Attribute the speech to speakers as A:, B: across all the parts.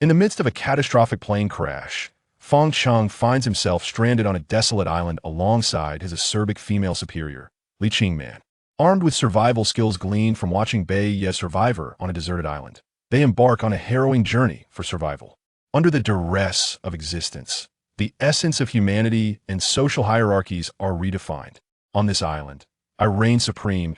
A: In the midst of a catastrophic plane crash, Fang Cheng finds himself stranded on a desolate island alongside his acerbic female superior, Li Qingman. Armed with survival skills gleaned from watching Bai Ye's Survivor on a deserted island, they embark on a harrowing journey for survival. Under the duress of existence, the essence of humanity and social hierarchies are redefined. On this island, I reign supreme.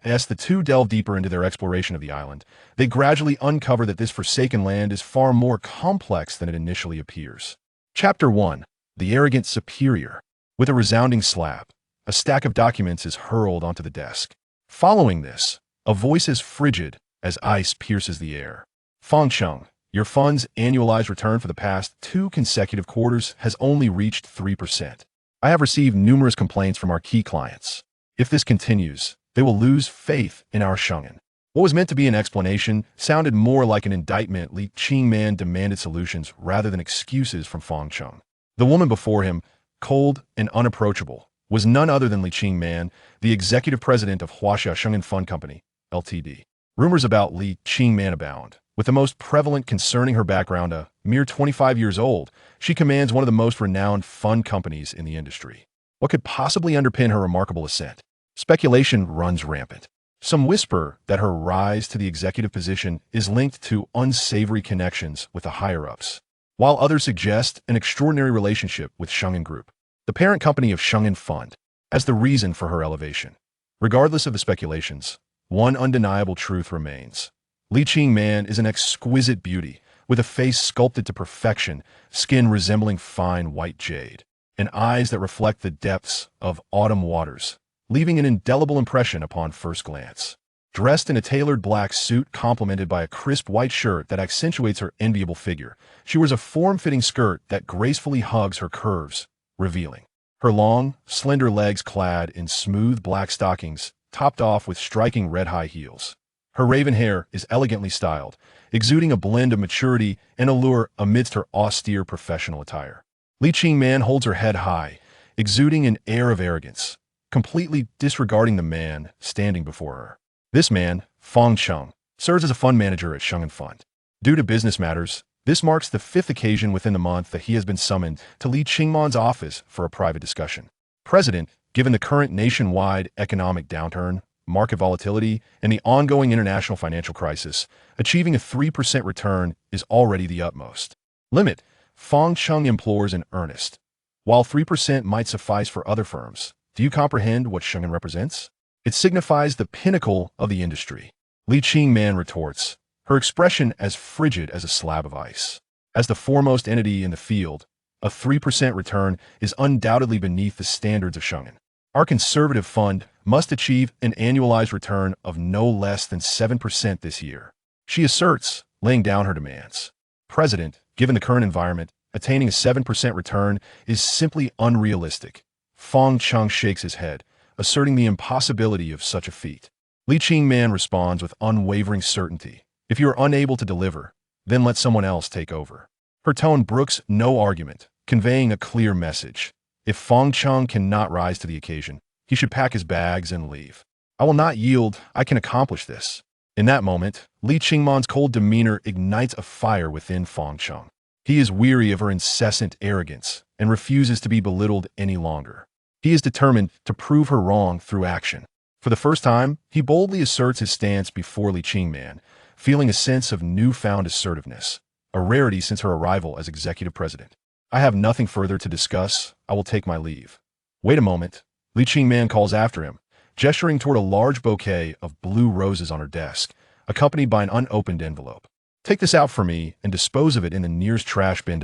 A: As the two delve deeper into their exploration of the island, they gradually uncover that this forsaken land is far more complex than it initially appears. Chapter 1. The Arrogant Superior. With a resounding slap, a stack of documents is hurled onto the desk. Following this, a voice as frigid as ice pierces the air. Fang Cheng, your fund's annualized return for the past 2 consecutive quarters has only reached 3%. I have received numerous complaints from our key clients. If this continues, they will lose faith in our Shungen. What was meant to be an explanation sounded more like an indictment. Li Qingman demanded solutions rather than excuses from Fang Cheng. The woman before him, cold and unapproachable, was none other than Li Qingman, the executive president of Huaxia Shungen Fund Company, Ltd. Rumors about Li Qingman abound, with the most prevalent concerning her background. A mere 25 years old, she commands one of the most renowned fund companies in the industry. What could possibly underpin her remarkable ascent? Speculation runs rampant. Some whisper that her rise to the executive position is linked to unsavory connections with the higher-ups, while others suggest an extraordinary relationship with Shungen Group, the parent company of Shungen Fund, as the reason for her elevation. Regardless of the speculations, one undeniable truth remains. Li Qingman is an exquisite beauty, with a face sculpted to perfection, skin resembling fine white jade, and eyes that reflect the depths of autumn waters, leaving an indelible impression upon first glance. Dressed in a tailored black suit complemented by a crisp white shirt that accentuates her enviable figure, she wears a form-fitting skirt that gracefully hugs her curves, revealing her long, slender legs clad in smooth black stockings, topped off with striking red high heels. Her raven hair is elegantly styled, exuding a blend of maturity and allure amidst her austere professional attire. Li Qingman holds her head high, exuding an air of arrogance, completely disregarding the man standing before her. This man, Fang Cheng, serves as a fund manager at Shungen Fund. Due to business matters, this marks the 5th occasion within the month that he has been summoned to Li Qingman's office for a private discussion. President, given the current nationwide economic downturn, market volatility, and the ongoing international financial crisis, achieving a 3% return is already the utmost limit. Fang Cheng implores in earnest. While 3% might suffice for other firms, do you comprehend what Shungen represents? It signifies the pinnacle of the industry. Li Qingman retorts, her expression as frigid as a slab of ice. As the foremost entity in the field, a 3% return is undoubtedly beneath the standards of Shungen. Our conservative fund must achieve an annualized return of no less than 7% this year, she asserts, laying down her demands. President, given the current environment, attaining a 7% return is simply unrealistic. Fang Cheng shakes his head, asserting the impossibility of such a feat. Li Qingman responds with unwavering certainty. If you are unable to deliver, then let someone else take over. Her tone brooks no argument, conveying a clear message. If Fang Cheng cannot rise to the occasion, he should pack his bags and leave. I will not yield. I can accomplish this. In that moment, Li Qingman's cold demeanor ignites a fire within Fang Cheng. He is weary of her incessant arrogance and refuses to be belittled any longer. He is determined to prove her wrong through action. For the first time, he boldly asserts his stance before Li Qingman, feeling a sense of newfound assertiveness, a rarity since her arrival as executive president. I have nothing further to discuss. I will take my leave. Wait a moment. Li Qingman calls after him, gesturing toward a large bouquet of blue roses on her desk, accompanied by an unopened envelope. Take this out for me and dispose of it in the nearest trash bin.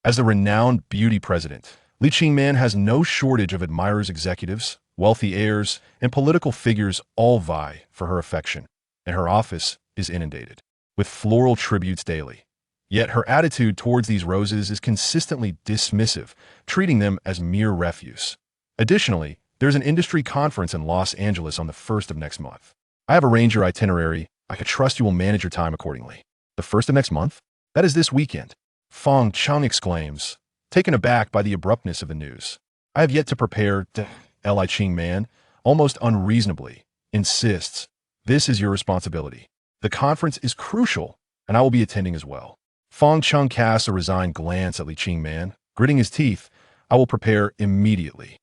A: As the renowned beauty president, Li Qingman has no shortage of admirers. Executives, wealthy heirs, and political figures all vie for her affection, and her office is inundated with floral tributes daily. Yet her attitude towards these roses is consistently dismissive, treating them as mere refuse. Additionally, there's an industry conference in Los Angeles on the 1st of next month. I have arranged your itinerary. I can trust you will manage your time accordingly. The 1st of next month? That is this weekend. Fang Cheng exclaims, taken aback by the abruptness of the news. I have yet to prepare. Li Qingman, almost unreasonably, insists, this is your responsibility. The conference is crucial, and I will be attending as well. Fang Cheng casts a resigned glance at Li Qing Man. Gritting his teeth, I will prepare immediately.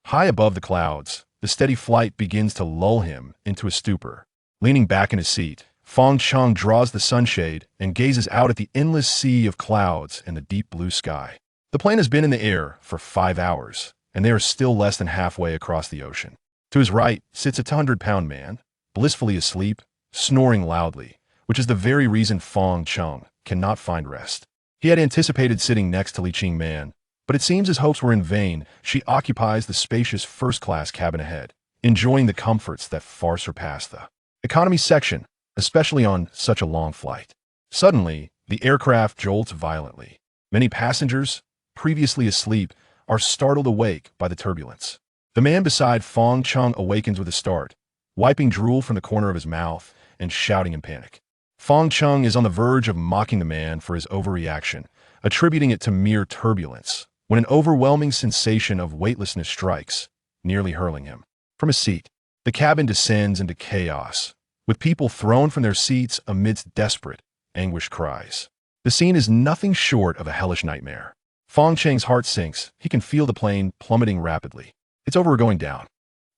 A: High above the clouds, the steady flight begins to lull him into a stupor. Leaning back in his seat, Fang Cheng draws the sunshade and gazes out at the endless sea of clouds and the deep blue sky. The plane has been in the air for 5 hours, and they are still less than halfway across the ocean. To his right sits a 200-pound man, blissfully asleep, snoring loudly, which is the very reason Fang Cheng cannot find rest. He had anticipated sitting next to Li Qing Man, but it seems his hopes were in vain. She occupies the spacious first-class cabin ahead, enjoying the comforts that far surpass the economy section, especially on such a long flight. Suddenly, the aircraft jolts violently. Many passengers, previously asleep, are startled awake by the turbulence. The man beside Fang Cheng awakens with a start, wiping drool from the corner of his mouth and shouting in panic. Fang Cheng is on the verge of mocking the man for his overreaction, attributing it to mere turbulence, when an overwhelming sensation of weightlessness strikes, nearly hurling him from his seat. The cabin descends into chaos, with people thrown from their seats amidst desperate, anguished cries. The scene is nothing short of a hellish nightmare. Fang Cheng's heart sinks. He can feel the plane plummeting rapidly. It's over or going down.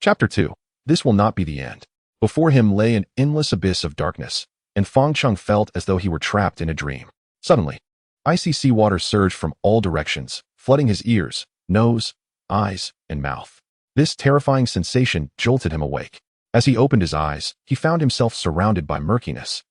A: Chapter 2. This will not be the end. Before him lay an endless abyss of darkness, and Fang Cheng felt as though he were trapped in a dream. Suddenly, icy seawater surged from all directions, flooding his ears, nose, eyes, and mouth. This terrifying sensation jolted him awake. As he opened his eyes, he found himself surrounded by murkiness.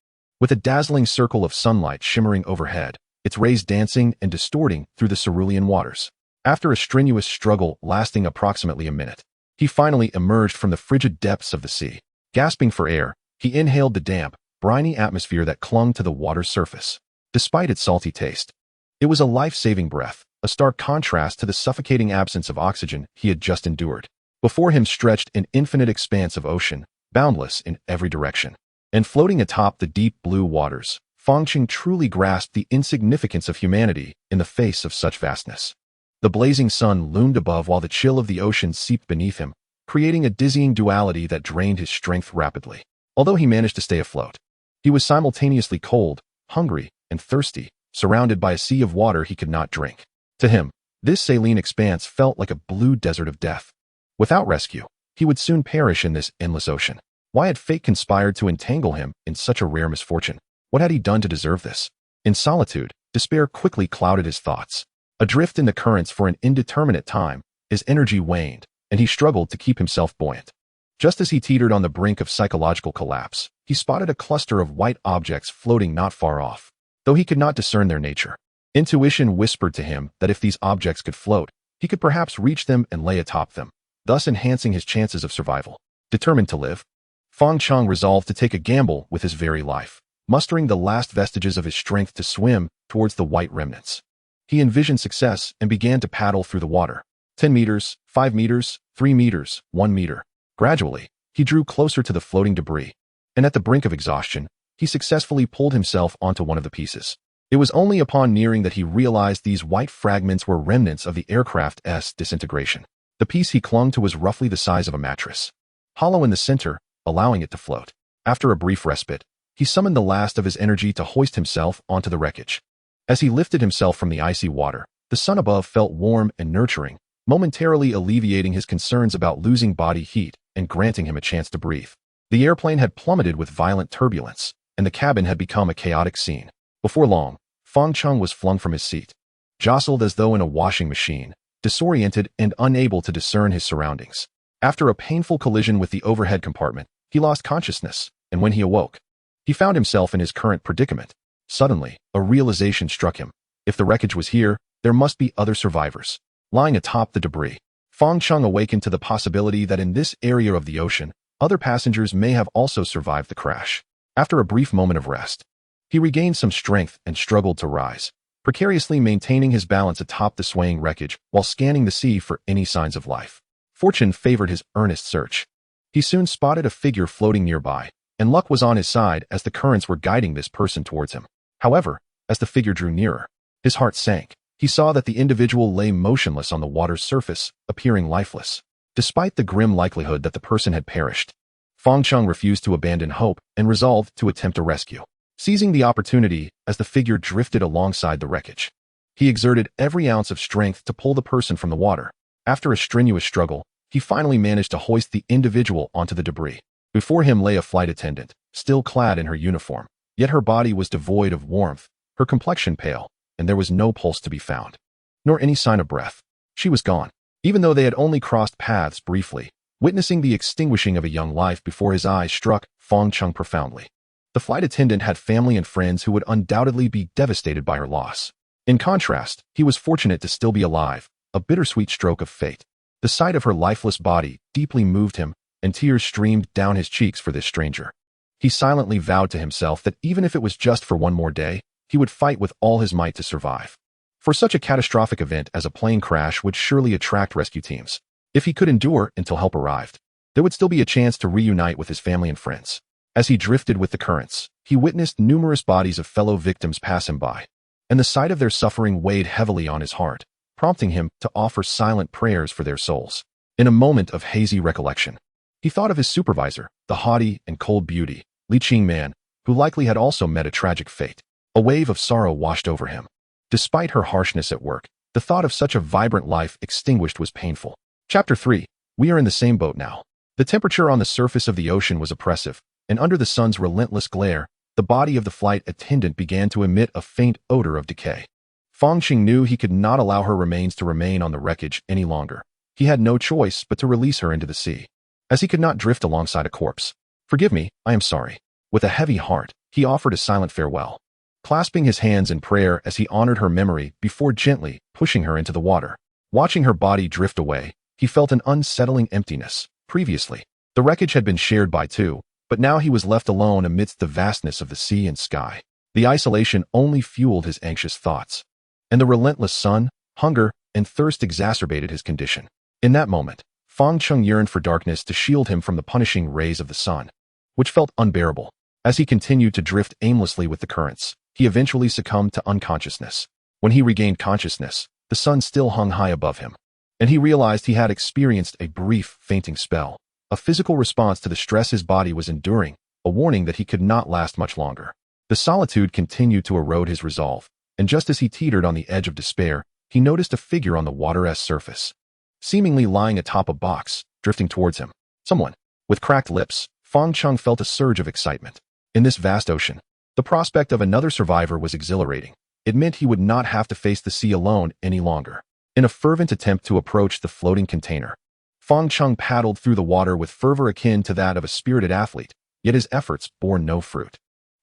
A: With a dazzling circle of sunlight shimmering overhead, its rays dancing and distorting through the cerulean waters. After a strenuous struggle lasting approximately a minute, he finally emerged from the frigid depths of the sea. Gasping for air, he inhaled the damp, briny atmosphere that clung to the water's surface. Despite its salty taste, it was a life-saving breath, a stark contrast to the suffocating absence of oxygen he had just endured. Before him stretched an infinite expanse of ocean, boundless in every direction. And floating atop the deep blue waters, Fang Cheng truly grasped the insignificance of humanity in the face of such vastness. The blazing sun loomed above while the chill of the ocean seeped beneath him, creating a dizzying duality that drained his strength rapidly. Although he managed to stay afloat, he was simultaneously cold, hungry, and thirsty, surrounded by a sea of water he could not drink. To him, this saline expanse felt like a blue desert of death. Without rescue, he would soon perish in this endless ocean. Why had fate conspired to entangle him in such a rare misfortune? What had he done to deserve this? In solitude, despair quickly clouded his thoughts. Adrift in the currents for an indeterminate time, his energy waned, and he struggled to keep himself buoyant. Just as he teetered on the brink of psychological collapse, he spotted a cluster of white objects floating not far off. Though he could not discern their nature, intuition whispered to him that if these objects could float, he could perhaps reach them and lay atop them, thus enhancing his chances of survival. Determined to live, Fang Cheng resolved to take a gamble with his very life, mustering the last vestiges of his strength to swim towards the white remnants. He envisioned success and began to paddle through the water. 10 meters, 5 meters, 3 meters, 1 meter. Gradually, he drew closer to the floating debris, and at the brink of exhaustion, he successfully pulled himself onto one of the pieces. It was only upon nearing that he realized these white fragments were remnants of the aircraft's disintegration. The piece he clung to was roughly the size of a mattress, hollow in the center, allowing it to float. After a brief respite, he summoned the last of his energy to hoist himself onto the wreckage. As he lifted himself from the icy water, the sun above felt warm and nurturing, momentarily alleviating his concerns about losing body heat and granting him a chance to breathe. The airplane had plummeted with violent turbulence, and the cabin had become a chaotic scene. Before long, Fang Cheng was flung from his seat, jostled as though in a washing machine, disoriented and unable to discern his surroundings. After a painful collision with the overhead compartment, he lost consciousness, and when he awoke, he found himself in his current predicament. Suddenly, a realization struck him. If the wreckage was here, there must be other survivors. Lying atop the debris, Fang Cheng awakened to the possibility that in this area of the ocean, other passengers may have also survived the crash. After a brief moment of rest, he regained some strength and struggled to rise, precariously maintaining his balance atop the swaying wreckage while scanning the sea for any signs of life. Fortune favored his earnest search. He soon spotted a figure floating nearby, and luck was on his side as the currents were guiding this person towards him. However, as the figure drew nearer, his heart sank. He saw that the individual lay motionless on the water's surface, appearing lifeless. Despite the grim likelihood that the person had perished, Fang Cheng refused to abandon hope and resolved to attempt a rescue. seizing the opportunity as the figure drifted alongside the wreckage. He exerted every ounce of strength to pull the person from the water. After a strenuous struggle, he finally managed to hoist the individual onto the debris. Before him lay a flight attendant, still clad in her uniform, yet her body was devoid of warmth, her complexion pale, and there was no pulse to be found, nor any sign of breath. She was gone, even though they had only crossed paths briefly. Witnessing the extinguishing of a young life before his eyes struck Fang Cheng profoundly. The flight attendant had family and friends who would undoubtedly be devastated by her loss. In contrast, he was fortunate to still be alive, a bittersweet stroke of fate. The sight of her lifeless body deeply moved him, and tears streamed down his cheeks for this stranger. He silently vowed to himself that even if it was just for one more day, he would fight with all his might to survive. For such a catastrophic event as a plane crash would surely attract rescue teams. If he could endure until help arrived, there would still be a chance to reunite with his family and friends. As he drifted with the currents, he witnessed numerous bodies of fellow victims pass him by, and the sight of their suffering weighed heavily on his heart, prompting him to offer silent prayers for their souls. In a moment of hazy recollection, he thought of his supervisor, the haughty and cold beauty, Li Qingman, who likely had also met a tragic fate. A wave of sorrow washed over him. Despite her harshness at work, the thought of such a vibrant life extinguished was painful. Chapter 3. We are in the same boat now. The temperature on the surface of the ocean was oppressive, and under the sun's relentless glare, the body of the flight attendant began to emit a faint odor of decay. Fang Cheng knew he could not allow her remains to remain on the wreckage any longer. He had no choice but to release her into the sea, as he could not drift alongside a corpse. "Forgive me, I am sorry." With a heavy heart, he offered a silent farewell, clasping his hands in prayer as he honored her memory before gently pushing her into the water. Watching her body drift away, he felt an unsettling emptiness. Previously, the wreckage had been shared by two, but now he was left alone amidst the vastness of the sea and sky. The isolation only fueled his anxious thoughts, and the relentless sun, hunger, and thirst exacerbated his condition. In that moment, Fang Cheng yearned for darkness to shield him from the punishing rays of the sun, which felt unbearable. As he continued to drift aimlessly with the currents, he eventually succumbed to unconsciousness. When he regained consciousness, the sun still hung high above him, and he realized he had experienced a brief fainting spell, a physical response to the stress his body was enduring, a warning that he could not last much longer. The solitude continued to erode his resolve, and just as he teetered on the edge of despair, he noticed a figure on the water's surface, seemingly lying atop a box, drifting towards him. Someone. With cracked lips, Fang Cheng felt a surge of excitement. In this vast ocean, the prospect of another survivor was exhilarating. It meant he would not have to face the sea alone any longer. In a fervent attempt to approach the floating container, Fang Cheng paddled through the water with fervor akin to that of a spirited athlete, yet his efforts bore no fruit.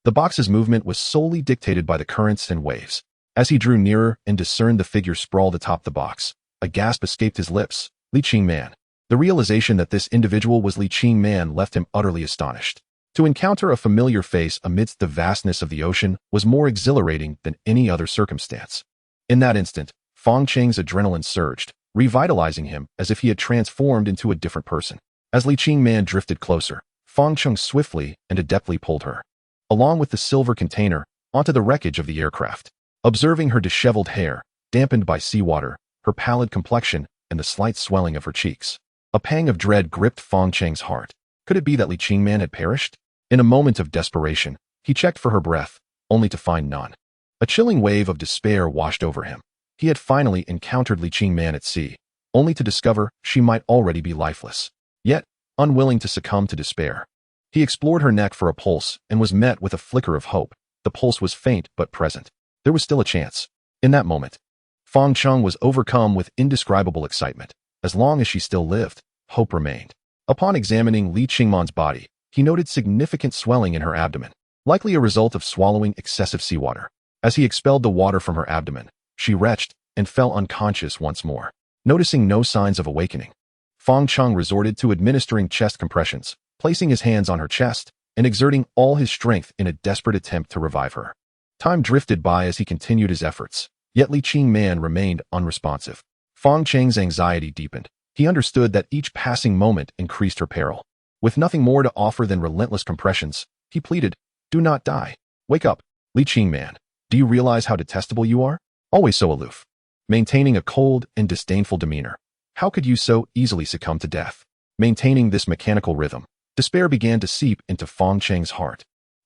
A: The box's movement was solely dictated by the currents and waves. As he drew nearer and discerned the figure sprawled atop the box, a gasp escaped his lips. Li Qingman. The realization that this individual was Li Qingman left him utterly astonished. To encounter a familiar face amidst the vastness of the ocean was more exhilarating than any other circumstance. In that instant, Fang Cheng's adrenaline surged, revitalizing him as if he had transformed into a different person. As Li Qingman drifted closer, Fang Cheng swiftly and adeptly pulled her, along with the silver container, onto the wreckage of the aircraft. Observing her disheveled hair, dampened by seawater, her pallid complexion, and the slight swelling of her cheeks, a pang of dread gripped Fang Cheng's heart. Could it be that Li Qingman had perished? In a moment of desperation, he checked for her breath, only to find none. A chilling wave of despair washed over him. He had finally encountered Li Qingman at sea, only to discover she might already be lifeless. Yet, unwilling to succumb to despair, he explored her neck for a pulse and was met with a flicker of hope. The pulse was faint but present. There was still a chance. In that moment, Fang Cheng was overcome with indescribable excitement. As long as she still lived, hope remained. Upon examining Li Qingman's body, he noted significant swelling in her abdomen, likely a result of swallowing excessive seawater. As he expelled the water from her abdomen, she retched and fell unconscious once more. Noticing no signs of awakening, Fang Cheng resorted to administering chest compressions, placing his hands on her chest and exerting all his strength in a desperate attempt to revive her. Time drifted by as he continued his efforts, yet Li Qingman remained unresponsive. Fang Cheng's anxiety deepened. He understood that each passing moment increased her peril. With nothing more to offer than relentless compressions, he pleaded, "Do not die. Wake up, Li Qingman. Do you realize how detestable you are? Always so aloof, maintaining a cold and disdainful demeanor. How could you so easily succumb to death?" Maintaining this mechanical rhythm, despair began to seep into Fang Cheng's heart.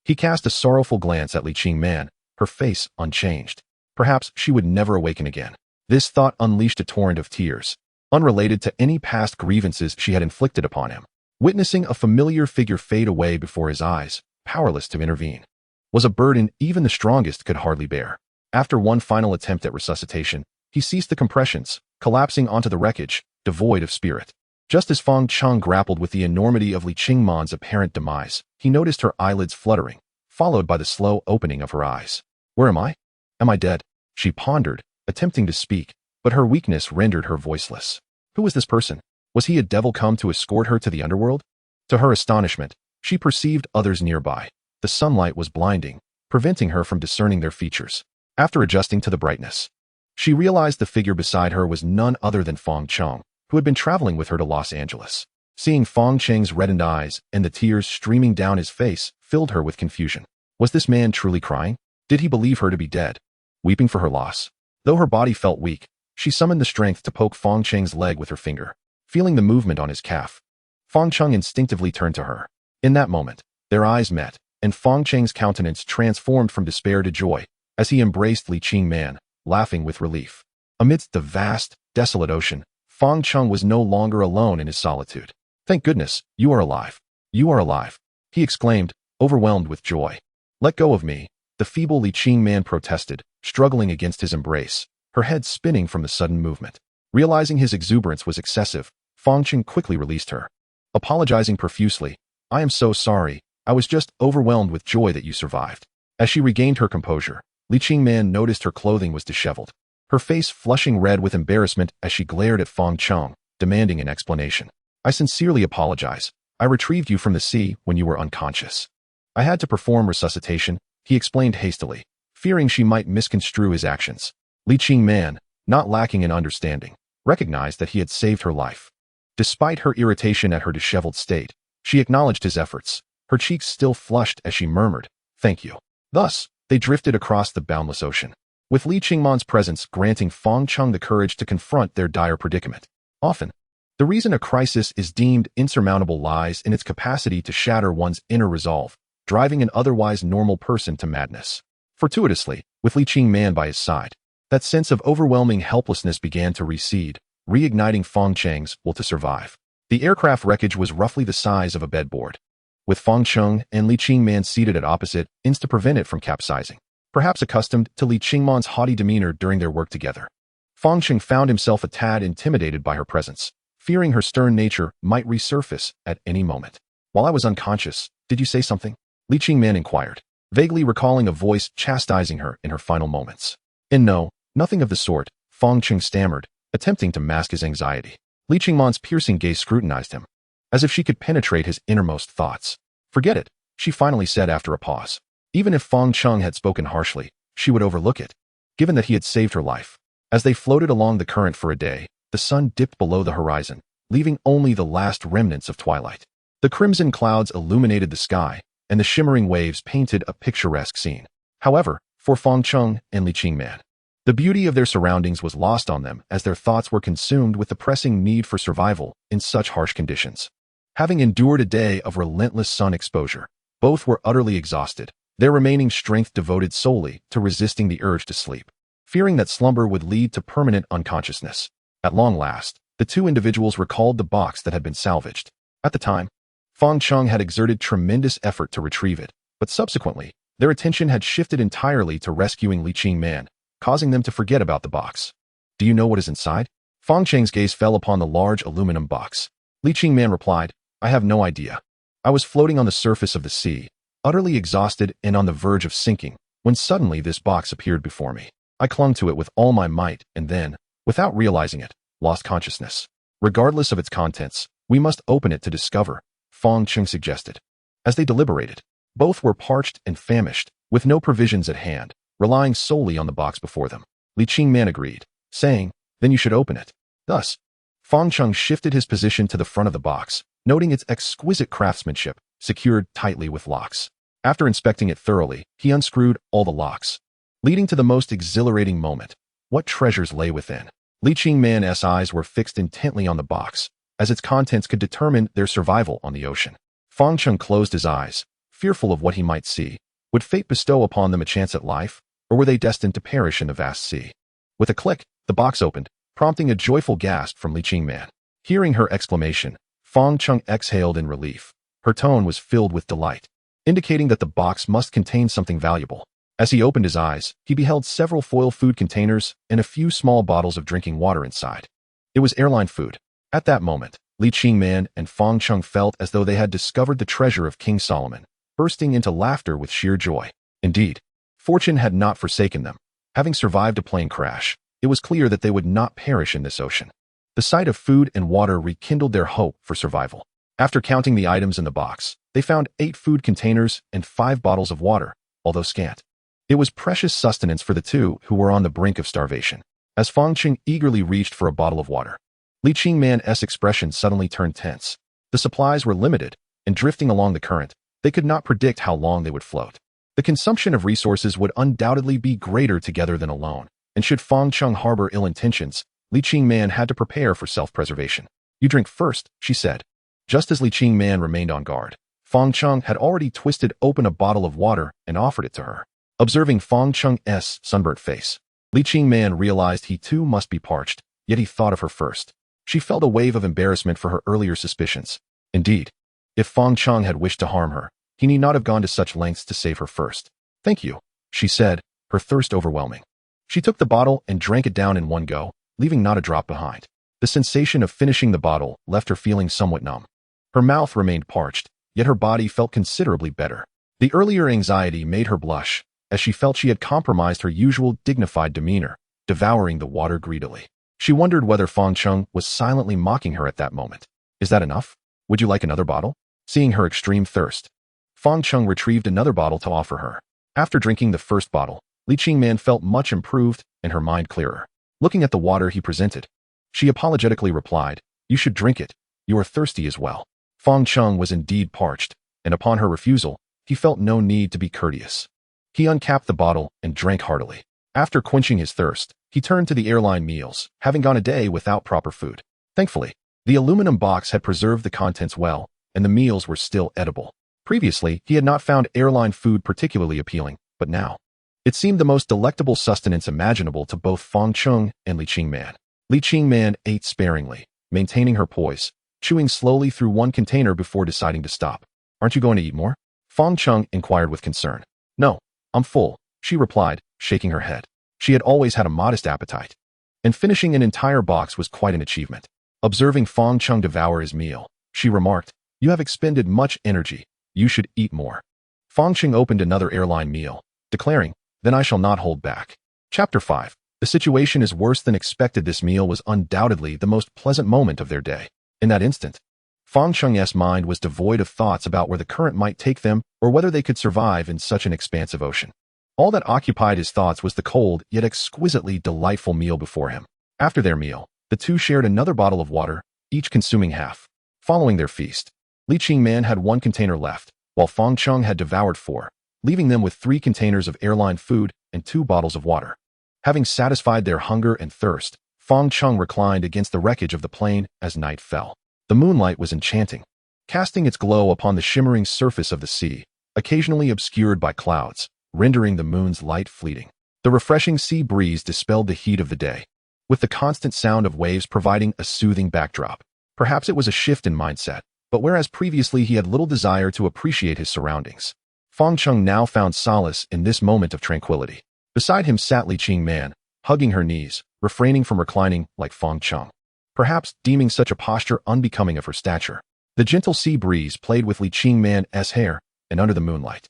A: He cast a sorrowful glance at Li Qingman, her face unchanged. Perhaps she would never awaken again. This thought unleashed a torrent of tears, unrelated to any past grievances she had inflicted upon him. Witnessing a familiar figure fade away before his eyes, powerless to intervene, was a burden even the strongest could hardly bear. After one final attempt at resuscitation, he ceased the compressions, collapsing onto the wreckage, devoid of spirit. Just as Fang Cheng grappled with the enormity of Li Qingman's apparent demise, he noticed her eyelids fluttering, followed by the slow opening of her eyes. Where am I? Am I dead? She pondered, attempting to speak, but her weakness rendered her voiceless. Who was this person? Was he a devil come to escort her to the underworld? To her astonishment, she perceived others nearby. The sunlight was blinding, preventing her from discerning their features. After adjusting to the brightness, she realized the figure beside her was none other than Fang Cheng, who had been traveling with her to Los Angeles. Seeing Fang Cheng's reddened eyes and the tears streaming down his face filled her with confusion. Was this man truly crying? Did he believe her to be dead, weeping for her loss? Though her body felt weak, she summoned the strength to poke Fang Cheng's leg with her finger. Feeling the movement on his calf, Fang Cheng instinctively turned to her. In that moment, their eyes met, and Fang Cheng's countenance transformed from despair to joy as he embraced Li Qingman, laughing with relief. Amidst the vast, desolate ocean, Fang Cheng was no longer alone in his solitude. Thank goodness, you are alive. You are alive, he exclaimed, overwhelmed with joy. Let go of me, the feeble Li Qingman protested, struggling against his embrace, her head spinning from the sudden movement. Realizing his exuberance was excessive, Fang Cheng quickly released her. Apologizing profusely, I am so sorry, I was just overwhelmed with joy that you survived. As she regained her composure, Li Qingman noticed her clothing was disheveled, her face flushing red with embarrassment as she glared at Fang Cheng, demanding an explanation. I sincerely apologize. I retrieved you from the sea when you were unconscious. I had to perform resuscitation, he explained hastily, fearing she might misconstrue his actions. Li Qingman, not lacking in understanding, recognized that he had saved her life. Despite her irritation at her disheveled state, she acknowledged his efforts, her cheeks still flushed as she murmured, "Thank you." Thus, they drifted across the boundless ocean, with Li Qingman's presence granting Fang Cheng the courage to confront their dire predicament. Often, the reason a crisis is deemed insurmountable lies in its capacity to shatter one's inner resolve, driving an otherwise normal person to madness. Fortuitously, with Li Qingman by his side, that sense of overwhelming helplessness began to recede, reigniting Fang Cheng's will to survive. The aircraft wreckage was roughly the size of a bedboard, with Fang Cheng and Li Qingman seated at opposite ends to prevent it from capsizing. Perhaps accustomed to Li Qingman's haughty demeanor during their work together, Fang Cheng found himself a tad intimidated by her presence, fearing her stern nature might resurface at any moment. While I was unconscious, did you say something? Li Qingman inquired, vaguely recalling a voice chastising her in her final moments. And no, nothing of the sort, Fang Cheng stammered, attempting to mask his anxiety. Li Qingman's piercing gaze scrutinized him, as if she could penetrate his innermost thoughts. Forget it, she finally said after a pause. Even if Fang Cheng had spoken harshly, she would overlook it, given that he had saved her life. As they floated along the current for a day, the sun dipped below the horizon, leaving only the last remnants of twilight. The crimson clouds illuminated the sky, and the shimmering waves painted a picturesque scene. However, for Fang Cheng and Li Qingman, the beauty of their surroundings was lost on them as their thoughts were consumed with the pressing need for survival in such harsh conditions. Having endured a day of relentless sun exposure, both were utterly exhausted, their remaining strength devoted solely to resisting the urge to sleep, fearing that slumber would lead to permanent unconsciousness. At long last, the two individuals recalled the box that had been salvaged. At the time, Fang Cheng had exerted tremendous effort to retrieve it, but subsequently, their attention had shifted entirely to rescuing Li Qingman, causing them to forget about the box. Do you know what is inside? Fang Cheng's gaze fell upon the large aluminum box. Li Qingman replied, I have no idea. I was floating on the surface of the sea, utterly exhausted and on the verge of sinking, when suddenly this box appeared before me. I clung to it with all my might and then, without realizing it, lost consciousness. Regardless of its contents, we must open it to discover, Fang Cheng suggested. As they deliberated, both were parched and famished, with no provisions at hand, relying solely on the box before them. Li Qingman agreed, saying, then you should open it. Thus, Fang Cheng shifted his position to the front of the box, noting its exquisite craftsmanship, secured tightly with locks. After inspecting it thoroughly, he unscrewed all the locks, leading to the most exhilarating moment. What treasures lay within? Li Qingman's eyes were fixed intently on the box, as its contents could determine their survival on the ocean. Fang Cheng closed his eyes, fearful of what he might see. Would fate bestow upon them a chance at life, or were they destined to perish in the vast sea? With a click, the box opened, prompting a joyful gasp from Li Qingman. Hearing her exclamation, Fang Cheng exhaled in relief. Her tone was filled with delight, indicating that the box must contain something valuable. As he opened his eyes, he beheld several foil food containers and a few small bottles of drinking water inside. It was airline food. At that moment, Li Qingman and Fang Cheng felt as though they had discovered the treasure of King Solomon, bursting into laughter with sheer joy. Indeed, fortune had not forsaken them. Having survived a plane crash, it was clear that they would not perish in this ocean. The sight of food and water rekindled their hope for survival. After counting the items in the box, they found 8 food containers and 5 bottles of water, although scant. It was precious sustenance for the two who were on the brink of starvation. As Fang Cheng eagerly reached for a bottle of water, Li Qingman's expression suddenly turned tense. The supplies were limited, and drifting along the current, they could not predict how long they would float. The consumption of resources would undoubtedly be greater together than alone, and should Fang Cheng harbor ill intentions, Li Qingman had to prepare for self-preservation. "You drink first," she said. Just as Li Qingman remained on guard, Fang Cheng had already twisted open a bottle of water and offered it to her. Observing Fang Cheng's sunburnt face, Li Qingman realized he too must be parched, yet he thought of her first. She felt a wave of embarrassment for her earlier suspicions. Indeed, if Fang Cheng had wished to harm her, he need not have gone to such lengths to save her first. "Thank you," she said, her thirst overwhelming. She took the bottle and drank it down in one go, leaving not a drop behind. The sensation of finishing the bottle left her feeling somewhat numb. Her mouth remained parched, yet her body felt considerably better. The earlier anxiety made her blush, as she felt she had compromised her usual dignified demeanor, devouring the water greedily. She wondered whether Fang Cheng was silently mocking her at that moment. "Is that enough? Would you like another bottle?" Seeing her extreme thirst, Fang Cheng retrieved another bottle to offer her. After drinking the first bottle, Li Qingman felt much improved and her mind clearer. Looking at the water he presented, she apologetically replied, "You should drink it. You are thirsty as well." Fang Cheng was indeed parched, and upon her refusal, he felt no need to be courteous. He uncapped the bottle and drank heartily. After quenching his thirst, he turned to the airline meals, having gone a day without proper food. Thankfully, the aluminum box had preserved the contents well, and the meals were still edible. Previously, he had not found airline food particularly appealing, but now, it seemed the most delectable sustenance imaginable to both Fang Cheng and Li Qingman. Li Qingman ate sparingly, maintaining her poise, chewing slowly through one container before deciding to stop. "Aren't you going to eat more?" Fang Cheng inquired with concern. "No, I'm full," she replied, shaking her head. She had always had a modest appetite, and finishing an entire box was quite an achievement. Observing Fang Cheng devour his meal, she remarked, "You have expended much energy. You should eat more." Fang Cheng opened another airline meal, declaring, "Then I shall not hold back." Chapter 5. The situation is worse than expected. This meal was undoubtedly the most pleasant moment of their day. In that instant, Fang Cheng's mind was devoid of thoughts about where the current might take them or whether they could survive in such an expansive ocean. All that occupied his thoughts was the cold yet exquisitely delightful meal before him. After their meal, the two shared another bottle of water, each consuming half. Following their feast, Li Qingman had 1 container left, while Fang Cheng had devoured 4, leaving them with 3 containers of airline food and 2 bottles of water. Having satisfied their hunger and thirst, Fang Cheng reclined against the wreckage of the plane as night fell. The moonlight was enchanting, casting its glow upon the shimmering surface of the sea, occasionally obscured by clouds, rendering the moon's light fleeting. The refreshing sea breeze dispelled the heat of the day, with the constant sound of waves providing a soothing backdrop. Perhaps it was a shift in mindset, but whereas previously he had little desire to appreciate his surroundings, Fang Cheng now found solace in this moment of tranquility. Beside him sat Li Qingman, hugging her knees, refraining from reclining like Fang Cheng, perhaps deeming such a posture unbecoming of her stature. The gentle sea breeze played with Li Qingman's hair, and under the moonlight,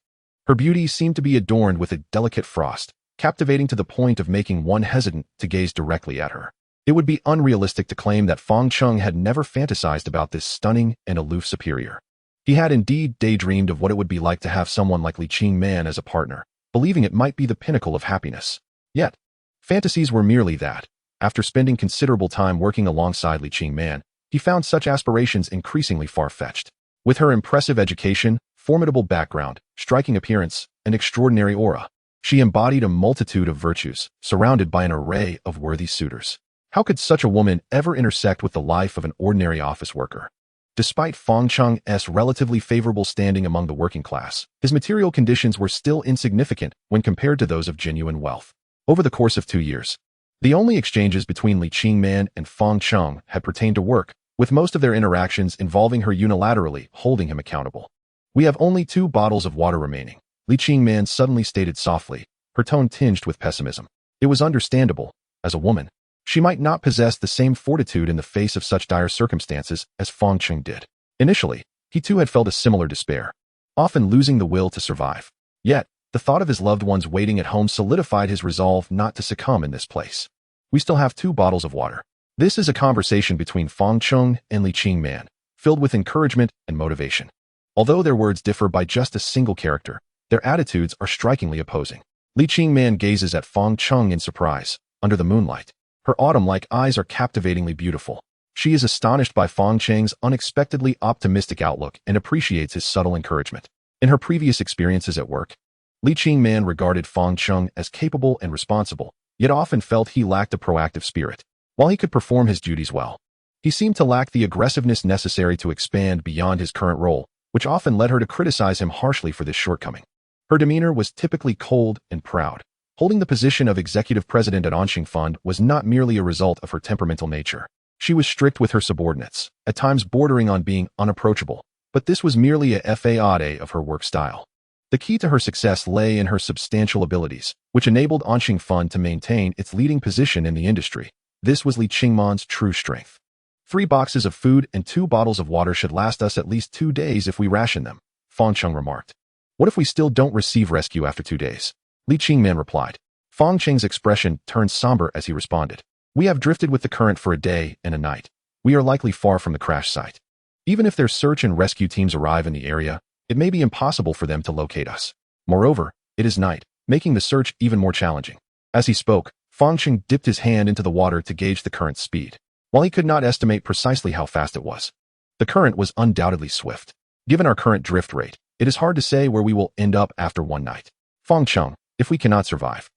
A: her beauty seemed to be adorned with a delicate frost, captivating to the point of making one hesitant to gaze directly at her. It would be unrealistic to claim that Fang Cheng had never fantasized about this stunning and aloof superior. He had indeed daydreamed of what it would be like to have someone like Li Qingman as a partner, believing it might be the pinnacle of happiness. Yet, fantasies were merely that. After spending considerable time working alongside Li Qingman, he found such aspirations increasingly far-fetched. With her impressive education, formidable background, striking appearance, and extraordinary aura, she embodied a multitude of virtues, surrounded by an array of worthy suitors. How could such a woman ever intersect with the life of an ordinary office worker? Despite Fang Cheng's relatively favorable standing among the working class, his material conditions were still insignificant when compared to those of genuine wealth. Over the course of 2 years, the only exchanges between Li Qingman and Fang Cheng had pertained to work, with most of their interactions involving her unilaterally holding him accountable. "We have only 2 bottles of water remaining," Li Qingman suddenly stated softly, her tone tinged with pessimism. It was understandable. As a woman, she might not possess the same fortitude in the face of such dire circumstances as Fang Cheng did. Initially, he too had felt a similar despair, often losing the will to survive. Yet, the thought of his loved ones waiting at home solidified his resolve not to succumb in this place. "We still have 2 bottles of water." This is a conversation between Fang Cheng and Li Qingman, filled with encouragement and motivation. Although their words differ by just a single character, their attitudes are strikingly opposing. Li Qingman gazes at Fang Cheng in surprise, under the moonlight. Her autumn-like eyes are captivatingly beautiful. She is astonished by Fang Cheng's unexpectedly optimistic outlook and appreciates his subtle encouragement. In her previous experiences at work, Li Qingman regarded Fang Cheng as capable and responsible, yet often felt he lacked a proactive spirit. While he could perform his duties well, he seemed to lack the aggressiveness necessary to expand beyond his current role, which often led her to criticize him harshly for this shortcoming. Her demeanor was typically cold and proud. Holding the position of executive president at Onxing Fund was not merely a result of her temperamental nature. She was strict with her subordinates, at times bordering on being unapproachable, but this was merely a fade of her work style. The key to her success lay in her substantial abilities, which enabled Onxing Fund to maintain its leading position in the industry. This was Li Qingman's true strength. 3 boxes of food and 2 bottles of water should last us at least 2 days if we ration them, Fang Cheng remarked. "What if we still don't receive rescue after 2 days? Li Qingman replied. Fang Cheng's expression turned somber as he responded. "We have drifted with the current for a day and a night. We are likely far from the crash site. Even if their search and rescue teams arrive in the area, it may be impossible for them to locate us. Moreover, it is night, making the search even more challenging." As he spoke, Fang Cheng dipped his hand into the water to gauge the current's speed. While he could not estimate precisely how fast it was, the current was undoubtedly swift. Given our current drift rate, it is hard to say where we will end up after 1 night. "Fang Cheng, if we cannot survive,"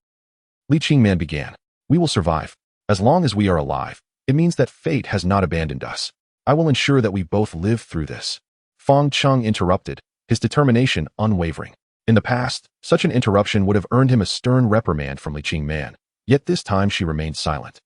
A: Li Qingman began, "we will survive. As long as we are alive, it means that fate has not abandoned us. I will ensure that we both live through this." Fang Cheng interrupted, his determination unwavering. In the past, such an interruption would have earned him a stern reprimand from Li Qingman, yet this time she remained silent.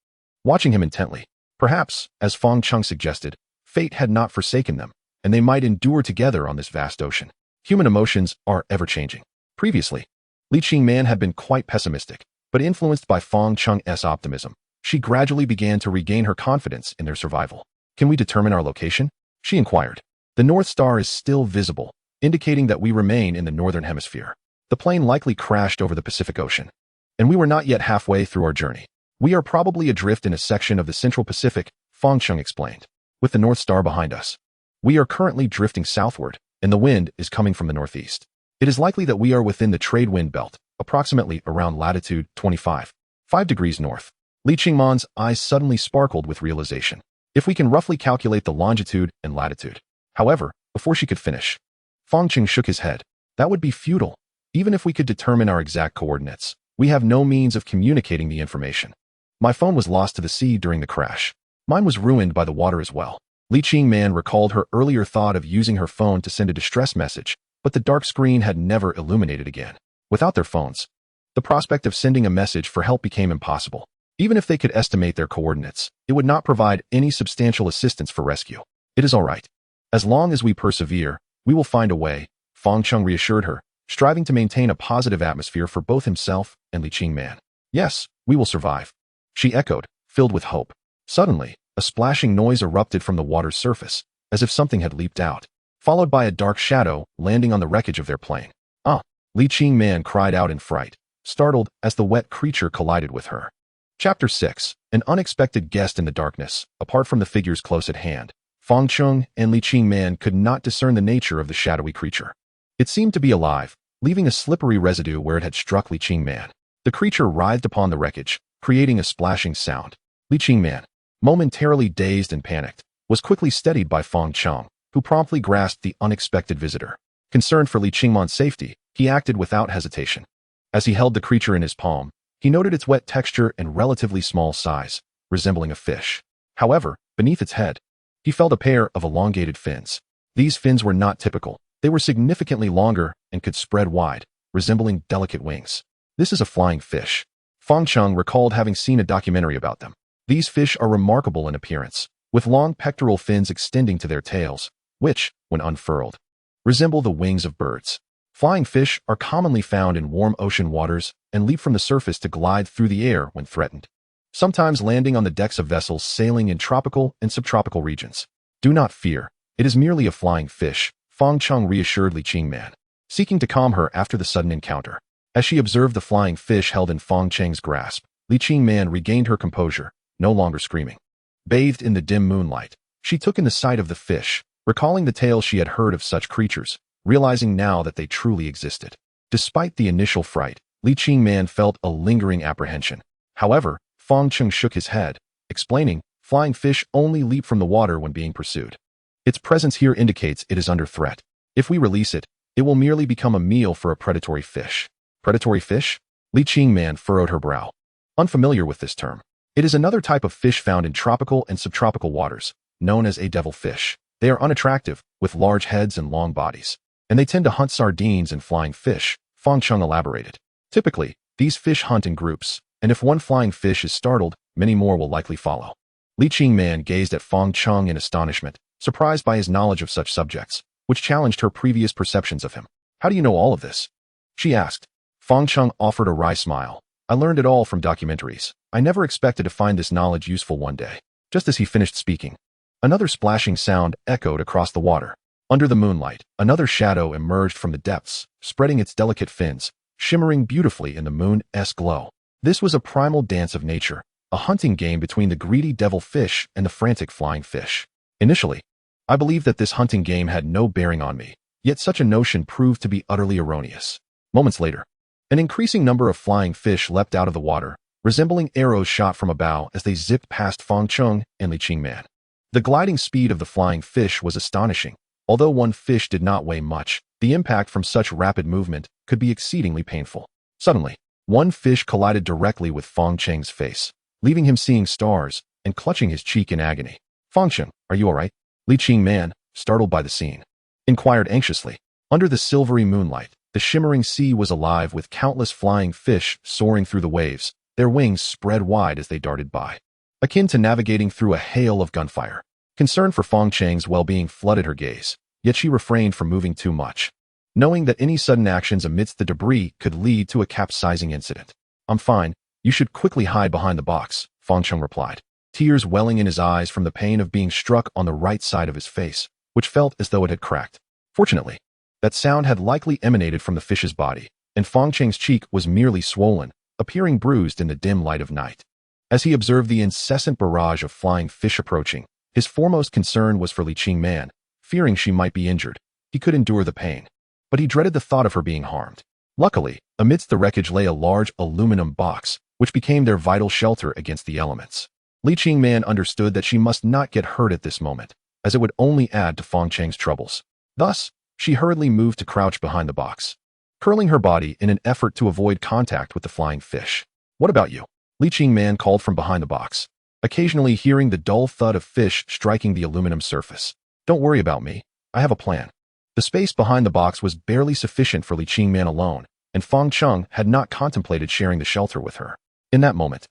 A: Watching him intently, perhaps, as Fang Cheng suggested, fate had not forsaken them, and they might endure together on this vast ocean. Human emotions are ever-changing. Previously, Li Qingman had been quite pessimistic, but influenced by Fang Cheng's optimism, she gradually began to regain her confidence in their survival. "Can we determine our location?" she inquired. "The North Star is still visible, indicating that we remain in the Northern Hemisphere. The plane likely crashed over the Pacific Ocean, and we were not yet halfway through our journey. We are probably adrift in a section of the Central Pacific," Fang Cheng explained, "with the North Star behind us. We are currently drifting southward, and the wind is coming from the northeast. It is likely that we are within the trade wind belt, approximately around latitude 25.5 degrees north." Li Qingman's eyes suddenly sparkled with realization. "If we can roughly calculate the longitude and latitude." However, before she could finish, Fang Cheng shook his head. "That would be futile. Even if we could determine our exact coordinates, we have no means of communicating the information. My phone was lost to the sea during the crash. Mine was ruined by the water as well." Li Qingman recalled her earlier thought of using her phone to send a distress message, but the dark screen had never illuminated again. Without their phones, the prospect of sending a message for help became impossible. Even if they could estimate their coordinates, it would not provide any substantial assistance for rescue. "It is all right. As long as we persevere, we will find a way," Fang Cheng reassured her, striving to maintain a positive atmosphere for both himself and Li Qingman. "Yes, we will survive," she echoed, filled with hope. Suddenly, a splashing noise erupted from the water's surface, as if something had leaped out, followed by a dark shadow landing on the wreckage of their plane. "Ah!" Li Qingman cried out in fright, startled as the wet creature collided with her. Chapter 6. An unexpected guest in the darkness. Apart from the figures close at hand, Fang Cheng and Li Qingman could not discern the nature of the shadowy creature. It seemed to be alive, leaving a slippery residue where it had struck Li Qingman. The creature writhed upon the wreckage, creating a splashing sound. Li Qingman, momentarily dazed and panicked, was quickly steadied by Fang Cheng, who promptly grasped the unexpected visitor. Concerned for Li Qingman's safety, he acted without hesitation. As he held the creature in his palm, he noted its wet texture and relatively small size, resembling a fish. However, beneath its head, He felt a pair of elongated fins. These fins were not typical. They were significantly longer and could spread wide, resembling delicate wings. This is a flying fish. Fang Cheng recalled having seen a documentary about them. These fish are remarkable in appearance, with long pectoral fins extending to their tails, which, when unfurled, resemble the wings of birds. Flying fish are commonly found in warm ocean waters and leap from the surface to glide through the air when threatened, sometimes landing on the decks of vessels sailing in tropical and subtropical regions. Do not fear. It is merely a flying fish, Fang Cheng reassured Li Qingman, seeking to calm her after the sudden encounter. As she observed the flying fish held in Fang Cheng's grasp, Li Qingman regained her composure, no longer screaming. Bathed in the dim moonlight, she took in the sight of the fish, recalling the tales she had heard of such creatures, realizing now that they truly existed. Despite the initial fright, Li Qingman felt a lingering apprehension. However, Fang Cheng shook his head, explaining, flying fish only leap from the water when being pursued. Its presence here indicates it is under threat. If we release it, it will merely become a meal for a predatory fish. Predatory fish? Li Qingman furrowed her brow. Unfamiliar with this term. It is another type of fish found in tropical and subtropical waters, known as a devilfish. They are unattractive, with large heads and long bodies, and they tend to hunt sardines and flying fish, Fang Cheng elaborated. Typically, these fish hunt in groups, and if one flying fish is startled, many more will likely follow. Li Qingman gazed at Fang Cheng in astonishment, surprised by his knowledge of such subjects, which challenged her previous perceptions of him. How do you know all of this? She asked. Fang Cheng offered a wry smile. I learned it all from documentaries. I never expected to find this knowledge useful one day. Just as he finished speaking, another splashing sound echoed across the water. Under the moonlight, another shadow emerged from the depths, spreading its delicate fins, shimmering beautifully in the moon's glow. This was a primal dance of nature, a hunting game between the greedy devilfish and the frantic flying fish. Initially, I believed that this hunting game had no bearing on me, yet such a notion proved to be utterly erroneous. Moments later, an increasing number of flying fish leapt out of the water, resembling arrows shot from a bow as they zipped past Fang Cheng and Li Qingman. The gliding speed of the flying fish was astonishing. Although one fish did not weigh much, the impact from such rapid movement could be exceedingly painful. Suddenly, one fish collided directly with Fang Cheng's face, leaving him seeing stars and clutching his cheek in agony. Fang Cheng, are you all right? Li Qingman, startled by the scene, inquired anxiously. Under the silvery moonlight, the shimmering sea was alive with countless flying fish soaring through the waves, their wings spread wide as they darted by, akin to navigating through a hail of gunfire. Concern for Fang Cheng's well-being flooded her gaze, yet she refrained from moving too much, knowing that any sudden actions amidst the debris could lead to a capsizing incident. I'm fine. You should quickly hide behind the box, Fang Cheng replied, tears welling in his eyes from the pain of being struck on the right side of his face, which felt as though it had cracked. Fortunately, that sound had likely emanated from the fish's body, and Fang Cheng's cheek was merely swollen, appearing bruised in the dim light of night. As he observed the incessant barrage of flying fish approaching, his foremost concern was for Li Qingman. Fearing she might be injured, he could endure the pain, but he dreaded the thought of her being harmed. Luckily, amidst the wreckage lay a large aluminum box, which became their vital shelter against the elements. Li Qingman understood that she must not get hurt at this moment, as it would only add to Fang Cheng's troubles. Thus, she hurriedly moved to crouch behind the box, curling her body in an effort to avoid contact with the flying fish. What about you? Li Qingman called from behind the box, occasionally hearing the dull thud of fish striking the aluminum surface. Don't worry about me. I have a plan. The space behind the box was barely sufficient for Li Qingman alone, and Fang Cheng had not contemplated sharing the shelter with her. In that moment,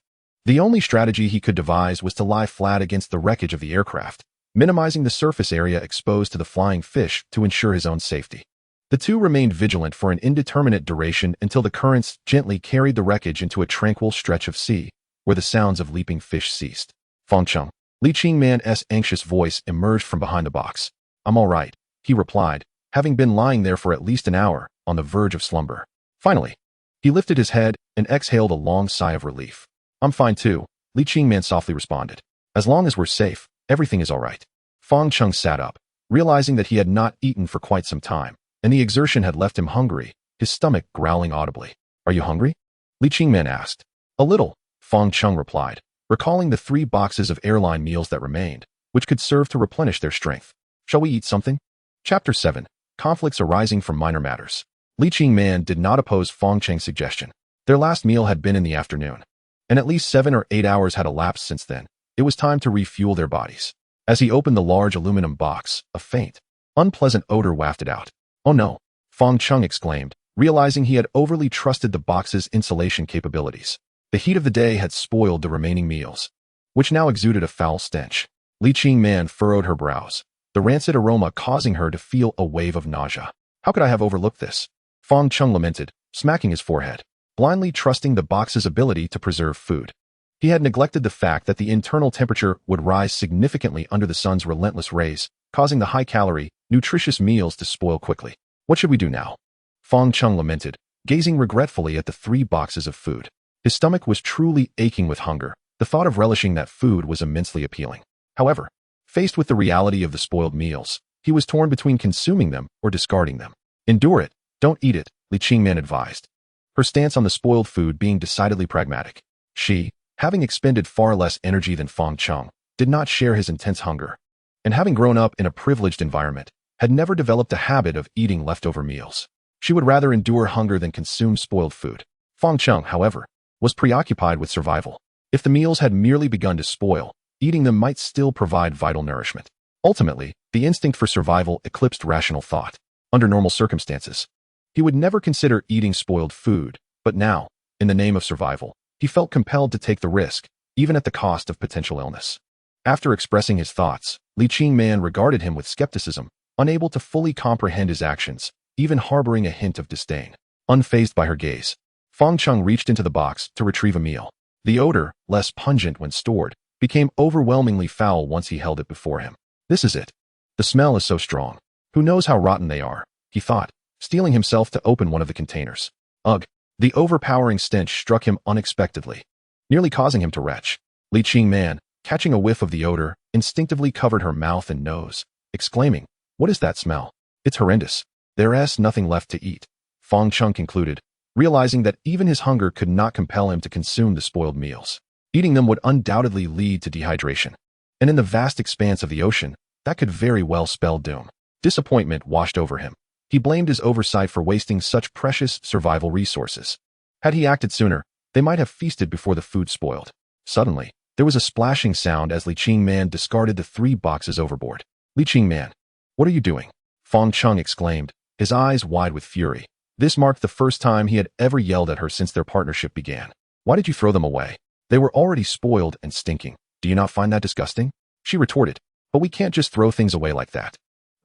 A: the only strategy he could devise was to lie flat against the wreckage of the aircraft, minimizing the surface area exposed to the flying fish to ensure his own safety. The two remained vigilant for an indeterminate duration until the currents gently carried the wreckage into a tranquil stretch of sea, where the sounds of leaping fish ceased. Fang Cheng, Li Qingman's anxious voice emerged from behind the box. I'm all right, he replied, having been lying there for at least an hour, on the verge of slumber. Finally, he lifted his head and exhaled a long sigh of relief. I'm fine too, Li Qingman softly responded. As long as we're safe, everything is all right. Fang Cheng sat up, realizing that he had not eaten for quite some time, and the exertion had left him hungry, his stomach growling audibly. Are you hungry? Li Qingman asked. A little, Fang Cheng replied, recalling the 3 boxes of airline meals that remained, which could serve to replenish their strength. Shall we eat something? Chapter 7. Conflicts arising from minor matters. Li Qingman did not oppose Fang Cheng's suggestion. Their last meal had been in the afternoon, and at least 7 or 8 hours had elapsed since then. It was time to refuel their bodies. As he opened the large aluminum box, a faint, unpleasant odor wafted out. "Oh no," Fang Cheng exclaimed, realizing he had overly trusted the box's insulation capabilities. The heat of the day had spoiled the remaining meals, which now exuded a foul stench. Li Qingman furrowed her brows, the rancid aroma causing her to feel a wave of nausea. "How could I have overlooked this?" Fang Cheng lamented, smacking his forehead, blindly trusting the box's ability to preserve food. He had neglected the fact that the internal temperature would rise significantly under the sun's relentless rays, causing the high-calorie, nutritious meals to spoil quickly. "What should we do now?" Fang Cheng lamented, gazing regretfully at the 3 boxes of food. His stomach was truly aching with hunger. The thought of relishing that food was immensely appealing. However, faced with the reality of the spoiled meals, he was torn between consuming them or discarding them. "Endure it, don't eat it," Li Qingman advised, her stance on the spoiled food being decidedly pragmatic. She, having expended far less energy than Fang Cheng, did not share his intense hunger, and having grown up in a privileged environment, had never developed a habit of eating leftover meals. She would rather endure hunger than consume spoiled food. Fang Cheng, however, was preoccupied with survival. If the meals had merely begun to spoil, eating them might still provide vital nourishment. Ultimately, the instinct for survival eclipsed rational thought. Under normal circumstances, he would never consider eating spoiled food, but now, in the name of survival, he felt compelled to take the risk, even at the cost of potential illness. After expressing his thoughts, Li Qingman regarded him with skepticism, unable to fully comprehend his actions, even harboring a hint of disdain. Unfazed by her gaze, Fang Cheng reached into the box to retrieve a meal. The odor, less pungent when stored, became overwhelmingly foul once he held it before him. "This is it. The smell is so strong. Who knows how rotten they are," he thought, steeling himself to open one of the containers. Ugh! The overpowering stench struck him unexpectedly, nearly causing him to retch. Li Qingman, catching a whiff of the odor, instinctively covered her mouth and nose, exclaiming, "What is that smell? It's horrendous. There's nothing left to eat," Fang Cheng concluded, realizing that even his hunger could not compel him to consume the spoiled meals. Eating them would undoubtedly lead to dehydration, and in the vast expanse of the ocean, that could very well spell doom. Disappointment washed over him. He blamed his oversight for wasting such precious survival resources. Had he acted sooner, they might have feasted before the food spoiled. Suddenly, there was a splashing sound as Li Qingman discarded the 3 boxes overboard. "Li Qingman, what are you doing?" Fang Cheng exclaimed, his eyes wide with fury. This marked the first time he had ever yelled at her since their partnership began. "Why did you throw them away? They were already spoiled and stinking. Do you not find that disgusting?" She retorted, "But we can't just throw things away like that.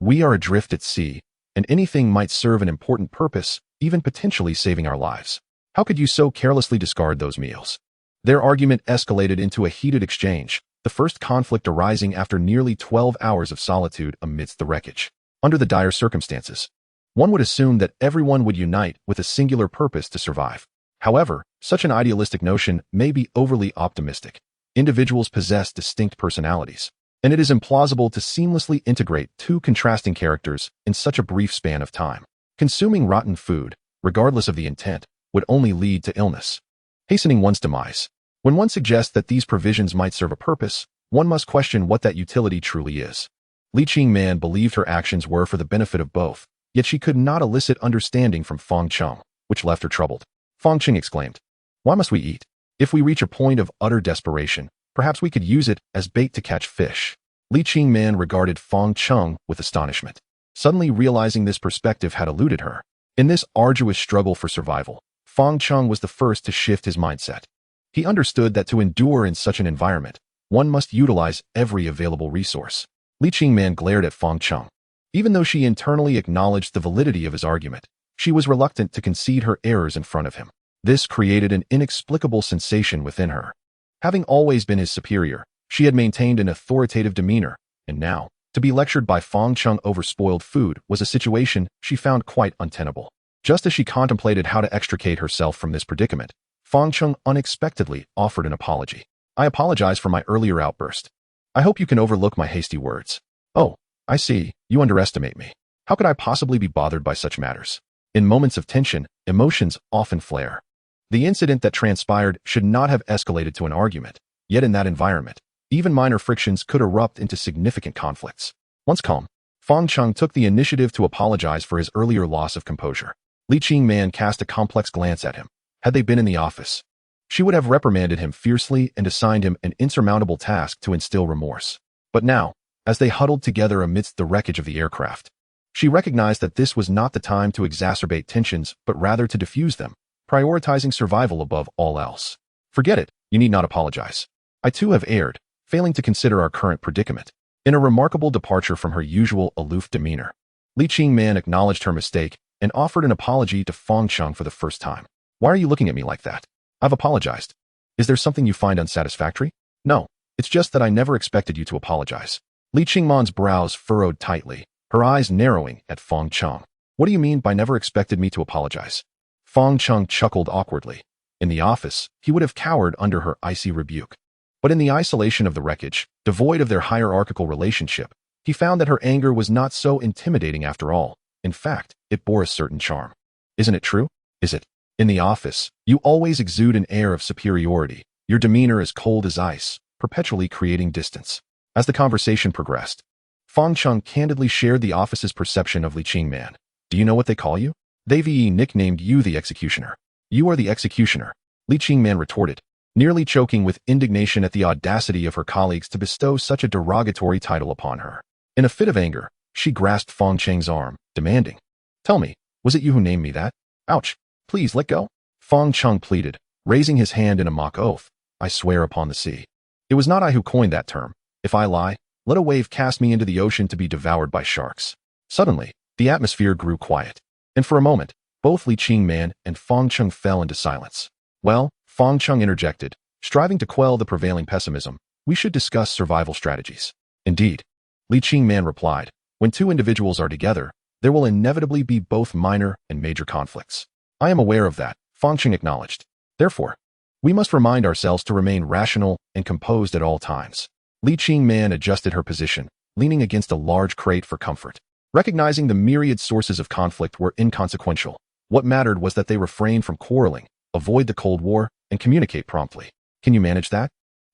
A: We are adrift at sea, and anything might serve an important purpose, even potentially saving our lives. How could you so carelessly discard those meals?" Their argument escalated into a heated exchange, the first conflict arising after nearly 12 hours of solitude amidst the wreckage. Under the dire circumstances, one would assume that everyone would unite with a singular purpose to survive. However, such an idealistic notion may be overly optimistic. Individuals possess distinct personalities, and it is implausible to seamlessly integrate 2 contrasting characters in such a brief span of time. Consuming rotten food, regardless of the intent, would only lead to illness, hastening one's demise. When one suggests that these provisions might serve a purpose, one must question what that utility truly is. Li Qingman believed her actions were for the benefit of both, yet she could not elicit understanding from Fang Cheng, which left her troubled. Fang Cheng exclaimed, "Why must we eat? If we reach a point of utter desperation, perhaps we could use it as bait to catch fish." Li Qingman regarded Fang Cheng with astonishment, suddenly realizing this perspective had eluded her. In this arduous struggle for survival, Fang Cheng was the first to shift his mindset. He understood that to endure in such an environment, one must utilize every available resource. Li Qingman glared at Fang Cheng. Even though she internally acknowledged the validity of his argument, she was reluctant to concede her errors in front of him. This created an inexplicable sensation within her. Having always been his superior, she had maintained an authoritative demeanor, and now, to be lectured by Fang Cheng over spoiled food was a situation she found quite untenable. Just as she contemplated how to extricate herself from this predicament, Fang Cheng unexpectedly offered an apology. "I apologize for my earlier outburst. I hope you can overlook my hasty words." "Oh, I see, you underestimate me. How could I possibly be bothered by such matters?" In moments of tension, emotions often flare. The incident that transpired should not have escalated to an argument, yet in that environment, even minor frictions could erupt into significant conflicts. Once calm, Fang Cheng took the initiative to apologize for his earlier loss of composure. Li Qingman cast a complex glance at him. Had they been in the office, she would have reprimanded him fiercely and assigned him an insurmountable task to instill remorse. But now, as they huddled together amidst the wreckage of the aircraft. She recognized that this was not the time to exacerbate tensions, but rather to diffuse them, prioritizing survival above all else. Forget it, you need not apologize. I too have erred, failing to consider our current predicament. In a remarkable departure from her usual aloof demeanor, Li Qingman acknowledged her mistake and offered an apology to Fang Cheng for the first time. Why are you looking at me like that? I've apologized. Is there something you find unsatisfactory? No, it's just that I never expected you to apologize. Li Qingman's brows furrowed tightly, her eyes narrowing at Fang Cheng. What do you mean by never expected me to apologize? Fang Cheng chuckled awkwardly. In the office, he would have cowered under her icy rebuke. But in the isolation of the wreckage, devoid of their hierarchical relationship, he found that her anger was not so intimidating after all. In fact, it bore a certain charm. Isn't it true? Is it? In the office, you always exude an air of superiority. Your demeanor is cold as ice, perpetually creating distance. As the conversation progressed, Fang Cheng candidly shared the office's perception of Li Qingman. Do you know what they call you? They've nicknamed you the executioner. You are the executioner, Li Qingman retorted, nearly choking with indignation at the audacity of her colleagues to bestow such a derogatory title upon her. In a fit of anger, she grasped Fang Cheng's arm, demanding, "Tell me, was it you who named me that? Ouch, please let go." Fang Cheng pleaded, raising his hand in a mock oath. "I swear upon the sea. It was not I who coined that term. If I lie, let a wave cast me into the ocean to be devoured by sharks." Suddenly, the atmosphere grew quiet, and for a moment, both Li Qingman and Fang Cheng fell into silence. "Well," Fang Cheng interjected, striving to quell the prevailing pessimism, "we should discuss survival strategies." "Indeed," Li Qingman replied, "when two individuals are together, there will inevitably be both minor and major conflicts." "I am aware of that," Fang Cheng acknowledged. "Therefore, we must remind ourselves to remain rational and composed at all times." Li Qingman adjusted her position, leaning against a large crate for comfort. Recognizing the myriad sources of conflict were inconsequential, what mattered was that they refrain from quarreling, avoid the Cold War, and communicate promptly. "Can you manage that?"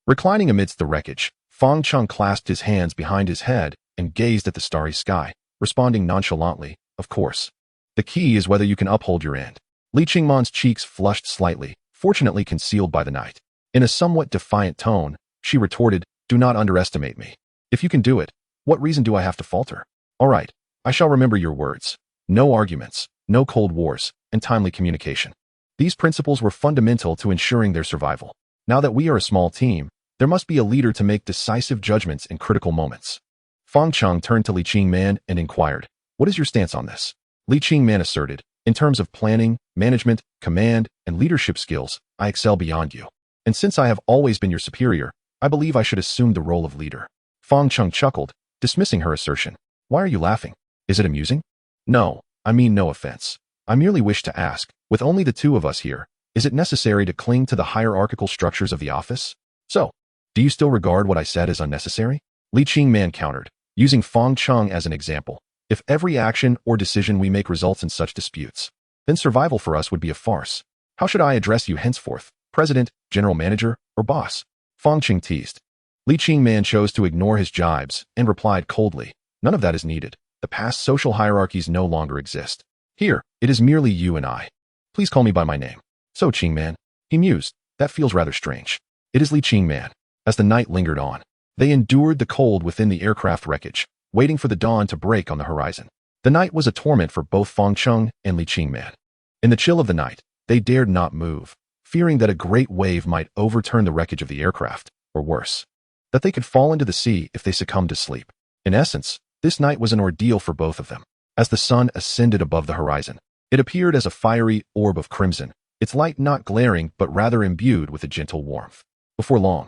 A: Reclining amidst the wreckage, Fang Cheng clasped his hands behind his head and gazed at the starry sky, responding nonchalantly, "Of course. The key is whether you can uphold your end." Li Qingman's cheeks flushed slightly, fortunately concealed by the night. In a somewhat defiant tone, she retorted, "Do not underestimate me. If you can do it, what reason do I have to falter? All right, I shall remember your words. No arguments, no Cold Wars, and timely communication." These principles were fundamental to ensuring their survival. Now that we are a small team, there must be a leader to make decisive judgments in critical moments. Fang Cheng turned to Li Qingman and inquired, "What is your stance on this?" Li Qingman asserted, "In terms of planning, management, command, and leadership skills, I excel beyond you. And since I have always been your superior, I believe I should assume the role of leader." Fang Cheng chuckled, dismissing her assertion. "Why are you laughing? Is it amusing?" "No, I mean no offense. I merely wish to ask, with only the two of us here, is it necessary to cling to the hierarchical structures of the office? So, do you still regard what I said as unnecessary?" Li Qingman countered, using Fang Cheng as an example. "If every action or decision we make results in such disputes, then survival for us would be a farce. How should I address you henceforth, president, general manager, or boss?" Fang Cheng teased. Li Qingman chose to ignore his jibes and replied coldly, "None of that is needed. The past social hierarchies no longer exist. Here, it is merely you and I. Please call me by my name." "So, Qingman," he mused, "that feels rather strange." "It is Li Qingman." As the night lingered on, they endured the cold within the aircraft wreckage, waiting for the dawn to break on the horizon. The night was a torment for both Fang Cheng and Li Qingman. In the chill of the night, they dared not move, fearing that a great wave might overturn the wreckage of the aircraft, or worse, that they could fall into the sea if they succumbed to sleep. In essence, this night was an ordeal for both of them. As the sun ascended above the horizon, it appeared as a fiery orb of crimson, its light not glaring but rather imbued with a gentle warmth. Before long,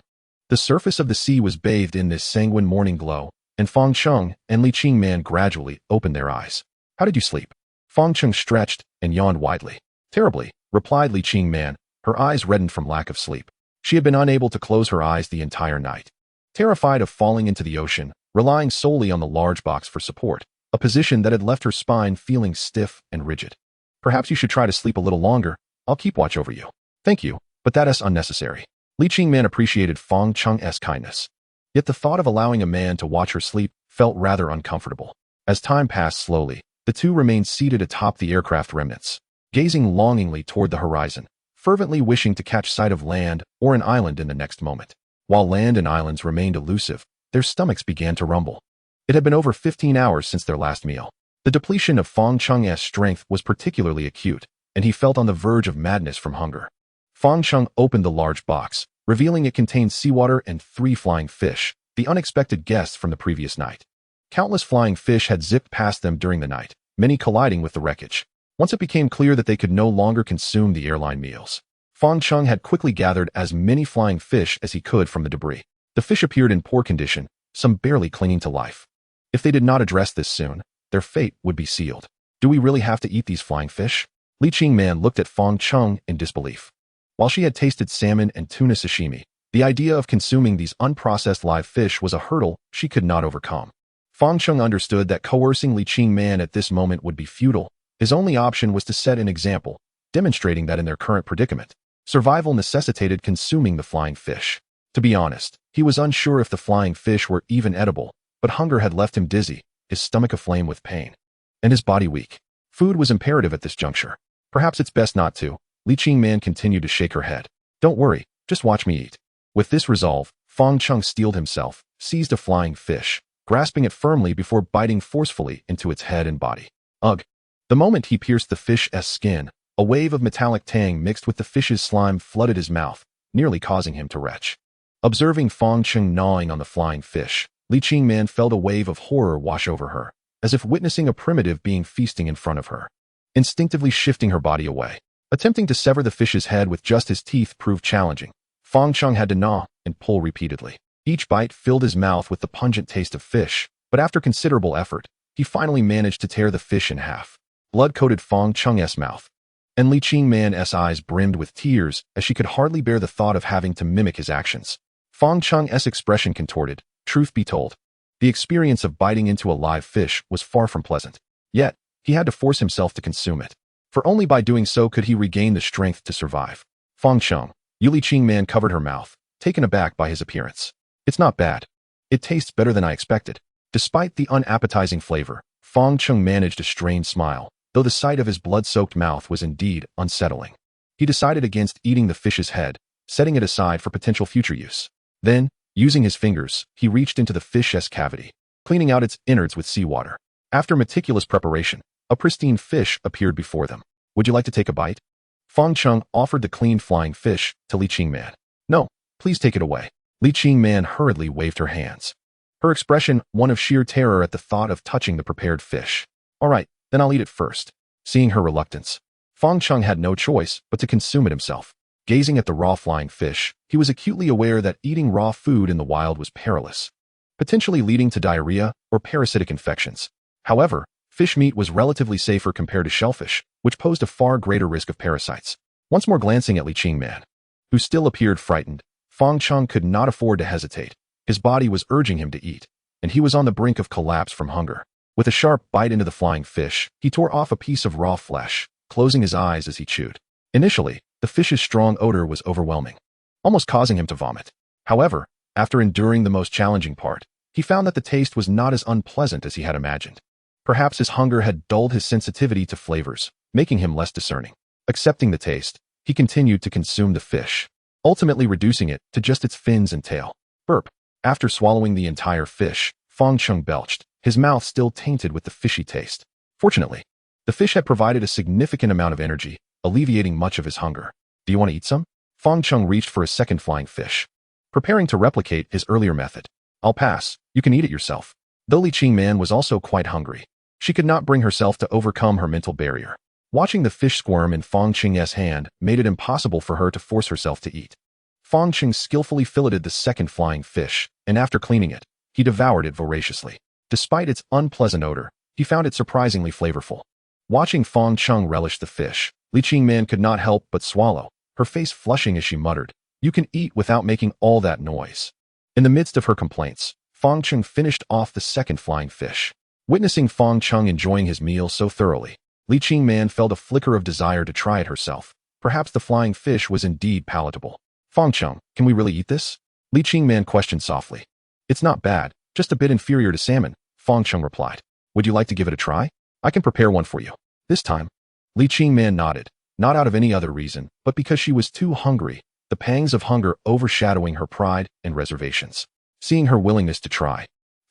A: the surface of the sea was bathed in this sanguine morning glow, and Fang Cheng and Li Qingman gradually opened their eyes. "How did you sleep?" Fang Cheng stretched and yawned widely. "Terribly," replied Li Qingman, her eyes reddened from lack of sleep. She had been unable to close her eyes the entire night. Terrified of falling into the ocean, relying solely on the large box for support, a position that had left her spine feeling stiff and rigid. "Perhaps you should try to sleep a little longer. I'll keep watch over you." "Thank you, but that is unnecessary." Li Qingman appreciated Fang Cheng's kindness. Yet the thought of allowing a man to watch her sleep felt rather uncomfortable. As time passed slowly, the two remained seated atop the aircraft remnants, gazing longingly toward the horizon, fervently wishing to catch sight of land or an island in the next moment. While land and islands remained elusive, their stomachs began to rumble. It had been over 15 hours since their last meal. The depletion of Fang Cheng's strength was particularly acute, and he felt on the verge of madness from hunger. Fang Cheng opened the large box, revealing it contained seawater and 3 flying fish, the unexpected guests from the previous night. Countless flying fish had zipped past them during the night, many colliding with the wreckage. Once it became clear that they could no longer consume the airline meals, Fang Cheng had quickly gathered as many flying fish as he could from the debris. The fish appeared in poor condition, some barely clinging to life. If they did not address this soon, their fate would be sealed. Do we really have to eat these flying fish? Li Qingman looked at Fang Cheng in disbelief. While she had tasted salmon and tuna sashimi, the idea of consuming these unprocessed live fish was a hurdle she could not overcome. Fang Cheng understood that coercing Li Qingman at this moment would be futile. His only option was to set an example, demonstrating that in their current predicament, survival necessitated consuming the flying fish. To be honest, he was unsure if the flying fish were even edible, but hunger had left him dizzy, his stomach aflame with pain, and his body weak. Food was imperative at this juncture. Perhaps it's best not to. Li Qingman continued to shake her head. Don't worry, just watch me eat. With this resolve, Fang Cheng steeled himself, seized a flying fish, grasping it firmly before biting forcefully into its head and body. Ugh! The moment he pierced the fish's skin, a wave of metallic tang mixed with the fish's slime flooded his mouth, nearly causing him to retch. Observing Fang Cheng gnawing on the flying fish, Li Qingman felt a wave of horror wash over her, as if witnessing a primitive being feasting in front of her. Instinctively shifting her body away, attempting to sever the fish's head with just his teeth proved challenging. Fang Cheng had to gnaw and pull repeatedly. Each bite filled his mouth with the pungent taste of fish, but after considerable effort, he finally managed to tear the fish in half. Blood coated Fang Cheng's mouth, and Li Qingman's eyes brimmed with tears as she could hardly bear the thought of having to mimic his actions. Fang Cheng's expression contorted. Truth be told, the experience of biting into a live fish was far from pleasant. Yet, he had to force himself to consume it, for only by doing so could he regain the strength to survive. Fang Cheng, Li Qingman covered her mouth, taken aback by his appearance. It's not bad. It tastes better than I expected. Despite the unappetizing flavor, Fang Cheng managed a strained smile, though the sight of his blood-soaked mouth was indeed unsettling. He decided against eating the fish's head, setting it aside for potential future use. Then, using his fingers, he reached into the fish's cavity, cleaning out its innards with seawater. After meticulous preparation, a pristine fish appeared before them. Would you like to take a bite? Fang Cheng offered the clean flying fish to Li Qingman. No, please take it away. Li Qingman hurriedly waved her hands, her expression one of sheer terror at the thought of touching the prepared fish. All right, then I'll eat it first. Seeing her reluctance, Fang Cheng had no choice but to consume it himself. Gazing at the raw flying fish, he was acutely aware that eating raw food in the wild was perilous, potentially leading to diarrhea or parasitic infections. However, fish meat was relatively safer compared to shellfish, which posed a far greater risk of parasites. Once more glancing at Li Qingman, who still appeared frightened, Fang Cheng could not afford to hesitate. His body was urging him to eat, and he was on the brink of collapse from hunger. With a sharp bite into the flying fish, he tore off a piece of raw flesh, closing his eyes as he chewed. Initially, the fish's strong odor was overwhelming, almost causing him to vomit. However, after enduring the most challenging part, he found that the taste was not as unpleasant as he had imagined. Perhaps his hunger had dulled his sensitivity to flavors, making him less discerning. Accepting the taste, he continued to consume the fish, ultimately reducing it to just its fins and tail. Burp. After swallowing the entire fish, Fang Cheng belched, his mouth still tainted with the fishy taste. Fortunately, the fish had provided a significant amount of energy, alleviating much of his hunger. Do you want to eat some? Fang Cheng reached for a second flying fish, preparing to replicate his earlier method. I'll pass, you can eat it yourself. Though Li Qingman was also quite hungry, she could not bring herself to overcome her mental barrier. Watching the fish squirm in Fang Cheng's hand made it impossible for her to force herself to eat. Fang Cheng skillfully filleted the second flying fish, and after cleaning it, he devoured it voraciously. Despite its unpleasant odor, he found it surprisingly flavorful. Watching Fang Cheng relish the fish, Li Qingman could not help but swallow, her face flushing as she muttered, "You can eat without making all that noise." In the midst of her complaints, Fang Cheng finished off the second flying fish. Witnessing Fang Cheng enjoying his meal so thoroughly, Li Qingman felt a flicker of desire to try it herself. Perhaps the flying fish was indeed palatable. Fang Cheng, can we really eat this? Li Qingman questioned softly. It's not bad, just a bit inferior to salmon, Fang Cheng replied. Would you like to give it a try? I can prepare one for you. This time, Li Qingman nodded, not out of any other reason, but because she was too hungry, the pangs of hunger overshadowing her pride and reservations. Seeing her willingness to try,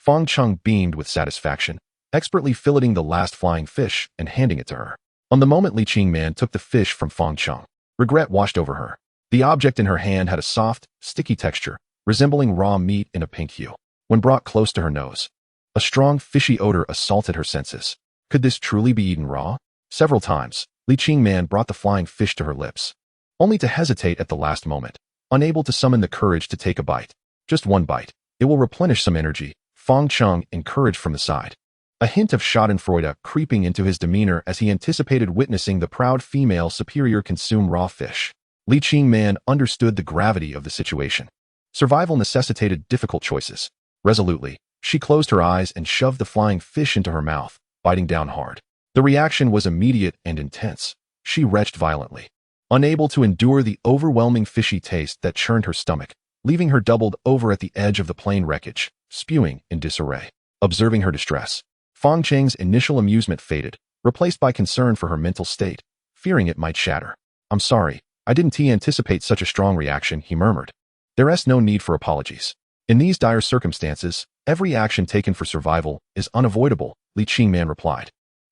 A: Fang Cheng beamed with satisfaction, expertly filleting the last flying fish and handing it to her. On the moment Li Qingman took the fish from Fang Cheng, regret washed over her. The object in her hand had a soft, sticky texture, resembling raw meat in a pink hue. When brought close to her nose, a strong, fishy odor assaulted her senses. Could this truly be eaten raw? Several times, Li Qingman brought the flying fish to her lips, only to hesitate at the last moment, unable to summon the courage to take a bite. Just one bite. It will replenish some energy, Fang Cheng encouraged from the side. A hint of schadenfreude creeping into his demeanor as he anticipated witnessing the proud female superior consume raw fish. Li Qingman understood the gravity of the situation. Survival necessitated difficult choices. Resolutely, she closed her eyes and shoved the flying fish into her mouth, biting down hard. The reaction was immediate and intense. She retched violently, unable to endure the overwhelming fishy taste that churned her stomach, leaving her doubled over at the edge of the plane wreckage, spewing in disarray. Observing her distress, Fang Cheng's initial amusement faded, replaced by concern for her mental state, fearing it might shatter. "I'm sorry, I didn't anticipate such a strong reaction," he murmured. "There's no need for apologies. In these dire circumstances, every action taken for survival is unavoidable," Li Qingman replied,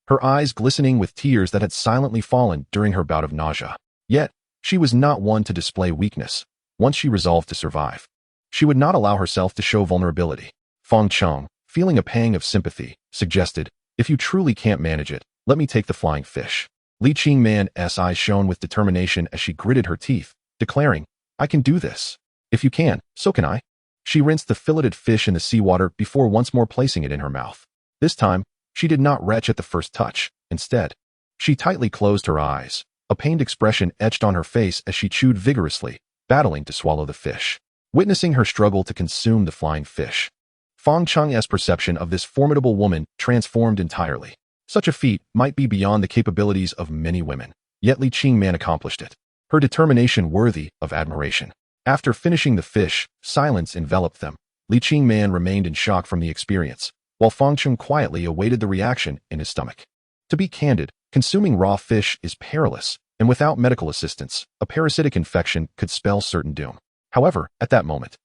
A: her eyes glistening with tears that had silently fallen during her bout of nausea. Yet, she was not one to display weakness. Once she resolved to survive, she would not allow herself to show vulnerability. Fang Cheng, feeling a pang of sympathy, suggested, "If you truly can't manage it, let me take the flying fish." Li Qingman's eyes shone with determination as she gritted her teeth, declaring, "I can do this. If you can, so can I." She rinsed the filleted fish in the seawater before once more placing it in her mouth. This time, she did not retch at the first touch. Instead, she tightly closed her eyes, a pained expression etched on her face as she chewed vigorously, battling to swallow the fish. Witnessing her struggle to consume the flying fish, Fang Cheng's perception of this formidable woman transformed entirely. Such a feat might be beyond the capabilities of many women, yet Li Qingman accomplished it. Her determination worthy of admiration. After finishing the fish, silence enveloped them. Li Qingman remained in shock from the experience, while Fang Cheng quietly awaited the reaction in his stomach. To be candid, consuming raw fish is perilous, and without medical assistance, a parasitic infection could spell certain doom. However, at that moment,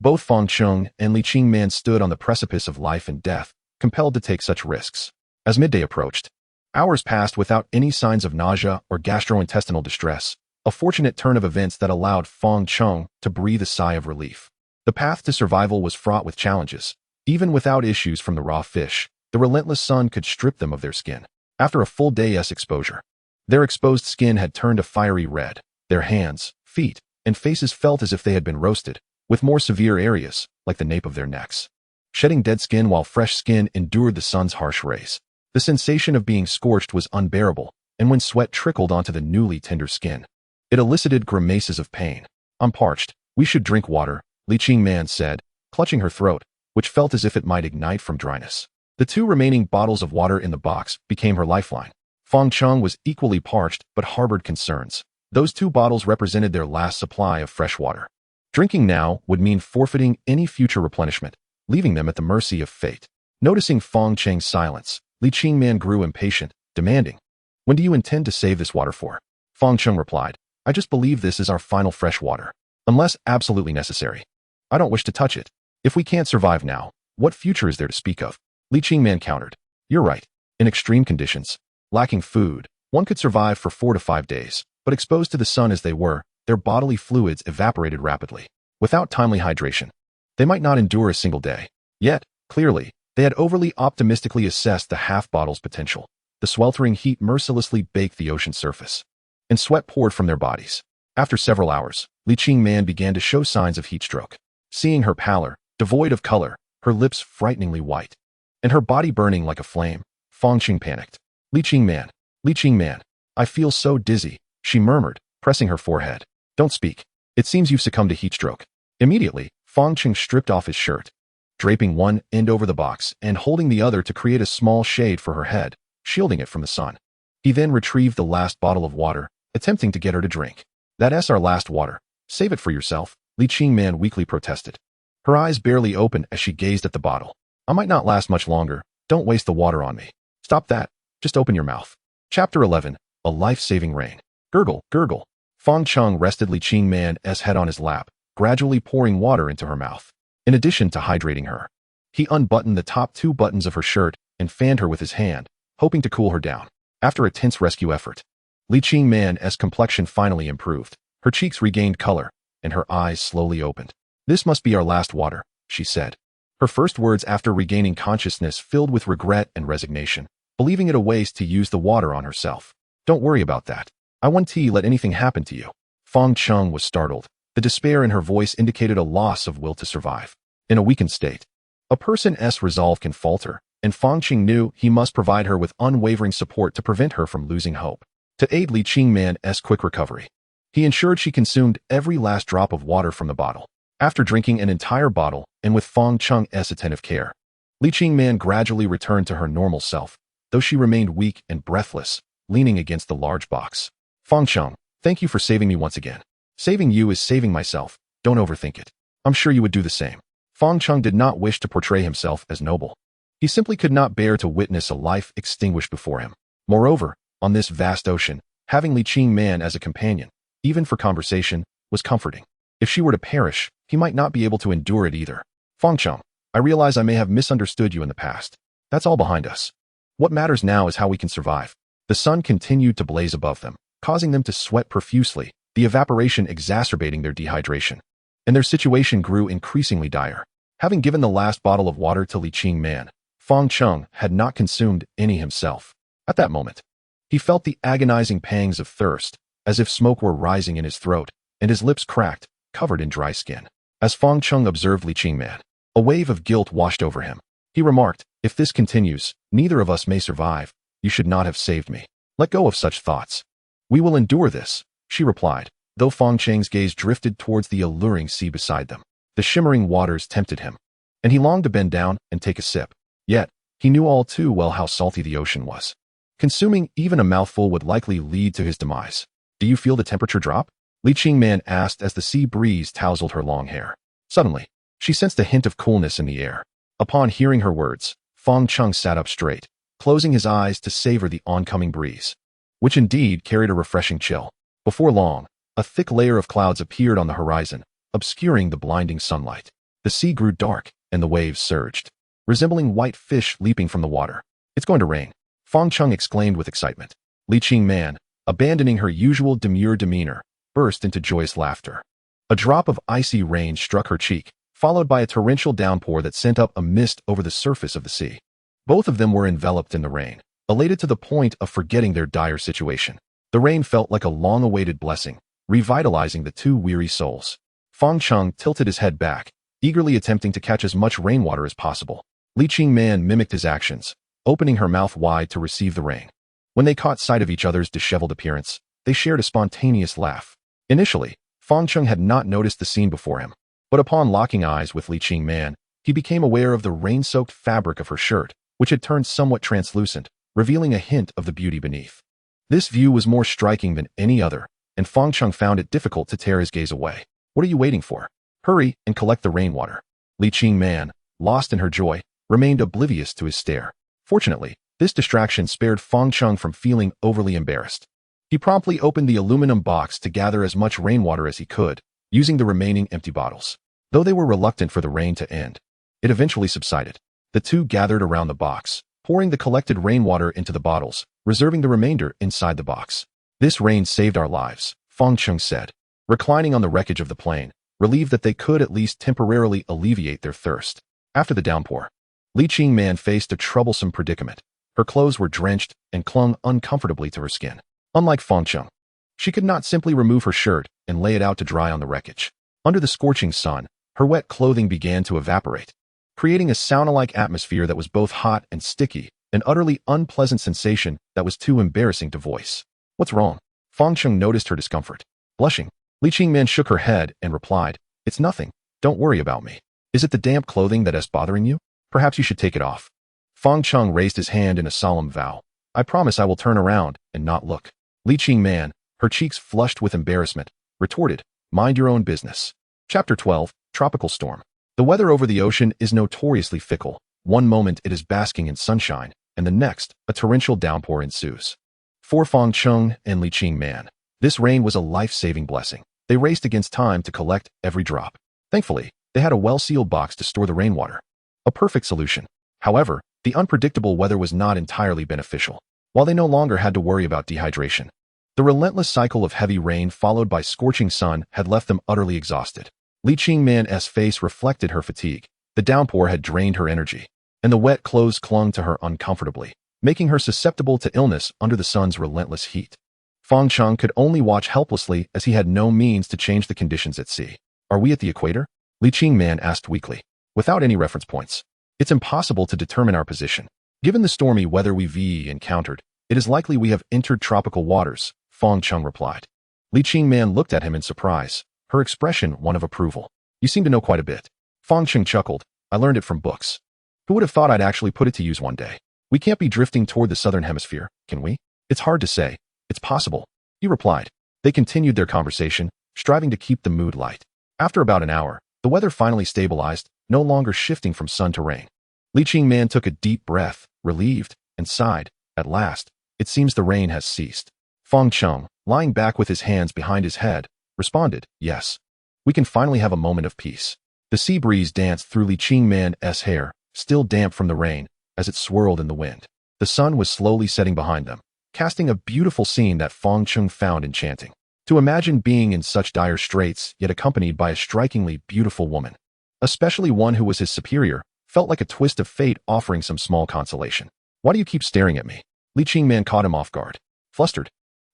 A: both Fang Cheng and Li Qingman stood on the precipice of life and death, compelled to take such risks. As midday approached, hours passed without any signs of nausea or gastrointestinal distress, a fortunate turn of events that allowed Fang Cheng to breathe a sigh of relief. The path to survival was fraught with challenges. Even without issues from the raw fish, the relentless sun could strip them of their skin. After a full day's exposure, their exposed skin had turned a fiery red. Their hands, feet, and faces felt as if they had been roasted, with more severe areas, like the nape of their necks, shedding dead skin while fresh skin endured the sun's harsh rays. The sensation of being scorched was unbearable, and when sweat trickled onto the newly tender skin, it elicited grimaces of pain. "I'm parched. We should drink water," Li Qingman said, clutching her throat, which felt as if it might ignite from dryness. The 2 remaining bottles of water in the box became her lifeline. Fang Cheng was equally parched but harbored concerns. Those 2 bottles represented their last supply of fresh water. Drinking now would mean forfeiting any future replenishment, leaving them at the mercy of fate. Noticing Fang Cheng's silence, Li Qingman grew impatient, demanding, "When do you intend to save this water for?" Fang Cheng replied, "I just believe this is our final fresh water. Unless absolutely necessary, I don't wish to touch it. If we can't survive now, what future is there to speak of?" Li Qingman countered, "You're right. In extreme conditions, lacking food, one could survive for 4 to 5 days, but exposed to the sun as they were, their bodily fluids evaporated rapidly. Without timely hydration, they might not endure a single day." Yet, clearly, they had overly optimistically assessed the half-bottle's potential. The sweltering heat mercilessly baked the ocean surface, and sweat poured from their bodies. After several hours, Li Qingman began to show signs of heat stroke. Seeing her pallor, devoid of color, her lips frighteningly white, and her body burning like a flame, Fang Cheng panicked. Li Qingman, I feel so dizzy," she murmured, pressing her forehead. "Don't speak. It seems you've succumbed to heat stroke." Immediately, Fang Cheng stripped off his shirt, draping one end over the box and holding the other to create a small shade for her head, shielding it from the sun. He then retrieved the last bottle of water, attempting to get her to drink. "That's our last water. Save it for yourself," Li Qingman weakly protested. Her eyes barely opened as she gazed at the bottle. "I might not last much longer. Don't waste the water on me." "Stop that. Just open your mouth." Chapter 11. A Life-Saving Rain. Gurgle, gurgle. Fang Cheng rested Li Qingman's head on his lap, gradually pouring water into her mouth. In addition to hydrating her, He unbuttoned the top 2 buttons of her shirt and fanned her with his hand, hoping to cool her down. After a tense rescue effort, Li Qingman's complexion finally improved. Her cheeks regained color, and her eyes slowly opened. "This must be our last water," she said. Her first words after regaining consciousness filled with regret and resignation, believing it a waste to use the water on herself. "Don't worry about that. I won't let anything happen to you." Fang Cheng was startled. The despair in her voice indicated a loss of will to survive. In a weakened state, a person's resolve can falter, and Fang Cheng knew he must provide her with unwavering support to prevent her from losing hope. To aid Li Qingman's quick recovery, he ensured she consumed every last drop of water from the bottle. After drinking an entire bottle, and with Fang Cheng's attentive care, Li Qingman gradually returned to her normal self, though she remained weak and breathless, leaning against the large box. "Fang Cheng, thank you for saving me once again. Saving you is saving myself. Don't overthink it. I'm sure you would do the same." Fang Cheng did not wish to portray himself as noble. He simply could not bear to witness a life extinguished before him. Moreover, on this vast ocean, having Li Qingman as a companion, even for conversation, was comforting. If she were to perish, he might not be able to endure it either. "Fang Cheng, I realize I may have misunderstood you in the past. That's all behind us. What matters now is how we can survive." The sun continued to blaze above them, causing them to sweat profusely, the evaporation exacerbating their dehydration. And their situation grew increasingly dire. Having given the last bottle of water to Li Qingman, Fang Cheng had not consumed any himself. At that moment, he felt the agonizing pangs of thirst, as if smoke were rising in his throat, and his lips cracked, covered in dry skin. As Fang Cheng observed Li Qingman, a wave of guilt washed over him. He remarked, "If this continues, neither of us may survive. You should not have saved me. Let go of such thoughts." "We will endure this," she replied, though Fang Cheng's gaze drifted towards the alluring sea beside them. The shimmering waters tempted him, and he longed to bend down and take a sip. Yet, he knew all too well how salty the ocean was. Consuming even a mouthful would likely lead to his demise. "Do you feel the temperature drop?" Li Qingman asked as the sea breeze tousled her long hair. Suddenly, she sensed a hint of coolness in the air. Upon hearing her words, Fang Cheng sat up straight, closing his eyes to savor the oncoming breeze, which indeed carried a refreshing chill. Before long, a thick layer of clouds appeared on the horizon, obscuring the blinding sunlight. The sea grew dark, and the waves surged, resembling white fish leaping from the water. "It's going to rain," Fang Cheng exclaimed with excitement. Li Qingman, abandoning her usual demure demeanor, burst into joyous laughter. A drop of icy rain struck her cheek, followed by a torrential downpour that sent up a mist over the surface of the sea. Both of them were enveloped in the rain, elated to the point of forgetting their dire situation. The rain felt like a long-awaited blessing, revitalizing the two weary souls. Fang Cheng tilted his head back, eagerly attempting to catch as much rainwater as possible. Li Qingman mimicked his actions, opening her mouth wide to receive the rain. When they caught sight of each other's disheveled appearance, they shared a spontaneous laugh. Initially, Fang Cheng had not noticed the scene before him, but upon locking eyes with Li Qingman, he became aware of the rain-soaked fabric of her shirt, which had turned somewhat translucent, revealing a hint of the beauty beneath. This view was more striking than any other, and Fang Cheng found it difficult to tear his gaze away. "What are you waiting for? Hurry and collect the rainwater." Li Qingman, lost in her joy, remained oblivious to his stare. Fortunately, this distraction spared Fang Cheng from feeling overly embarrassed. He promptly opened the aluminum box to gather as much rainwater as he could, using the remaining empty bottles. Though they were reluctant for the rain to end, it eventually subsided. The two gathered around the box, pouring the collected rainwater into the bottles, reserving the remainder inside the box. "This rain saved our lives," Fang Cheng said, reclining on the wreckage of the plane, relieved that they could at least temporarily alleviate their thirst. After the downpour, Li Qingman faced a troublesome predicament. Her clothes were drenched and clung uncomfortably to her skin. Unlike Fang Cheng, she could not simply remove her shirt and lay it out to dry on the wreckage. Under the scorching sun, her wet clothing began to evaporate, creating a sauna-like atmosphere that was both hot and sticky, an utterly unpleasant sensation that was too embarrassing to voice. "What's wrong?" Fang Cheng noticed her discomfort. Blushing, Li Qingman shook her head and replied, "It's nothing. Don't worry about me. Is it the damp clothing that is bothering you? Perhaps you should take it off." Fang Cheng raised his hand in a solemn vow. "I promise I will turn around and not look." Li Qingman, her cheeks flushed with embarrassment, retorted, "Mind your own business." Chapter 12, Tropical Storm. The weather over the ocean is notoriously fickle. One moment it is basking in sunshine, and the next, a torrential downpour ensues. For Fang Cheng and Li Qingman, this rain was a life-saving blessing. They raced against time to collect every drop. Thankfully, they had a well-sealed box to store the rainwater. A perfect solution. However, the unpredictable weather was not entirely beneficial. While they no longer had to worry about dehydration, the relentless cycle of heavy rain followed by scorching sun had left them utterly exhausted. Li Qingman's face reflected her fatigue. The downpour had drained her energy, and the wet clothes clung to her uncomfortably, making her susceptible to illness under the sun's relentless heat. Fang Cheng could only watch helplessly as he had no means to change the conditions at sea. Are we at the equator? Li Qingman asked weakly, without any reference points. It's impossible to determine our position. Given the stormy weather we've encountered, it is likely we have entered tropical waters, Fang Cheng replied. Li Qingman looked at him in surprise, her expression one of approval. You seem to know quite a bit. Fang Cheng chuckled. I learned it from books. Who would have thought I'd actually put it to use one day? We can't be drifting toward the southern hemisphere, can we? It's hard to say. It's possible, he replied. They continued their conversation, striving to keep the mood light. After about an hour, the weather finally stabilized, no longer shifting from sun to rain. Li Qingman took a deep breath, relieved, and sighed. At last, it seems the rain has ceased. Fang Cheng, lying back with his hands behind his head, responded, yes. We can finally have a moment of peace. The sea breeze danced through Li Qingman's hair, still damp from the rain, as it swirled in the wind. The sun was slowly setting behind them, casting a beautiful scene that Fang Cheng found enchanting. To imagine being in such dire straits, yet accompanied by a strikingly beautiful woman, especially one who was his superior, felt like a twist of fate offering some small consolation. Why do you keep staring at me? Li Qingman caught him off guard. Flustered.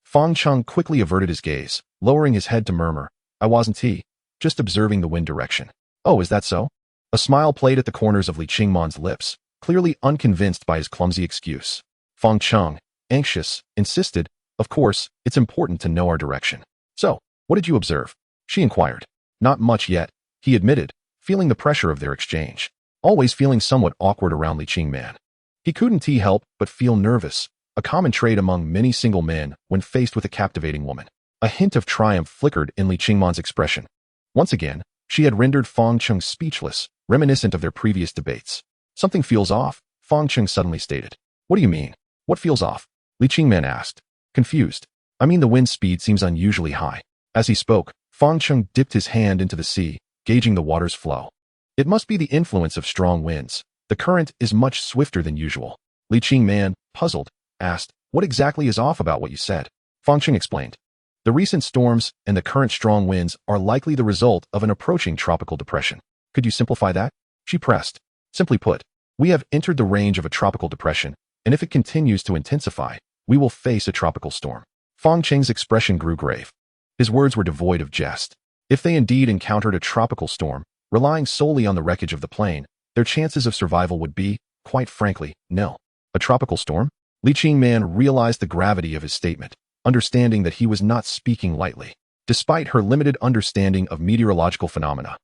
A: Fang Cheng quickly averted his gaze, lowering his head to murmur, I wasn't just observing the wind direction. Oh, is that so? A smile played at the corners of Li Qingman's lips, clearly unconvinced by his clumsy excuse. Fang Cheng, anxious, insisted, of course, it's important to know our direction. So, what did you observe? She inquired. Not much yet, he admitted, feeling the pressure of their exchange. Always feeling somewhat awkward around Li Qingman. He couldn't help but feel nervous, a common trait among many single men when faced with a captivating woman. A hint of triumph flickered in Li Qingman's expression. Once again, she had rendered Fang Cheng speechless, reminiscent of their previous debates. Something feels off, Fang Cheng suddenly stated. What do you mean? What feels off? Li Qingman asked, confused. I mean the wind speed seems unusually high. As he spoke, Fang Cheng dipped his hand into the sea, gauging the water's flow. It must be the influence of strong winds. The current is much swifter than usual. Li Qingman, puzzled, asked, what exactly is off about what you said? Fang Cheng explained. The recent storms and the current strong winds are likely the result of an approaching tropical depression. Could you simplify that? She pressed. Simply put, we have entered the range of a tropical depression, and if it continues to intensify, we will face a tropical storm. Fang Cheng's expression grew grave. His words were devoid of jest. If they indeed encountered a tropical storm, relying solely on the wreckage of the plane, their chances of survival would be, quite frankly, nil. A tropical storm? Li Qingman realized the gravity of his statement, understanding that he was not speaking lightly. Despite her limited understanding of meteorological phenomena,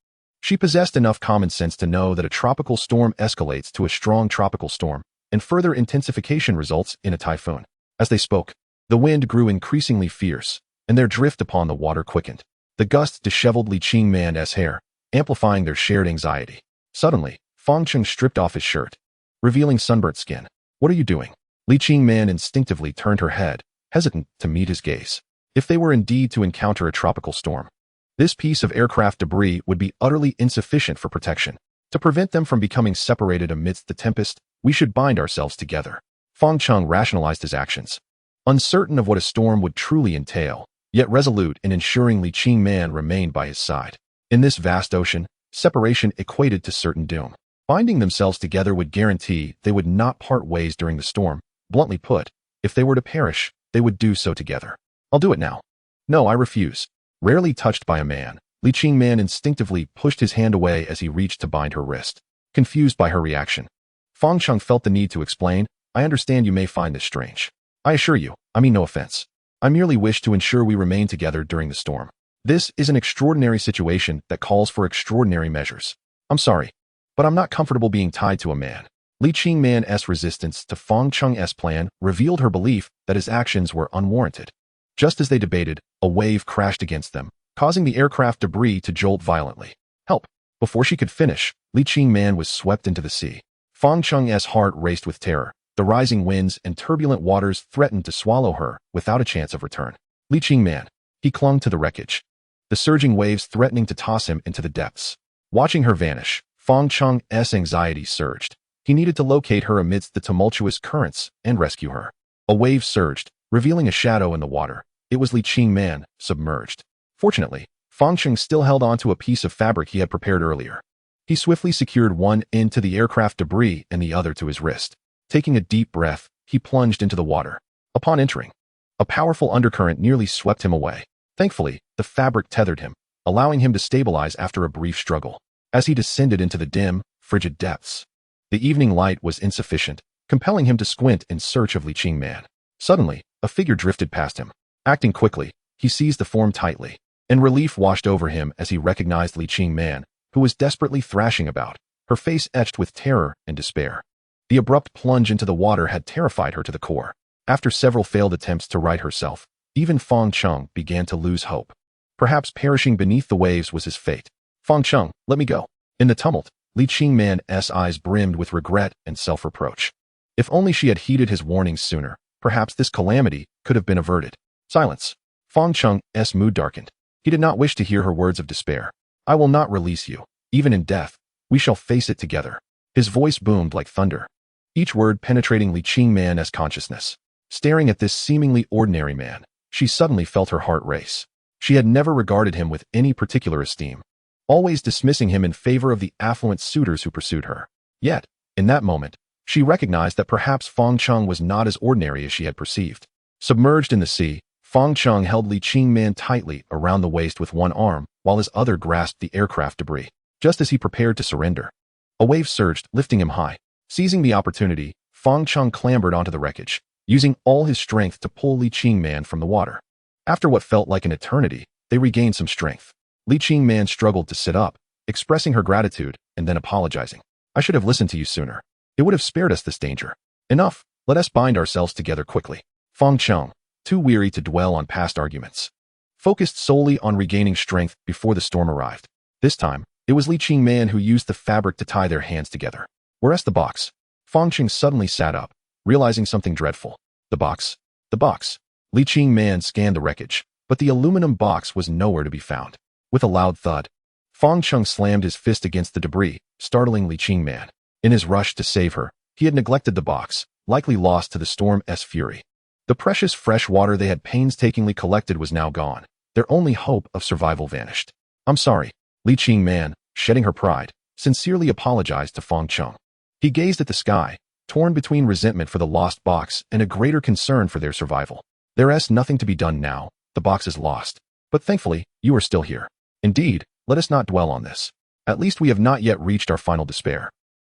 A: she possessed enough common sense to know that a tropical storm escalates to a strong tropical storm, and further intensification results in a typhoon. As they spoke, the wind grew increasingly fierce, and their drift upon the water quickened. The gusts disheveled Li Qingman's hair, amplifying their shared anxiety. Suddenly, Fang Cheng stripped off his shirt, revealing sunburnt skin. What are you doing? Li Qingman instinctively turned her head, hesitant to meet his gaze. If they were indeed to encounter a tropical storm, this piece of aircraft debris would be utterly insufficient for protection. To prevent them from becoming separated amidst the tempest, we should bind ourselves together. Fang Cheng rationalized his actions. Uncertain of what a storm would truly entail, yet resolute in ensuring Li Qingman remained by his side. In this vast ocean, separation equated to certain doom. Binding themselves together would guarantee they would not part ways during the storm. Bluntly put, if they were to perish, they would do so together. I'll do it now. No, I refuse. Rarely touched by a man, Li Qingman instinctively pushed his hand away as he reached to bind her wrist. Confused by her reaction, Fang Cheng felt the need to explain, I understand you may find this strange. I assure you, I mean no offense. I merely wish to ensure we remain together during the storm. This is an extraordinary situation that calls for extraordinary measures. I'm sorry, but I'm not comfortable being tied to a man. Li Qingman's resistance to Fang Cheng's plan revealed her belief that his actions were unwarranted. Just as they debated, a wave crashed against them, causing the aircraft debris to jolt violently. Help! Before she could finish, Li Qingman was swept into the sea. Fang Cheng's heart raced with terror. The rising winds and turbulent waters threatened to swallow her without a chance of return. Li Qingman. He clung to the wreckage, the surging waves threatening to toss him into the depths. Watching her vanish, Fang Cheng's anxiety surged. He needed to locate her amidst the tumultuous currents and rescue her. A wave surged, revealing a shadow in the water. It was Li Qingman, submerged. Fortunately, Fang Cheng still held onto a piece of fabric he had prepared earlier. He swiftly secured one end to the aircraft debris and the other to his wrist. Taking a deep breath, he plunged into the water. Upon entering, a powerful undercurrent nearly swept him away. Thankfully, the fabric tethered him, allowing him to stabilize after a brief struggle. As he descended into the dim, frigid depths, the evening light was insufficient, compelling him to squint in search of Li Qingman. Suddenly, a figure drifted past him. Acting quickly, he seized the form tightly, and relief washed over him as he recognized Li Qingman, who was desperately thrashing about, her face etched with terror and despair. The abrupt plunge into the water had terrified her to the core. After several failed attempts to right herself, even Fang Cheng began to lose hope. Perhaps perishing beneath the waves was his fate. "Fang Cheng, let me go." In the tumult, Li Qingman's eyes brimmed with regret and self-reproach. If only she had heeded his warnings sooner, perhaps this calamity could have been averted. Silence. Fang Cheng's mood darkened. He did not wish to hear her words of despair. "I will not release you. Even in death, we shall face it together." His voice boomed like thunder, each word penetrating Li Qingman's consciousness. Staring at this seemingly ordinary man, she suddenly felt her heart race. She had never regarded him with any particular esteem, always dismissing him in favor of the affluent suitors who pursued her. Yet, in that moment, she recognized that perhaps Fang Cheng was not as ordinary as she had perceived. Submerged in the sea, Fang Cheng held Li Qingman tightly around the waist with one arm, while his other grasped the aircraft debris. Just as he prepared to surrender, a wave surged, lifting him high. Seizing the opportunity, Fang Cheng clambered onto the wreckage, using all his strength to pull Li Qingman from the water. After what felt like an eternity, they regained some strength. Li Qingman struggled to sit up, expressing her gratitude and then apologizing. "I should have listened to you sooner. It would have spared us this danger. Enough, let us bind ourselves together quickly." Fang Cheng, too weary to dwell on past arguments, focused solely on regaining strength before the storm arrived. This time, it was Li Qingman who used the fabric to tie their hands together. "Where's the box?" Fang Cheng suddenly sat up, realizing something dreadful. The box. The box. Li Qingman scanned the wreckage, but the aluminum box was nowhere to be found. With a loud thud, Fang Cheng slammed his fist against the debris, startling Li Qingman. In his rush to save her, he had neglected the box, likely lost to the storm's fury. The precious fresh water they had painstakingly collected was now gone. Their only hope of survival vanished. "I'm sorry." Li Qingman, shedding her pride, sincerely apologized to Fang Cheng. He gazed at the sky, torn between resentment for the lost box and a greater concern for their survival. "There's nothing to be done now. The box is lost. But thankfully, you are still here. Indeed, let us not dwell on this. At least we have not yet reached our final despair.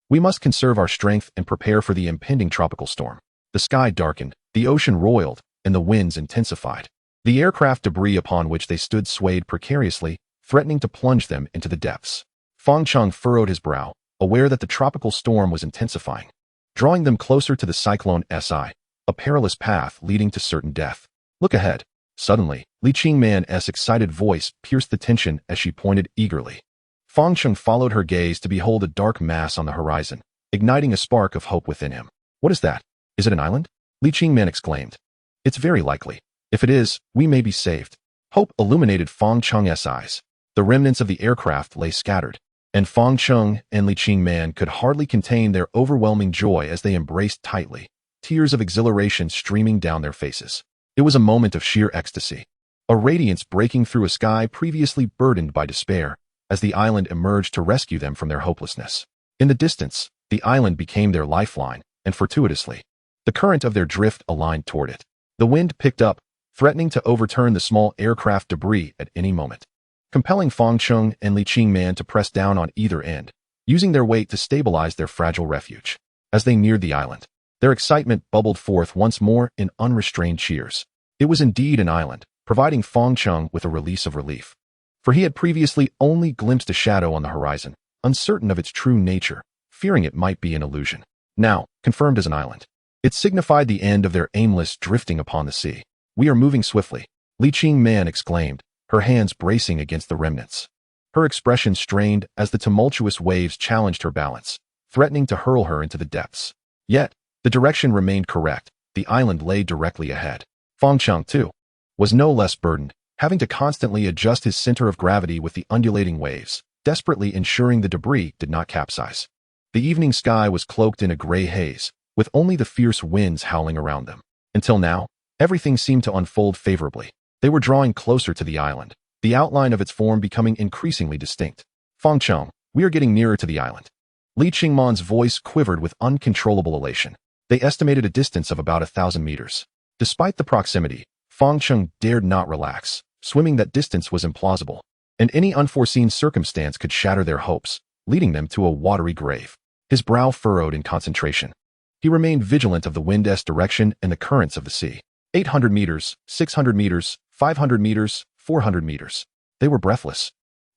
A: We must conserve our strength and prepare for the impending tropical storm." The sky darkened, the ocean roiled, and the winds intensified. The aircraft debris upon which they stood swayed precariously, threatening to plunge them into the depths. Fang Cheng furrowed his brow, aware that the tropical storm was intensifying, drawing them closer to the cyclone's eye, a perilous path leading to certain death. "Look ahead." Suddenly, Li Qingman's excited voice pierced the tension as she pointed eagerly. Fang Cheng followed her gaze to behold a dark mass on the horizon, igniting a spark of hope within him. "What is that? Is it an island?" Li Qingman exclaimed. "It's very likely. If it is, we may be saved." Hope illuminated Fang Cheng's eyes. The remnants of the aircraft lay scattered, and Fang Cheng and Li Qingman could hardly contain their overwhelming joy as they embraced tightly, tears of exhilaration streaming down their faces. It was a moment of sheer ecstasy, a radiance breaking through a sky previously burdened by despair, as the island emerged to rescue them from their hopelessness. In the distance, the island became their lifeline, and fortuitously, the current of their drift aligned toward it. The wind picked up, threatening to overturn the small aircraft debris at any moment, compelling Fang Cheng and Li Qingman to press down on either end, using their weight to stabilize their fragile refuge. As they neared the island, their excitement bubbled forth once more in unrestrained cheers. It was indeed an island, providing Fang Cheng with a release of relief. For he had previously only glimpsed a shadow on the horizon, uncertain of its true nature, fearing it might be an illusion. Now, confirmed as an island, it signified the end of their aimless drifting upon the sea. "We are moving swiftly," Li Qingman exclaimed, her hands bracing against the remnants. Her expression strained as the tumultuous waves challenged her balance, threatening to hurl her into the depths. Yet, the direction remained correct. The island lay directly ahead. Fang Cheng, too, was no less burdened, having to constantly adjust his center of gravity with the undulating waves. desperately ensuring the debris did not capsize. The evening sky was cloaked in a gray haze, with only the fierce winds howling around them. Until now, everything seemed to unfold favorably. They were drawing closer to the island, the outline of its form becoming increasingly distinct. Fang Cheng, we are getting nearer to the island. Li Qingman's voice quivered with uncontrollable elation. They estimated a distance of about 1,000 meters. Despite the proximity, Fang Cheng dared not relax. Swimming that distance was implausible, and any unforeseen circumstance could shatter their hopes, leading them to a watery grave. His brow furrowed in concentration. He remained vigilant of the wind's direction and the currents of the sea. 800 meters, 600 meters, 500 meters, 400 meters. They were breathless,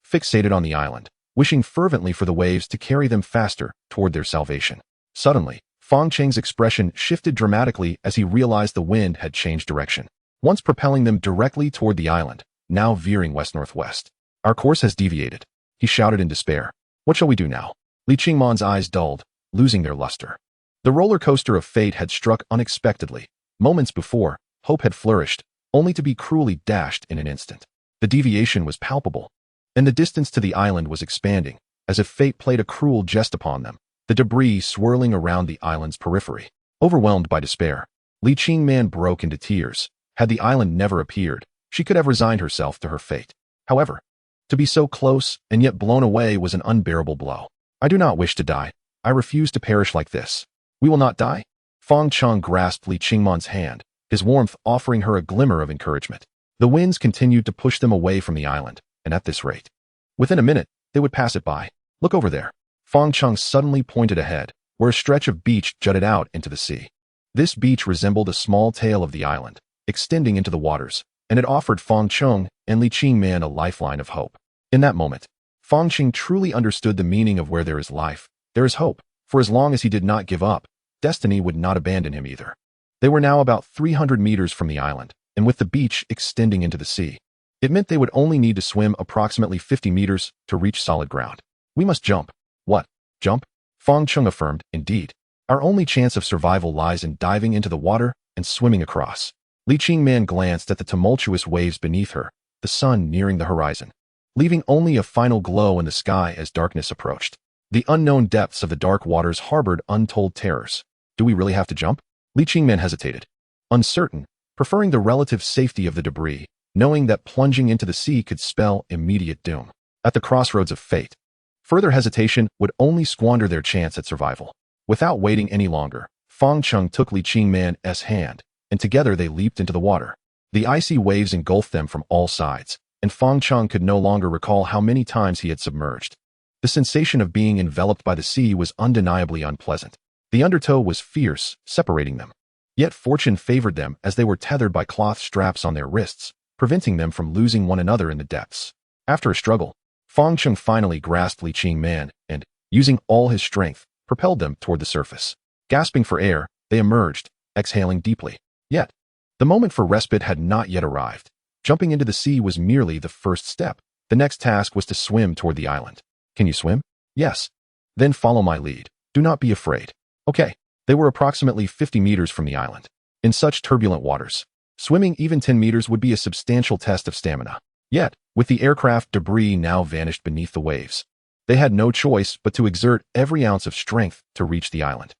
A: fixated on the island, wishing fervently for the waves to carry them faster toward their salvation. Suddenly, Fang Cheng's expression shifted dramatically as he realized the wind had changed direction. Once propelling them directly toward the island, now veering west-northwest. Our course has deviated, he shouted in despair. What shall we do now? Li Qingman's eyes dulled, losing their luster. The roller coaster of fate had struck unexpectedly. Moments before, hope had flourished, only to be cruelly dashed in an instant. The deviation was palpable, and the distance to the island was expanding, as if fate played a cruel jest upon them, the debris swirling around the island's periphery. Overwhelmed by despair, Li Qingman broke into tears. Had the island never appeared, she could have resigned herself to her fate. However, to be so close and yet blown away was an unbearable blow. I do not wish to die. I refuse to perish like this. We will not die? Fang Cheng grasped Li Qingman's hand, his warmth offering her a glimmer of encouragement. The winds continued to push them away from the island, and at this rate, within a minute, they would pass it by. Look over there. Fang Cheng suddenly pointed ahead, where a stretch of beach jutted out into the sea. This beach resembled a small tail of the island, extending into the waters, and it offered Fang Cheng and Li Qingman a lifeline of hope. In that moment, Fang Cheng truly understood the meaning of where there is life, there is hope, for as long as he did not give up, destiny would not abandon him either. They were now about 300 meters from the island, and with the beach extending into the sea, it meant they would only need to swim approximately 50 meters to reach solid ground. We must jump. What? Jump? Fang Cheng affirmed, indeed. Our only chance of survival lies in diving into the water and swimming across. Li Qingman glanced at the tumultuous waves beneath her, the sun nearing the horizon, leaving only a final glow in the sky as darkness approached. The unknown depths of the dark waters harbored untold terrors. Do we really have to jump? Li Qingman hesitated, uncertain, preferring the relative safety of the debris, knowing that plunging into the sea could spell immediate doom. At the crossroads of fate, further hesitation would only squander their chance at survival. Without waiting any longer, Fang Cheng took Li Qingman's hand, and together they leaped into the water. The icy waves engulfed them from all sides, and Fang Cheng could no longer recall how many times he had submerged. The sensation of being enveloped by the sea was undeniably unpleasant. The undertow was fierce, separating them. Yet fortune favored them as they were tethered by cloth straps on their wrists, preventing them from losing one another in the depths. After a struggle, Fang Cheng finally grasped Li Qingman and, using all his strength, propelled them toward the surface. Gasping for air, they emerged, exhaling deeply. Yet, the moment for respite had not yet arrived. Jumping into the sea was merely the first step. The next task was to swim toward the island. Can you swim? Yes. Then follow my lead. Do not be afraid. Okay. They were approximately 50 meters from the island. In such turbulent waters, swimming even 10 meters would be a substantial test of stamina. Yet, with the aircraft debris now vanished beneath the waves, they had no choice but to exert every ounce of strength to reach the island.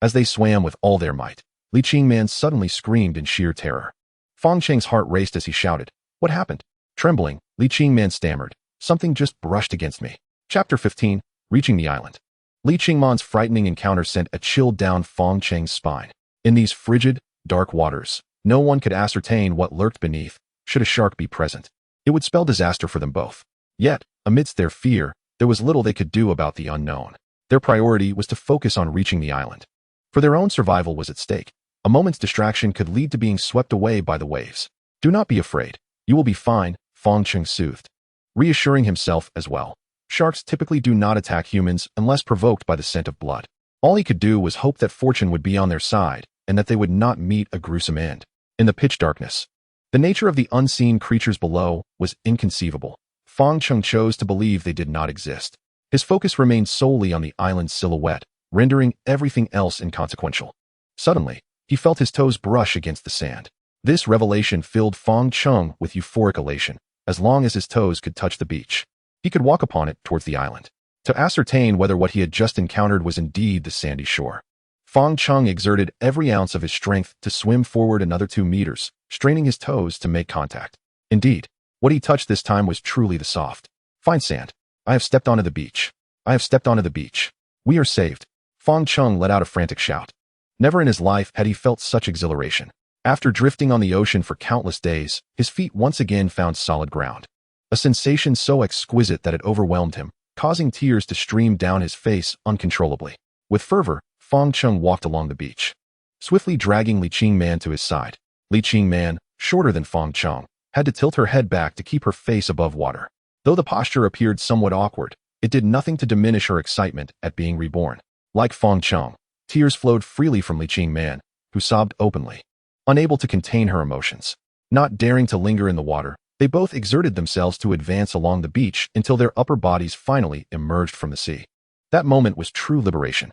A: As they swam with all their might, Li Qingman suddenly screamed in sheer terror. Fang Cheng's heart raced as he shouted, "What happened?" Trembling, Li Qingman stammered, "Something just brushed against me." Chapter 15, Reaching the Island. Li Qingman's frightening encounter sent a chill down Fang Cheng's spine. In these frigid, dark waters, no one could ascertain what lurked beneath. Should a shark be present, it would spell disaster for them both. Yet, amidst their fear, there was little they could do about the unknown. Their priority was to focus on reaching the island. For their own survival was at stake. A moment's distraction could lead to being swept away by the waves. Do not be afraid. You will be fine, Fang Cheng soothed, reassuring himself as well. Sharks typically do not attack humans unless provoked by the scent of blood. All he could do was hope that fortune would be on their side and that they would not meet a gruesome end. In the pitch darkness, the nature of the unseen creatures below was inconceivable. Fang Cheng chose to believe they did not exist. His focus remained solely on the island's silhouette, rendering everything else inconsequential. Suddenly, he felt his toes brush against the sand. This revelation filled Fang Cheng with euphoric elation, as long as his toes could touch the beach. He could walk upon it towards the island, to ascertain whether what he had just encountered was indeed the sandy shore. Fang Cheng exerted every ounce of his strength to swim forward another 2 meters, straining his toes to make contact. Indeed, what he touched this time was truly the soft, fine sand. I have stepped onto the beach. I have stepped onto the beach. We are saved. Fang Cheng let out a frantic shout. Never in his life had he felt such exhilaration. After drifting on the ocean for countless days, his feet once again found solid ground. A sensation so exquisite that it overwhelmed him, causing tears to stream down his face uncontrollably. With fervor, Fang Cheng walked along the beach, swiftly dragging Li Qingman to his side. Li Qingman, shorter than Fang Cheng, had to tilt her head back to keep her face above water. Though the posture appeared somewhat awkward, it did nothing to diminish her excitement at being reborn. Like Fang Cheng, tears flowed freely from Li Qingman, who sobbed openly. Unable to contain her emotions, not daring to linger in the water, they both exerted themselves to advance along the beach until their upper bodies finally emerged from the sea. That moment was true liberation.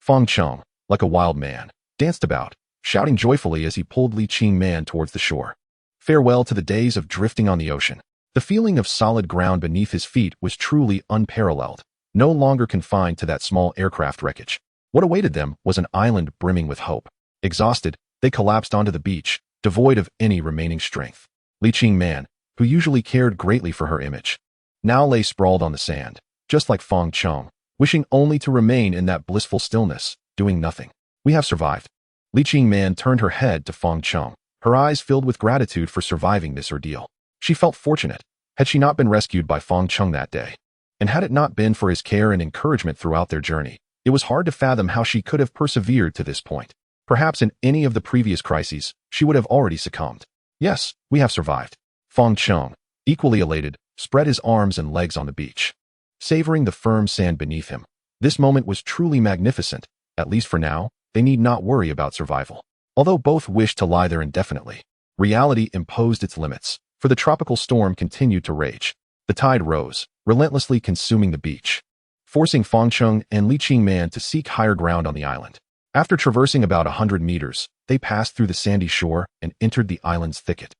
A: Fang Cheng, like a wild man, danced about, shouting joyfully as he pulled Li Qingman towards the shore. Farewell to the days of drifting on the ocean. The feeling of solid ground beneath his feet was truly unparalleled, no longer confined to that small aircraft wreckage. What awaited them was an island brimming with hope. Exhausted, they collapsed onto the beach, devoid of any remaining strength. Li Qingman, who usually cared greatly for her image, now lay sprawled on the sand, just like Fang Cheng, wishing only to remain in that blissful stillness, doing nothing. We have survived. Li Qingman turned her head to Fang Cheng, her eyes filled with gratitude for surviving this ordeal. She felt fortunate. Had she not been rescued by Fang Cheng that day, and had it not been for his care and encouragement throughout their journey, it was hard to fathom how she could have persevered to this point. Perhaps in any of the previous crises, she would have already succumbed. Yes, we have survived. Fang Cheng, equally elated, spread his arms and legs on the beach, savoring the firm sand beneath him. This moment was truly magnificent. At least for now, they need not worry about survival. Although both wished to lie there indefinitely, reality imposed its limits, for the tropical storm continued to rage. The tide rose, relentlessly consuming the beach, forcing Fang Cheng and Li Qingman to seek higher ground on the island. After traversing about 100 meters, they passed through the sandy shore and entered the island's thicket.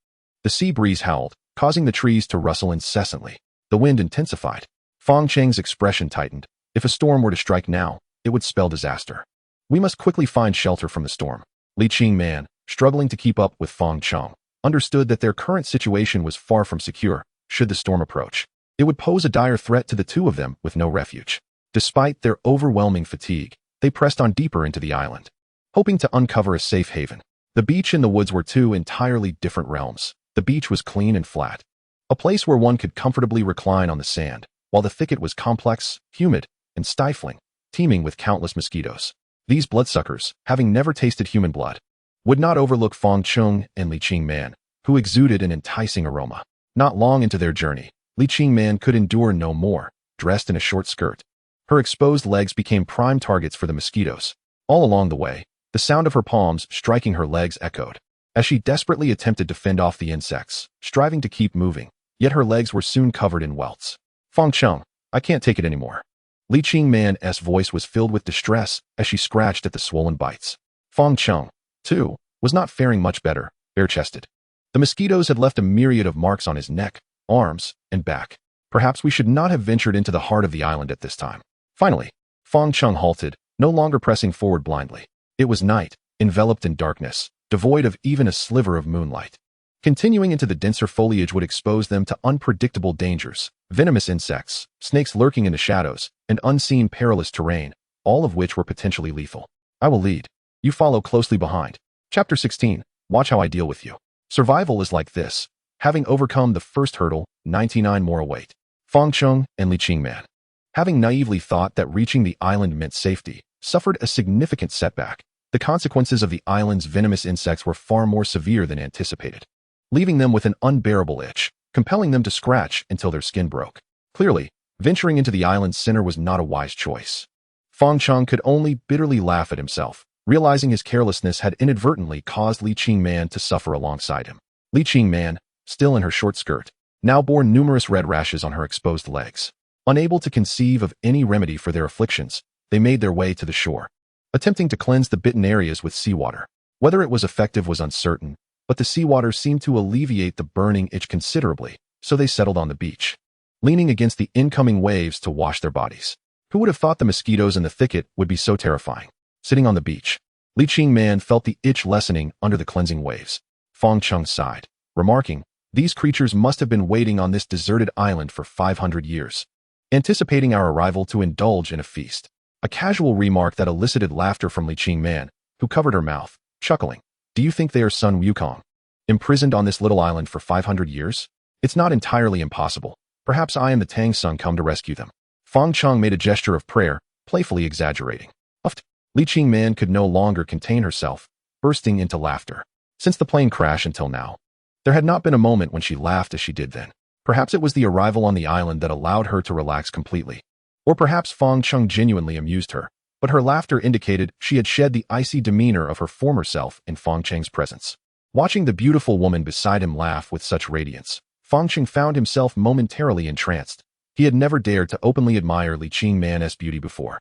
A: The sea breeze howled, causing the trees to rustle incessantly. The wind intensified. Fang Cheng's expression tightened. If a storm were to strike now, it would spell disaster. We must quickly find shelter from the storm. Li Qingman, struggling to keep up with Fang Cheng, understood that their current situation was far from secure. Should the storm approach, it would pose a dire threat to the two of them with no refuge. Despite their overwhelming fatigue, they pressed on deeper into the island, hoping to uncover a safe haven. The beach and the woods were two entirely different realms. The beach was clean and flat, a place where one could comfortably recline on the sand, while the thicket was complex, humid, and stifling, teeming with countless mosquitoes. These bloodsuckers, having never tasted human blood, would not overlook Fang Cheng and Li Qingman, who exuded an enticing aroma. Not long into their journey, Li Qingman could endure no more, dressed in a short skirt. Her exposed legs became prime targets for the mosquitoes. All along the way, the sound of her palms striking her legs echoed, as she desperately attempted to fend off the insects, striving to keep moving, yet her legs were soon covered in welts. Fang Cheng, I can't take it anymore. Li Qingman's voice was filled with distress as she scratched at the swollen bites. Fang Cheng, too, was not faring much better, bare-chested. The mosquitoes had left a myriad of marks on his neck, arms, and back. Perhaps we should not have ventured into the heart of the island at this time. Finally, Fang Cheng halted, no longer pressing forward blindly. It was night, enveloped in darkness, devoid of even a sliver of moonlight. Continuing into the denser foliage would expose them to unpredictable dangers, venomous insects, snakes lurking in the shadows, and unseen perilous terrain, all of which were potentially lethal. I will lead. You follow closely behind. Chapter 16. Watch how I deal with you. Survival is like this. Having overcome the first hurdle, 99 more await. Fang Cheng and Li Qingman, having naively thought that reaching the island meant safety, suffered a significant setback. The consequences of the island's venomous insects were far more severe than anticipated, leaving them with an unbearable itch, compelling them to scratch until their skin broke. Clearly, venturing into the island's center was not a wise choice. Fang Cheng could only bitterly laugh at himself, realizing his carelessness had inadvertently caused Li Qingman to suffer alongside him. Li Qingman, still in her short skirt, now bore numerous red rashes on her exposed legs. Unable to conceive of any remedy for their afflictions, they made their way to the shore, attempting to cleanse the bitten areas with seawater. Whether it was effective was uncertain, but the seawater seemed to alleviate the burning itch considerably, so they settled on the beach, leaning against the incoming waves to wash their bodies. Who would have thought the mosquitoes in the thicket would be so terrifying? Sitting on the beach, Li Qingman felt the itch lessening under the cleansing waves. Fang Cheng sighed, remarking, "These creatures must have been waiting on this deserted island for 500 years, anticipating our arrival to indulge in a feast." A casual remark that elicited laughter from Li Qingman, who covered her mouth, chuckling. "Do you think they are Sun Wukong, imprisoned on this little island for 500 years? It's not entirely impossible. Perhaps I and the Tang Sun come to rescue them." Fang Cheng made a gesture of prayer, playfully exaggerating. Uffed. Li Qingman could no longer contain herself, bursting into laughter. Since the plane crash until now, there had not been a moment when she laughed as she did then. Perhaps it was the arrival on the island that allowed her to relax completely. Or perhaps Fang Cheng genuinely amused her, but her laughter indicated she had shed the icy demeanor of her former self in Fang Cheng's presence. Watching the beautiful woman beside him laugh with such radiance, Fang Cheng found himself momentarily entranced. He had never dared to openly admire Li Qingman's beauty before.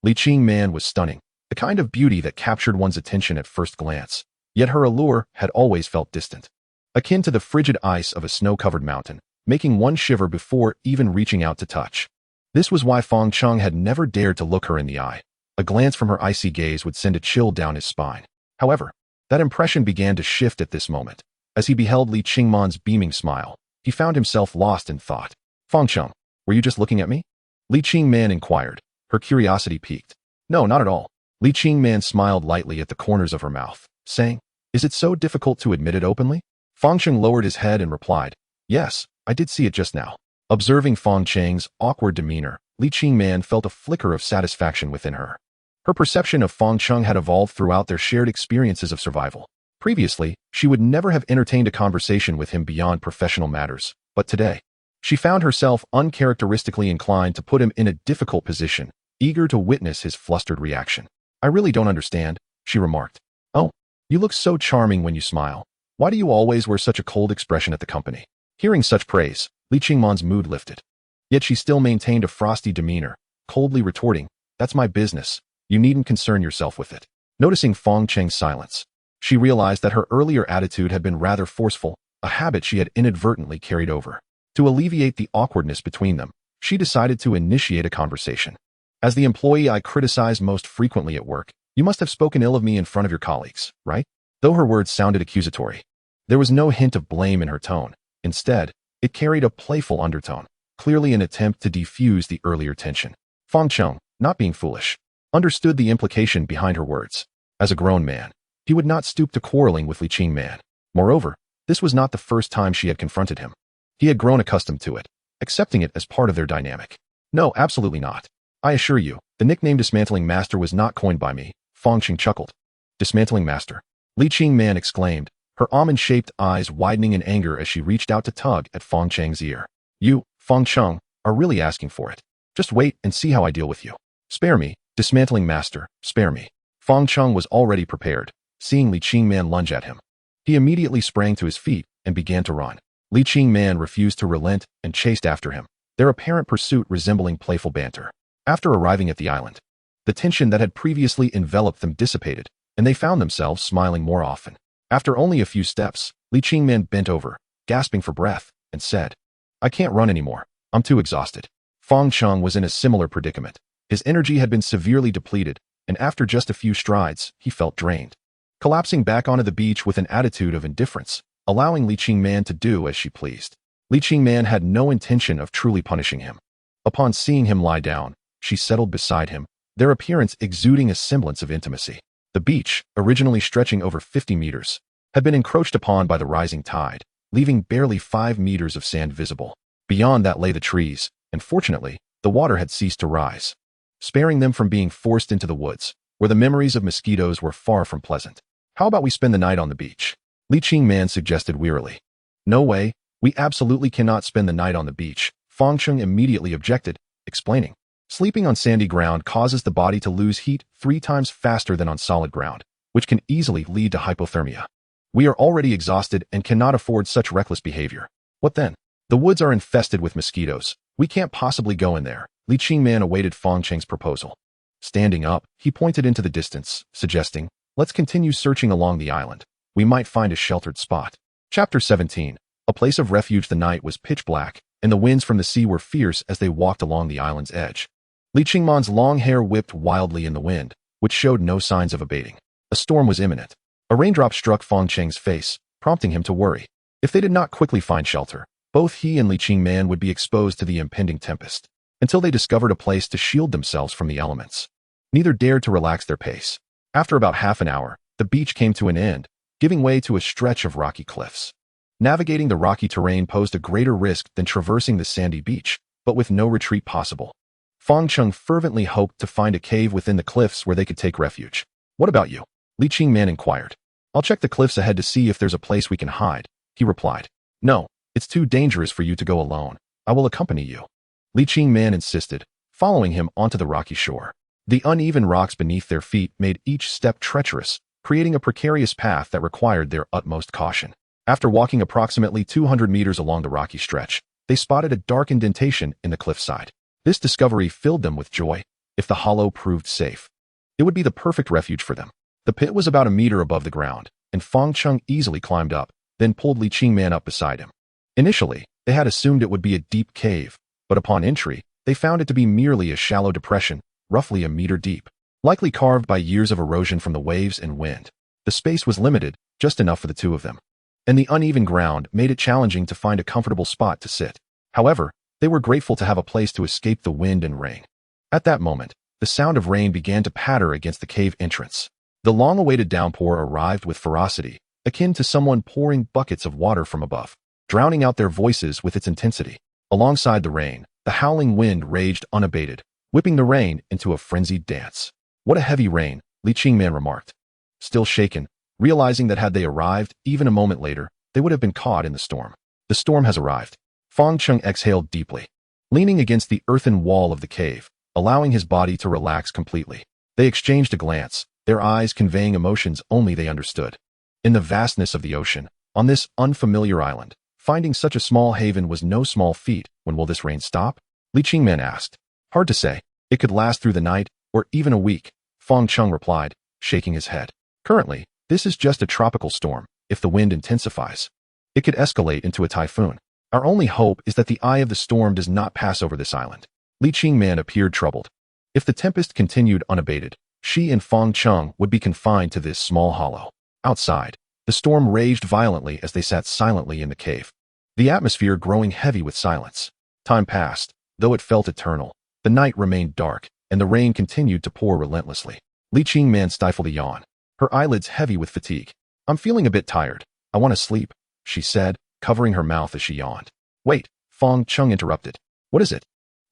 A: Li Qingman was stunning, the kind of beauty that captured one's attention at first glance, yet her allure had always felt distant, akin to the frigid ice of a snow-covered mountain, making one shiver before even reaching out to touch. This was why Fang Cheng had never dared to look her in the eye. A glance from her icy gaze would send a chill down his spine. However, that impression began to shift at this moment. As he beheld Li Qingman's beaming smile, he found himself lost in thought. "Fang Cheng, were you just looking at me?" Li Qingman inquired, her curiosity piqued. "No, not at all." Li Qingman smiled lightly at the corners of her mouth, saying, "Is it so difficult to admit it openly?" Fang Cheng lowered his head and replied, "Yes, I did see it just now." Observing Fang Cheng's awkward demeanor, Li Qingman felt a flicker of satisfaction within her. Her perception of Fang Cheng had evolved throughout their shared experiences of survival. Previously, she would never have entertained a conversation with him beyond professional matters, but today, she found herself uncharacteristically inclined to put him in a difficult position, eager to witness his flustered reaction. "I really don't understand," she remarked. "Oh, you look so charming when you smile. Why do you always wear such a cold expression at the company?" Hearing such praise, Li Qingman's mood lifted. Yet she still maintained a frosty demeanor, coldly retorting, "That's my business. You needn't concern yourself with it." Noticing Fang Cheng's silence, she realized that her earlier attitude had been rather forceful, a habit she had inadvertently carried over. To alleviate the awkwardness between them, she decided to initiate a conversation. "As the employee I criticize most frequently at work, you must have spoken ill of me in front of your colleagues, right?" Though her words sounded accusatory, there was no hint of blame in her tone. Instead, it carried a playful undertone, clearly an attempt to defuse the earlier tension. Fang Cheng, not being foolish, understood the implication behind her words. As a grown man, he would not stoop to quarreling with Li Qingman. Moreover, this was not the first time she had confronted him. He had grown accustomed to it, accepting it as part of their dynamic. "No, absolutely not. I assure you, the nickname Dismantling Master was not coined by me," Fang Cheng chuckled. "Dismantling Master?" Li Qingman exclaimed, her almond-shaped eyes widening in anger as she reached out to tug at Fang Cheng's ear. "You, Fang Cheng, are really asking for it. Just wait and see how I deal with you." "Spare me, Dismantling Master, spare me." Fang Cheng was already prepared, seeing Li Qingman lunge at him. He immediately sprang to his feet and began to run. Li Qingman refused to relent and chased after him, their apparent pursuit resembling playful banter. After arriving at the island, the tension that had previously enveloped them dissipated, and they found themselves smiling more often. After only a few steps, Li Qingman bent over, gasping for breath, and said, "I can't run anymore. I'm too exhausted." Fang Cheng was in a similar predicament. His energy had been severely depleted, and after just a few strides, he felt drained. Collapsing back onto the beach with an attitude of indifference, allowing Li Qingman to do as she pleased. Li Qingman had no intention of truly punishing him. Upon seeing him lie down, she settled beside him, their appearance exuding a semblance of intimacy. The beach, originally stretching over 50 meters, had been encroached upon by the rising tide, leaving barely 5 meters of sand visible. Beyond that lay the trees, and fortunately, the water had ceased to rise, sparing them from being forced into the woods, where the memories of mosquitoes were far from pleasant. "How about we spend the night on the beach?" Li Qingman suggested wearily. "No way, we absolutely cannot spend the night on the beach," Fang Cheng immediately objected, explaining. "Sleeping on sandy ground causes the body to lose heat 3 times faster than on solid ground, which can easily lead to hypothermia. We are already exhausted and cannot afford such reckless behavior." "What then?" "The woods are infested with mosquitoes. We can't possibly go in there." Li Qingman awaited Fang Cheng's proposal. Standing up, he pointed into the distance, suggesting, "Let's continue searching along the island. We might find a sheltered spot." Chapter 17. A place of refuge. The night was pitch black, and the winds from the sea were fierce as they walked along the island's edge. Li Qingman's long hair whipped wildly in the wind, which showed no signs of abating. A storm was imminent. A raindrop struck Fang Cheng's face, prompting him to worry. If they did not quickly find shelter, both he and Li Qingman would be exposed to the impending tempest, until they discovered a place to shield themselves from the elements. Neither dared to relax their pace. After about half an hour, the beach came to an end, giving way to a stretch of rocky cliffs. Navigating the rocky terrain posed a greater risk than traversing the sandy beach, but with no retreat possible. Fang Cheng fervently hoped to find a cave within the cliffs where they could take refuge. What about you? Li Qingman inquired. I'll check the cliffs ahead to see if there's a place we can hide, he replied. No, it's too dangerous for you to go alone. I will accompany you. Li Qingman insisted, following him onto the rocky shore. The uneven rocks beneath their feet made each step treacherous, creating a precarious path that required their utmost caution. After walking approximately 200 meters along the rocky stretch, they spotted a dark indentation in the cliffside. This discovery filled them with joy. If the hollow proved safe, it would be the perfect refuge for them. The pit was about a meter above the ground, and Fang Cheng easily climbed up, then pulled Li Qingman up beside him. Initially, they had assumed it would be a deep cave, but upon entry, they found it to be merely a shallow depression, roughly a meter deep, likely carved by years of erosion from the waves and wind. The space was limited, just enough for the two of them, and the uneven ground made it challenging to find a comfortable spot to sit. However, they were grateful to have a place to escape the wind and rain. At that moment, the sound of rain began to patter against the cave entrance. The long-awaited downpour arrived with ferocity, akin to someone pouring buckets of water from above, drowning out their voices with its intensity. Alongside the rain, the howling wind raged unabated, whipping the rain into a frenzied dance. What a heavy rain, Li Qingman remarked. Still shaken, realizing that had they arrived even a moment later, they would have been caught in the storm. The storm has arrived. Fang Cheng exhaled deeply, leaning against the earthen wall of the cave, allowing his body to relax completely. They exchanged a glance, their eyes conveying emotions only they understood. In the vastness of the ocean, on this unfamiliar island, finding such a small haven was no small feat. When will this rain stop? Li Qingman asked. Hard to say. It could last through the night, or even a week, Fang Cheng replied, shaking his head. Currently, this is just a tropical storm. If the wind intensifies, it could escalate into a typhoon. Our only hope is that the eye of the storm does not pass over this island. Li Qingman appeared troubled. If the tempest continued unabated, she and Fang Cheng would be confined to this small hollow. Outside, the storm raged violently as they sat silently in the cave, the atmosphere growing heavy with silence. Time passed, though it felt eternal. The night remained dark, and the rain continued to pour relentlessly. Li Qingman stifled a yawn, her eyelids heavy with fatigue. I'm feeling a bit tired. I want to sleep, she said, covering her mouth as she yawned. Wait, Fang Cheng interrupted. What is it?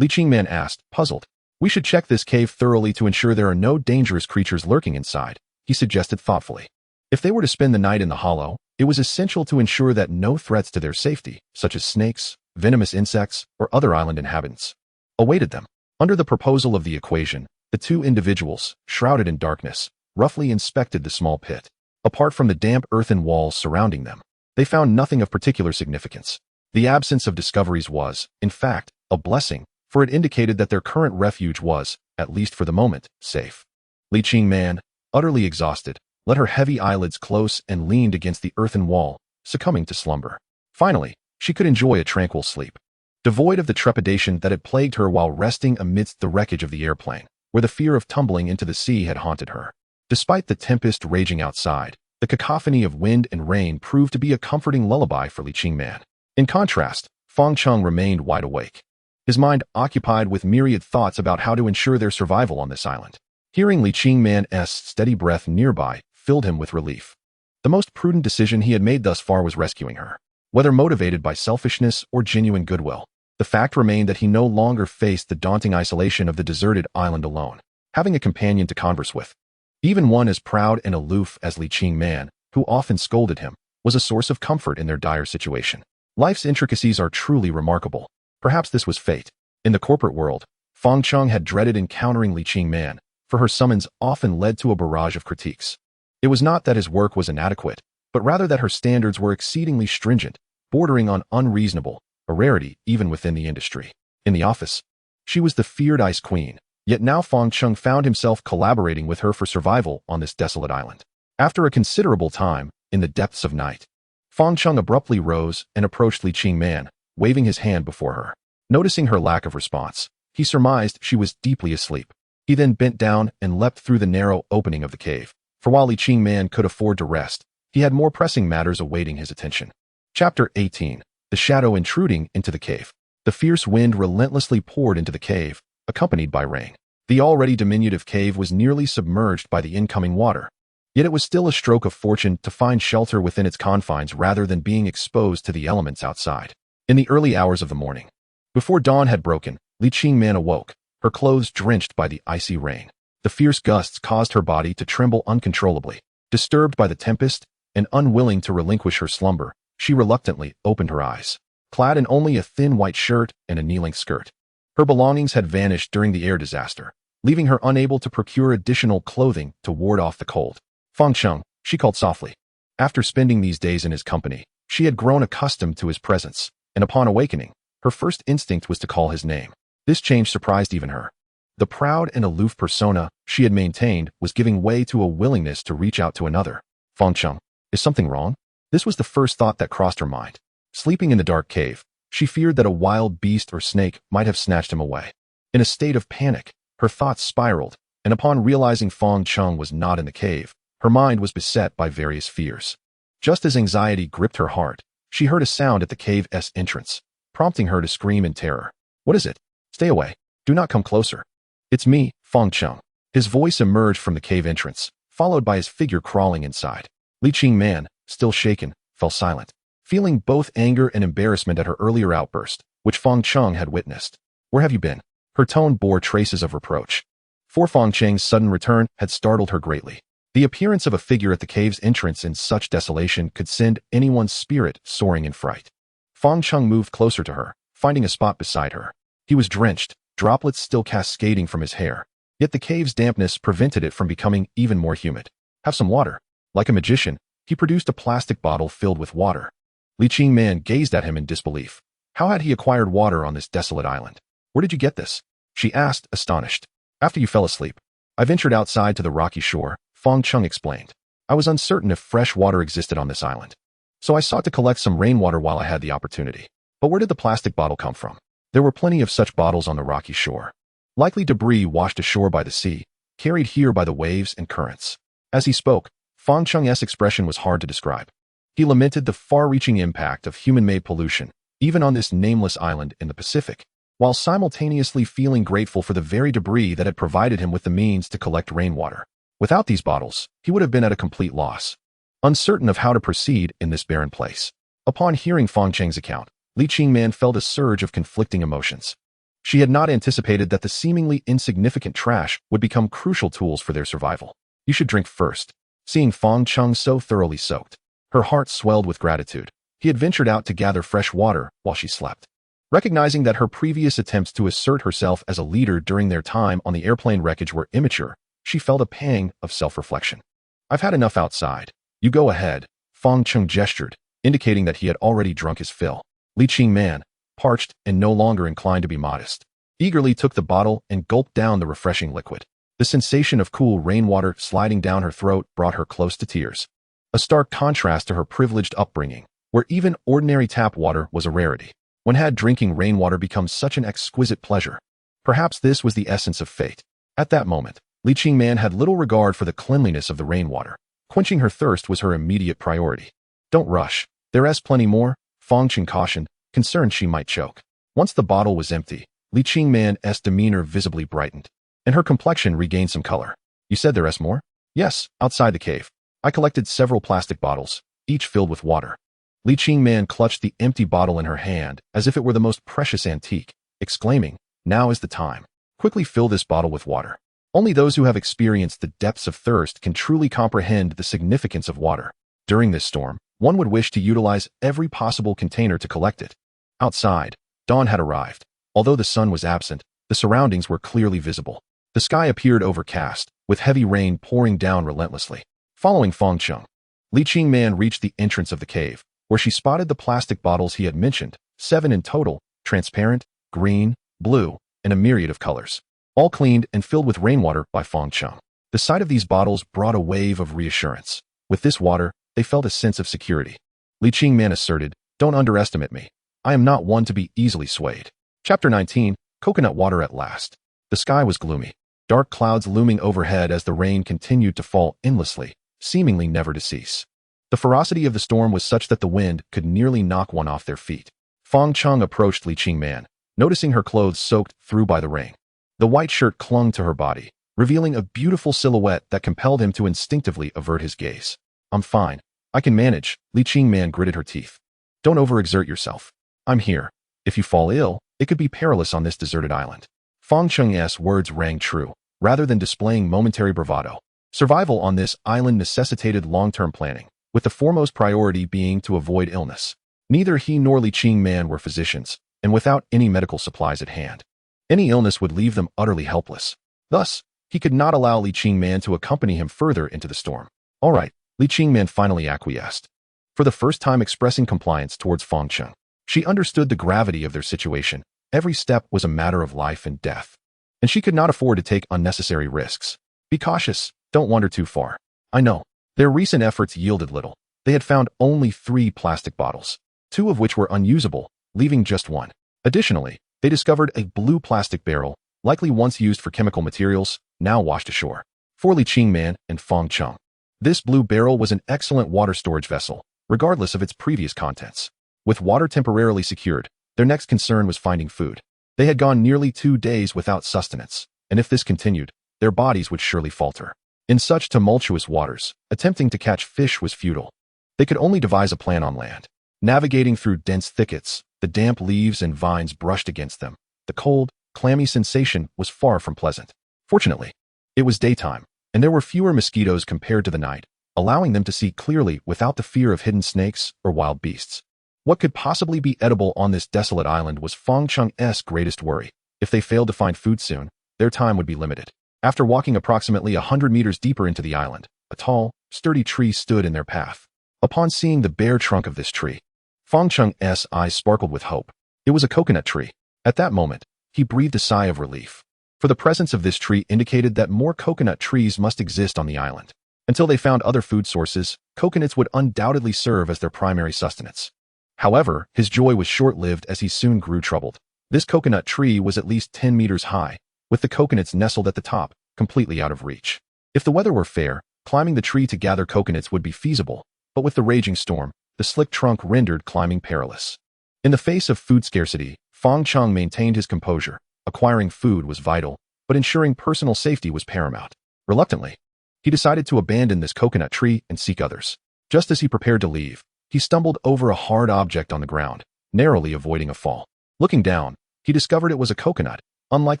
A: Li Qingman asked, puzzled. We should check this cave thoroughly to ensure there are no dangerous creatures lurking inside, he suggested thoughtfully. If they were to spend the night in the hollow, it was essential to ensure that no threats to their safety, such as snakes, venomous insects, or other island inhabitants, awaited them. Under the proposal of the equation, the two individuals, shrouded in darkness, roughly inspected the small pit. Apart from the damp earthen walls surrounding them, they found nothing of particular significance. The absence of discoveries was, in fact, a blessing, for it indicated that their current refuge was, at least for the moment, safe. Li Qingman, utterly exhausted, let her heavy eyelids close and leaned against the earthen wall, succumbing to slumber. Finally, she could enjoy a tranquil sleep, devoid of the trepidation that had plagued her while resting amidst the wreckage of the airplane, where the fear of tumbling into the sea had haunted her. Despite the tempest raging outside, the cacophony of wind and rain proved to be a comforting lullaby for Li Qingman. In contrast, Fang Cheng remained wide awake, his mind occupied with myriad thoughts about how to ensure their survival on this island. Hearing Li Qingman's steady breath nearby filled him with relief. The most prudent decision he had made thus far was rescuing her. Whether motivated by selfishness or genuine goodwill, the fact remained that he no longer faced the daunting isolation of the deserted island alone, having a companion to converse with. Even one as proud and aloof as Li Qingman, who often scolded him, was a source of comfort in their dire situation. Life's intricacies are truly remarkable. Perhaps this was fate. In the corporate world, Fang Cheng had dreaded encountering Li Qingman, for her summons often led to a barrage of critiques. It was not that his work was inadequate, but rather that her standards were exceedingly stringent, bordering on unreasonable, a rarity even within the industry. In the office, she was the feared Ice Queen, yet now Fang Cheng found himself collaborating with her for survival on this desolate island. After a considerable time, in the depths of night, Fang Cheng abruptly rose and approached Li Qingman, waving his hand before her. Noticing her lack of response, he surmised she was deeply asleep. He then bent down and leapt through the narrow opening of the cave. For while Li Qingman could afford to rest, he had more pressing matters awaiting his attention. Chapter 18. The shadow intruding into the cave. The fierce wind relentlessly poured into the cave, accompanied by rain. The already diminutive cave was nearly submerged by the incoming water. Yet it was still a stroke of fortune to find shelter within its confines rather than being exposed to the elements outside. In the early hours of the morning, before dawn had broken, Li Qingman awoke, her clothes drenched by the icy rain. The fierce gusts caused her body to tremble uncontrollably. Disturbed by the tempest and unwilling to relinquish her slumber, she reluctantly opened her eyes. Clad in only a thin white shirt and a knee-length skirt, her belongings had vanished during the air disaster, leaving her unable to procure additional clothing to ward off the cold. Fang Cheng, she called softly. After spending these days in his company, she had grown accustomed to his presence, and upon awakening, her first instinct was to call his name. This change surprised even her. The proud and aloof persona she had maintained was giving way to a willingness to reach out to another. Fang Cheng, is something wrong? This was the first thought that crossed her mind. Sleeping in the dark cave, she feared that a wild beast or snake might have snatched him away. In a state of panic, her thoughts spiraled, and upon realizing Fang Cheng was not in the cave, her mind was beset by various fears. Just as anxiety gripped her heart, she heard a sound at the cave's entrance, prompting her to scream in terror. What is it? Stay away. Do not come closer. It's me, Fang Cheng. His voice emerged from the cave entrance, followed by his figure crawling inside. Li Qingman, still shaken, fell silent, feeling both anger and embarrassment at her earlier outburst, which Fang Cheng had witnessed. Where have you been? Her tone bore traces of reproach. For Fang Cheng's sudden return had startled her greatly. The appearance of a figure at the cave's entrance in such desolation could send anyone's spirit soaring in fright. Fang Cheng moved closer to her, finding a spot beside her. He was drenched, droplets still cascading from his hair. Yet the cave's dampness prevented it from becoming even more humid. Have some water. Like a magician, he produced a plastic bottle filled with water. Li Qingman gazed at him in disbelief. How had he acquired water on this desolate island? Where did you get this? She asked, astonished. After you fell asleep. I ventured outside to the rocky shore, Fang Cheng explained. I was uncertain if fresh water existed on this island. So I sought to collect some rainwater while I had the opportunity. But where did the plastic bottle come from? There were plenty of such bottles on the rocky shore. Likely debris washed ashore by the sea, carried here by the waves and currents. As he spoke, Fang Cheng's expression was hard to describe. He lamented the far-reaching impact of human-made pollution, even on this nameless island in the Pacific, while simultaneously feeling grateful for the very debris that had provided him with the means to collect rainwater. Without these bottles, he would have been at a complete loss, uncertain of how to proceed in this barren place. Upon hearing Fang Cheng's account, Li Qingman felt a surge of conflicting emotions. She had not anticipated that the seemingly insignificant trash would become crucial tools for their survival. You should drink first. Seeing Fang Cheng so thoroughly soaked, her heart swelled with gratitude. He had ventured out to gather fresh water while she slept. Recognizing that her previous attempts to assert herself as a leader during their time on the airplane wreckage were immature, she felt a pang of self-reflection. I've had enough outside. You go ahead, Fang Cheng gestured, indicating that he had already drunk his fill. Li Qingman, parched and no longer inclined to be modest, eagerly took the bottle and gulped down the refreshing liquid. The sensation of cool rainwater sliding down her throat brought her close to tears. A stark contrast to her privileged upbringing, where even ordinary tap water was a rarity. When had drinking rainwater become such an exquisite pleasure? Perhaps this was the essence of fate. At that moment, Li Qingman had little regard for the cleanliness of the rainwater. Quenching her thirst was her immediate priority. Don't rush. There's plenty more, Fang Cheng cautioned, concerned she might choke. Once the bottle was empty, Li Qingman's demeanor visibly brightened, and her complexion regained some color. You said there's more? Yes, outside the cave. I collected several plastic bottles, each filled with water. Li Qingman clutched the empty bottle in her hand as if it were the most precious antique, exclaiming, now is the time. Quickly fill this bottle with water. Only those who have experienced the depths of thirst can truly comprehend the significance of water. During this storm, one would wish to utilize every possible container to collect it. Outside, dawn had arrived. Although the sun was absent, the surroundings were clearly visible. The sky appeared overcast, with heavy rain pouring down relentlessly. Following Fang Cheng, Li Qingman reached the entrance of the cave, where she spotted the plastic bottles he had mentioned, 7 in total, transparent, green, blue, and a myriad of colors, all cleaned and filled with rainwater by Fang Cheng. The sight of these bottles brought a wave of reassurance. With this water, they felt a sense of security. Li Qingman asserted, "Don't underestimate me. I am not one to be easily swayed." Chapter 19, Coconut Water at Last. The sky was gloomy, dark clouds looming overhead as the rain continued to fall endlessly, seemingly never to cease. The ferocity of the storm was such that the wind could nearly knock one off their feet. Fang Cheng approached Li Qingman, noticing her clothes soaked through by the rain. The white shirt clung to her body, revealing a beautiful silhouette that compelled him to instinctively avert his gaze. "I'm fine. I can manage," Li Qingman gritted her teeth. "Don't overexert yourself. I'm here. If you fall ill, it could be perilous on this deserted island." Fang Cheng's words rang true, rather than displaying momentary bravado. Survival on this island necessitated long-term planning, with the foremost priority being to avoid illness. Neither he nor Li Qingman were physicians, and without any medical supplies at hand, any illness would leave them utterly helpless. Thus, he could not allow Li Qingman to accompany him further into the storm. "All right," Li Qingman finally acquiesced, for the first time expressing compliance towards Fang Cheng. She understood the gravity of their situation. Every step was a matter of life and death, and she could not afford to take unnecessary risks. "Be cautious. Don't wander too far." "I know." Their recent efforts yielded little. They had found only 3 plastic bottles, 2 of which were unusable, leaving just 1. Additionally, they discovered a blue plastic barrel, likely once used for chemical materials, now washed ashore. For Li Qingman and Fang Cheng, this blue barrel was an excellent water storage vessel, regardless of its previous contents. With water temporarily secured, their next concern was finding food. They had gone nearly 2 days without sustenance, and if this continued, their bodies would surely falter. In such tumultuous waters, attempting to catch fish was futile. They could only devise a plan on land. Navigating through dense thickets, the damp leaves and vines brushed against them. The cold, clammy sensation was far from pleasant. Fortunately, it was daytime, and there were fewer mosquitoes compared to the night, allowing them to see clearly without the fear of hidden snakes or wild beasts. What could possibly be edible on this desolate island was Fang Cheng's greatest worry. If they failed to find food soon, their time would be limited. After walking approximately 100 meters deeper into the island, a tall, sturdy tree stood in their path. Upon seeing the bare trunk of this tree, Fang Cheng's eyes sparkled with hope. It was a coconut tree. At that moment, he breathed a sigh of relief, for the presence of this tree indicated that more coconut trees must exist on the island. Until they found other food sources, coconuts would undoubtedly serve as their primary sustenance. However, his joy was short-lived as he soon grew troubled. This coconut tree was at least 10 meters high, with the coconuts nestled at the top, completely out of reach. If the weather were fair, climbing the tree to gather coconuts would be feasible, but with the raging storm, the slick trunk rendered climbing perilous. In the face of food scarcity, Fang Cheng maintained his composure. Acquiring food was vital, but ensuring personal safety was paramount. Reluctantly, he decided to abandon this coconut tree and seek others. Just as he prepared to leave, he stumbled over a hard object on the ground, narrowly avoiding a fall. Looking down, he discovered it was a coconut, unlike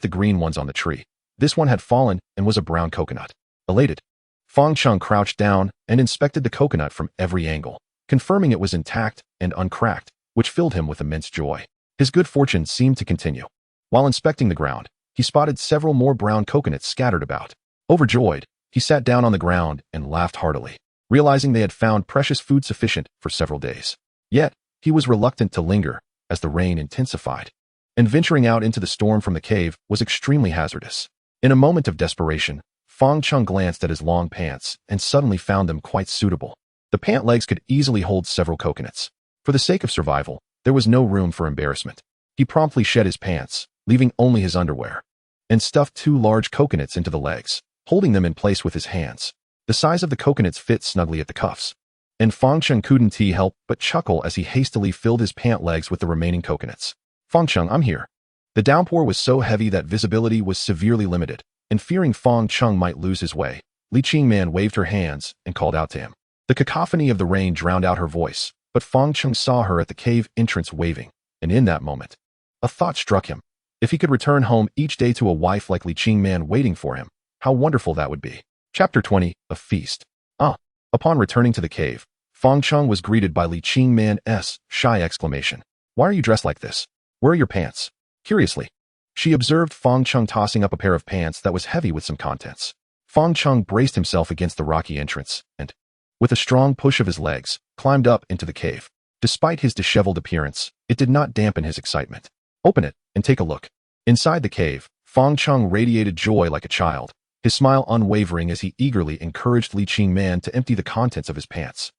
A: the green ones on the tree. This one had fallen and was a brown coconut. Elated, Fang Cheng crouched down and inspected the coconut from every angle, confirming it was intact and uncracked, which filled him with immense joy. His good fortune seemed to continue. While inspecting the ground, he spotted several more brown coconuts scattered about. Overjoyed, he sat down on the ground and laughed heartily, realizing they had found precious food sufficient for several days. Yet, he was reluctant to linger as the rain intensified, and venturing out into the storm from the cave was extremely hazardous. In a moment of desperation, Fang Cheng glanced at his long pants and suddenly found them quite suitable. The pant legs could easily hold several coconuts. For the sake of survival, there was no room for embarrassment. He promptly shed his pants, leaving only his underwear, and stuffed 2 large coconuts into the legs, holding them in place with his hands. The size of the coconuts fit snugly at the cuffs, and Fang Cheng couldn't help but chuckle as he hastily filled his pant legs with the remaining coconuts. "Fang Cheng, I'm here." The downpour was so heavy that visibility was severely limited, and fearing Fang Cheng might lose his way, Li Qingman waved her hands and called out to him. The cacophony of the rain drowned out her voice, but Fang Cheng saw her at the cave entrance waving, and in that moment, a thought struck him. If he could return home each day to a wife like Li Qingman waiting for him, how wonderful that would be. Chapter 20, A Feast. Upon returning to the cave, Fang Cheng was greeted by Li Qingman's shy exclamation. "Why are you dressed like this? Where are your pants?" Curiously, she observed Fang Cheng tossing up a pair of pants that was heavy with some contents. Fang Cheng braced himself against the rocky entrance and, with a strong push of his legs, climbed up into the cave. Despite his disheveled appearance, it did not dampen his excitement. "Open it and take a look." Inside the cave, Fang Cheng radiated joy like a child, his smile unwavering as he eagerly encouraged Li Qingman to empty the contents of his pants.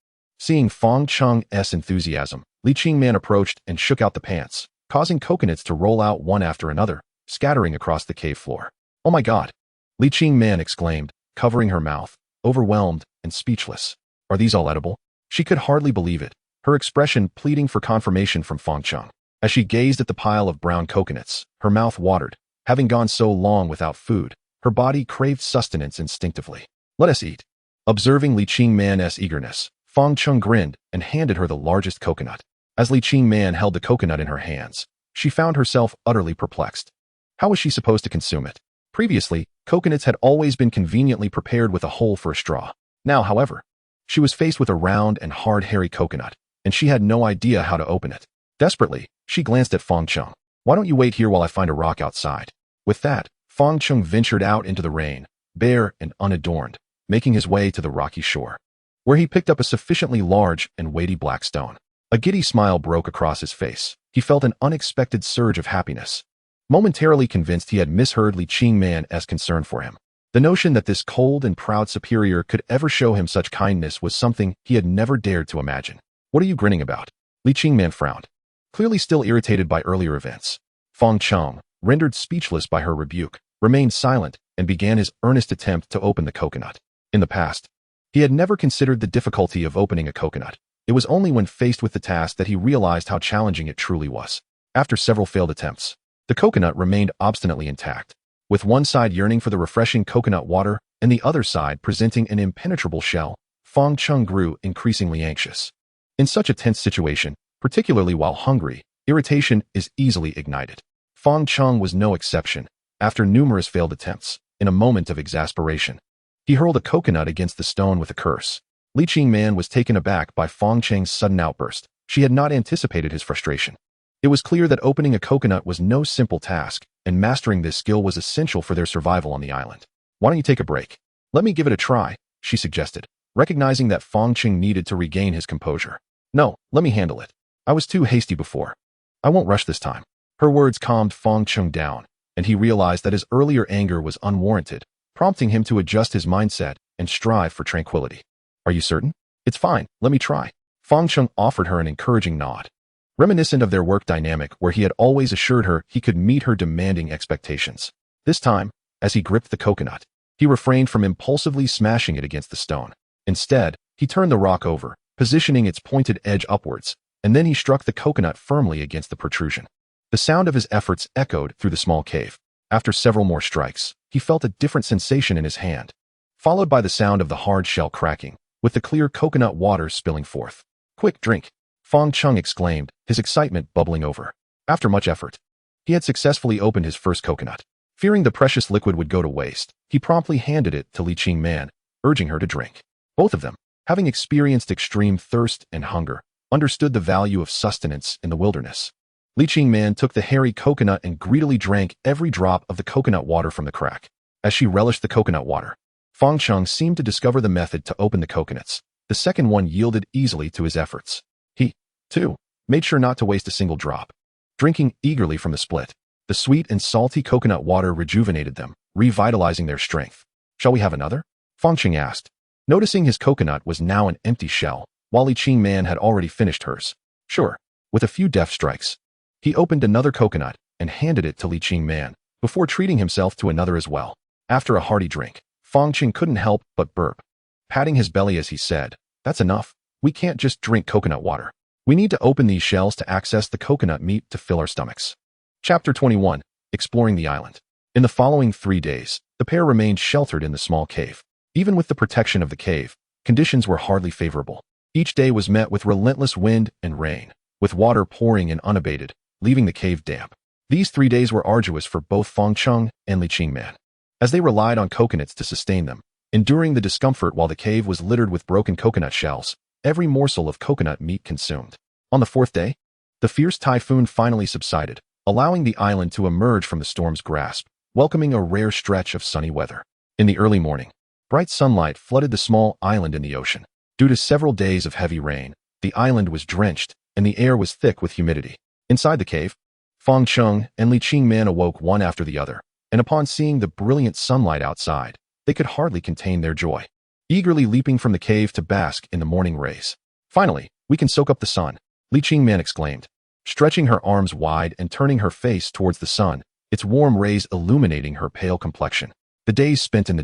A: Seeing Fang Cheng's enthusiasm, Li Qingman approached and shook out the pants, causing coconuts to roll out one after another, scattering across the cave floor. "Oh my God!" Li Qingman exclaimed, covering her mouth, overwhelmed and speechless. "Are these all edible?" She could hardly believe it, her expression pleading for confirmation from Fang Cheng. As she gazed at the pile of brown coconuts, her mouth watered. Having gone so long without food, her body craved sustenance instinctively. "Let us eat." Observing Li Qingman's eagerness, Fang Cheng grinned and handed her the largest coconut. As Li Qingman held the coconut in her hands, she found herself utterly perplexed. How was she supposed to consume it? Previously, coconuts had always been conveniently prepared with a hole for a straw. Now, however, she was faced with a round and hard hairy coconut, and she had no idea how to open it. Desperately, she glanced at Fang Cheng. "Why don't you wait here while I find a rock outside?" With that, Fang Cheng ventured out into the rain, bare and unadorned, making his way to the rocky shore, where he picked up a sufficiently large and weighty black stone. A giddy smile broke across his face. He felt an unexpected surge of happiness. Momentarily convinced he had misheard Li Qingman's concern for him. The notion that this cold and proud superior could ever show him such kindness was something he had never dared to imagine. "What are you grinning about?" Li Qingman frowned, clearly still irritated by earlier events. Fang Cheng, rendered speechless by her rebuke, remained silent and began his earnest attempt to open the coconut. In the past, he had never considered the difficulty of opening a coconut. It was only when faced with the task that he realized how challenging it truly was. After several failed attempts, the coconut remained obstinately intact, with one side yearning for the refreshing coconut water and the other side presenting an impenetrable shell. Fang Cheng grew increasingly anxious. In such a tense situation, particularly while hungry, irritation is easily ignited. Fang Cheng was no exception. After numerous failed attempts, in a moment of exasperation, he hurled a coconut against the stone with a curse. Li Qingman was taken aback by Fang Cheng's sudden outburst. She had not anticipated his frustration. It was clear that opening a coconut was no simple task, and mastering this skill was essential for their survival on the island. "Why don't you take a break? Let me give it a try," she suggested, recognizing that Fang Cheng needed to regain his composure. "No, let me handle it. I was too hasty before. I won't rush this time." Her words calmed Fang Cheng down, and he realized that his earlier anger was unwarranted, prompting him to adjust his mindset and strive for tranquility. "Are you certain?" "It's fine, let me try." Fang Cheng offered her an encouraging nod, reminiscent of their work dynamic where he had always assured her he could meet her demanding expectations. This time, as he gripped the coconut, he refrained from impulsively smashing it against the stone. Instead, he turned the rock over, positioning its pointed edge upwards, and then he struck the coconut firmly against the protrusion. The sound of his efforts echoed through the small cave. After several more strikes, he felt a different sensation in his hand, followed by the sound of the hard shell cracking, with the clear coconut water spilling forth. "Quick, drink!" Fang Cheng exclaimed, his excitement bubbling over. After much effort, he had successfully opened his first coconut. Fearing the precious liquid would go to waste, he promptly handed it to Li Qingman, urging her to drink. Both of them, having experienced extreme thirst and hunger, understood the value of sustenance in the wilderness. Li Qingman took the hairy coconut and greedily drank every drop of the coconut water from the crack. As she relished the coconut water, Fang Cheng seemed to discover the method to open the coconuts. The second one yielded easily to his efforts. He, too, made sure not to waste a single drop. Drinking eagerly from the split, the sweet and salty coconut water rejuvenated them, revitalizing their strength. "Shall we have another?" Fang Cheng asked, noticing his coconut was now an empty shell, while Li Qingman had already finished hers. "Sure." With a few deft strikes, he opened another coconut and handed it to Li Qingman, before treating himself to another as well. After a hearty drink, Fang Cheng couldn't help but burp, patting his belly as he said, "That's enough. We can't just drink coconut water. We need to open these shells to access the coconut meat to fill our stomachs." Chapter 21. Exploring the island. In the following 3 days, the pair remained sheltered in the small cave. Even with the protection of the cave, conditions were hardly favorable. Each day was met with relentless wind and rain, with water pouring in unabated, leaving the cave damp. These 3 days were arduous for both Fang Cheng and Li Qingman, as they relied on coconuts to sustain them. Enduring the discomfort while the cave was littered with broken coconut shells, every morsel of coconut meat consumed. On the 4th day, the fierce typhoon finally subsided, allowing the island to emerge from the storm's grasp, welcoming a rare stretch of sunny weather. In the early morning, bright sunlight flooded the small island in the ocean. Due to several days of heavy rain, the island was drenched, and the air was thick with humidity. Inside the cave, Fang Cheng and Li Qingman awoke one after the other, and upon seeing the brilliant sunlight outside, they could hardly contain their joy. Eagerly leaping from the cave to bask in the morning rays, Finally, we can soak up the sun, Li Qingman exclaimed, stretching her arms wide and turning her face towards the sun, its warm rays illuminating her pale complexion. The days spent in the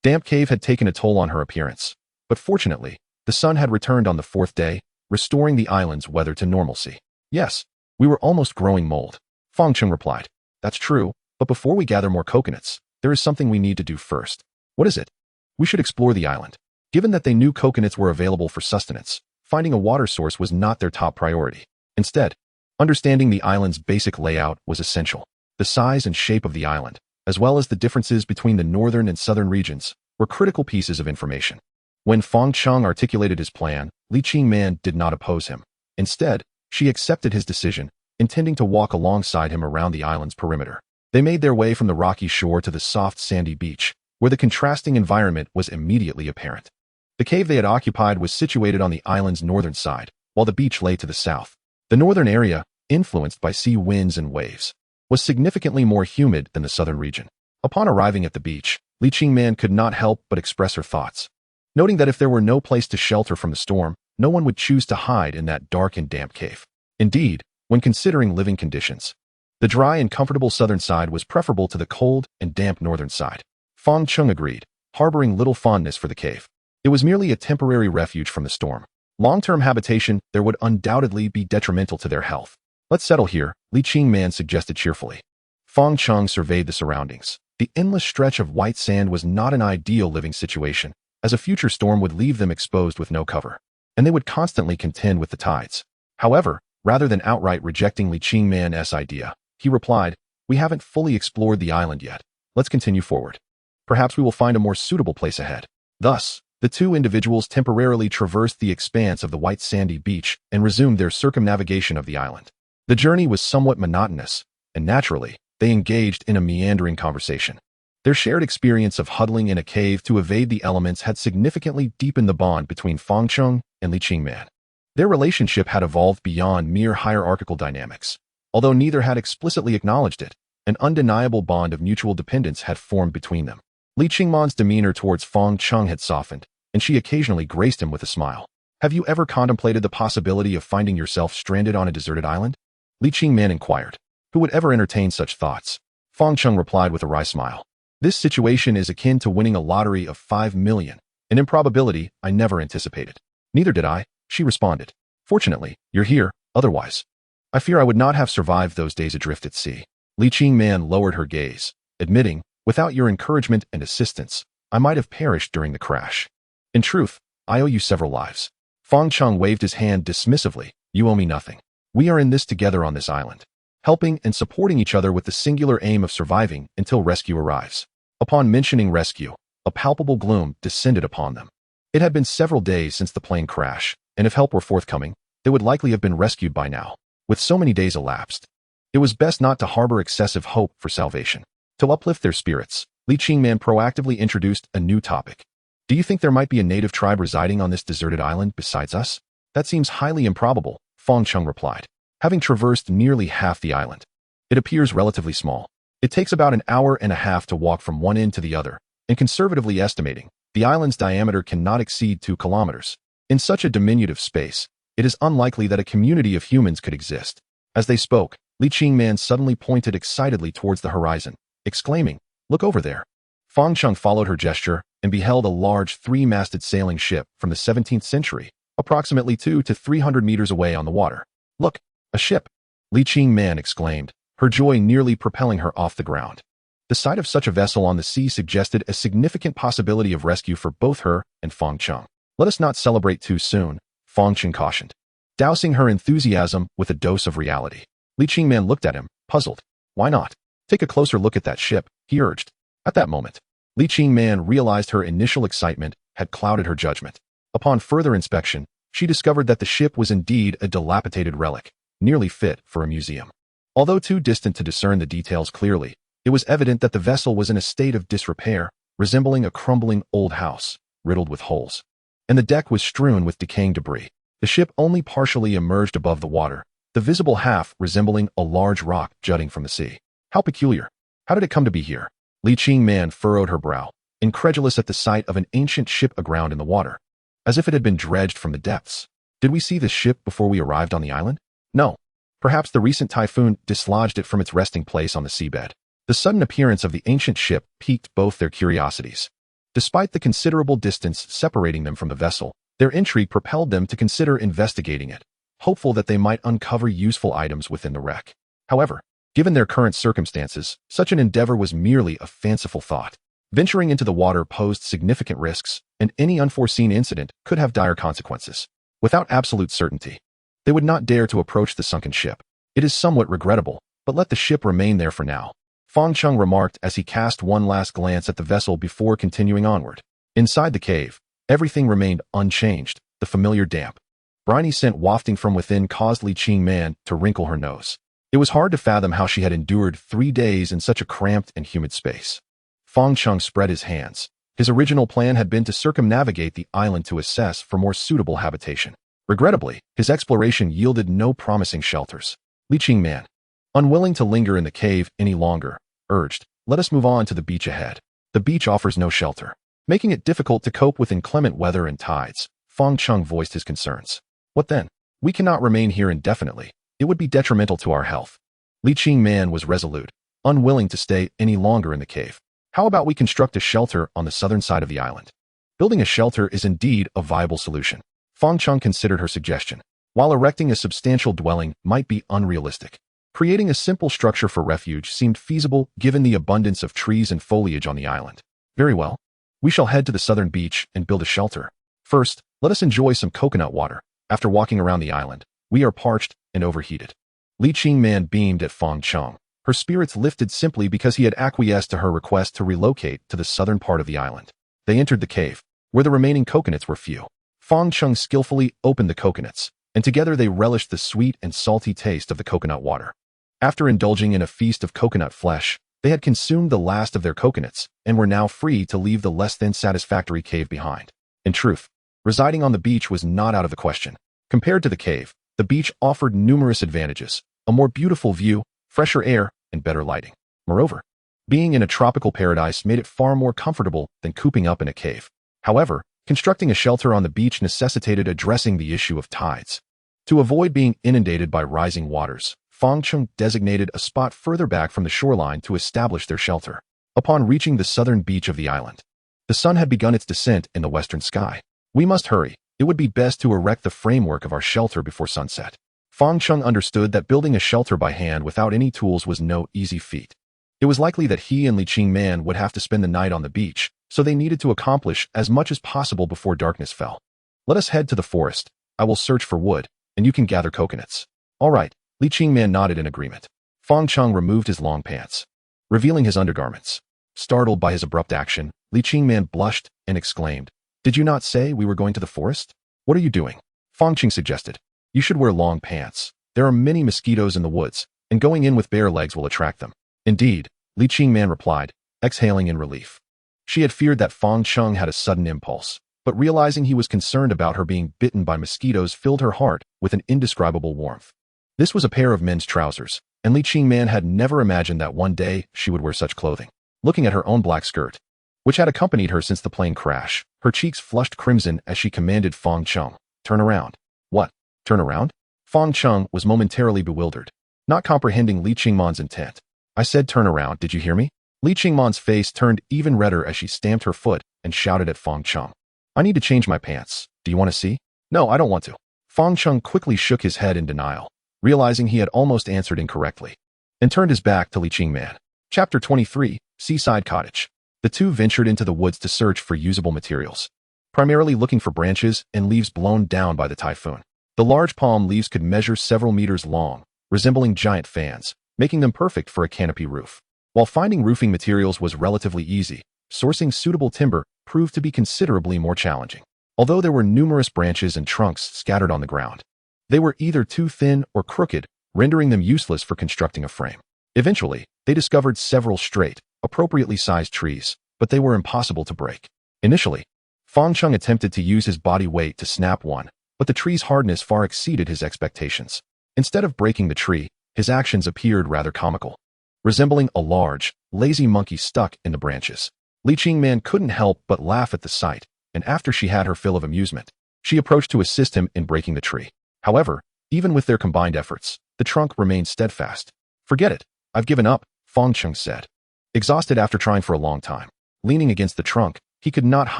A: damp cave had taken a toll on her appearance, but fortunately, the sun had returned on the fourth day, restoring the island's weather to normalcy. Yes, we were almost growing mold, Fang Cheng replied. That's true, but before we gather more coconuts, there is something we need to do first. What is it? We should explore the island. Given that they knew coconuts were available for sustenance, finding a water source was not their top priority. Instead, understanding the island's basic layout was essential. The size and shape of the island, as well as the differences between the northern and southern regions, were critical pieces of information. When Fang Cheng articulated his plan, Li Qingman did not oppose him. Instead, she accepted his decision, intending to walk alongside him around the island's perimeter. They made their way from the rocky shore to the soft sandy beach, where the contrasting environment was immediately apparent. The cave they had occupied was situated on the island's northern side, while the beach lay to the south. The northern area, influenced by sea winds and waves, was significantly more humid than the southern region. Upon arriving at the beach, Li Qingman could not help but express her thoughts, noting that if there were no place to shelter from the storm, no one would choose to hide in that dark and damp cave. Indeed, when considering living conditions, the dry and comfortable southern side was preferable to the cold and damp northern side. Fang Cheng agreed, harboring little fondness for the cave. It was merely a temporary refuge from the storm. Long-term habitation there would undoubtedly be detrimental to their health. Let's settle here, Li Qingman suggested cheerfully. Fang Cheng surveyed the surroundings. The endless stretch of white sand was not an ideal living situation, as a future storm would leave them exposed with no cover, and they would constantly contend with the tides. However, rather than outright rejecting Li Qingman's idea, he replied, "We haven't fully explored the island yet. Let's continue forward. Perhaps we will find a more suitable place ahead." Thus, the two individuals temporarily traversed the expanse of the white sandy beach and resumed their circumnavigation of the island. The journey was somewhat monotonous, and naturally, they engaged in a meandering conversation. Their shared experience of huddling in a cave to evade the elements had significantly deepened the bond between Fang Cheng and Li Qingman. Their relationship had evolved beyond mere hierarchical dynamics. Although neither had explicitly acknowledged it, an undeniable bond of mutual dependence had formed between them. Li Qingman's demeanor towards Fang Cheng had softened, and she occasionally graced him with a smile. "Have you ever contemplated the possibility of finding yourself stranded on a deserted island?" Li Qingman inquired. "Who would ever entertain such thoughts?" Fang Cheng replied with a wry smile. "This situation is akin to winning a lottery of 5 million, an improbability I never anticipated." "Neither did I," she responded. "Fortunately, you're here, otherwise I fear I would not have survived those days adrift at sea." Li Qingman lowered her gaze, admitting, "Without your encouragement and assistance, I might have perished during the crash. In truth, I owe you several lives." Fang Cheng waved his hand dismissively. "You owe me nothing. We are in this together on this island, helping and supporting each other with the singular aim of surviving until rescue arrives." Upon mentioning rescue, a palpable gloom descended upon them. It had been several days since the plane crash, and if help were forthcoming, they would likely have been rescued by now. With so many days elapsed, it was best not to harbor excessive hope for salvation. To uplift their spirits, Li Qingman proactively introduced a new topic. "Do you think there might be a native tribe residing on this deserted island besides us?" "That seems highly improbable," Fang Cheng replied. "Having traversed nearly half the island, it appears relatively small. It takes about an hour and a half to walk from one end to the other, and conservatively estimating, the island's diameter cannot exceed 2 kilometers. In such a diminutive space, it is unlikely that a community of humans could exist." As they spoke, Li Qingman suddenly pointed excitedly towards the horizon, exclaiming, "Look over there." Fang Cheng followed her gesture and beheld a large 3-masted sailing ship from the 17th century, approximately 200 to 300 meters away on the water. "Look, a ship!" Li Qingman exclaimed, her joy nearly propelling her off the ground. The sight of such a vessel on the sea suggested a significant possibility of rescue for both her and Fang Cheng. "Let us not celebrate too soon," Fang Cheng cautioned, dousing her enthusiasm with a dose of reality. Li Qingman looked at him, puzzled. "Why not? Take a closer look at that ship," he urged. At that moment, Li Qingman realized her initial excitement had clouded her judgment. Upon further inspection, she discovered that the ship was indeed a dilapidated relic, nearly fit for a museum. Although too distant to discern the details clearly, it was evident that the vessel was in a state of disrepair, resembling a crumbling old house, riddled with holes. And the deck was strewn with decaying debris. The ship only partially emerged above the water, the visible half resembling a large rock jutting from the sea. "How peculiar. How did it come to be here?" Li Qingman furrowed her brow, incredulous at the sight of an ancient ship aground in the water, as if it had been dredged from the depths. Did we see this ship before we arrived on the island? No. Perhaps the recent typhoon dislodged it from its resting place on the seabed. The sudden appearance of the ancient ship piqued both their curiosities. Despite the considerable distance separating them from the vessel, their intrigue propelled them to consider investigating it, hopeful that they might uncover useful items within the wreck. However, given their current circumstances, such an endeavor was merely a fanciful thought. Venturing into the water posed significant risks, and any unforeseen incident could have dire consequences. Without absolute certainty, they would not dare to approach the sunken ship. It is somewhat regrettable, but let the ship remain there for now, Fang Cheng remarked as he cast one last glance at the vessel before continuing onward. Inside the cave, everything remained unchanged. The familiar damp, briny scent wafting from within caused Li Qingman to wrinkle her nose. It was hard to fathom how she had endured 3 days in such a cramped and humid space. Fang Cheng spread his hands. His original plan had been to circumnavigate the island to assess for more suitable habitation. Regrettably, his exploration yielded no promising shelters. Li Qingman, unwilling to linger in the cave any longer, urged, "Let us move on to the beach ahead. The beach offers no shelter, making it difficult to cope with inclement weather and tides." Fang Cheng voiced his concerns. "What then? We cannot remain here indefinitely. It would be detrimental to our health." Li Qingman was resolute, unwilling to stay any longer in the cave. "How about we construct a shelter on the southern side of the island?" Building a shelter is indeed a viable solution. Fang Cheng considered her suggestion. While erecting a substantial dwelling might be unrealistic, creating a simple structure for refuge seemed feasible given the abundance of trees and foliage on the island. "Very well. We shall head to the southern beach and build a shelter. First, let us enjoy some coconut water. After walking around the island, we are parched and overheated." Li Qingman beamed at Fang Cheng. Her spirits lifted simply because he had acquiesced to her request to relocate to the southern part of the island. They entered the cave, where the remaining coconuts were few. Fang Cheng skillfully opened the coconuts, and together they relished the sweet and salty taste of the coconut water. After indulging in a feast of coconut flesh, they had consumed the last of their coconuts and were now free to leave the less than satisfactory cave behind. In truth, residing on the beach was not out of the question. Compared to the cave, the beach offered numerous advantages: a more beautiful view, fresher air, and better lighting. Moreover, being in a tropical paradise made it far more comfortable than cooping up in a cave. However, constructing a shelter on the beach necessitated addressing the issue of tides. To avoid being inundated by rising waters, Fang Cheng designated a spot further back from the shoreline to establish their shelter. Upon reaching the southern beach of the island, the sun had begun its descent in the western sky. "We must hurry. It would be best to erect the framework of our shelter before sunset." Fang Cheng understood that building a shelter by hand without any tools was no easy feat. It was likely that he and Li Qingman would have to spend the night on the beach, so they needed to accomplish as much as possible before darkness fell. "Let us head to the forest. I will search for wood, and you can gather coconuts." "All right." Li Qingman nodded in agreement. Fang Cheng removed his long pants, revealing his undergarments. Startled by his abrupt action, Li Qingman blushed and exclaimed, "Did you not say we were going to the forest? What are you doing?" Fang Cheng suggested, "You should wear long pants. There are many mosquitoes in the woods, and going in with bare legs will attract them." "Indeed," Li Qingman replied, exhaling in relief. She had feared that Fang Cheng had a sudden impulse, but realizing he was concerned about her being bitten by mosquitoes filled her heart with an indescribable warmth. This was a pair of men's trousers, and Li Qingman had never imagined that one day she would wear such clothing. Looking at her own black skirt, which had accompanied her since the plane crash, her cheeks flushed crimson as she commanded Fang Cheng, "Turn around." "What? Turn around?" Fang Cheng was momentarily bewildered, not comprehending Li Qingman's intent. "I said turn around, did you hear me?" Li Qingman's face turned even redder as she stamped her foot and shouted at Fang Cheng, "I need to change my pants. Do you want to see?" "No, I don't want to." Fang Cheng quickly shook his head in denial, realizing he had almost answered incorrectly, and turned his back to Li Qingman. Chapter 23, Seaside Cottage. The two ventured into the woods to search for usable materials, primarily looking for branches and leaves blown down by the typhoon. The large palm leaves could measure several meters long, resembling giant fans, making them perfect for a canopy roof. While finding roofing materials was relatively easy, sourcing suitable timber proved to be considerably more challenging. Although there were numerous branches and trunks scattered on the ground, they were either too thin or crooked, rendering them useless for constructing a frame. Eventually, they discovered several straight, appropriately sized trees, but they were impossible to break. Initially, Fang Cheng attempted to use his body weight to snap one, but the tree's hardness far exceeded his expectations. Instead of breaking the tree, his actions appeared rather comical, resembling a large, lazy monkey stuck in the branches. Li Qingman couldn't help but laugh at the sight, and after she had her fill of amusement, She approached to assist him in breaking the tree. However, even with their combined efforts, the trunk remained steadfast. "Forget it. I've given up," Fang Cheng said. Exhausted after trying for a long time, leaning against the trunk, he could not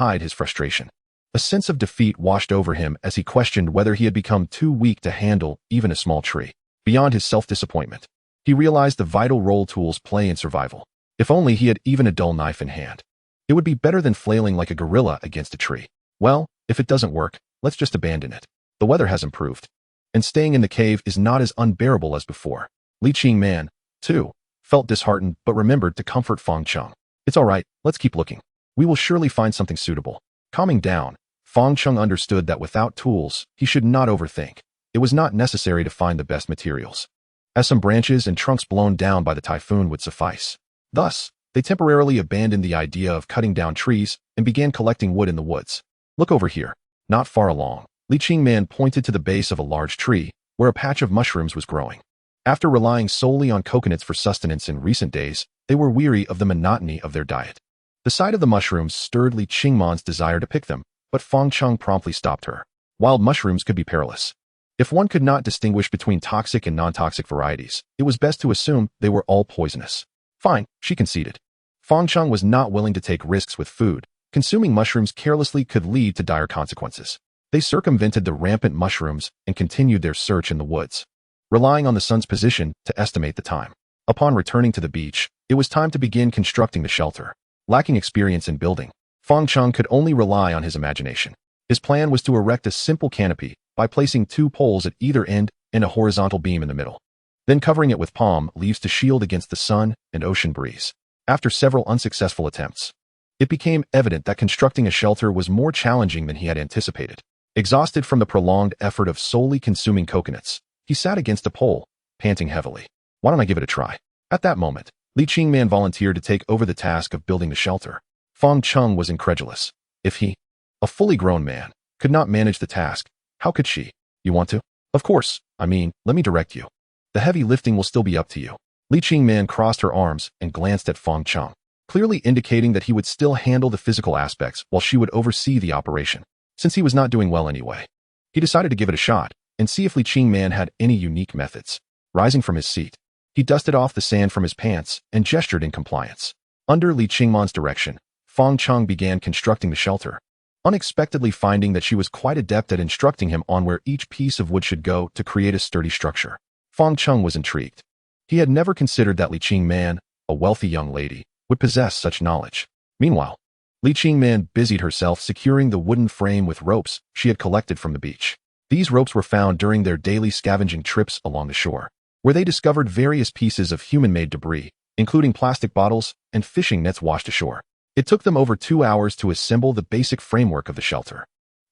A: hide his frustration. A sense of defeat washed over him as he questioned whether he had become too weak to handle even a small tree. Beyond his self-disappointment, he realized the vital role tools play in survival. If only he had even a dull knife in hand. It would be better than flailing like a gorilla against a tree. Well, if it doesn't work, let's just abandon it. The weather has improved, and staying in the cave is not as unbearable as before. Li Qingman, too, felt disheartened but remembered to comfort Fang Cheng. "It's all right, let's keep looking. We will surely find something suitable." Calming down, Fang Cheng understood that without tools, he should not overthink. It was not necessary to find the best materials, as some branches and trunks blown down by the typhoon would suffice. Thus, they temporarily abandoned the idea of cutting down trees and began collecting wood in the woods. "Look over here." Not far along, Li Qingman pointed to the base of a large tree, where a patch of mushrooms was growing. After relying solely on coconuts for sustenance in recent days, they were weary of the monotony of their diet. The sight of the mushrooms stirred Li Qingman's desire to pick them, but Fang Cheng promptly stopped her. Wild mushrooms could be perilous. If one could not distinguish between toxic and non-toxic varieties, it was best to assume they were all poisonous. "Fine," she conceded. Fang Cheng was not willing to take risks with food. Consuming mushrooms carelessly could lead to dire consequences. They circumvented the rampant mushrooms and continued their search in the woods, relying on the sun's position to estimate the time. Upon returning to the beach, it was time to begin constructing the shelter. Lacking experience in building, Fang Cheng could only rely on his imagination. His plan was to erect a simple canopy by placing 2 poles at either end and a horizontal beam in the middle, then covering it with palm leaves to shield against the sun and ocean breeze. After several unsuccessful attempts, it became evident that constructing a shelter was more challenging than he had anticipated. Exhausted from the prolonged effort of solely consuming coconuts, he sat against a pole, panting heavily. "Why don't I give it a try?" At that moment, Li Qingman volunteered to take over the task of building the shelter. Fang Cheng was incredulous. If he, a fully grown man, could not manage the task, how could she? "You want to?" "Of course. Let me direct you. The heavy lifting will still be up to you." Li Qingman crossed her arms and glanced at Fang Cheng, clearly indicating that he would still handle the physical aspects while she would oversee the operation. Since he was not doing well anyway, he decided to give it a shot and see if Li Qingman had any unique methods. Rising from his seat, he dusted off the sand from his pants and gestured in compliance. Under Li Qingman's direction, Fang Cheng began constructing the shelter, unexpectedly finding that she was quite adept at instructing him on where each piece of wood should go to create a sturdy structure. Fang Cheng was intrigued. He had never considered that Li Qingman, a wealthy young lady, would possess such knowledge. Meanwhile, Li Qingman busied herself securing the wooden frame with ropes she had collected from the beach. These ropes were found during their daily scavenging trips along the shore, where they discovered various pieces of human-made debris, including plastic bottles and fishing nets washed ashore. It took them over 2 hours to assemble the basic framework of the shelter.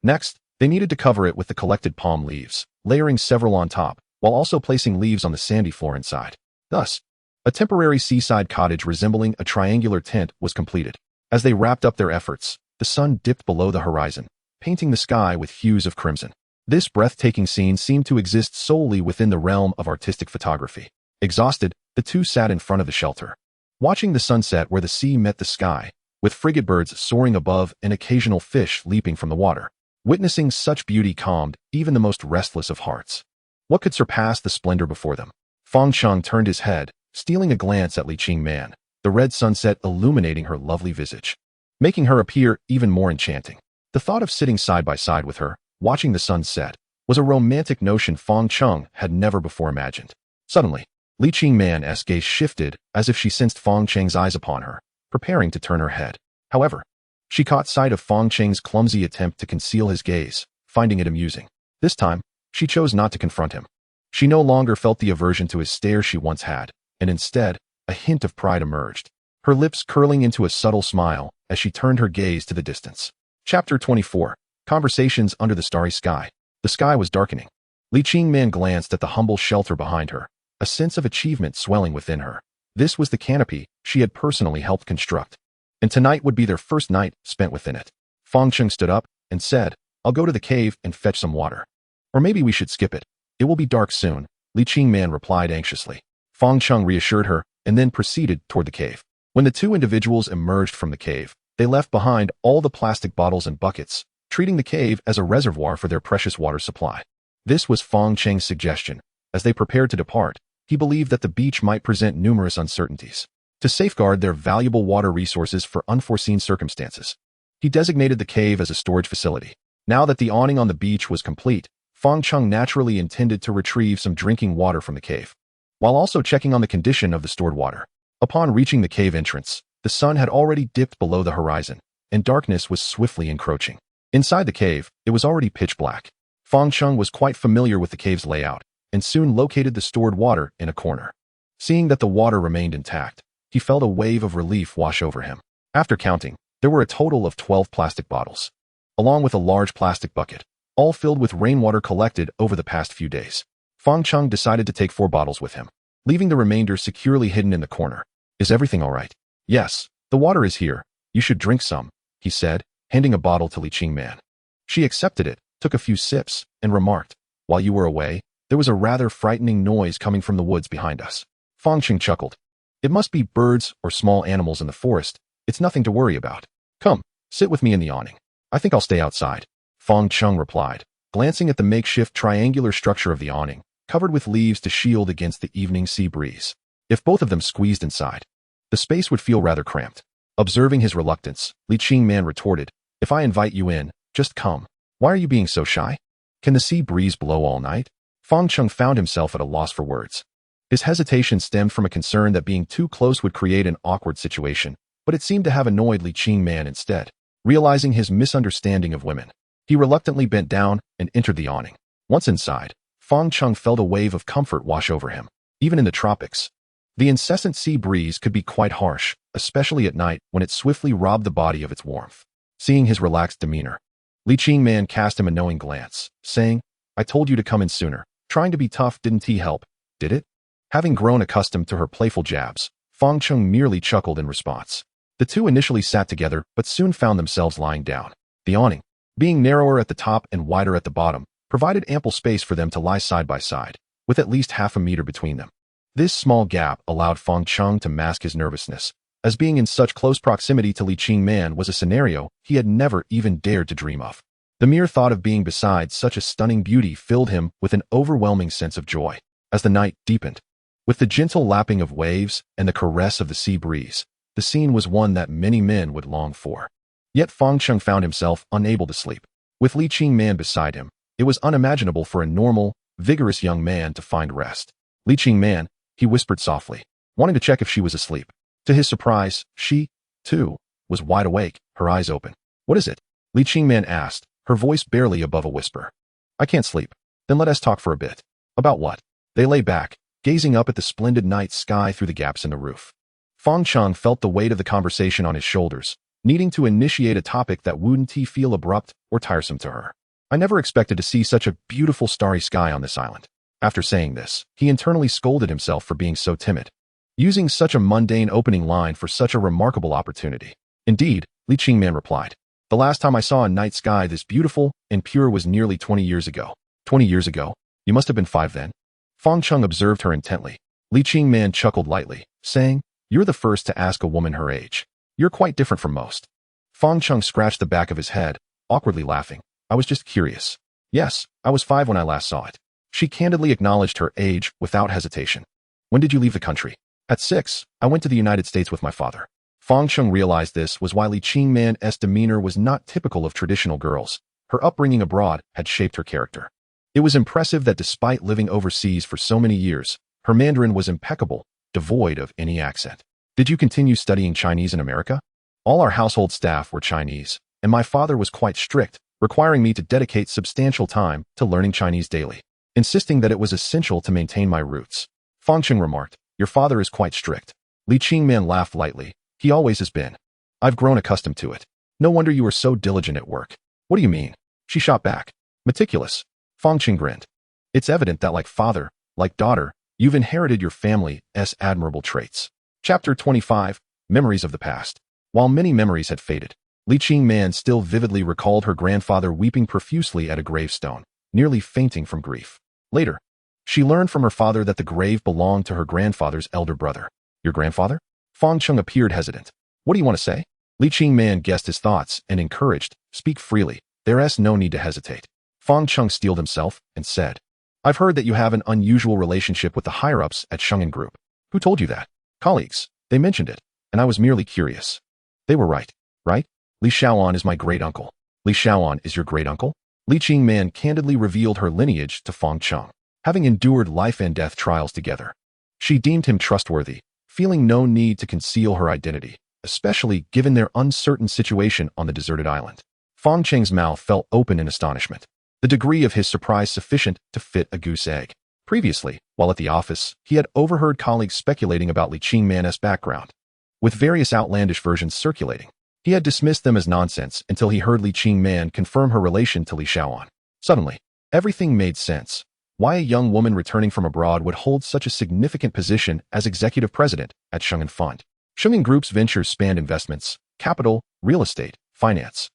A: Next, they needed to cover it with the collected palm leaves, layering several on top, while also placing leaves on the sandy floor inside. Thus, a temporary seaside cottage resembling a triangular tent was completed. As they wrapped up their efforts, the sun dipped below the horizon, painting the sky with hues of crimson. This breathtaking scene seemed to exist solely within the realm of artistic photography. Exhausted, the two sat in front of the shelter, watching the sunset where the sea met the sky, with frigate birds soaring above and occasional fish leaping from the water. Witnessing such beauty calmed even the most restless of hearts. What could surpass the splendor before them? Fang Cheng turned his head, stealing a glance at Li Qingman, the red sunset illuminating her lovely visage, making her appear even more enchanting. The thought of sitting side by side with her, watching the sun set, was a romantic notion Fang Cheng had never before imagined. Suddenly, Li Qingman's gaze shifted as if she sensed Fang Cheng's eyes upon her, preparing to turn her head. However, she caught sight of Fang Cheng's clumsy attempt to conceal his gaze, finding it amusing. This time, she chose not to confront him. She no longer felt the aversion to his stare she once had, and instead, a hint of pride emerged, her lips curling into a subtle smile as she turned her gaze to the distance. Chapter 24. Conversations under the starry sky. The sky was darkening. Li Qingman glanced at the humble shelter behind her, a sense of achievement swelling within her. This was the canopy she had personally helped construct, and tonight would be their first night spent within it. Fang Cheng stood up and said, "I'll go to the cave and fetch some water. Or maybe we should skip it. It will be dark soon," Li Qingman replied anxiously. Fang Cheng reassured her and then proceeded toward the cave. When the two individuals emerged from the cave, they left behind all the plastic bottles and buckets, treating the cave as a reservoir for their precious water supply. This was Fang Cheng's suggestion. As they prepared to depart, he believed that the beach might present numerous uncertainties. To safeguard their valuable water resources for unforeseen circumstances, he designated the cave as a storage facility. Now that the awning on the beach was complete, Fang Cheng naturally intended to retrieve some drinking water from the cave, while also checking on the condition of the stored water. Upon reaching the cave entrance, the sun had already dipped below the horizon, and darkness was swiftly encroaching. Inside the cave, it was already pitch black. Fang Cheng was quite familiar with the cave's layout, and soon located the stored water in a corner. Seeing that the water remained intact, he felt a wave of relief wash over him. After counting, there were a total of 12 plastic bottles, along with a large plastic bucket, all filled with rainwater collected over the past few days. Fang Cheng decided to take 4 bottles with him, leaving the remainder securely hidden in the corner. Is everything all right? Yes, the water is here. You should drink some, he said, handing a bottle to Li Qingman. She accepted it, took a few sips, and remarked, while you were away, there was a rather frightening noise coming from the woods behind us. Fang Cheng chuckled. It must be birds or small animals in the forest. It's nothing to worry about. Come, sit with me in the awning. I think I'll stay outside. Fang Cheng replied, glancing at the makeshift triangular structure of the awning, covered with leaves to shield against the evening sea breeze. If both of them squeezed inside, the space would feel rather cramped. Observing his reluctance, Li Qingman retorted, if I invite you in, just come. Why are you being so shy? Can the sea breeze blow all night? Fang Cheng found himself at a loss for words. His hesitation stemmed from a concern that being too close would create an awkward situation, but it seemed to have annoyed Li Qingman instead. Realizing his misunderstanding of women, he reluctantly bent down and entered the awning. Once inside, Fang Cheng felt a wave of comfort wash over him. Even in the tropics, the incessant sea breeze could be quite harsh, especially at night when it swiftly robbed the body of its warmth. Seeing his relaxed demeanor, Li Qingman cast him a knowing glance, saying, I told you to come in sooner. Trying to be tough didn't help, did it? Having grown accustomed to her playful jabs, Fang Cheng merely chuckled in response. The two initially sat together but soon found themselves lying down. The awning, being narrower at the top and wider at the bottom, provided ample space for them to lie side by side, with at least half a meter between them. This small gap allowed Fang Cheng to mask his nervousness, as being in such close proximity to Li Qingman was a scenario he had never even dared to dream of. The mere thought of being beside such a stunning beauty filled him with an overwhelming sense of joy. As the night deepened, with the gentle lapping of waves and the caress of the sea breeze, the scene was one that many men would long for. Yet Fang Cheng found himself unable to sleep. With Li Qingman beside him, it was unimaginable for a normal, vigorous young man to find rest. Li Qingman, he whispered softly, wanting to check if she was asleep. To his surprise, she, too, was wide awake, her eyes open. What is it? Li Qingman asked, her voice barely above a whisper. I can't sleep. Then let us talk for a bit. About what? They lay back, gazing up at the splendid night sky through the gaps in the roof. Fang Cheng felt the weight of the conversation on his shoulders, needing to initiate a topic that wouldn't feel abrupt or tiresome to her. I never expected to see such a beautiful starry sky on this island. After saying this, he internally scolded himself for being so timid, using such a mundane opening line for such a remarkable opportunity. Indeed, Li Qingman replied, the last time I saw a night sky this beautiful and pure was nearly 20 years ago. 20 years ago? You must have been 5 then. Fang Cheng observed her intently. Li Qingman chuckled lightly, saying, you're the first to ask a woman her age. You're quite different from most. Fang Cheng scratched the back of his head, awkwardly laughing. I was just curious. Yes, I was 5 when I last saw it. She candidly acknowledged her age without hesitation. When did you leave the country? At 6, I went to the United States with my father. Fang Cheng realized this was why Li Qingman's demeanor was not typical of traditional girls. Her upbringing abroad had shaped her character. It was impressive that despite living overseas for so many years, her Mandarin was impeccable, devoid of any accent. Did you continue studying Chinese in America? All our household staff were Chinese, and my father was quite strict, requiring me to dedicate substantial time to learning Chinese daily, insisting that it was essential to maintain my roots. Fang Cheng remarked, your father is quite strict. Li Qingman laughed lightly. He always has been. I've grown accustomed to it. No wonder you were so diligent at work. What do you mean? She shot back. Meticulous. Fang Cheng grinned. It's evident that like father, like daughter, you've inherited your family's admirable traits. Chapter 25, Memories of the Past. While many memories had faded, Li Qingman still vividly recalled her grandfather weeping profusely at a gravestone, nearly fainting from grief. Later, she learned from her father that the grave belonged to her grandfather's elder brother. Your grandfather? Fang Cheng appeared hesitant. What do you want to say? Li Qingman guessed his thoughts and encouraged, speak freely. There's no need to hesitate. Fang Cheng steeled himself and said, I've heard that you have an unusual relationship with the higher-ups at Shungen Group. Who told you that? Colleagues. They mentioned it, and I was merely curious. They were right, right? Li Shaoan is my great-uncle. Li Shaoan is your great-uncle? Li Qingman candidly revealed her lineage to Fang Cheng, having endured life and death trials together. She deemed him trustworthy, feeling no need to conceal her identity, especially given their uncertain situation on the deserted island. Fang Cheng's mouth fell open in astonishment, the degree of his surprise sufficient to fit a goose egg. Previously, while at the office, he had overheard colleagues speculating about Li Qingman's background, with various outlandish versions circulating. He had dismissed them as nonsense until he heard Li Qingman confirm her relation to Li Shaoan. Suddenly, everything made sense. Why a young woman returning from abroad would hold such a significant position as executive president at Shungen Fund. Shungen Group's ventures spanned investments, capital, real estate, finance,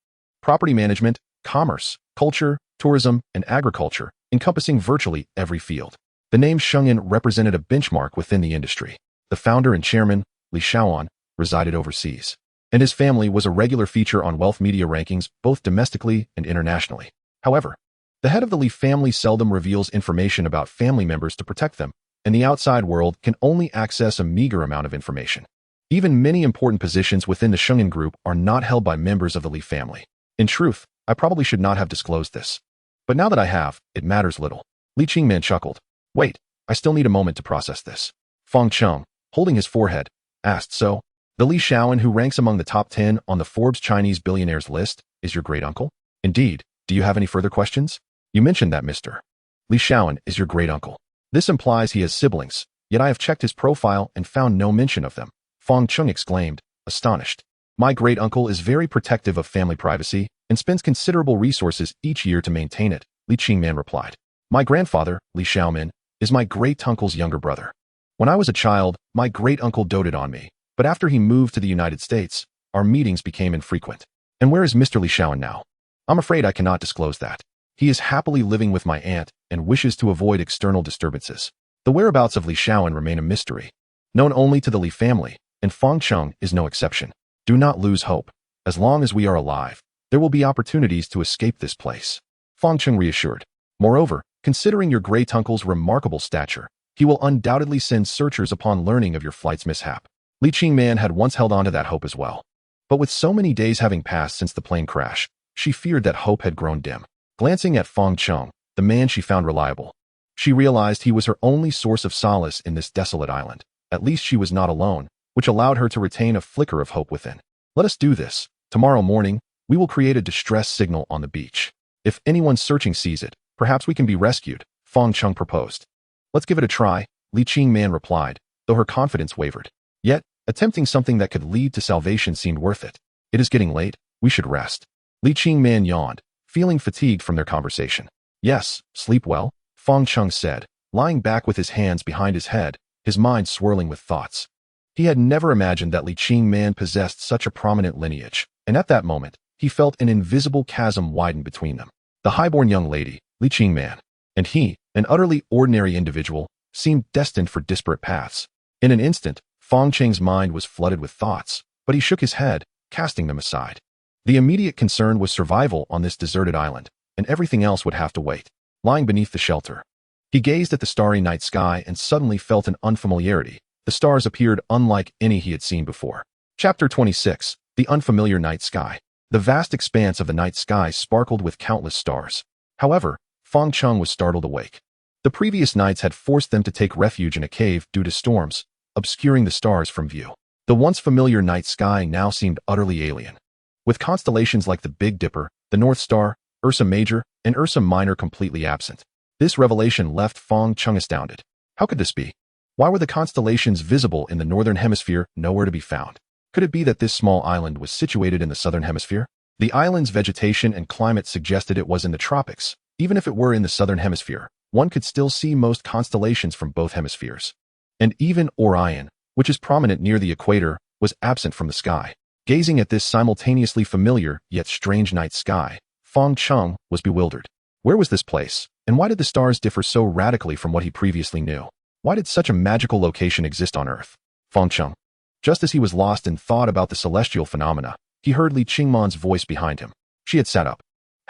A: property management, commerce, culture, tourism, and agriculture, encompassing virtually every field. The name Shungen represented a benchmark within the industry. The founder and chairman, Li Shaoan, resided overseas, and his family was a regular feature on wealth media rankings both domestically and internationally. However, the head of the Li family seldom reveals information about family members to protect them, and the outside world can only access a meager amount of information. Even many important positions within the Shungen Group are not held by members of the Li family. In truth, I probably should not have disclosed this. But now that I have, it matters little. Li Qingman chuckled. Wait, I still need a moment to process this. Fang Cheng, holding his forehead, asked, so, the Li Shaoan who ranks among the top 10 on the Forbes Chinese billionaires list is your great-uncle? Indeed. Do you have any further questions? You mentioned that Mr. Li Shaoan is your great-uncle. This implies he has siblings, yet I have checked his profile and found no mention of them. Fang Cheng exclaimed, astonished. My great-uncle is very protective of family privacy and spends considerable resources each year to maintain it, Li Qingman replied. My grandfather, Li Shaomin, is my great-uncle's younger brother. When I was a child, my great-uncle doted on me, but after he moved to the United States, our meetings became infrequent. And where is Mr. Li Shaoan now? I'm afraid I cannot disclose that. He is happily living with my aunt and wishes to avoid external disturbances. The whereabouts of Li Shaoan remain a mystery, known only to the Li family, and Fang Cheng is no exception. Do not lose hope. As long as we are alive, there will be opportunities to escape this place. Fang Cheng reassured. Moreover, considering your great-uncle's remarkable stature, he will undoubtedly send searchers upon learning of your flight's mishap. Li Qingman had once held on to that hope as well. But with so many days having passed since the plane crash, she feared that hope had grown dim. Glancing at Fang Cheng, the man she found reliable, she realized he was her only source of solace in this desolate island. At least she was not alone, which allowed her to retain a flicker of hope within. Let us do this. Tomorrow morning, we will create a distress signal on the beach. If anyone searching sees it, perhaps we can be rescued, Fang Cheng proposed. Let's give it a try, Li Qingman replied, though her confidence wavered. Yet, attempting something that could lead to salvation seemed worth it. It is getting late, we should rest. Li Qingman yawned, feeling fatigued from their conversation. Yes, sleep well, Fang Cheng said, lying back with his hands behind his head, his mind swirling with thoughts. He had never imagined that Li Qingman possessed such a prominent lineage, and at that moment, he felt an invisible chasm widen between them. The highborn young lady, Li Qingman, and he, an utterly ordinary individual, seemed destined for disparate paths. In an instant, Fang Cheng's mind was flooded with thoughts, but he shook his head, casting them aside. The immediate concern was survival on this deserted island, and everything else would have to wait. Lying beneath the shelter, he gazed at the starry night sky and suddenly felt an unfamiliarity. The stars appeared unlike any he had seen before. Chapter 26, The Unfamiliar Night Sky. The vast expanse of the night sky sparkled with countless stars. However, Fang Cheng was startled awake. The previous nights had forced them to take refuge in a cave due to storms, obscuring the stars from view. The once familiar night sky now seemed utterly alien, with constellations like the Big Dipper, the North Star, Ursa Major, and Ursa Minor completely absent. This revelation left Fang Cheng astounded. How could this be? Why were the constellations visible in the northern hemisphere nowhere to be found? Could it be that this small island was situated in the southern hemisphere? The island's vegetation and climate suggested it was in the tropics. Even if it were in the southern hemisphere, one could still see most constellations from both hemispheres. And even Orion, which is prominent near the equator, was absent from the sky. Gazing at this simultaneously familiar yet strange night sky, Fang Cheng was bewildered. Where was this place, and why did the stars differ so radically from what he previously knew? Why did such a magical location exist on Earth? Fang Cheng. Just as he was lost in thought about the celestial phenomena, he heard Li Qingman's voice behind him. She had sat up,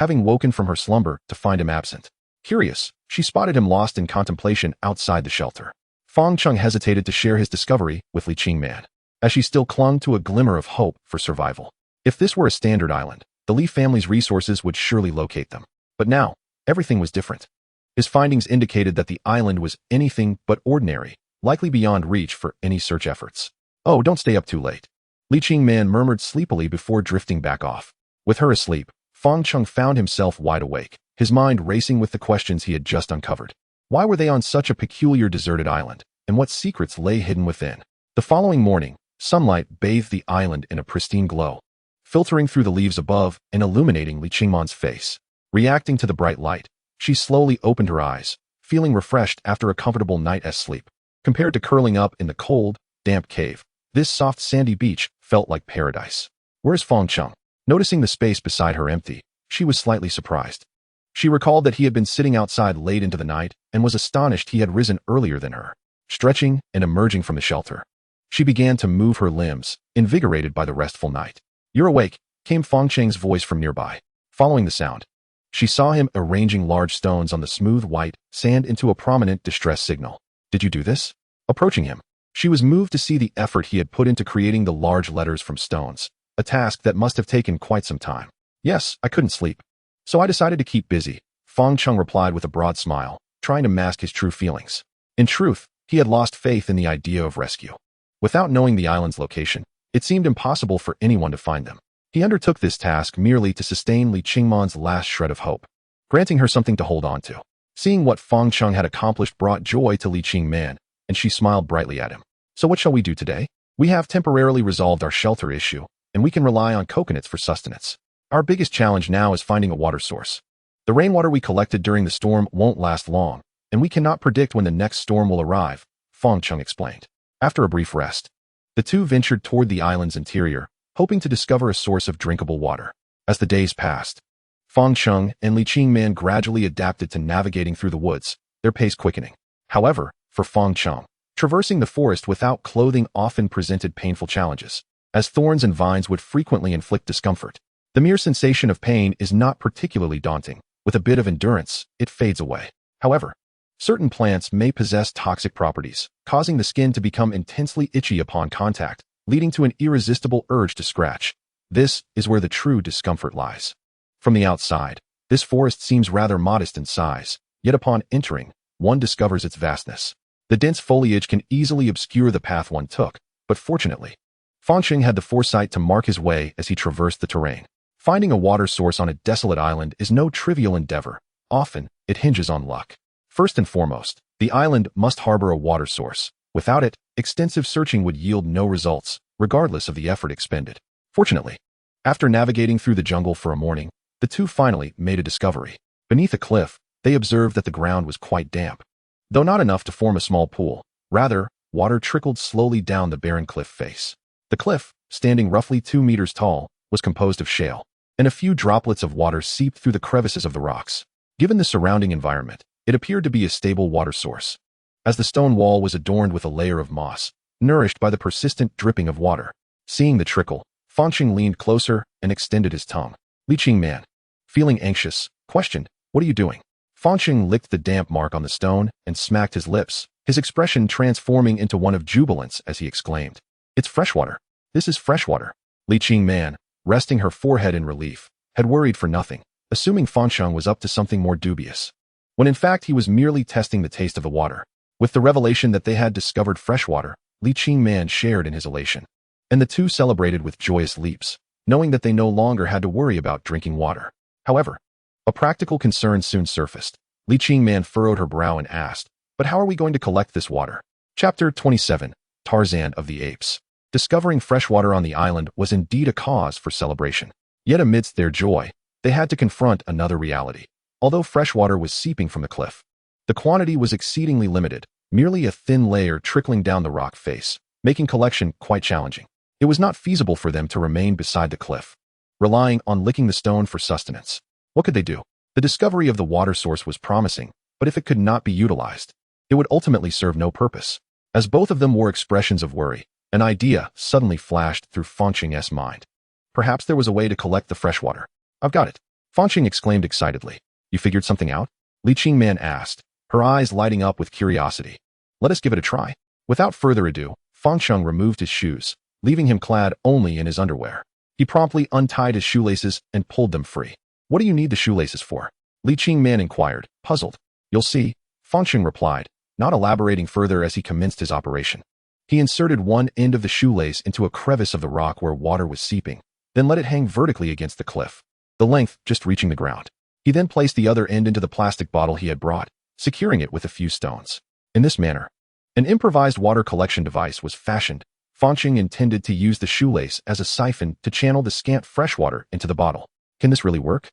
A: having woken from her slumber to find him absent. Curious, she spotted him lost in contemplation outside the shelter. Fang Cheng hesitated to share his discovery with Li Qingman, as she still clung to a glimmer of hope for survival. If this were a standard island, the Li family's resources would surely locate them. But now, everything was different. His findings indicated that the island was anything but ordinary, likely beyond reach for any search efforts. Oh, don't stay up too late. Li Qingman murmured sleepily before drifting back off. With her asleep, Fang Cheng found himself wide awake, his mind racing with the questions he had just uncovered. Why were they on such a peculiar deserted island, and what secrets lay hidden within? The following morning, sunlight bathed the island in a pristine glow, filtering through the leaves above and illuminating Li Qingman's face. Reacting to the bright light, she slowly opened her eyes, feeling refreshed after a comfortable night's sleep. Compared to curling up in the cold, damp cave, this soft sandy beach felt like paradise. Where's Fang Cheng? Noticing the space beside her empty, she was slightly surprised. She recalled that he had been sitting outside late into the night and was astonished he had risen earlier than her. Stretching and emerging from the shelter, she began to move her limbs, invigorated by the restful night. "You're awake," came Fang Cheng's voice from nearby. Following the sound, she saw him arranging large stones on the smooth white sand into a prominent distress signal. "Did you do this?" Approaching him, she was moved to see the effort he had put into creating the large letters from stones, a task that must have taken quite some time. "Yes, I couldn't sleep, so I decided to keep busy," Fang Cheng replied with a broad smile, trying to mask his true feelings. In truth, he had lost faith in the idea of rescue. Without knowing the island's location, it seemed impossible for anyone to find them. He undertook this task merely to sustain Li Qingman's last shred of hope, granting her something to hold on to. Seeing what Fang Cheng had accomplished brought joy to Li Qingman, and she smiled brightly at him. "So what shall we do today? We have temporarily resolved our shelter issue, and we can rely on coconuts for sustenance. Our biggest challenge now is finding a water source. The rainwater we collected during the storm won't last long, and we cannot predict when the next storm will arrive," Fang Cheng explained. After a brief rest, the two ventured toward the island's interior, hoping to discover a source of drinkable water. As the days passed, Fang Cheng and Li Qingman gradually adapted to navigating through the woods, their pace quickening. However, for Fang Cheng, traversing the forest without clothing often presented painful challenges, as thorns and vines would frequently inflict discomfort. The mere sensation of pain is not particularly daunting. With a bit of endurance, it fades away. However, certain plants may possess toxic properties, causing the skin to become intensely itchy upon contact, leading to an irresistible urge to scratch. This is where the true discomfort lies. From the outside, this forest seems rather modest in size, yet upon entering, one discovers its vastness. The dense foliage can easily obscure the path one took, but fortunately, Fang Cheng had the foresight to mark his way as he traversed the terrain. Finding a water source on a desolate island is no trivial endeavor. Often, it hinges on luck. First and foremost, the island must harbor a water source. Without it, extensive searching would yield no results, regardless of the effort expended. Fortunately, after navigating through the jungle for a morning, the two finally made a discovery. Beneath a cliff, they observed that the ground was quite damp. Though not enough to form a small pool, rather, water trickled slowly down the barren cliff face. The cliff, standing roughly 2 meters tall, was composed of shale, and a few droplets of water seeped through the crevices of the rocks. Given the surrounding environment, it appeared to be a stable water source, as the stone wall was adorned with a layer of moss, nourished by the persistent dripping of water. Seeing the trickle, Fang Cheng leaned closer and extended his tongue. Li Qingman, feeling anxious, questioned, "What are you doing?" Fang Cheng licked the damp mark on the stone and smacked his lips, his expression transforming into one of jubilance as he exclaimed, "It's freshwater. This is freshwater." Li Qingman, resting her forehead in relief, had worried for nothing, assuming Fang Cheng was up to something more dubious, when in fact he was merely testing the taste of the water. With the revelation that they had discovered freshwater, Li Qingman shared in his elation, and the two celebrated with joyous leaps, knowing that they no longer had to worry about drinking water. However, a practical concern soon surfaced. Li Qingman furrowed her brow and asked, "But how are we going to collect this water?" Chapter 27, Tarzan of the Apes. Discovering freshwater on the island was indeed a cause for celebration. Yet amidst their joy, they had to confront another reality. Although freshwater was seeping from the cliff, the quantity was exceedingly limited, merely a thin layer trickling down the rock face, making collection quite challenging. It was not feasible for them to remain beside the cliff, relying on licking the stone for sustenance. What could they do? The discovery of the water source was promising, but if it could not be utilized, it would ultimately serve no purpose. As both of them wore expressions of worry, an idea suddenly flashed through Fang Cheng's mind. Perhaps there was a way to collect the freshwater. "I've got it." Fang Cheng exclaimed excitedly. You figured something out? Li Qingman asked, her eyes lighting up with curiosity. Let us give it a try. Without further ado, Fang Cheng removed his shoes, leaving him clad only in his underwear. He promptly untied his shoelaces and pulled them free. What do you need the shoelaces for? Li Qingman inquired, puzzled. You'll see, Fang Cheng replied, not elaborating further as he commenced his operation. He inserted one end of the shoelace into a crevice of the rock where water was seeping, then let it hang vertically against the cliff, the length just reaching the ground. He then placed the other end into the plastic bottle he had brought, securing it with a few stones. In this manner, an improvised water collection device was fashioned. Fang Cheng intended to use the shoelace as a siphon to channel the scant fresh water into the bottle. Can this really work?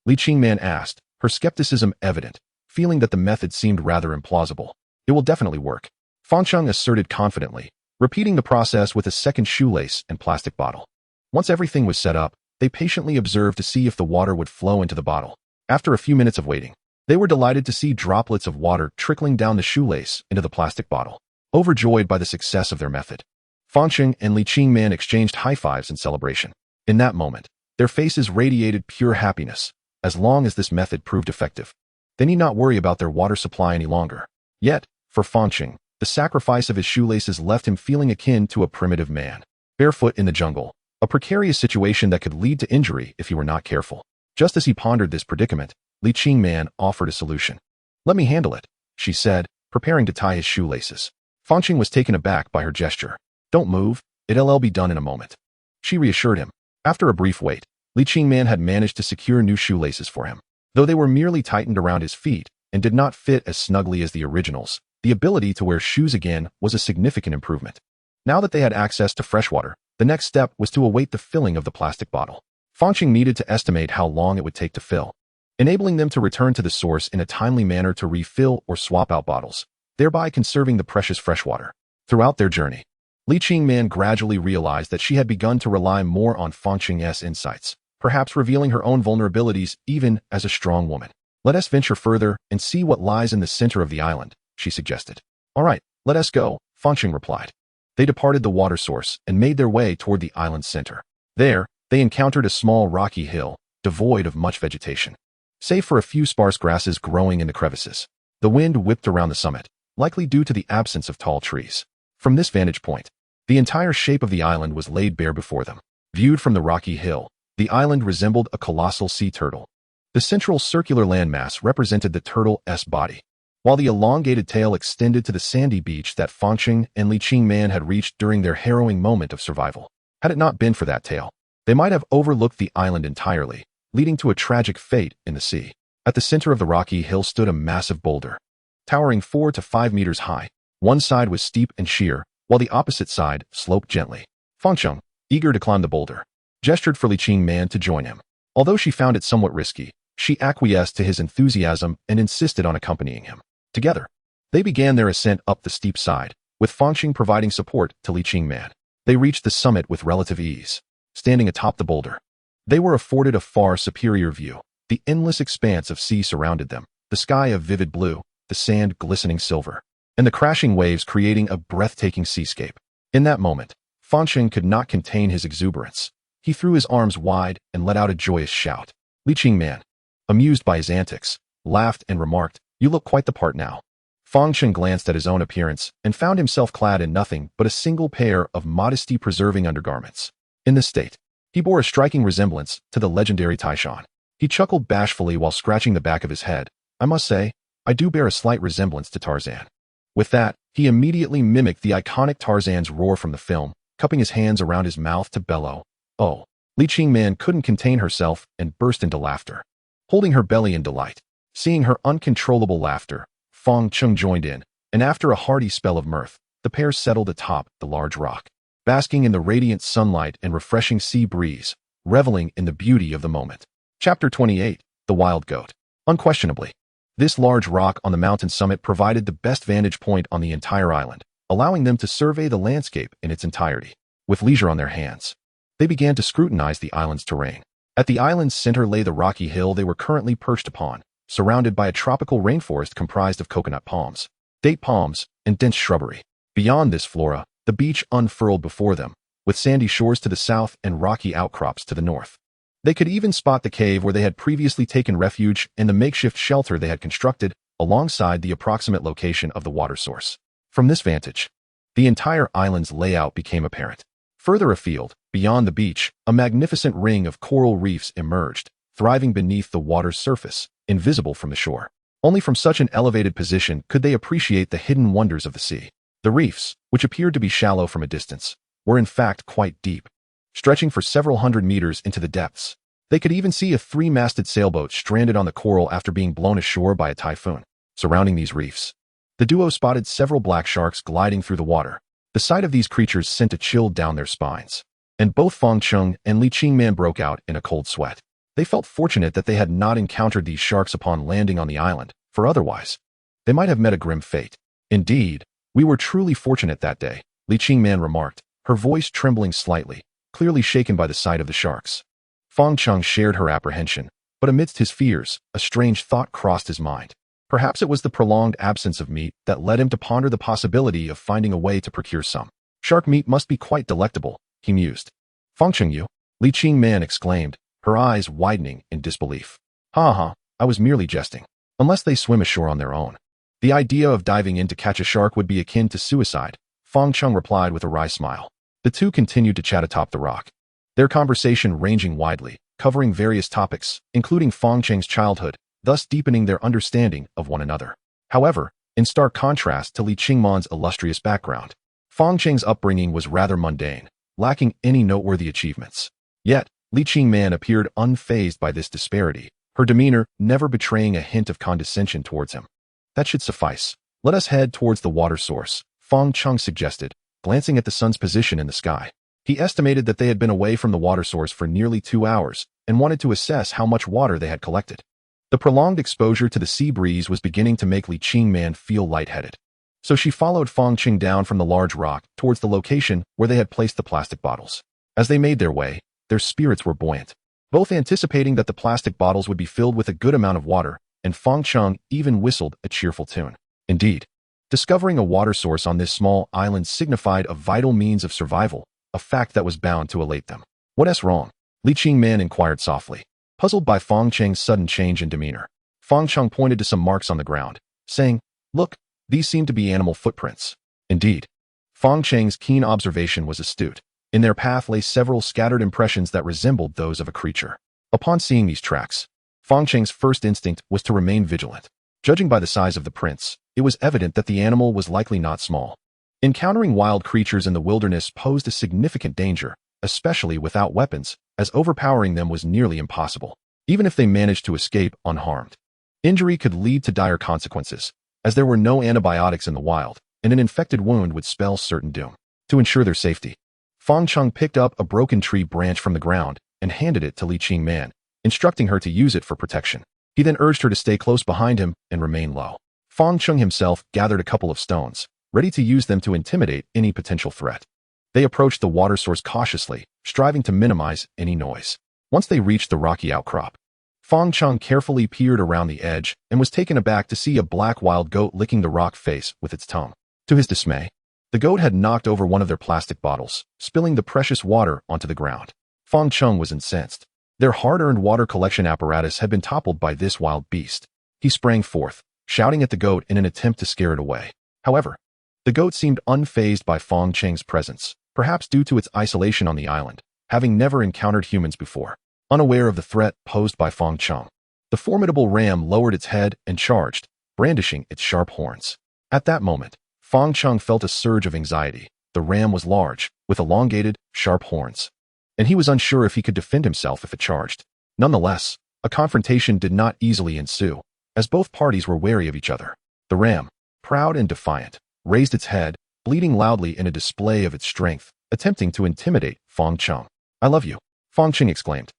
A: Li Qingman asked, her skepticism evident, feeling that the method seemed rather implausible. It will definitely work, Fang Cheng asserted confidently, repeating the process with a second shoelace and plastic bottle. Once everything was set up, they patiently observed to see if the water would flow into the bottle. After a few minutes of waiting, they were delighted to see droplets of water trickling down the shoelace into the plastic bottle. Overjoyed by the success of their method, Fang Cheng and Li Qingman exchanged high fives in celebration. In that moment, their faces radiated pure happiness. As long as this method proved effective, they need not worry about their water supply any longer. Yet, for Fang Cheng, the sacrifice of his shoelaces left him feeling akin to a primitive man, barefoot in the jungle, a precarious situation that could lead to injury if he were not careful. Just as he pondered this predicament, Li Qingman offered a solution. Let me handle it, she said, preparing to tie his shoelaces. Fang Cheng was taken aback by her gesture. Don't move, it'll be done in a moment, she reassured him. After a brief wait, Li Qingman had managed to secure new shoelaces for him. Though they were merely tightened around his feet and did not fit as snugly as the originals, the ability to wear shoes again was a significant improvement. Now that they had access to fresh water, the next step was to await the filling of the plastic bottle. Fang Cheng needed to estimate how long it would take to fill, enabling them to return to the source in a timely manner to refill or swap out bottles, thereby conserving the precious fresh water. Throughout their journey, Li Qingman gradually realized that she had begun to rely more on Fang Cheng's insights, perhaps revealing her own vulnerabilities even as a strong woman. Let us venture further and see what lies in the center of the island, she suggested. All right, let us go, Fang Cheng replied. They departed the water source and made their way toward the island's center. There, they encountered a small rocky hill, devoid of much vegetation, save for a few sparse grasses growing in the crevices. The wind whipped around the summit, likely due to the absence of tall trees. From this vantage point, the entire shape of the island was laid bare before them. Viewed from the rocky hill, the island resembled a colossal sea turtle. The central circular landmass represented the turtle's body, while the elongated tail extended to the sandy beach that Fang Cheng and Li Qingman had reached during their harrowing moment of survival. Had it not been for that tail, they might have overlooked the island entirely, leading to a tragic fate in the sea. At the center of the rocky hill stood a massive boulder, towering 4 to 5 meters high. One side was steep and sheer, while the opposite side sloped gently. Fang Cheng, eager to climb the boulder, gestured for Li Qingman to join him. Although she found it somewhat risky, she acquiesced to his enthusiasm and insisted on accompanying him. Together, they began their ascent up the steep side, with Fang Cheng providing support to Li Qingman. They reached the summit with relative ease. Standing atop the boulder, they were afforded a far superior view. The endless expanse of sea surrounded them, the sky of vivid blue, the sand glistening silver, and the crashing waves creating a breathtaking seascape. In that moment, Fang Cheng could not contain his exuberance. He threw his arms wide and let out a joyous shout. Li Qingman, amused by his antics, laughed and remarked, "You look quite the part now." Fang Cheng glanced at his own appearance and found himself clad in nothing but a single pair of modesty-preserving undergarments. In this state, he bore a striking resemblance to the legendary Taishan. He chuckled bashfully while scratching the back of his head. I must say, I do bear a slight resemblance to Tarzan. With that, he immediately mimicked the iconic Tarzan's roar from the film, cupping his hands around his mouth to bellow. Oh, Li Qingman couldn't contain herself and burst into laughter, holding her belly in delight. Seeing her uncontrollable laughter, Fang Cheng joined in, and after a hearty spell of mirth, the pair settled atop the large rock, basking in the radiant sunlight and refreshing sea breeze, reveling in the beauty of the moment. Chapter 28, The Wild Goat. Unquestionably, this large rock on the mountain summit provided the best vantage point on the entire island, allowing them to survey the landscape in its entirety. With leisure on their hands, they began to scrutinize the island's terrain. At the island's center lay the rocky hill they were currently perched upon, surrounded by a tropical rainforest comprised of coconut palms, date palms, and dense shrubbery. Beyond this flora, the beach unfurled before them, with sandy shores to the south and rocky outcrops to the north. They could even spot the cave where they had previously taken refuge and the makeshift shelter they had constructed alongside the approximate location of the water source. From this vantage, the entire island's layout became apparent. Further afield, beyond the beach, a magnificent ring of coral reefs emerged, thriving beneath the water's surface, invisible from the shore. Only from such an elevated position could they appreciate the hidden wonders of the sea. The reefs, which appeared to be shallow from a distance, were in fact quite deep, stretching for several hundred meters into the depths. They could even see a three-masted sailboat stranded on the coral after being blown ashore by a typhoon. Surrounding these reefs, the duo spotted several black sharks gliding through the water. The sight of these creatures sent a chill down their spines, and both Fang Cheng and Li Qingman broke out in a cold sweat. They felt fortunate that they had not encountered these sharks upon landing on the island, for otherwise, they might have met a grim fate. Indeed, we were truly fortunate that day, Li Qingman remarked, her voice trembling slightly, clearly shaken by the sight of the sharks. Fang Cheng shared her apprehension, but amidst his fears, a strange thought crossed his mind. Perhaps it was the prolonged absence of meat that led him to ponder the possibility of finding a way to procure some. Shark meat must be quite delectable, he mused. Fang Cheng, you? Li Qingman exclaimed, her eyes widening in disbelief. Ha, I was merely jesting. Unless they swim ashore on their own. The idea of diving in to catch a shark would be akin to suicide, Fang Cheng replied with a wry smile. The two continued to chat atop the rock, their conversation ranging widely, covering various topics, including Fang Cheng's childhood, thus deepening their understanding of one another. However, in stark contrast to Li Qingman's illustrious background, Fang Cheng's upbringing was rather mundane, lacking any noteworthy achievements. Yet, Li Qingman appeared unfazed by this disparity, her demeanor never betraying a hint of condescension towards him. That should suffice. Let us head towards the water source, Fang Cheng suggested, glancing at the sun's position in the sky. He estimated that they had been away from the water source for nearly 2 hours and wanted to assess how much water they had collected. The prolonged exposure to the sea breeze was beginning to make Li Qingman feel lightheaded. So she followed Fang Cheng down from the large rock towards the location where they had placed the plastic bottles. As they made their way, their spirits were buoyant, both anticipating that the plastic bottles would be filled with a good amount of water, and Fang Cheng even whistled a cheerful tune. Indeed, discovering a water source on this small island signified a vital means of survival, a fact that was bound to elate them. What's wrong? Li Qingman inquired softly, puzzled by Fang Cheng's sudden change in demeanor. Fang Cheng pointed to some marks on the ground, saying, "Look, these seem to be animal footprints." Indeed, Fang Cheng's keen observation was astute. In their path lay several scattered impressions that resembled those of a creature. Upon seeing these tracks, Fang Cheng's first instinct was to remain vigilant. Judging by the size of the prints, it was evident that the animal was likely not small. Encountering wild creatures in the wilderness posed a significant danger, especially without weapons, as overpowering them was nearly impossible, even if they managed to escape unharmed. Injury could lead to dire consequences, as there were no antibiotics in the wild, and an infected wound would spell certain doom. To ensure their safety, Fang Cheng picked up a broken tree branch from the ground and handed it to Li Qingman, instructing her to use it for protection. He then urged her to stay close behind him and remain low. Fang Cheng himself gathered a couple of stones, ready to use them to intimidate any potential threat. They approached the water source cautiously, striving to minimize any noise. Once they reached the rocky outcrop, Fang Cheng carefully peered around the edge and was taken aback to see a black wild goat licking the rock face with its tongue. To his dismay, the goat had knocked over one of their plastic bottles, spilling the precious water onto the ground. Fang Cheng was incensed. Their hard-earned water collection apparatus had been toppled by this wild beast. He sprang forth, shouting at the goat in an attempt to scare it away. However, the goat seemed unfazed by Fang Cheng's presence, perhaps due to its isolation on the island, having never encountered humans before. Unaware of the threat posed by Fang Cheng, the formidable ram lowered its head and charged, brandishing its sharp horns. At that moment, Fang Cheng felt a surge of anxiety. The ram was large, with elongated, sharp horns, and he was unsure if he could defend himself if it charged. Nonetheless, a confrontation did not easily ensue, as both parties were wary of each other. The ram, proud and defiant, raised its head, bleating loudly in a display of its strength, attempting to intimidate Fang Cheng. "I love you," Fang Cheng exclaimed,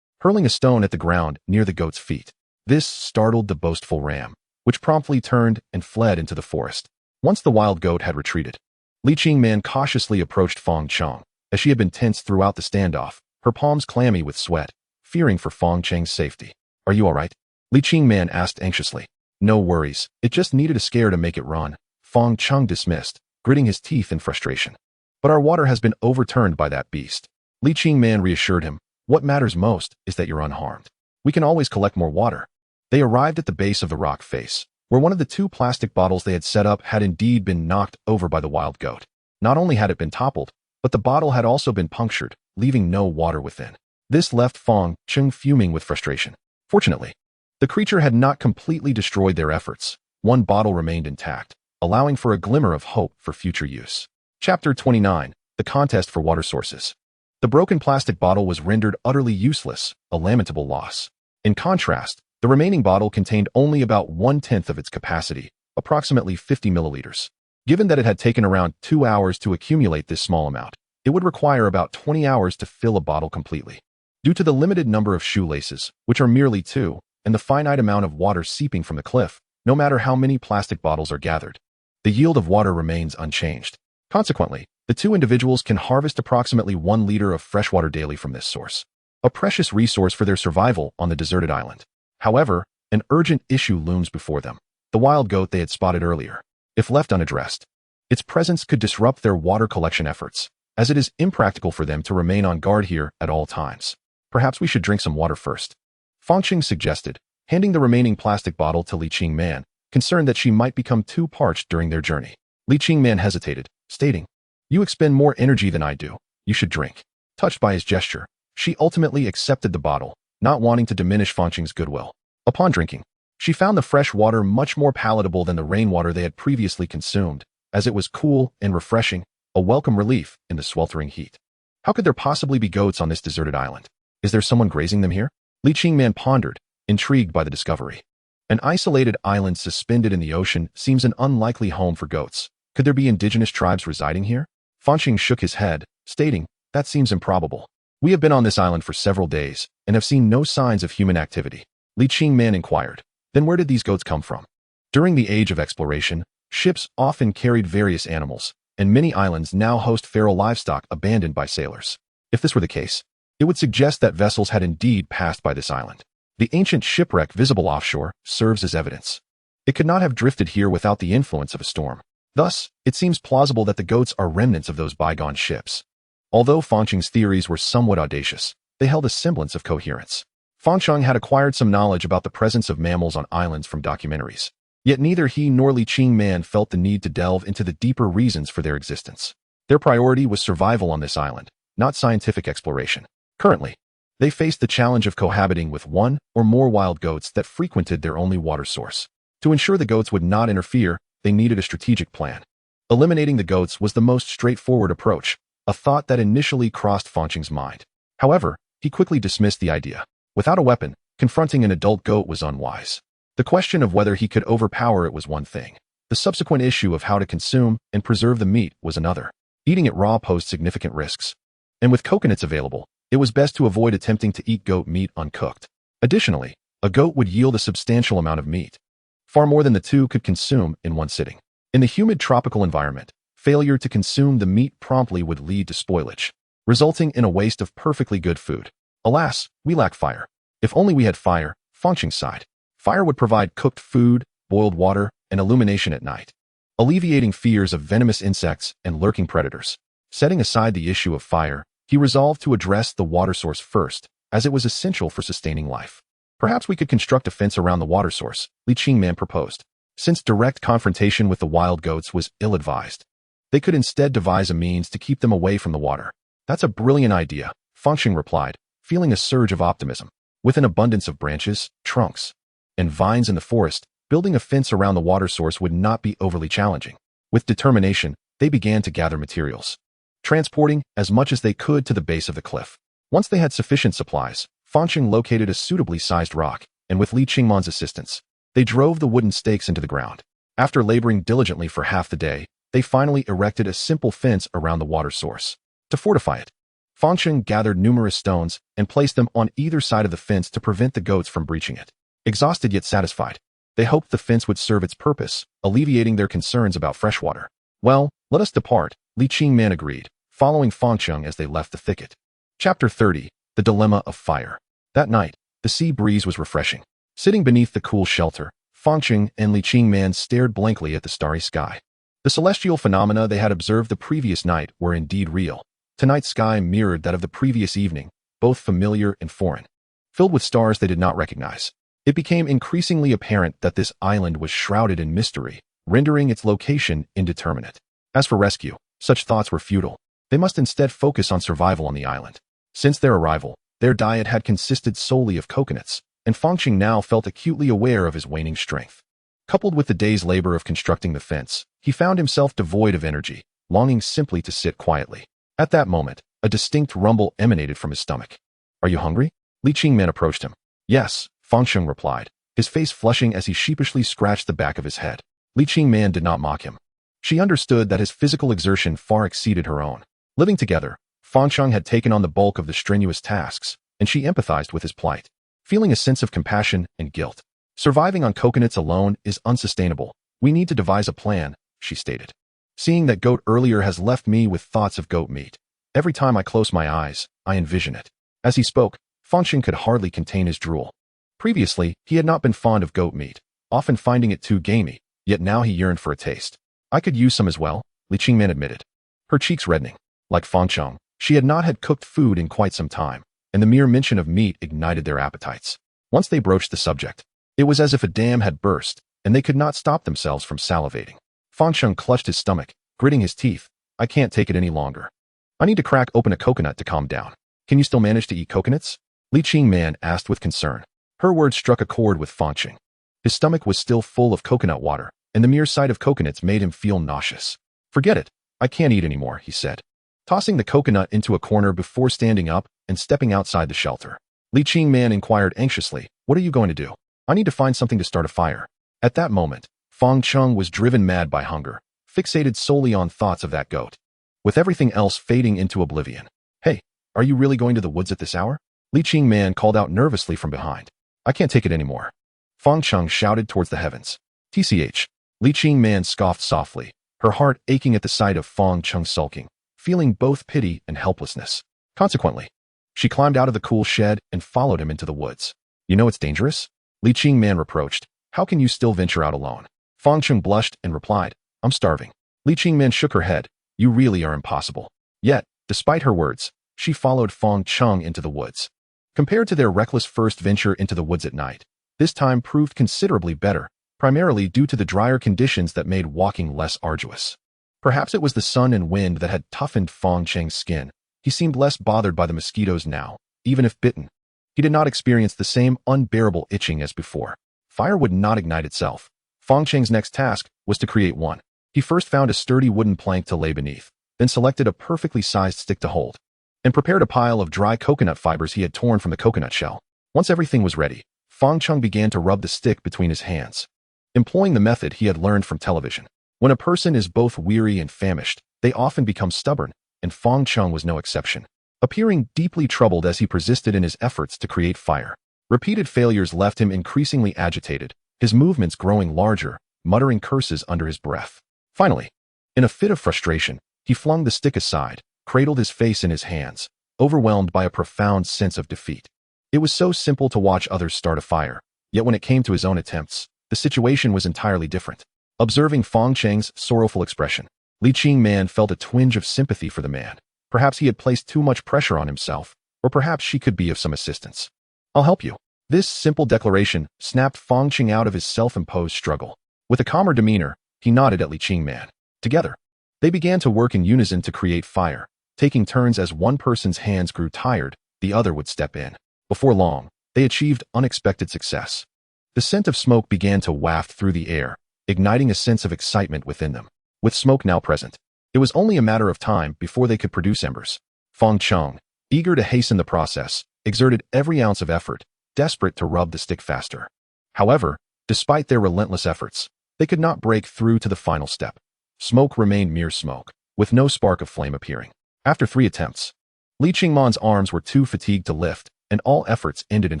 A: hurling a stone at the ground near the goat's feet. This startled the boastful ram, which promptly turned and fled into the forest. Once the wild goat had retreated, Li Qingman cautiously approached Fang Cheng, as she had been tense throughout the standoff, her palms clammy with sweat, fearing for Fang Cheng's safety. "Are you all right?" Li Qingman asked anxiously. "No worries, it just needed a scare to make it run," Fang Cheng dismissed, gritting his teeth in frustration. "But our water has been overturned by that beast," Li Qingman reassured him, What matters most is that you're unharmed. We can always collect more water. They arrived at the base of the rock face, where one of the two plastic bottles they had set up had indeed been knocked over by the wild goat. Not only had it been toppled, but the bottle had also been punctured, leaving no water within. This left Fang Cheng fuming with frustration. Fortunately, the creature had not completely destroyed their efforts. One bottle remained intact, allowing for a glimmer of hope for future use. Chapter 29. The Contest for Water Sources. The broken plastic bottle was rendered utterly useless, a lamentable loss. In contrast, the remaining bottle contained only about 1/10 of its capacity, approximately 50 milliliters. Given that it had taken around 2 hours to accumulate this small amount, it would require about 20 hours to fill a bottle completely. Due to the limited number of shoelaces, which are merely 2, and the finite amount of water seeping from the cliff, no matter how many plastic bottles are gathered, the yield of water remains unchanged. Consequently, the two individuals can harvest approximately 1 liter of freshwater daily from this source, a precious resource for their survival on the deserted island. However, an urgent issue looms before them: the wild goat they had spotted earlier. If left unaddressed, its presence could disrupt their water collection efforts, as it is impractical for them to remain on guard here at all times. Perhaps we should drink some water first, Fang Cheng suggested, handing the remaining plastic bottle to Li Qingman, concerned that she might become too parched during their journey. Li Qingman hesitated, stating, "You expend more energy than I do. You should drink." Touched by his gesture, she ultimately accepted the bottle, not wanting to diminish Fang Cheng's goodwill. Upon drinking, she found the fresh water much more palatable than the rainwater they had previously consumed, as it was cool and refreshing, a welcome relief in the sweltering heat. How could there possibly be goats on this deserted island? Is there someone grazing them here? Li Qingman pondered, intrigued by the discovery. An isolated island suspended in the ocean seems an unlikely home for goats. Could there be indigenous tribes residing here? Fang Cheng shook his head, stating, "That seems improbable. We have been on this island for several days and have seen no signs of human activity." Li Qingman inquired, "Then where did these goats come from?" During the age of exploration, ships often carried various animals, and many islands now host feral livestock abandoned by sailors. If this were the case, it would suggest that vessels had indeed passed by this island. The ancient shipwreck visible offshore serves as evidence. It could not have drifted here without the influence of a storm. Thus, it seems plausible that the goats are remnants of those bygone ships. Although Fang Cheng's theories were somewhat audacious, they held a semblance of coherence. Fang Cheng had acquired some knowledge about the presence of mammals on islands from documentaries. Yet neither he nor Li Qingman felt the need to delve into the deeper reasons for their existence. Their priority was survival on this island, not scientific exploration. Currently, they faced the challenge of cohabiting with one or more wild goats that frequented their only water source. To ensure the goats would not interfere, they needed a strategic plan. Eliminating the goats was the most straightforward approach, a thought that initially crossed Fang Cheng's mind. However, he quickly dismissed the idea. Without a weapon, confronting an adult goat was unwise. The question of whether he could overpower it was one thing. The subsequent issue of how to consume and preserve the meat was another. Eating it raw posed significant risks. And with coconuts available, it was best to avoid attempting to eat goat meat uncooked. Additionally, a goat would yield a substantial amount of meat, far more than the two could consume in one sitting. In the humid tropical environment, failure to consume the meat promptly would lead to spoilage, resulting in a waste of perfectly good food. Alas, we lack fire. If only we had fire, Fang Cheng sighed. Fire would provide cooked food, boiled water, and illumination at night, alleviating fears of venomous insects and lurking predators. Setting aside the issue of fire, he resolved to address the water source first, as it was essential for sustaining life. Perhaps we could construct a fence around the water source, Li Qingman proposed. Since direct confrontation with the wild goats was ill-advised, they could instead devise a means to keep them away from the water. "That's a brilliant idea," Fang Cheng replied, feeling a surge of optimism. With an abundance of branches, trunks, and vines in the forest, building a fence around the water source would not be overly challenging. With determination, they began to gather materials, transporting as much as they could to the base of the cliff. Once they had sufficient supplies, Fang Cheng located a suitably sized rock, and with Li Qingman's assistance, they drove the wooden stakes into the ground. After laboring diligently for half the day, they finally erected a simple fence around the water source. To fortify it, Fang Cheng gathered numerous stones and placed them on either side of the fence to prevent the goats from breaching it. Exhausted yet satisfied, they hoped the fence would serve its purpose, alleviating their concerns about freshwater. "Well, let us depart," Li Qingman agreed, following Fang Cheng as they left the thicket. Chapter 30. The Dilemma of Fire. That night, the sea breeze was refreshing. Sitting beneath the cool shelter, Fang Cheng and Li Qingman stared blankly at the starry sky. The celestial phenomena they had observed the previous night were indeed real. Tonight's sky mirrored that of the previous evening, both familiar and foreign, filled with stars they did not recognize. It became increasingly apparent that this island was shrouded in mystery, rendering its location indeterminate. As for rescue, such thoughts were futile. They must instead focus on survival on the island. Since their arrival, their diet had consisted solely of coconuts, and Fang Cheng now felt acutely aware of his waning strength. Coupled with the day's labor of constructing the fence, he found himself devoid of energy, longing simply to sit quietly. At that moment, a distinct rumble emanated from his stomach. "Are you hungry?" Li Qingman approached him. "Yes," Fang Cheng replied, his face flushing as he sheepishly scratched the back of his head. Li Qingman did not mock him. She understood that his physical exertion far exceeded her own. Living together, Fang Cheng had taken on the bulk of the strenuous tasks, and she empathized with his plight, feeling a sense of compassion and guilt. "Surviving on coconuts alone is unsustainable. We need to devise a plan," she stated. "Seeing that goat earlier has left me with thoughts of goat meat. Every time I close my eyes, I envision it." As he spoke, Fang Cheng could hardly contain his drool. Previously, he had not been fond of goat meat, often finding it too gamey, yet now he yearned for a taste. "I could use some as well," Li Qingman admitted, her cheeks reddening. Like Fang Cheng, she had not had cooked food in quite some time, and the mere mention of meat ignited their appetites. Once they broached the subject, it was as if a dam had burst, and they could not stop themselves from salivating. Fang Cheng clutched his stomach, gritting his teeth. "I can't take it any longer. I need to crack open a coconut to calm down." "Can you still manage to eat coconuts?" Li Qingman asked with concern. Her words struck a chord with Fang Cheng. His stomach was still full of coconut water, and the mere sight of coconuts made him feel nauseous. "Forget it. I can't eat anymore," he said, tossing the coconut into a corner before standing up and stepping outside the shelter. Li Qingman inquired anxiously, "What are you going to do?" "I need to find something to start a fire." At that moment, Fang Cheng was driven mad by hunger, fixated solely on thoughts of that goat, with everything else fading into oblivion. "Hey, are you really going to the woods at this hour?" Li Qingman called out nervously from behind. "I can't take it anymore." Fang Cheng shouted towards the heavens. "Tch." Li Qingman scoffed softly, her heart aching at the sight of Fang Cheng sulking, feeling both pity and helplessness. Consequently, she climbed out of the cool shed and followed him into the woods. "You know it's dangerous?" Li Qingman reproached. "How can you still venture out alone?" Fang Cheng blushed and replied, "I'm starving." Li Qingman shook her head. "You really are impossible." Yet, despite her words, she followed Fang Cheng into the woods. Compared to their reckless first venture into the woods at night, this time proved considerably better, primarily due to the drier conditions that made walking less arduous. Perhaps it was the sun and wind that had toughened Fang Cheng's skin. He seemed less bothered by the mosquitoes now, even if bitten. He did not experience the same unbearable itching as before. Fire would not ignite itself. Fang Cheng's next task was to create one. He first found a sturdy wooden plank to lay beneath, then selected a perfectly sized stick to hold, and prepared a pile of dry coconut fibers he had torn from the coconut shell. Once everything was ready, Fang Cheng began to rub the stick between his hands, employing the method he had learned from television. When a person is both weary and famished, they often become stubborn, and Fang Cheng was no exception, appearing deeply troubled as he persisted in his efforts to create fire. Repeated failures left him increasingly agitated, his movements growing larger, muttering curses under his breath. Finally, in a fit of frustration, he flung the stick aside, cradled his face in his hands, overwhelmed by a profound sense of defeat. It was so simple to watch others start a fire, yet when it came to his own attempts, the situation was entirely different. Observing Fang Cheng's sorrowful expression, Li Qingman felt a twinge of sympathy for the man. Perhaps he had placed too much pressure on himself, or perhaps she could be of some assistance. "I'll help you." This simple declaration snapped Fang Cheng out of his self-imposed struggle. With a calmer demeanor, he nodded at Li Qingman. Together, they began to work in unison to create fire, taking turns as one person's hands grew tired, the other would step in. Before long, they achieved unexpected success. The scent of smoke began to waft through the air, igniting a sense of excitement within them. With smoke now present, it was only a matter of time before they could produce embers. Fang Cheng, eager to hasten the process, exerted every ounce of effort, desperate to rub the stick faster. However, despite their relentless efforts, they could not break through to the final step. Smoke remained mere smoke, with no spark of flame appearing. After 3 attempts, Li Qingman's arms were too fatigued to lift, and all efforts ended in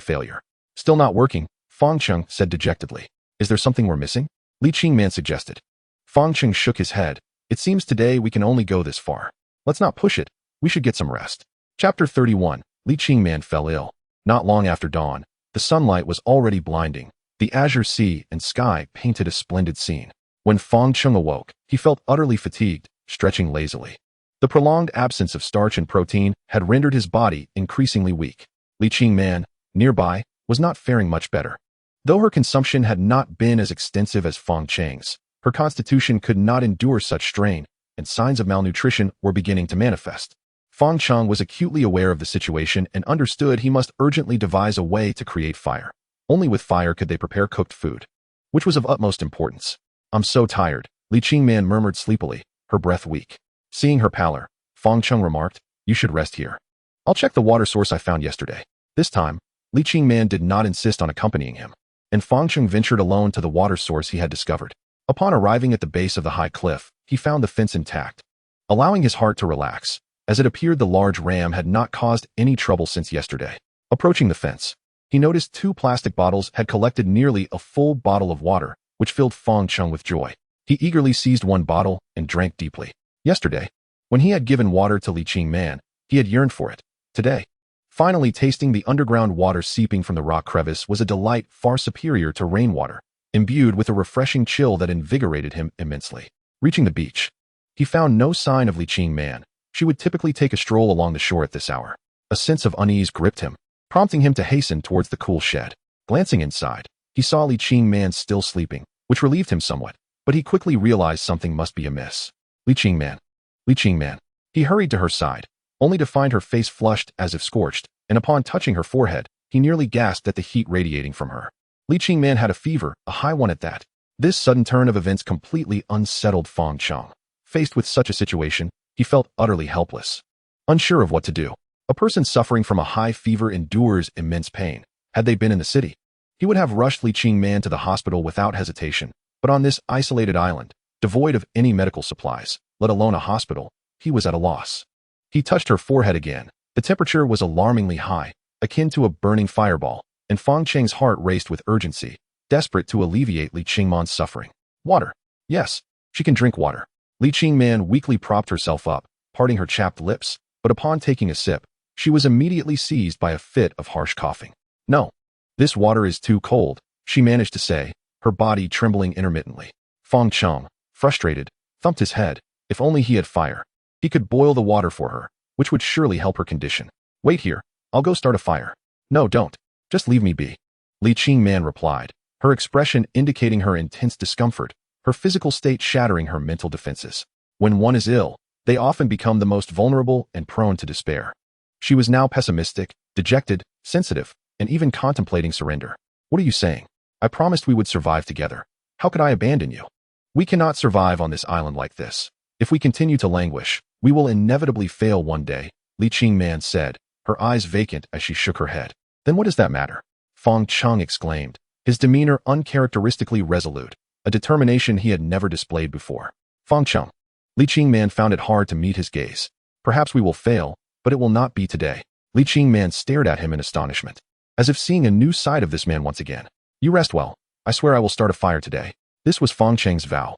A: failure. "Still not working," Fang Cheng said dejectedly. "Is there something we're missing?" Li Qingman suggested. Fang Cheng shook his head. "It seems today we can only go this far. Let's not push it. We should get some rest." Chapter 31. Li Qingman fell ill. Not long after dawn, the sunlight was already blinding. The azure sea and sky painted a splendid scene. When Fang Cheng awoke, he felt utterly fatigued, stretching lazily. The prolonged absence of starch and protein had rendered his body increasingly weak. Li Qingman, nearby, was not faring much better. Though her consumption had not been as extensive as Fang Cheng's, her constitution could not endure such strain, and signs of malnutrition were beginning to manifest. Fang Cheng was acutely aware of the situation and understood he must urgently devise a way to create fire. Only with fire could they prepare cooked food, which was of utmost importance. "I'm so tired," Li Qingman murmured sleepily, her breath weak. Seeing her pallor, Fang Cheng remarked, "You should rest here. I'll check the water source I found yesterday." This time, Li Qingman did not insist on accompanying him, and Fang Cheng ventured alone to the water source he had discovered. Upon arriving at the base of the high cliff, he found the fence intact, allowing his heart to relax, as it appeared the large ram had not caused any trouble since yesterday. Approaching the fence, he noticed 2 plastic bottles had collected nearly a full bottle of water, which filled Fang Cheng with joy. He eagerly seized one bottle and drank deeply. Yesterday, when he had given water to Li Qingman, he had yearned for it. Today, finally tasting the underground water seeping from the rock crevice was a delight far superior to rainwater, imbued with a refreshing chill that invigorated him immensely. Reaching the beach, he found no sign of Li Qingman. She would typically take a stroll along the shore at this hour. A sense of unease gripped him, prompting him to hasten towards the cool shed. Glancing inside, he saw Li Qingman still sleeping, which relieved him somewhat, but he quickly realized something must be amiss. Li Qingman. Li Qingman. He hurried to her side, only to find her face flushed as if scorched, and upon touching her forehead, he nearly gasped at the heat radiating from her. Li Qingman had a fever, a high one at that. This sudden turn of events completely unsettled Fang Cheng. Faced with such a situation, he felt utterly helpless. Unsure of what to do. A person suffering from a high fever endures immense pain. Had they been in the city, he would have rushed Li Qingman to the hospital without hesitation, but on this isolated island, devoid of any medical supplies, let alone a hospital, he was at a loss. He touched her forehead again. The temperature was alarmingly high, akin to a burning fireball, and Fang Cheng's heart raced with urgency, desperate to alleviate Li Qingman's suffering. Water. Yes, she can drink water. Li Qingman weakly propped herself up, parting her chapped lips, but upon taking a sip, she was immediately seized by a fit of harsh coughing. "No, this water is too cold," she managed to say, her body trembling intermittently. Fang Cheng, frustrated, thumped his head. If only he had fire. He could boil the water for her, which would surely help her condition. "Wait here, I'll go start a fire." "No, don't. Just leave me be," Li Qingman replied, her expression indicating her intense discomfort, her physical state shattering her mental defenses. When one is ill, they often become the most vulnerable and prone to despair. She was now pessimistic, dejected, sensitive, and even contemplating surrender. "What are you saying? I promised we would survive together. How could I abandon you? We cannot survive on this island like this. If we continue to languish, we will inevitably fail one day," Li Qingman said, her eyes vacant as she shook her head. "Then what does that matter?" Fang Cheng exclaimed, his demeanor uncharacteristically resolute, a determination he had never displayed before. "Fang Cheng." Li Qingman found it hard to meet his gaze. "Perhaps we will fail, but it will not be today." Li Qingman stared at him in astonishment, as if seeing a new side of this man once again. "You rest well. I swear I will start a fire today." This was Fang Cheng's vow.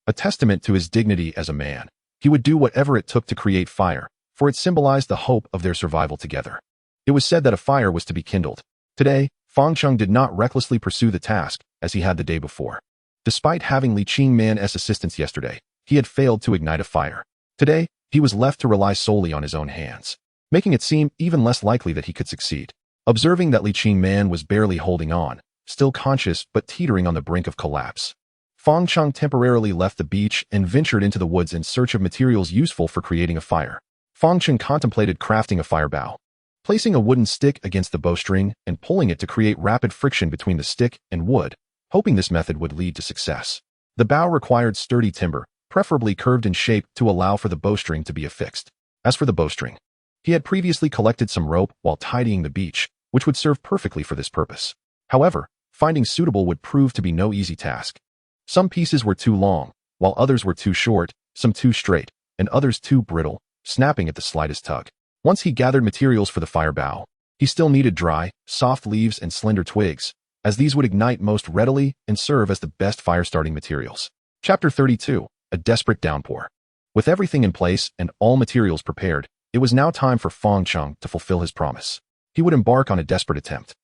A: A testament to his dignity as a man. He would do whatever it took to create fire, for it symbolized the hope of their survival together. It was said that a fire was to be kindled. Today, Fang Cheng did not recklessly pursue the task as he had the day before. Despite having Li Qingman's assistance yesterday, he had failed to ignite a fire. Today, he was left to rely solely on his own hands, making it seem even less likely that he could succeed. Observing that Li Qingman was barely holding on, still conscious but teetering on the brink of collapse, Fang Cheng temporarily left the beach and ventured into the woods in search of materials useful for creating a fire. Fang Cheng contemplated crafting a fire bow, placing a wooden stick against the bowstring and pulling it to create rapid friction between the stick and wood, hoping this method would lead to success. The bow required sturdy timber, preferably curved in shape to allow for the bowstring to be affixed. As for the bowstring, he had previously collected some rope while tidying the beach, which would serve perfectly for this purpose. However, finding suitable would prove to be no easy task. Some pieces were too long, while others were too short, some too straight, and others too brittle, snapping at the slightest tug. Once he gathered materials for the fire bow, he still needed dry, soft leaves and slender twigs, as these would ignite most readily and serve as the best fire-starting materials. Chapter 32. A Desperate Downpour. With everything in place and all materials prepared, it was now time for Fang Cheng to fulfill his promise. He would embark on a desperate attempt.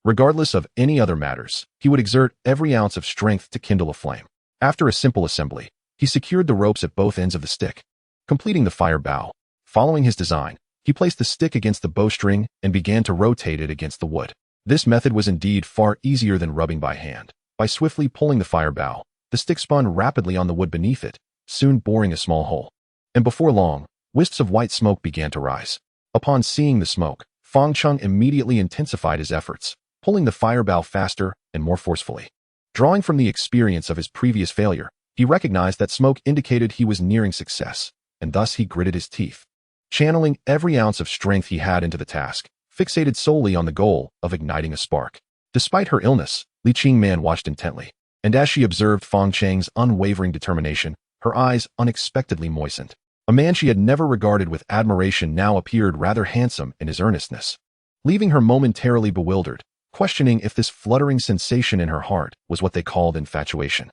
A: Regardless of any other matters, he would exert every ounce of strength to kindle a flame. After a simple assembly, he secured the ropes at both ends of the stick. completing the fire bow. Following his design, he placed the stick against the bowstring and began to rotate it against the wood. This method was indeed far easier than rubbing by hand. By swiftly pulling the fire bow, the stick spun rapidly on the wood beneath it, soon boring a small hole. And before long, wisps of white smoke began to rise. Upon seeing the smoke, Fang Cheng immediately intensified his efforts, pulling the fire bow faster and more forcefully. Drawing from the experience of his previous failure, he recognized that smoke indicated he was nearing success, and thus he gritted his teeth. Channeling every ounce of strength he had into the task, fixated solely on the goal of igniting a spark. Despite her illness, Li Qingman watched intently, and as she observed Fang Cheng's unwavering determination, her eyes unexpectedly moistened. A man she had never regarded with admiration now appeared rather handsome in his earnestness, leaving her momentarily bewildered, questioning if this fluttering sensation in her heart was what they called infatuation.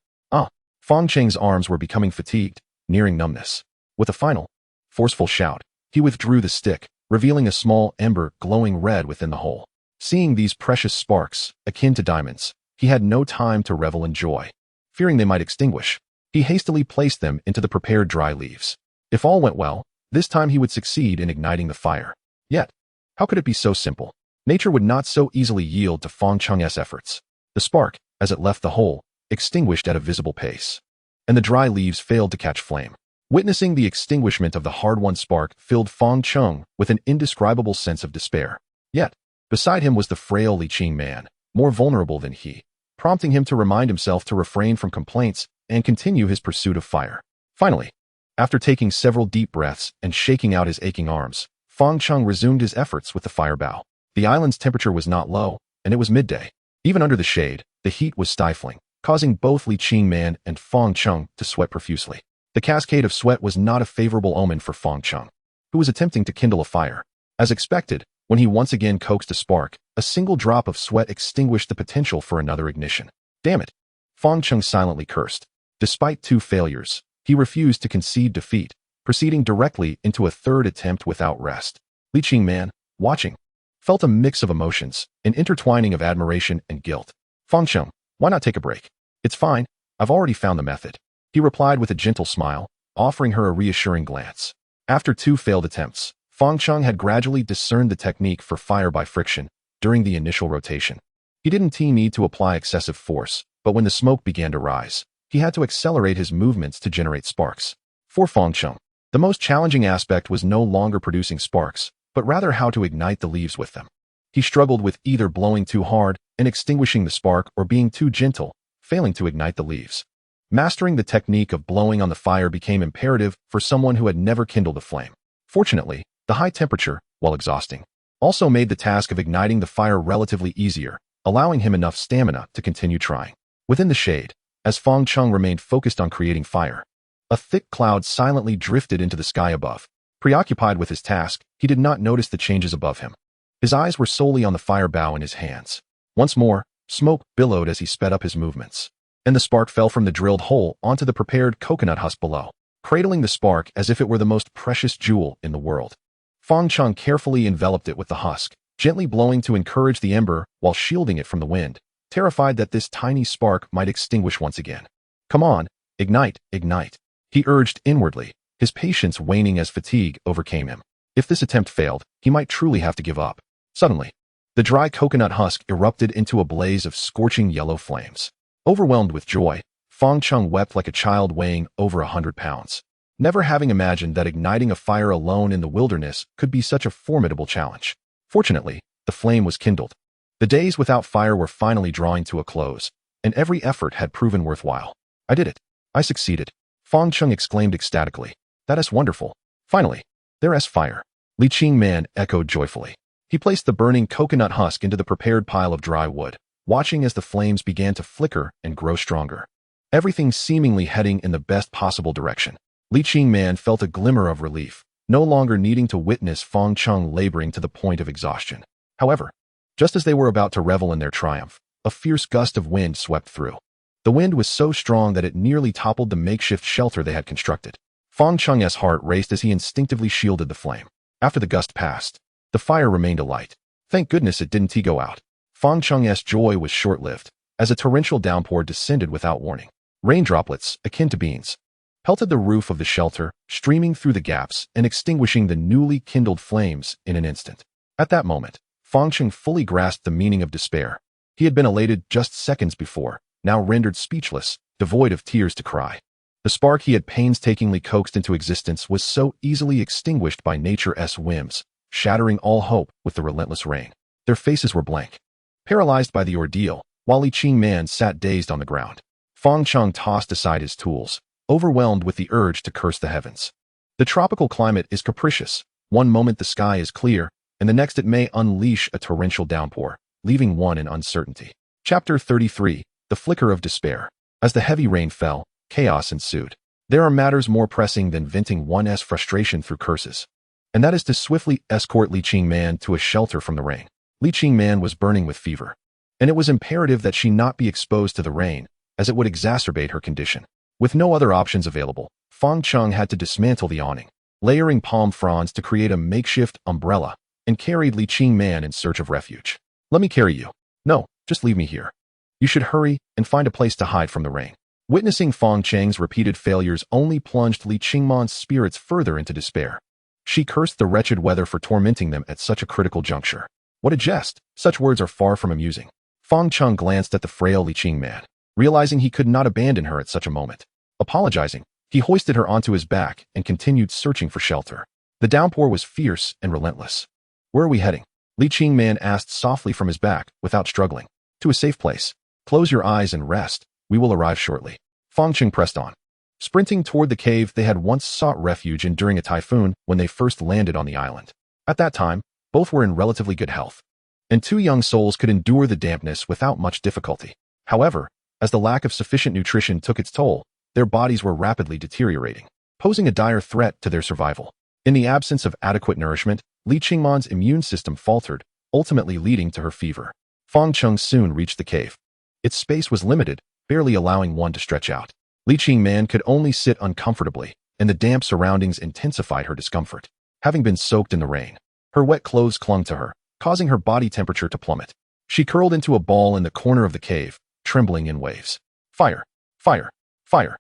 A: Fang Cheng's arms were becoming fatigued, nearing numbness. With a final, forceful shout, he withdrew the stick, revealing a small ember glowing red within the hole. Seeing these precious sparks, akin to diamonds, he had no time to revel in joy. Fearing they might extinguish, he hastily placed them into the prepared dry leaves. If all went well, this time he would succeed in igniting the fire. Yet, how could it be so simple? Nature would not so easily yield to Fang Cheng's efforts. The spark, as it left the hole, extinguished at a visible pace, and the dry leaves failed to catch flame. Witnessing the extinguishment of the hard-won spark filled Fang Cheng with an indescribable sense of despair. Yet, beside him was the frail Li Qingman, more vulnerable than he, prompting him to remind himself to refrain from complaints and continue his pursuit of fire. Finally, after taking several deep breaths and shaking out his aching arms, Fang Cheng resumed his efforts with the fire bow. The island's temperature was not low, and it was midday. Even under the shade, the heat was stifling, causing both Li Qingman and Fang Cheng to sweat profusely. The cascade of sweat was not a favorable omen for Fang Cheng, who was attempting to kindle a fire. As expected, when he once again coaxed a spark, a single drop of sweat extinguished the potential for another ignition. Damn it! Fang Cheng silently cursed. Despite 2 failures, he refused to concede defeat, proceeding directly into a third attempt without rest. Li Qingman, watching, felt a mix of emotions, an intertwining of admiration and guilt. Fang Cheng, why not take a break? It's fine, I've already found the method, he replied with a gentle smile, offering her a reassuring glance. After 2 failed attempts, Fang Cheng had gradually discerned the technique for fire by friction during the initial rotation. He didn't need to apply excessive force, but when the smoke began to rise, he had to accelerate his movements to generate sparks. For Fang Cheng, the most challenging aspect was no longer producing sparks, but rather how to ignite the leaves with them. He struggled with either blowing too hard and extinguishing the spark or being too gentle, failing to ignite the leaves. Mastering the technique of blowing on the fire became imperative for someone who had never kindled a flame. Fortunately, the high temperature, while exhausting, also made the task of igniting the fire relatively easier, allowing him enough stamina to continue trying. Within the shade, as Fang Cheng remained focused on creating fire, a thick cloud silently drifted into the sky above. Preoccupied with his task, he did not notice the changes above him. His eyes were solely on the fire bow in his hands. Once more, smoke billowed as he sped up his movements, and the spark fell from the drilled hole onto the prepared coconut husk below, cradling the spark as if it were the most precious jewel in the world. Fang Cheng carefully enveloped it with the husk, gently blowing to encourage the ember while shielding it from the wind, terrified that this tiny spark might extinguish once again. Come on, ignite, ignite, he urged inwardly, his patience waning as fatigue overcame him. If this attempt failed, he might truly have to give up. Suddenly, the dry coconut husk erupted into a blaze of scorching yellow flames. Overwhelmed with joy, Fang Cheng wept like a child weighing over 100 pounds, never having imagined that igniting a fire alone in the wilderness could be such a formidable challenge. Fortunately, the flame was kindled. The days without fire were finally drawing to a close, and every effort had proven worthwhile. I did it. I succeeded, Fang Cheng exclaimed ecstatically. That is wonderful. Finally, there is fire, Li Qingman echoed joyfully. He placed the burning coconut husk into the prepared pile of dry wood, watching as the flames began to flicker and grow stronger. Everything seemingly heading in the best possible direction. Li Qingman felt a glimmer of relief, no longer needing to witness Fang Cheng laboring to the point of exhaustion. However, just as they were about to revel in their triumph, a fierce gust of wind swept through. The wind was so strong that it nearly toppled the makeshift shelter they had constructed. Fang Cheng's heart raced as he instinctively shielded the flame. After the gust passed, the fire remained alight. Thank goodness it didn't go out. Fang Cheng's joy was short-lived, as a torrential downpour descended without warning. Rain droplets, akin to beans, pelted the roof of the shelter, streaming through the gaps and extinguishing the newly kindled flames in an instant. At that moment, Fang Cheng fully grasped the meaning of despair. He had been elated just seconds before, now rendered speechless, devoid of tears to cry. The spark he had painstakingly coaxed into existence was so easily extinguished by nature's whims, shattering all hope with the relentless rain. Their faces were blank, paralyzed by the ordeal, while Li Qingman sat dazed on the ground. Fang Cheng tossed aside his tools, overwhelmed with the urge to curse the heavens. The tropical climate is capricious. One moment the sky is clear, and the next it may unleash a torrential downpour, leaving one in uncertainty. Chapter 33. The Flicker of Despair. As the heavy rain fell, chaos ensued. There are matters more pressing than venting one's frustration through curses, and that is to swiftly escort Li Qingman to a shelter from the rain. Li Qingman was burning with fever, and it was imperative that she not be exposed to the rain, as it would exacerbate her condition. With no other options available, Fang Cheng had to dismantle the awning, layering palm fronds to create a makeshift umbrella, and carried Li Qingman in search of refuge. "Let me carry you." "No, just leave me here. You should hurry and find a place to hide from the rain." Witnessing Fang Cheng's repeated failures only plunged Li Qingman's spirits further into despair. She cursed the wretched weather for tormenting them at such a critical juncture. What a jest! Such words are far from amusing. Fang Cheng glanced at the frail Li Qingman, realizing he could not abandon her at such a moment. Apologizing, he hoisted her onto his back and continued searching for shelter. The downpour was fierce and relentless. "Where are we heading?" Li Qingman asked softly from his back, without struggling. "To a safe place. Close your eyes and rest. We will arrive shortly." Fang Cheng pressed on, sprinting toward the cave they had once sought refuge in during a typhoon when they first landed on the island. At that time, both were in relatively good health, and two young souls could endure the dampness without much difficulty. However, as the lack of sufficient nutrition took its toll, their bodies were rapidly deteriorating, posing a dire threat to their survival. In the absence of adequate nourishment, Li Qingman's immune system faltered, ultimately leading to her fever. Fang Cheng soon reached the cave. Its space was limited, barely allowing one to stretch out. Li Qingman could only sit uncomfortably, and the damp surroundings intensified her discomfort. Having been soaked in the rain, her wet clothes clung to her, causing her body temperature to plummet. She curled into a ball in the corner of the cave, trembling in waves. "Fire! Fire! Fire!"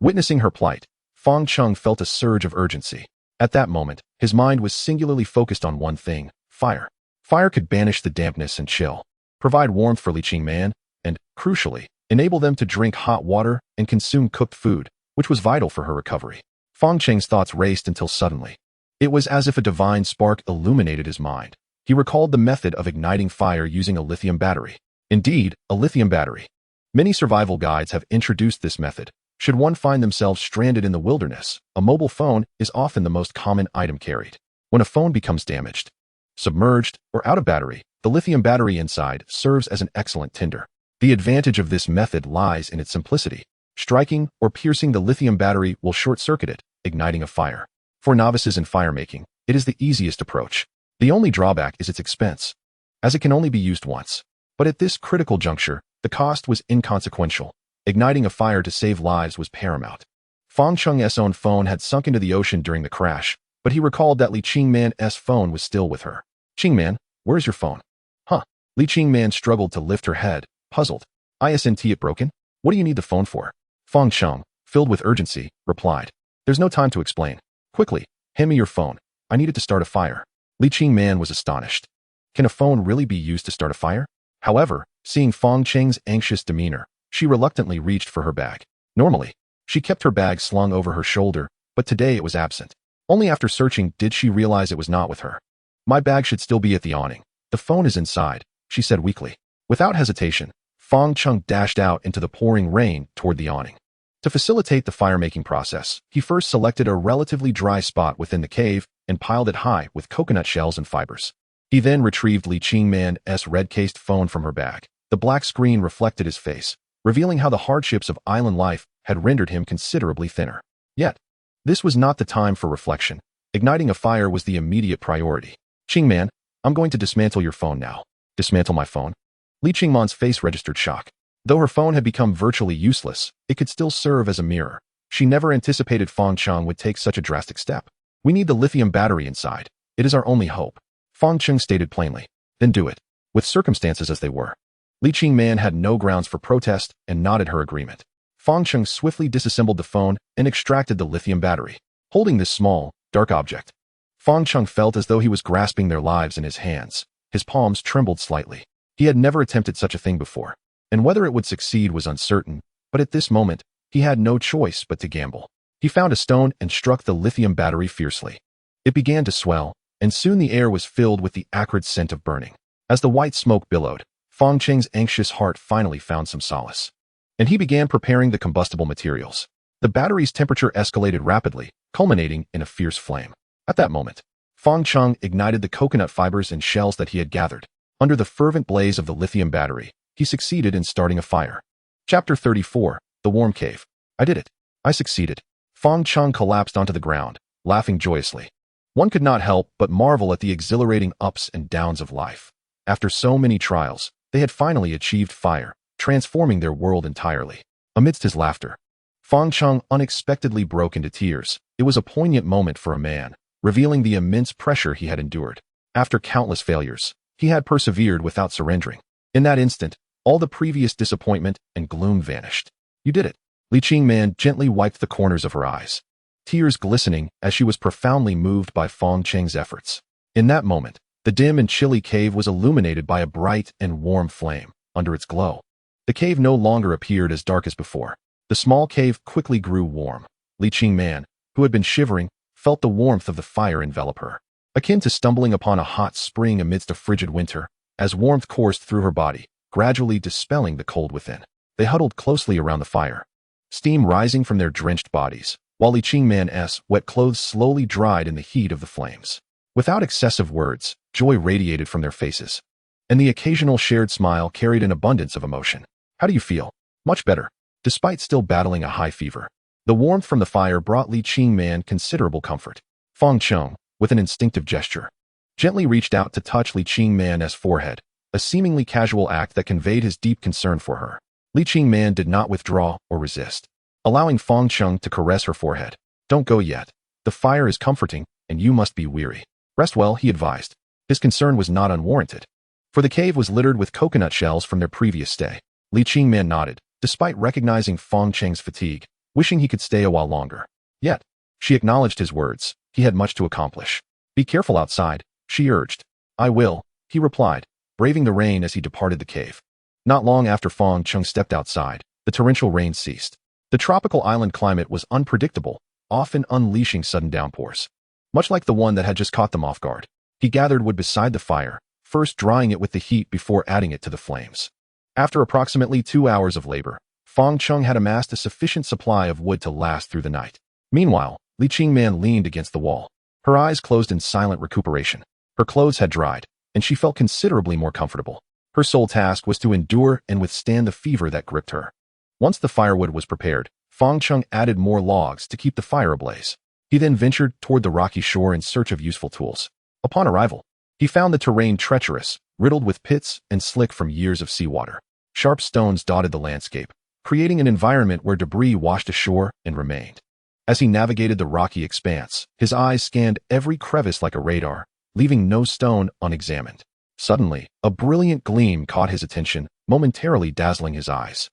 A: Witnessing her plight, Fang Cheng felt a surge of urgency. At that moment, his mind was singularly focused on one thing: fire. Fire could banish the dampness and chill, provide warmth for Li Qingman, and, crucially, enable them to drink hot water and consume cooked food, which was vital for her recovery. Fang Cheng's thoughts raced until suddenly, it was as if a divine spark illuminated his mind. He recalled the method of igniting fire using a lithium battery. Indeed, a lithium battery. Many survival guides have introduced this method. Should one find themselves stranded in the wilderness, a mobile phone is often the most common item carried. When a phone becomes damaged, submerged, or out of battery, the lithium battery inside serves as an excellent tinder. The advantage of this method lies in its simplicity. Striking or piercing the lithium battery will short-circuit it, igniting a fire. For novices in firemaking, it is the easiest approach. The only drawback is its expense, as it can only be used once. But at this critical juncture, the cost was inconsequential. Igniting a fire to save lives was paramount. Fang Cheng's own phone had sunk into the ocean during the crash, but he recalled that Li Qingman's phone was still with her. "Qingman, where's your phone?" "Huh?" Li Qingman struggled to lift her head, puzzled. "Isn't it broken? What do you need the phone for?" Fang Cheng, filled with urgency, replied. "There's no time to explain. Quickly, hand me your phone. I need it to start a fire." Li Qingman was astonished. Can a phone really be used to start a fire? However, seeing Fang Cheng's anxious demeanor, she reluctantly reached for her bag. Normally, she kept her bag slung over her shoulder, but today it was absent. Only after searching did she realize it was not with her. "My bag should still be at the awning. The phone is inside," she said weakly. Without hesitation, Fang Cheng dashed out into the pouring rain toward the awning. To facilitate the fire-making process, he first selected a relatively dry spot within the cave and piled it high with coconut shells and fibers. He then retrieved Li Qingman's red-cased phone from her bag. The black screen reflected his face, revealing how the hardships of island life had rendered him considerably thinner. Yet, this was not the time for reflection. Igniting a fire was the immediate priority. "Qingman, I'm going to dismantle your phone now." "Dismantle my phone?" Li Qingman's face registered shock. Though her phone had become virtually useless, it could still serve as a mirror. She never anticipated Fang Cheng would take such a drastic step. "We need the lithium battery inside. It is our only hope," Fang Cheng stated plainly. "Then do it." With circumstances as they were, Li Qingman had no grounds for protest and nodded her agreement. Fang Cheng swiftly disassembled the phone and extracted the lithium battery. Holding this small, dark object, Fang Cheng felt as though he was grasping their lives in his hands. His palms trembled slightly. He had never attempted such a thing before, and whether it would succeed was uncertain, but at this moment, he had no choice but to gamble. He found a stone and struck the lithium battery fiercely. It began to swell, and soon the air was filled with the acrid scent of burning. As the white smoke billowed, Fang Cheng's anxious heart finally found some solace, and he began preparing the combustible materials. The battery's temperature escalated rapidly, culminating in a fierce flame. At that moment, Fang Cheng ignited the coconut fibers and shells that he had gathered. Under the fervent blaze of the lithium battery, he succeeded in starting a fire. Chapter 34, The Warm Cave. I did it. I succeeded. Fang Cheng collapsed onto the ground, laughing joyously. One could not help but marvel at the exhilarating ups and downs of life. After so many trials, they had finally achieved fire, transforming their world entirely. Amidst his laughter, Fang Cheng unexpectedly broke into tears. It was a poignant moment for a man, revealing the immense pressure he had endured. After countless failures, he had persevered without surrendering. In that instant, all the previous disappointment and gloom vanished. You did it. Li Qingman gently wiped the corners of her eyes, tears glistening as she was profoundly moved by Fang Cheng's efforts. In that moment, the dim and chilly cave was illuminated by a bright and warm flame. Under its glow, the cave no longer appeared as dark as before. The small cave quickly grew warm. Li Qingman, who had been shivering, felt the warmth of the fire envelop her, akin to stumbling upon a hot spring amidst a frigid winter, as warmth coursed through her body, gradually dispelling the cold within. They huddled closely around the fire, steam rising from their drenched bodies, while Li Qingman's wet clothes slowly dried in the heat of the flames. Without excessive words, joy radiated from their faces, and the occasional shared smile carried an abundance of emotion. How do you feel? Much better. Despite still battling a high fever, the warmth from the fire brought Li Qingman considerable comfort. Fang Cheng, with an instinctive gesture, gently reached out to touch Li Qingman's forehead, a seemingly casual act that conveyed his deep concern for her. Li Qingman did not withdraw or resist, allowing Fang Cheng to caress her forehead. Don't go yet. The fire is comforting, and you must be weary. Rest well, he advised. His concern was not unwarranted, for the cave was littered with coconut shells from their previous stay. Li Qingman nodded, despite recognizing Fang Cheng's fatigue, wishing he could stay a while longer. Yet, she acknowledged his words. He had much to accomplish. Be careful outside, she urged. I will, he replied, braving the rain as he departed the cave. Not long after Fang Cheng stepped outside, the torrential rain ceased. The tropical island climate was unpredictable, often unleashing sudden downpours. Much like the one that had just caught them off guard, he gathered wood beside the fire, first drying it with the heat before adding it to the flames. After approximately 2 hours of labor, Fang Cheng had amassed a sufficient supply of wood to last through the night. Meanwhile, Li Qingman leaned against the wall, her eyes closed in silent recuperation. Her clothes had dried, and she felt considerably more comfortable. Her sole task was to endure and withstand the fever that gripped her. Once the firewood was prepared, Fang Cheng added more logs to keep the fire ablaze. He then ventured toward the rocky shore in search of useful tools. Upon arrival, he found the terrain treacherous, riddled with pits and slick from years of seawater. Sharp stones dotted the landscape, creating an environment where debris washed ashore and remained. As he navigated the rocky expanse, his eyes scanned every crevice like a radar, leaving no stone unexamined. Suddenly, a brilliant gleam caught his attention, momentarily dazzling his eyes.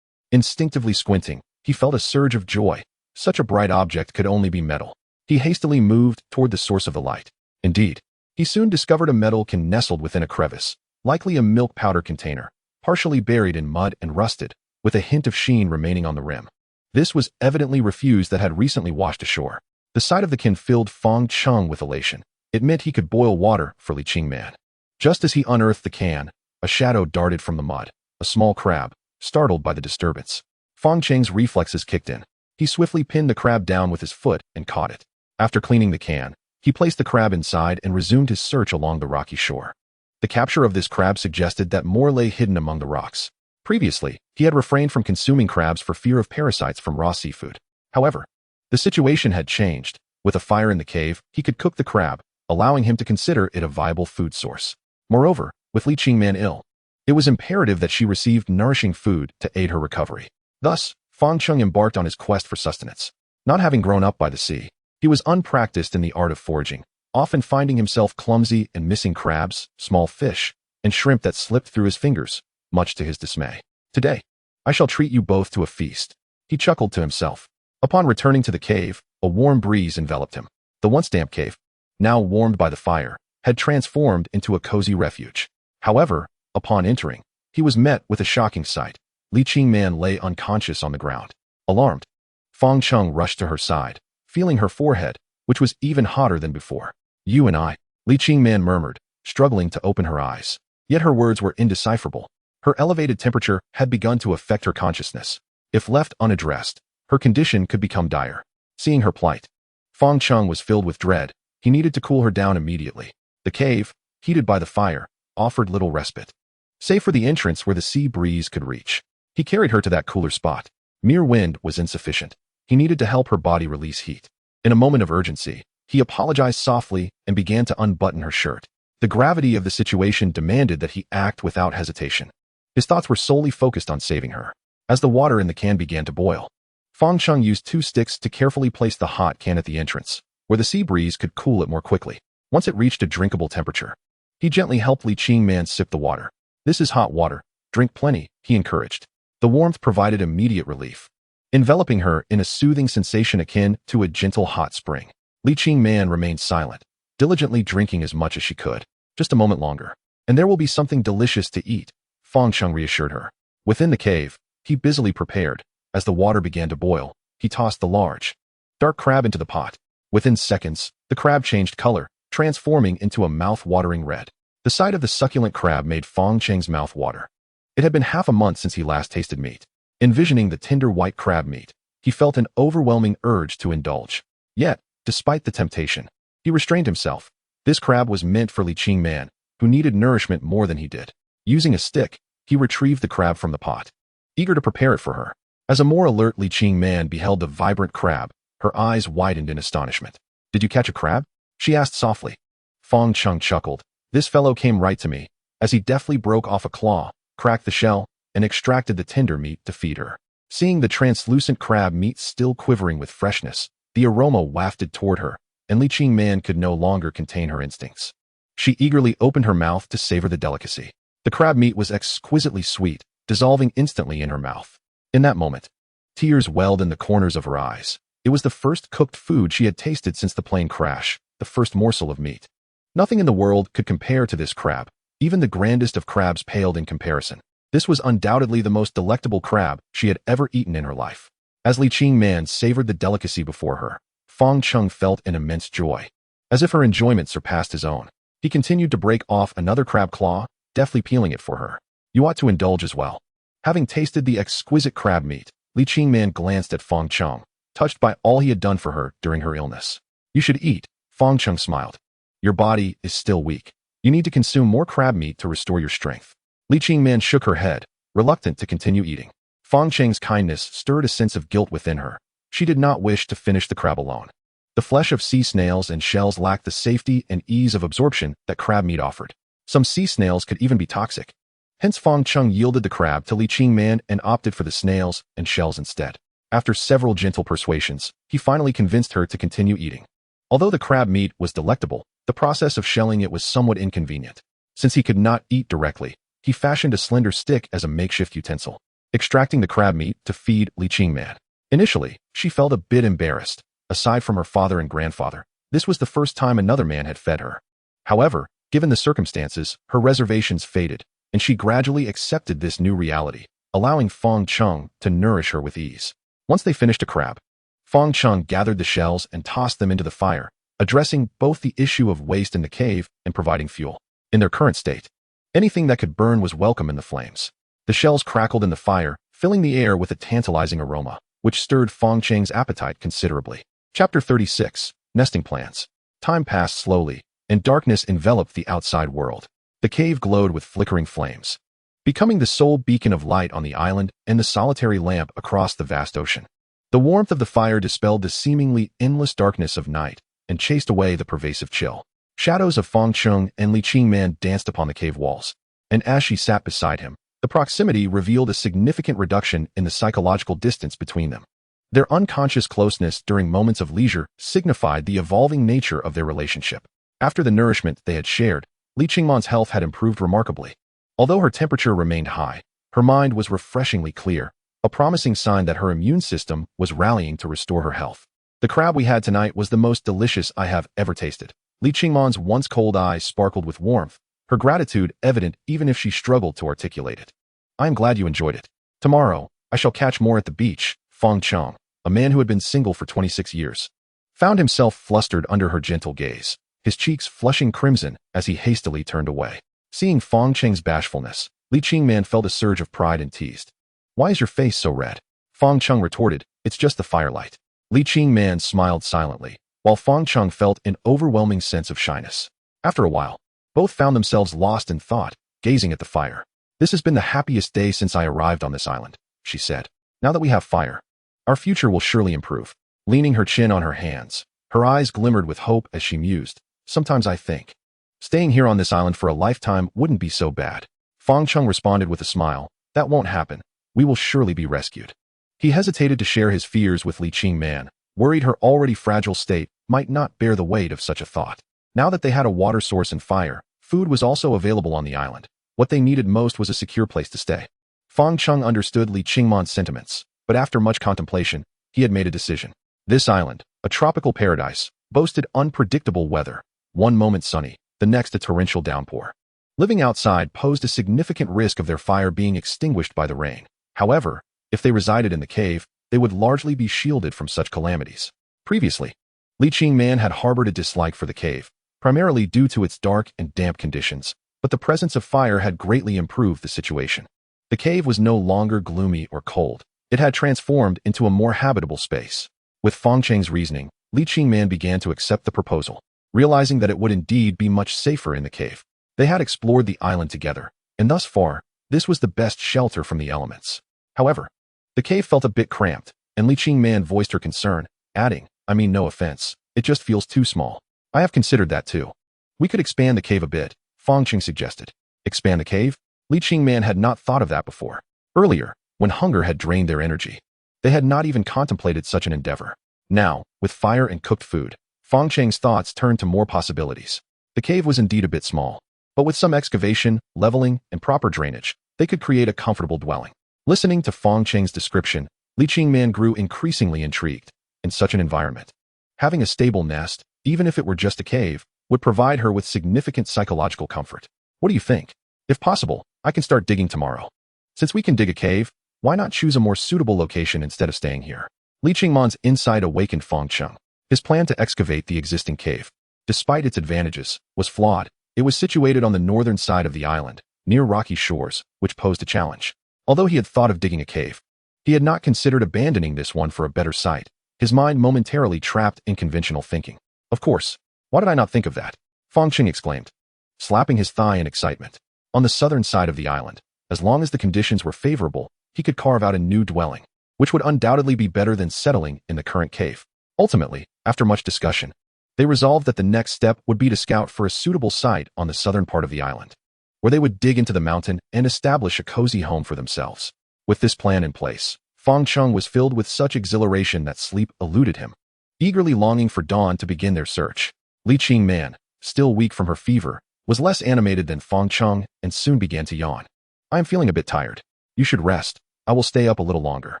A: Instinctively squinting, he felt a surge of joy. Such a bright object could only be metal. He hastily moved toward the source of the light. Indeed, he soon discovered a metal can nestled within a crevice, likely a milk powder container, partially buried in mud and rusted, with a hint of sheen remaining on the rim. This was evidently refuse that had recently washed ashore. The sight of the can filled Fang Cheng with elation. It meant he could boil water for Li Qingman. Just as he unearthed the can, a shadow darted from the mud, a small crab, startled by the disturbance. Fang Cheng's reflexes kicked in. He swiftly pinned the crab down with his foot and caught it. After cleaning the can, he placed the crab inside and resumed his search along the rocky shore. The capture of this crab suggested that more lay hidden among the rocks. Previously, he had refrained from consuming crabs for fear of parasites from raw seafood. However, the situation had changed. With a fire in the cave, he could cook the crab, allowing him to consider it a viable food source. Moreover, with Li Qingman ill, it was imperative that she received nourishing food to aid her recovery. Thus, Fang Cheng embarked on his quest for sustenance. Not having grown up by the sea, he was unpracticed in the art of foraging, often finding himself clumsy and missing crabs, small fish, and shrimp that slipped through his fingers, much to his dismay. Today, I shall treat you both to a feast. He chuckled to himself. Upon returning to the cave, a warm breeze enveloped him. The once damp cave, now warmed by the fire, had transformed into a cozy refuge. However, upon entering, he was met with a shocking sight. Li Qingman lay unconscious on the ground. Alarmed, Fang Cheng rushed to her side, feeling her forehead, which was even hotter than before. "You and I," Li Qingman murmured, struggling to open her eyes. Yet her words were indecipherable. Her elevated temperature had begun to affect her consciousness. If left unaddressed, her condition could become dire. Seeing her plight, Fang Cheng was filled with dread. He needed to cool her down immediately. The cave, heated by the fire, offered little respite, save for the entrance where the sea breeze could reach. He carried her to that cooler spot. Mere wind was insufficient. He needed to help her body release heat. In a moment of urgency, he apologized softly and began to unbutton her shirt. The gravity of the situation demanded that he act without hesitation. His thoughts were solely focused on saving her. As the water in the can began to boil, Fang Cheng used 2 sticks to carefully place the hot can at the entrance, where the sea breeze could cool it more quickly. Once it reached a drinkable temperature, he gently helped Li Qingman sip the water. "This is hot water. Drink plenty," he encouraged. The warmth provided immediate relief, enveloping her in a soothing sensation akin to a gentle hot spring. Li Qingman remained silent, diligently drinking as much as she could. "Just a moment longer, and there will be something delicious to eat," Fang Cheng reassured her. Within the cave, he busily prepared. As the water began to boil, he tossed the large, dark crab into the pot. Within seconds, the crab changed color, transforming into a mouth-watering red. The sight of the succulent crab made Fang Cheng's mouth water. It had been half a month since he last tasted meat. Envisioning the tender white crab meat, he felt an overwhelming urge to indulge. Yet, despite the temptation, he restrained himself. This crab was meant for Li Qingman, who needed nourishment more than he did. Using a stick, he retrieved the crab from the pot, eager to prepare it for her. As a more alert Li Qingman beheld the vibrant crab, her eyes widened in astonishment. "Did you catch a crab?" she asked softly. Fang Cheng chuckled. "This fellow came right to me," as he deftly broke off a claw, cracked the shell, and extracted the tender meat to feed her. Seeing the translucent crab meat still quivering with freshness, the aroma wafted toward her, and Li Qingman could no longer contain her instincts. She eagerly opened her mouth to savor the delicacy. The crab meat was exquisitely sweet, dissolving instantly in her mouth. In that moment, tears welled in the corners of her eyes. It was the first cooked food she had tasted since the plane crash, the first morsel of meat. Nothing in the world could compare to this crab. Even the grandest of crabs paled in comparison. This was undoubtedly the most delectable crab she had ever eaten in her life. As Li Qingman savored the delicacy before her, Fang Cheng felt an immense joy. As if her enjoyment surpassed his own, he continued to break off another crab claw, deftly peeling it for her. "You ought to indulge as well." Having tasted the exquisite crab meat, Li Qingman glanced at Fang Cheng, touched by all he had done for her during her illness. "You should eat," Fang Cheng smiled. "Your body is still weak. You need to consume more crab meat to restore your strength." Li Qingman shook her head, reluctant to continue eating. Fang Cheng's kindness stirred a sense of guilt within her. She did not wish to finish the crab alone. The flesh of sea snails and shells lacked the safety and ease of absorption that crab meat offered. Some sea snails could even be toxic. Hence Fang Cheng yielded the crab to Li Qingman and opted for the snails and shells instead. After several gentle persuasions, he finally convinced her to continue eating. Although the crab meat was delectable, the process of shelling it was somewhat inconvenient. Since he could not eat directly, he fashioned a slender stick as a makeshift utensil, extracting the crab meat to feed Li Qingman. Initially, she felt a bit embarrassed. Aside from her father and grandfather, this was the first time another man had fed her. However, given the circumstances, her reservations faded, and she gradually accepted this new reality, allowing Fang Cheng to nourish her with ease. Once they finished a crab, Fang Cheng gathered the shells and tossed them into the fire, addressing both the issue of waste in the cave and providing fuel. In their current state, anything that could burn was welcome in the flames. The shells crackled in the fire, filling the air with a tantalizing aroma, which stirred Fang Cheng's appetite considerably. Chapter 36. Nesting Plans. Time passed slowly, and darkness enveloped the outside world. The cave glowed with flickering flames, becoming the sole beacon of light on the island and the solitary lamp across the vast ocean. The warmth of the fire dispelled the seemingly endless darkness of night and chased away the pervasive chill. Shadows of Fang Cheng and Li Qingman danced upon the cave walls, and as she sat beside him, the proximity revealed a significant reduction in the psychological distance between them. Their unconscious closeness during moments of leisure signified the evolving nature of their relationship. After the nourishment they had shared, Li Qingman's health had improved remarkably. Although her temperature remained high, her mind was refreshingly clear, a promising sign that her immune system was rallying to restore her health. The crab we had tonight was the most delicious I have ever tasted. Li Qingman's once cold eyes sparkled with warmth, her gratitude evident even if she struggled to articulate it. I am glad you enjoyed it. Tomorrow, I shall catch more at the beach. Fang Cheng, a man who had been single for 26 years, found himself flustered under her gentle gaze, his cheeks flushing crimson as he hastily turned away. Seeing Fang Cheng's bashfulness, Li Qingman felt a surge of pride and teased. Why is your face so red? Fang Cheng retorted, it's just the firelight. Li Qingman smiled silently, while Fang Cheng felt an overwhelming sense of shyness. After a while, both found themselves lost in thought, gazing at the fire. This has been the happiest day since I arrived on this island, she said. Now that we have fire, our future will surely improve. Leaning her chin on her hands, her eyes glimmered with hope as she mused. Sometimes I think, staying here on this island for a lifetime wouldn't be so bad. Fang Cheng responded with a smile. That won't happen. We will surely be rescued. He hesitated to share his fears with Li Qingman, worried her already fragile state might not bear the weight of such a thought. Now that they had a water source and fire, food was also available on the island. What they needed most was a secure place to stay. Fang Cheng understood Li Qingman's sentiments, but after much contemplation, he had made a decision. This island, a tropical paradise, boasted unpredictable weather. One moment sunny, the next a torrential downpour. Living outside posed a significant risk of their fire being extinguished by the rain. However, if they resided in the cave, they would largely be shielded from such calamities. Previously, Li Qingman had harbored a dislike for the cave, primarily due to its dark and damp conditions, but the presence of fire had greatly improved the situation. The cave was no longer gloomy or cold. It had transformed into a more habitable space. With Fang Cheng's reasoning, Li Qingman began to accept the proposal, realizing that it would indeed be much safer in the cave. They had explored the island together, and thus far, this was the best shelter from the elements. However, the cave felt a bit cramped, and Li Qingman voiced her concern, adding, I mean no offense, it just feels too small. I have considered that too. We could expand the cave a bit, Fang Cheng suggested. Expand the cave? Li Qingman had not thought of that before. Earlier, when hunger had drained their energy, they had not even contemplated such an endeavor. Now, with fire and cooked food, Fang Cheng's thoughts turned to more possibilities. The cave was indeed a bit small, but with some excavation, leveling, and proper drainage, they could create a comfortable dwelling. Listening to Fang Cheng's description, Li Qingman grew increasingly intrigued. In such an environment, having a stable nest, even if it were just a cave, would provide her with significant psychological comfort. What do you think? If possible, I can start digging tomorrow. Since we can dig a cave, why not choose a more suitable location instead of staying here? Li Qingman's insight awakened Fang Cheng. His plan to excavate the existing cave, despite its advantages, was flawed. It was situated on the northern side of the island, near rocky shores, which posed a challenge. Although he had thought of digging a cave, he had not considered abandoning this one for a better site, his mind momentarily trapped in conventional thinking. Of course, why did I not think of that? Fang Cheng exclaimed, slapping his thigh in excitement. On the southern side of the island, as long as the conditions were favorable, he could carve out a new dwelling, which would undoubtedly be better than settling in the current cave. Ultimately, after much discussion, they resolved that the next step would be to scout for a suitable site on the southern part of the island, where they would dig into the mountain and establish a cozy home for themselves. With this plan in place, Fang Cheng was filled with such exhilaration that sleep eluded him, eagerly longing for dawn to begin their search. Li Qingman, still weak from her fever, was less animated than Fang Cheng and soon began to yawn. I am feeling a bit tired. You should rest. I will stay up a little longer.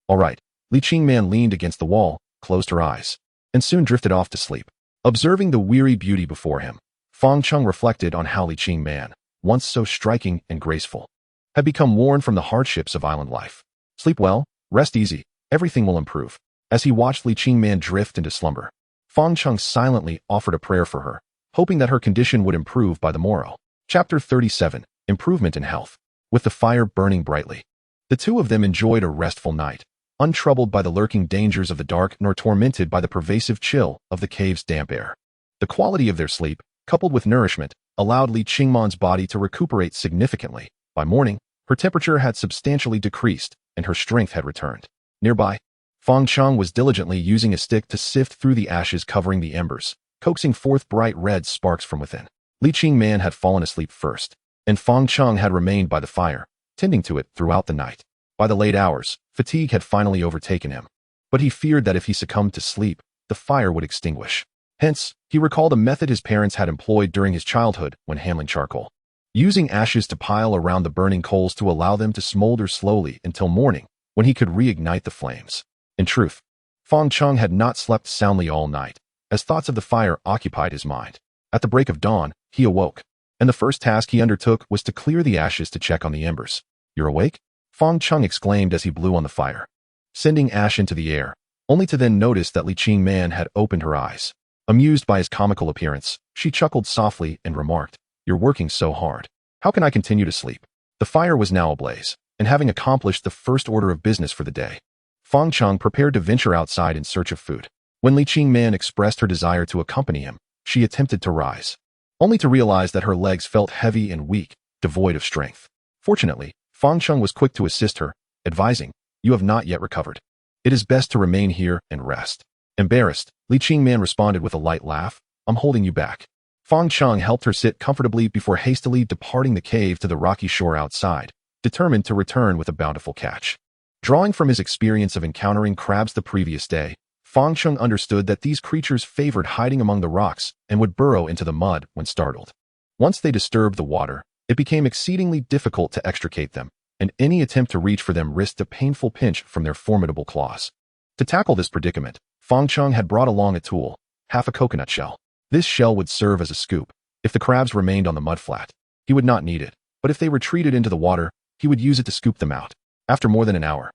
A: All right. Li Qingman leaned against the wall, closed her eyes, and soon drifted off to sleep. Observing the weary beauty before him, Fang Cheng reflected on how Li Qingman, once so striking and graceful, had become worn from the hardships of island life. Sleep well, rest easy, everything will improve. As he watched Li Qingman drift into slumber, Fang Cheng silently offered a prayer for her, hoping that her condition would improve by the morrow. Chapter 37, Improvement in Health. With the fire burning brightly, the two of them enjoyed a restful night, untroubled by the lurking dangers of the dark nor tormented by the pervasive chill of the cave's damp air. The quality of their sleep, coupled with nourishment, allowed Li Qingman's body to recuperate significantly. By morning, her temperature had substantially decreased, and her strength had returned. Nearby, Fang Cheng was diligently using a stick to sift through the ashes covering the embers, coaxing forth bright red sparks from within. Li Qingman had fallen asleep first, and Fang Cheng had remained by the fire, tending to it throughout the night. By the late hours, fatigue had finally overtaken him, but he feared that if he succumbed to sleep, the fire would extinguish. Hence, he recalled a method his parents had employed during his childhood when handling charcoal, using ashes to pile around the burning coals to allow them to smolder slowly until morning. when he could reignite the flames. In truth, Fang Cheng had not slept soundly all night, as thoughts of the fire occupied his mind. At the break of dawn, he awoke, and the first task he undertook was to clear the ashes to check on the embers. "You're awake?" Fang Cheng exclaimed as he blew on the fire, sending ash into the air, only to then notice that Li Qingman had opened her eyes. Amused by his comical appearance, she chuckled softly and remarked, "You're working so hard. How can I continue to sleep?" The fire was now ablaze, and having accomplished the first order of business for the day, Fang Cheng prepared to venture outside in search of food. When Li Qingman expressed her desire to accompany him, she attempted to rise, only to realize that her legs felt heavy and weak, devoid of strength. Fortunately, Fang Cheng was quick to assist her, advising, "You have not yet recovered. It is best to remain here and rest." Embarrassed, Li Qingman responded with a light laugh, "I'm holding you back." Fang Cheng helped her sit comfortably before hastily departing the cave to the rocky shore outside, determined to return with a bountiful catch. Drawing from his experience of encountering crabs the previous day, Fang Cheng understood that these creatures favored hiding among the rocks and would burrow into the mud when startled. Once they disturbed the water, it became exceedingly difficult to extricate them, and any attempt to reach for them risked a painful pinch from their formidable claws. To tackle this predicament, Fang Cheng had brought along a tool, half a coconut shell. This shell would serve as a scoop. If the crabs remained on the mudflat, he would not need it, but if they retreated into the water, he would use it to scoop them out. After more than an hour,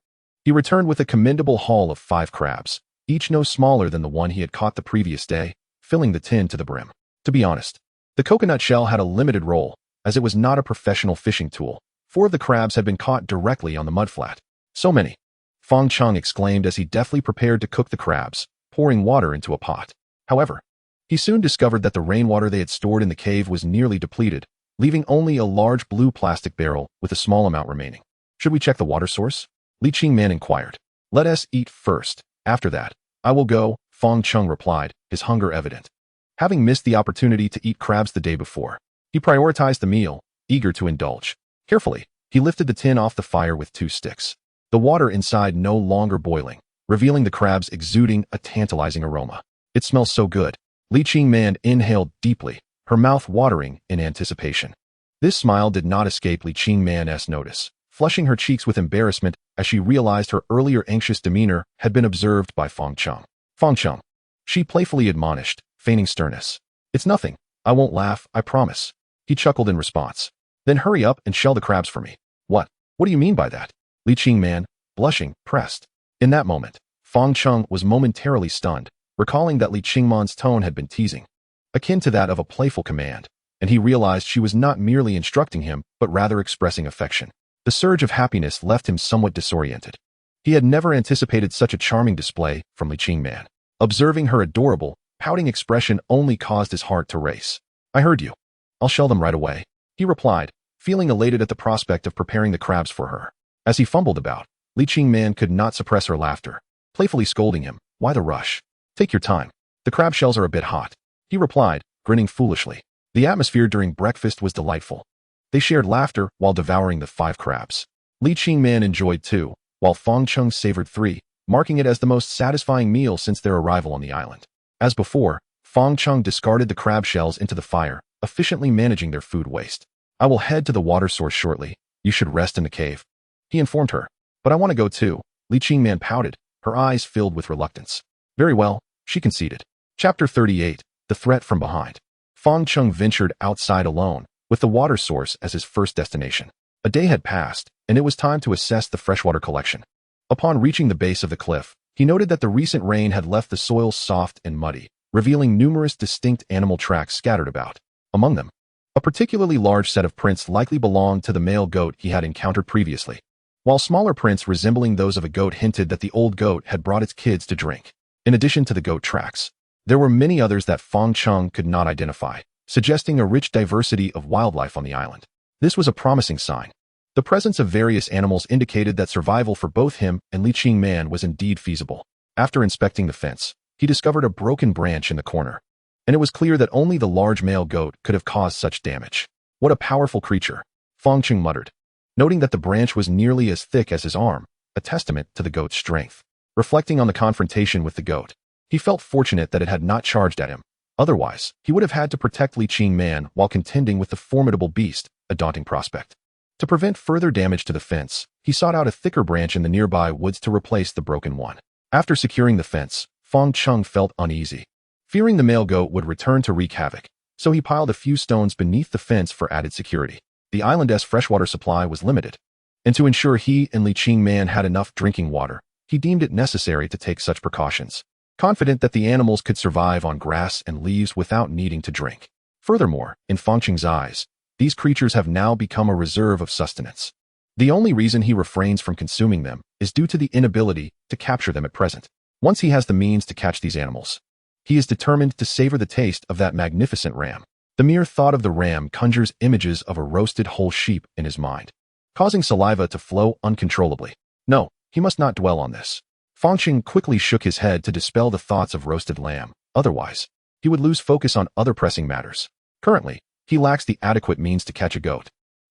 A: he returned with a commendable haul of 5 crabs, each no smaller than the one he had caught the previous day, filling the tin to the brim. To be honest, the coconut shell had a limited role, as it was not a professional fishing tool. 4 of the crabs had been caught directly on the mudflat. "So many," Fang Cheng exclaimed as he deftly prepared to cook the crabs, pouring water into a pot. However, he soon discovered that the rainwater they had stored in the cave was nearly depleted, leaving only a large blue plastic barrel with a small amount remaining. "Should we check the water source?" Li Qingman inquired. "Let us eat first. After that, I will go," Fang Cheng replied, his hunger evident. Having missed the opportunity to eat crabs the day before, he prioritized the meal, eager to indulge. Carefully, he lifted the tin off the fire with 2 sticks. The water inside no longer boiling, revealing the crabs exuding a tantalizing aroma. "It smells so good." Li Qingman inhaled deeply, her mouth watering in anticipation. This smile did not escape Li Qingman's notice, flushing her cheeks with embarrassment as she realized her earlier anxious demeanor had been observed by Fang Cheng. "Fang Cheng," she playfully admonished, feigning sternness. "It's nothing. I won't laugh, I promise." He chuckled in response. "Then hurry up and shell the crabs for me." What do you mean by that?" Li Qingman, blushing, pressed. In that moment, Fang Cheng was momentarily stunned, recalling that Li Qingman's tone had been teasing, akin to that of a playful command, and he realized she was not merely instructing him, but rather expressing affection. The surge of happiness left him somewhat disoriented. He had never anticipated such a charming display from Li Qingman. Observing her adorable, pouting expression only caused his heart to race. "I heard you. I'll shell them right away," he replied, feeling elated at the prospect of preparing the crabs for her. As he fumbled about, Li Qingman could not suppress her laughter, playfully scolding him. "Why the rush? Take your time. The crab shells are a bit hot," he replied, grinning foolishly. The atmosphere during breakfast was delightful. They shared laughter while devouring the 5 crabs. Li Qingman enjoyed 2, while Fang Cheng savored 3, marking it as the most satisfying meal since their arrival on the island. As before, Fang Cheng discarded the crab shells into the fire, efficiently managing their food waste. "I will head to the water source shortly. You should rest in the cave," he informed her. "But I want to go too." Li Qingman pouted, her eyes filled with reluctance. "Very well," she conceded. Chapter 38, The Threat from Behind. Fang Cheng ventured outside alone, with the water source as his first destination. A day had passed, and it was time to assess the freshwater collection. Upon reaching the base of the cliff, he noted that the recent rain had left the soil soft and muddy, revealing numerous distinct animal tracks scattered about. Among them, a particularly large set of prints likely belonged to the male goat he had encountered previously, while smaller prints resembling those of a goat hinted that the old goat had brought its kids to drink. In addition to the goat tracks, there were many others that Fang Cheng could not identify, suggesting a rich diversity of wildlife on the island. This was a promising sign. The presence of various animals indicated that survival for both him and Li Qingman was indeed feasible. After inspecting the fence, he discovered a broken branch in the corner, and it was clear that only the large male goat could have caused such damage. "What a powerful creature," Fang Cheng muttered, noting that the branch was nearly as thick as his arm, a testament to the goat's strength. Reflecting on the confrontation with the goat, he felt fortunate that it had not charged at him. Otherwise, he would have had to protect Li Qingman while contending with the formidable beast, a daunting prospect. To prevent further damage to the fence, he sought out a thicker branch in the nearby woods to replace the broken one. After securing the fence, Fang Cheng felt uneasy. Fearing the male goat would return to wreak havoc, so he piled a few stones beneath the fence for added security. The island's freshwater supply was limited, and to ensure he and Li Qingman had enough drinking water, he deemed it necessary to take such precautions, confident that the animals could survive on grass and leaves without needing to drink. Furthermore, in Fang Cheng's eyes, these creatures have now become a reserve of sustenance. The only reason he refrains from consuming them is due to the inability to capture them at present. Once he has the means to catch these animals, he is determined to savor the taste of that magnificent ram. The mere thought of the ram conjures images of a roasted whole sheep in his mind, causing saliva to flow uncontrollably. No, he must not dwell on this. Fang Cheng quickly shook his head to dispel the thoughts of roasted lamb. Otherwise, he would lose focus on other pressing matters. Currently, he lacks the adequate means to catch a goat,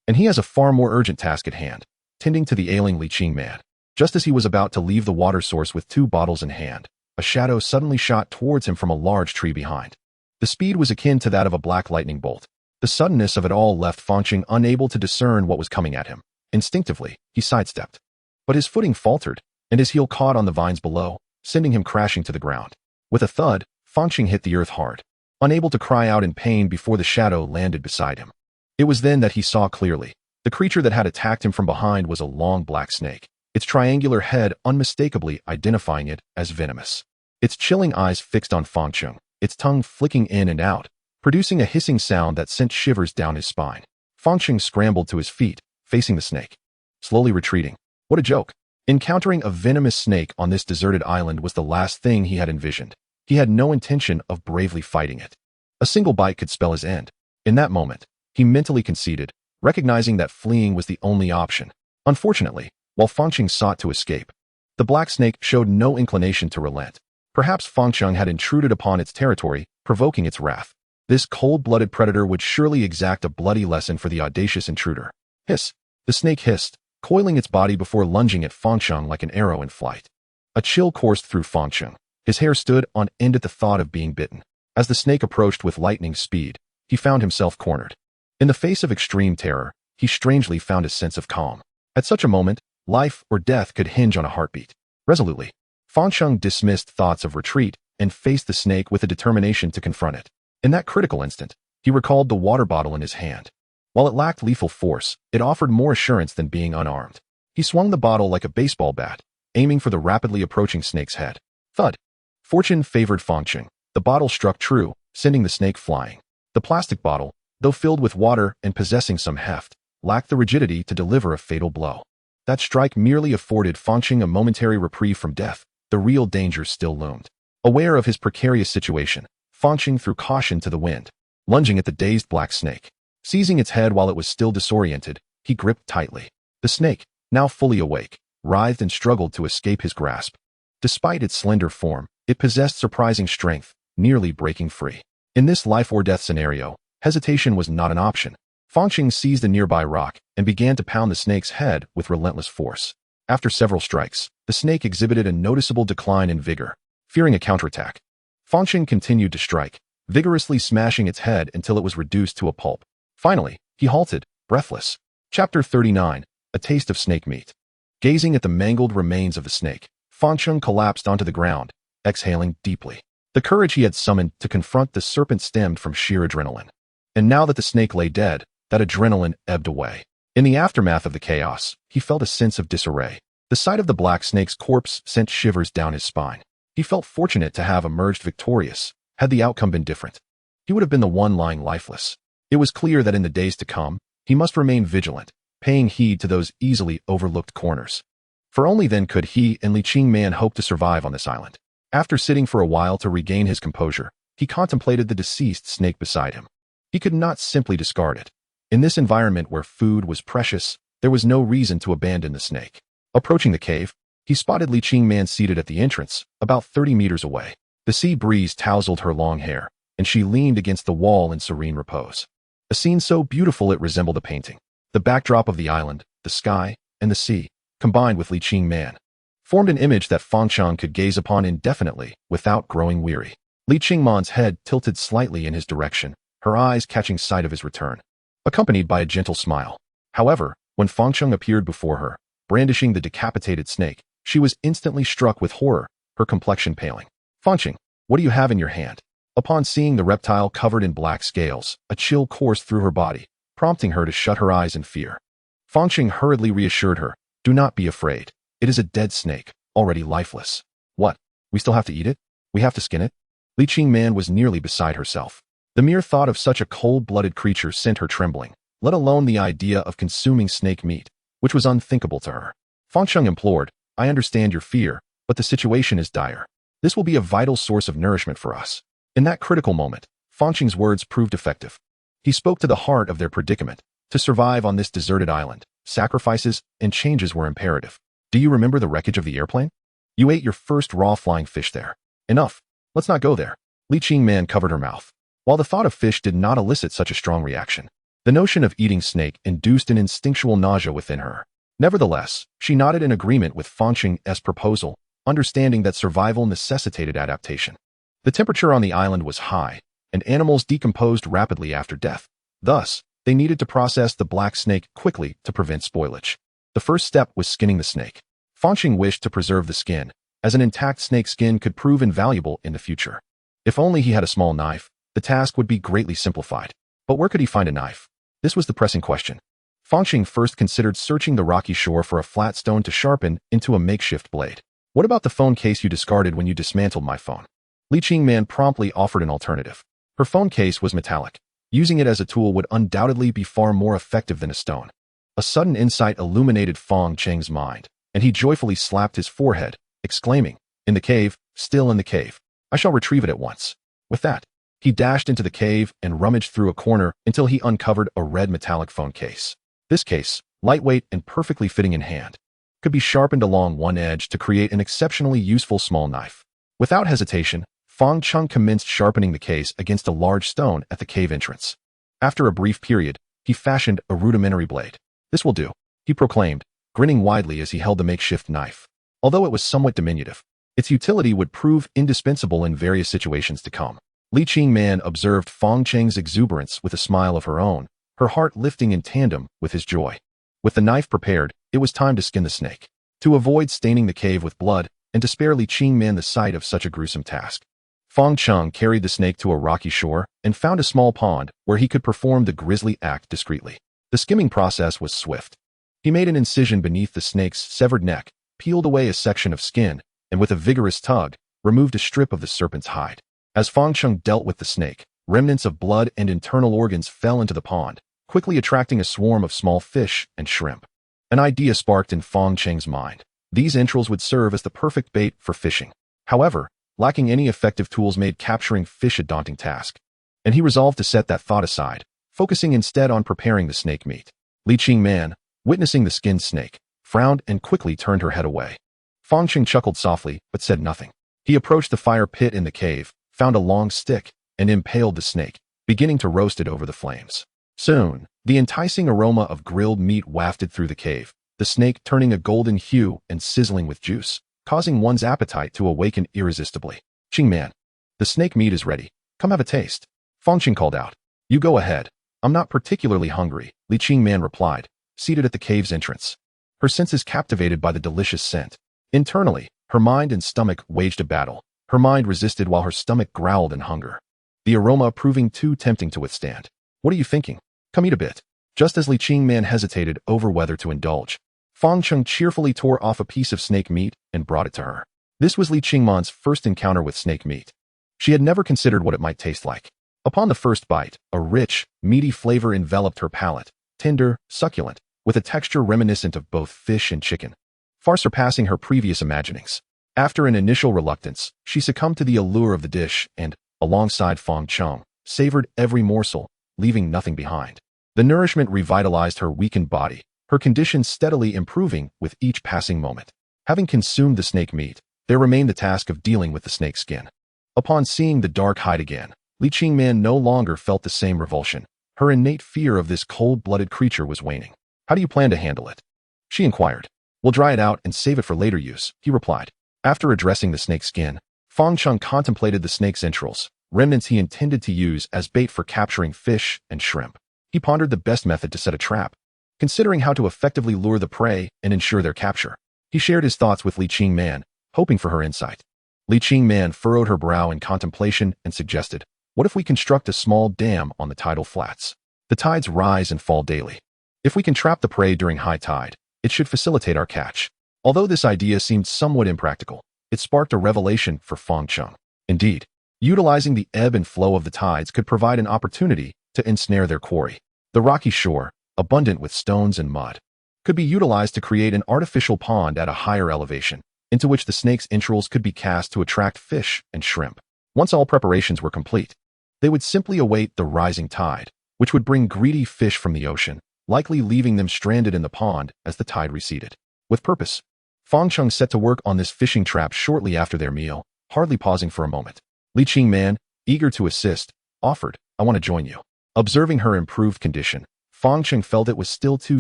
A: and he has a far more urgent task at hand, tending to the ailing Li Qingman. Just as he was about to leave the water source with 2 bottles in hand, a shadow suddenly shot towards him from a large tree behind. The speed was akin to that of a black lightning bolt. The suddenness of it all left Fang Cheng unable to discern what was coming at him. Instinctively, he sidestepped. But his footing faltered, and his heel caught on the vines below, sending him crashing to the ground. With a thud, Fang Cheng hit the earth hard, unable to cry out in pain before the shadow landed beside him. It was then that he saw clearly. The creature that had attacked him from behind was a long black snake, its triangular head unmistakably identifying it as venomous. Its chilling eyes fixed on Fang Cheng, its tongue flicking in and out, producing a hissing sound that sent shivers down his spine. Fang Cheng scrambled to his feet, facing the snake, slowly retreating. What a joke! Encountering a venomous snake on this deserted island was the last thing he had envisioned. He had no intention of bravely fighting it. A single bite could spell his end. In that moment, he mentally conceded, recognizing that fleeing was the only option. Unfortunately, while Fang Cheng sought to escape, the black snake showed no inclination to relent. Perhaps Fang Cheng had intruded upon its territory, provoking its wrath. This cold-blooded predator would surely exact a bloody lesson for the audacious intruder. Hiss! The snake hissed, coiling its body before lunging at Fang Cheng like an arrow in flight. A chill coursed through Fang Cheng. His hair stood on end at the thought of being bitten. As the snake approached with lightning speed, he found himself cornered. In the face of extreme terror, he strangely found a sense of calm. At such a moment, life or death could hinge on a heartbeat. Resolutely, Fang Cheng dismissed thoughts of retreat and faced the snake with a determination to confront it. In that critical instant, he recalled the water bottle in his hand. While it lacked lethal force, it offered more assurance than being unarmed. He swung the bottle like a baseball bat, aiming for the rapidly approaching snake's head. Thud! Fortune favored Fang Cheng. The bottle struck true, sending the snake flying. The plastic bottle, though filled with water and possessing some heft, lacked the rigidity to deliver a fatal blow. That strike merely afforded Fang Cheng a momentary reprieve from death. The real danger still loomed. Aware of his precarious situation, Fang Cheng threw caution to the wind, lunging at the dazed black snake. Seizing its head while it was still disoriented, he gripped tightly. The snake, now fully awake, writhed and struggled to escape his grasp. Despite its slender form, it possessed surprising strength, nearly breaking free. In this life-or-death scenario, hesitation was not an option. Fang Cheng seized a nearby rock and began to pound the snake's head with relentless force. After several strikes, the snake exhibited a noticeable decline in vigor. Fearing a counterattack, Fang Cheng continued to strike, vigorously smashing its head until it was reduced to a pulp. Finally, he halted, breathless. Chapter 39, A Taste of Snake Meat. Gazing at the mangled remains of the snake, Fang Cheng collapsed onto the ground, exhaling deeply. The courage he had summoned to confront the serpent stemmed from sheer adrenaline. And now that the snake lay dead, that adrenaline ebbed away. In the aftermath of the chaos, he felt a sense of disarray. The sight of the black snake's corpse sent shivers down his spine. He felt fortunate to have emerged victorious. Had the outcome been different, he would have been the one lying lifeless. It was clear that in the days to come, he must remain vigilant, paying heed to those easily overlooked corners. For only then could he and Li Qingman hope to survive on this island. After sitting for a while to regain his composure, he contemplated the deceased snake beside him. He could not simply discard it. In this environment where food was precious, there was no reason to abandon the snake. Approaching the cave, he spotted Li Qingman seated at the entrance, about 30 meters away. The sea breeze tousled her long hair, and she leaned against the wall in serene repose. A scene so beautiful it resembled a painting. The backdrop of the island, the sky, and the sea, combined with Li Qingman, formed an image that Fang Cheng could gaze upon indefinitely without growing weary. Li Qingman's head tilted slightly in his direction, her eyes catching sight of his return, accompanied by a gentle smile. However, When Fang Cheng appeared before her, brandishing the decapitated snake, she was instantly struck with horror, her complexion paling. Fang Cheng, what do you have in your hand? Upon seeing the reptile covered in black scales, a chill coursed through her body, prompting her to shut her eyes in fear. Fang Cheng hurriedly reassured her, do not be afraid. It is a dead snake, already lifeless. What? We still have to eat it? We have to skin it? Li Qingman was nearly beside herself. The mere thought of such a cold-blooded creature sent her trembling, let alone the idea of consuming snake meat, which was unthinkable to her. Fang Cheng implored, I understand your fear, but the situation is dire. This will be a vital source of nourishment for us. In that critical moment, Fang Cheng's words proved effective. He spoke to the heart of their predicament. To survive on this deserted island, sacrifices and changes were imperative. Do you remember the wreckage of the airplane? You ate your first raw flying fish there. Enough. Let's not go there. Li Qingman covered her mouth. While the thought of fish did not elicit such a strong reaction, the notion of eating snake induced an instinctual nausea within her. Nevertheless, she nodded in agreement with Fang Cheng's proposal, understanding that survival necessitated adaptation. The temperature on the island was high, and animals decomposed rapidly after death. Thus, they needed to process the black snake quickly to prevent spoilage. The first step was skinning the snake. Fang Cheng wished to preserve the skin, as an intact snake skin could prove invaluable in the future. If only he had a small knife, the task would be greatly simplified. But where could he find a knife? This was the pressing question. Fang Cheng first considered searching the rocky shore for a flat stone to sharpen into a makeshift blade. What about the phone case you discarded when you dismantled my phone? Li Qingman promptly offered an alternative. Her phone case was metallic. Using it as a tool would undoubtedly be far more effective than a stone. A sudden insight illuminated Fang Cheng's mind, and he joyfully slapped his forehead, exclaiming, in the cave, still in the cave. I shall retrieve it at once. With that, he dashed into the cave and rummaged through a corner until he uncovered a red metallic phone case. This case, lightweight and perfectly fitting in hand, could be sharpened along one edge to create an exceptionally useful small knife. Without hesitation, Fang Cheng commenced sharpening the case against a large stone at the cave entrance. After a brief period, he fashioned a rudimentary blade. This will do, he proclaimed, grinning widely as he held the makeshift knife. Although it was somewhat diminutive, its utility would prove indispensable in various situations to come. Li Qingman observed Fang Cheng's exuberance with a smile of her own, her heart lifting in tandem with his joy. With the knife prepared, it was time to skin the snake. To avoid staining the cave with blood, and to spare Li Qingman the sight of such a gruesome task, Fang Cheng carried the snake to a rocky shore and found a small pond where he could perform the grisly act discreetly. The skimming process was swift. He made an incision beneath the snake's severed neck, peeled away a section of skin, and with a vigorous tug, removed a strip of the serpent's hide. As Fang Cheng dealt with the snake, remnants of blood and internal organs fell into the pond, quickly attracting a swarm of small fish and shrimp. An idea sparked in Fang Cheng's mind. These entrails would serve as the perfect bait for fishing. However, lacking any effective tools made capturing fish a daunting task, and he resolved to set that thought aside, focusing instead on preparing the snake meat. Li Qingman, witnessing the skinned snake, frowned and quickly turned her head away. Fang Cheng chuckled softly, but said nothing. He approached the fire pit in the cave, found a long stick, and impaled the snake, beginning to roast it over the flames. Soon, the enticing aroma of grilled meat wafted through the cave, the snake turning a golden hue and sizzling with juice, causing one's appetite to awaken irresistibly. Qingman, the snake meat is ready. Come have a taste. Fang Cheng called out. You go ahead. I'm not particularly hungry, Li Qingman replied, seated at the cave's entrance. Her senses captivated by the delicious scent. Internally, her mind and stomach waged a battle. Her mind resisted while her stomach growled in hunger. The aroma proving too tempting to withstand. What are you thinking? Come eat a bit. Just as Li Qingman hesitated over whether to indulge, Fang Cheng cheerfully tore off a piece of snake meat and brought it to her. This was Li Qingman's first encounter with snake meat. She had never considered what it might taste like. Upon the first bite, a rich, meaty flavor enveloped her palate, tender, succulent, with a texture reminiscent of both fish and chicken, far surpassing her previous imaginings. After an initial reluctance, she succumbed to the allure of the dish and, alongside Fang Cheng, savored every morsel, leaving nothing behind. The nourishment revitalized her weakened body, her condition steadily improving with each passing moment. Having consumed the snake meat, there remained the task of dealing with the snake skin. Upon seeing the dark hide again, Li Qingman no longer felt the same revulsion. Her innate fear of this cold-blooded creature was waning. How do you plan to handle it? She inquired. We'll dry it out and save it for later use, he replied. After addressing the snake skin, Fang Cheng contemplated the snake's entrails, remnants he intended to use as bait for capturing fish and shrimp. He pondered the best method to set a trap. considering how to effectively lure the prey and ensure their capture. He shared his thoughts with Li Qingman, hoping for her insight. Li Qingman furrowed her brow in contemplation and suggested, "What if we construct a small dam on the tidal flats? The tides rise and fall daily. If we can trap the prey during high tide, it should facilitate our catch." Although this idea seemed somewhat impractical, it sparked a revelation for Fang Cheng. Indeed, utilizing the ebb and flow of the tides could provide an opportunity to ensnare their quarry. The rocky shore, abundant with stones and mud, could be utilized to create an artificial pond at a higher elevation, into which the snake's entrails could be cast to attract fish and shrimp. Once all preparations were complete, they would simply await the rising tide, which would bring greedy fish from the ocean, likely leaving them stranded in the pond as the tide receded. With purpose, Fang Cheng set to work on this fishing trap shortly after their meal, hardly pausing for a moment. Li Qingman, eager to assist, offered, "I want to join you." Observing her improved condition, Fang Cheng felt it was still too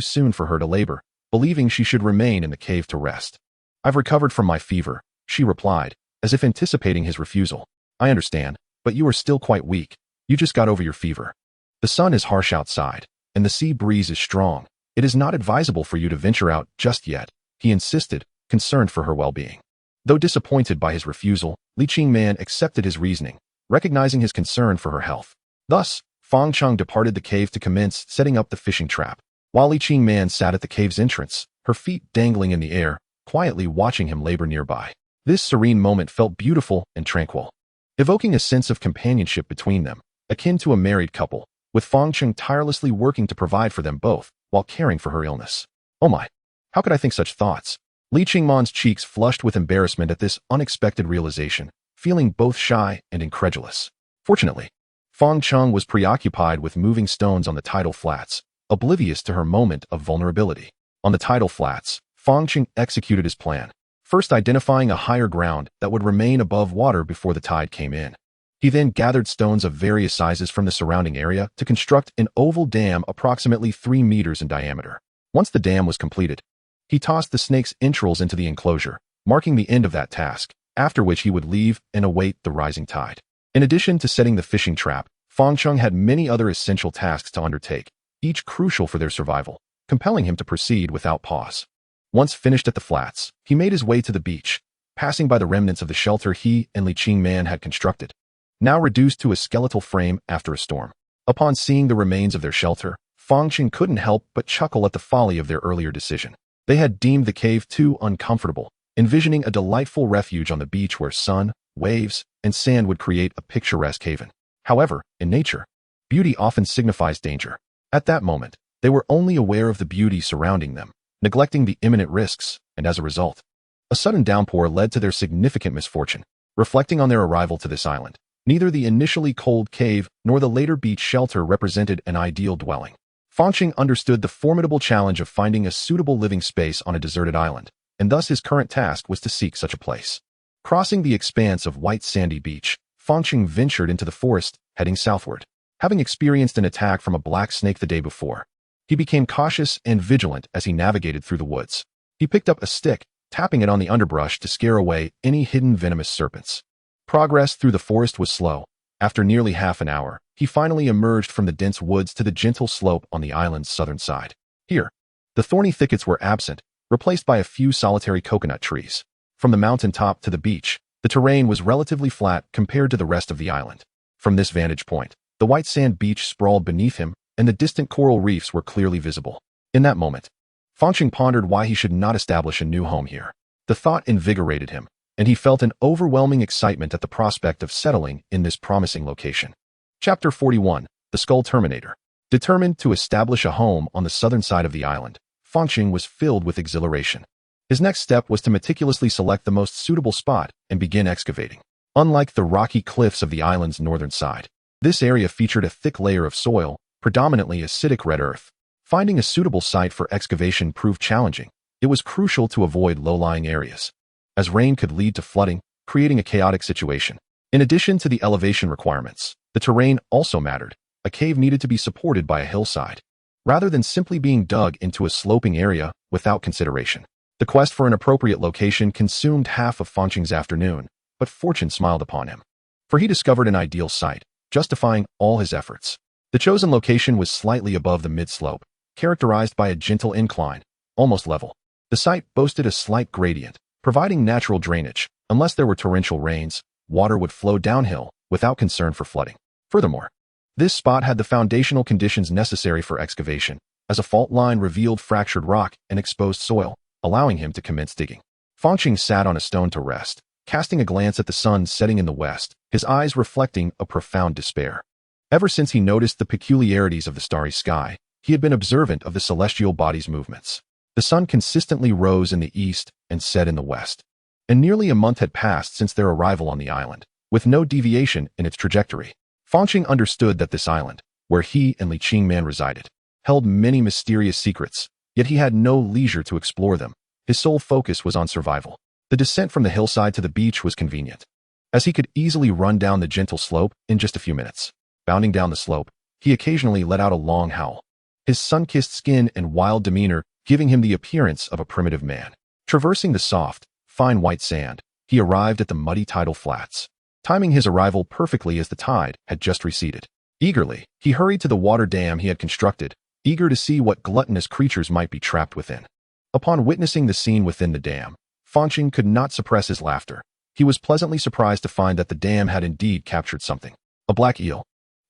A: soon for her to labor, believing she should remain in the cave to rest. "I've recovered from my fever," she replied, as if anticipating his refusal. "I understand, but you are still quite weak. You just got over your fever. The sun is harsh outside, and the sea breeze is strong. It is not advisable for you to venture out just yet," he insisted, concerned for her well-being. Though disappointed by his refusal, Li Qingman accepted his reasoning, recognizing his concern for her health. Thus, Fang Cheng departed the cave to commence setting up the fishing trap, while Li Qingman sat at the cave's entrance, her feet dangling in the air, quietly watching him labor nearby. This serene moment felt beautiful and tranquil, evoking a sense of companionship between them, akin to a married couple, with Fang Cheng tirelessly working to provide for them both while caring for her illness. "Oh my, how could I think such thoughts?" Li Qingman's cheeks flushed with embarrassment at this unexpected realization, feeling both shy and incredulous. Fortunately, Fang Cheng was preoccupied with moving stones on the tidal flats, oblivious to her moment of vulnerability. On the tidal flats, Fang Cheng executed his plan, first identifying a higher ground that would remain above water before the tide came in. He then gathered stones of various sizes from the surrounding area to construct an oval dam approximately 3 meters in diameter. Once the dam was completed, he tossed the snake's entrails into the enclosure, marking the end of that task, after which he would leave and await the rising tide. In addition to setting the fishing trap, Fang Cheng had many other essential tasks to undertake, each crucial for their survival, compelling him to proceed without pause. Once finished at the flats, he made his way to the beach, passing by the remnants of the shelter he and Li Qingman had constructed, now reduced to a skeletal frame after a storm. Upon seeing the remains of their shelter, Fang Cheng couldn't help but chuckle at the folly of their earlier decision. They had deemed the cave too uncomfortable, envisioning a delightful refuge on the beach where sun, waves, and sand would create a picturesque haven. However, in nature, beauty often signifies danger. At that moment, they were only aware of the beauty surrounding them, neglecting the imminent risks, and as a result, a sudden downpour led to their significant misfortune. Reflecting on their arrival to this island, neither the initially cold cave nor the later beach shelter represented an ideal dwelling. Fang Cheng understood the formidable challenge of finding a suitable living space on a deserted island, and thus his current task was to seek such a place. Crossing the expanse of white sandy beach, Fang Cheng ventured into the forest, heading southward. Having experienced an attack from a black snake the day before, he became cautious and vigilant as he navigated through the woods. He picked up a stick, tapping it on the underbrush to scare away any hidden venomous serpents. Progress through the forest was slow. After nearly half an hour, he finally emerged from the dense woods to the gentle slope on the island's southern side. Here, the thorny thickets were absent, replaced by a few solitary coconut trees. From the mountain top to the beach, the terrain was relatively flat compared to the rest of the island. From this vantage point, the white sand beach sprawled beneath him, and the distant coral reefs were clearly visible. In that moment, Fang Cheng pondered why he should not establish a new home here. The thought invigorated him, and he felt an overwhelming excitement at the prospect of settling in this promising location. Chapter 41, The Skull Terminator. Determined to establish a home on the southern side of the island, Fang Cheng was filled with exhilaration. His next step was to meticulously select the most suitable spot and begin excavating. Unlike the rocky cliffs of the island's northern side, this area featured a thick layer of soil, predominantly acidic red earth. Finding a suitable site for excavation proved challenging. It was crucial to avoid low-lying areas, as rain could lead to flooding, creating a chaotic situation. In addition to the elevation requirements, the terrain also mattered. A cave needed to be supported by a hillside, rather than simply being dug into a sloping area without consideration. The quest for an appropriate location consumed half of Fang Cheng's afternoon, but fortune smiled upon him, for he discovered an ideal site, justifying all his efforts. The chosen location was slightly above the mid-slope, characterized by a gentle incline, almost level. The site boasted a slight gradient, providing natural drainage. Unless there were torrential rains, water would flow downhill without concern for flooding. Furthermore, this spot had the foundational conditions necessary for excavation, as a fault line revealed fractured rock and exposed soil, allowing him to commence digging. Fang Cheng sat on a stone to rest, casting a glance at the sun setting in the west, his eyes reflecting a profound despair. Ever since he noticed the peculiarities of the starry sky, he had been observant of the celestial body's movements. The sun consistently rose in the east and set in the west, and nearly a month had passed since their arrival on the island, with no deviation in its trajectory. Fang Cheng understood that this island, where he and Li Qingman resided, held many mysterious secrets, yet he had no leisure to explore them. His sole focus was on survival. The descent from the hillside to the beach was convenient, as he could easily run down the gentle slope in just a few minutes. Bounding down the slope, he occasionally let out a long howl, his sun-kissed skin and wild demeanor giving him the appearance of a primitive man. Traversing the soft, fine white sand, he arrived at the muddy tidal flats, timing his arrival perfectly as the tide had just receded. Eagerly, he hurried to the water dam he had constructed, eager to see what gluttonous creatures might be trapped within. Upon witnessing the scene within the dam, Fang Cheng could not suppress his laughter. He was pleasantly surprised to find that the dam had indeed captured something. A black eel,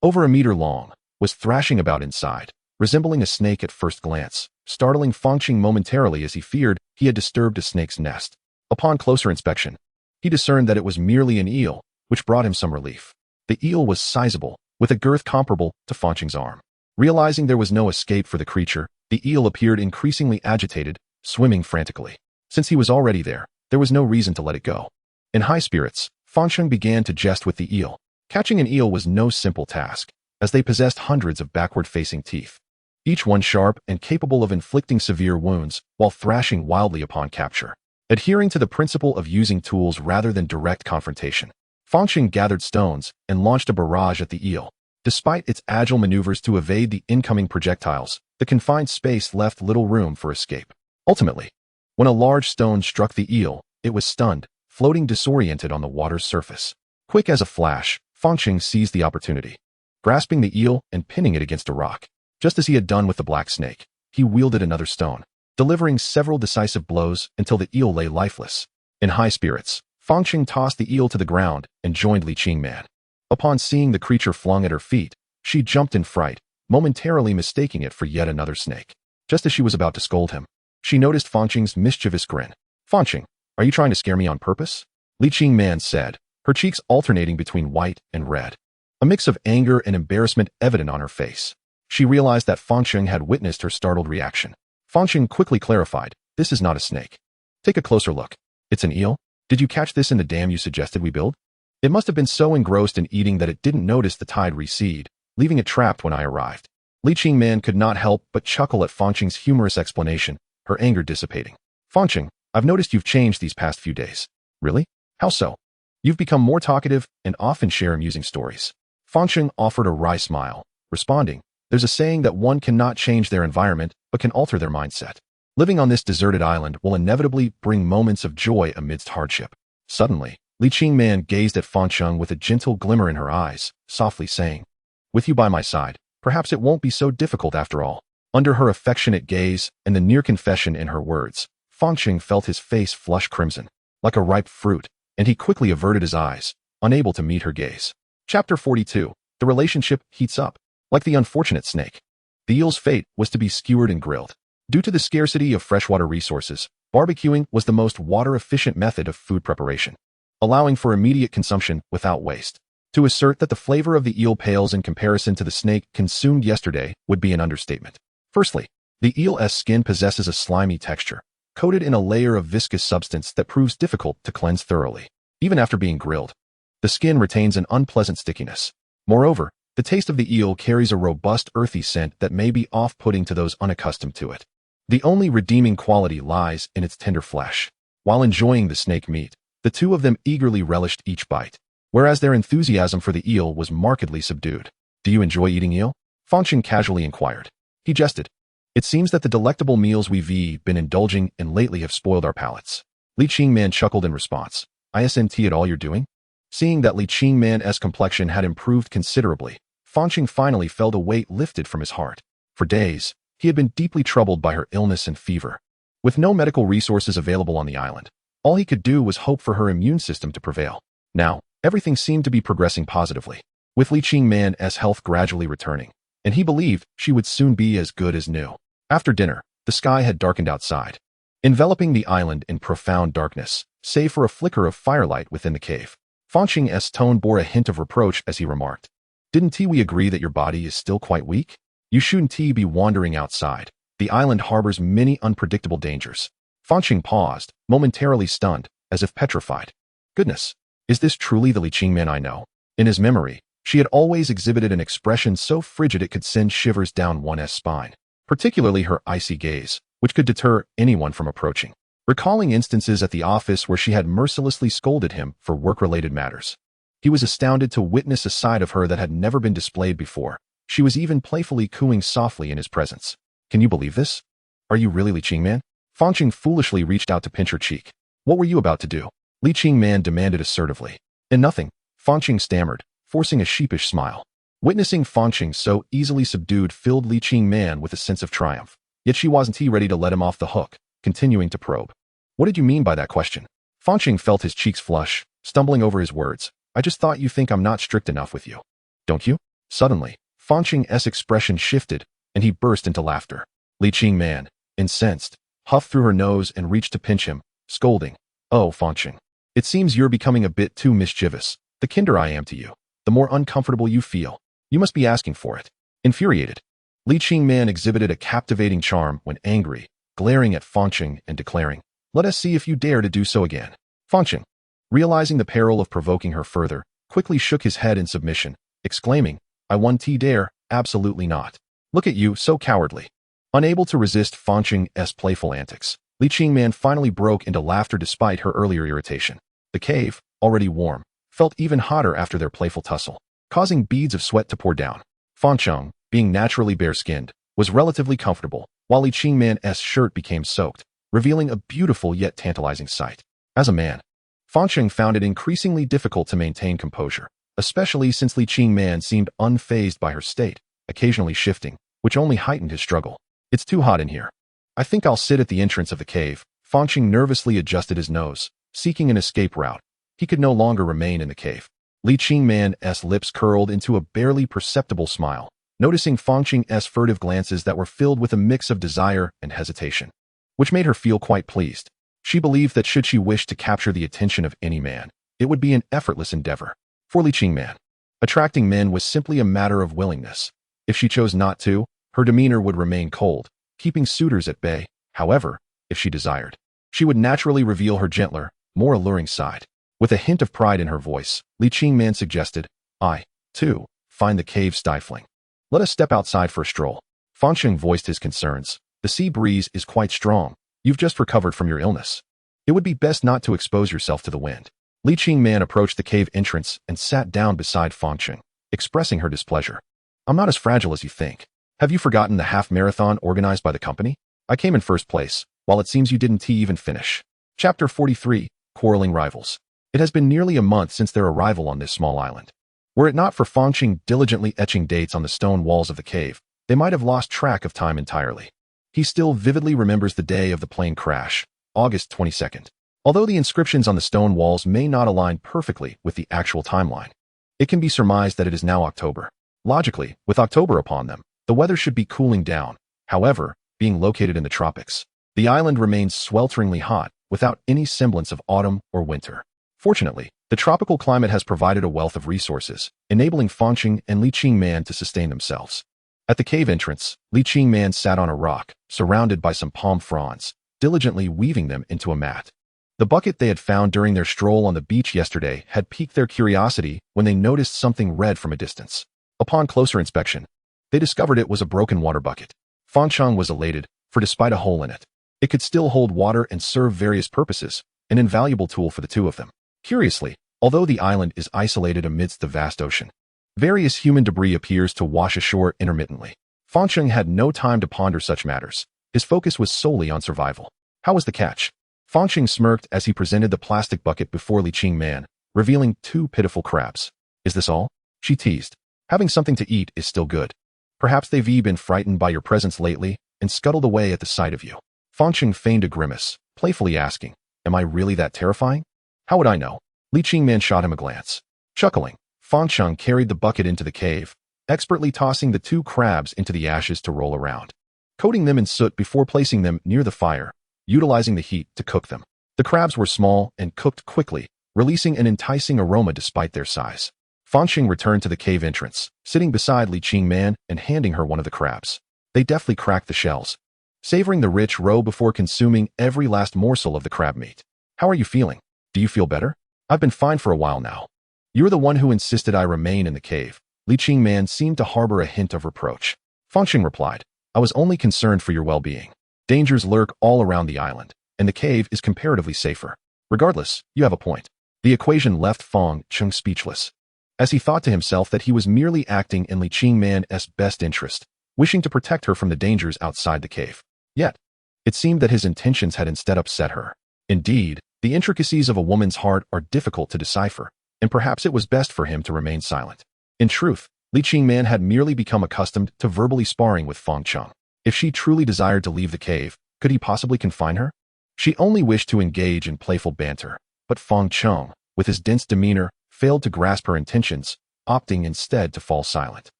A: over a meter long, was thrashing about inside, resembling a snake at first glance, startling Fang Cheng momentarily as he feared he had disturbed a snake's nest. Upon closer inspection, he discerned that it was merely an eel, which brought him some relief. The eel was sizable, with a girth comparable to Fang Cheng's arm. Realizing there was no escape for the creature, the eel appeared increasingly agitated, swimming frantically. Since he was already there was no reason to let it go. In high spirits, Fang Cheng began to jest with the eel. Catching an eel was no simple task, as they possessed hundreds of backward-facing teeth, each one sharp and capable of inflicting severe wounds while thrashing wildly upon capture. Adhering to the principle of using tools rather than direct confrontation, Fang Cheng gathered stones and launched a barrage at the eel. Despite its agile maneuvers to evade the incoming projectiles, the confined space left little room for escape. Ultimately, when a large stone struck the eel, it was stunned, floating disoriented on the water's surface. Quick as a flash, Fang Cheng seized the opportunity. Grasping the eel and pinning it against a rock, just as he had done with the black snake, he wielded another stone, delivering several decisive blows until the eel lay lifeless. In high spirits, Fang Cheng tossed the eel to the ground and joined Li Qingman. Upon seeing the creature flung at her feet, she jumped in fright, momentarily mistaking it for yet another snake. Just as she was about to scold him, she noticed Fang Cheng's mischievous grin. "Fang Cheng, are you trying to scare me on purpose?" Li Qingman said, her cheeks alternating between white and red, a mix of anger and embarrassment evident on her face. She realized that Fang Cheng had witnessed her startled reaction. Fang Cheng quickly clarified, "This is not a snake. Take a closer look. It's an eel. Did you catch this in the dam you suggested we build? It must have been so engrossed in eating that it didn't notice the tide recede, leaving it trapped when I arrived." Li Qingman could not help but chuckle at Fang Cheng's humorous explanation, her anger dissipating. "Fang Cheng, I've noticed you've changed these past few days." "Really? How so?" "You've become more talkative and often share amusing stories." Fang Cheng offered a wry smile, responding, "There's a saying that one cannot change their environment, but can alter their mindset. Living on this deserted island will inevitably bring moments of joy amidst hardship." Suddenly, Li Qingman gazed at Fang Cheng with a gentle glimmer in her eyes, softly saying, "With you by my side, perhaps it won't be so difficult after all." Under her affectionate gaze and the near confession in her words, Fang Cheng felt his face flush crimson, like a ripe fruit, and he quickly averted his eyes, unable to meet her gaze. Chapter 42. The relationship heats up. Like the unfortunate snake, the eel's fate was to be skewered and grilled. Due to the scarcity of freshwater resources, barbecuing was the most water-efficient method of food preparation, allowing for immediate consumption without waste. To assert that the flavor of the eel pales in comparison to the snake consumed yesterday would be an understatement. Firstly, the eel's skin possesses a slimy texture, coated in a layer of viscous substance that proves difficult to cleanse thoroughly. Even after being grilled, the skin retains an unpleasant stickiness. Moreover, the taste of the eel carries a robust earthy scent that may be off-putting to those unaccustomed to it. The only redeeming quality lies in its tender flesh. While enjoying the snake meat, the two of them eagerly relished each bite, whereas their enthusiasm for the eel was markedly subdued. "Do you enjoy eating eel?" Fang Cheng casually inquired. He jested. "It seems that the delectable meals we've been indulging in lately have spoiled our palates." Li Qingman chuckled in response. "Isn't it all you're doing?" Seeing that Li Qingman's complexion had improved considerably, Fang Cheng finally felt a weight lifted from his heart. For days, He had been deeply troubled by her illness and fever. With no medical resources available on the island, all he could do was hope for her immune system to prevail. Now, everything seemed to be progressing positively, with Li Qingman's health gradually returning, and he believed she would soon be as good as new. After dinner, the sky had darkened outside, enveloping the island in profound darkness, save for a flicker of firelight within the cave. Fang Cheng's tone bore a hint of reproach as he remarked, "Didn't we agree that your body is still quite weak? You shouldn't be wandering outside. The island harbors many unpredictable dangers." Fang Cheng paused, momentarily stunned, as if petrified. Goodness, is this truly the Li Qingman I know? In his memory, she had always exhibited an expression so frigid it could send shivers down one's spine, particularly her icy gaze, which could deter anyone from approaching. Recalling instances at the office where she had mercilessly scolded him for work-related matters, he was astounded to witness a side of her that had never been displayed before. She was even playfully cooing softly in his presence. "Can you believe this? Are you really Li Qingman?" Fang Cheng foolishly reached out to pinch her cheek. "What were you about to do?" Li Qingman demanded assertively. "And nothing," Fang Cheng stammered, forcing a sheepish smile. Witnessing Fang Cheng so easily subdued filled Li Qingman with a sense of triumph. Yet she wasn't ready to let him off the hook, continuing to probe. "What did you mean by that question?" Fang Cheng felt his cheeks flush, stumbling over his words. "I just thought you think I'm not strict enough with you. Don't you?" Suddenly, Fang Cheng's expression shifted, and he burst into laughter. Li Qingman, incensed, huffed through her nose and reached to pinch him, scolding, "Oh, Fang Cheng, it seems you're becoming a bit too mischievous. The kinder I am to you, the more uncomfortable you feel. You must be asking for it." Infuriated, Li Qingman exhibited a captivating charm when angry, glaring at Fang Cheng and declaring, "Let us see if you dare to do so again." Fang Cheng, realizing the peril of provoking her further, quickly shook his head in submission, exclaiming, "I won't dare, absolutely not. Look at you, so cowardly." Unable to resist Fang Cheng's playful antics, Li Qingman finally broke into laughter despite her earlier irritation. The cave, already warm, felt even hotter after their playful tussle, causing beads of sweat to pour down. Fang Cheng, being naturally bare-skinned, was relatively comfortable, while Li Qingman's shirt became soaked, revealing a beautiful yet tantalizing sight. As a man, Fang Cheng found it increasingly difficult to maintain composure, especially since Li Qingman seemed unfazed by her state, occasionally shifting, which only heightened his struggle. "It's too hot in here. I think I'll sit at the entrance of the cave." Fang Cheng nervously adjusted his nose, seeking an escape route. He could no longer remain in the cave. Li Qingman's lips curled into a barely perceptible smile, noticing Fang Cheng's furtive glances that were filled with a mix of desire and hesitation, which made her feel quite pleased. She believed that should she wish to capture the attention of any man, it would be an effortless endeavor. For Li Qingman, attracting men was simply a matter of willingness. If she chose not to, her demeanor would remain cold, keeping suitors at bay. However, if she desired, she would naturally reveal her gentler, more alluring side. With a hint of pride in her voice, Li Qingman suggested, "I, too, find the cave stifling. Let us step outside for a stroll." Fang Cheng voiced his concerns. "The sea breeze is quite strong. You've just recovered from your illness. It would be best not to expose yourself to the wind." Li Qingman approached the cave entrance and sat down beside Fang Cheng, expressing her displeasure. "I'm not as fragile as you think. Have you forgotten the half-marathon organized by the company? I came in first place, while it seems you didn't even finish." Chapter 43, Quarreling Rivals. It has been nearly a month since their arrival on this small island. Were it not for Fang Cheng diligently etching dates on the stone walls of the cave, they might have lost track of time entirely. He still vividly remembers the day of the plane crash, August 22nd. Although the inscriptions on the stone walls may not align perfectly with the actual timeline, it can be surmised that it is now October. Logically, with October upon them, the weather should be cooling down. However, being located in the tropics, the island remains swelteringly hot, without any semblance of autumn or winter. Fortunately, the tropical climate has provided a wealth of resources, enabling Fang Cheng and Li Qingman to sustain themselves. At the cave entrance, Li Qingman sat on a rock, surrounded by some palm fronds, diligently weaving them into a mat. The bucket they had found during their stroll on the beach yesterday had piqued their curiosity when they noticed something red from a distance. Upon closer inspection, they discovered it was a broken water bucket. Fang Cheng was elated, for despite a hole in it, it could still hold water and serve various purposes, an invaluable tool for the two of them. Curiously, although the island is isolated amidst the vast ocean, various human debris appears to wash ashore intermittently. Fang Cheng had no time to ponder such matters. His focus was solely on survival. How was the catch? Fang Cheng smirked as he presented the plastic bucket before Li Qingman, revealing 2 pitiful crabs. "Is this all?" she teased. "Having something to eat is still good. Perhaps they've been frightened by your presence lately," and scuttled away at the sight of you. Fang Cheng feigned a grimace, playfully asking, "Am I really that terrifying?" "How would I know?" Li Qingman shot him a glance. Chuckling, Fang Cheng carried the bucket into the cave, expertly tossing the 2 crabs into the ashes to roll around, coating them in soot before placing them near the fire, utilizing the heat to cook them. The crabs were small and cooked quickly, releasing an enticing aroma despite their size. Fang Cheng returned to the cave entrance, sitting beside Li Qingman and handing her one of the crabs. They deftly cracked the shells, savoring the rich roe before consuming every last morsel of the crab meat. "How are you feeling? Do you feel better?" "I've been fine for a while now." "You're the one who insisted I remain in the cave." Li Qingman seemed to harbor a hint of reproach. Fang Cheng replied, "I was only concerned for your well-being. Dangers lurk all around the island, and the cave is comparatively safer. Regardless, you have a point." The equation left Fang Cheng speechless, as he thought to himself that he was merely acting in Li Qingman's best interest, wishing to protect her from the dangers outside the cave. Yet, it seemed that his intentions had instead upset her. Indeed, the intricacies of a woman's heart are difficult to decipher, and perhaps it was best for him to remain silent. In truth, Li Qingman had merely become accustomed to verbally sparring with Fang Cheng. If she truly desired to leave the cave, could he possibly confine her? She only wished to engage in playful banter, but Fang Cheng, with his dense demeanor, failed to grasp her intentions, opting instead to fall silent.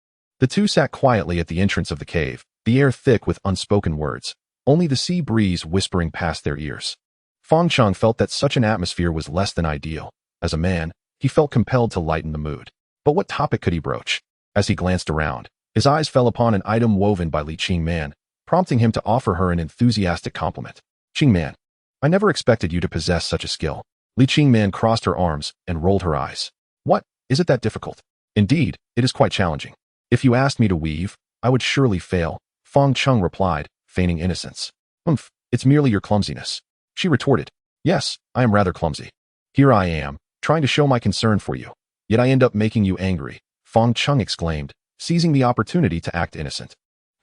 A: The 2 sat quietly at the entrance of the cave, the air thick with unspoken words, only the sea breeze whispering past their ears. Fang Cheng felt that such an atmosphere was less than ideal. As a man, he felt compelled to lighten the mood. But what topic could he broach? As he glanced around, his eyes fell upon an item woven by Li Qingman, prompting him to offer her an enthusiastic compliment. "Qingman, I never expected you to possess such a skill." Li Qingman crossed her arms and rolled her eyes. "What? Is it that difficult?" "Indeed, it is quite challenging. If you asked me to weave, I would surely fail," Fang Cheng replied, feigning innocence. It's merely your clumsiness." She retorted, "Yes, I am rather clumsy. Here I am, trying to show my concern for you, yet I end up making you angry," Fang Cheng exclaimed, seizing the opportunity to act innocent.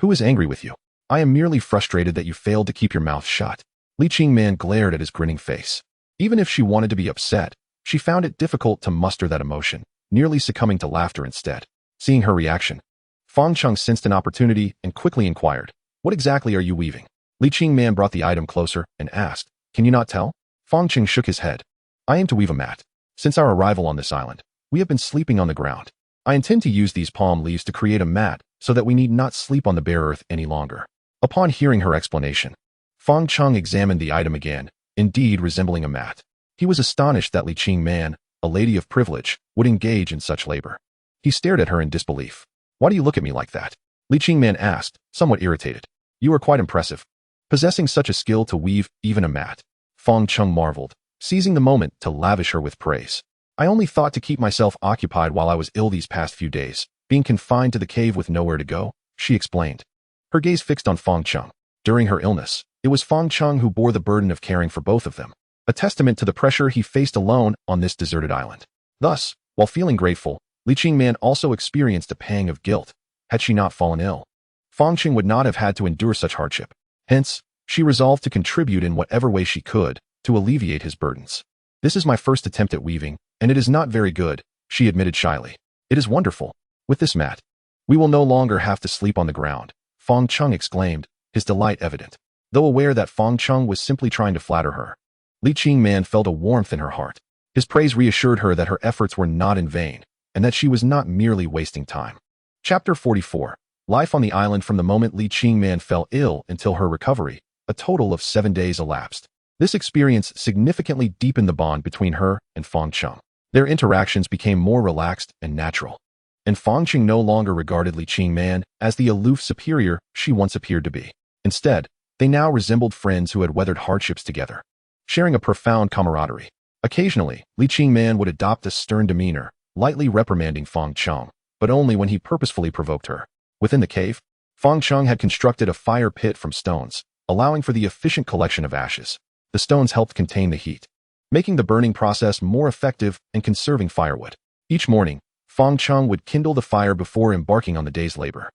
A: "Who is angry with you?" "I am merely frustrated that you failed to keep your mouth shut." Li Qingman glared at his grinning face. Even if she wanted to be upset, she found it difficult to muster that emotion, nearly succumbing to laughter instead. Seeing her reaction, Fang Cheng sensed an opportunity and quickly inquired, "What exactly are you weaving?" Li Qingman brought the item closer and asked, "Can you not tell?" Fang Cheng shook his head. "I aim to weave a mat. Since our arrival on this island, we have been sleeping on the ground. I intend to use these palm leaves to create a mat so that we need not sleep on the bare earth any longer." Upon hearing her explanation, Fang Cheng examined the item again, indeed resembling a mat. He was astonished that Li Qingman, a lady of privilege, would engage in such labor. He stared at her in disbelief. "Why do you look at me like that?" Li Qingman asked, somewhat irritated. "You are quite impressive, possessing such a skill to weave even a mat." Fang Cheng marveled, seizing the moment to lavish her with praise. "I only thought to keep myself occupied while I was ill these past few days, being confined to the cave with nowhere to go," she explained. Her gaze fixed on Fang Cheng. During her illness, it was Fang Cheng who bore the burden of caring for both of them, a testament to the pressure he faced alone on this deserted island. Thus, while feeling grateful, Li Qingman also experienced a pang of guilt. Had she not fallen ill, Fang Cheng would not have had to endure such hardship. Hence, she resolved to contribute in whatever way she could to alleviate his burdens. "This is my first attempt at weaving, and it is not very good," she admitted shyly. "It is wonderful. With this mat, we will no longer have to sleep on the ground," Fang Cheng exclaimed, his delight evident. Though aware that Fang Cheng was simply trying to flatter her, Li Qingman felt a warmth in her heart. His praise reassured her that her efforts were not in vain, and that she was not merely wasting time. Chapter 44. Life on the island. From the moment Li Qingman fell ill until her recovery, a total of 7 days elapsed. This experience significantly deepened the bond between her and Fang Cheng. Their interactions became more relaxed and natural, and Fang Cheng no longer regarded Li Qingman as the aloof superior she once appeared to be. Instead, they now resembled friends who had weathered hardships together, sharing a profound camaraderie. Occasionally, Li Qingman would adopt a stern demeanor, lightly reprimanding Fang Cheng, but only when he purposefully provoked her. Within the cave, Fang Cheng had constructed a fire pit from stones, allowing for the efficient collection of ashes. The stones helped contain the heat, making the burning process more effective and conserving firewood. Each morning, Fang Cheng would kindle the fire before embarking on the day's labor.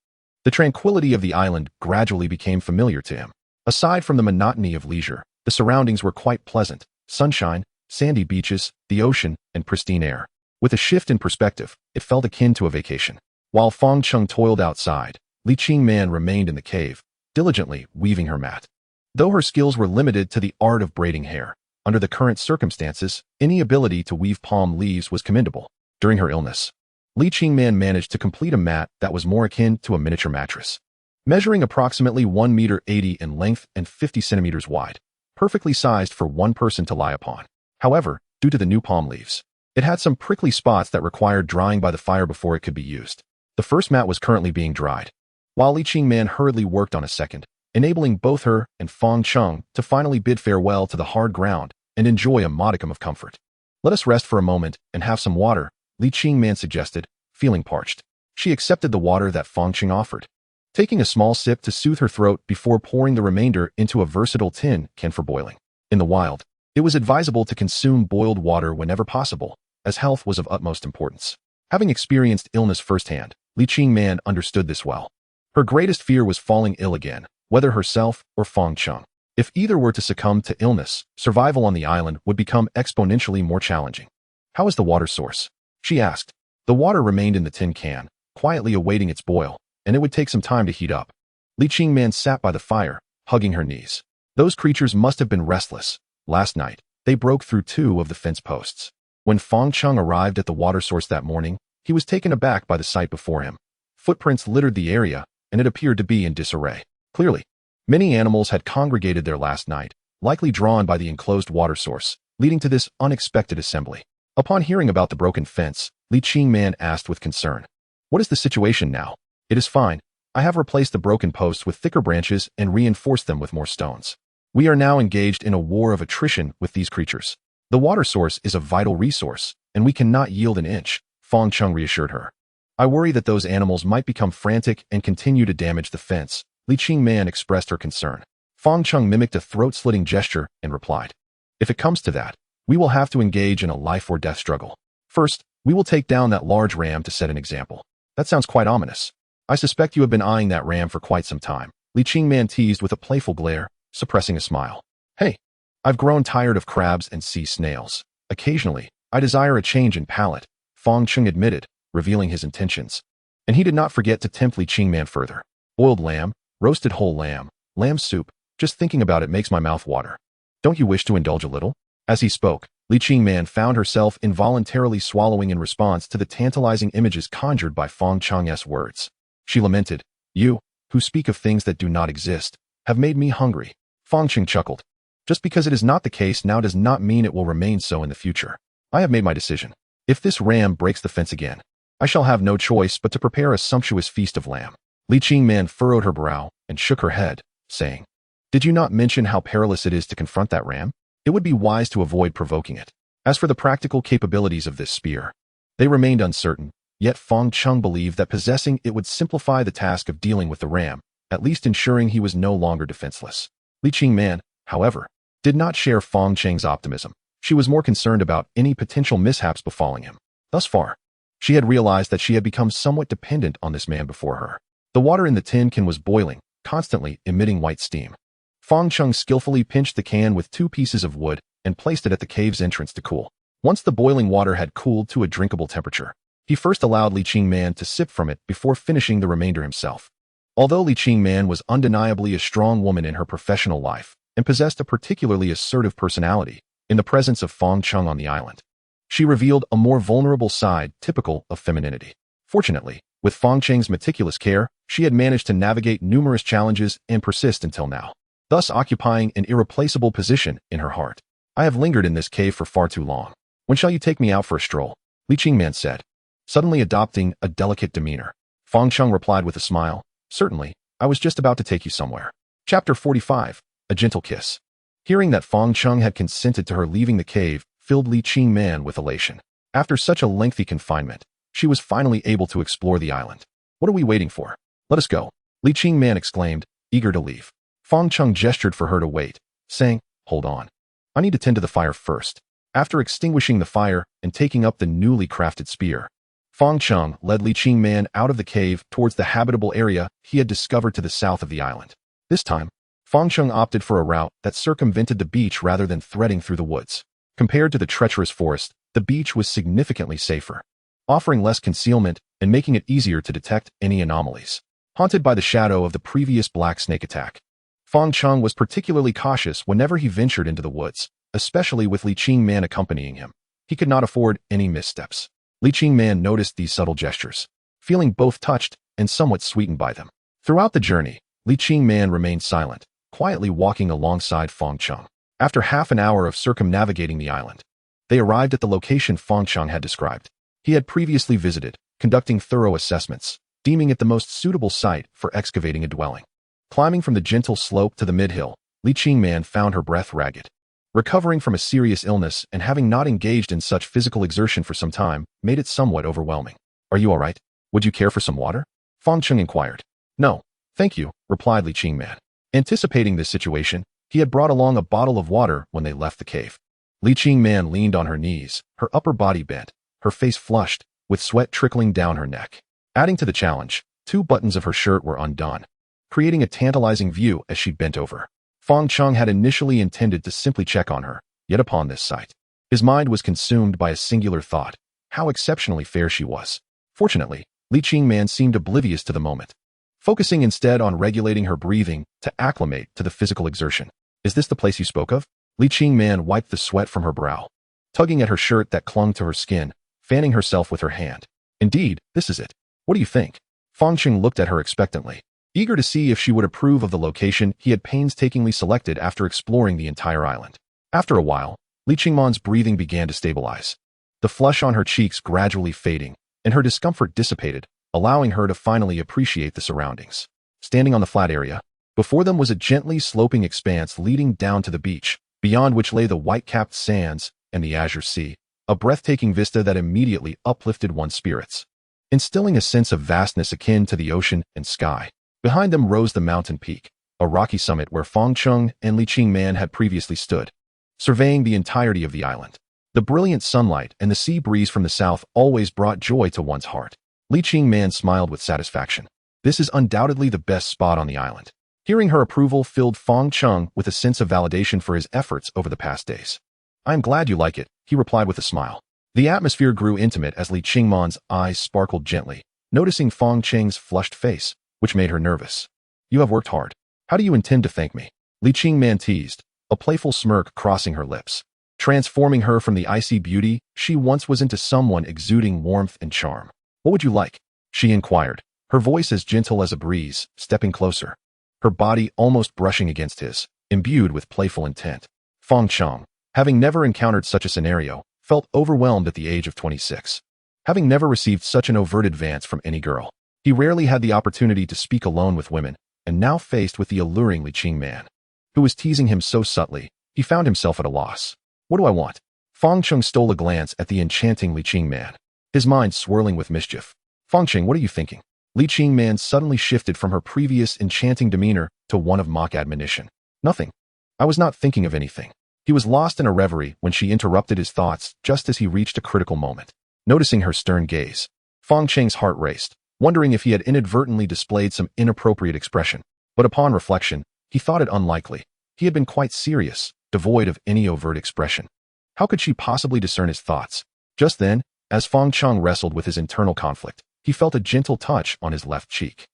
A: The tranquility of the island gradually became familiar to him. Aside from the monotony of leisure, the surroundings were quite pleasant: sunshine, sandy beaches, the ocean, and pristine air. With a shift in perspective, it felt akin to a vacation. While Fang Cheng toiled outside, Li Qingman remained in the cave, diligently weaving her mat. Though her skills were limited to the art of braiding hair, under the current circumstances, any ability to weave palm leaves was commendable. During her illness, Li Qingman managed to complete a mat that was more akin to a miniature mattress. Measuring approximately 1 meter 80 in length and 50 centimeters wide, perfectly sized for one person to lie upon. However, due to the new palm leaves, it had some prickly spots that required drying by the fire before it could be used. The first mat was currently being dried, while Li Qingman hurriedly worked on a second, enabling both her and Fang Cheng to finally bid farewell to the hard ground and enjoy a modicum of comfort. "Let us rest for a moment and have some water," Li Qingman suggested, feeling parched. She accepted the water that Fang Cheng offered, taking a small sip to soothe her throat before pouring the remainder into a versatile tin can for boiling. In the wild, it was advisable to consume boiled water whenever possible, as health was of utmost importance. Having experienced illness firsthand, Li Qingman understood this well. Her greatest fear was falling ill again, whether herself or Fang Cheng. If either were to succumb to illness, survival on the island would become exponentially more challenging. "How is the water source?" she asked. The water remained in the tin can, quietly awaiting its boil, and it would take some time to heat up. Li Qingman sat by the fire, hugging her knees. Those creatures must have been restless. Last night, they broke through 2 of the fence posts. When Fang Cheng arrived at the water source that morning, he was taken aback by the sight before him. Footprints littered the area, and it appeared to be in disarray. Clearly, many animals had congregated there last night, likely drawn by the enclosed water source, leading to this unexpected assembly. Upon hearing about the broken fence, Li Qingman asked with concern, "What is the situation now?" "It is fine. I have replaced the broken posts with thicker branches and reinforced them with more stones. We are now engaged in a war of attrition with these creatures. The water source is a vital resource, and we cannot yield an inch," Fang Cheng reassured her. "I worry that those animals might become frantic and continue to damage the fence." Li Qingman expressed her concern. Fang Cheng mimicked a throat-slitting gesture and replied, "If it comes to that, we will have to engage in a life-or-death struggle. First, we will take down that large ram to set an example." "That sounds quite ominous. I suspect you have been eyeing that ram for quite some time," Li Qingman teased with a playful glare, suppressing a smile. "Hey, I've grown tired of crabs and sea snails. Occasionally, I desire a change in palate," Fang Cheng admitted, revealing his intentions. And he did not forget to tempt Li Qingman further. "Boiled lamb, roasted whole lamb, lamb soup, just thinking about it makes my mouth water. Don't you wish to indulge a little?" As he spoke, Li Qingman found herself involuntarily swallowing in response to the tantalizing images conjured by Fang Cheng's words. She lamented, "You, who speak of things that do not exist, have made me hungry." Fang Cheng chuckled. "Just because it is not the case now does not mean it will remain so in the future. I have made my decision. If this ram breaks the fence again, I shall have no choice but to prepare a sumptuous feast of lamb." Li Qingman furrowed her brow and shook her head, saying, "Did you not mention how perilous it is to confront that ram? It would be wise to avoid provoking it. As for the practical capabilities of this spear, they remained uncertain, yet Fang Cheng believed that possessing it would simplify the task of dealing with the ram, at least ensuring he was no longer defenseless. Li Qingman, however, did not share Fang Cheng's optimism. She was more concerned about any potential mishaps befalling him. Thus far, she had realized that she had become somewhat dependent on this man before her. The water in the tin can was boiling, constantly emitting white steam. Fang Cheng skillfully pinched the can with 2 pieces of wood and placed it at the cave's entrance to cool. Once the boiling water had cooled to a drinkable temperature, he first allowed Li Qingman to sip from it before finishing the remainder himself. Although Li Qingman was undeniably a strong woman in her professional life and possessed a particularly assertive personality, in the presence of Fang Cheng on the island, she revealed a more vulnerable side typical of femininity. Fortunately, with Fang Cheng's meticulous care, she had managed to navigate numerous challenges and persist until now, thus occupying an irreplaceable position in her heart. "I have lingered in this cave for far too long. When shall you take me out for a stroll?" Li Qingman said, suddenly adopting a delicate demeanor. Fang Cheng replied with a smile, "Certainly, I was just about to take you somewhere." Chapter 45, A Gentle Kiss. Hearing that Fang Cheng had consented to her leaving the cave filled Li Qingman with elation. After such a lengthy confinement, she was finally able to explore the island. "What are we waiting for? Let us go," Li Qingman exclaimed, eager to leave. Fang Cheng gestured for her to wait, saying, "Hold on. I need to tend to the fire first." After extinguishing the fire and taking up the newly crafted spear, Fang Cheng led Li Qingman out of the cave towards the habitable area he had discovered to the south of the island. This time, Fang Cheng opted for a route that circumvented the beach rather than threading through the woods. Compared to the treacherous forest, the beach was significantly safer, offering less concealment and making it easier to detect any anomalies. haunted by the shadow of the previous black snake attack. Fang Cheng was particularly cautious whenever he ventured into the woods, especially with Li Qingman accompanying him. He could not afford any missteps. Li Qingman noticed these subtle gestures, feeling both touched and somewhat sweetened by them. Throughout the journey, Li Qingman remained silent, quietly walking alongside Fang Cheng. After half an hour of circumnavigating the island, they arrived at the location Fang Cheng had described. He had previously visited, conducting thorough assessments, deeming it the most suitable site for excavating a dwelling. Climbing from the gentle slope to the mid-hill, Li Qingman found her breath ragged. Recovering from a serious illness and having not engaged in such physical exertion for some time made it somewhat overwhelming. "Are you all right? Would you care for some water?" Fang Cheng inquired. "No, thank you," replied Li Qingman. Anticipating this situation, he had brought along a bottle of water when they left the cave. Li Qingman leaned on her knees, her upper body bent, her face flushed, with sweat trickling down her neck. Adding to the challenge, 2 buttons of her shirt were undone, creating a tantalizing view as she bent over. Fang Cheng had initially intended to simply check on her, yet upon this sight, his mind was consumed by a singular thought: how exceptionally fair she was. Fortunately, Li Qingman seemed oblivious to the moment, focusing instead on regulating her breathing to acclimate to the physical exertion. "Is this the place you spoke of?" Li Qingman wiped the sweat from her brow, tugging at her shirt that clung to her skin, fanning herself with her hand. "Indeed, this is it. What do you think?" Fang Cheng looked at her expectantly, eager to see if she would approve of the location he had painstakingly selected after exploring the entire island. After a while, Li Qingman's breathing began to stabilize, the flush on her cheeks gradually fading, and her discomfort dissipated, allowing her to finally appreciate the surroundings. Standing on the flat area, before them was a gently sloping expanse leading down to the beach, beyond which lay the white-capped sands and the azure sea, a breathtaking vista that immediately uplifted one's spirits, instilling a sense of vastness akin to the ocean and sky. Behind them rose the mountain peak, a rocky summit where Fang Cheng and Li Qingman had previously stood, surveying the entirety of the island. The brilliant sunlight and the sea breeze from the south always brought joy to one's heart. Li Qingman smiled with satisfaction. This is undoubtedly the best spot on the island. Hearing her approval filled Fang Cheng with a sense of validation for his efforts over the past days. "I am glad you like it," he replied with a smile. The atmosphere grew intimate as Li Qingman's eyes sparkled gently, noticing Fang Cheng's flushed face, which made her nervous. "You have worked hard. How do you intend to thank me?" Li Qingman teased, a playful smirk crossing her lips, transforming her from the icy beauty she once was into someone exuding warmth and charm. "What would you like?" she inquired, her voice as gentle as a breeze, stepping closer, her body almost brushing against his, imbued with playful intent. Fang Cheng, having never encountered such a scenario, felt overwhelmed at the age of 26. Having never received such an overt advance from any girl, he rarely had the opportunity to speak alone with women, and now faced with the alluring Li Qingman, who was teasing him so subtly, he found himself at a loss. "What do I want?" Fang Cheng stole a glance at the enchanting Li Qingman, his mind swirling with mischief. "Fang Cheng, what are you thinking?" Li Qingman suddenly shifted from her previous enchanting demeanor to one of mock admonition. "Nothing. I was not thinking of anything." He was lost in a reverie when she interrupted his thoughts just as he reached a critical moment. Noticing her stern gaze, Fang Cheng's heart raced, wondering if he had inadvertently displayed some inappropriate expression. But upon reflection, he thought it unlikely. He had been quite serious, devoid of any overt expression. How could she possibly discern his thoughts? Just then, as Fang Cheng wrestled with his internal conflict, he felt a gentle touch on his left cheek.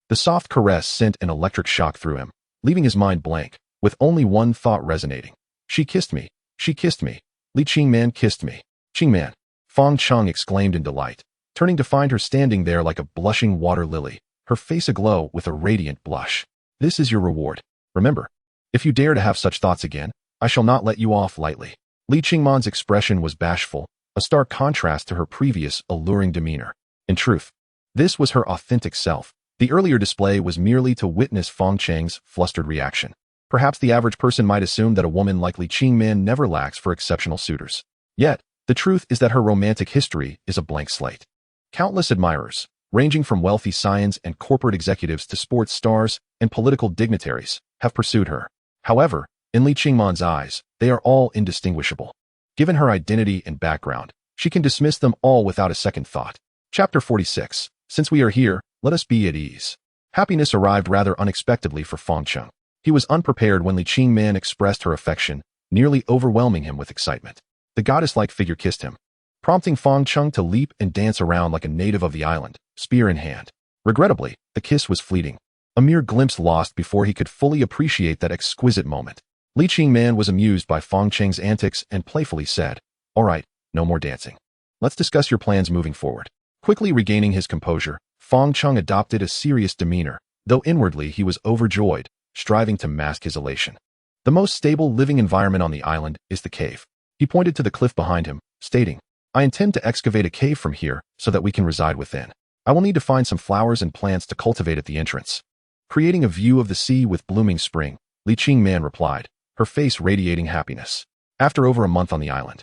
A: The soft caress sent an electric shock through him, leaving his mind blank, with only one thought resonating. "She kissed me. She kissed me. Li Qingman kissed me." "Qingman!" Fang Cheng exclaimed in delight, turning to find her standing there like a blushing water lily, her face aglow with a radiant blush. "This is your reward. Remember, if you dare to have such thoughts again, I shall not let you off lightly." Li Qingman's expression was bashful, a stark contrast to her previous alluring demeanor. In truth, this was her authentic self. The earlier display was merely to witness Fang Cheng's flustered reaction. Perhaps the average person might assume that a woman like Li Qingman never lacks for exceptional suitors. Yet, the truth is that her romantic history is a blank slate. Countless admirers, ranging from wealthy scions and corporate executives to sports stars and political dignitaries, have pursued her. However, in Li Qingman's eyes, they are all indistinguishable. Given her identity and background, she can dismiss them all without a second thought. Chapter 46. Since we are here, let us be at ease. Happiness arrived rather unexpectedly for Fang Cheng. He was unprepared when Li Qingman expressed her affection, nearly overwhelming him with excitement. The goddess-like figure kissed him, prompting Fang Cheng to leap and dance around like a native of the island, spear in hand. Regrettably, the kiss was fleeting, a mere glimpse lost before he could fully appreciate that exquisite moment. Li Qingman was amused by Fang Cheng's antics and playfully said, "All right, no more dancing. Let's discuss your plans moving forward." Quickly regaining his composure, Fang Cheng adopted a serious demeanor, though inwardly he was overjoyed, striving to mask his elation. The most stable living environment on the island is the cave. He pointed to the cliff behind him, stating, "I intend to excavate a cave from here so that we can reside within. I will need to find some flowers and plants to cultivate at the entrance." Creating a view of the sea with blooming spring, Li Qingman replied, her face radiating happiness. After over a month on the island,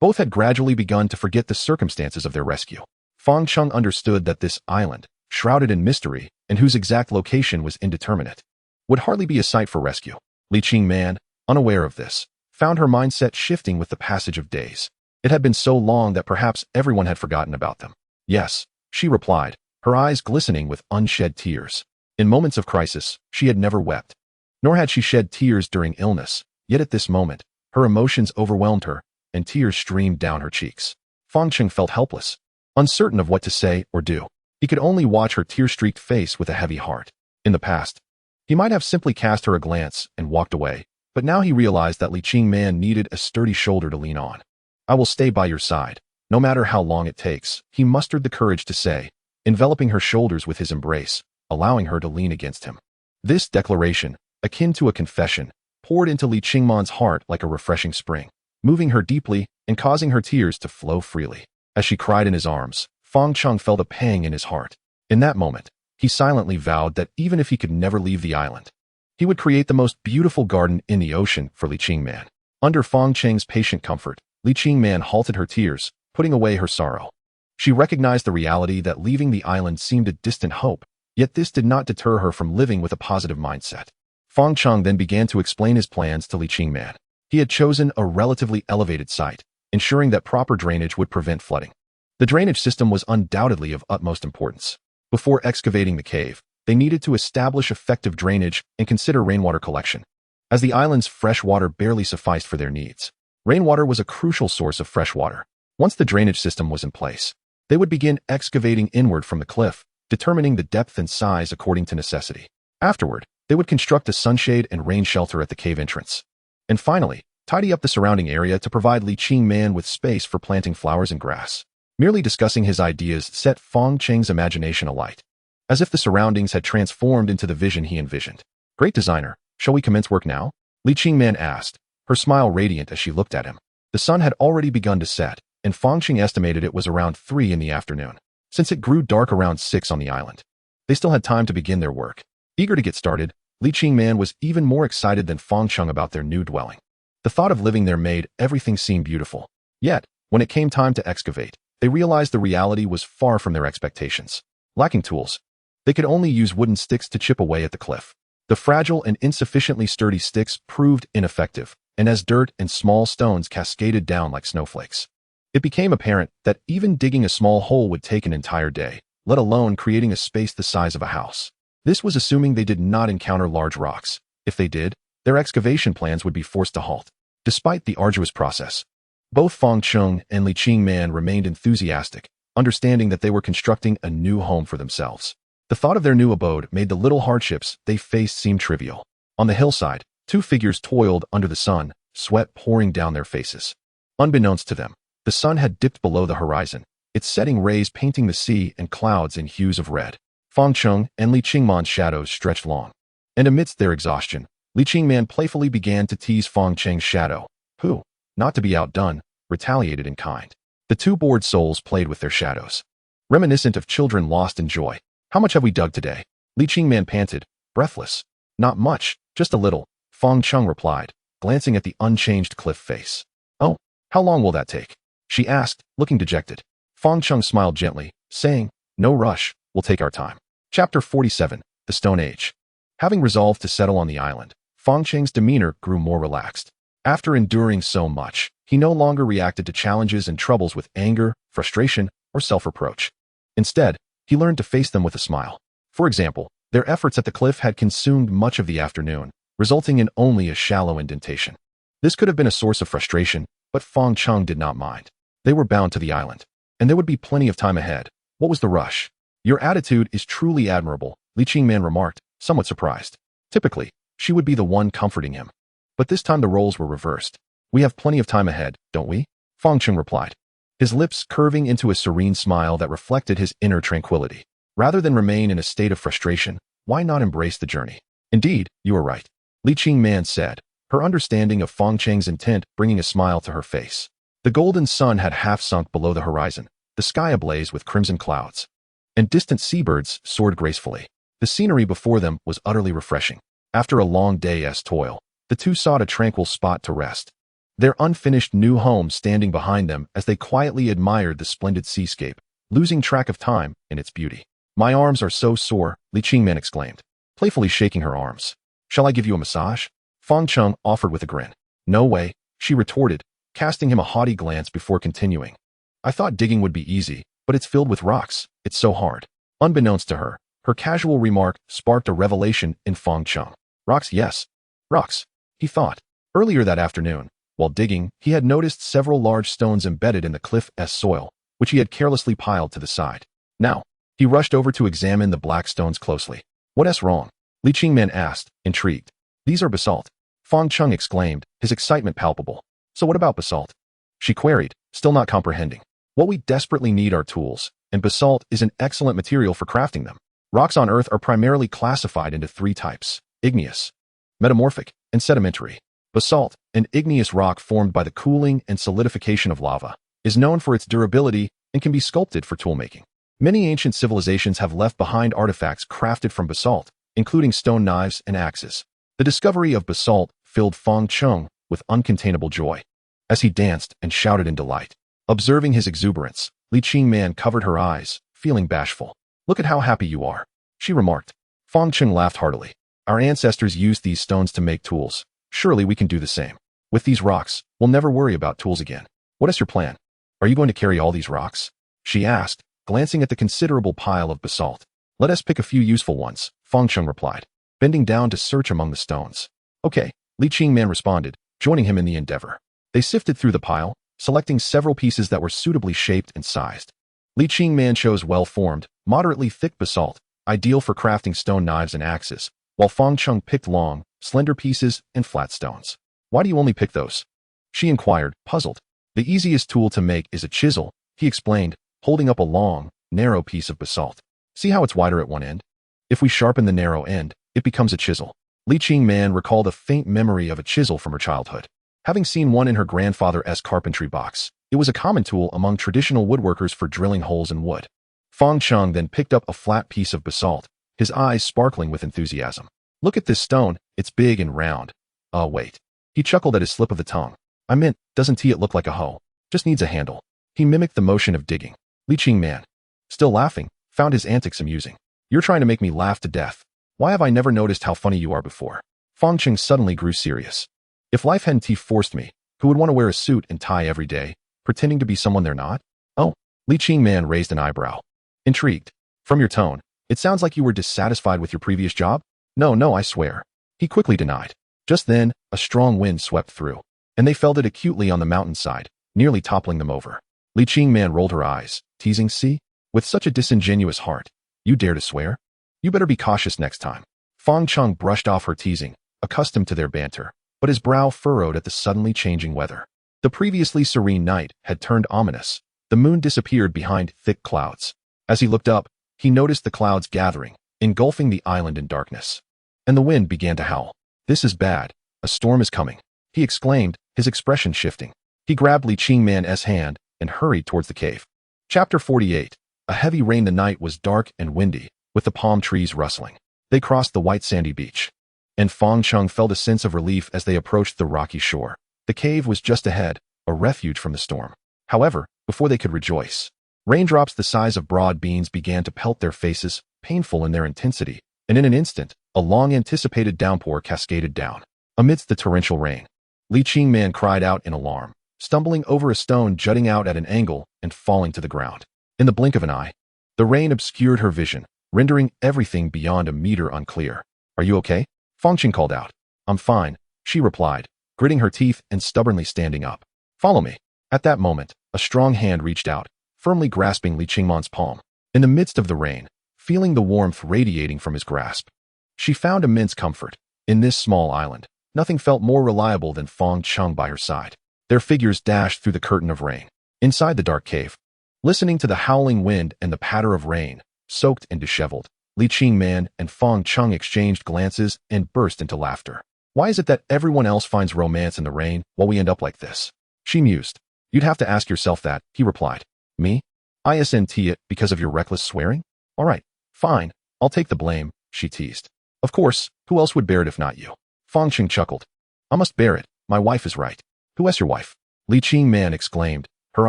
A: both had gradually begun to forget the circumstances of their rescue. Fang Cheng understood that this island, shrouded in mystery and whose exact location was indeterminate, would hardly be a site for rescue. Li Qingman, unaware of this, found her mindset shifting with the passage of days. It had been so long that perhaps everyone had forgotten about them. "Yes," she replied, her eyes glistening with unshed tears. In moments of crisis, she had never wept, nor had she shed tears during illness, yet at this moment, her emotions overwhelmed her, and tears streamed down her cheeks. Fang Cheng felt helpless, uncertain of what to say or do. He could only watch her tear-streaked face with a heavy heart. In the past, he might have simply cast her a glance and walked away, but now he realized that Li Qingman needed a sturdy shoulder to lean on. "I will stay by your side, no matter how long it takes," he mustered the courage to say, enveloping her shoulders with his embrace, allowing her to lean against him. This declaration, akin to a confession, poured into Li Qingman's heart like a refreshing spring, moving her deeply and causing her tears to flow freely. As she cried in his arms, Fang Cheng felt a pang in his heart. In that moment, he silently vowed that even if he could never leave the island, he would create the most beautiful garden in the ocean for Li Qingman. Under Fang Cheng's patient comfort, Li Qingman halted her tears, putting away her sorrow. She recognized the reality that leaving the island seemed a distant hope, yet this did not deter her from living with a positive mindset. Fang Cheng then began to explain his plans to Li Qingman. He had chosen a relatively elevated site, ensuring that proper drainage would prevent flooding. The drainage system was undoubtedly of utmost importance. Before excavating the cave, they needed to establish effective drainage and consider rainwater collection. As the island's fresh water barely sufficed for their needs, rainwater was a crucial source of fresh water. Once the drainage system was in place, they would begin excavating inward from the cliff, determining the depth and size according to necessity. Afterward, they would construct a sunshade and rain shelter at the cave entrance. And finally, tidy up the surrounding area to provide Li Qingman with space for planting flowers and grass. Merely discussing his ideas set Fang Cheng's imagination alight, as if the surroundings had transformed into the vision he envisioned. "Great designer, shall we commence work now?" Li Qingman asked, her smile radiant as she looked at him. The sun had already begun to set, and Fang Cheng estimated it was around 3 in the afternoon. Since it grew dark around 6 on the island, they still had time to begin their work. Eager to get started, Li Qingman was even more excited than Fang Cheng about their new dwelling. The thought of living there made everything seem beautiful. Yet, when it came time to excavate, they realized the reality was far from their expectations. Lacking tools, they could only use wooden sticks to chip away at the cliff. The fragile and insufficiently sturdy sticks proved ineffective, and as dirt and small stones cascaded down like snowflakes, it became apparent that even digging a small hole would take an entire day, let alone creating a space the size of a house. This was assuming they did not encounter large rocks. If they did, their excavation plans would be forced to halt. Despite the arduous process, both Fang Cheng and Li Qingman remained enthusiastic, understanding that they were constructing a new home for themselves. The thought of their new abode made the little hardships they faced seem trivial. On the hillside, 2 figures toiled under the sun, sweat pouring down their faces. Unbeknownst to them, the sun had dipped below the horizon, its setting rays painting the sea and clouds in hues of red. Fang Cheng and Li Qingman's shadows stretched long, and amidst their exhaustion, Li Qingman playfully began to tease Fang Cheng's shadow, who, not to be outdone, retaliated in kind. The 2 bored souls played with their shadows, reminiscent of children lost in joy. "How much have we dug today?" Li Qingman panted, breathless. "Not much, just a little," Fang Cheng replied, glancing at the unchanged cliff face. "Oh, how long will that take?" she asked, looking dejected. Fang Cheng smiled gently, saying, "No rush, we'll take our time." Chapter 47, The Stone Age. Having resolved to settle on the island, Fang Cheng's demeanor grew more relaxed. After enduring so much, he no longer reacted to challenges and troubles with anger, frustration, or self-reproach. Instead, he learned to face them with a smile. For example, their efforts at the cliff had consumed much of the afternoon, resulting in only a shallow indentation. This could have been a source of frustration, but Fang Cheng did not mind. They were bound to the island, and there would be plenty of time ahead. What was the rush? Your attitude is truly admirable, Li Qingman remarked, somewhat surprised. Typically, she would be the one comforting him. But this time the roles were reversed. We have plenty of time ahead, don't we? Fang Cheng replied, his lips curving into a serene smile that reflected his inner tranquility. Rather than remain in a state of frustration, why not embrace the journey? Indeed, you are right, Li Qingman said, her understanding of Fang Cheng's intent bringing a smile to her face. The golden sun had half sunk below the horizon, the sky ablaze with crimson clouds. And distant seabirds soared gracefully. The scenery before them was utterly refreshing. After a long day's toil, the two sought a tranquil spot to rest, their unfinished new home standing behind them as they quietly admired the splendid seascape, losing track of time in its beauty. My arms are so sore, Li Qingman exclaimed, playfully shaking her arms. Shall I give you a massage? Fang Cheng offered with a grin. No way, she retorted, casting him a haughty glance before continuing. I thought digging would be easy, but it's filled with rocks. It's so hard. Unbeknownst to her, her casual remark sparked a revelation in Fang Cheng. Rocks, yes. Rocks, he thought. Earlier that afternoon, while digging, he had noticed several large stones embedded in the cliff's soil, which he had carelessly piled to the side. Now, he rushed over to examine the black stones closely. What's wrong? Li Qingman asked, intrigued. These are basalt. Fang Cheng exclaimed, his excitement palpable. So what about basalt? She queried, still not comprehending. What we desperately need are tools, and basalt is an excellent material for crafting them. Rocks on Earth are primarily classified into three types: igneous, metamorphic, and sedimentary. Basalt, an igneous rock formed by the cooling and solidification of lava, is known for its durability and can be sculpted for toolmaking. Many ancient civilizations have left behind artifacts crafted from basalt, including stone knives and axes. The discovery of basalt filled Fang Cheng with uncontainable joy. As he danced and shouted in delight, observing his exuberance, Li Qingman covered her eyes, feeling bashful. Look at how happy you are, she remarked. Fang Cheng laughed heartily. Our ancestors used these stones to make tools. Surely we can do the same. With these rocks, we'll never worry about tools again. What is your plan? Are you going to carry all these rocks? She asked, glancing at the considerable pile of basalt. Let us pick a few useful ones, Fang Cheng replied, bending down to search among the stones. Okay, Li Qingman responded, joining him in the endeavor. They sifted through the pile, selecting several pieces that were suitably shaped and sized. Li Qingman chose well-formed, moderately thick basalt, ideal for crafting stone knives and axes, while Fang Cheng picked long, slender pieces and flat stones. Why do you only pick those? She inquired, puzzled. The easiest tool to make is a chisel, he explained, holding up a long, narrow piece of basalt. See how it's wider at one end? If we sharpen the narrow end, it becomes a chisel. Li Qingman recalled a faint memory of a chisel from her childhood. Having seen one in her grandfather's carpentry box, it was a common tool among traditional woodworkers for drilling holes in wood. Fang Cheng then picked up a flat piece of basalt, his eyes sparkling with enthusiasm. Look at this stone, it's big and round. Oh, wait. He chuckled at his slip of the tongue. I meant, doesn't it look like a hoe? Just needs a handle. He mimicked the motion of digging. Li Qingman, still laughing, found his antics amusing. You're trying to make me laugh to death. Why have I never noticed how funny you are before? Fang Cheng suddenly grew serious. If life hadn't forced me, who would want to wear a suit and tie every day, pretending to be someone they're not? Oh, Li Qingman raised an eyebrow. Intrigued. From your tone, it sounds like you were dissatisfied with your previous job? No, I swear. He quickly denied. Just then, a strong wind swept through, and they felt it acutely on the mountainside, nearly toppling them over. Li Qingman rolled her eyes, teasing, see? With such a disingenuous heart, you dare to swear? You better be cautious next time. Fang Cheng brushed off her teasing, accustomed to their banter, but his brow furrowed at the suddenly changing weather. The previously serene night had turned ominous. The moon disappeared behind thick clouds. As he looked up, he noticed the clouds gathering, engulfing the island in darkness. And the wind began to howl. This is bad. A storm is coming, he exclaimed, his expression shifting. He grabbed Li Qingman's hand and hurried towards the cave. Chapter 48. A heavy rain. The night was dark and windy, with the palm trees rustling. They crossed the white sandy beach, and Fang Cheng felt a sense of relief as they approached the rocky shore. The cave was just ahead, a refuge from the storm. However, before they could rejoice, raindrops the size of broad beans began to pelt their faces, painful in their intensity, and in an instant, a long-anticipated downpour cascaded down. Amidst the torrential rain, Li Qingman cried out in alarm, stumbling over a stone jutting out at an angle and falling to the ground. In the blink of an eye, the rain obscured her vision, rendering everything beyond a meter unclear. Are you okay? Fang Cheng called out. I'm fine, she replied, gritting her teeth and stubbornly standing up. Follow me. At that moment, a strong hand reached out, firmly grasping Li Qingman's palm. in the midst of the rain, feeling the warmth radiating from his grasp. She found immense comfort. In this small island, nothing felt more reliable than Fang Cheng by her side. Their figures dashed through the curtain of rain. Inside the dark cave, listening to the howling wind and the patter of rain, soaked and disheveled, Li Qingman and Fang Cheng exchanged glances and burst into laughter. Why is it that everyone else finds romance in the rain while we end up like this? She mused. You'd have to ask yourself that, he replied. Me? Isn't it because of your reckless swearing? All right, fine, I'll take the blame, she teased. Of course, who else would bear it if not you? Fang Cheng chuckled. I must bear it, my wife is right. Who is your wife? Li Qingman exclaimed, her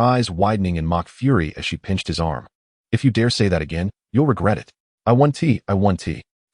A: eyes widening in mock fury as she pinched his arm. If you dare say that again, you'll regret it. I want tea,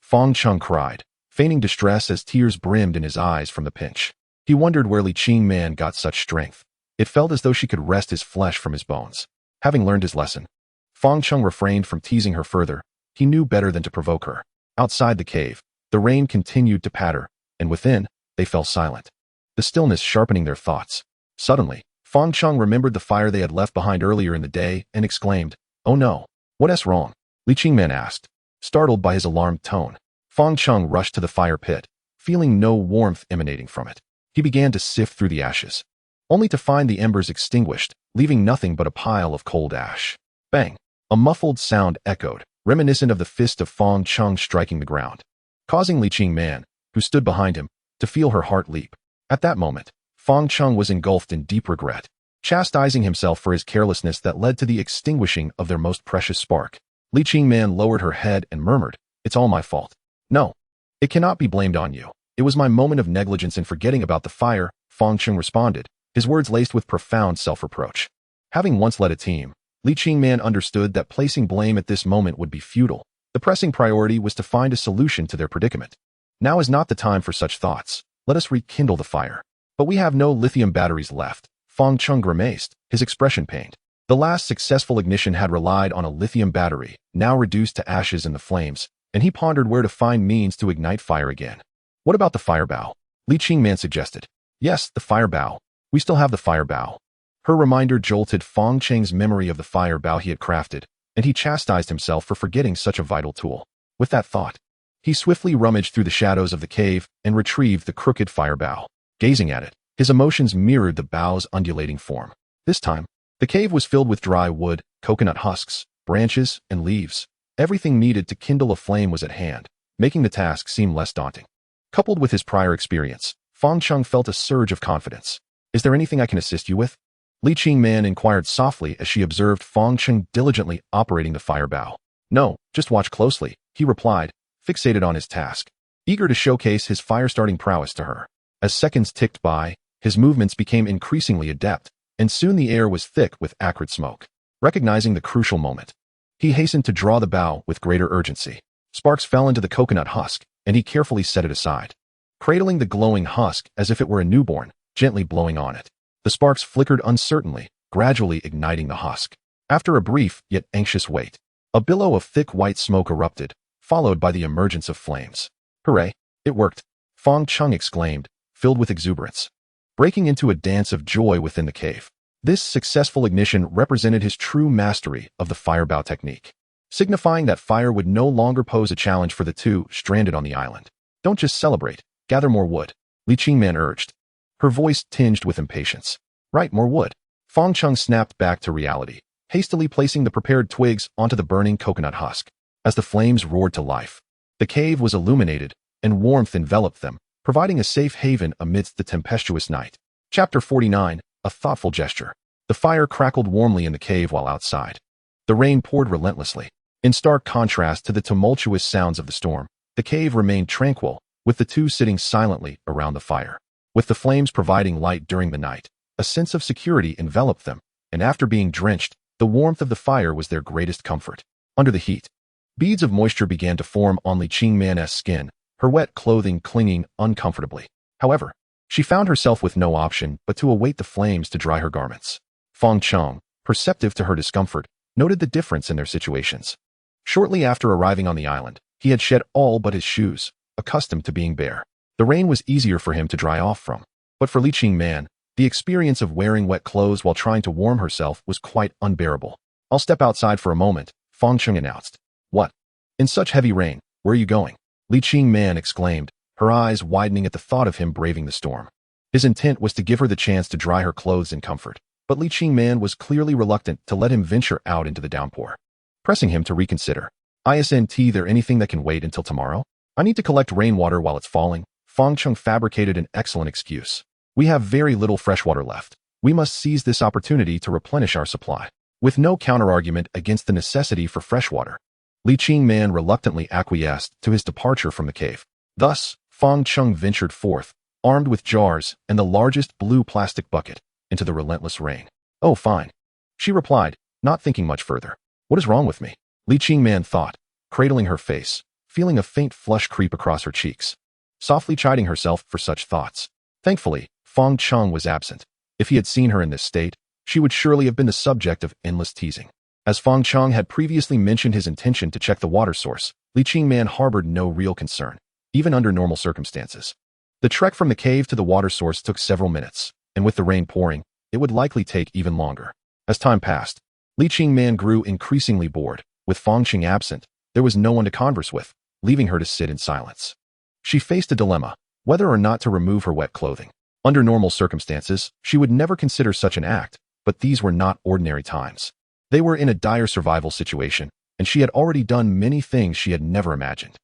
A: Fang Cheng cried, feigning distress as tears brimmed in his eyes from the pinch. He wondered where Li Qingman got such strength. It felt as though she could wrest his flesh from his bones. Having learned his lesson, Fang Cheng refrained from teasing her further. He knew better than to provoke her. Outside the cave, the rain continued to patter, and within, they fell silent, the stillness sharpening their thoughts. Suddenly, Fang Cheng remembered the fire they had left behind earlier in the day and exclaimed, "Oh no, what's wrong?" Li Qingman asked, startled by his alarmed tone. Fang Cheng rushed to the fire pit, feeling no warmth emanating from it. He began to sift through the ashes, only to find the embers extinguished, leaving nothing but a pile of cold ash. Bang! A muffled sound echoed, reminiscent of the fist of Fang Cheng striking the ground, causing Li Qingman, who stood behind him, to feel her heart leap. At that moment, Fang Cheng was engulfed in deep regret, chastising himself for his carelessness that led to the extinguishing of their most precious spark. Li Qingman lowered her head and murmured, "It's all my fault." "No, it cannot be blamed on you. It was my moment of negligence in forgetting about the fire," Fang Cheng responded, his words laced with profound self-reproach. Having once led a team, Li Qingman understood that placing blame at this moment would be futile. The pressing priority was to find a solution to their predicament. Now is not the time for such thoughts. Let us rekindle the fire. But we have no lithium batteries left, Fang Cheng grimaced, his expression pained. The last successful ignition had relied on a lithium battery, now reduced to ashes in the flames, and he pondered where to find means to ignite fire again. What about the fire bow? Li Qingman suggested. Yes, the fire bow. We still have the fire bow. Her reminder jolted Fang Cheng's memory of the fire bow he had crafted, and he chastised himself for forgetting such a vital tool. With that thought, he swiftly rummaged through the shadows of the cave and retrieved the crooked fire bow. Gazing at it, his emotions mirrored the bow's undulating form. This time, the cave was filled with dry wood, coconut husks, branches, and leaves. Everything needed to kindle a flame was at hand, making the task seem less daunting. Coupled with his prior experience, Fang Cheng felt a surge of confidence. Is there anything I can assist you with? Li Qingman inquired softly as she observed Fang Cheng diligently operating the fire bow. No, just watch closely, he replied, fixated on his task, eager to showcase his fire-starting prowess to her. As seconds ticked by, his movements became increasingly adept, and soon the air was thick with acrid smoke. Recognizing the crucial moment, he hastened to draw the bow with greater urgency. Sparks fell into the coconut husk, and he carefully set it aside, cradling the glowing husk as if it were a newborn, gently blowing on it. The sparks flickered uncertainly, gradually igniting the husk. After a brief yet anxious wait, a billow of thick white smoke erupted, followed by the emergence of flames. Hooray! It worked! Fang Cheng exclaimed, filled with exuberance, breaking into a dance of joy within the cave. This successful ignition represented his true mastery of the fire bow technique, signifying that fire would no longer pose a challenge for the two stranded on the island. Don't just celebrate, gather more wood, Li Qingman urged, her voice tinged with impatience. Right, more wood. Fang Cheng snapped back to reality, hastily placing the prepared twigs onto the burning coconut husk. As the flames roared to life, the cave was illuminated, and warmth enveloped them, providing a safe haven amidst the tempestuous night. Chapter 49, A Thoughtful Gesture. The fire crackled warmly in the cave while outside. The rain poured relentlessly. In stark contrast to the tumultuous sounds of the storm, the cave remained tranquil, with the two sitting silently around the fire. With the flames providing light during the night, a sense of security enveloped them, and after being drenched, the warmth of the fire was their greatest comfort. Under the heat, beads of moisture began to form on Li Qingman's skin, her wet clothing clinging uncomfortably. However, she found herself with no option but to await the flames to dry her garments. Fang Cheng, perceptive to her discomfort, noted the difference in their situations. Shortly after arriving on the island, he had shed all but his shoes, accustomed to being bare. The rain was easier for him to dry off from, but for Li Qingman, the experience of wearing wet clothes while trying to warm herself was quite unbearable. I'll step outside for a moment, Fang Cheng announced. What? In such heavy rain, where are you going? Li Qingman exclaimed, her eyes widening at the thought of him braving the storm. His intent was to give her the chance to dry her clothes in comfort, but Li Qingman was clearly reluctant to let him venture out into the downpour, pressing him to reconsider. Isn't there anything that can wait until tomorrow? I need to collect rainwater while it's falling. Fang Cheng fabricated an excellent excuse. We have very little freshwater left. We must seize this opportunity to replenish our supply. With no counterargument against the necessity for freshwater, Li Qingman reluctantly acquiesced to his departure from the cave. Thus, Fang Cheng ventured forth, armed with jars and the largest blue plastic bucket, into the relentless rain. Oh, fine, she replied, not thinking much further. What is wrong with me? Li Qingman thought, cradling her face, feeling a faint flush creep across her cheeks, softly chiding herself for such thoughts. Thankfully, Fang Cheng was absent. If he had seen her in this state, she would surely have been the subject of endless teasing. As Fang Cheng had previously mentioned his intention to check the water source, Li Qingman harbored no real concern, even under normal circumstances. The trek from the cave to the water source took several minutes, and with the rain pouring, it would likely take even longer. As time passed, Li Qingman grew increasingly bored. With Fang Cheng absent, there was no one to converse with, leaving her to sit in silence. She faced a dilemma, whether or not to remove her wet clothing. Under normal circumstances, she would never consider such an act, but these were not ordinary times. They were in a dire survival situation, and she had already done many things she had never imagined.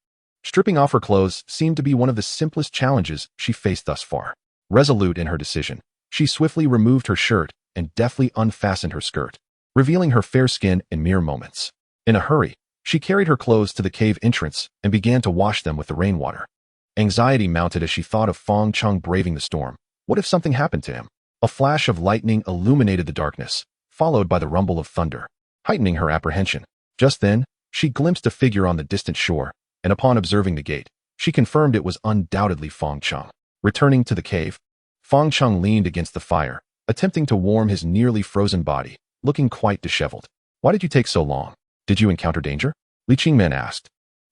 A: Stripping off her clothes seemed to be one of the simplest challenges she faced thus far. Resolute in her decision, she swiftly removed her shirt and deftly unfastened her skirt, revealing her fair skin in mere moments. In a hurry, she carried her clothes to the cave entrance and began to wash them with the rainwater. Anxiety mounted as she thought of Fang Cheng braving the storm. What if something happened to him? A flash of lightning illuminated the darkness, followed by the rumble of thunder, heightening her apprehension. Just then, she glimpsed a figure on the distant shore, and upon observing the gate, she confirmed it was undoubtedly Fang Cheng. Returning to the cave, Fang Cheng leaned against the fire, attempting to warm his nearly frozen body, looking quite disheveled. Why did you take so long? Did you encounter danger? Li Qingman asked,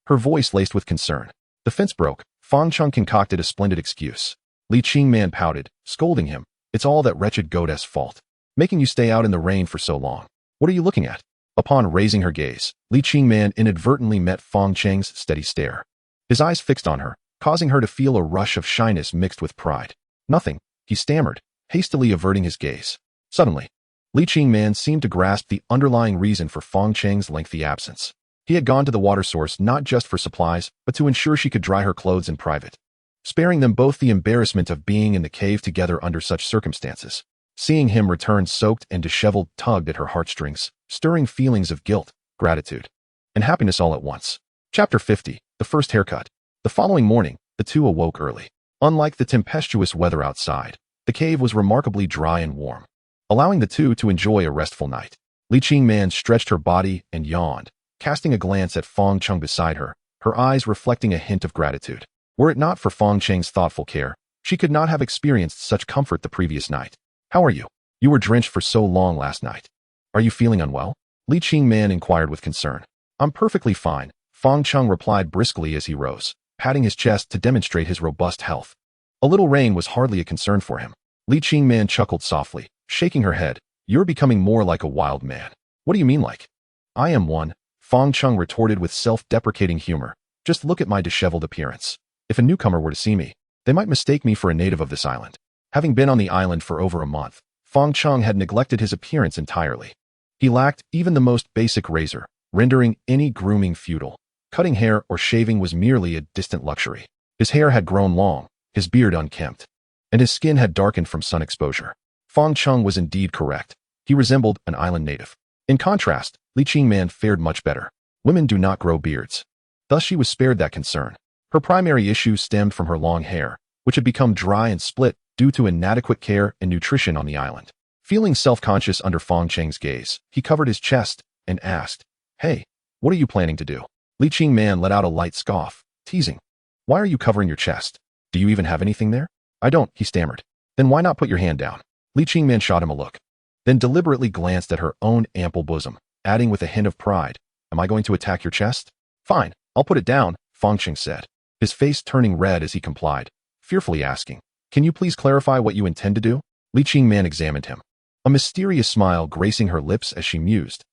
A: her voice laced with concern. The fence broke. Fang Cheng concocted a splendid excuse. Li Qingman pouted, scolding him. It's all that wretched goddess' fault, making you stay out in the rain for so long. What are you looking at? Upon raising her gaze, Li Qingman inadvertently met Fang Cheng's steady stare. His eyes fixed on her, causing her to feel a rush of shyness mixed with pride. Nothing, he stammered, hastily averting his gaze. Suddenly, Li Qingman seemed to grasp the underlying reason for Fang Cheng's lengthy absence. He had gone to the water source not just for supplies, but to ensure she could dry her clothes in private, sparing them both the embarrassment of being in the cave together under such circumstances. Seeing him return soaked and disheveled tugged at her heartstrings, stirring feelings of guilt, gratitude, and happiness all at once. Chapter 50, The First Haircut. The following morning, the two awoke early. Unlike the tempestuous weather outside, the cave was remarkably dry and warm, allowing the two to enjoy a restful night. Li Qingman stretched her body and yawned, casting a glance at Fang Cheng beside her, her eyes reflecting a hint of gratitude. Were it not for Fang Cheng's thoughtful care, she could not have experienced such comfort the previous night. How are you? You were drenched for so long last night. Are you feeling unwell? Li Qingman inquired with concern. I'm perfectly fine, Fang Cheng replied briskly as he rose, patting his chest to demonstrate his robust health. A little rain was hardly a concern for him. Li Qingman chuckled softly, shaking her head. You're becoming more like a wild man. What do you mean like? I am one, Fang Cheng retorted with self-deprecating humor. Just look at my disheveled appearance. If a newcomer were to see me, they might mistake me for a native of this island. Having been on the island for over a month, Fang Cheng had neglected his appearance entirely. He lacked even the most basic razor, rendering any grooming futile. Cutting hair or shaving was merely a distant luxury. His hair had grown long, his beard unkempt, and his skin had darkened from sun exposure. Fang Cheng was indeed correct. He resembled an island native. In contrast, Li Qingman fared much better. Women do not grow beards. Thus she was spared that concern. Her primary issue stemmed from her long hair, which had become dry and split due to inadequate care and nutrition on the island. Feeling self-conscious under Fang Cheng's gaze, he covered his chest and asked, Hey, what are you planning to do? Li Qingman let out a light scoff, teasing. Why are you covering your chest? Do you even have anything there? I don't, he stammered. Then why not put your hand down? Li Qingman shot him a look, then deliberately glanced at her own ample bosom, adding with a hint of pride, Am I going to attack your chest? Fine, I'll put it down, Fang Cheng said, his face turning red as he complied, fearfully asking, Can you please clarify what you intend to do? Li Qingman examined him, a mysterious smile gracing her lips as she mused.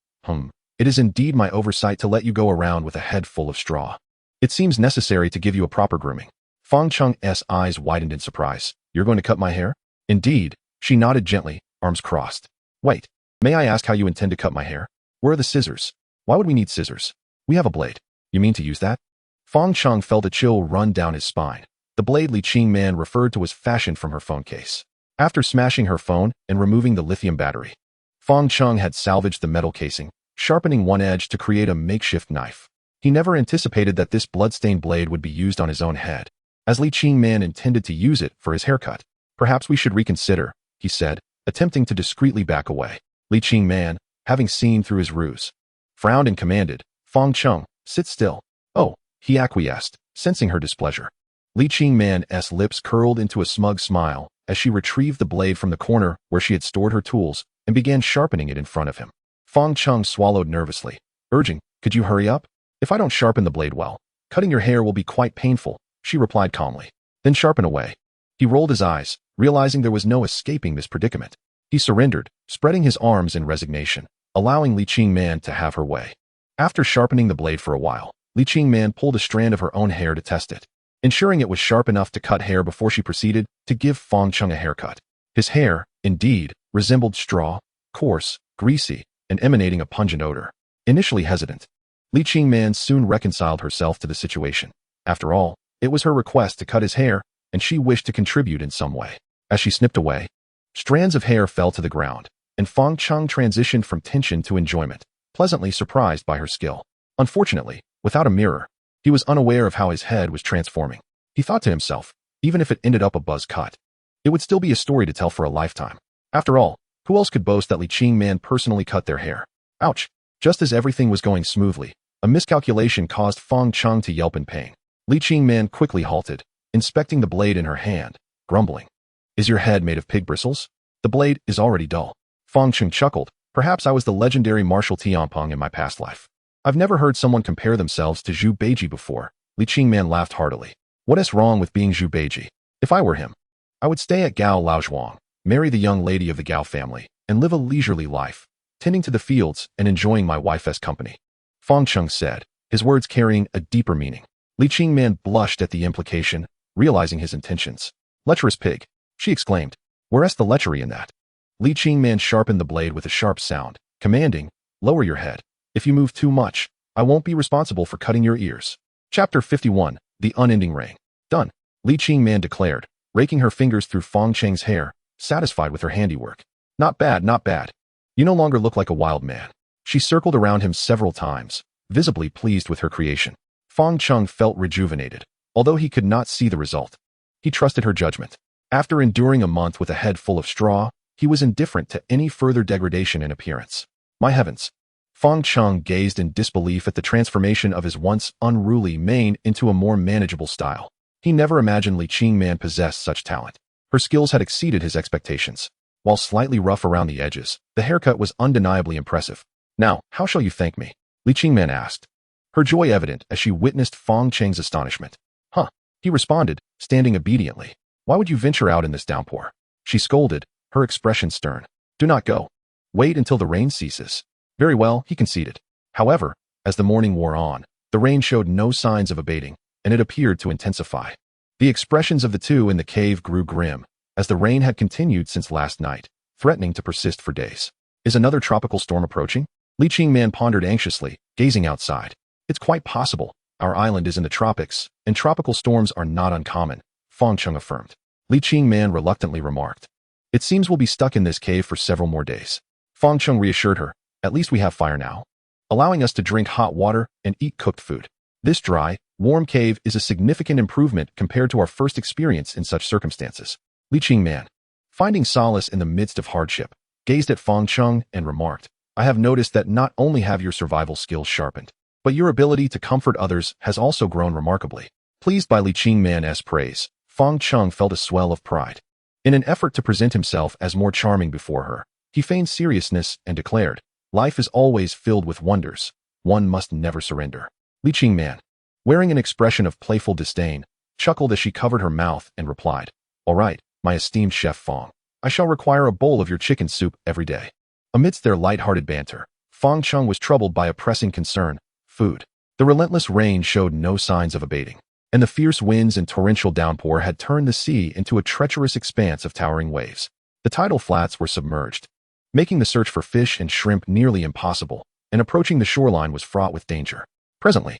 A: It is indeed my oversight to let you go around with a head full of straw. It seems necessary to give you a proper grooming. Fang Cheng's eyes widened in surprise. You're going to cut my hair? Indeed. She nodded gently, arms crossed. Wait, may I ask how you intend to cut my hair? Where are the scissors? Why would we need scissors? We have a blade. You mean to use that? Fang Cheng felt a chill run down his spine. The blade Li Qingman referred to was fashioned from her phone case. After smashing her phone and removing the lithium battery, Fang Cheng had salvaged the metal casing, sharpening one edge to create a makeshift knife. He never anticipated that this bloodstained blade would be used on his own head, as Li Qingman intended to use it for his haircut. Perhaps we should reconsider, he said, attempting to discreetly back away. Li Qingman, having seen through his ruse, frowned and commanded, Fang Cheng, sit still. Oh, he acquiesced, sensing her displeasure. Li Qingman's lips curled into a smug smile as she retrieved the blade from the corner where she had stored her tools and began sharpening it in front of him. Fang Cheng swallowed nervously, urging, could you hurry up? If I don't sharpen the blade well, cutting your hair will be quite painful, she replied calmly. Then sharpen away. He rolled his eyes, realizing there was no escaping this predicament. He surrendered, spreading his arms in resignation, allowing Li Qingman to have her way. After sharpening the blade for a while, Li Qingman pulled a strand of her own hair to test it, ensuring it was sharp enough to cut hair before she proceeded to give Fang Cheng a haircut. His hair, indeed, resembled straw, coarse, greasy, and emanating a pungent odor. Initially hesitant, Li Qingman soon reconciled herself to the situation. After all, it was her request to cut his hair, and she wished to contribute in some way. As she snipped away, strands of hair fell to the ground, and Fang Cheng transitioned from tension to enjoyment, pleasantly surprised by her skill. Unfortunately, without a mirror, he was unaware of how his head was transforming. He thought to himself, even if it ended up a buzz cut, it would still be a story to tell for a lifetime. After all, who else could boast that Li Qingman personally cut their hair? Ouch! Just as everything was going smoothly, a miscalculation caused Fang Cheng to yelp in pain. Li Qingman quickly halted, inspecting the blade in her hand, grumbling. Is your head made of pig bristles? The blade is already dull. Fang Cheng chuckled. Perhaps I was the legendary Marshal Tianpeng in my past life. I've never heard someone compare themselves to Zhu Beiji before. Li Qingman laughed heartily. What is wrong with being Zhu Beiji? If I were him, I would stay at Gao Laozhuang, marry the young lady of the Gao family, and live a leisurely life, tending to the fields and enjoying my wife's company. Fang Cheng said, his words carrying a deeper meaning. Li Qingman blushed at the implication, realizing his intentions. Lecherous pig, she exclaimed. Where's the lechery in that? Li Qingman sharpened the blade with a sharp sound, commanding, lower your head. If you move too much, I won't be responsible for cutting your ears. Chapter 51, The Unending Ring. Done, Li Qingman declared, raking her fingers through Fang Cheng's hair, satisfied with her handiwork. Not bad, not bad. You no longer look like a wild man. She circled around him several times, visibly pleased with her creation. Fang Cheng felt rejuvenated, although he could not see the result. He trusted her judgment. After enduring a month with a head full of straw, he was indifferent to any further degradation in appearance. My heavens! Fang Cheng gazed in disbelief at the transformation of his once unruly mane into a more manageable style. He never imagined Li Qingman possessed such talent. Her skills had exceeded his expectations. While slightly rough around the edges, the haircut was undeniably impressive. Now, how shall you thank me? Li Qingman asked, her joy evident as she witnessed Fang Cheng's astonishment. Huh, he responded, standing obediently. Why would you venture out in this downpour? She scolded, her expression stern. Do not go. Wait until the rain ceases. Very well, he conceded. However, as the morning wore on, the rain showed no signs of abating, and it appeared to intensify. The expressions of the two in the cave grew grim, as the rain had continued since last night, threatening to persist for days. Is another tropical storm approaching? Li Qingman pondered anxiously, gazing outside. It's quite possible. Our island is in the tropics, and tropical storms are not uncommon, Fang Cheng affirmed. Li Qingman reluctantly remarked. It seems we'll be stuck in this cave for several more days. Fang Cheng reassured her. At least we have fire now, allowing us to drink hot water and eat cooked food. This dry, warm cave is a significant improvement compared to our first experience in such circumstances. Li Qingman, finding solace in the midst of hardship, gazed at Fang Cheng and remarked, I have noticed that not only have your survival skills sharpened, but your ability to comfort others has also grown remarkably. Pleased by Li Qingman's praise, Fang Cheng felt a swell of pride. In an effort to present himself as more charming before her, he feigned seriousness and declared, life is always filled with wonders. One must never surrender. Li Qingman, wearing an expression of playful disdain, chuckled as she covered her mouth and replied, All right, my esteemed Chef Fang. I shall require a bowl of your chicken soup every day. Amidst their light-hearted banter, Fang Cheng was troubled by a pressing concern: food. The relentless rain showed no signs of abating, and the fierce winds and torrential downpour had turned the sea into a treacherous expanse of towering waves. The tidal flats were submerged, making the search for fish and shrimp nearly impossible, and approaching the shoreline was fraught with danger. Presently,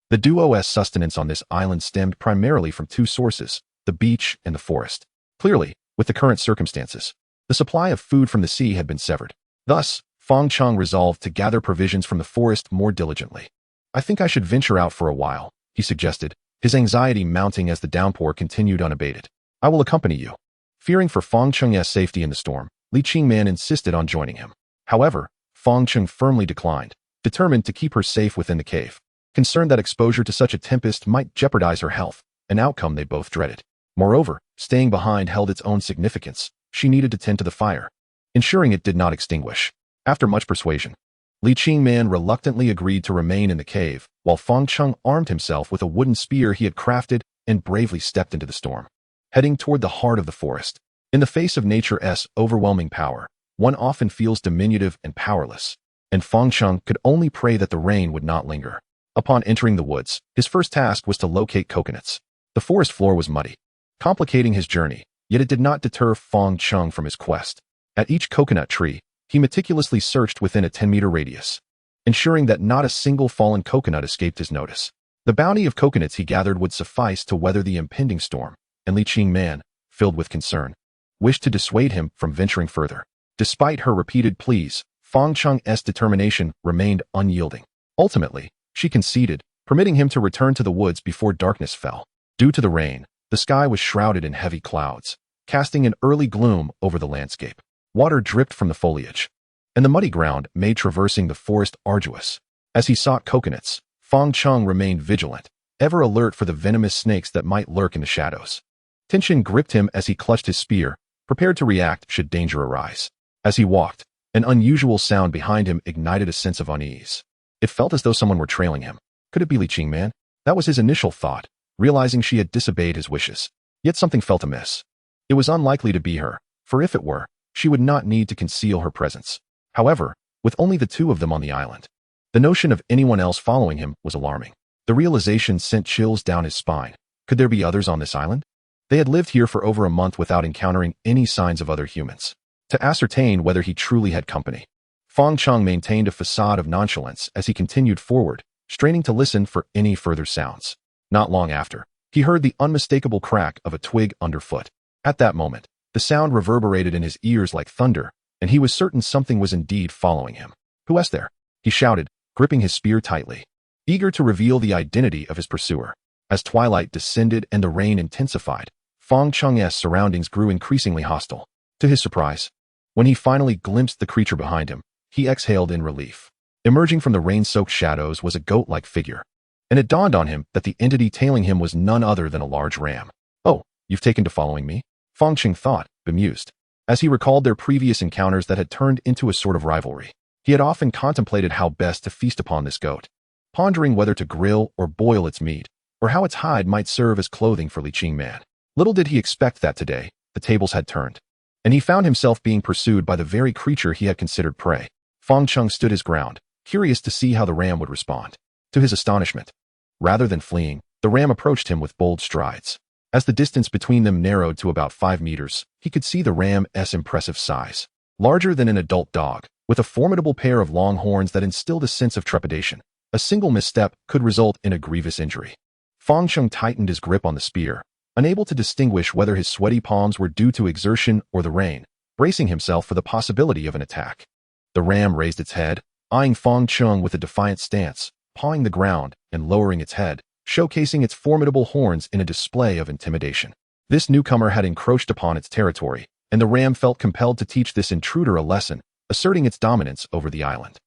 A: the duo's sustenance on this island stemmed primarily from two sources: the beach and the forest. Clearly, with the current circumstances, the supply of food from the sea had been severed. Thus, Fang Cheng resolved to gather provisions from the forest more diligently. "I think I should venture out for a while," he suggested, his anxiety mounting as the downpour continued unabated. "I will accompany you." Fearing for Fang Cheng's safety in the storm, Li Qingman insisted on joining him. However, Fang Cheng firmly declined, determined to keep her safe within the cave. Concerned that exposure to such a tempest might jeopardize her health, an outcome they both dreaded. Moreover, staying behind held its own significance. She needed to tend to the fire, ensuring it did not extinguish. After much persuasion, Li Qingman reluctantly agreed to remain in the cave, while Fang Cheng armed himself with a wooden spear he had crafted and bravely stepped into the storm, heading toward the heart of the forest. In the face of nature's overwhelming power, one often feels diminutive and powerless, and Fang Cheng could only pray that the rain would not linger. Upon entering the woods, his first task was to locate coconuts. The forest floor was muddy, complicating his journey, yet it did not deter Fang Cheng from his quest. At each coconut tree, he meticulously searched within a 10-meter radius, ensuring that not a single fallen coconut escaped his notice. The bounty of coconuts he gathered would suffice to weather the impending storm, and Li Qingman, filled with concern, wished to dissuade him from venturing further. Despite her repeated pleas, Fang Cheng's determination remained unyielding. Ultimately, she conceded, permitting him to return to the woods before darkness fell. Due to the rain, the sky was shrouded in heavy clouds, casting an early gloom over the landscape. Water dripped from the foliage, and the muddy ground made traversing the forest arduous. As he sought coconuts, Fang Cheng remained vigilant, ever alert for the venomous snakes that might lurk in the shadows. Tension gripped him as he clutched his spear, prepared to react should danger arise. As he walked, an unusual sound behind him ignited a sense of unease. It felt as though someone were trailing him. Could it be Li Qingman? That was his initial thought, realizing she had disobeyed his wishes. Yet something felt amiss. It was unlikely to be her, for if it were, she would not need to conceal her presence. However, with only the two of them on the island, the notion of anyone else following him was alarming. The realization sent chills down his spine. Could there be others on this island? They had lived here for over a month without encountering any signs of other humans. To ascertain whether he truly had company, Fang Cheng maintained a facade of nonchalance as he continued forward, straining to listen for any further sounds. Not long after, he heard the unmistakable crack of a twig underfoot. At that moment, the sound reverberated in his ears like thunder, and he was certain something was indeed following him. "Who is there?" he shouted, gripping his spear tightly, eager to reveal the identity of his pursuer. As twilight descended and the rain intensified, Fang Cheng's surroundings grew increasingly hostile. To his surprise, when he finally glimpsed the creature behind him, he exhaled in relief. Emerging from the rain-soaked shadows was a goat-like figure, and it dawned on him that the entity tailing him was none other than a large ram. "Oh, you've taken to following me?" Fang Cheng thought, bemused, as he recalled their previous encounters that had turned into a sort of rivalry. He had often contemplated how best to feast upon this goat, pondering whether to grill or boil its meat, or how its hide might serve as clothing for Li Qingman. Little did he expect that today, the tables had turned, and he found himself being pursued by the very creature he had considered prey. Fang Cheng stood his ground, curious to see how the ram would respond. To his astonishment, rather than fleeing, the ram approached him with bold strides. As the distance between them narrowed to about 5 meters, he could see the ram's impressive size. Larger than an adult dog, with a formidable pair of long horns that instilled a sense of trepidation. A single misstep could result in a grievous injury. Fang Cheng tightened his grip on the spear, unable to distinguish whether his sweaty palms were due to exertion or the rain, bracing himself for the possibility of an attack. The ram raised its head, eyeing Fang Cheng with a defiant stance, pawing the ground and lowering its head, showcasing its formidable horns in a display of intimidation. This newcomer had encroached upon its territory, and the ram felt compelled to teach this intruder a lesson, asserting its dominance over the island.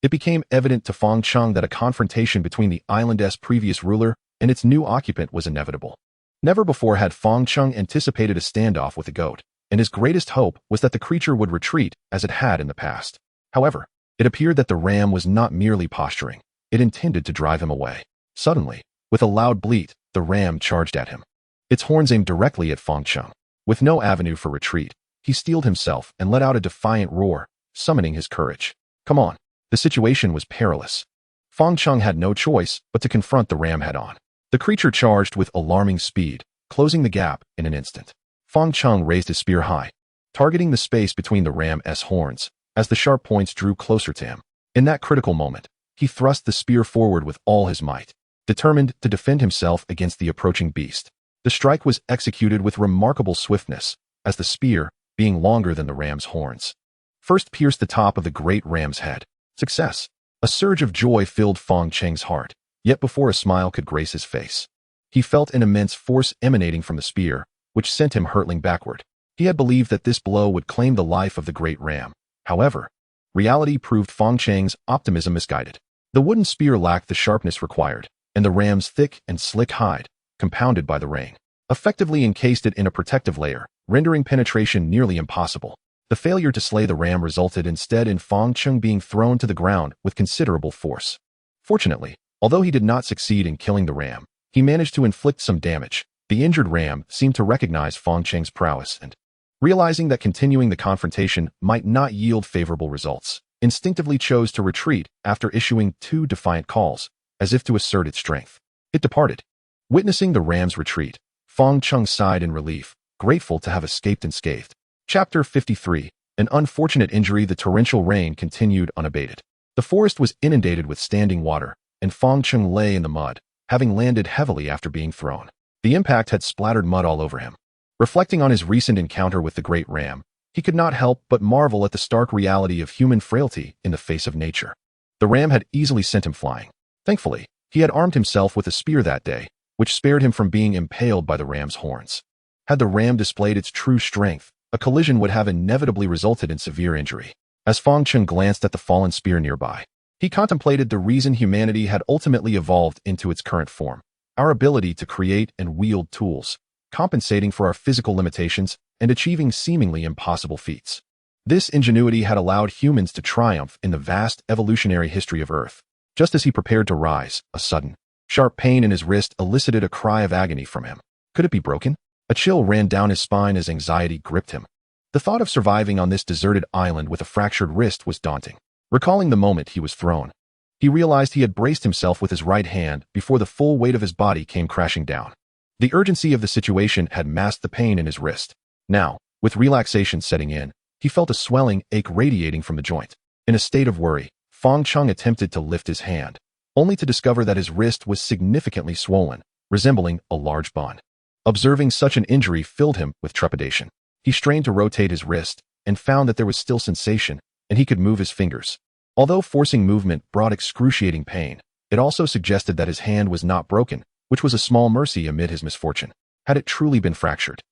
A: It became evident to Fang Cheng that a confrontation between the island's previous ruler and its new occupant was inevitable. Never before had Fang Cheng anticipated a standoff with the goat, and his greatest hope was that the creature would retreat as it had in the past. However, it appeared that the ram was not merely posturing. It intended to drive him away. Suddenly, with a loud bleat, the ram charged at him. Its horns aimed directly at Fang Cheng. With no avenue for retreat, he steeled himself and let out a defiant roar, summoning his courage. "Come on," The situation was perilous. Fang Cheng had no choice but to confront the ram head-on. The creature charged with alarming speed, closing the gap in an instant. Fang Cheng raised his spear high, targeting the space between the ram's horns as the sharp points drew closer to him. In that critical moment, he thrust the spear forward with all his might, determined to defend himself against the approaching beast. The strike was executed with remarkable swiftness, as the spear, being longer than the ram's horns, first pierced the top of the great ram's head. Success! A surge of joy filled Fang Cheng's heart, yet before a smile could grace his face, he felt an immense force emanating from the spear, which sent him hurtling backward. He had believed that this blow would claim the life of the great ram. However, reality proved Fang Cheng's optimism misguided. The wooden spear lacked the sharpness required, and the ram's thick and slick hide, compounded by the rain, effectively encased it in a protective layer, rendering penetration nearly impossible. The failure to slay the ram resulted instead in Fang Cheng being thrown to the ground with considerable force. Fortunately, although he did not succeed in killing the ram, he managed to inflict some damage. The injured ram seemed to recognize Fang Cheng's prowess and, realizing that continuing the confrontation might not yield favorable results, instinctively chose to retreat after issuing 2 defiant calls, as if to assert its strength. It departed. Witnessing the ram's retreat, Fang Cheng sighed in relief, grateful to have escaped unscathed. Chapter 53. An unfortunate injury. The torrential rain continued unabated. The forest was inundated with standing water, and Fang Cheng lay in the mud, having landed heavily after being thrown. The impact had splattered mud all over him. Reflecting on his recent encounter with the great ram, he could not help but marvel at the stark reality of human frailty in the face of nature. The ram had easily sent him flying. Thankfully, he had armed himself with a spear that day, which spared him from being impaled by the ram's horns. Had the ram displayed its true strength, a collision would have inevitably resulted in severe injury. As Fang Cheng glanced at the fallen spear nearby, he contemplated the reason humanity had ultimately evolved into its current form: our ability to create and wield tools, compensating for our physical limitations and achieving seemingly impossible feats. This ingenuity had allowed humans to triumph in the vast evolutionary history of Earth. Just as he prepared to rise, a sudden, sharp pain in his wrist elicited a cry of agony from him. Could it be broken? A chill ran down his spine as anxiety gripped him. The thought of surviving on this deserted island with a fractured wrist was daunting. Recalling the moment he was thrown, he realized he had braced himself with his right hand before the full weight of his body came crashing down. The urgency of the situation had masked the pain in his wrist. Now, with relaxation setting in, he felt a swelling ache radiating from the joint. In a state of worry, Fang Cheng attempted to lift his hand, only to discover that his wrist was significantly swollen, resembling a large bun. Observing such an injury filled him with trepidation. He strained to rotate his wrist and found that there was still sensation, and he could move his fingers. Although forcing movement brought excruciating pain, it also suggested that his hand was not broken, which was a small mercy amid his misfortune. Had it truly been fractured?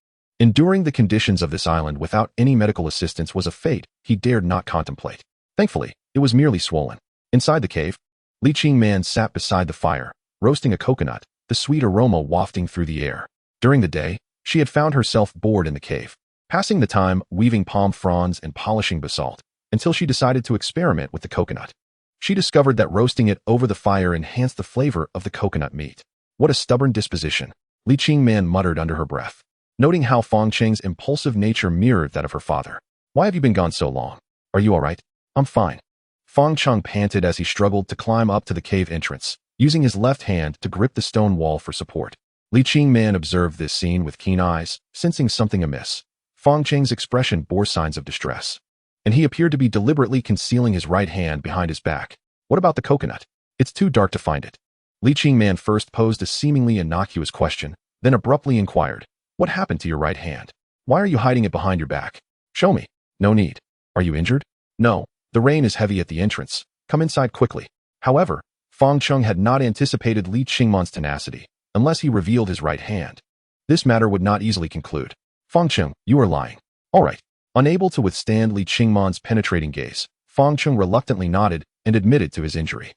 A: Enduring the conditions of this island without any medical assistance was a fate he dared not contemplate. Thankfully, it was merely swollen. Inside the cave, Li Qingman sat beside the fire, roasting a coconut, the sweet aroma wafting through the air. During the day, she had found herself bored in the cave, passing the time weaving palm fronds and polishing basalt, until she decided to experiment with the coconut. She discovered that roasting it over the fire enhanced the flavor of the coconut meat. What a stubborn disposition, Li Qingman muttered under her breath, noting how Fang Cheng's impulsive nature mirrored that of her father. Why have you been gone so long? Are you all right? I'm fine. Fang Cheng panted as he struggled to climb up to the cave entrance, using his left hand to grip the stone wall for support. Li Qingman observed this scene with keen eyes, sensing something amiss. Fang Cheng's expression bore signs of distress, and he appeared to be deliberately concealing his right hand behind his back. What about the coconut? It's too dark to find it. Li Qingman first posed a seemingly innocuous question, then abruptly inquired, what happened to your right hand? Why are you hiding it behind your back? Show me. No need. Are you injured? No. The rain is heavy at the entrance. Come inside quickly. However, Fang Cheng had not anticipated Li Qingman's tenacity. Unless he revealed his right hand, this matter would not easily conclude. Fang Cheng, you are lying. All right. Unable to withstand Li Qingman's penetrating gaze, Fang Cheng reluctantly nodded and admitted to his injury.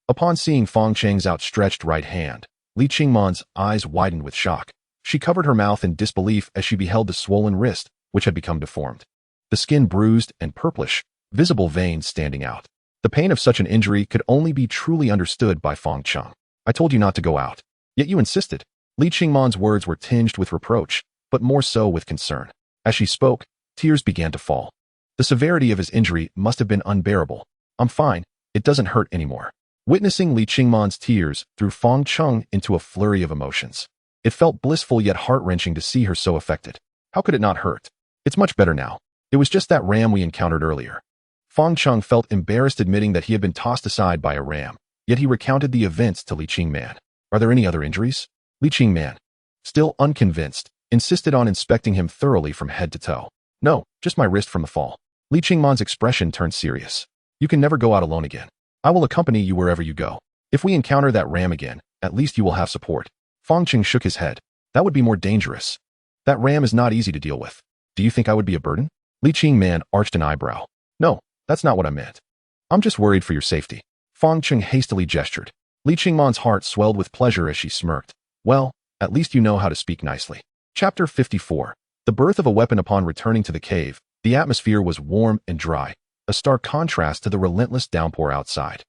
A: Upon seeing Fang Cheng's outstretched right hand, Li Qingman's eyes widened with shock. She covered her mouth in disbelief as she beheld the swollen wrist, which had become deformed. The skin bruised and purplish, visible veins standing out. The pain of such an injury could only be truly understood by Fang Cheng. I told you not to go out. Yet you insisted. Li Qingman's words were tinged with reproach, but more so with concern. As she spoke, tears began to fall. The severity of his injury must have been unbearable. I'm fine. It doesn't hurt anymore. Witnessing Li Qingman's tears threw Fang Cheng into a flurry of emotions. It felt blissful yet heart-wrenching to see her so affected. How could it not hurt? It's much better now. It was just that ram we encountered earlier. Fang Cheng felt embarrassed admitting that he had been tossed aside by a ram, yet he recounted the events to Li Qingman. Are there any other injuries? Li Qingman, still unconvinced, insisted on inspecting him thoroughly from head to toe. No, just my wrist from the fall. Li Qingman's expression turned serious. You can never go out alone again. I will accompany you wherever you go. If we encounter that ram again, at least you will have support. Fang Cheng shook his head. That would be more dangerous. That ram is not easy to deal with. Do you think I would be a burden? Li Qingman arched an eyebrow. No, that's not what I meant. I'm just worried for your safety. Fang Cheng hastily gestured. Li Qingman's heart swelled with pleasure as she smirked. Well, at least you know how to speak nicely. Chapter 54. The birth of a weapon. Upon returning to the cave, the atmosphere was warm and dry, a stark contrast to the relentless downpour outside.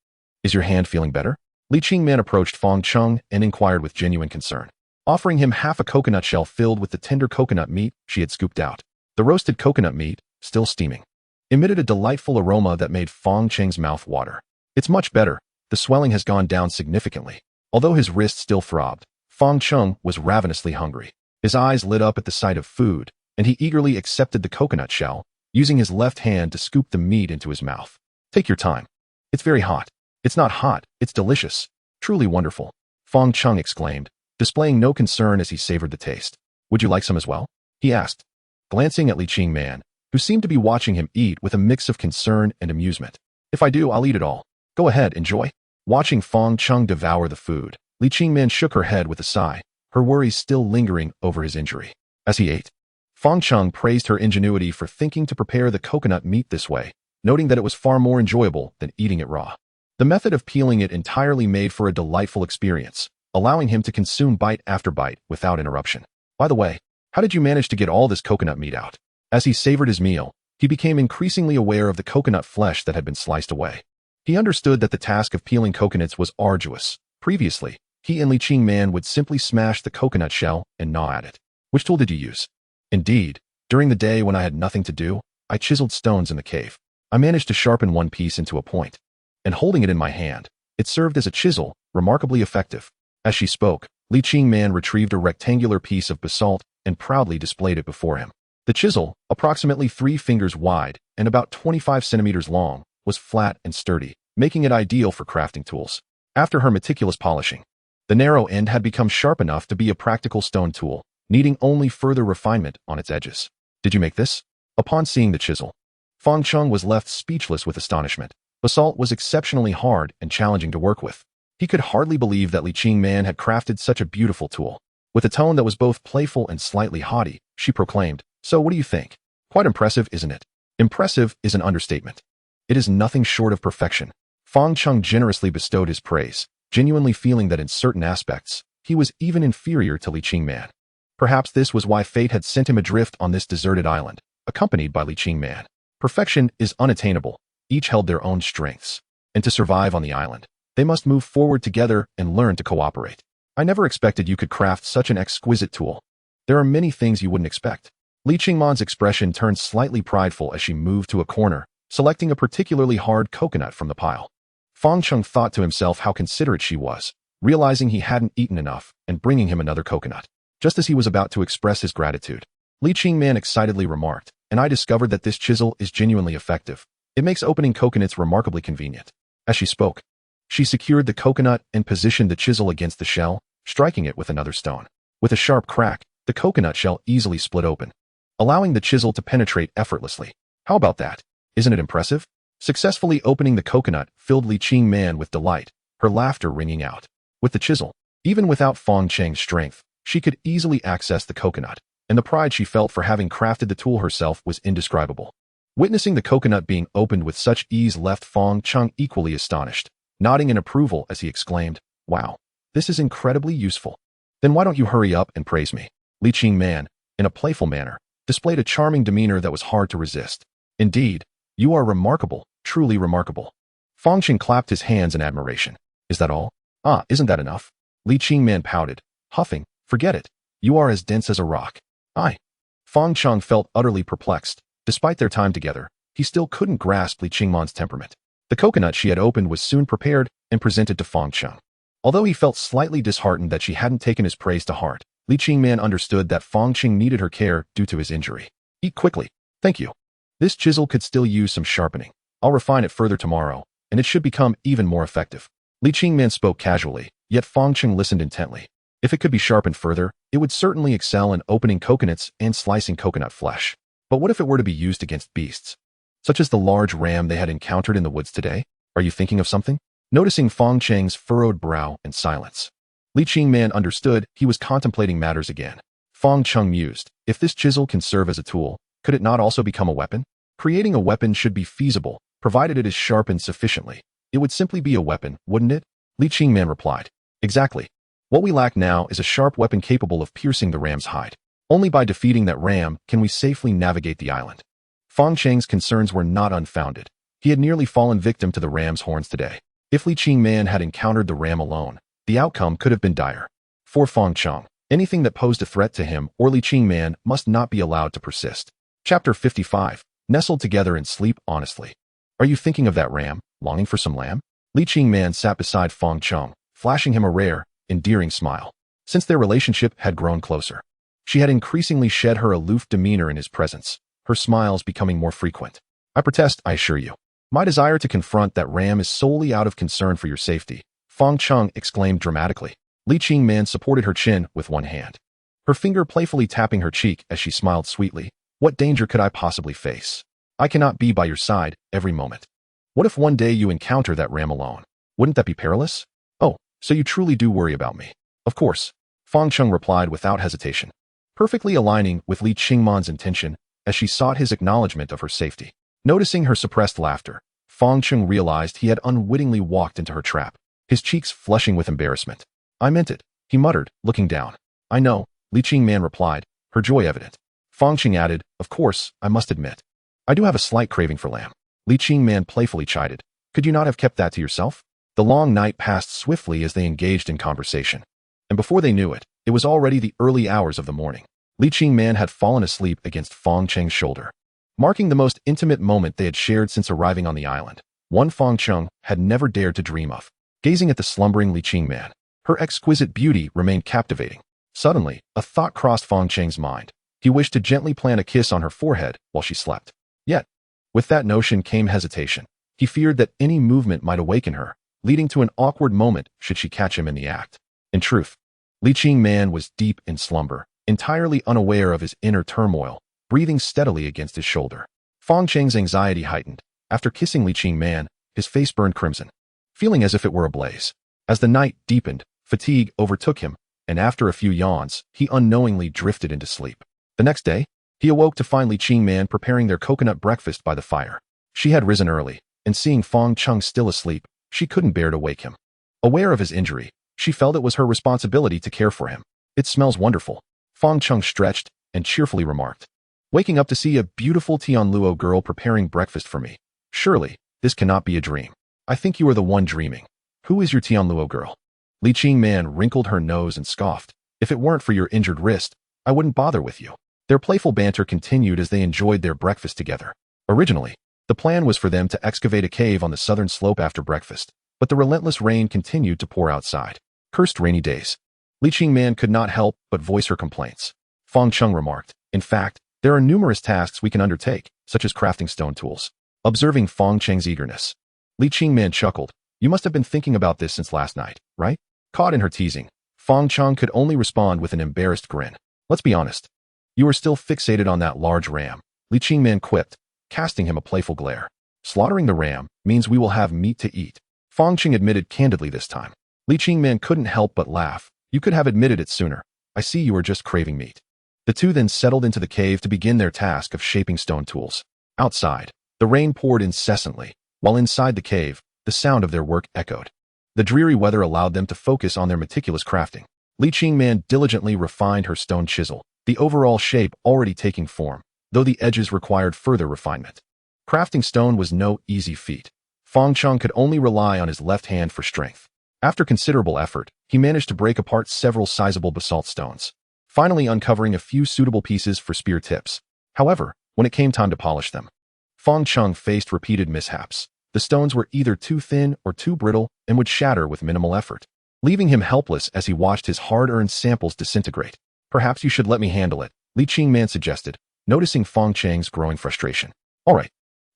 A: Is your hand feeling better? Li Qingman approached Fang Cheng and inquired with genuine concern, offering him half a coconut shell filled with the tender coconut meat she had scooped out. The roasted coconut meat, still steaming, emitted a delightful aroma that made Fang Cheng's mouth water. It's much better. The swelling has gone down significantly. Although his wrist still throbbed, Fang Cheng was ravenously hungry. His eyes lit up at the sight of food, and he eagerly accepted the coconut shell, using his left hand to scoop the meat into his mouth. Take your time. It's very hot. It's not hot, it's delicious. Truly wonderful. Fang Cheng exclaimed, displaying no concern as he savored the taste. Would you like some as well? He asked, glancing at Li Qingman, who seemed to be watching him eat with a mix of concern and amusement. If I do, I'll eat it all. Go ahead, enjoy. Watching Fang Cheng devour the food, Li Qingman shook her head with a sigh, her worries still lingering over his injury. As he ate, Fang Cheng praised her ingenuity for thinking to prepare the coconut meat this way, noting that it was far more enjoyable than eating it raw. The method of peeling it entirely made for a delightful experience, allowing him to consume bite after bite without interruption. By the way, how did you manage to get all this coconut meat out? As he savored his meal, he became increasingly aware of the coconut flesh that had been sliced away. He understood that the task of peeling coconuts was arduous. Previously, he and Li Qingman would simply smash the coconut shell and gnaw at it. Which tool did you use? Indeed, during the day when I had nothing to do, I chiseled stones in the cave. I managed to sharpen one piece into a point, and holding it in my hand, it served as a chisel, remarkably effective. As she spoke, Li Qingman retrieved a rectangular piece of basalt and proudly displayed it before him. The chisel, approximately 3 fingers wide and about 25 centimeters long, was flat and sturdy, making it ideal for crafting tools. After her meticulous polishing, the narrow end had become sharp enough to be a practical stone tool, needing only further refinement on its edges. Did you make this? Upon seeing the chisel, Fang Cheng was left speechless with astonishment. Basalt was exceptionally hard and challenging to work with. He could hardly believe that Li Qingman had crafted such a beautiful tool. With a tone that was both playful and slightly haughty, she proclaimed, "So what do you think? Quite impressive, isn't it?" Impressive is an understatement. It is nothing short of perfection. Fang Cheng generously bestowed his praise, genuinely feeling that in certain aspects, he was even inferior to Li Qingman. Perhaps this was why fate had sent him adrift on this deserted island, accompanied by Li Qingman. Perfection is unattainable. Each held their own strengths. And to survive on the island, they must move forward together and learn to cooperate. I never expected you could craft such an exquisite tool. There are many things you wouldn't expect. Li Qingman's expression turned slightly prideful as she moved to a corner, selecting a particularly hard coconut from the pile. Fang Cheng thought to himself how considerate she was, realizing he hadn't eaten enough and bringing him another coconut. Just as he was about to express his gratitude, Li Qingman excitedly remarked, "And I discovered that this chisel is genuinely effective. It makes opening coconuts remarkably convenient." As she spoke, she secured the coconut and positioned the chisel against the shell, striking it with another stone. With a sharp crack, the coconut shell easily split open, allowing the chisel to penetrate effortlessly. How about that? Isn't it impressive? Successfully opening the coconut filled Li Qingman with delight, her laughter ringing out. With the chisel, even without Fang Cheng's strength, she could easily access the coconut, and the pride she felt for having crafted the tool herself was indescribable. Witnessing the coconut being opened with such ease left Fang Cheng equally astonished, nodding in approval as he exclaimed, "Wow, this is incredibly useful. Then why don't you hurry up and praise me?" Li Qingman, in a playful manner, displayed a charming demeanor that was hard to resist. "Indeed, you are remarkable, truly remarkable." Fang Cheng clapped his hands in admiration. "Is that all? Ah, isn't that enough?" Li Qingman pouted, huffing, "Forget it. You are as dense as a rock." "I." Fang Cheng felt utterly perplexed. Despite their time together, he still couldn't grasp Li Qingman's temperament. The coconut she had opened was soon prepared and presented to Fang Cheng. Although he felt slightly disheartened that she hadn't taken his praise to heart, Li Qingman understood that Fang Cheng needed her care due to his injury. Eat quickly. Thank you. This chisel could still use some sharpening. I'll refine it further tomorrow, and it should become even more effective. Li Qingman spoke casually, yet Fang Cheng listened intently. If it could be sharpened further, it would certainly excel in opening coconuts and slicing coconut flesh. But what if it were to be used against beasts, such as the large ram they had encountered in the woods today? Are you thinking of something? Noticing Fang Cheng's furrowed brow and silence, Li Qingman understood he was contemplating matters again. Fang Cheng mused, if this chisel can serve as a tool, could it not also become a weapon? Creating a weapon should be feasible, provided it is sharpened sufficiently. It would simply be a weapon, wouldn't it? Li Qingman replied. Exactly. What we lack now is a sharp weapon capable of piercing the ram's hide. Only by defeating that ram can we safely navigate the island. Fang Cheng's concerns were not unfounded. He had nearly fallen victim to the ram's horns today. If Li Qingman had encountered the ram alone, the outcome could have been dire. For Fang Cheng, anything that posed a threat to him or Li Qingman must not be allowed to persist. Chapter 55. Nestled together in sleep honestly. Are you thinking of that ram, longing for some lamb? Li Qingman sat beside Fang Cheng, flashing him a rare, endearing smile. Since their relationship had grown closer, she had increasingly shed her aloof demeanor in his presence, her smiles becoming more frequent. I protest, I assure you. My desire to confront that ram is solely out of concern for your safety, Fang Cheng exclaimed dramatically. Li Qingman supported her chin with one hand, her finger playfully tapping her cheek as she smiled sweetly. What danger could I possibly face? I cannot be by your side every moment. What if one day you encounter that ram alone? Wouldn't that be perilous? Oh, so you truly do worry about me. Of course, Fang Cheng replied without hesitation, perfectly aligning with Li Qingman's intention as she sought his acknowledgement of her safety. Noticing her suppressed laughter, Fang Cheng realized he had unwittingly walked into her trap, his cheeks flushing with embarrassment. I meant it, he muttered, looking down. I know, Li Qingman replied, her joy evident. Fang Cheng added, of course, I must admit, I do have a slight craving for lamb. Li Qingman playfully chided. Could you not have kept that to yourself? The long night passed swiftly as they engaged in conversation. And before they knew it, it was already the early hours of the morning. Li Qingman had fallen asleep against Fang Cheng's shoulder, marking the most intimate moment they had shared since arriving on the island, one Fang Cheng had never dared to dream of. Gazing at the slumbering Li Qingman, her exquisite beauty remained captivating. Suddenly, a thought crossed Fang Cheng's mind. He wished to gently plant a kiss on her forehead while she slept. Yet, with that notion came hesitation. He feared that any movement might awaken her, leading to an awkward moment should she catch him in the act. In truth, Li Qingman was deep in slumber, entirely unaware of his inner turmoil, breathing steadily against his shoulder. Fang Cheng's anxiety heightened. After kissing Li Qingman, his face burned crimson, feeling as if it were ablaze. As the night deepened, fatigue overtook him, and after a few yawns, he unknowingly drifted into sleep. The next day, he awoke to find Li Qingman preparing their coconut breakfast by the fire. She had risen early, and seeing Fang Cheng still asleep, she couldn't bear to wake him. Aware of his injury, she felt it was her responsibility to care for him. It smells wonderful, Fang Cheng stretched and cheerfully remarked. Waking up to see a beautiful Tianluo girl preparing breakfast for me. Surely, this cannot be a dream. I think you are the one dreaming. Who is your Tianluo girl? Li Qingman wrinkled her nose and scoffed. If it weren't for your injured wrist, I wouldn't bother with you. Their playful banter continued as they enjoyed their breakfast together. Originally, the plan was for them to excavate a cave on the southern slope after breakfast, but the relentless rain continued to pour outside. Cursed rainy days. Li Qingman could not help but voice her complaints. Fang Cheng remarked, in fact, there are numerous tasks we can undertake, such as crafting stone tools. Observing Fang Cheng's eagerness, Li Qingman chuckled. You must have been thinking about this since last night, right? Caught in her teasing, Fang Cheng could only respond with an embarrassed grin. Let's be honest. You are still fixated on that large ram, Li Qingman quipped, casting him a playful glare. Slaughtering the ram means we will have meat to eat. Fang Cheng admitted candidly this time. Li Qingman couldn't help but laugh. You could have admitted it sooner. I see you are just craving meat. The two then settled into the cave to begin their task of shaping stone tools. Outside, the rain poured incessantly, while inside the cave, the sound of their work echoed. The dreary weather allowed them to focus on their meticulous crafting. Li Qingman diligently refined her stone chisel, the overall shape already taking form, though the edges required further refinement. Crafting stone was no easy feat. Fang Cheng could only rely on his left hand for strength. After considerable effort, he managed to break apart several sizable basalt stones, finally uncovering a few suitable pieces for spear tips. However, when it came time to polish them, Fang Cheng faced repeated mishaps. The stones were either too thin or too brittle and would shatter with minimal effort, leaving him helpless as he watched his hard-earned samples disintegrate. Perhaps you should let me handle it, Li Qingman suggested, noticing Fang Cheng's growing frustration. All right.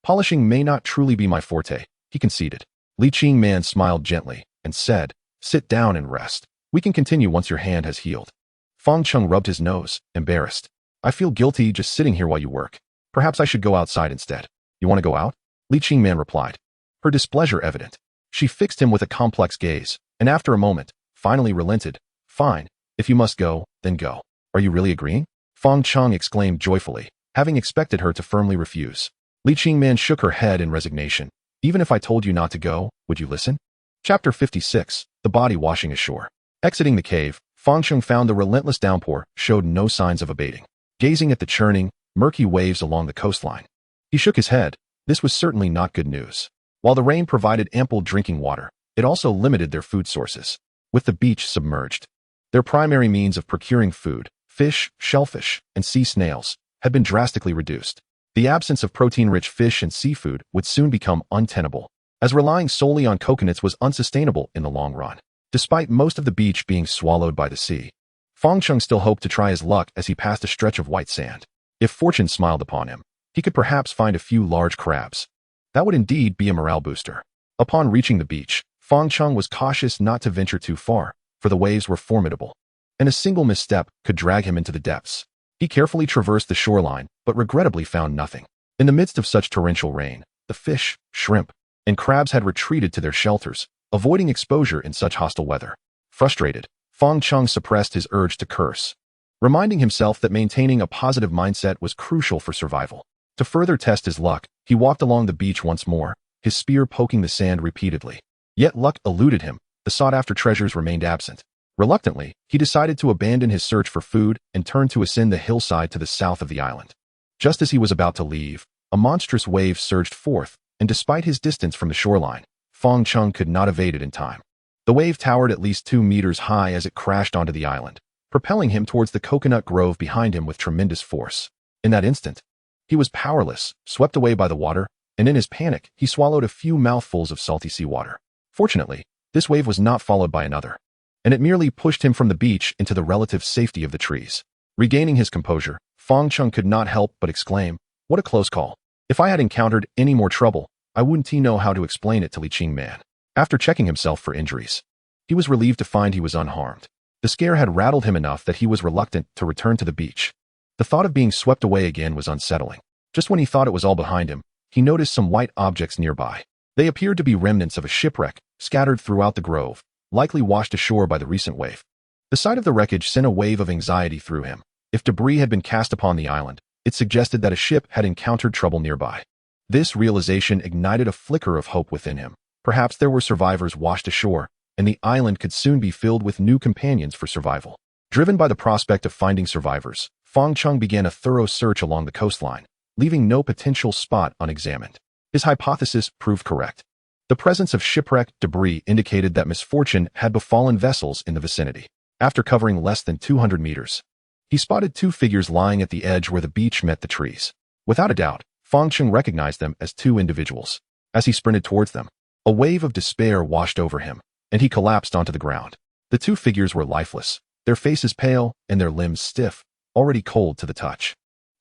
A: Polishing may not truly be my forte, he conceded. Li Qingman smiled gently and said, sit down and rest. We can continue once your hand has healed. Fang Cheng rubbed his nose, embarrassed. I feel guilty just sitting here while you work. Perhaps I should go outside instead. You want to go out? Li Qingman replied, her displeasure evident. She fixed him with a complex gaze, and after a moment, finally relented. Fine. If you must go, then go. Are you really agreeing? Fang Cheng exclaimed joyfully, having expected her to firmly refuse. Li Qingman shook her head in resignation. Even if I told you not to go, would you listen? Chapter 56. The Body Washing Ashore. Exiting the cave, Fang Cheng found the relentless downpour showed no signs of abating. Gazing at the churning, murky waves along the coastline, he shook his head. This was certainly not good news. While the rain provided ample drinking water, it also limited their food sources. With the beach submerged, their primary means of procuring food, fish, shellfish, and sea snails, had been drastically reduced. The absence of protein-rich fish and seafood would soon become untenable, as relying solely on coconuts was unsustainable in the long run. Despite most of the beach being swallowed by the sea, Fang Cheng still hoped to try his luck as he passed a stretch of white sand. If fortune smiled upon him, he could perhaps find a few large crabs. That would indeed be a morale booster. Upon reaching the beach, Fang Cheng was cautious not to venture too far, for the waves were formidable, and a single misstep could drag him into the depths. He carefully traversed the shoreline, but regrettably found nothing. In the midst of such torrential rain, the fish, shrimp, and crabs had retreated to their shelters, avoiding exposure in such hostile weather. Frustrated, Fang Cheng suppressed his urge to curse, reminding himself that maintaining a positive mindset was crucial for survival. To further test his luck, he walked along the beach once more, his spear poking the sand repeatedly. Yet luck eluded him. The sought-after treasures remained absent. Reluctantly, he decided to abandon his search for food and turn to ascend the hillside to the south of the island. Just as he was about to leave, a monstrous wave surged forth, and despite his distance from the shoreline, Fang Cheng could not evade it in time. The wave towered at least 2 meters high as it crashed onto the island, propelling him towards the coconut grove behind him with tremendous force. In that instant, he was powerless, swept away by the water, and in his panic, he swallowed a few mouthfuls of salty seawater. Fortunately, this wave was not followed by another, and it merely pushed him from the beach into the relative safety of the trees. Regaining his composure, Fang Cheng could not help but exclaim, "What a close call. If I had encountered any more trouble, I wouldn't know how to explain it to Li Qingman." After checking himself for injuries, he was relieved to find he was unharmed. The scare had rattled him enough that he was reluctant to return to the beach. The thought of being swept away again was unsettling. Just when he thought it was all behind him, he noticed some white objects nearby. They appeared to be remnants of a shipwreck, scattered throughout the grove, likely washed ashore by the recent wave. The sight of the wreckage sent a wave of anxiety through him. If debris had been cast upon the island, it suggested that a ship had encountered trouble nearby. This realization ignited a flicker of hope within him. Perhaps there were survivors washed ashore, and the island could soon be filled with new companions for survival. Driven by the prospect of finding survivors, Fang Cheng began a thorough search along the coastline, leaving no potential spot unexamined. His hypothesis proved correct. The presence of shipwreck debris indicated that misfortune had befallen vessels in the vicinity. After covering less than 200 meters, he spotted 2 figures lying at the edge where the beach met the trees. Without a doubt, Fang Cheng recognized them as 2 individuals. As he sprinted towards them, a wave of despair washed over him, and he collapsed onto the ground. The 2 figures were lifeless, their faces pale and their limbs stiff, already cold to the touch.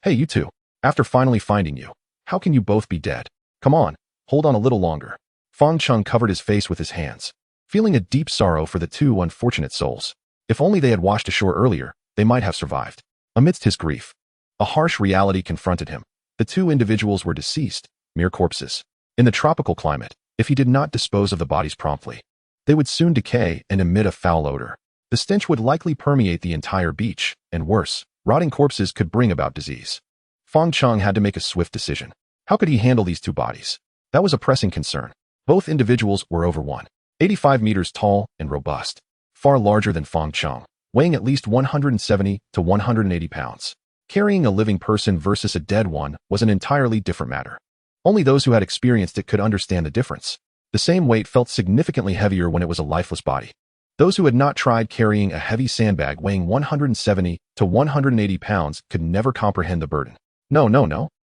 A: "Hey, you two. After finally finding you, how can you both be dead? Come on, hold on a little longer." Fang Cheng covered his face with his hands, feeling a deep sorrow for the 2 unfortunate souls. If only they had washed ashore earlier, they might have survived. Amidst his grief, a harsh reality confronted him. The 2 individuals were deceased, mere corpses. In the tropical climate, if he did not dispose of the bodies promptly, they would soon decay and emit a foul odor. The stench would likely permeate the entire beach, and worse, rotting corpses could bring about disease. Fang Cheng had to make a swift decision. How could he handle these 2 bodies? That was a pressing concern. Both individuals were over 185 meters tall and robust, far larger than Fang Cheng, weighing at least 170 to 180 pounds. Carrying a living person versus a dead one was an entirely different matter. Only those who had experienced it could understand the difference. The same weight felt significantly heavier when it was a lifeless body. Those who had not tried carrying a heavy sandbag weighing 170 to 180 pounds could never comprehend the burden. No.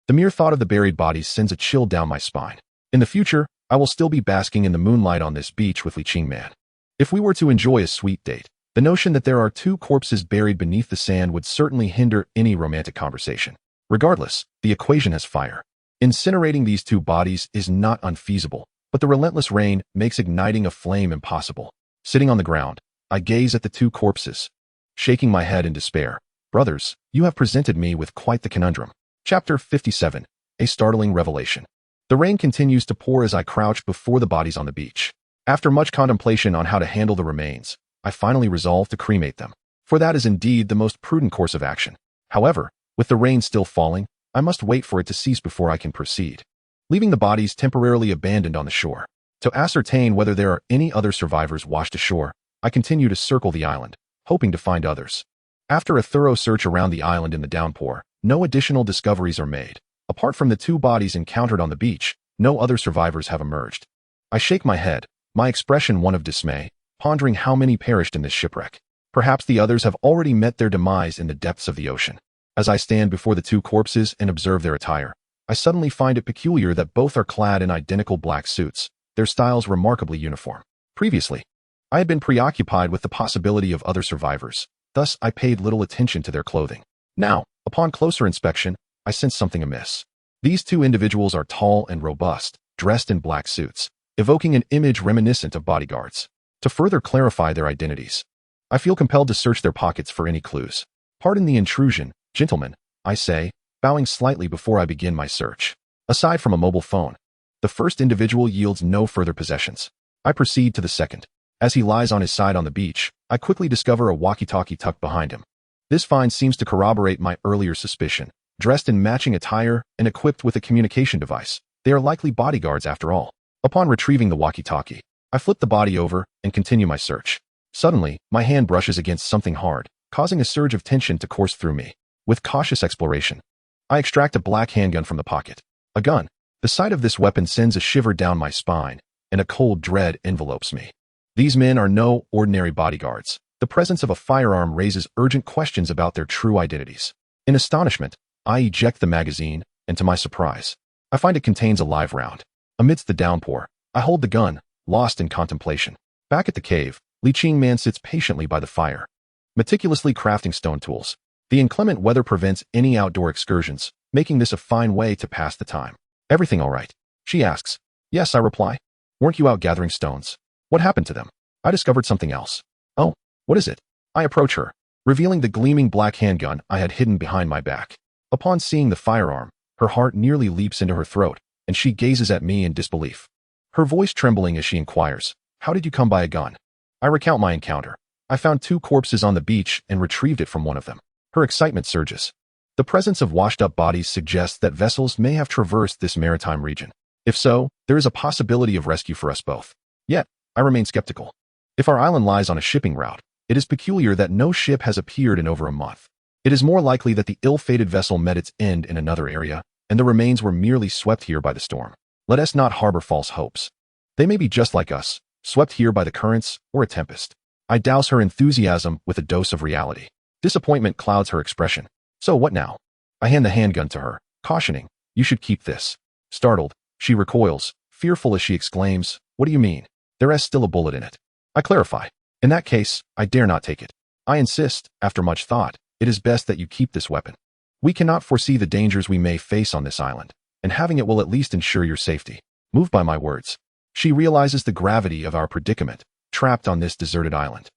A: The mere thought of the buried bodies sends a chill down my spine. In the future, I will still be basking in the moonlight on this beach with Li Qingman. If we were to enjoy a sweet date, the notion that there are two corpses buried beneath the sand would certainly hinder any romantic conversation. Regardless, the equation has fire. Incinerating these two bodies is not unfeasible, but the relentless rain makes igniting a flame impossible. Sitting on the ground, I gaze at the two corpses, shaking my head in despair. Brothers, you have presented me with quite the conundrum. Chapter 57. A startling revelation. The rain continues to pour as I crouch before the bodies on the beach. After much contemplation on how to handle the remains, I finally resolve to cremate them, for that is indeed the most prudent course of action. However, with the rain still falling, I must wait for it to cease before I can proceed. Leaving the bodies temporarily abandoned on the shore. To ascertain whether there are any other survivors washed ashore, I continue to circle the island, hoping to find others. After a thorough search around the island in the downpour, no additional discoveries are made. Apart from the two bodies encountered on the beach, no other survivors have emerged. I shake my head, my expression one of dismay, pondering how many perished in this shipwreck. Perhaps the others have already met their demise in the depths of the ocean. As I stand before the two corpses and observe their attire, I suddenly find it peculiar that both are clad in identical black suits, their styles remarkably uniform. Previously, I had been preoccupied with the possibility of other survivors, thus I paid little attention to their clothing. Now, upon closer inspection, I sense something amiss. These two individuals are tall and robust, dressed in black suits, evoking an image reminiscent of bodyguards. To further clarify their identities, I feel compelled to search their pockets for any clues. Pardon the intrusion, gentlemen, I say, bowing slightly before I begin my search. Aside from a mobile phone, the first individual yields no further possessions. I proceed to the second. As he lies on his side on the beach, I quickly discover a walkie-talkie tucked behind him. This find seems to corroborate my earlier suspicion. Dressed in matching attire and equipped with a communication device, they are likely bodyguards after all. Upon retrieving the walkie-talkie, I flip the body over and continue my search. Suddenly, my hand brushes against something hard, causing a surge of tension to course through me. With cautious exploration, I extract a black handgun from the pocket. A gun. The sight of this weapon sends a shiver down my spine, and a cold dread envelopes me. These men are no ordinary bodyguards. The presence of a firearm raises urgent questions about their true identities. In astonishment, I eject the magazine, and to my surprise, I find it contains a live round. Amidst the downpour, I hold the gun, lost in contemplation. Back at the cave, Li Qingman sits patiently by the fire, meticulously crafting stone tools. The inclement weather prevents any outdoor excursions, making this a fine way to pass the time. Everything all right? She asks. Yes, I reply. Weren't you out gathering stones? What happened to them? I discovered something else. Oh, what is it? I approach her, revealing the gleaming black handgun I had hidden behind my back. Upon seeing the firearm, her heart nearly leaps into her throat, and she gazes at me in disbelief. Her voice trembling as she inquires, how did you come by a gun? I recount my encounter. I found two corpses on the beach and retrieved it from one of them. Her excitement surges. The presence of washed-up bodies suggests that vessels may have traversed this maritime region. If so, there is a possibility of rescue for us both. Yet, I remain skeptical. If our island lies on a shipping route, it is peculiar that no ship has appeared in over a month. It is more likely that the ill-fated vessel met its end in another area, and the remains were merely swept here by the storm. Let us not harbor false hopes. They may be just like us, swept here by the currents or a tempest. I douse her enthusiasm with a dose of reality. Disappointment clouds her expression. So what now? I hand the handgun to her, cautioning, you should keep this. Startled, she recoils, fearful as she exclaims, what do you mean? There is still a bullet in it. I clarify. In that case, I dare not take it. I insist, after much thought, it is best that you keep this weapon. We cannot foresee the dangers we may face on this island, and having it will at least ensure your safety. Moved by my words, she realizes the gravity of our predicament, trapped on this deserted island.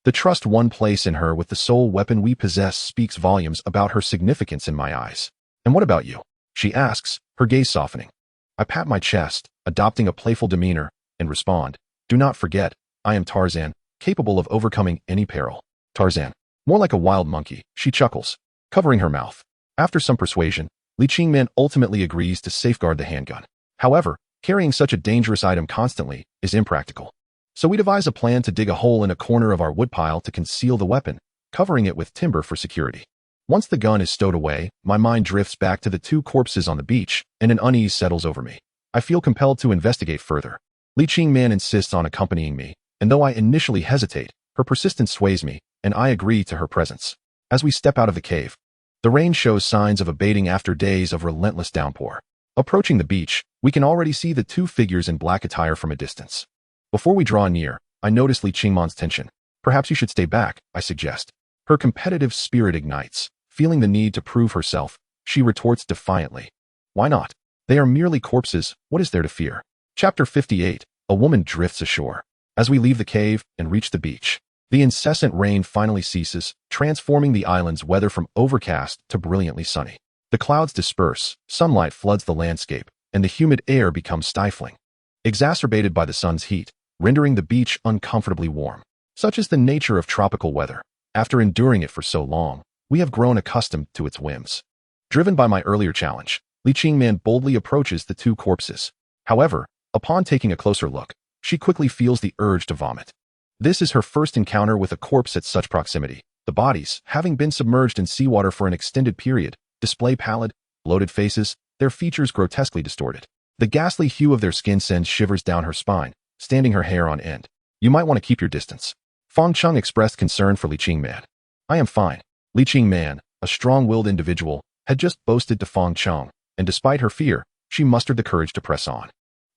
A: The trust one place in her with the sole weapon we possess speaks volumes about her significance in my eyes. And what about you? She asks, her gaze softening. I pat my chest, adopting a playful demeanor, and respond, do not forget, I am Tarzan, capable of overcoming any peril. Tarzan. More like a wild monkey, she chuckles, covering her mouth. After some persuasion, Li Qingman ultimately agrees to safeguard the handgun. However, carrying such a dangerous item constantly is impractical. So we devise a plan to dig a hole in a corner of our woodpile to conceal the weapon, covering it with timber for security. Once the gun is stowed away, my mind drifts back to the two corpses on the beach, and an unease settles over me. I feel compelled to investigate further. Li Qingman insists on accompanying me, and though I initially hesitate, her persistence sways me, and I agree to her presence. As we step out of the cave, the rain shows signs of abating after days of relentless downpour. Approaching the beach, We can already see the two figures in black attire from a distance. Before we draw near, I notice Li Qingman's tension. Perhaps you should stay back, I suggest. Her competitive spirit ignites. Feeling the need to prove herself, she retorts defiantly. Why not? They are merely corpses, what is there to fear? Chapter 58. A woman drifts ashore. As we leave the cave and reach the beach, the incessant rain finally ceases, transforming the island's weather from overcast to brilliantly sunny. The clouds disperse, sunlight floods the landscape, and the humid air becomes stifling, exacerbated by the sun's heat, rendering the beach uncomfortably warm. Such is the nature of tropical weather. After enduring it for so long, we have grown accustomed to its whims. Driven by my earlier challenge, Li Qingman boldly approaches the two corpses. However, upon taking a closer look, she quickly feels the urge to vomit. This is her first encounter with a corpse at such proximity. The bodies, having been submerged in seawater for an extended period, display pallid, bloated faces, their features grotesquely distorted. The ghastly hue of their skin sends shivers down her spine, standing her hair on end. You might want to keep your distance. Fang Cheng expressed concern for Li Qingman. I am fine. Li Qingman, a strong-willed individual, had just boasted to Fang Cheng, and despite her fear, she mustered the courage to press on.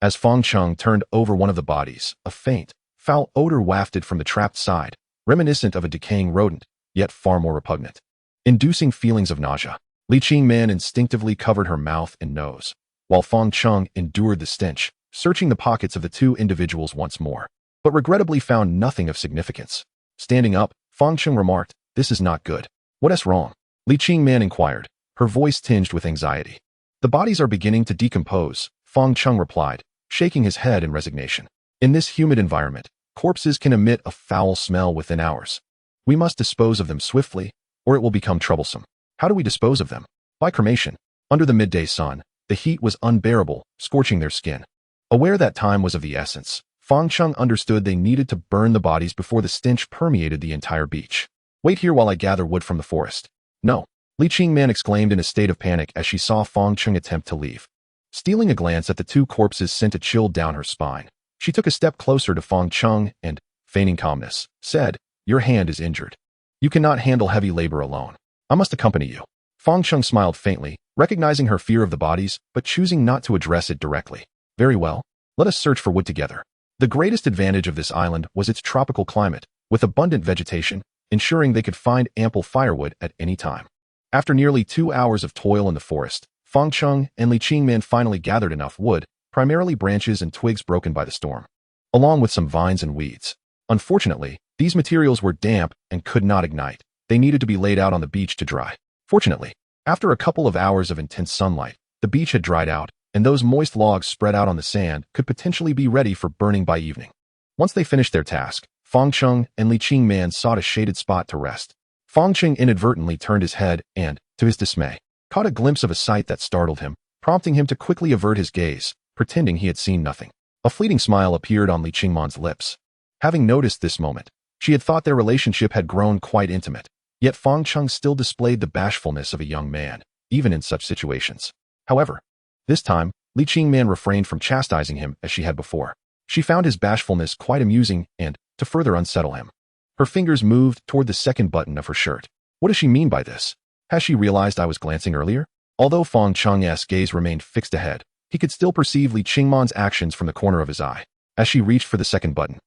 A: As Fang Cheng turned over one of the bodies, a faint, foul odor wafted from the trapped side, reminiscent of a decaying rodent, yet far more repugnant. Inducing feelings of nausea, Li Qingman instinctively covered her mouth and nose, while Fang Cheng endured the stench, searching the pockets of the two individuals once more, but regrettably found nothing of significance. Standing up, Fang Cheng remarked, "This is not good." "What's wrong?" Li Qingman inquired, her voice tinged with anxiety. "The bodies are beginning to decompose," Fang Cheng replied, shaking his head in resignation. "In this humid environment, corpses can emit a foul smell within hours. We must dispose of them swiftly, or it will become troublesome." "How do we dispose of them?" "By cremation." Under the midday sun, the heat was unbearable, scorching their skin. Aware that time was of the essence, Fang Cheng understood they needed to burn the bodies before the stench permeated the entire beach. "Wait here while I gather wood from the forest." "No," Li Qingman exclaimed in a state of panic as she saw Fang Cheng attempt to leave. Stealing a glance at the two corpses sent a chill down her spine. She took a step closer to Fang Cheng and, feigning calmness, said, "Your hand is injured. You cannot handle heavy labor alone. I must accompany you." Fang Cheng smiled faintly, recognizing her fear of the bodies, but choosing not to address it directly. "Very well. Let us search for wood together." The greatest advantage of this island was its tropical climate, with abundant vegetation, ensuring they could find ample firewood at any time. After nearly 2 hours of toil in the forest, Fang Cheng and Li Qingman finally gathered enough wood, primarily branches and twigs broken by the storm, along with some vines and weeds. Unfortunately, these materials were damp and could not ignite. They needed to be laid out on the beach to dry. Fortunately, after a couple of hours of intense sunlight, the beach had dried out, and those moist logs spread out on the sand could potentially be ready for burning by evening. Once they finished their task, Fang Cheng and Li Qingman sought a shaded spot to rest. Fang Cheng inadvertently turned his head and, to his dismay, caught a glimpse of a sight that startled him, prompting him to quickly avert his gaze, pretending he had seen nothing. A fleeting smile appeared on Li Qingman's lips. Having noticed this moment, she had thought their relationship had grown quite intimate, yet Fang Cheng still displayed the bashfulness of a young man, even in such situations. However, this time, Li Qingman refrained from chastising him as she had before. She found his bashfulness quite amusing and, to further unsettle him, her fingers moved toward the second button of her shirt. What does she mean by this? Has she realized I was glancing earlier? Although Fang Cheng's gaze remained fixed ahead, he could still perceive Li Qingman's actions from the corner of his eye. As she reached for the second button,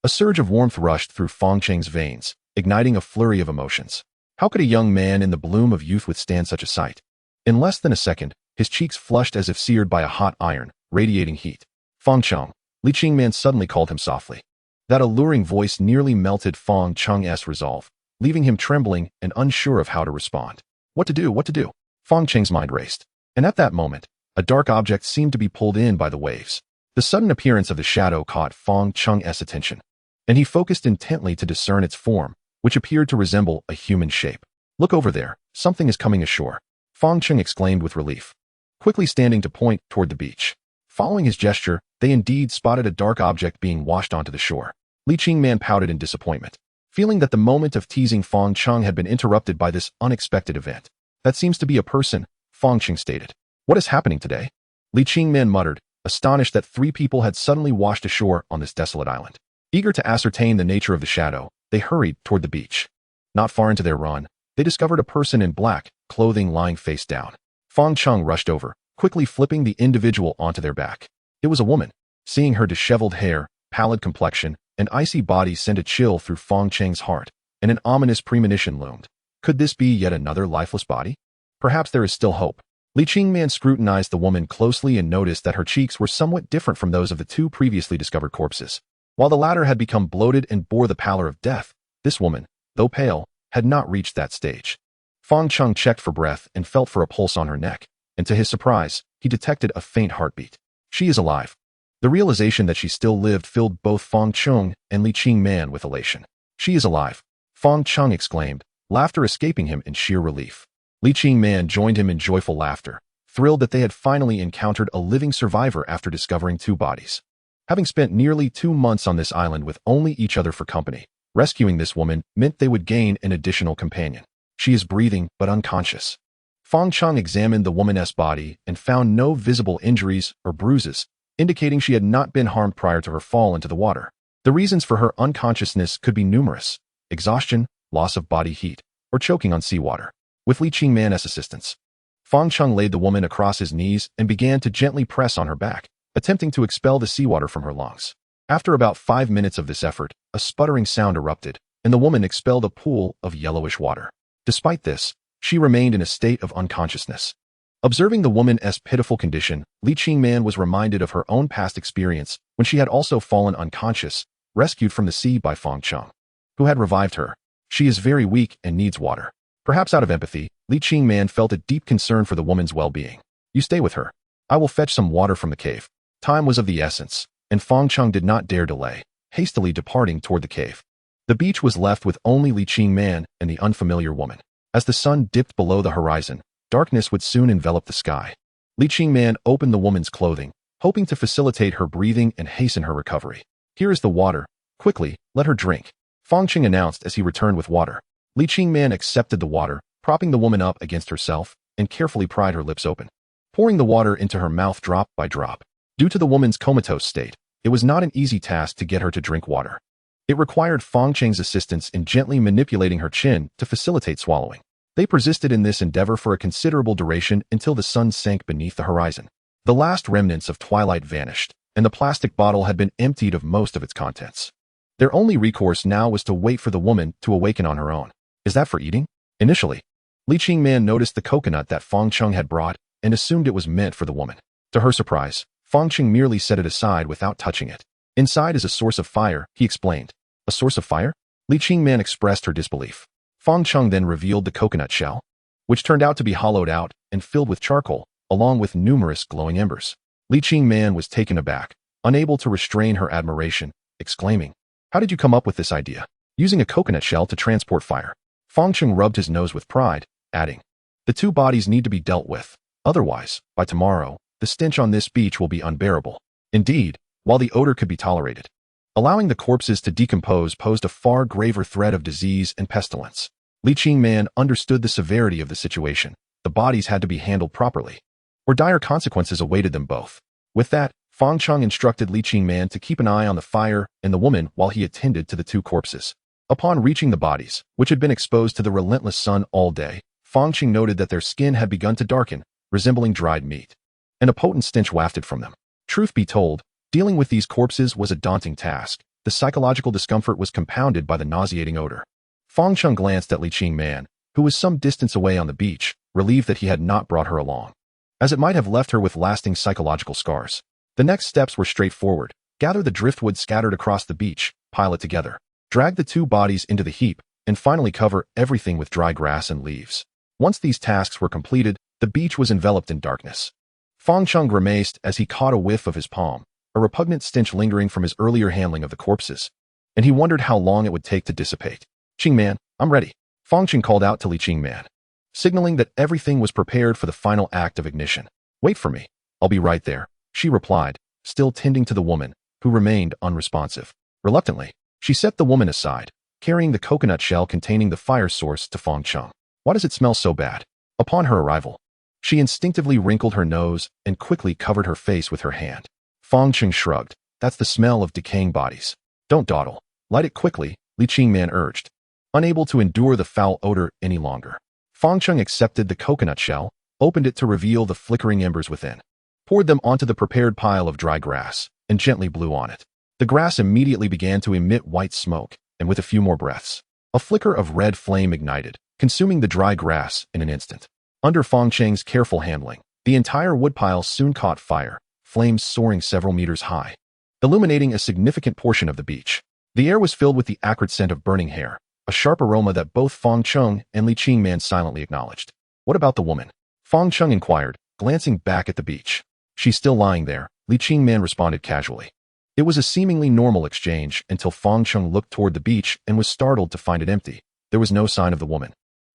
A: a surge of warmth rushed through Fang Cheng's veins, igniting a flurry of emotions. How could a young man in the bloom of youth withstand such a sight? In less than a second, his cheeks flushed as if seared by a hot iron, radiating heat. "Fang Cheng," Li Qingman suddenly called him softly. That alluring voice nearly melted Fang Cheng's resolve, leaving him trembling and unsure of how to respond. What to do? What to do? Fang Cheng's mind raced. And at that moment, a dark object seemed to be pulled in by the waves. The sudden appearance of the shadow caught Fang Cheng's attention, and he focused intently to discern its form, which appeared to resemble a human shape. "Look over there, something is coming ashore," Fang Cheng exclaimed with relief, quickly standing to point toward the beach. Following his gesture, they indeed spotted a dark object being washed onto the shore. Li Qingman pouted in disappointment, feeling that the moment of teasing Fang Cheng had been interrupted by this unexpected event. "That seems to be a person," Fang Cheng stated. "What is happening today?" Li Qingman muttered, astonished that 3 people had suddenly washed ashore on this desolate island. Eager to ascertain the nature of the shadow, they hurried toward the beach. Not far into their run, they discovered a person in black, clothing lying face down. Fang Cheng rushed over, quickly flipping the individual onto their back. It was a woman. Seeing her disheveled hair, pallid complexion, and icy body sent a chill through Fang Cheng's heart, and an ominous premonition loomed. Could this be yet another lifeless body? Perhaps there is still hope. Li Qingman scrutinized the woman closely and noticed that her cheeks were somewhat different from those of the two previously discovered corpses. While the latter had become bloated and bore the pallor of death, this woman, though pale, had not reached that stage. Fang Cheng checked for breath and felt for a pulse on her neck, and to his surprise, he detected a faint heartbeat. She is alive. The realization that she still lived filled both Fang Cheng and Li Qingman with elation. She is alive, Fang Cheng exclaimed, laughter escaping him in sheer relief. Li Qingman joined him in joyful laughter, thrilled that they had finally encountered a living survivor after discovering two bodies. Having spent nearly 2 months on this island with only each other for company, rescuing this woman meant they would gain an additional companion. She is breathing but unconscious. Fang Cheng examined the woman's body and found no visible injuries or bruises, indicating she had not been harmed prior to her fall into the water. The reasons for her unconsciousness could be numerous: exhaustion, loss of body heat, or choking on seawater. With Li Qingman's assistance, Fang Cheng laid the woman across his knees and began to gently press on her back, attempting to expel the seawater from her lungs. After about 5 minutes of this effort, a sputtering sound erupted, and the woman expelled a pool of yellowish water. Despite this, she remained in a state of unconsciousness. Observing the woman's pitiful condition, Li Qingman was reminded of her own past experience when she had also fallen unconscious, rescued from the sea by Fang Cheng, who had revived her. She is very weak and needs water. Perhaps out of empathy, Li Qingman felt a deep concern for the woman's well-being. You stay with her. I will fetch some water from the cave. Time was of the essence, and Fang Cheng did not dare delay, hastily departing toward the cave. The beach was left with only Li Qingman and the unfamiliar woman. As the sun dipped below the horizon, darkness would soon envelop the sky. Li Qingman opened the woman's clothing, hoping to facilitate her breathing and hasten her recovery. Here is the water. Quickly, let her drink, Fang Cheng announced as he returned with water. Li Qingman accepted the water, propping the woman up against herself, and carefully pried her lips open, pouring the water into her mouth drop by drop. Due to the woman's comatose state, it was not an easy task to get her to drink water. It required Fang Cheng's assistance in gently manipulating her chin to facilitate swallowing. They persisted in this endeavor for a considerable duration until the sun sank beneath the horizon. The last remnants of twilight vanished, and the plastic bottle had been emptied of most of its contents. Their only recourse now was to wait for the woman to awaken on her own. Is that for eating? Initially, Li Qingman noticed the coconut that Fang Cheng had brought and assumed it was meant for the woman. To her surprise, Fang Cheng merely set it aside without touching it. Inside is a source of fire, he explained. A source of fire? Li Qingman expressed her disbelief. Fang Cheng then revealed the coconut shell, which turned out to be hollowed out and filled with charcoal, along with numerous glowing embers. Li Qingman was taken aback, unable to restrain her admiration, exclaiming, "How did you come up with this idea? Using a coconut shell to transport fire?" Fang Cheng rubbed his nose with pride, adding, "The two bodies need to be dealt with. Otherwise, by tomorrow, the stench on this beach will be unbearable." Indeed, while the odor could be tolerated, allowing the corpses to decompose posed a far graver threat of disease and pestilence. Li Qingman understood the severity of the situation. The bodies had to be handled properly, or dire consequences awaited them both. With that, Fang Cheng instructed Li Qingman to keep an eye on the fire and the woman while he attended to the two corpses. Upon reaching the bodies, which had been exposed to the relentless sun all day, Fang Cheng noted that their skin had begun to darken, resembling dried meat, and a potent stench wafted from them. Truth be told, dealing with these corpses was a daunting task. The psychological discomfort was compounded by the nauseating odor. Fang Cheng glanced at Li Qingman, who was some distance away on the beach, relieved that he had not brought her along, as it might have left her with lasting psychological scars. The next steps were straightforward. Gather the driftwood scattered across the beach, pile it together, drag the two bodies into the heap, and finally cover everything with dry grass and leaves. Once these tasks were completed, the beach was enveloped in darkness. Fang Cheng grimaced as he caught a whiff of his palm, a repugnant stench lingering from his earlier handling of the corpses, and he wondered how long it would take to dissipate. "Qingman, I'm ready," Fang Cheng called out to Li Qingman, signaling that everything was prepared for the final act of ignition. "Wait for me. I'll be right there," she replied, still tending to the woman, who remained unresponsive. Reluctantly, she set the woman aside, carrying the coconut shell containing the fire source to Fang Cheng. "Why does it smell so bad?" Upon her arrival, she instinctively wrinkled her nose and quickly covered her face with her hand. Fang Cheng shrugged. "That's the smell of decaying bodies. Don't dawdle. Light it quickly," Li Qingman urged. Unable to endure the foul odor any longer, Fang Cheng accepted the coconut shell, opened it to reveal the flickering embers within, poured them onto the prepared pile of dry grass, and gently blew on it. The grass immediately began to emit white smoke, and with a few more breaths, a flicker of red flame ignited, consuming the dry grass in an instant. Under Fang Cheng's careful handling, the entire woodpile soon caught fire, flames soaring several meters high, illuminating a significant portion of the beach. The air was filled with the acrid scent of burning hair, a sharp aroma that both Fang Cheng and Li Qingman silently acknowledged. What about the woman? Fang Cheng inquired, glancing back at the beach. She's still lying there, Li Qingman responded casually. It was a seemingly normal exchange until Fang Cheng looked toward the beach and was startled to find it empty. There was no sign of the woman.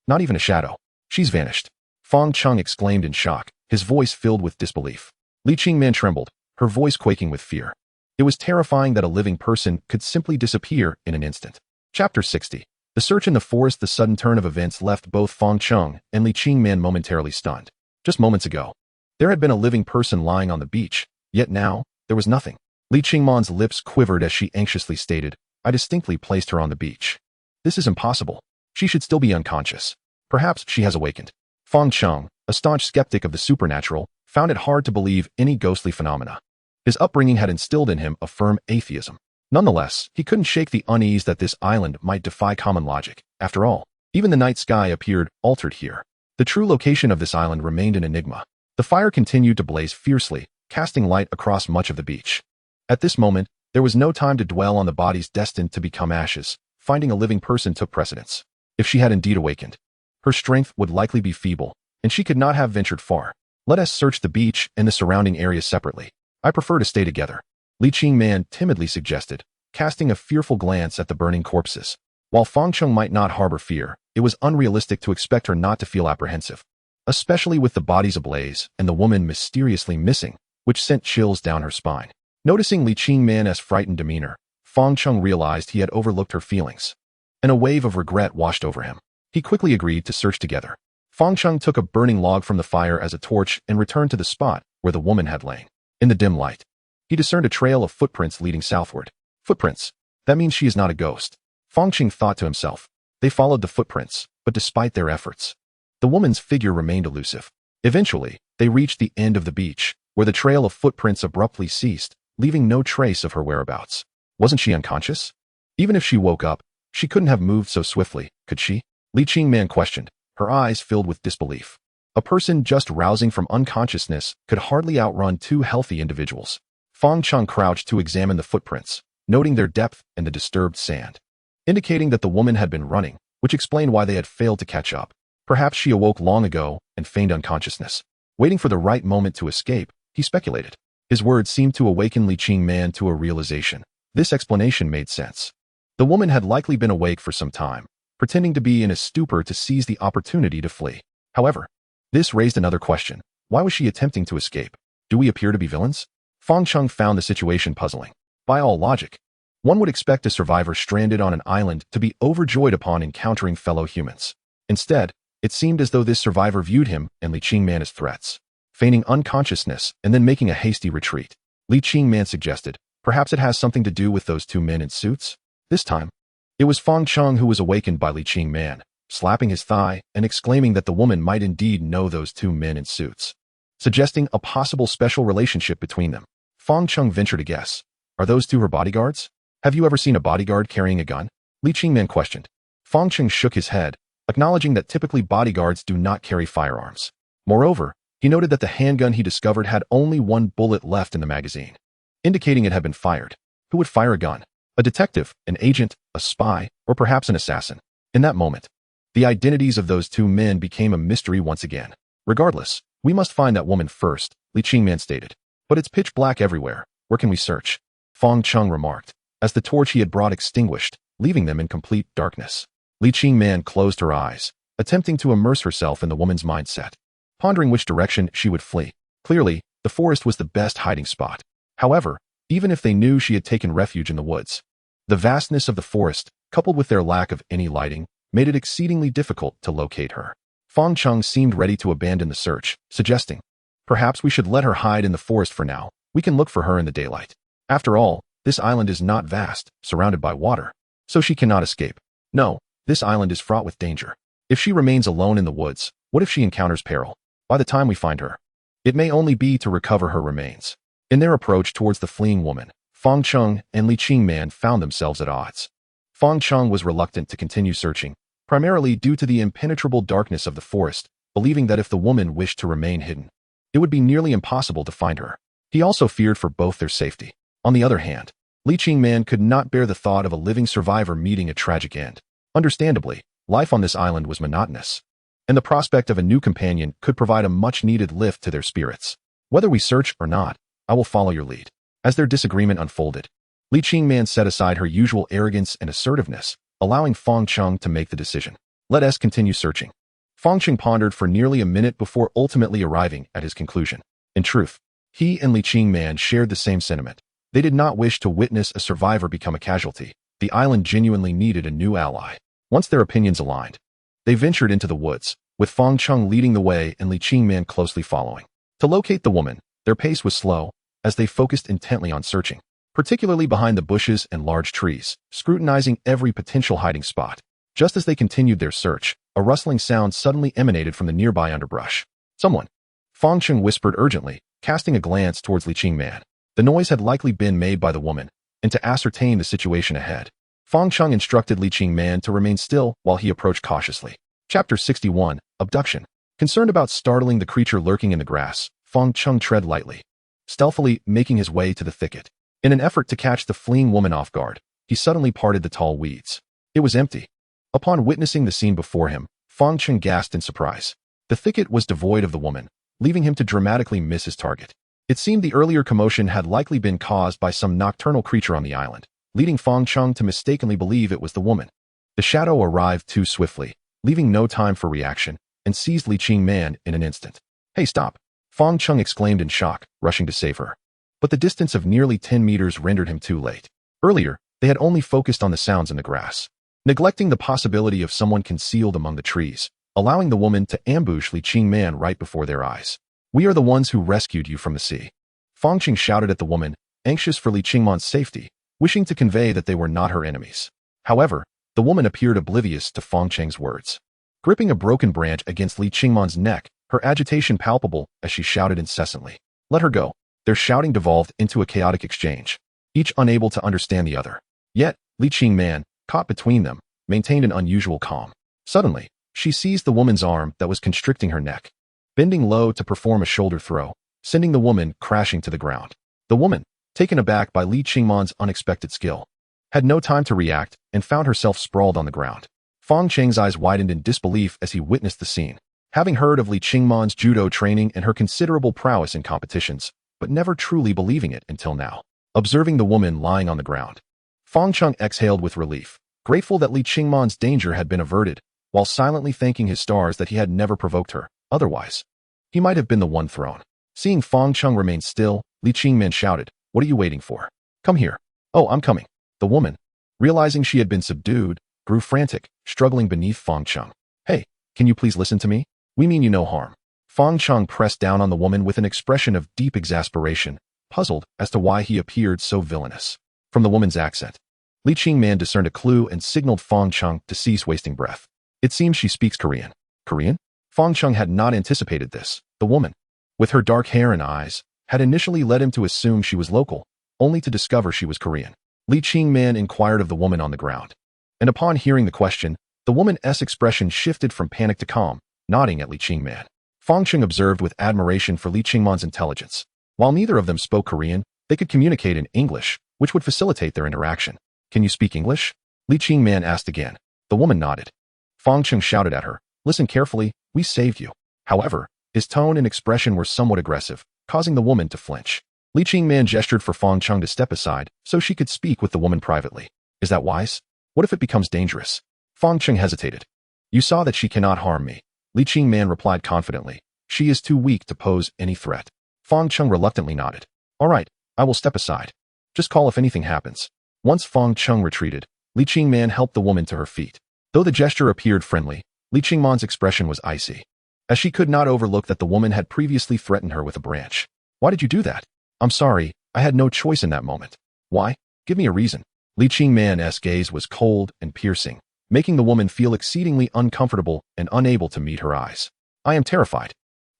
A: Not even a shadow. She's vanished. Fang Cheng exclaimed in shock, his voice filled with disbelief. Li Qingman trembled, her voice quaking with fear. It was terrifying that a living person could simply disappear in an instant. Chapter 60. The search in the forest. The sudden turn of events left both Fang Cheng and Li Qingman momentarily stunned. Just moments ago, there had been a living person lying on the beach, yet now, there was nothing. Li Qingman's lips quivered as she anxiously stated, I distinctly placed her on the beach. This is impossible. She should still be unconscious. Perhaps she has awakened. Fang Cheng, a staunch skeptic of the supernatural, found it hard to believe any ghostly phenomena. His upbringing had instilled in him a firm atheism. Nonetheless, he couldn't shake the unease that this island might defy common logic. After all, even the night sky appeared altered here. The true location of this island remained an enigma. The fire continued to blaze fiercely, casting light across much of the beach. At this moment, there was no time to dwell on the bodies destined to become ashes. Finding a living person took precedence. If she had indeed awakened, her strength would likely be feeble, and she could not have ventured far. Let us search the beach and the surrounding areas separately. I prefer to stay together, Li Qingman timidly suggested, casting a fearful glance at the burning corpses. While Fang Cheng might not harbor fear, it was unrealistic to expect her not to feel apprehensive, especially with the bodies ablaze and the woman mysteriously missing, which sent chills down her spine. Noticing Li Qingman's frightened demeanor, Fang Cheng realized he had overlooked her feelings, and a wave of regret washed over him. He quickly agreed to search together. Fang Cheng took a burning log from the fire as a torch and returned to the spot where the woman had lain. In the dim light, he discerned a trail of footprints leading southward. Footprints? That means she is not a ghost. Fang Cheng thought to himself. They followed the footprints, but despite their efforts, the woman's figure remained elusive. Eventually, they reached the end of the beach, where the trail of footprints abruptly ceased, leaving no trace of her whereabouts. Wasn't she unconscious? Even if she woke up, she couldn't have moved so swiftly, could she? Li Qingman questioned, her eyes filled with disbelief. A person just rousing from unconsciousness could hardly outrun two healthy individuals. Fang Cheng crouched to examine the footprints, noting their depth and the disturbed sand, indicating that the woman had been running, which explained why they had failed to catch up. Perhaps she awoke long ago and feigned unconsciousness. Waiting for the right moment to escape, he speculated. His words seemed to awaken Li Qingman to a realization. This explanation made sense. The woman had likely been awake for some time, pretending to be in a stupor to seize the opportunity to flee. However, this raised another question. Why was she attempting to escape? Do we appear to be villains? Fang Cheng found the situation puzzling. By all logic, one would expect a survivor stranded on an island to be overjoyed upon encountering fellow humans. Instead, it seemed as though this survivor viewed him and Li Qingman as threats, feigning unconsciousness and then making a hasty retreat. Li Qingman suggested, perhaps it has something to do with those two men in suits? This time, it was Fang Cheng who was awakened by Li Qingman, slapping his thigh and exclaiming that the woman might indeed know those two men in suits, suggesting a possible special relationship between them. Fang Cheng ventured a guess. Are those two her bodyguards? Have you ever seen a bodyguard carrying a gun? Li Qingman questioned. Fang Cheng shook his head, acknowledging that typically bodyguards do not carry firearms. Moreover, he noted that the handgun he discovered had only one bullet left in the magazine, indicating it had been fired. Who would fire a gun? A detective, an agent, a spy, or perhaps an assassin? In that moment, the identities of those two men became a mystery once again. Regardless, we must find that woman first, Li Qingman stated. But it's pitch black everywhere. Where can we search? Fang Cheng remarked, as the torch he had brought extinguished, leaving them in complete darkness. Li Qingman closed her eyes, attempting to immerse herself in the woman's mindset, pondering which direction she would flee. Clearly, the forest was the best hiding spot. However, even if they knew she had taken refuge in the woods, the vastness of the forest, coupled with their lack of any lighting, made it exceedingly difficult to locate her. Fang Cheng seemed ready to abandon the search, suggesting, perhaps we should let her hide in the forest for now. We can look for her in the daylight. After all, this island is not vast, surrounded by water, so she cannot escape. No, this island is fraught with danger. If she remains alone in the woods, what if she encounters peril? By the time we find her, it may only be to recover her remains. In their approach towards the fleeing woman, Fang Cheng and Li Qingman found themselves at odds. Fang Cheng was reluctant to continue searching, primarily due to the impenetrable darkness of the forest, believing that if the woman wished to remain hidden, it would be nearly impossible to find her. He also feared for both their safety. On the other hand, Li Qingman could not bear the thought of a living survivor meeting a tragic end. Understandably, life on this island was monotonous, and the prospect of a new companion could provide a much-needed lift to their spirits. Whether we search or not, I will follow your lead. As their disagreement unfolded, Li Qingman set aside her usual arrogance and assertiveness, allowing Fang Cheng to make the decision. Let us continue searching. Fang Cheng pondered for nearly a minute before ultimately arriving at his conclusion. In truth, he and Li Qingman shared the same sentiment. They did not wish to witness a survivor become a casualty. The island genuinely needed a new ally. Once their opinions aligned, they ventured into the woods, with Fang Cheng leading the way and Li Qingman closely following. To locate the woman, their pace was slow, as they focused intently on searching, particularly behind the bushes and large trees, scrutinizing every potential hiding spot. Just as they continued their search, a rustling sound suddenly emanated from the nearby underbrush. Someone! Fang Cheng whispered urgently, casting a glance towards Li Qingman. The noise had likely been made by the woman, and to ascertain the situation ahead, Fang Cheng instructed Li Qingman to remain still while he approached cautiously. Chapter 61, Abduction. Concerned about startling the creature lurking in the grass, Fang Cheng tread lightly, stealthily making his way to the thicket. In an effort to catch the fleeing woman off guard, he suddenly parted the tall weeds. It was empty. Upon witnessing the scene before him, Fang Cheng gasped in surprise. The thicket was devoid of the woman, leaving him to dramatically miss his target. It seemed the earlier commotion had likely been caused by some nocturnal creature on the island, leading Fang Cheng to mistakenly believe it was the woman. The shadow arrived too swiftly, leaving no time for reaction, and seized Li Qingman in an instant. Hey, stop! Fang Cheng exclaimed in shock, rushing to save her. But the distance of nearly 10 meters rendered him too late. Earlier, they had only focused on the sounds in the grass, neglecting the possibility of someone concealed among the trees, allowing the woman to ambush Li Qingman right before their eyes. We are the ones who rescued you from the sea. Fang Cheng shouted at the woman, anxious for Li Qingman's safety, wishing to convey that they were not her enemies. However, the woman appeared oblivious to Fang Cheng's words. Gripping a broken branch against Li Qingman's neck, her agitation palpable as she shouted incessantly. Let her go. Their shouting devolved into a chaotic exchange, each unable to understand the other. Yet, Li Qingman, caught between them, maintained an unusual calm. Suddenly, she seized the woman's arm that was constricting her neck, bending low to perform a shoulder throw, sending the woman crashing to the ground. The woman, taken aback by Li Qingman's unexpected skill, had no time to react and found herself sprawled on the ground. Fang Cheng's eyes widened in disbelief as he witnessed the scene. Having heard of Li Qingman's judo training and her considerable prowess in competitions, but never truly believing it until now. Observing the woman lying on the ground, Fang Cheng exhaled with relief, grateful that Li Qingman's danger had been averted, while silently thanking his stars that he had never provoked her. Otherwise, he might have been the one thrown. Seeing Fang Cheng remain still, Li Qingman shouted, "What are you waiting for? Come here." "Oh, I'm coming." The woman, realizing she had been subdued, grew frantic, struggling beneath Fang Cheng. "Hey, can you please listen to me? We mean you no harm." Fang Cheng pressed down on the woman with an expression of deep exasperation, puzzled as to why he appeared so villainous. From the woman's accent, Li Qingman discerned a clue and signaled Fang Cheng to cease wasting breath. It seems she speaks Korean. Korean? Fang Cheng had not anticipated this. The woman, with her dark hair and eyes, had initially led him to assume she was local, only to discover she was Korean. Li Qingman inquired of the woman on the ground, and upon hearing the question, the woman's expression shifted from panic to calm, nodding at Li Qingman. Fang Cheng observed with admiration for Li Qingman's intelligence. While neither of them spoke Korean, they could communicate in English, which would facilitate their interaction. "Can you speak English?" Li Qingman asked again. The woman nodded. Fang Cheng shouted at her, "Listen carefully, we saved you." However, his tone and expression were somewhat aggressive, causing the woman to flinch. Li Qingman gestured for Fang Cheng to step aside so she could speak with the woman privately. "Is that wise? What if it becomes dangerous?" Fang Cheng hesitated. "You saw that she cannot harm me," Li Qingman replied confidently. "She is too weak to pose any threat." Fang Cheng reluctantly nodded. "All right, I will step aside. Just call if anything happens." Once Fang Cheng retreated, Li Qingman helped the woman to her feet. Though the gesture appeared friendly, Li Qingman's expression was icy, as she could not overlook that the woman had previously threatened her with a branch. "Why did you do that?" "I'm sorry, I had no choice in that moment." "Why? Give me a reason." Li Qingman's gaze was cold and piercing, making the woman feel exceedingly uncomfortable and unable to meet her eyes. "I am terrified."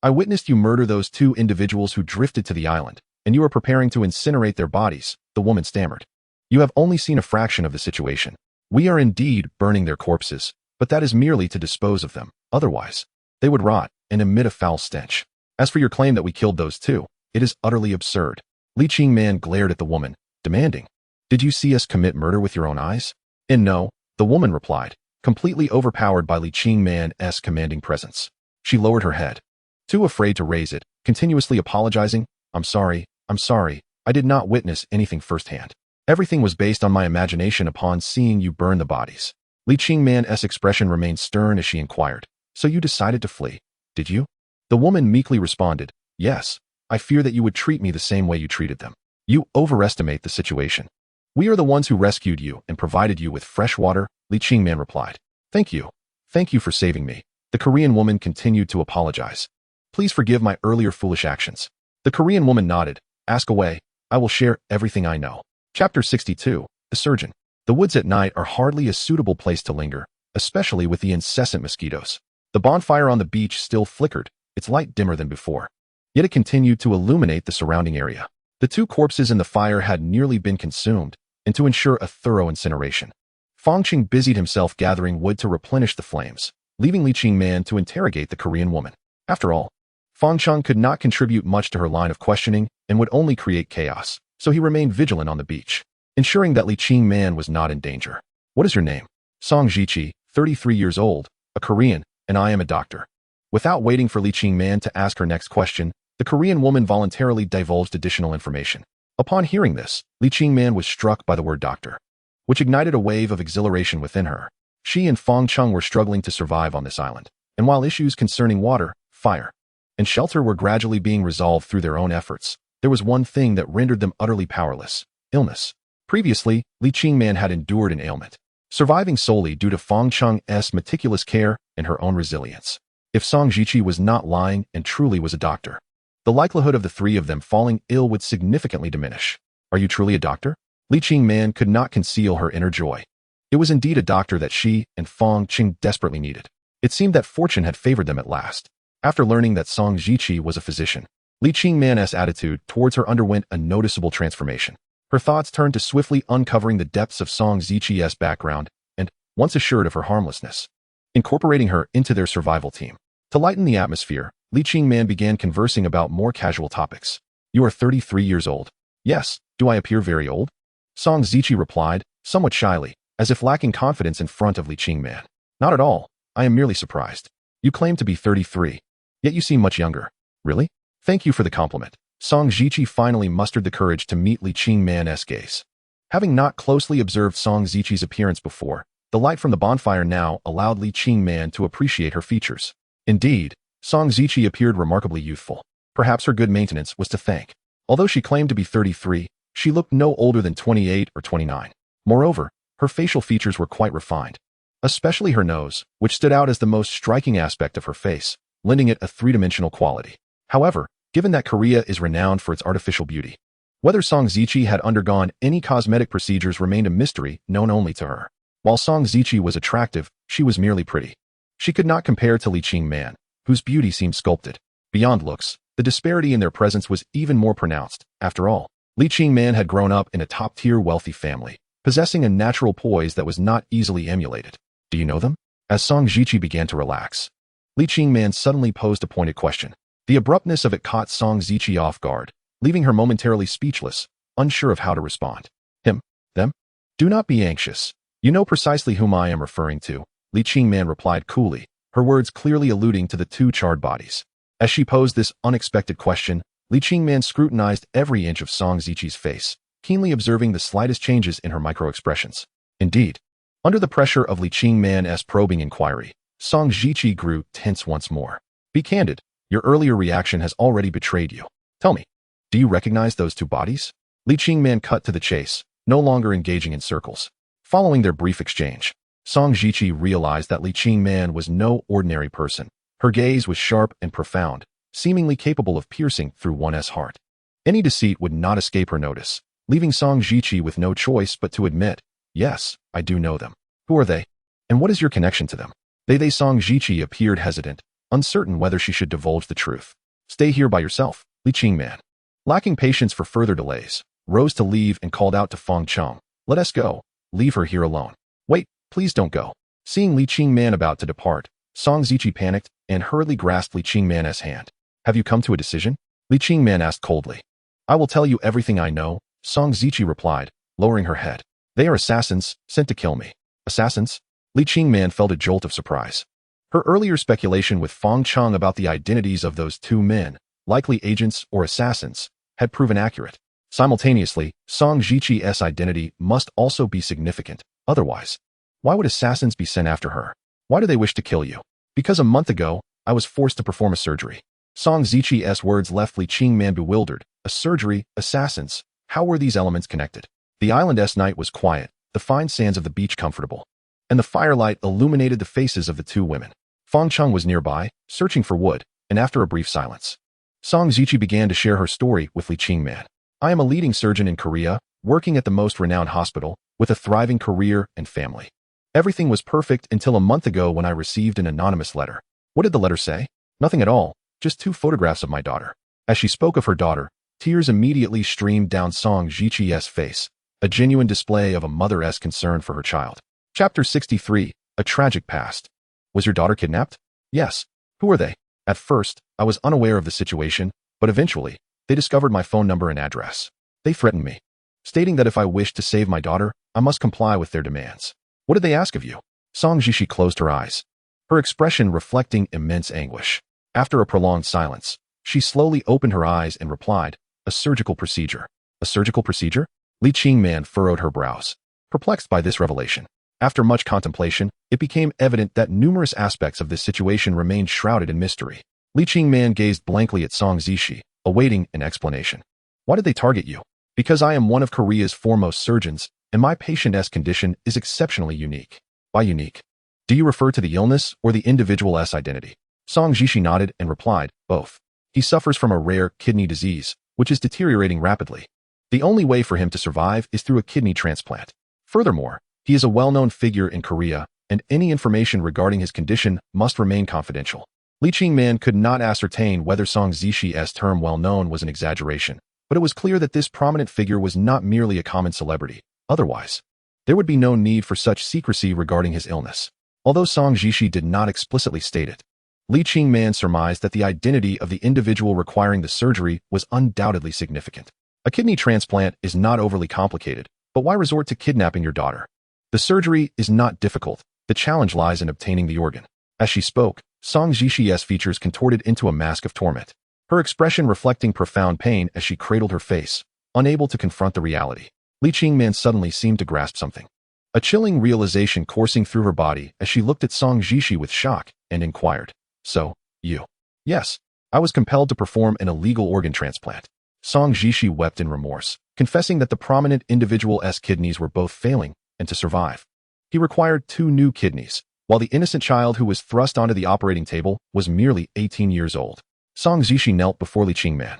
A: I witnessed you murder those two individuals who drifted to the island, and you are preparing to incinerate their bodies, the woman stammered. You have only seen a fraction of the situation. We are indeed burning their corpses, but that is merely to dispose of them. Otherwise, they would rot and emit a foul stench. As for your claim that we killed those two, it is utterly absurd. Li Qingman glared at the woman, demanding, Did you see us commit murder with your own eyes? And no, the woman replied, completely overpowered by Li Qingman's commanding presence. She lowered her head, too afraid to raise it, continuously apologizing, I'm sorry, I did not witness anything firsthand. Everything was based on my imagination upon seeing you burn the bodies. Li Qingman's expression remained stern as she inquired, So you decided to flee, did you? The woman meekly responded, Yes, I fear that you would treat me the same way you treated them. You overestimate the situation. We are the ones who rescued you and provided you with fresh water, Li Qingman replied. Thank you. Thank you for saving me. The Korean woman continued to apologize. Please forgive my earlier foolish actions. The Korean woman nodded. Ask away. I will share everything I know. Chapter 62. The Surgeon. The woods at night are hardly a suitable place to linger, especially with the incessant mosquitoes. The bonfire on the beach still flickered, its light dimmer than before. Yet it continued to illuminate the surrounding area. The two corpses in the fire had nearly been consumed, and to ensure a thorough incineration, Fang Cheng busied himself gathering wood to replenish the flames, leaving Li Qingman to interrogate the Korean woman. After all, Fang Cheng could not contribute much to her line of questioning and would only create chaos, so he remained vigilant on the beach, ensuring that Li Qingman was not in danger. What is your name? Song Jiqi, 33 years old, a Korean, and I am a doctor. Without waiting for Li Qingman to ask her next question, the Korean woman voluntarily divulged additional information. Upon hearing this, Li Qingman was struck by the word doctor, which ignited a wave of exhilaration within her. She and Fang Cheng were struggling to survive on this island, and while issues concerning water, fire, and shelter were gradually being resolved through their own efforts, there was one thing that rendered them utterly powerless: illness. Previously, Li Qingman had endured an ailment, surviving solely due to Fang Cheng's meticulous care and her own resilience. If Song Jiqi was not lying and truly was a doctor, the likelihood of the three of them falling ill would significantly diminish. Are you truly a doctor? Li Qingman could not conceal her inner joy. It was indeed a doctor that she and Fang Cheng desperately needed. It seemed that fortune had favored them at last. After learning that Song Jiqi was a physician, Li Qingman's attitude towards her underwent a noticeable transformation. Her thoughts turned to swiftly uncovering the depths of Song Jiqi's background and, once assured of her harmlessness, incorporating her into their survival team. To lighten the atmosphere, Li Qingman began conversing about more casual topics. You are 33 years old. Yes, do I appear very old? Song Jiqi replied, somewhat shyly, as if lacking confidence in front of Li Qingman. Not at all, I am merely surprised. You claim to be 33, yet you seem much younger. Really? Thank you for the compliment. Song Jiqi finally mustered the courage to meet Li Qingman's gaze. Having not closely observed Song Jiqi's appearance before, the light from the bonfire now allowed Li Qingman to appreciate her features. Indeed, Song Jiqi appeared remarkably youthful. Perhaps her good maintenance was to thank. Although she claimed to be 33, she looked no older than 28 or 29. Moreover, her facial features were quite refined, especially her nose, which stood out as the most striking aspect of her face, lending it a three-dimensional quality. However, given that Korea is renowned for its artificial beauty, whether Song Jiqi had undergone any cosmetic procedures remained a mystery known only to her. While Song Jiqi was attractive, she was merely pretty. She could not compare to Li Qingman, whose beauty seemed sculpted. Beyond looks, the disparity in their presence was even more pronounced. After all, Li Qingman had grown up in a top-tier wealthy family, possessing a natural poise that was not easily emulated. Do you know them? As Song Jiqi began to relax, Li Qingman suddenly posed a pointed question. The abruptness of it caught Song Jiqi off guard, leaving her momentarily speechless, unsure of how to respond. Him? Them? Do not be anxious. You know precisely whom I am referring to, Li Qingman replied coolly, her words clearly alluding to the two charred bodies. As she posed this unexpected question, Li Qingman scrutinized every inch of Song Jiqi's face, keenly observing the slightest changes in her micro-expressions. Indeed, under the pressure of Li Qingman's probing inquiry, Song Jiqi grew tense once more. Be candid, your earlier reaction has already betrayed you. Tell me, do you recognize those two bodies? Li Qingman cut to the chase, no longer engaging in circles. Following their brief exchange, Song Jiqi realized that Li Qingman was no ordinary person. Her gaze was sharp and profound, seemingly capable of piercing through one's heart. Any deceit would not escape her notice, leaving Song Jiqi with no choice but to admit, yes, I do know them. Who are they? And what is your connection to them? They Song Jiqi appeared hesitant, uncertain whether she should divulge the truth. Stay here by yourself, Li Qingman. Lacking patience for further delays, rose to leave and called out to Fang Cheng. Let us go. Leave her here alone. Wait, please don't go. Seeing Li Qingman about to depart, Song Ziqi panicked and hurriedly grasped Li Qingman's hand. Have you come to a decision? Li Qingman asked coldly. I will tell you everything I know, Song Ziqi replied, lowering her head. They are assassins, sent to kill me. Assassins? Li Qingman felt a jolt of surprise. Her earlier speculation with Fang Cheng about the identities of those two men, likely agents or assassins, had proven accurate. Simultaneously, Song Ziqi's identity must also be significant. Otherwise, why would assassins be sent after her? Why do they wish to kill you? Because a month ago, I was forced to perform a surgery. Song Ziqi's words left Li Qingman bewildered. A surgery, assassins, how were these elements connected? The island's night was quiet, the fine sands of the beach comfortable, and the firelight illuminated the faces of the two women. Fang Cheng was nearby, searching for wood, and after a brief silence, Song Ziqi began to share her story with Li Qingman. I am a leading surgeon in Korea, working at the most renowned hospital, with a thriving career and family. Everything was perfect until a month ago when I received an anonymous letter. What did the letter say? Nothing at all, just 2 photographs of my daughter. As she spoke of her daughter, tears immediately streamed down Song Ziqi's face, a genuine display of a mother's concern for her child. Chapter 63, A Tragic Past. Was your daughter kidnapped? Yes. Who are they? At first, I was unaware of the situation, but eventually, they discovered my phone number and address. They threatened me, stating that if I wished to save my daughter, I must comply with their demands. What did they ask of you? Song Ziqi closed her eyes, her expression reflecting immense anguish. After a prolonged silence, she slowly opened her eyes and replied, a surgical procedure. A surgical procedure? Li Qingman furrowed her brows, perplexed by this revelation. After much contemplation, it became evident that numerous aspects of this situation remained shrouded in mystery. Li Qingman gazed blankly at Song Ziqi, awaiting an explanation. Why did they target you? Because I am one of Korea's foremost surgeons, and my patient's condition is exceptionally unique. Why unique? Do you refer to the illness or the individual's identity? Song Ziqi nodded and replied, both. He suffers from a rare kidney disease, which is deteriorating rapidly. The only way for him to survive is through a kidney transplant. Furthermore, he is a well-known figure in Korea, and any information regarding his condition must remain confidential. Li Qingman could not ascertain whether Song Ziqi's term well-known was an exaggeration, but it was clear that this prominent figure was not merely a common celebrity. Otherwise, there would be no need for such secrecy regarding his illness. Although Song Ziqi did not explicitly state it, Li Qingman surmised that the identity of the individual requiring the surgery was undoubtedly significant. A kidney transplant is not overly complicated, but why resort to kidnapping your daughter? The surgery is not difficult. The challenge lies in obtaining the organ. As she spoke, Song Ziqi's features contorted into a mask of torment, her expression reflecting profound pain as she cradled her face, unable to confront the reality. Li Qingman suddenly seemed to grasp something. A chilling realization coursing through her body as she looked at Song Ziqi with shock and inquired, so, you? Yes, I was compelled to perform an illegal organ transplant. Song Ziqi wept in remorse, confessing that the prominent individual's kidneys were both failing, and to survive, he required 2 new kidneys, while the innocent child who was thrust onto the operating table was merely 18 years old. Song Ziqi knelt before Li Qingman,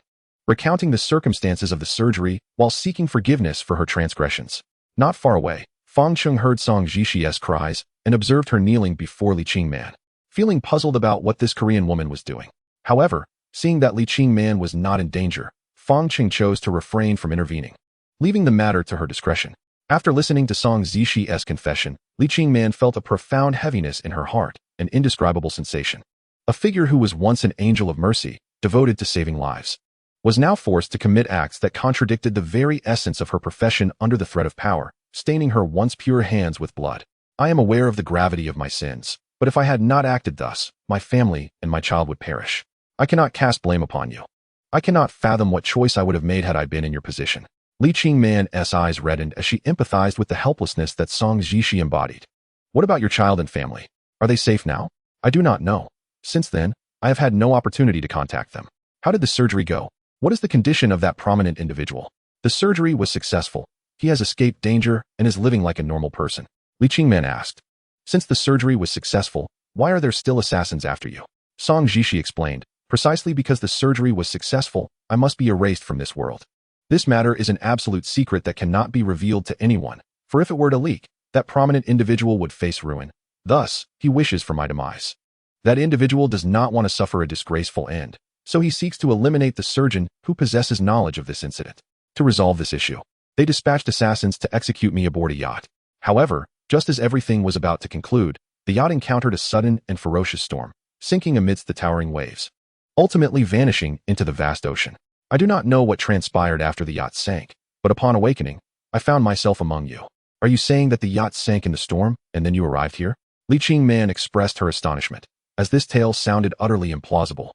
A: recounting the circumstances of the surgery while seeking forgiveness for her transgressions. Not far away, Fang Cheng heard Song Ziqi's cries and observed her kneeling before Li Qingman, feeling puzzled about what this Korean woman was doing. However, seeing that Li Qingman was not in danger, Fang Cheng chose to refrain from intervening, leaving the matter to her discretion. After listening to Song Ziqi's confession, Li Qingman felt a profound heaviness in her heart, an indescribable sensation. A figure who was once an angel of mercy, devoted to saving lives, was now forced to commit acts that contradicted the very essence of her profession under the threat of power, staining her once pure hands with blood. I am aware of the gravity of my sins, but if I had not acted thus, my family and my child would perish. I cannot cast blame upon you. I cannot fathom what choice I would have made had I been in your position. Li Qingman's eyes reddened as she empathized with the helplessness that Song Ziqi embodied. What about your child and family? Are they safe now? I do not know. Since then, I have had no opportunity to contact them. How did the surgery go? What is the condition of that prominent individual? The surgery was successful. He has escaped danger and is living like a normal person. Li Qingman asked. Since the surgery was successful, why are there still assassins after you? Song Ziqi explained. Precisely because the surgery was successful, I must be erased from this world. This matter is an absolute secret that cannot be revealed to anyone, for if it were to leak, that prominent individual would face ruin. Thus, he wishes for my demise. That individual does not want to suffer a disgraceful end, so he seeks to eliminate the surgeon who possesses knowledge of this incident. To resolve this issue, they dispatched assassins to execute me aboard a yacht. However, just as everything was about to conclude, the yacht encountered a sudden and ferocious storm, sinking amidst the towering waves, ultimately vanishing into the vast ocean. I do not know what transpired after the yacht sank, but upon awakening, I found myself among you. Are you saying that the yacht sank in the storm, and then you arrived here? Li Qingman expressed her astonishment, as this tale sounded utterly implausible,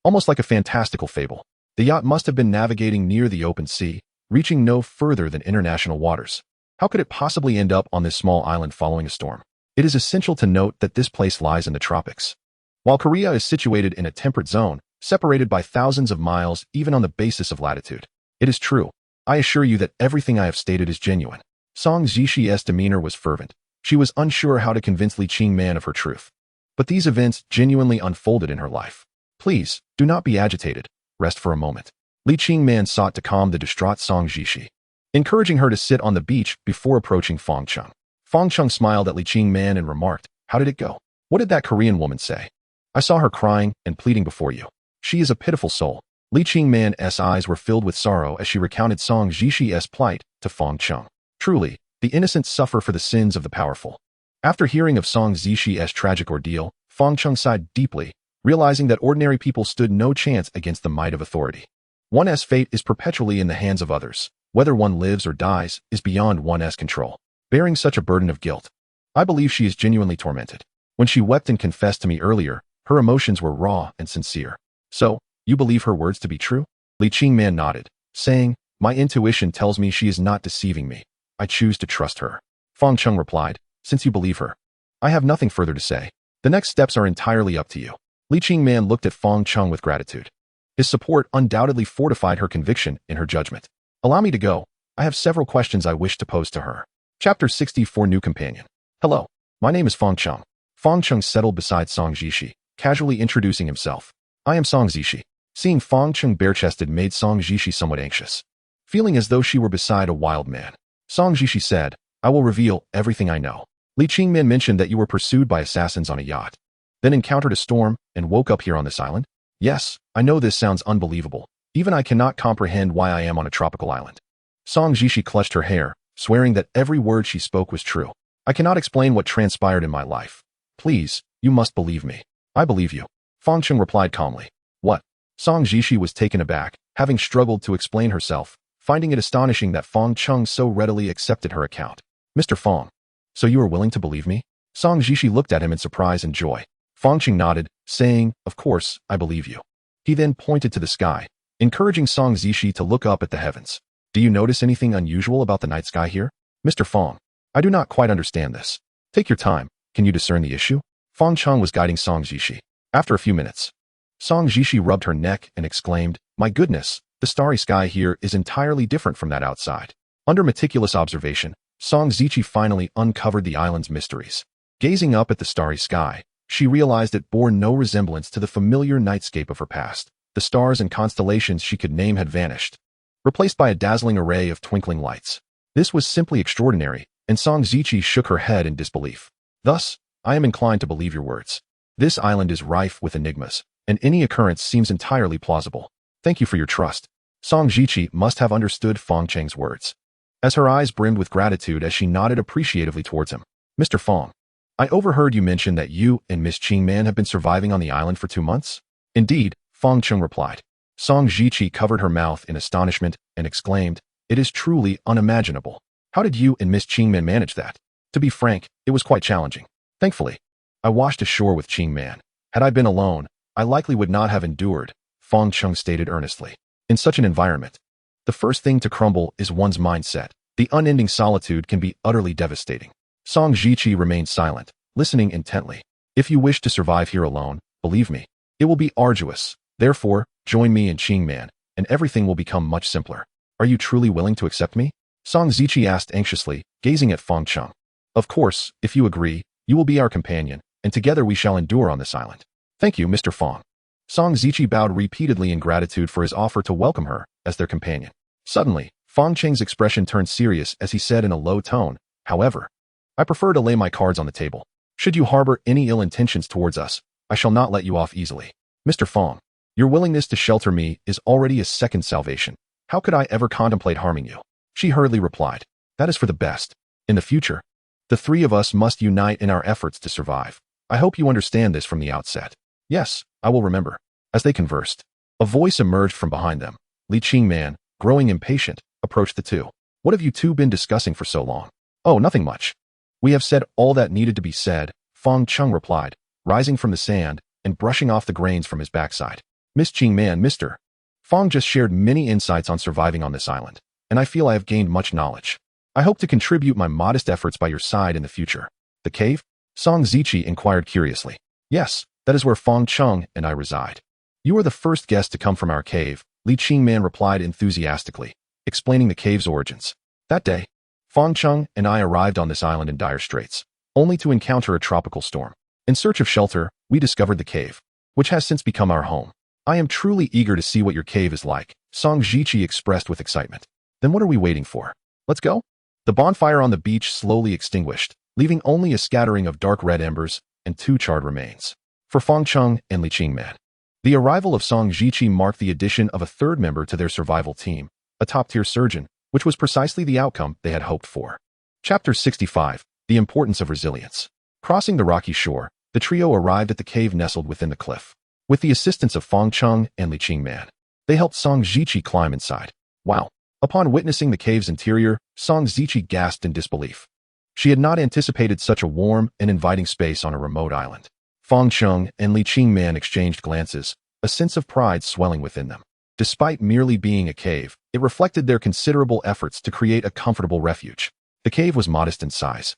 A: almost like a fantastical fable. The yacht must have been navigating near the open sea, reaching no further than international waters. How could it possibly end up on this small island following a storm? It is essential to note that this place lies in the tropics. While Korea is situated in a temperate zone, separated by thousands of miles even on the basis of latitude. It is true. I assure you that everything I have stated is genuine. Song Zixie's demeanor was fervent. She was unsure how to convince Li Qingman of her truth. But these events genuinely unfolded in her life. Please, do not be agitated. Rest for a moment. Li Qingman sought to calm the distraught Song Zixie, encouraging her to sit on the beach before approaching Fang Cheng. Fang Cheng smiled at Li Qingman and remarked, "How did it go? What did that Korean woman say? I saw her crying and pleading before you. She is a pitiful soul." Li Qingman's eyes were filled with sorrow as she recounted Song Zixie's plight to Fang Cheng. Truly, the innocent suffer for the sins of the powerful. After hearing of Song Zixie's tragic ordeal, Fang Cheng sighed deeply, realizing that ordinary people stood no chance against the might of authority. One's fate is perpetually in the hands of others. Whether one lives or dies is beyond one's control. Bearing such a burden of guilt, I believe she is genuinely tormented. When she wept and confessed to me earlier, her emotions were raw and sincere. So, you believe her words to be true? Li Qingman nodded, saying, "My intuition tells me she is not deceiving me. I choose to trust her." Fang Cheng replied, "Since you believe her, I have nothing further to say. The next steps are entirely up to you." Li Qingman looked at Fang Cheng with gratitude. His support undoubtedly fortified her conviction in her judgment. "Allow me to go. I have several questions I wish to pose to her." Chapter 64 New Companion. "Hello. My name is Fang Cheng." Fang Cheng settled beside Song Zixie, casually introducing himself. "I am Song Zixie." Seeing Fang Cheng bare-chested made Song Zixie somewhat anxious, feeling as though she were beside a wild man. Song Zixie said, "I will reveal everything I know. Li Qingman mentioned that you were pursued by assassins on a yacht, then encountered a storm and woke up here on this island?" "Yes, I know this sounds unbelievable. Even I cannot comprehend why I am on a tropical island." Song Zixie clutched her hair, swearing that every word she spoke was true. "I cannot explain what transpired in my life. Please, you must believe me." "I believe you," Fang Cheng replied calmly. "What?" Song Zixie was taken aback, having struggled to explain herself, finding it astonishing that Fang Cheng so readily accepted her account. "Mr. Fang, so you are willing to believe me?" Song Zixie looked at him in surprise and joy. Fang Cheng nodded, saying, "Of course, I believe you." He then pointed to the sky, encouraging Song Zixie to look up at the heavens. "Do you notice anything unusual about the night sky here?" "Mr. Fang, I do not quite understand this." "Take your time. Can you discern the issue?" Fang Cheng was guiding Song Zixie. After a few minutes, Song Zixie rubbed her neck and exclaimed, "My goodness, the starry sky here is entirely different from that outside." Under meticulous observation, Song Zixie finally uncovered the island's mysteries. Gazing up at the starry sky, she realized it bore no resemblance to the familiar nightscape of her past. The stars and constellations she could name had vanished, replaced by a dazzling array of twinkling lights. This was simply extraordinary, and Song Zixie shook her head in disbelief. "Thus, I am inclined to believe your words. This island is rife with enigmas, and any occurrence seems entirely plausible. Thank you for your trust." Song Zixie must have understood Fang Cheng's words, as her eyes brimmed with gratitude as she nodded appreciatively towards him. "Mr. Fang, I overheard you mention that you and Miss Qingman have been surviving on the island for 2 months?" "Indeed," Fang Cheng replied. Song Zixie covered her mouth in astonishment and exclaimed, "It is truly unimaginable. How did you and Miss Qingman manage that?" "To be frank, it was quite challenging. Thankfully, I washed ashore with Qingman. Had I been alone, I likely would not have endured," Fang Cheng stated earnestly. "In such an environment, the first thing to crumble is one's mindset. The unending solitude can be utterly devastating." Song Zixie remained silent, listening intently. "If you wish to survive here alone, believe me, it will be arduous. Therefore, join me and Qingman, and everything will become much simpler. Are you truly willing to accept me?" Song Zixie asked anxiously, gazing at Fang Cheng. "Of course, if you agree, you will be our companion, and together we shall endure on this island." "Thank you, Mr. Fang." Song Zixie bowed repeatedly in gratitude for his offer to welcome her as their companion. Suddenly, Fang Cheng's expression turned serious as he said in a low tone, "However, I prefer to lay my cards on the table. Should you harbor any ill intentions towards us, I I shall not let you off easily. Mr. Fang, your willingness to shelter me is already a second salvation. How could I ever contemplate harming you? She hurriedly replied. That is for the best. In the future, the three of us must unite in our efforts to survive. I hope you understand this from the outset. Yes, I will remember. As they conversed, a voice emerged from behind them. Li Qingman, growing impatient, approached the two. What have you two been discussing for so long? Oh, nothing much. We have said all that needed to be said, Fang Cheng replied, rising from the sand and brushing off the grains from his backside. Miss Qingman, Mr. Fang just shared many insights on surviving on this island, and I feel I have gained much knowledge. I hope to contribute my modest efforts by your side in the future. The cave? Song Zichi inquired curiously. Yes, that is where Fang Cheng and I reside. You are the first guest to come from our cave, Li Qingman replied enthusiastically, explaining the cave's origins. That day, Fang Cheng and I arrived on this island in dire straits, only to encounter a tropical storm. In search of shelter, we discovered the cave, which has since become our home. I am truly eager to see what your cave is like, Song Zichi expressed with excitement. Then what are we waiting for? Let's go? The bonfire on the beach slowly extinguished, leaving only a scattering of dark red embers and 2 charred remains. For Fang Cheng and Li Qingman, the arrival of Song Zichi marked the addition of a third member to their survival team, a top-tier surgeon, which was precisely the outcome they had hoped for. Chapter 65, The Importance of Resilience. Crossing the rocky shore, the trio arrived at the cave nestled within the cliff. With the assistance of Fang Cheng and Li Qingman, they helped Song Zichi climb inside. Wow! Upon witnessing the cave's interior, Song Zichi gasped in disbelief. She had not anticipated such a warm and inviting space on a remote island. Fang Cheng and Li Qingman exchanged glances, a sense of pride swelling within them. Despite merely being a cave, it reflected their considerable efforts to create a comfortable refuge. The cave was modest in size,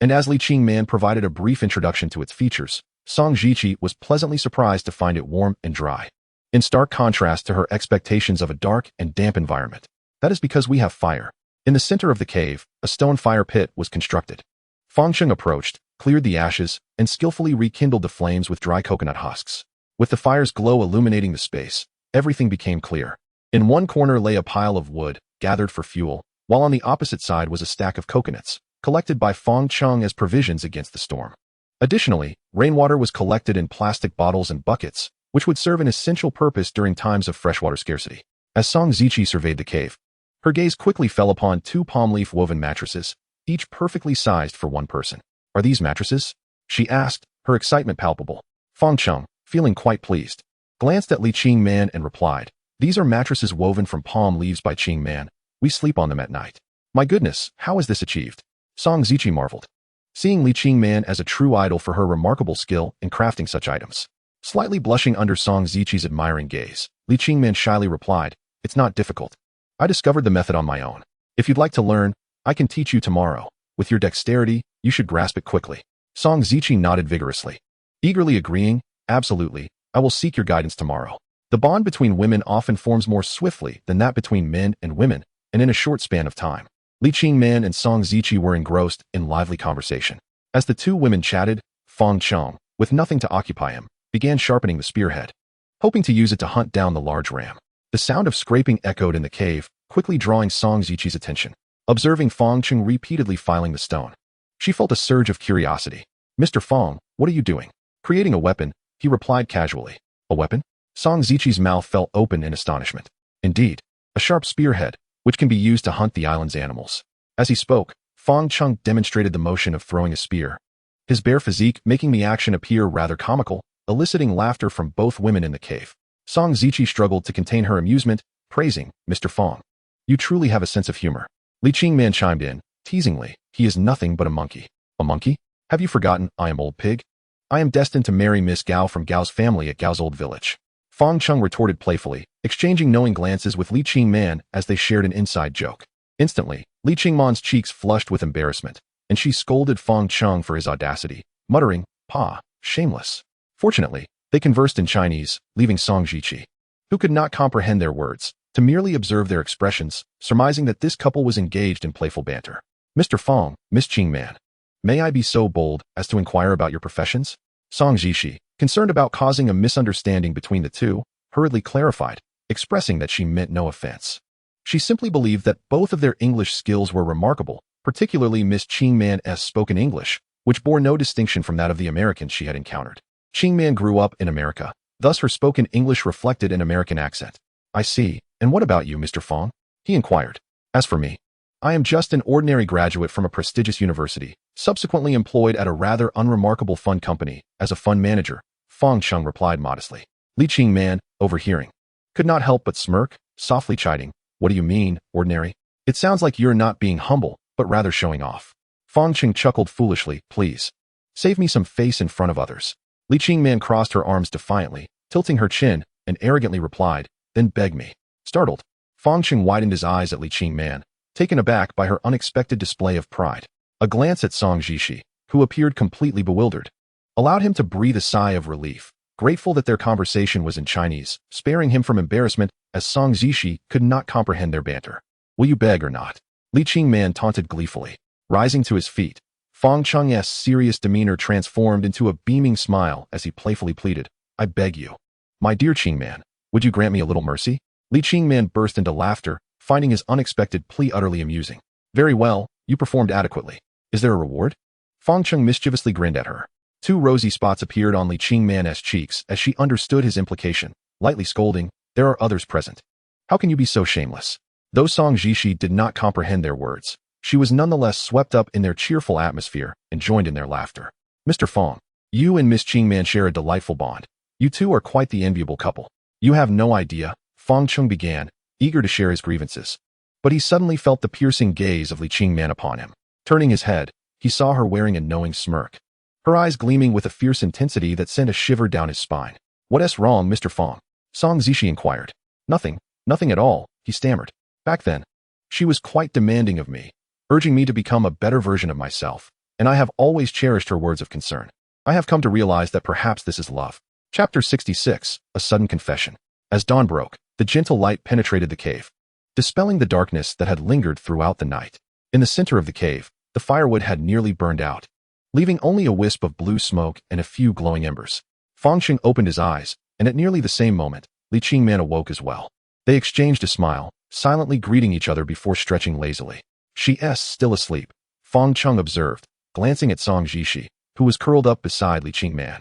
A: and as Li Qingman provided a brief introduction to its features, Song Zichi was pleasantly surprised to find it warm and dry. In stark contrast to her expectations of a dark and damp environment. That is because we have fire. In the center of the cave, a stone fire pit was constructed. Fang Cheng approached, cleared the ashes, and skillfully rekindled the flames with dry coconut husks. With the fire's glow illuminating the space, everything became clear. In one corner lay a pile of wood, gathered for fuel, while on the opposite side was a stack of coconuts, collected by Fang Cheng as provisions against the storm. Additionally, rainwater was collected in plastic bottles and buckets, which would serve an essential purpose during times of freshwater scarcity. As Song Zichi surveyed the cave, her gaze quickly fell upon 2 palm leaf woven mattresses, each perfectly sized for one person. Are these mattresses? She asked, her excitement palpable. Fang Cheng, feeling quite pleased, glanced at Li Qingman and replied, These are mattresses woven from palm leaves by Qingman. We sleep on them at night. My goodness, how is this achieved? Song Zichi marveled, seeing Li Qingman as a true idol for her remarkable skill in crafting such items. Slightly blushing under Song Zichi's admiring gaze, Li Qingman shyly replied, It's not difficult. I discovered the method on my own. If you'd like to learn, I can teach you tomorrow. With your dexterity, you should grasp it quickly. Song Zichi nodded vigorously, eagerly agreeing, Absolutely, I will seek your guidance tomorrow. The bond between women often forms more swiftly than that between men and women, and in a short span of time. Li Qingman and Song Zichi were engrossed in lively conversation. As the two women chatted, Fang Cheng, with nothing to occupy him, began sharpening the spearhead, hoping to use it to hunt down the large ram. The sound of scraping echoed in the cave, quickly drawing Song Zichi's attention. Observing Fang Cheng repeatedly filing the stone, she felt a surge of curiosity. Mr. Fang, what are you doing? Creating a weapon, he replied casually. A weapon? Song Zichi's mouth fell open in astonishment. Indeed, a sharp spearhead, which can be used to hunt the island's animals. As he spoke, Fang Cheng demonstrated the motion of throwing a spear, his bare physique making the action appear rather comical, eliciting laughter from both women in the cave. Song Zichi struggled to contain her amusement, praising, Mr. Fang, you truly have a sense of humor. Li Qingman chimed in, teasingly, he is nothing but a monkey. A monkey? Have you forgotten I am Old Pig? I am destined to marry Miss Gao from Gao's family at Gao's old village. Fang Cheng retorted playfully, exchanging knowing glances with Li Qingman as they shared an inside joke. Instantly, Li Qingman's cheeks flushed with embarrassment, and she scolded Fang Cheng for his audacity, muttering, Pa, shameless. Fortunately, they conversed in Chinese, leaving Song Zichi, who could not comprehend their words, to merely observe their expressions, surmising that this couple was engaged in playful banter. Mr. Fang, Miss Qingman, may I be so bold as to inquire about your professions? Song Zichi, concerned about causing a misunderstanding between the two, hurriedly clarified, expressing that she meant no offense. She simply believed that both of their English skills were remarkable, particularly Miss Qingman's spoken English, which bore no distinction from that of the Americans she had encountered. Qingman grew up in America, thus her spoken English reflected an American accent. I see. And what about you, Mr. Fang? He inquired. As for me, I am just an ordinary graduate from a prestigious university, subsequently employed at a rather unremarkable fund company as a fund manager, Fang Cheng replied modestly. Li Qingman, overhearing, could not help but smirk, softly chiding. What do you mean, ordinary? It sounds like you're not being humble, but rather showing off. Fang Cheng chuckled foolishly. Please, save me some face in front of others. Li Qingman crossed her arms defiantly, tilting her chin, and arrogantly replied, then beg me. Startled, Fang Cheng widened his eyes at Li Qingman, taken aback by her unexpected display of pride. A glance at Song Zishi, who appeared completely bewildered, allowed him to breathe a sigh of relief, grateful that their conversation was in Chinese, sparing him from embarrassment as Song Zishi could not comprehend their banter. Will you beg or not? Li Qingman taunted gleefully. Rising to his feet, Fang Cheng's serious demeanor transformed into a beaming smile as he playfully pleaded, I beg you. My dear Qingman, would you grant me a little mercy? Li Qingman burst into laughter, finding his unexpected plea utterly amusing. Very well, you performed adequately. Is there a reward? Fang Cheng mischievously grinned at her. 2 rosy spots appeared on Li Qingman's cheeks as she understood his implication, lightly scolding, there are others present. How can you be so shameless? Though Song Zishi did not comprehend their words, she was nonetheless swept up in their cheerful atmosphere and joined in their laughter. Mr. Fang, you and Miss Qingman share a delightful bond. You two are quite the enviable couple. You have no idea, Fang Cheng began, eager to share his grievances. But he suddenly felt the piercing gaze of Li Qingman upon him. Turning his head, he saw her wearing a knowing smirk, her eyes gleaming with a fierce intensity that sent a shiver down his spine. What's wrong, Mr. Fang? Song Zishi inquired. Nothing at all, he stammered. Back then, she was quite demanding of me, urging me to become a better version of myself, and I have always cherished her words of concern. I have come to realize that perhaps this is love. Chapter 66, A Sudden Confession. As dawn broke, the gentle light penetrated the cave, dispelling the darkness that had lingered throughout the night. In the center of the cave, the firewood had nearly burned out, leaving only a wisp of blue smoke and a few glowing embers. Fang Cheng opened his eyes, and at nearly the same moment, Li Qingman awoke as well. They exchanged a smile, silently greeting each other before stretching lazily. She's still asleep, Fang Cheng observed, glancing at Song Zishi, who was curled up beside Li Qingman.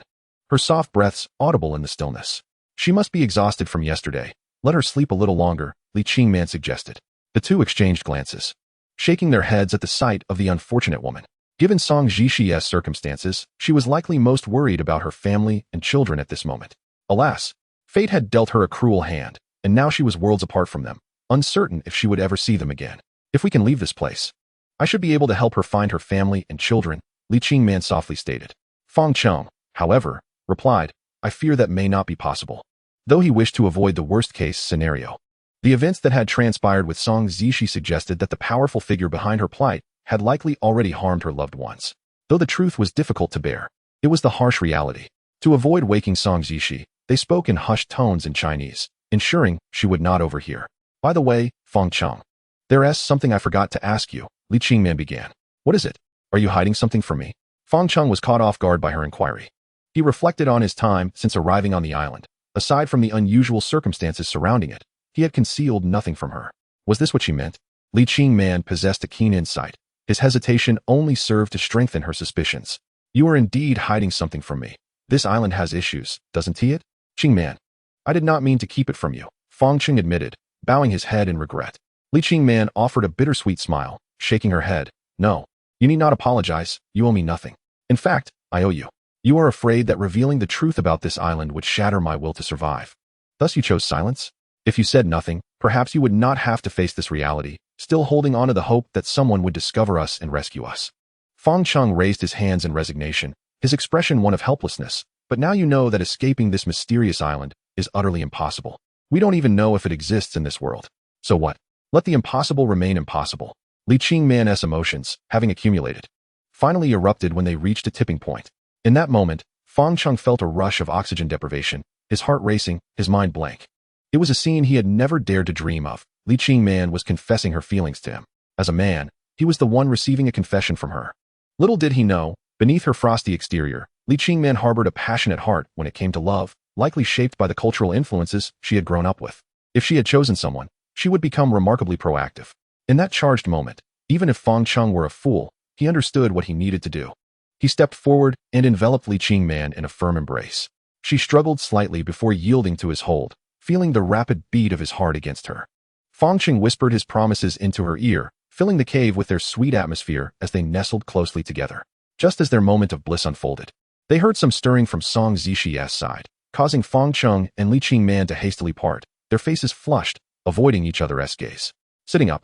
A: Her soft breaths audible in the stillness. She must be exhausted from yesterday. Let her sleep a little longer, Li Qingman suggested. The two exchanged glances, shaking their heads at the sight of the unfortunate woman. Given Song Zishi's circumstances, she was likely most worried about her family and children at this moment. Alas, fate had dealt her a cruel hand, and now she was worlds apart from them, uncertain if she would ever see them again. If we can leave this place, I should be able to help her find her family and children, Li Qingman softly stated. Fang Cheng, however, replied, I fear that may not be possible. Though he wished to avoid the worst-case scenario, the events that had transpired with Song Zishi suggested that the powerful figure behind her plight had likely already harmed her loved ones. Though the truth was difficult to bear, it was the harsh reality. To avoid waking Song Zishi, they spoke in hushed tones in Chinese, ensuring she would not overhear. By the way, Fang Cheng, there's something I forgot to ask you, Li Qingman began. What is it? Are you hiding something from me? Fang Cheng was caught off guard by her inquiry. He reflected on his time since arriving on the island. Aside from the unusual circumstances surrounding it, he had concealed nothing from her. Was this what she meant? Li Qingman possessed a keen insight. His hesitation only served to strengthen her suspicions. You are indeed hiding something from me. This island has issues, doesn't it? Qingman, I did not mean to keep it from you, Fang Cheng admitted, bowing his head in regret. Li Qingman offered a bittersweet smile, shaking her head. No, you need not apologize, you owe me nothing. In fact, I owe you. You are afraid that revealing the truth about this island would shatter my will to survive. Thus you chose silence? If you said nothing, perhaps you would not have to face this reality, still holding on to the hope that someone would discover us and rescue us. Fang Cheng raised his hands in resignation, his expression one of helplessness. But now you know that escaping this mysterious island is utterly impossible. We don't even know if it exists in this world. So what? Let the impossible remain impossible. Li Qingman's emotions, having accumulated, finally erupted when they reached a tipping point. In that moment, Fang Cheng felt a rush of oxygen deprivation, his heart racing, his mind blank. It was a scene he had never dared to dream of. Li Qingman was confessing her feelings to him. As a man, he was the one receiving a confession from her. Little did he know, beneath her frosty exterior, Li Qingman harbored a passionate heart when it came to love, likely shaped by the cultural influences she had grown up with. If she had chosen someone, she would become remarkably proactive. In that charged moment, even if Fang Cheng were a fool, he understood what he needed to do. He stepped forward and enveloped Li Qingman in a firm embrace. She struggled slightly before yielding to his hold, feeling the rapid beat of his heart against her. Fang Cheng whispered his promises into her ear, filling the cave with their sweet atmosphere as they nestled closely together. Just as their moment of bliss unfolded, they heard some stirring from Song Zixie's side, causing Fang Cheng and Li Qingman to hastily part, their faces flushed, avoiding each other's gaze. Sitting up,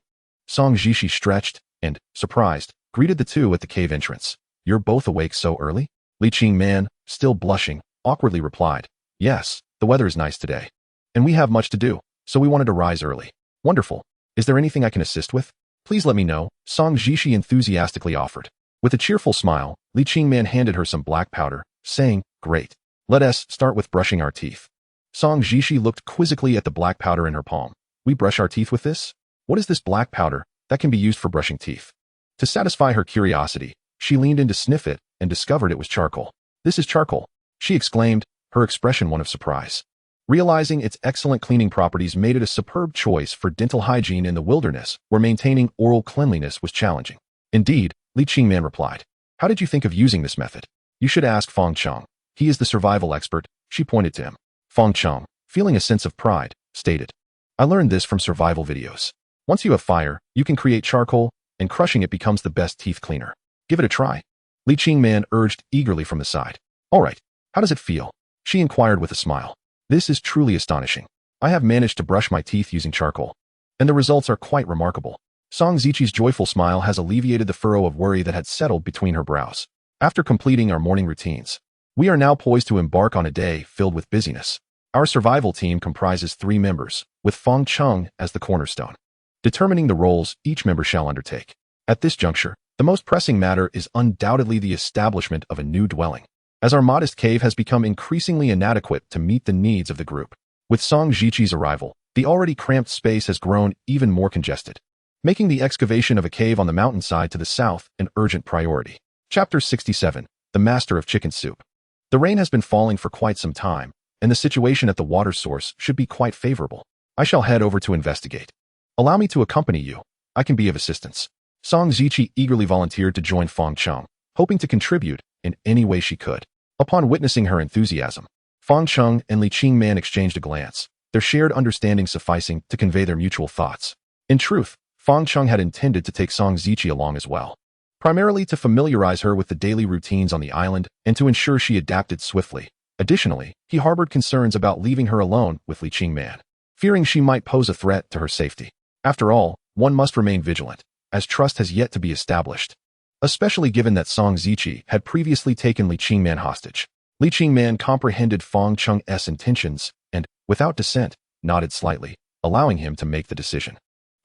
A: Song Zixie stretched and, surprised, greeted the two at the cave entrance. "You're both awake so early?" Li Qingman, still blushing, awkwardly replied. "Yes, the weather is nice today. And we have much to do, so we wanted to rise early." "Wonderful. Is there anything I can assist with?" "Please let me know," Song Zixie enthusiastically offered. With a cheerful smile, Li Qingman handed her some black powder, saying, "Great. Let us start with brushing our teeth." Song Zixie looked quizzically at the black powder in her palm. "We brush our teeth with this? What is this black powder that can be used for brushing teeth?" To satisfy her curiosity, she leaned in to sniff it and discovered it was charcoal. "This is charcoal," she exclaimed, her expression one of surprise. Realizing its excellent cleaning properties made it a superb choice for dental hygiene in the wilderness, where maintaining oral cleanliness was challenging. "Indeed," Li Qingman replied. "How did you think of using this method?" "You should ask Fang Cheng. He is the survival expert," she pointed to him. Fang Cheng, feeling a sense of pride, stated, "I learned this from survival videos. Once you have fire, you can create charcoal, and crushing it becomes the best teeth cleaner. Give it a try." Li Qingman urged eagerly from the side. "All right, how does it feel?" she inquired with a smile. "This is truly astonishing. I have managed to brush my teeth using charcoal, and the results are quite remarkable." Song Zixie's joyful smile has alleviated the furrow of worry that had settled between her brows. "After completing our morning routines, we are now poised to embark on a day filled with busyness. Our survival team comprises 3 members, with Fang Cheng as the cornerstone, determining the roles each member shall undertake. At this juncture, the most pressing matter is undoubtedly the establishment of a new dwelling, as our modest cave has become increasingly inadequate to meet the needs of the group. With Song Zixie's arrival, the already cramped space has grown even more congested, making the excavation of a cave on the mountainside to the south an urgent priority. Chapter 67, The Master of Chicken Soup. The rain has been falling for quite some time, and the situation at the water source should be quite favorable. I shall head over to investigate. Allow me to accompany you. I can be of assistance. Song Zixie eagerly volunteered to join Fang Cheng, hoping to contribute in any way she could. Upon witnessing her enthusiasm, Fang Cheng and Li Qingman exchanged a glance, their shared understanding sufficing to convey their mutual thoughts. In truth, Fang Cheng had intended to take Song Zixie along as well, primarily to familiarize her with the daily routines on the island and to ensure she adapted swiftly. Additionally, he harbored concerns about leaving her alone with Li Qingman, fearing she might pose a threat to her safety. After all, one must remain vigilant, as trust has yet to be established, especially given that Song Zixie had previously taken Li Qingman hostage. Li Qingman comprehended Fang Cheng's intentions and, without dissent, nodded slightly, allowing him to make the decision.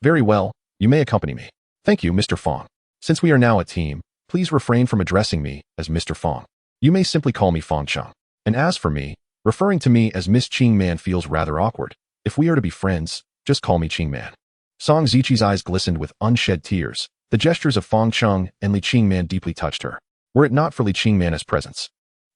A: "Very well, you may accompany me." "Thank you, Mr. Fang. Since we are now a team, please refrain from addressing me as Mr. Fang. You may simply call me Fang Cheng. And as for me, referring to me as Miss Qingman feels rather awkward. If we are to be friends, just call me Qingman." Song Zixie's eyes glistened with unshed tears. The gestures of Fang Cheng and Li Qingman deeply touched her. Were it not for Li Qingman's presence,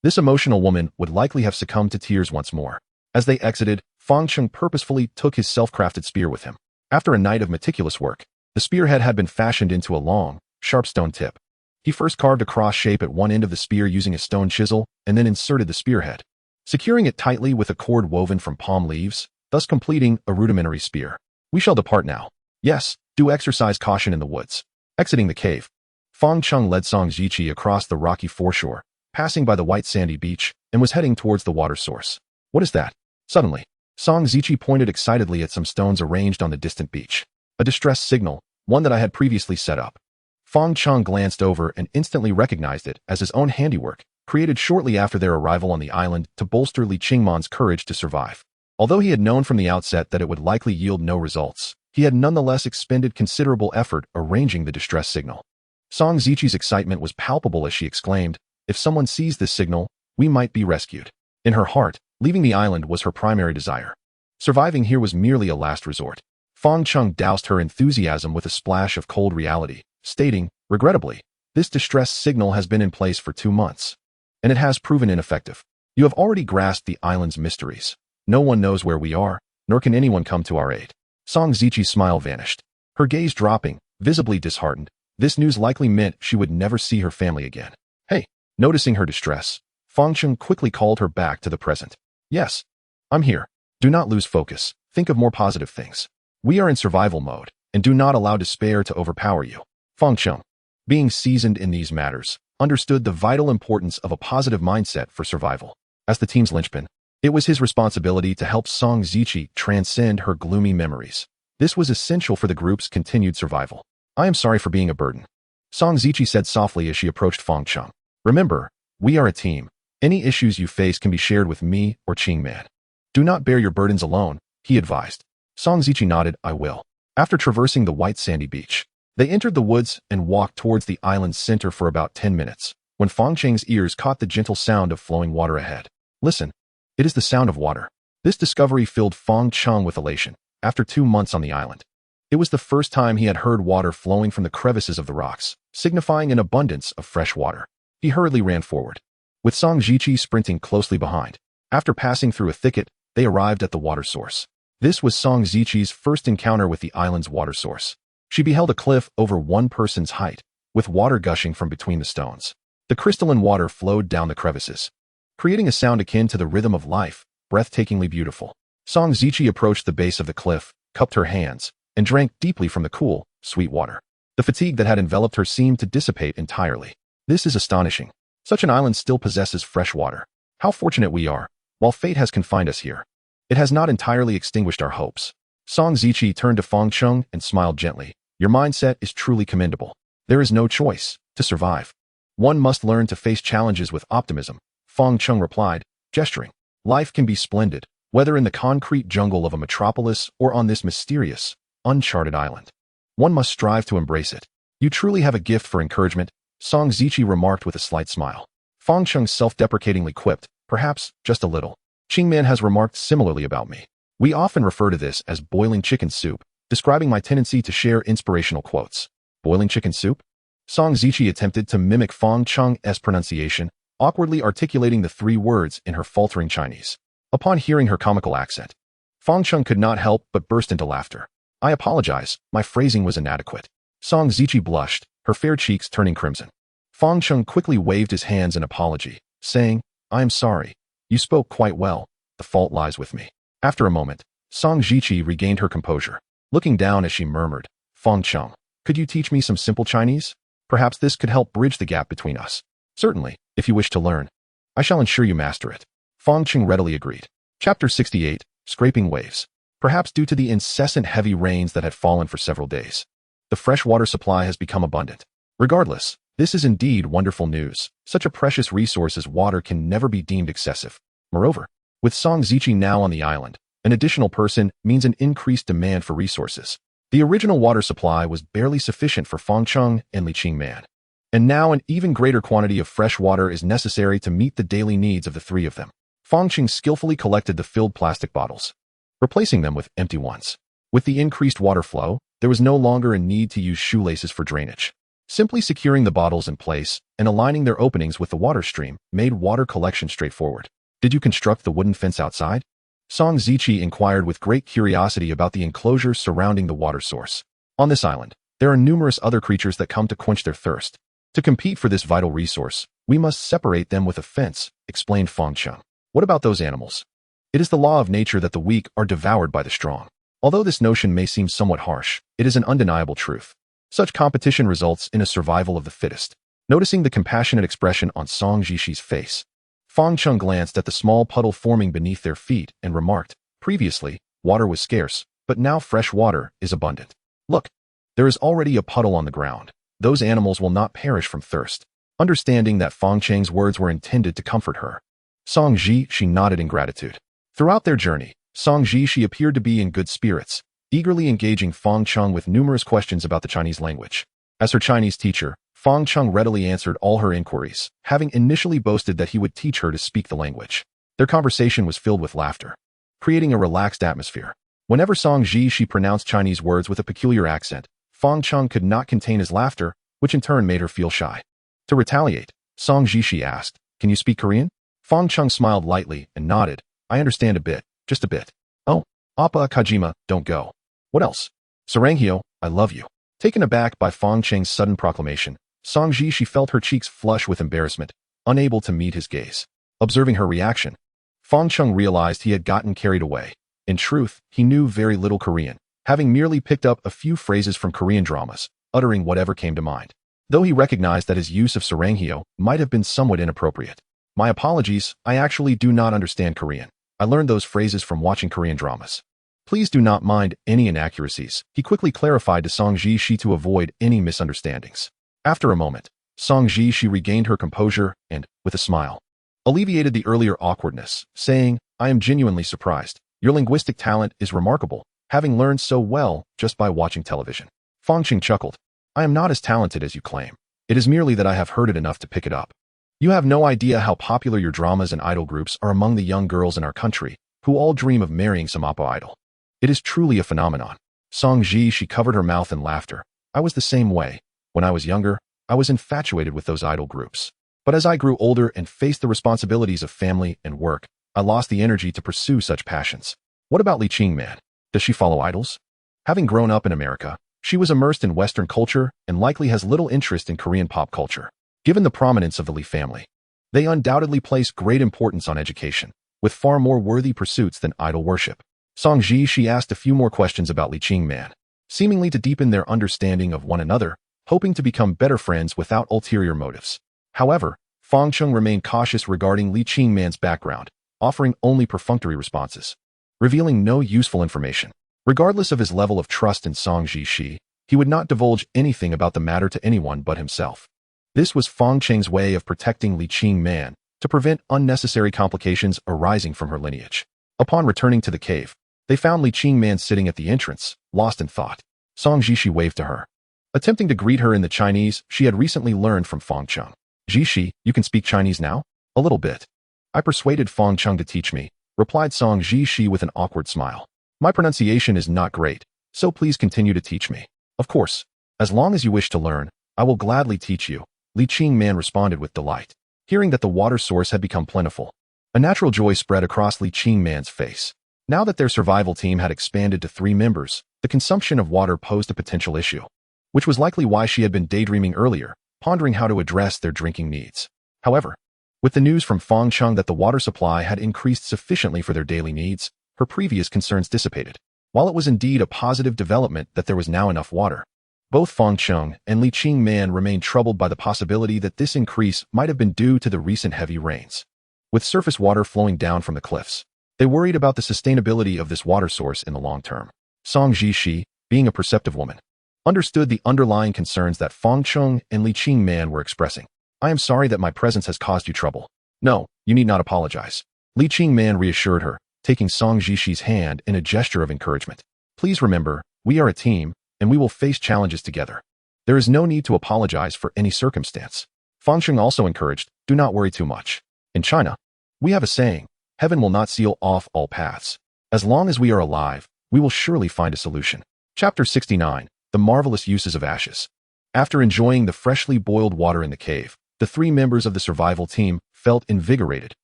A: this emotional woman would likely have succumbed to tears once more. As they exited, Fang Cheng purposefully took his self-crafted spear with him. After a night of meticulous work, the spearhead had been fashioned into a long, sharp stone tip. He first carved a cross shape at one end of the spear using a stone chisel and then inserted the spearhead, securing it tightly with a cord woven from palm leaves, thus completing a rudimentary spear. "We shall depart now. Yes, do exercise caution in the woods." Exiting the cave, Fang Cheng led Song Zixie across the rocky foreshore, passing by the white sandy beach, and was heading towards the water source. "What is that?" Suddenly, Song Zixie pointed excitedly at some stones arranged on the distant beach. "A distress signal, one that I had previously set up." Fang Cheng glanced over and instantly recognized it as his own handiwork, created shortly after their arrival on the island to bolster Li Qingman's courage to survive. Although he had known from the outset that it would likely yield no results, he had nonetheless expended considerable effort arranging the distress signal. Song Zixie's excitement was palpable as she exclaimed, "If someone sees this signal, we might be rescued." In her heart, leaving the island was her primary desire. Surviving here was merely a last resort. Fang Cheng doused her enthusiasm with a splash of cold reality, stating, "Regrettably, this distress signal has been in place for 2 months, and it has proven ineffective. You have already grasped the island's mysteries. No one knows where we are, nor can anyone come to our aid." Song Zixie's smile vanished, her gaze dropping, visibly disheartened. This news likely meant she would never see her family again. "Hey, Noticing her distress, Fang Cheng quickly called her back to the present. Yes, I'm here. Do not lose focus. Think of more positive things. We are in survival mode, and do not allow despair to overpower you. Fang Cheng, being seasoned in these matters, understood the vital importance of a positive mindset for survival. As the team's linchpin, it was his responsibility to help Song Ziqi transcend her gloomy memories. This was essential for the group's continued survival. I am sorry for being a burden, Song Ziqi said softly as she approached Fang Cheng. Remember, we are a team. Any issues you face can be shared with me or Qingman. Do not bear your burdens alone, he advised. Song Ziqi nodded, I will. After traversing the white sandy beach, they entered the woods and walked towards the island's center for about 10 minutes, when Fang Cheng's ears caught the gentle sound of flowing water ahead. Listen, it is the sound of water. This discovery filled Fang Cheng with elation. After 2 months on the island, it was the first time he had heard water flowing from the crevices of the rocks, signifying an abundance of fresh water. He hurriedly ran forward, with Song Ziqi sprinting closely behind. After passing through a thicket, they arrived at the water source. This was Song Ziqi's first encounter with the island's water source. She beheld a cliff over one person's height, with water gushing from between the stones. The crystalline water flowed down the crevices, creating a sound akin to the rhythm of life, breathtakingly beautiful. Song Ziqi approached the base of the cliff, cupped her hands, and drank deeply from the cool, sweet water. The fatigue that had enveloped her seemed to dissipate entirely. This is astonishing. Such an island still possesses fresh water. How fortunate we are, while fate has confined us here. It has not entirely extinguished our hopes. Song Ziqi turned to Fang Cheng and smiled gently. Your mindset is truly commendable. There is no choice to survive. One must learn to face challenges with optimism, Fang Cheng replied, gesturing. Life can be splendid, whether in the concrete jungle of a metropolis or on this mysterious, uncharted island. One must strive to embrace it. You truly have a gift for encouragement, Song Ziqi remarked with a slight smile. Fang Cheng self-deprecatingly quipped, perhaps just a little. Qingman has remarked similarly about me. We often refer to this as boiling chicken soup, describing my tendency to share inspirational quotes. Boiling chicken soup? Song Ziqi attempted to mimic Fang Cheng's pronunciation, awkwardly articulating the 3 words in her faltering Chinese. Upon hearing her comical accent, Fang Cheng could not help but burst into laughter. I apologize, my phrasing was inadequate. Song Ziqi blushed, her fair cheeks turning crimson. Fang Cheng quickly waved his hands in apology, saying, I am sorry. You spoke quite well. The fault lies with me. After a moment, Song Ziqi regained her composure. Looking down as she murmured, Fang Cheng, could you teach me some simple Chinese? Perhaps this could help bridge the gap between us. Certainly, if you wish to learn. I shall ensure you master it. Fang Cheng readily agreed. Chapter 68, Scraping Waves. Perhaps due to the incessant heavy rains that had fallen for several days, the freshwater supply has become abundant. Regardless, this is indeed wonderful news. Such a precious resource as water can never be deemed excessive. Moreover, with Song Ziqi now on the island, an additional person means an increased demand for resources. The original water supply was barely sufficient for Fang Cheng and Li Qingman, and now an even greater quantity of fresh water is necessary to meet the daily needs of the 3 of them. Fang Cheng skillfully collected the filled plastic bottles, replacing them with empty ones. With the increased water flow, there was no longer a need to use shoelaces for drainage. Simply securing the bottles in place and aligning their openings with the water stream made water collection straightforward. Did you construct the wooden fence outside? Song Ziqi inquired with great curiosity about the enclosure surrounding the water source. On this island, there are numerous other creatures that come to quench their thirst. To compete for this vital resource, we must separate them with a fence, explained Fang Cheng. What about those animals? It is the law of nature that the weak are devoured by the strong. Although this notion may seem somewhat harsh, it is an undeniable truth. Such competition results in a survival of the fittest. Noticing the compassionate expression on Song Ziqi's face, Fang Cheng glanced at the small puddle forming beneath their feet and remarked, previously, water was scarce, but now fresh water is abundant. Look, there is already a puddle on the ground. Those animals will not perish from thirst. Understanding that Fang Cheng's words were intended to comfort her, Song Ziqi nodded in gratitude. Throughout their journey, Song Ziqi appeared to be in good spirits, eagerly engaging Fang Cheng with numerous questions about the Chinese language. As her Chinese teacher, Fang Cheng readily answered all her inquiries, having initially boasted that he would teach her to speak the language. Their conversation was filled with laughter, creating a relaxed atmosphere. Whenever Song Ziqi pronounced Chinese words with a peculiar accent, Fang Cheng could not contain his laughter, which in turn made her feel shy. To retaliate, Song Ziqi asked, Can you speak Korean? Fang Cheng smiled lightly and nodded. I understand a bit, just a bit. Oh, Appa Kajima, don't go. What else? Saranghyo, I love you. Taken aback by Fang Cheng's sudden proclamation, Song Ziqi felt her cheeks flush with embarrassment, unable to meet his gaze. Observing her reaction, Fang Cheng realized he had gotten carried away. In truth, he knew very little Korean, having merely picked up a few phrases from Korean dramas, uttering whatever came to mind. Though he recognized that his use of saranghyo might have been somewhat inappropriate. My apologies, I actually do not understand Korean. I learned those phrases from watching Korean dramas. Please do not mind any inaccuracies, he quickly clarified to Song Ji-shi to avoid any misunderstandings. After a moment, Song Ji-shi regained her composure and, with a smile, alleviated the earlier awkwardness, saying, I am genuinely surprised. Your linguistic talent is remarkable, having learned so well just by watching television. Fang Cheng chuckled. I am not as talented as you claim. It is merely that I have heard it enough to pick it up. You have no idea how popular your dramas and idol groups are among the young girls in our country, who all dream of marrying some oppo idol. It is truly a phenomenon. Song Ji-shi covered her mouth in laughter. I was the same way. When I was younger, I was infatuated with those idol groups. But as I grew older and faced the responsibilities of family and work, I lost the energy to pursue such passions. What about Li Qingman? Does she follow idols? Having grown up in America, she was immersed in Western culture and likely has little interest in Korean pop culture. Given the prominence of the Li family, they undoubtedly place great importance on education, with far more worthy pursuits than idol worship. Song Ji-shi asked a few more questions about Li Qingman, seemingly to deepen their understanding of one another, hoping to become better friends without ulterior motives. However, Fang Cheng remained cautious regarding Li Qingman's background, offering only perfunctory responses, revealing no useful information. Regardless of his level of trust in Song Ji-shi, he would not divulge anything about the matter to anyone but himself. This was Fang Cheng's way of protecting Li Qingman to prevent unnecessary complications arising from her lineage. Upon returning to the cave, they found Li Qingman sitting at the entrance, lost in thought. Song Ji-shi waved to her, attempting to greet her in the Chinese she had recently learned from Fang Cheng. Ji-shi, you can speak Chinese now? A little bit. I persuaded Fang Cheng to teach me, replied Song Ji-shi with an awkward smile. My pronunciation is not great, so please continue to teach me. Of course, as long as you wish to learn, I will gladly teach you, Li Qingman responded with delight. Hearing that the water source had become plentiful, a natural joy spread across Li Qingman's face. Now that their survival team had expanded to 3 members, the consumption of water posed a potential issue, which was likely why she had been daydreaming earlier, pondering how to address their drinking needs. However, with the news from Fang Cheng that the water supply had increased sufficiently for their daily needs, her previous concerns dissipated. While it was indeed a positive development that there was now enough water, both Fang Cheng and Li Qingman remained troubled by the possibility that this increase might have been due to the recent heavy rains. With surface water flowing down from the cliffs, they worried about the sustainability of this water source in the long term. Song Ji-shi, being a perceptive woman, understood the underlying concerns that Fang Cheng and Li Qingman were expressing. I am sorry that my presence has caused you trouble. No, you need not apologize. Li Qingman reassured her, taking Song Ji-shi's hand in a gesture of encouragement. Please remember, we are a team, and we will face challenges together. There is no need to apologize for any circumstance. Fang Cheng also encouraged, do not worry too much. In China, we have a saying, heaven will not seal off all paths. As long as we are alive, we will surely find a solution. Chapter 69, The Marvelous Uses of Ashes. After enjoying the freshly boiled water in the cave, the 3 members of the survival team felt invigorated,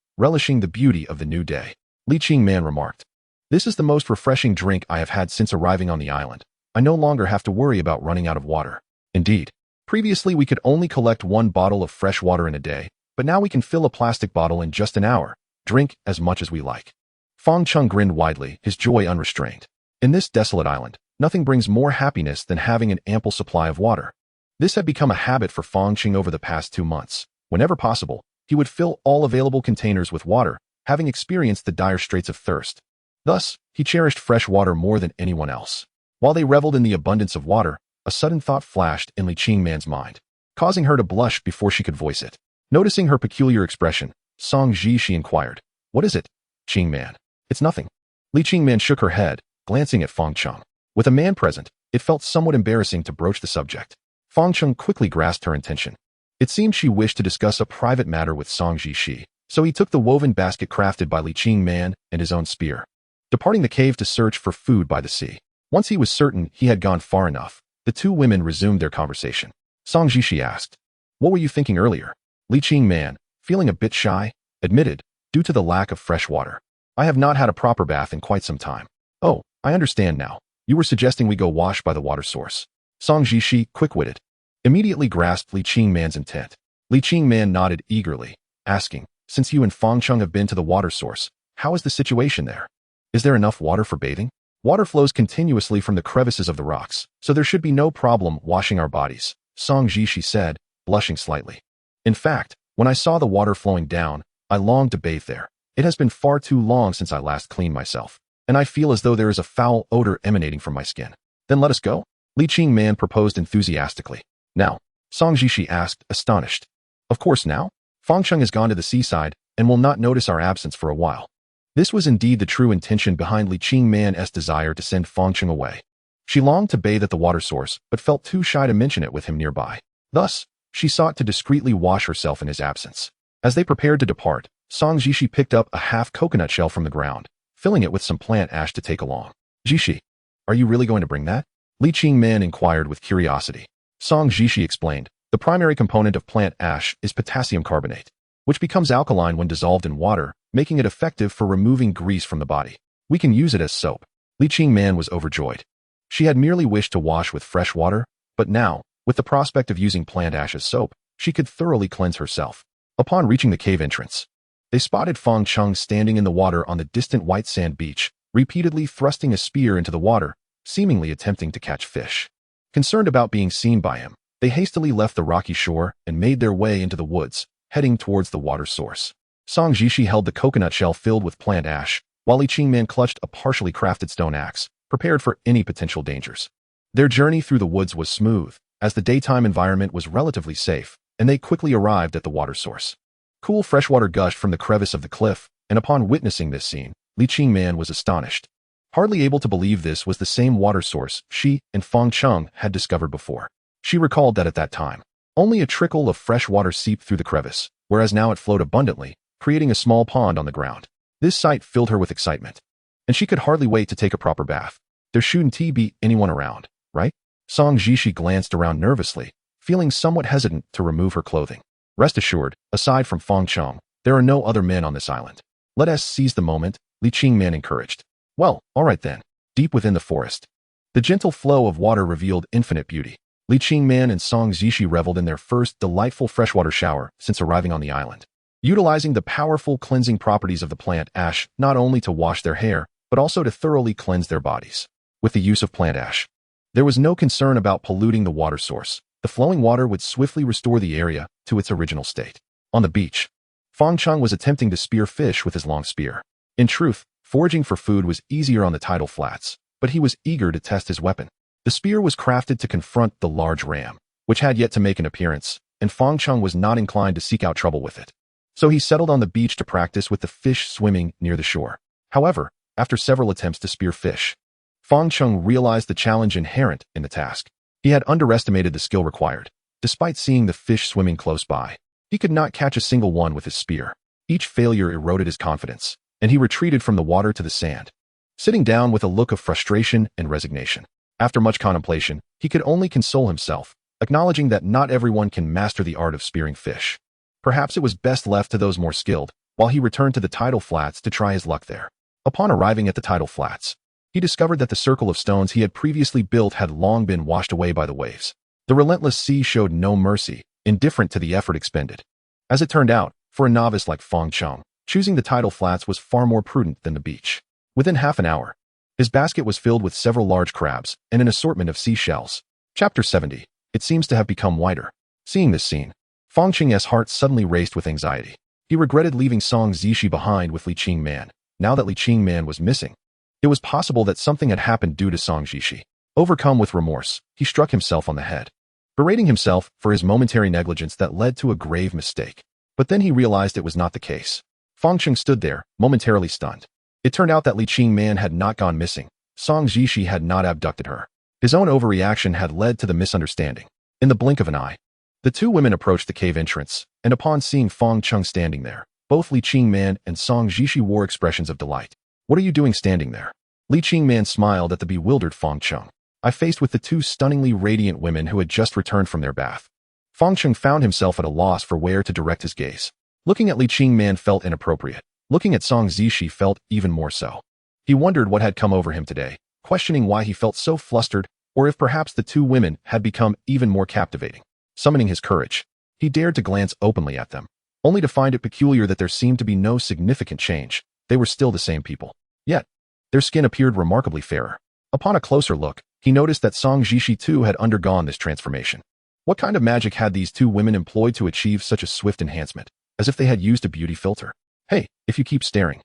A: relishing the beauty of the new day. Li Qingman remarked, this is the most refreshing drink I have had since arriving on the island. I no longer have to worry about running out of water. Indeed, previously we could only collect 1 bottle of fresh water in a day, but now we can fill a plastic bottle in just an hour, drink as much as we like. Fang Cheng grinned widely, his joy unrestrained. In this desolate island, nothing brings more happiness than having an ample supply of water. This had become a habit for Fang Cheng over the past 2 months. Whenever possible, he would fill all available containers with water, having experienced the dire straits of thirst. Thus, he cherished fresh water more than anyone else. While they reveled in the abundance of water, a sudden thought flashed in Li Qingman's mind, causing her to blush before she could voice it. Noticing her peculiar expression, Song Ji-shi inquired, what is it, Qingman? It's nothing. Li Qingman shook her head, glancing at Fang Cheng. With a man present, it felt somewhat embarrassing to broach the subject. Fang Cheng quickly grasped her intention. It seemed she wished to discuss a private matter with Song Ji-shi, so he took the woven basket crafted by Li Qingman and his own spear, departing the cave to search for food by the sea. Once he was certain he had gone far enough, the 2 women resumed their conversation. Song Ji-shi asked, what were you thinking earlier? Li Qingman, feeling a bit shy, admitted, due to the lack of fresh water. I have not had a proper bath in quite some time. Oh, I understand now. You were suggesting we go wash by the water source. Song Ji-shi, quick-witted, immediately grasped Li Qingman's intent. Li Qingman nodded eagerly, asking, "Since you and Fang Cheng have been to the water source, how is the situation there? Is there enough water for bathing?" "Water flows continuously from the crevices of the rocks, so there should be no problem washing our bodies," Song Jishi said, blushing slightly. "In fact, when I saw the water flowing down, I longed to bathe there. It has been far too long since I last cleaned myself, and I feel as though there is a foul odor emanating from my skin." "Then let us go," Li Qingman proposed enthusiastically. "Now?" Song Jishi asked, astonished. "Of course now. Fang Cheng has gone to the seaside and will not notice our absence for a while." This was indeed the true intention behind Li Qingman's desire to send Fang Cheng away. She longed to bathe at the water source, but felt too shy to mention it with him nearby. Thus, she sought to discreetly wash herself in his absence. As they prepared to depart, Song Jishi picked up a half coconut shell from the ground, filling it with some plant ash to take along. "Jishi, are you really going to bring that?" Li Qingman inquired with curiosity. Song Jishi explained, "The primary component of plant ash is potassium carbonate, which becomes alkaline when dissolved in water, making it effective for removing grease from the body. We can use it as soap." Li Qingman was overjoyed. She had merely wished to wash with fresh water, but now, with the prospect of using plant ash as soap, she could thoroughly cleanse herself. Upon reaching the cave entrance, they spotted Fang Cheng standing in the water on the distant white sand beach, repeatedly thrusting a spear into the water, seemingly attempting to catch fish. Concerned about being seen by him, they hastily left the rocky shore and made their way into the woods, heading towards the water source. Song Jishi held the coconut shell filled with plant ash, while Li Qingman clutched a partially crafted stone axe, prepared for any potential dangers. Their journey through the woods was smooth, as the daytime environment was relatively safe, and they quickly arrived at the water source. Cool freshwater gushed from the crevice of the cliff, and upon witnessing this scene, Li Qingman was astonished. Hardly able to believe this was the same water source she and Fang Cheng had discovered before. She recalled that at that time, only a trickle of fresh water seeped through the crevice, whereas now it flowed abundantly, creating a small pond on the ground. This sight filled her with excitement, and she could hardly wait to take a proper bath. There shouldn't be anyone around, right? Song Jishi glanced around nervously, feeling somewhat hesitant to remove her clothing. "Rest assured, aside from Fang Cheng, there are no other men on this island. Let us seize the moment," Li Qingman encouraged. "Well, all right then." Deep within the forest, the gentle flow of water revealed infinite beauty. Li Qingman and Song Jishi reveled in their first delightful freshwater shower since arriving on the island. Utilizing the powerful cleansing properties of the plant ash not only to wash their hair, but also to thoroughly cleanse their bodies. With the use of plant ash, there was no concern about polluting the water source. The flowing water would swiftly restore the area to its original state. On the beach, Fang Cheng was attempting to spear fish with his long spear. In truth, foraging for food was easier on the tidal flats, but he was eager to test his weapon. The spear was crafted to confront the large ram, which had yet to make an appearance, and Fang Cheng was not inclined to seek out trouble with it. So he settled on the beach to practice with the fish swimming near the shore. However, after several attempts to spear fish, Fang Cheng realized the challenge inherent in the task. He had underestimated the skill required. Despite seeing the fish swimming close by, he could not catch a single one with his spear. Each failure eroded his confidence, and he retreated from the water to the sand, sitting down with a look of frustration and resignation. After much contemplation, he could only console himself, acknowledging that not everyone can master the art of spearing fish. Perhaps it was best left to those more skilled, while he returned to the tidal flats to try his luck there. Upon arriving at the tidal flats, he discovered that the circle of stones he had previously built had long been washed away by the waves. The relentless sea showed no mercy, indifferent to the effort expended. As it turned out, for a novice like Fang Cheng, choosing the tidal flats was far more prudent than the beach. Within half an hour, his basket was filled with several large crabs and an assortment of seashells. Chapter 70. It seems to have become whiter. Seeing this scene, Fang Cheng's heart suddenly raced with anxiety. He regretted leaving Song Jishi behind with Li Qingman. Now that Li Qingman was missing, it was possible that something had happened due to Song Jishi. Overcome with remorse, he struck himself on the head, berating himself for his momentary negligence that led to a grave mistake. But then he realized it was not the case. Fang Cheng stood there, momentarily stunned. It turned out that Li Qingman had not gone missing. Song Jishi had not abducted her. His own overreaction had led to the misunderstanding. In the blink of an eye, the two women approached the cave entrance, and upon seeing Fang Cheng standing there, both Li Qingman and Song Jishi wore expressions of delight. "What are you doing standing there?" Li Qingman smiled at the bewildered Fang Cheng. "I faced with the two stunningly radiant women who had just returned from their bath." Fang Cheng found himself at a loss for where to direct his gaze. Looking at Li Qingman felt inappropriate. Looking at Song Jishi felt even more so. He wondered what had come over him today, questioning why he felt so flustered, or if perhaps the two women had become even more captivating. Summoning his courage, he dared to glance openly at them. only to find it peculiar that there seemed to be no significant change. They were still the same people. Yet, their skin appeared remarkably fairer. Upon a closer look, he noticed that Song Jishi too had undergone this transformation. What kind of magic had these two women employed to achieve such a swift enhancement, as if they had used a beauty filter? Hey, if you keep staring,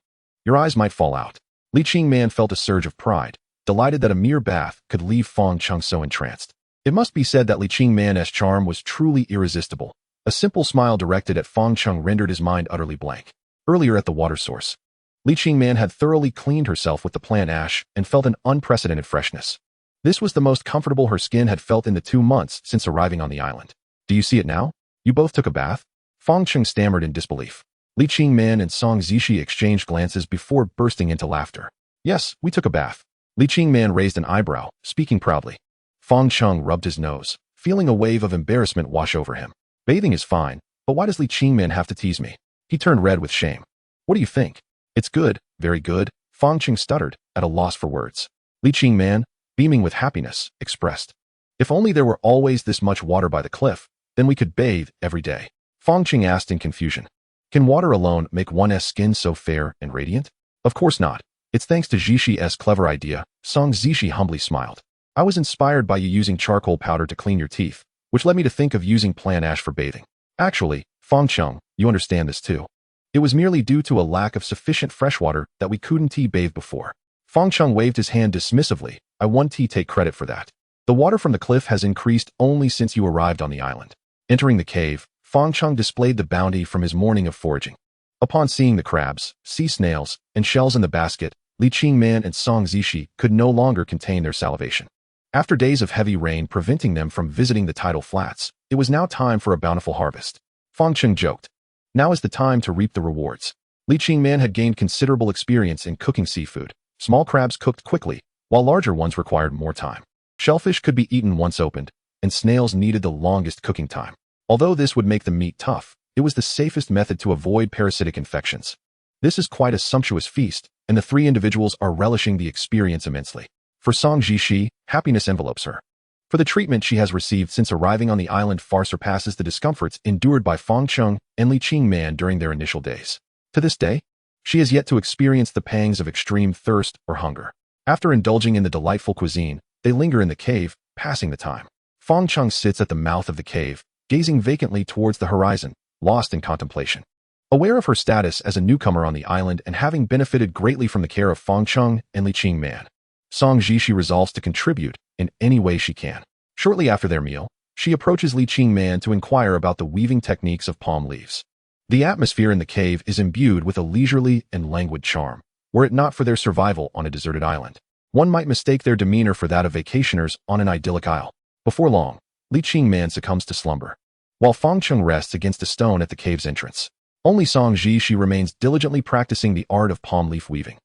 A: your eyes might fall out. Li Qingman felt a surge of pride, delighted that a mere bath could leave Fang Cheng so entranced. It must be said that Li Qingman's charm was truly irresistible. A simple smile directed at Fang Cheng rendered his mind utterly blank. Earlier at the water source, Li Qingman had thoroughly cleaned herself with the plant ash and felt an unprecedented freshness. This was the most comfortable her skin had felt in the 2 months since arriving on the island. Do you see it now? You both took a bath? Fang Cheng stammered in disbelief. Li Qingman and Song Zishi exchanged glances before bursting into laughter. Yes, we took a bath. Li Qingman raised an eyebrow, speaking proudly. Fang Cheng rubbed his nose, feeling a wave of embarrassment wash over him. Bathing is fine, but why does Li Qingman have to tease me? He turned red with shame. What do you think? It's good, very good, Fang Cheng stuttered, at a loss for words. Li Qingman, beaming with happiness, expressed. If only there were always this much water by the cliff, then we could bathe every day. Fang Cheng asked in confusion. Can water alone make one's skin so fair and radiant? Of course not. It's thanks to Jishi's clever idea, Song Zishi humbly smiled. I was inspired by you using charcoal powder to clean your teeth, which led me to think of using plant ash for bathing. Actually, Fang Cheng, you understand this too. It was merely due to a lack of sufficient fresh water that we couldn't bathe before. Fang Cheng waved his hand dismissively. I won't take credit for that. The water from the cliff has increased only since you arrived on the island. Entering the cave, Fang Cheng displayed the bounty from his morning of foraging. Upon seeing the crabs, sea snails, and shells in the basket, Li Qingman and Song Zishi could no longer contain their salivation. After days of heavy rain preventing them from visiting the tidal flats, it was now time for a bountiful harvest. Fang Cheng joked. Now is the time to reap the rewards. Li Qingman had gained considerable experience in cooking seafood. Small crabs cooked quickly, while larger ones required more time. Shellfish could be eaten once opened, and snails needed the longest cooking time. Although this would make the meat tough, it was the safest method to avoid parasitic infections. This is quite a sumptuous feast, and the three individuals are relishing the experience immensely. For Song Jishi, happiness envelopes her. For the treatment she has received since arriving on the island far surpasses the discomforts endured by Fang Cheng and Li Qingman during their initial days. To this day, she has yet to experience the pangs of extreme thirst or hunger. After indulging in the delightful cuisine, they linger in the cave, passing the time. Fang Cheng sits at the mouth of the cave, gazing vacantly towards the horizon, lost in contemplation. Aware of her status as a newcomer on the island and having benefited greatly from the care of Fang Cheng and Li Qingman, Song Jishi resolves to contribute in any way she can. Shortly after their meal, she approaches Li Qingman to inquire about the weaving techniques of palm leaves. The atmosphere in the cave is imbued with a leisurely and languid charm. Were it not for their survival on a deserted island, one might mistake their demeanor for that of vacationers on an idyllic isle. Before long, Li Qingman succumbs to slumber, while Fang Cheng rests against a stone at the cave's entrance. Only Song Jishi remains diligently practicing the art of palm leaf weaving,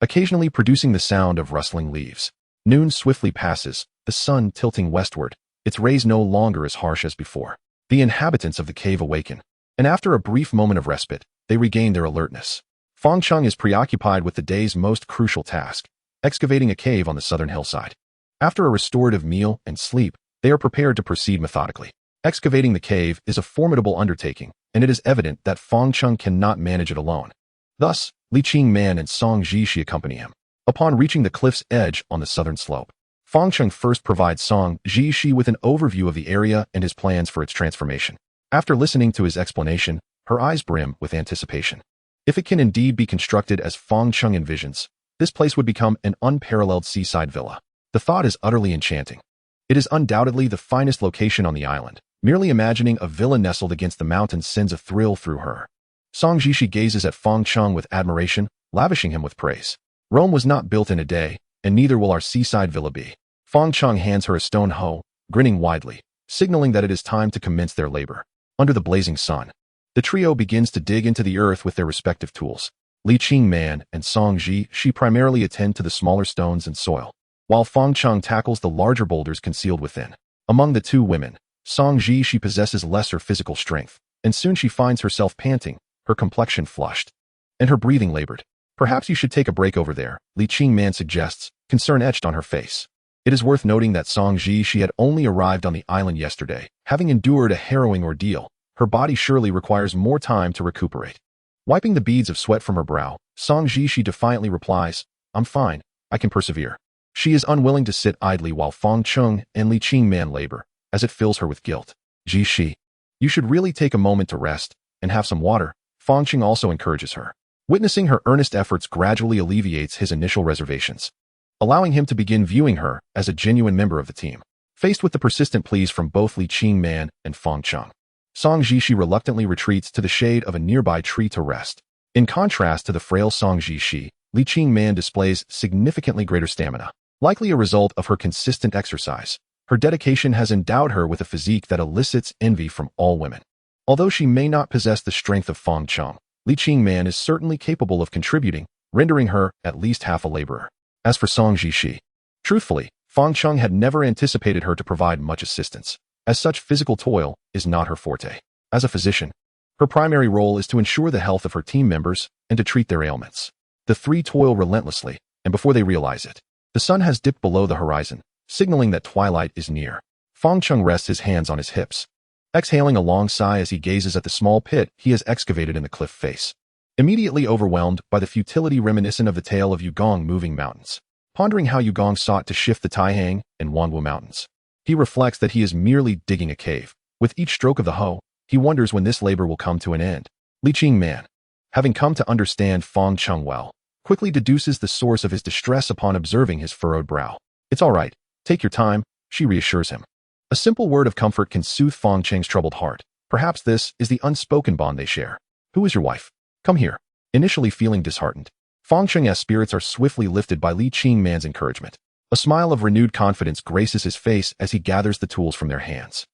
A: occasionally producing the sound of rustling leaves. Noon swiftly passes, the sun tilting westward, its rays no longer as harsh as before. The inhabitants of the cave awaken, and after a brief moment of respite, they regain their alertness. Fang Cheng is preoccupied with the day's most crucial task, excavating a cave on the southern hillside. After a restorative meal and sleep, they are prepared to proceed methodically. Excavating the cave is a formidable undertaking, and it is evident that Fang Cheng cannot manage it alone. Thus, Li Qingman and Song Jishi accompany him. Upon reaching the cliff's edge on the southern slope, Fang Cheng first provides Song Jishi with an overview of the area and his plans for its transformation. After listening to his explanation, her eyes brim with anticipation. If it can indeed be constructed as Fang Cheng envisions, this place would become an unparalleled seaside villa. The thought is utterly enchanting. It is undoubtedly the finest location on the island. Merely imagining a villa nestled against the mountains sends a thrill through her. Song Jishi gazes at Fang Cheng with admiration, lavishing him with praise. Rome was not built in a day, and neither will our seaside villa be. Fang Cheng hands her a stone hoe, grinning widely, signaling that it is time to commence their labor. Under the blazing sun, the trio begins to dig into the earth with their respective tools. Li Qingman and Song Jishi primarily attend to the smaller stones and soil, while Fang Cheng tackles the larger boulders concealed within. Among the two women, Song Jishi possesses lesser physical strength, and soon she finds herself panting, her complexion flushed, and her breathing labored. Perhaps you should take a break over there, Li Qingman suggests, concern etched on her face. It is worth noting that Song Jishi had only arrived on the island yesterday, having endured a harrowing ordeal. Her body surely requires more time to recuperate. Wiping the beads of sweat from her brow, Song Jishi defiantly replies, "I'm fine. I can persevere." She is unwilling to sit idly while Fang Cheng and Li Qingman labor, as it fills her with guilt. "Jishi, you should really take a moment to rest and have some water," Fang Cheng also encourages her. Witnessing her earnest efforts gradually alleviates his initial reservations, allowing him to begin viewing her as a genuine member of the team. Faced with the persistent pleas from both Li Qingman and Fang Cheng, Song Jishi reluctantly retreats to the shade of a nearby tree to rest. In contrast to the frail Song Jishi, Li Qingman displays significantly greater stamina. Likely a result of her consistent exercise, her dedication has endowed her with a physique that elicits envy from all women. Although she may not possess the strength of Fang Cheng, Li Qingman is certainly capable of contributing, rendering her at least half a laborer. As for Song Jishi, truthfully, Fang Cheng had never anticipated her to provide much assistance, as such physical toil is not her forte. As a physician, her primary role is to ensure the health of her team members and to treat their ailments. The three toil relentlessly, and before they realize it, the sun has dipped below the horizon, signaling that twilight is near. Fang Cheng rests his hands on his hips, exhaling a long sigh as he gazes at the small pit he has excavated in the cliff face. Immediately overwhelmed by the futility reminiscent of the tale of Yugong moving mountains, pondering how Yugong sought to shift the Taihang and Wanwu mountains, he reflects that he is merely digging a cave. With each stroke of the hoe, he wonders when this labor will come to an end. Li Qingman, having come to understand Fang Cheng well, quickly deduces the source of his distress upon observing his furrowed brow. "It's all right. Take your time," she reassures him. A simple word of comfort can soothe Fang Cheng's troubled heart. Perhaps this is the unspoken bond they share. "Who is your wife? Come here." Initially feeling disheartened, Fang Cheng's spirits are swiftly lifted by Li Qingman's encouragement. A smile of renewed confidence graces his face as he gathers the tools from their hands,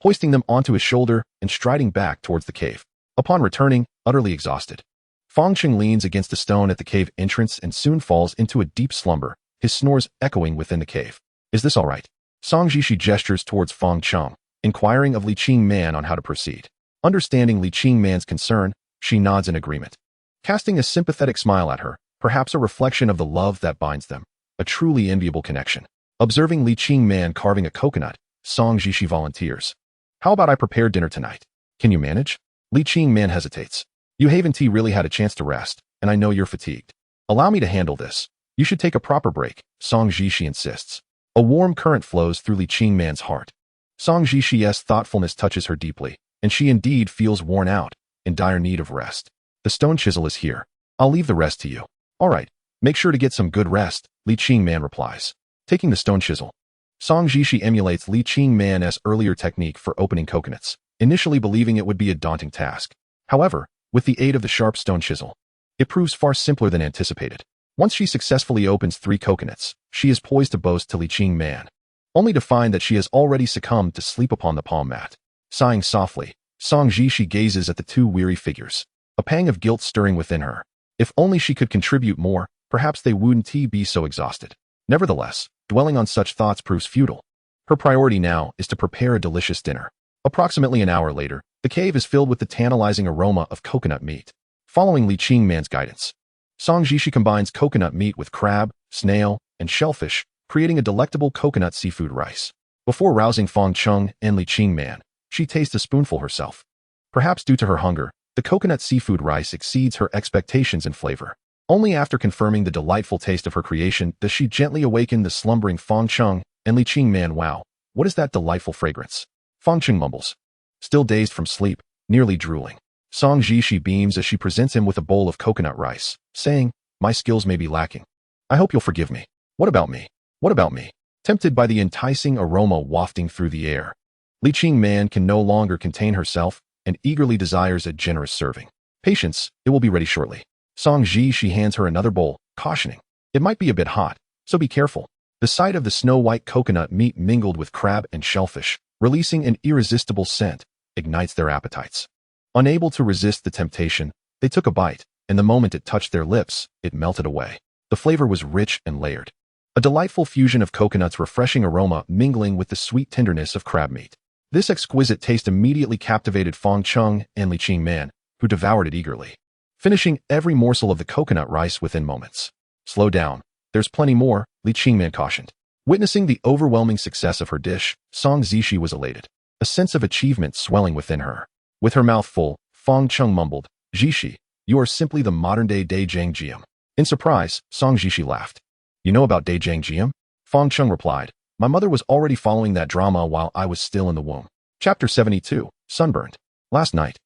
A: hoisting them onto his shoulder and striding back towards the cave. Upon returning, utterly exhausted, Fang Cheng leans against a stone at the cave entrance and soon falls into a deep slumber, his snores echoing within the cave. "Is this all right?" Song Jishi gestures towards Fang Cheng, inquiring of Li Qingman on how to proceed. Understanding Li Qingman's concern, she nods in agreement, casting a sympathetic smile at her, perhaps a reflection of the love that binds them, a truly enviable connection. Observing Li Qingman carving a coconut, Song Jishi volunteers, "How about I prepare dinner tonight? Can you manage?" Li Qingman hesitates. "You haven't really had a chance to rest, and I know you're fatigued. Allow me to handle this. You should take a proper break," Song Jishi insists. A warm current flows through Li Qingman's heart. Song Jishi's thoughtfulness touches her deeply, and she indeed feels worn out, in dire need of rest. "The stone chisel is here. I'll leave the rest to you." "All right. Make sure to get some good rest," Li Qingman replies, taking the stone chisel. Song Jishi emulates Li Qingman's earlier technique for opening coconuts, initially believing it would be a daunting task. However, with the aid of the sharp stone chisel, it proves far simpler than anticipated. Once she successfully opens 3 coconuts, she is poised to boast to Li Qingman, only to find that she has already succumbed to sleep upon the palm mat. Sighing softly, Song Jishi gazes at the 2 weary figures, a pang of guilt stirring within her. If only she could contribute more, perhaps they wouldn't be so exhausted. Nevertheless, dwelling on such thoughts proves futile. Her priority now is to prepare a delicious dinner. Approximately an hour later, the cave is filled with the tantalizing aroma of coconut meat. Following Li Qingman's guidance, Song Jishi combines coconut meat with crab, snail, and shellfish, creating a delectable coconut seafood rice. Before rousing Fang Cheng and Li Qingman, she tastes a spoonful herself. Perhaps due to her hunger, the coconut seafood rice exceeds her expectations in flavor. Only after confirming the delightful taste of her creation does she gently awaken the slumbering Fang Cheng and Li Qingman. "Wow, what is that delightful fragrance?" Fang Cheng mumbles, still dazed from sleep, nearly drooling. Song Jishi beams as she presents him with a bowl of coconut rice, saying, "My skills may be lacking. I hope you'll forgive me." "What about me? What about me?" Tempted by the enticing aroma wafting through the air, Li Qingman can no longer contain herself and eagerly desires a generous serving. "Patience, it will be ready shortly." Song Jishi hands her another bowl, cautioning, "It might be a bit hot, so be careful." The sight of the snow-white coconut meat mingled with crab and shellfish, releasing an irresistible scent, ignites their appetites. Unable to resist the temptation, they took a bite, and the moment it touched their lips, it melted away. The flavor was rich and layered, a delightful fusion of coconut's refreshing aroma mingling with the sweet tenderness of crab meat. This exquisite taste immediately captivated Fang Cheng and Li Qingman, who devoured it eagerly, finishing every morsel of the coconut rice within moments. "Slow down. There's plenty more," Li Qingman cautioned. Witnessing the overwhelming success of her dish, Song Jishi was elated, a sense of achievement swelling within her. With her mouth full, Fang Cheng mumbled, "Jishi, you are simply the modern-day Zhang Jiam." In surprise, Song Jishi laughed. "You know about Zhang Jiam?" Fang Cheng replied, "My mother was already following that drama while I was still in the womb." Chapter 72, Sunburned. Last night,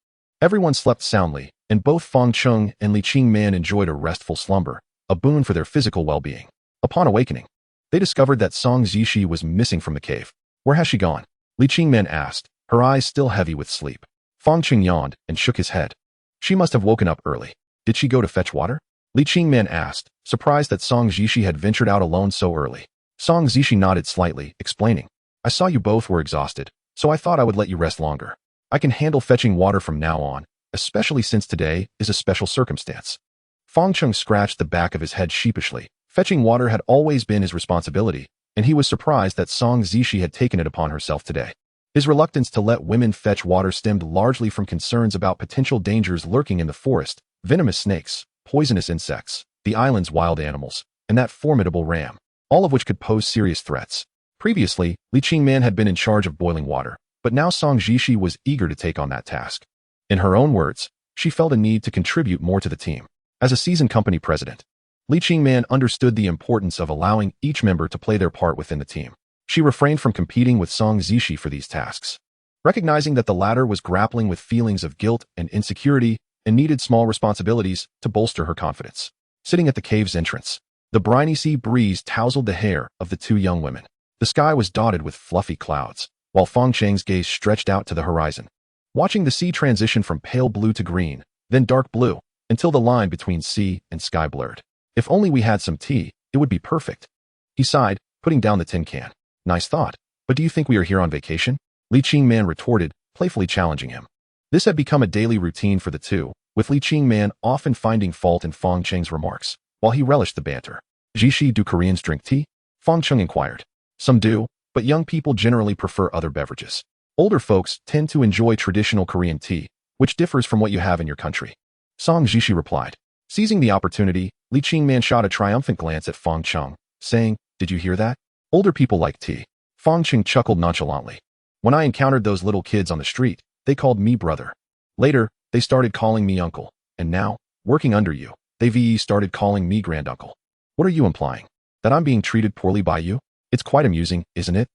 A: everyone slept soundly, and both Fang Cheng and Li Qingman enjoyed a restful slumber, a boon for their physical well-being. Upon awakening, they discovered that Song Zishi was missing from the cave. "Where has she gone?" Li Qingman asked, her eyes still heavy with sleep. Fang Cheng yawned and shook his head. "She must have woken up early. Did she go to fetch water?" Li Qingman asked, surprised that Song Zishi had ventured out alone so early. Song Zishi nodded slightly, explaining, "I saw you both were exhausted, so I thought I would let you rest longer. I can handle fetching water from now on, especially since today is a special circumstance." Fang Cheng scratched the back of his head sheepishly. Fetching water had always been his responsibility, and he was surprised that Song Zishi had taken it upon herself today. His reluctance to let women fetch water stemmed largely from concerns about potential dangers lurking in the forest, venomous snakes, poisonous insects, the island's wild animals, and that formidable ram, all of which could pose serious threats. Previously, Li Qingman had been in charge of boiling water, but now Song Zishi was eager to take on that task. In her own words, she felt a need to contribute more to the team. As a seasoned company president, Li Qingman understood the importance of allowing each member to play their part within the team. She refrained from competing with Song Zishi for these tasks, recognizing that the latter was grappling with feelings of guilt and insecurity and needed small responsibilities to bolster her confidence. Sitting at the cave's entrance, the briny sea breeze tousled the hair of the two young women. The sky was dotted with fluffy clouds, while Fang Cheng's gaze stretched out to the horizon, watching the sea transition from pale blue to green, then dark blue, until the line between sea and sky blurred. "If only we had some tea, it would be perfect," he sighed, putting down the tin can. "Nice thought, but do you think we are here on vacation?" Li Qingman retorted, playfully challenging him. This had become a daily routine for the two, with Li Qingman often finding fault in Fang Cheng's remarks, while he relished the banter. "Jishi, do Koreans drink tea?" Fang Cheng inquired. "Some do, but young people generally prefer other beverages. Older folks tend to enjoy traditional Korean tea, which differs from what you have in your country," Song Jishi replied. Seizing the opportunity, Li Qingman shot a triumphant glance at Fang Cheng, saying, "Did you hear that? Older people like tea." Fang Cheng chuckled nonchalantly. "When I encountered those little kids on the street, they called me brother. Later, they started calling me uncle, and now, working under you, they started calling me granduncle. What are you implying? That I'm being treated poorly by you? It's quite amusing, isn't it?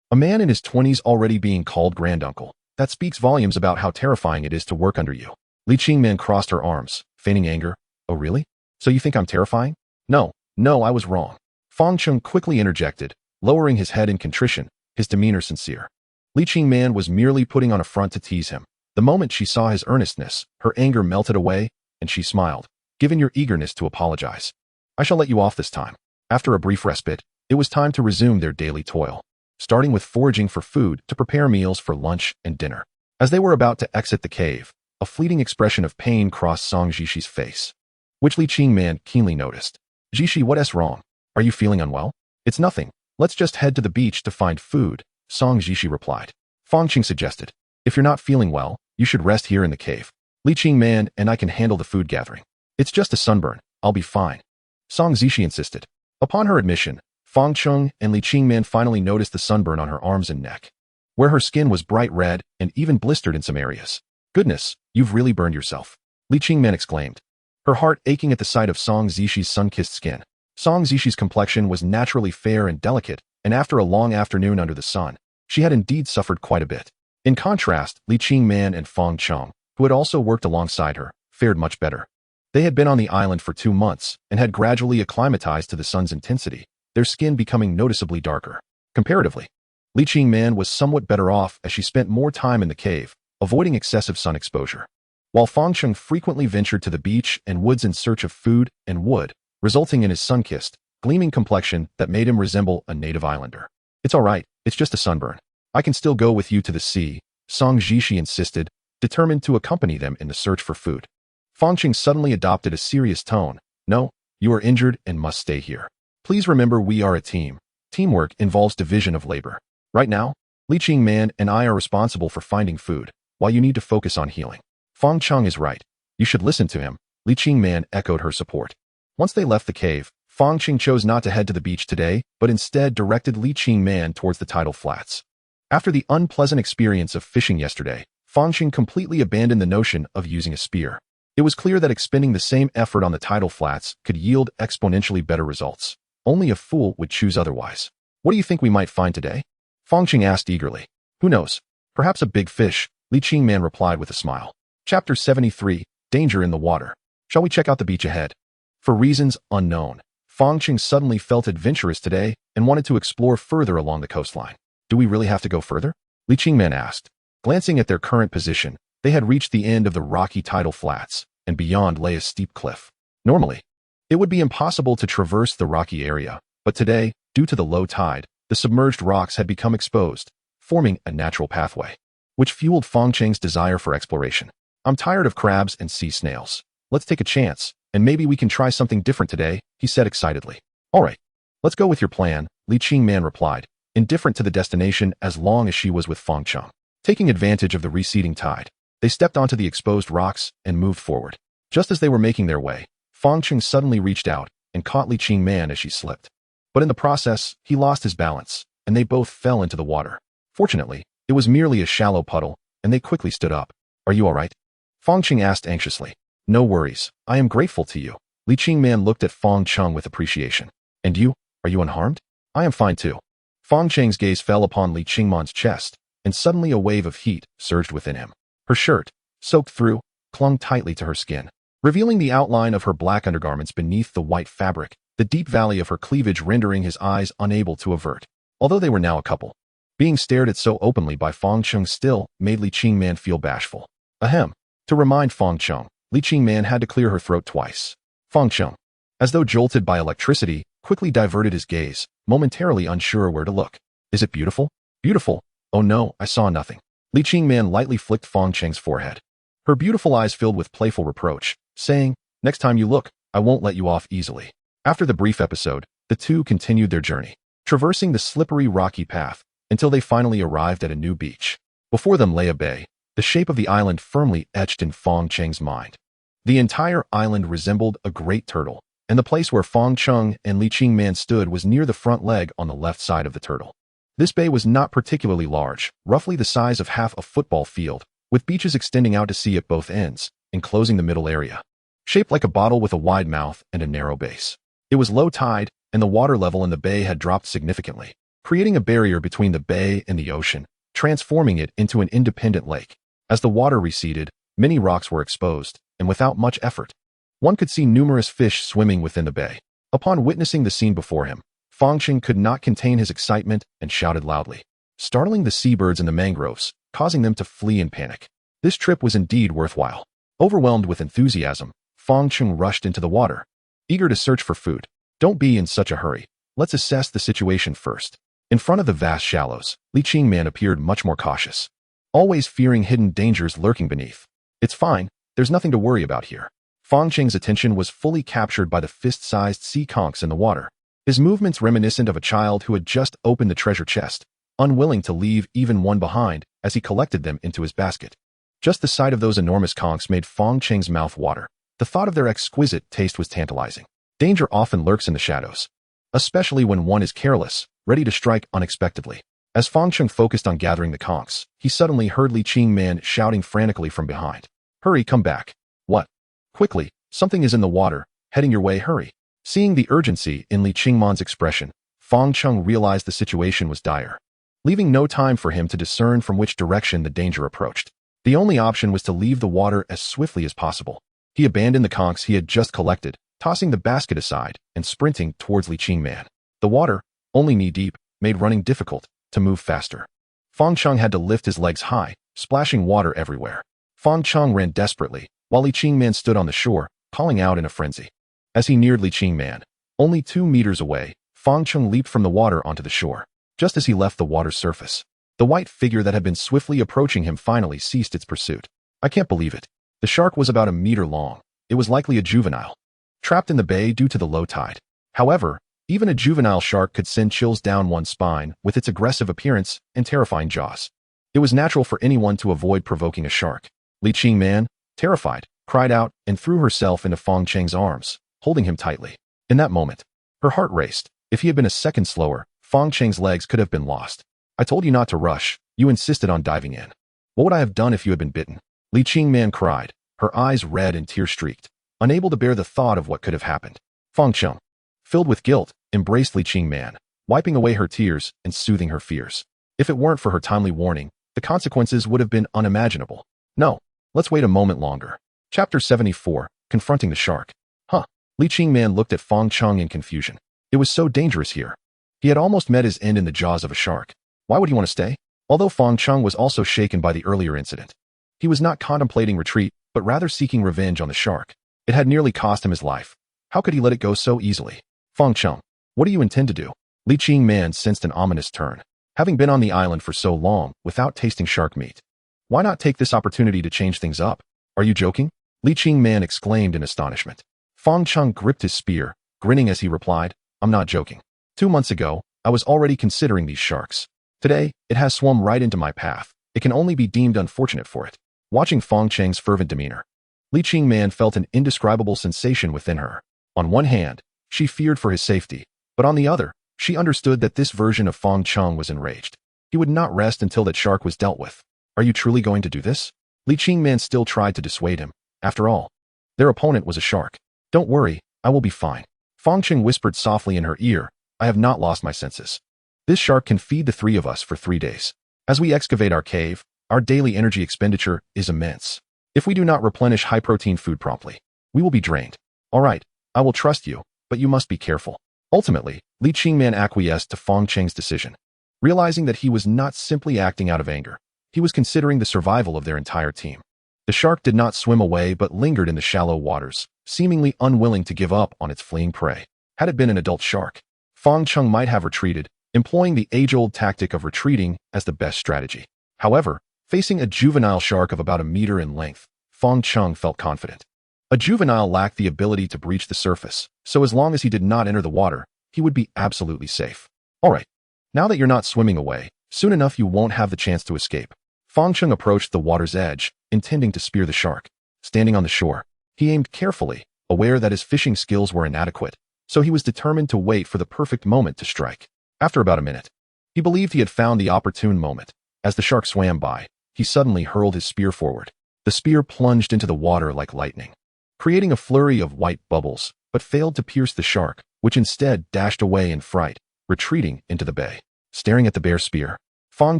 A: A man in his 20s already being called granduncle. That speaks volumes about how terrifying it is to work under you." Li Qingman crossed her arms, feigning anger. "Oh really? So you think I'm terrifying?" No, I was wrong." Fang Cheng quickly interjected, lowering his head in contrition, his demeanor sincere. Li Qingman was merely putting on a front to tease him. The moment she saw his earnestness, her anger melted away, and she smiled, "Given your eagerness to apologize, I shall let you off this time." After a brief respite, it was time to resume their daily toil, starting with foraging for food to prepare meals for lunch and dinner. As they were about to exit the cave, a fleeting expression of pain crossed Song Jishi's face, which Li Qingman keenly noticed. "Jishi, what's wrong? Are you feeling unwell?" "It's nothing. Let's just head to the beach to find food," Song Jishi replied. Fang Cheng suggested, "If you're not feeling well, you should rest here in the cave. Li Qingman and I can handle the food gathering. It's just a sunburn. I'll be fine," Song Zishi insisted. Upon her admission, Fang Cheng and Li Qingman finally noticed the sunburn on her arms and neck, where her skin was bright red and even blistered in some areas. "Goodness, you've really burned yourself," Li Qingman exclaimed, her heart aching at the sight of Song Zishi's sun-kissed skin. Song Zishi's complexion was naturally fair and delicate, and after a long afternoon under the sun, she had indeed suffered quite a bit. In contrast, Li Qingman and Fang Cheng, who had also worked alongside her, fared much better. They had been on the island for 2 months and had gradually acclimatized to the sun's intensity, their skin becoming noticeably darker. Comparatively, Li Qingman was somewhat better off as she spent more time in the cave, avoiding excessive sun exposure, while Fang Cheng frequently ventured to the beach and woods in search of food and wood, resulting in his sun-kissed, gleaming complexion that made him resemble a native islander. "It's all right, it's just a sunburn. I can still go with you to the sea," Song Jishi insisted, determined to accompany them in the search for food. Fang Cheng suddenly adopted a serious tone. "No, you are injured and must stay here. Please remember we are a team. Teamwork involves division of labor. Right now, Li Qingman and I are responsible for finding food, while you need to focus on healing." "Fang Cheng is right. You should listen to him," Li Qingman echoed her support. Once they left the cave, Fang Cheng chose not to head to the beach today, but instead directed Li Qingman towards the tidal flats. After the unpleasant experience of fishing yesterday, Fang Cheng completely abandoned the notion of using a spear. It was clear that expending the same effort on the tidal flats could yield exponentially better results. Only a fool would choose otherwise. What do you think we might find today? Fang Cheng asked eagerly. Who knows? Perhaps a big fish, Li Qingman replied with a smile. Chapter 73, Danger in the Water. Shall we check out the beach ahead? For reasons unknown, Fang Cheng suddenly felt adventurous today and wanted to explore further along the coastline. Do we really have to go further? Li Qingman asked. Glancing at their current position, they had reached the end of the rocky tidal flats, and beyond lay a steep cliff. Normally, it would be impossible to traverse the rocky area, but today, due to the low tide, the submerged rocks had become exposed, forming a natural pathway, which fueled Fang Cheng's desire for exploration. I'm tired of crabs and sea snails. Let's take a chance, and maybe we can try something different today, he said excitedly. All right, let's go with your plan, Li Qingman replied, indifferent to the destination as long as she was with Fang Cheng. Taking advantage of the receding tide, they stepped onto the exposed rocks and moved forward. Just as they were making their way, Fang Cheng suddenly reached out and caught Li Qingman as she slipped. But in the process, he lost his balance, and they both fell into the water. Fortunately, it was merely a shallow puddle, and they quickly stood up. Are you all right? Fang Cheng asked anxiously. No worries, I am grateful to you. Li Qingman looked at Fang Cheng with appreciation. And you, are you unharmed? I am fine too. Fang Cheng's gaze fell upon Li Qingman's chest, and suddenly a wave of heat surged within him. Her shirt, soaked through, clung tightly to her skin, revealing the outline of her black undergarments beneath the white fabric, the deep valley of her cleavage rendering his eyes unable to avert. Although they were now a couple, being stared at so openly by Fang Cheng still made Li Qingman feel bashful. Ahem. To remind Fang Cheng, Li Qingman had to clear her throat twice. Fang Cheng, as though jolted by electricity, quickly diverted his gaze, momentarily unsure where to look. Is it beautiful? Beautiful? Oh no, I saw nothing. Li Qingman lightly flicked Fang Cheng's forehead. Her beautiful eyes filled with playful reproach, saying, next time you look, I won't let you off easily. After the brief episode, the two continued their journey, traversing the slippery rocky path, until they finally arrived at a new beach. Before them lay a bay, the shape of the island firmly etched in Fang Cheng's mind. The entire island resembled a great turtle, and the place where Fang Cheng and Li Qingman stood was near the front leg on the left side of the turtle. This bay was not particularly large, roughly the size of half a football field, with beaches extending out to sea at both ends, enclosing the middle area. Shaped like a bottle with a wide mouth and a narrow base. It was low tide, and the water level in the bay had dropped significantly, creating a barrier between the bay and the ocean, transforming it into an independent lake. As the water receded, many rocks were exposed, and without much effort, one could see numerous fish swimming within the bay. Upon witnessing the scene before him, Fang Cheng could not contain his excitement and shouted loudly, startling the seabirds in the mangroves, causing them to flee in panic. This trip was indeed worthwhile. Overwhelmed with enthusiasm, Fang Cheng rushed into the water, eager to search for food. Don't be in such a hurry. Let's assess the situation first. In front of the vast shallows, Li Qingman appeared much more cautious, always fearing hidden dangers lurking beneath. It's fine, there's nothing to worry about here. Fang Cheng's attention was fully captured by the fist-sized sea conchs in the water, his movements reminiscent of a child who had just opened the treasure chest, unwilling to leave even one behind as he collected them into his basket. Just the sight of those enormous conchs made Fang Cheng's mouth water. The thought of their exquisite taste was tantalizing. Danger often lurks in the shadows, especially when one is careless, ready to strike unexpectedly. As Fang Cheng focused on gathering the conchs, he suddenly heard Li Qingman shouting frantically from behind. Hurry, come back. What? Quickly, something is in the water, heading your way, hurry. Seeing the urgency in Li Qingman's expression, Fang Cheng realized the situation was dire, leaving no time for him to discern from which direction the danger approached. The only option was to leave the water as swiftly as possible. He abandoned the conchs he had just collected, tossing the basket aside and sprinting towards Li Qingman. The water, only knee-deep, made running difficult. To move faster, Fang Cheng had to lift his legs high, splashing water everywhere. Fang Cheng ran desperately, while Li Qingman stood on the shore, calling out in a frenzy. As he neared Li Qingman, only 2 meters away, Fang Cheng leaped from the water onto the shore. Just as he left the water's surface, the white figure that had been swiftly approaching him finally ceased its pursuit. I can't believe it. The shark was about a meter long. It was likely a juvenile, trapped in the bay due to the low tide. However, even a juvenile shark could send chills down one's spine with its aggressive appearance and terrifying jaws. It was natural for anyone to avoid provoking a shark. Li Qingman, terrified, cried out and threw herself into Fang Cheng's arms, holding him tightly. In that moment, her heart raced. If he had been a second slower, Fang Cheng's legs could have been lost. I told you not to rush. You insisted on diving in. What would I have done if you had been bitten? Li Qingman cried, her eyes red and tear-streaked, unable to bear the thought of what could have happened. Fang Cheng, filled with guilt, embraced Li Qingman, wiping away her tears and soothing her fears. If it weren't for her timely warning, the consequences would have been unimaginable. No, let's wait a moment longer. Chapter 74, Confronting the Shark. Huh. Li Qingman looked at Fang Cheng in confusion. It was so dangerous here. He had almost met his end in the jaws of a shark. Why would he want to stay? Although Fang Cheng was also shaken by the earlier incident, he was not contemplating retreat, but rather seeking revenge on the shark. It had nearly cost him his life. How could he let it go so easily? Fang Cheng, what do you intend to do? Li Qingman sensed an ominous turn. Having been on the island for so long without tasting shark meat, why not take this opportunity to change things up? Are you joking? Li Qingman exclaimed in astonishment. Fang Cheng gripped his spear, grinning as he replied, I'm not joking. 2 months ago, I was already considering these sharks. Today, it has swum right into my path. It can only be deemed unfortunate for it. Watching Fang Cheng's fervent demeanor, Li Qingman felt an indescribable sensation within her. On one hand, she feared for his safety, but on the other, she understood that this version of Fang Cheng was enraged. He would not rest until that shark was dealt with. Are you truly going to do this? Li Qingman still tried to dissuade him. After all, their opponent was a shark. Don't worry, I will be fine. Fang Cheng whispered softly in her ear, I have not lost my senses. This shark can feed the 3 of us for 3 days. As we excavate our cave, our daily energy expenditure is immense. If we do not replenish high-protein food promptly, we will be drained. All right, I will trust you, but you must be careful. Ultimately, Li Qingman acquiesced to Fang Cheng's decision. Realizing that he was not simply acting out of anger, he was considering the survival of their entire team. The shark did not swim away but lingered in the shallow waters, seemingly unwilling to give up on its fleeing prey. Had it been an adult shark, Fang Cheng might have retreated, employing the age-old tactic of retreating as the best strategy. However, facing a juvenile shark of about a meter in length, Fang Cheng felt confident. A juvenile lacked the ability to breach the surface, so as long as he did not enter the water, he would be absolutely safe. All right, now that you're not swimming away, soon enough you won't have the chance to escape. Fang Cheng approached the water's edge, intending to spear the shark. Standing on the shore, he aimed carefully, aware that his fishing skills were inadequate, so he was determined to wait for the perfect moment to strike. After about a minute, he believed he had found the opportune moment. As the shark swam by, he suddenly hurled his spear forward. The spear plunged into the water like lightning, creating a flurry of white bubbles, but failed to pierce the shark, which instead dashed away in fright, retreating into the bay. Staring at the bare spear, Fang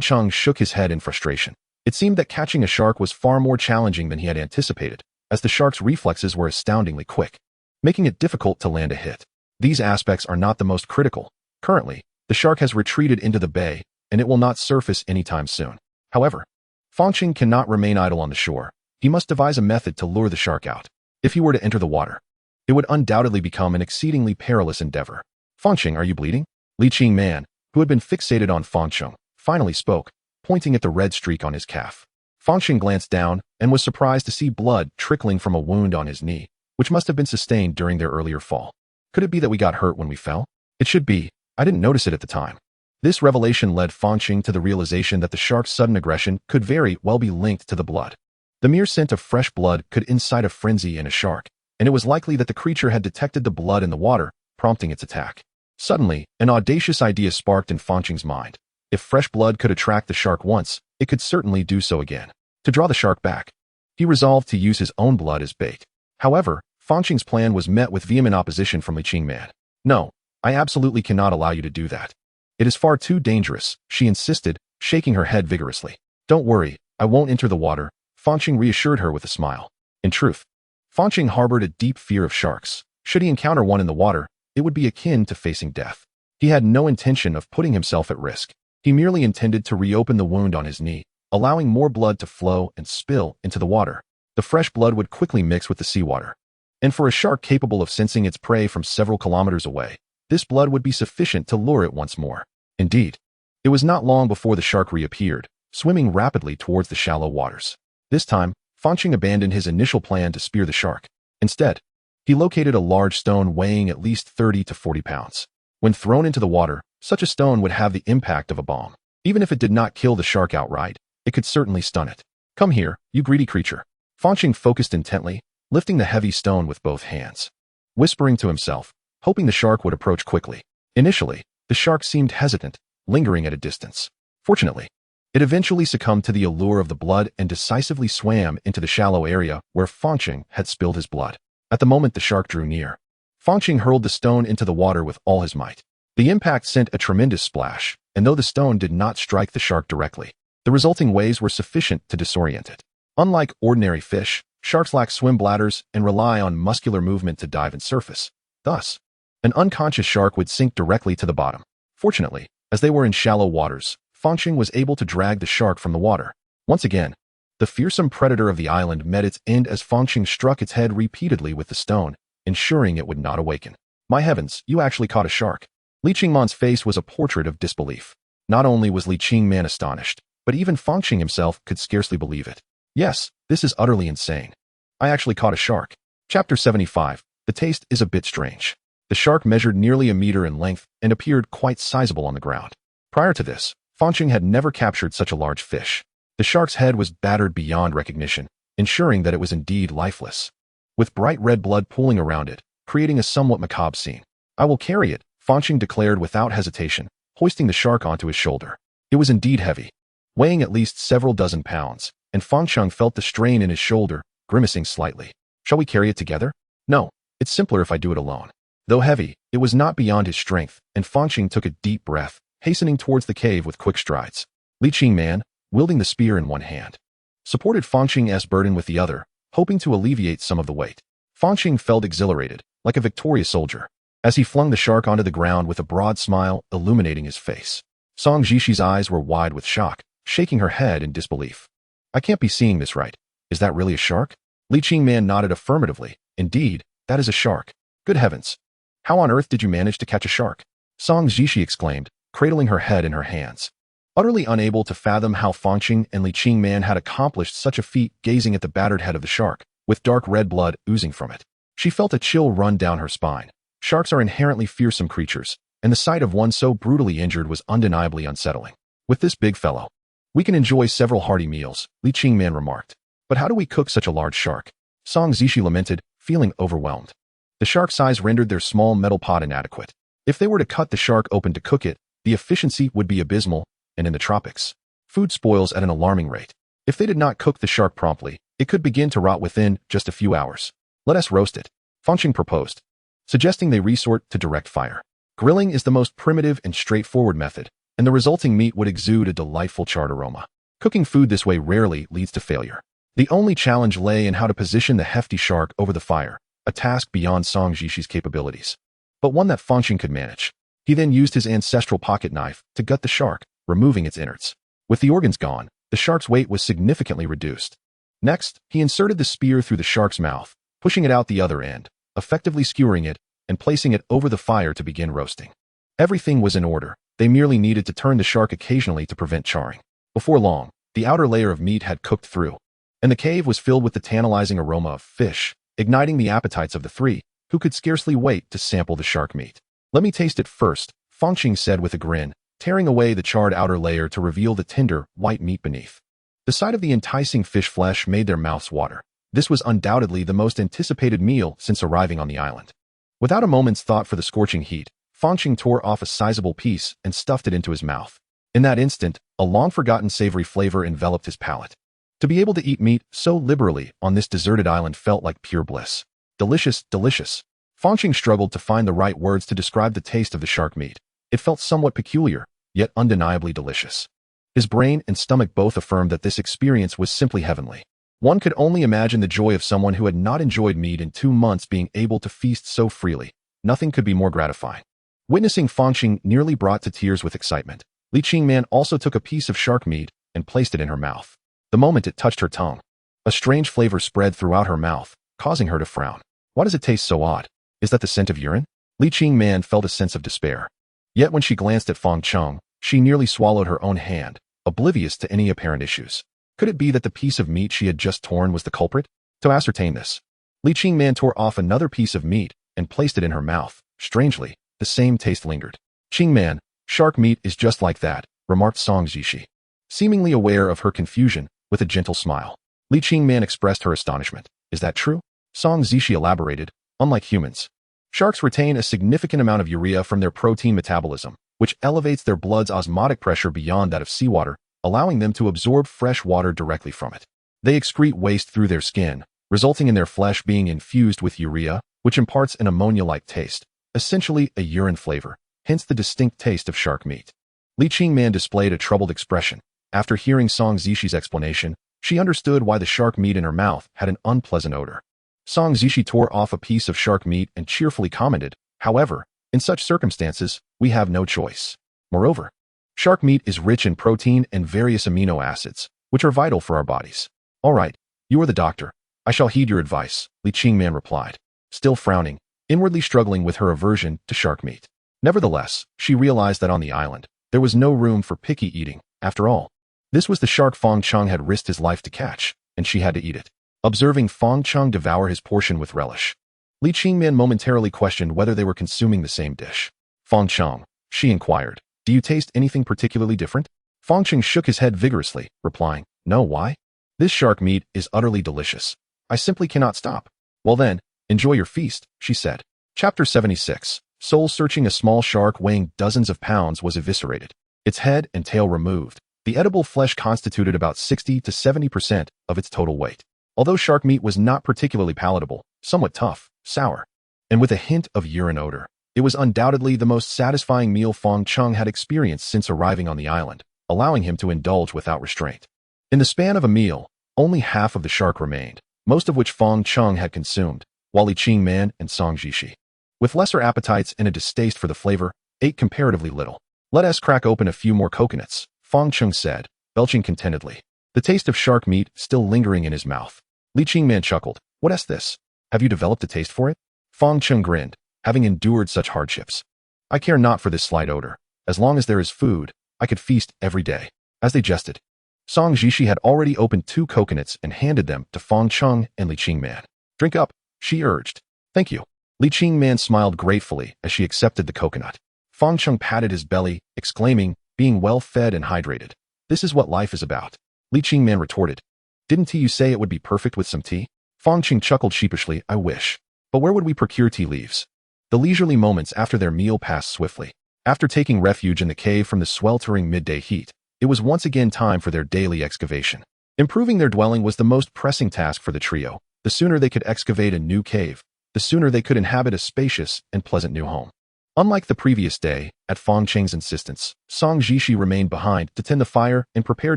A: Cheng shook his head in frustration. It seemed that catching a shark was far more challenging than he had anticipated, as the shark's reflexes were astoundingly quick, making it difficult to land a hit. These aspects are not the most critical. Currently, the shark has retreated into the bay, and it will not surface anytime soon. However, Fang Cheng cannot remain idle on the shore. He must devise a method to lure the shark out. If he were to enter the water, it would undoubtedly become an exceedingly perilous endeavor. Fang Cheng, are you bleeding? Li Qingman, who had been fixated on Fang Cheng, finally spoke, pointing at the red streak on his calf. Fang Cheng glanced down and was surprised to see blood trickling from a wound on his knee, which must have been sustained during their earlier fall. Could it be that we got hurt when we fell? It should be. I didn't notice it at the time. This revelation led Fang Cheng to the realization that the shark's sudden aggression could very well be linked to the blood. The mere scent of fresh blood could incite a frenzy in a shark, and it was likely that the creature had detected the blood in the water, prompting its attack. Suddenly, an audacious idea sparked in Fang Cheng's mind. If fresh blood could attract the shark once, it could certainly do so again. To draw the shark back, he resolved to use his own blood as bait. However, Fang Cheng's plan was met with vehement opposition from Li Qingman. No, I absolutely cannot allow you to do that. It is far too dangerous, she insisted, shaking her head vigorously. Don't worry, I won't enter the water, Fang Cheng reassured her with a smile. In truth, Fang Cheng harbored a deep fear of sharks. Should he encounter one in the water, it would be akin to facing death. He had no intention of putting himself at risk. He merely intended to reopen the wound on his knee, allowing more blood to flow and spill into the water. The fresh blood would quickly mix with the seawater. And for a shark capable of sensing its prey from several kilometers away, this blood would be sufficient to lure it once more. Indeed, it was not long before the shark reappeared, swimming rapidly towards the shallow waters. This time, Fang Cheng abandoned his initial plan to spear the shark. Instead, he located a large stone weighing at least 30 to 40 pounds. When thrown into the water, such a stone would have the impact of a bomb. Even if it did not kill the shark outright, it could certainly stun it. Come here, you greedy creature. Fang Cheng focused intently, lifting the heavy stone with both hands. Whispering to himself, hoping the shark would approach quickly. Initially, the shark seemed hesitant, lingering at a distance. Fortunately, It eventually succumbed to the allure of the blood and decisively swam into the shallow area where Fang Cheng had spilled his blood. At the moment the shark drew near, Fang Cheng hurled the stone into the water with all his might. The impact sent a tremendous splash, and though the stone did not strike the shark directly, the resulting waves were sufficient to disorient it. Unlike ordinary fish, sharks lack swim bladders and rely on muscular movement to dive and surface. Thus, an unconscious shark would sink directly to the bottom. Fortunately, as they were in shallow waters, Fang Cheng was able to drag the shark from the water. Once again, the fearsome predator of the island met its end as Fang Cheng struck its head repeatedly with the stone, ensuring it would not awaken. My heavens, you actually caught a shark. Li Qingman's face was a portrait of disbelief. Not only was Li Qingman astonished, but even Fang Cheng himself could scarcely believe it. Yes, this is utterly insane. I actually caught a shark. Chapter 75. The taste is a bit strange. The shark measured nearly a meter in length and appeared quite sizable on the ground. Prior to this, Fang Cheng had never captured such a large fish. The shark's head was battered beyond recognition, ensuring that it was indeed lifeless, with bright red blood pooling around it, creating a somewhat macabre scene. I will carry it, Fang Cheng declared without hesitation, hoisting the shark onto his shoulder. It was indeed heavy, weighing at least several dozen pounds, and Fang Cheng felt the strain in his shoulder, grimacing slightly. Shall we carry it together? No, it's simpler if I do it alone. Though heavy, it was not beyond his strength, and Fang Cheng took a deep breath, hastening towards the cave with quick strides. Li Qingman, wielding the spear in one hand, supported Fang Cheng's burden with the other, hoping to alleviate some of the weight. Fang Cheng felt exhilarated, like a victorious soldier, as he flung the shark onto the ground with a broad smile illuminating his face. Song Jishi's eyes were wide with shock, shaking her head in disbelief. I can't be seeing this right. Is that really a shark? Li Qingman nodded affirmatively. Indeed, that is a shark. Good heavens. How on earth did you manage to catch a shark? Song Jishi exclaimed, cradling her head in her hands. Utterly unable to fathom how Fang Cheng and Li Qingman had accomplished such a feat, gazing at the battered head of the shark, with dark red blood oozing from it, she felt a chill run down her spine. Sharks are inherently fearsome creatures, and the sight of one so brutally injured was undeniably unsettling. With this big fellow, we can enjoy several hearty meals, Li Qingman remarked. But how do we cook such a large shark? Song Zishi lamented, feeling overwhelmed. The shark's size rendered their small metal pot inadequate. If they were to cut the shark open to cook it, the efficiency would be abysmal, and in the tropics, food spoils at an alarming rate. If they did not cook the shark promptly, it could begin to rot within just a few hours. Let us roast it, Fang Cheng proposed, suggesting they resort to direct fire. Grilling is the most primitive and straightforward method, and the resulting meat would exude a delightful charred aroma. Cooking food this way rarely leads to failure. The only challenge lay in how to position the hefty shark over the fire, a task beyond Song Jishi's capabilities, but one that Fang Cheng could manage. He then used his ancestral pocket knife to gut the shark, removing its innards. With the organs gone, the shark's weight was significantly reduced. Next, he inserted the spear through the shark's mouth, pushing it out the other end, effectively skewering it, and placing it over the fire to begin roasting. Everything was in order. They merely needed to turn the shark occasionally to prevent charring. Before long, the outer layer of meat had cooked through, and the cave was filled with the tantalizing aroma of fish, igniting the appetites of the three, who could scarcely wait to sample the shark meat. Let me taste it first, Fang Cheng said with a grin, tearing away the charred outer layer to reveal the tender, white meat beneath. The sight of the enticing fish flesh made their mouths water. This was undoubtedly the most anticipated meal since arriving on the island. Without a moment's thought for the scorching heat, Fang Cheng tore off a sizable piece and stuffed it into his mouth. In that instant, a long-forgotten savory flavor enveloped his palate. To be able to eat meat so liberally on this deserted island felt like pure bliss. Delicious, delicious. Fang Cheng struggled to find the right words to describe the taste of the shark meat. It felt somewhat peculiar, yet undeniably delicious. His brain and stomach both affirmed that this experience was simply heavenly. One could only imagine the joy of someone who had not enjoyed meat in 2 months being able to feast so freely. Nothing could be more gratifying. Witnessing Fang Cheng nearly brought to tears with excitement, Li Qingman also took a piece of shark meat and placed it in her mouth. The moment it touched her tongue, a strange flavor spread throughout her mouth, causing her to frown. Why does it taste so odd? Is that the scent of urine? Li Qingman felt a sense of despair. Yet when she glanced at Fang Cheng, she nearly swallowed her own hand, oblivious to any apparent issues. Could it be that the piece of meat she had just torn was the culprit? To ascertain this, Li Qingman tore off another piece of meat and placed it in her mouth. Strangely, the same taste lingered. Qingman, shark meat is just like that, remarked Song Jishi, seemingly aware of her confusion, with a gentle smile. Li Qingman expressed her astonishment. Is that true? Song Zishi elaborated. Unlike humans, sharks retain a significant amount of urea from their protein metabolism, which elevates their blood's osmotic pressure beyond that of seawater, allowing them to absorb fresh water directly from it. They excrete waste through their skin, resulting in their flesh being infused with urea, which imparts an ammonia-like taste, essentially a urine flavor, hence the distinct taste of shark meat. Li Qingman displayed a troubled expression. After hearing Song Zishi's explanation, she understood why the shark meat in her mouth had an unpleasant odor. Song Zishi tore off a piece of shark meat and cheerfully commented, "However, in such circumstances, we have no choice. Moreover, shark meat is rich in protein and various amino acids, which are vital for our bodies." "All right, you are the doctor. I shall heed your advice," Li Qingman replied, still frowning, inwardly struggling with her aversion to shark meat. Nevertheless, she realized that on the island, there was no room for picky eating. After all, this was the shark Fang Cheng had risked his life to catch, and she had to eat it. Observing Fang Cheng devour his portion with relish, Li Qingman momentarily questioned whether they were consuming the same dish. "Fang Cheng," she inquired, "do you taste anything particularly different?" Fang Cheng shook his head vigorously, replying, "No, why? This shark meat is utterly delicious. I simply cannot stop." "Well then, enjoy your feast," she said. Chapter 76. Soul-searching. A small shark weighing dozens of pounds was eviscerated. Its head and tail removed. The edible flesh constituted about 60 to 70% of its total weight. Although shark meat was not particularly palatable, somewhat tough, sour, and with a hint of urine odor, it was undoubtedly the most satisfying meal Fang Cheng had experienced since arriving on the island, allowing him to indulge without restraint. In the span of a meal, only half of the shark remained, most of which Fang Cheng had consumed, while Li Qingman and Song Zishi, with lesser appetites and a distaste for the flavor, ate comparatively little. "Let us crack open a few more coconuts," Fang Cheng said, belching contentedly, the taste of shark meat still lingering in his mouth. Li Qingman chuckled. "What is this? Have you developed a taste for it?" Fang Cheng grinned, having endured such hardships. "I care not for this slight odor. As long as there is food, I could feast every day." As they jested, Song Zishi had already opened 2 coconuts and handed them to Fang Cheng and Li Qingman. "Drink up," she urged. "Thank you." Li Qingman smiled gratefully as she accepted the coconut. Fang Cheng patted his belly, exclaiming, "Being well fed and hydrated. This is what life is about." Li Qingman retorted, "Didn't you say it would be perfect with some tea?" Fang Cheng chuckled sheepishly, "I wish. But where would we procure tea leaves?" The leisurely moments after their meal passed swiftly. After taking refuge in the cave from the sweltering midday heat, it was once again time for their daily excavation. Improving their dwelling was the most pressing task for the trio. The sooner they could excavate a new cave, the sooner they could inhabit a spacious and pleasant new home. Unlike the previous day, at Fang Cheng's insistence, Song Zishi remained behind to tend the fire and prepare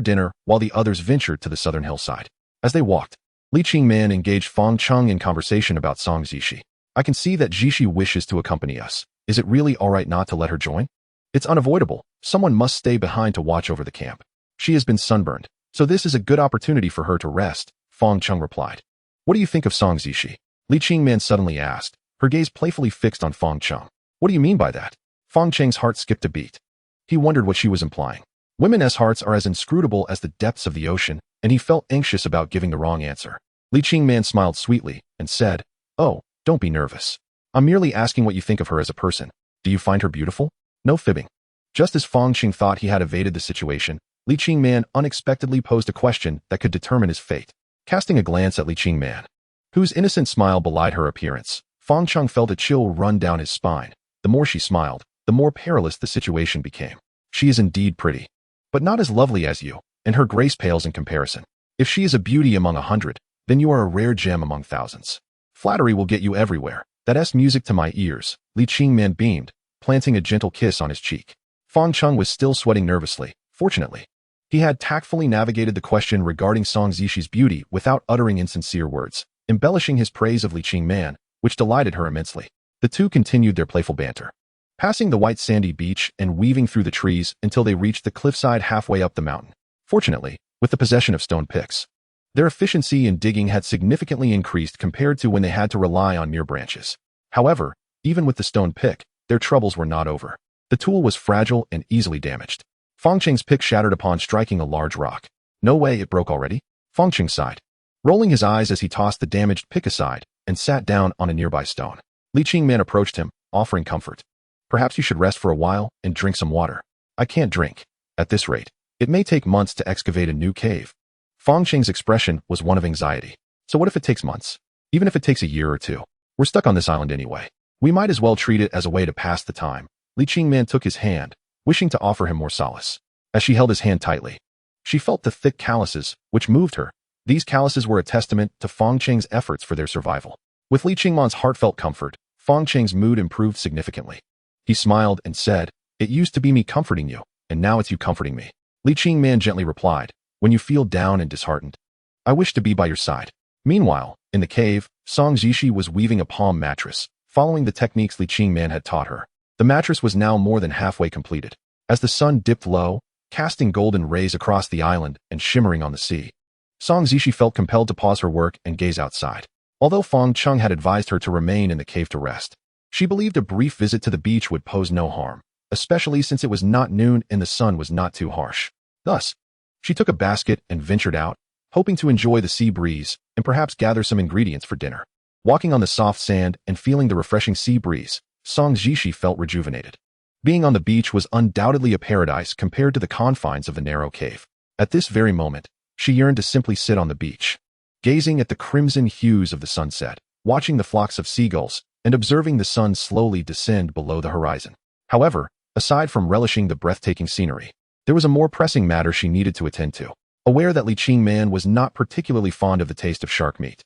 A: dinner while the others ventured to the southern hillside. As they walked, Li Qingman engaged Fang Cheng in conversation about Song Zishi. "I can see that Zishi wishes to accompany us. Is it really all right not to let her join?" "It's unavoidable. Someone must stay behind to watch over the camp. She has been sunburned, so this is a good opportunity for her to rest," Fang Cheng replied. "What do you think of Song Zishi?" Li Qingman suddenly asked, her gaze playfully fixed on Fang Cheng. "What do you mean by that?" Fang Cheng's heart skipped a beat. He wondered what she was implying. Women's hearts are as inscrutable as the depths of the ocean, and he felt anxious about giving the wrong answer. Li Qingman smiled sweetly and said, "Oh, don't be nervous. I'm merely asking what you think of her as a person. Do you find her beautiful?" No fibbing. Just as Fang Cheng thought he had evaded the situation, Li Qingman unexpectedly posed a question that could determine his fate. Casting a glance at Li Qingman, whose innocent smile belied her appearance, Fang Cheng felt a chill run down his spine. The more she smiled, the more perilous the situation became. "She is indeed pretty, but not as lovely as you, and her grace pales in comparison. If she is a beauty among 100, then you are a rare gem among thousands. Flattery will get you everywhere. That's music to my ears." Li Qingman beamed, planting a gentle kiss on his cheek. Fang Cheng was still sweating nervously. Fortunately, he had tactfully navigated the question regarding Song Zishi's beauty without uttering insincere words, embellishing his praise of Li Qingman, which delighted her immensely. The two continued their playful banter, passing the white sandy beach and weaving through the trees until they reached the cliffside halfway up the mountain. Fortunately, with the possession of stone picks, their efficiency in digging had significantly increased compared to when they had to rely on mere branches. However, even with the stone pick, their troubles were not over. The tool was fragile and easily damaged. Fang Cheng's pick shattered upon striking a large rock. "No way, it broke already?" Fang Cheng sighed, rolling his eyes as he tossed the damaged pick aside and sat down on a nearby stone. Li Qingman approached him, offering comfort. "Perhaps you should rest for a while and drink some water." "I can't drink. At this rate, it may take months to excavate a new cave." Fang Cheng's expression was one of anxiety. "So what if it takes months? Even if it takes a year or two? We're stuck on this island anyway. We might as well treat it as a way to pass the time." Li Qingman took his hand, wishing to offer him more solace. As she held his hand tightly, She felt the thick calluses, which moved her. These calluses were a testament to Fang Cheng's efforts for their survival. With Li Qingman's heartfelt comfort, Fang Cheng's mood improved significantly. He smiled and said, "It used to be me comforting you, and now it's you comforting me." Li Qingman gently replied, "When you feel down and disheartened, I wish to be by your side." Meanwhile, in the cave, Song Zishi was weaving a palm mattress, following the techniques Li Qingman had taught her. The mattress was now more than halfway completed. As the sun dipped low, casting golden rays across the island and shimmering on the sea, Song Zishi felt compelled to pause her work and gaze outside. Although Fang Cheng had advised her to remain in the cave to rest, she believed a brief visit to the beach would pose no harm, especially since it was not noon and the sun was not too harsh. Thus, she took a basket and ventured out, hoping to enjoy the sea breeze and perhaps gather some ingredients for dinner. Walking on the soft sand and feeling the refreshing sea breeze, Song Zishi felt rejuvenated. Being on the beach was undoubtedly a paradise compared to the confines of the narrow cave. At this very moment, she yearned to simply sit on the beach, gazing at the crimson hues of the sunset, watching the flocks of seagulls, and observing the sun slowly descend below the horizon. However, aside from relishing the breathtaking scenery, there was a more pressing matter she needed to attend to. Aware that Li Qingman was not particularly fond of the taste of shark meat,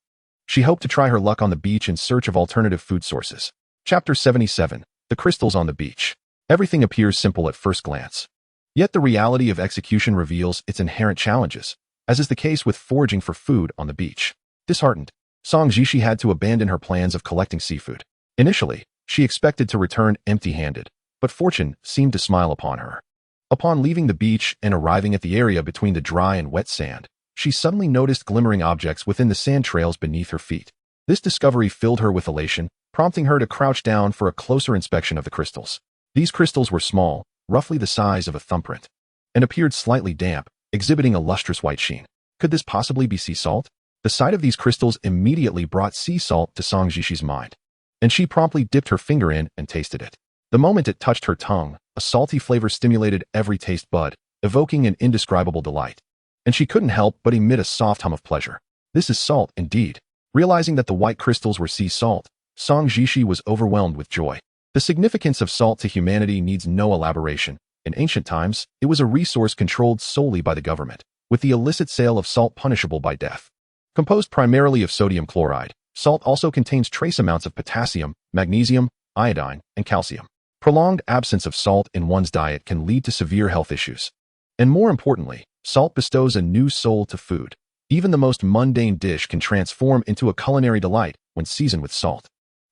A: she hoped to try her luck on the beach in search of alternative food sources. Chapter 77. The Crystals on the Beach. Everything appears simple at first glance. Yet the reality of execution reveals its inherent challenges, as is the case with foraging for food on the beach. Disheartened, Song Zishi had to abandon her plans of collecting seafood. Initially, she expected to return empty-handed, but fortune seemed to smile upon her. Upon leaving the beach and arriving at the area between the dry and wet sand, she suddenly noticed glimmering objects within the sand trails beneath her feet. This discovery filled her with elation, prompting her to crouch down for a closer inspection of the crystals. These crystals were small, roughly the size of a thumbprint, and appeared slightly damp, exhibiting a lustrous white sheen. Could this possibly be sea salt? The sight of these crystals immediately brought sea salt to Song Zishi's mind, and she promptly dipped her finger in and tasted it. The moment it touched her tongue, a salty flavor stimulated every taste bud, evoking an indescribable delight. And she couldn't help but emit a soft hum of pleasure. This is salt, indeed. Realizing that the white crystals were sea salt, Song Zishi was overwhelmed with joy. The significance of salt to humanity needs no elaboration. In ancient times, it was a resource controlled solely by the government, with the illicit sale of salt punishable by death. Composed primarily of sodium chloride, salt also contains trace amounts of potassium, magnesium, iodine, and calcium. Prolonged absence of salt in one's diet can lead to severe health issues. And more importantly, salt bestows a new soul to food. Even the most mundane dish can transform into a culinary delight when seasoned with salt.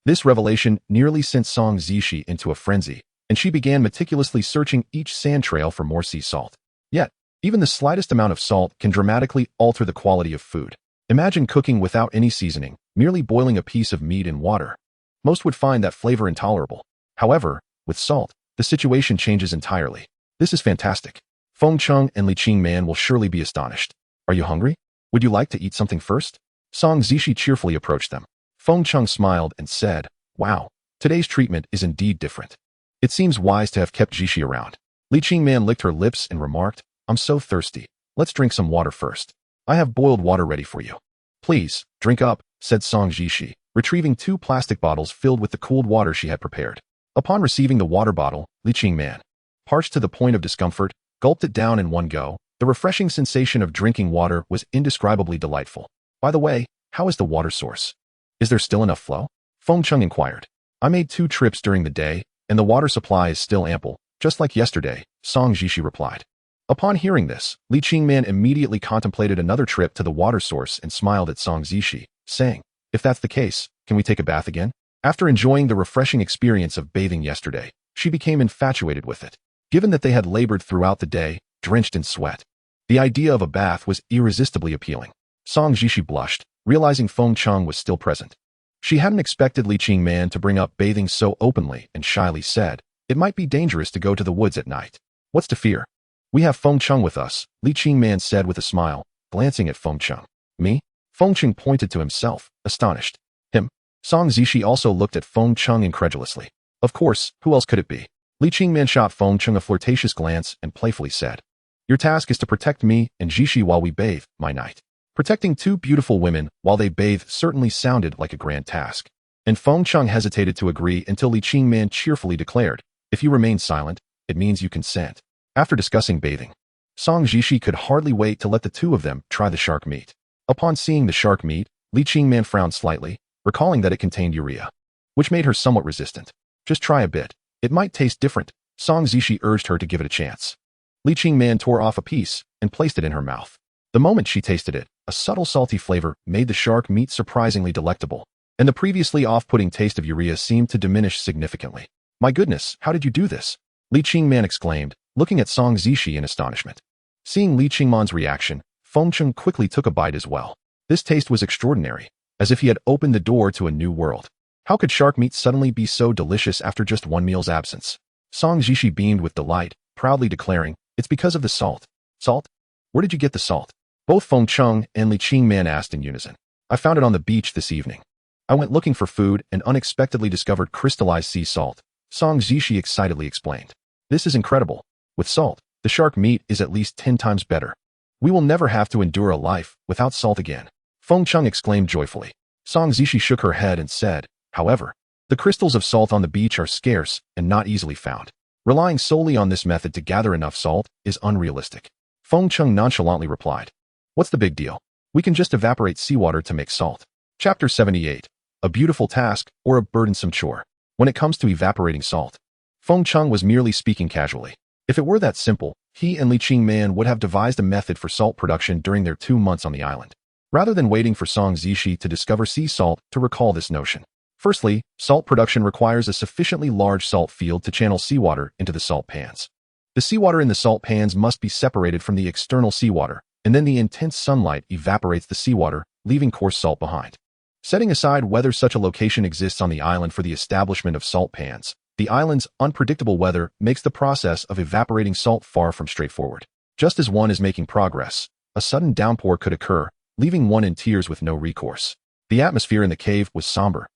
A: This revelation nearly sent Song Zishi into a frenzy, and she began meticulously searching each sand trail for more sea salt. Yet, even the slightest amount of salt can dramatically alter the quality of food. Imagine cooking without any seasoning, merely boiling a piece of meat in water. Most would find that flavor intolerable. However, with salt, the situation changes entirely. This is fantastic. Fang Cheng and Li Qingman will surely be astonished. Are you hungry? Would you like to eat something first? Song Zishi cheerfully approached them. Fang Cheng smiled and said, "Wow, today's treatment is indeed different. It seems wise to have kept Zishi around." Li Qingman licked her lips and remarked, "I'm so thirsty. Let's drink some water first. I have boiled water ready for you." "Please, drink up," said Song Zishi, retrieving 2 plastic bottles filled with the cooled water she had prepared. Upon receiving the water bottle, Li Qingman, parched to the point of discomfort, gulped it down in one go. The refreshing sensation of drinking water was indescribably delightful. "By the way, how is the water source? Is there still enough flow?" Fang Cheng inquired. "I made 2 trips during the day, and the water supply is still ample, just like yesterday," Song Zishi replied. Upon hearing this, Li Qingman immediately contemplated another trip to the water source and smiled at Song Zishi, saying, "If that's the case, can we take a bath again?" After enjoying the refreshing experience of bathing yesterday, she became infatuated with it. Given that they had labored throughout the day, drenched in sweat, the idea of a bath was irresistibly appealing. Song Zishi blushed, realizing Fang Cheng was still present. She hadn't expected Li Qingman to bring up bathing so openly and shyly said, "It might be dangerous to go to the woods at night. What's to fear? We have Fang Cheng with us," Li Qingman said with a smile, glancing at Fang Cheng. "Me?" Fang Cheng pointed to himself, astonished. "Him?" Song Zishi also looked at Fang Cheng incredulously. Of course, who else could it be? Li Qingman shot Fang Cheng a flirtatious glance and playfully said, "Your task is to protect me and Zishi while we bathe, my knight." Protecting 2 beautiful women while they bathe certainly sounded like a grand task. And Fang Cheng hesitated to agree until Li Qingman cheerfully declared, "If you remain silent, it means you consent." After discussing bathing, Song Jishi could hardly wait to let the two of them try the shark meat. Upon seeing the shark meat, Li Qingman frowned slightly, recalling that it contained urea, which made her somewhat resistant. Just try a bit. It might taste different. Song Jishi urged her to give it a chance. Li Qingman tore off a piece and placed it in her mouth. The moment she tasted it, a subtle salty flavor made the shark meat surprisingly delectable, and the previously off-putting taste of urea seemed to diminish significantly. My goodness, how did you do this? Li Qingman exclaimed, looking at Song Jishi in astonishment. Seeing Li Qingman's reaction, Fang Cheng quickly took a bite as well. This taste was extraordinary, as if he had opened the door to a new world. How could shark meat suddenly be so delicious after just one meal's absence? Song Jishi beamed with delight, proudly declaring, "It's because of the salt." Salt? Where did you get the salt? Both Fang Cheng and Li Qingman asked in unison. I found it on the beach this evening. I went looking for food and unexpectedly discovered crystallized sea salt. Song Jishi excitedly explained. This is incredible. With salt, the shark meat is at least 10 times better. We will never have to endure a life without salt again. Fang Cheng exclaimed joyfully. Song Jishi shook her head and said, however, the crystals of salt on the beach are scarce and not easily found. Relying solely on this method to gather enough salt is unrealistic. Fang Cheng nonchalantly replied. What's the big deal? We can just evaporate seawater to make salt. Chapter 78. A beautiful task or a burdensome chore. When it comes to evaporating salt, Fang Cheng was merely speaking casually. If it were that simple, he and Li Qingman would have devised a method for salt production during their 2 months on the island, rather than waiting for Song Jishi to discover sea salt to recall this notion. Firstly, salt production requires a sufficiently large salt field to channel seawater into the salt pans. The seawater in the salt pans must be separated from the external seawater, and then the intense sunlight evaporates the seawater, leaving coarse salt behind. Setting aside whether such a location exists on the island for the establishment of salt pans, the island's unpredictable weather makes the process of evaporating salt far from straightforward. Just as one is making progress, a sudden downpour could occur, leaving one in tears with no recourse. The atmosphere in the cave was somber,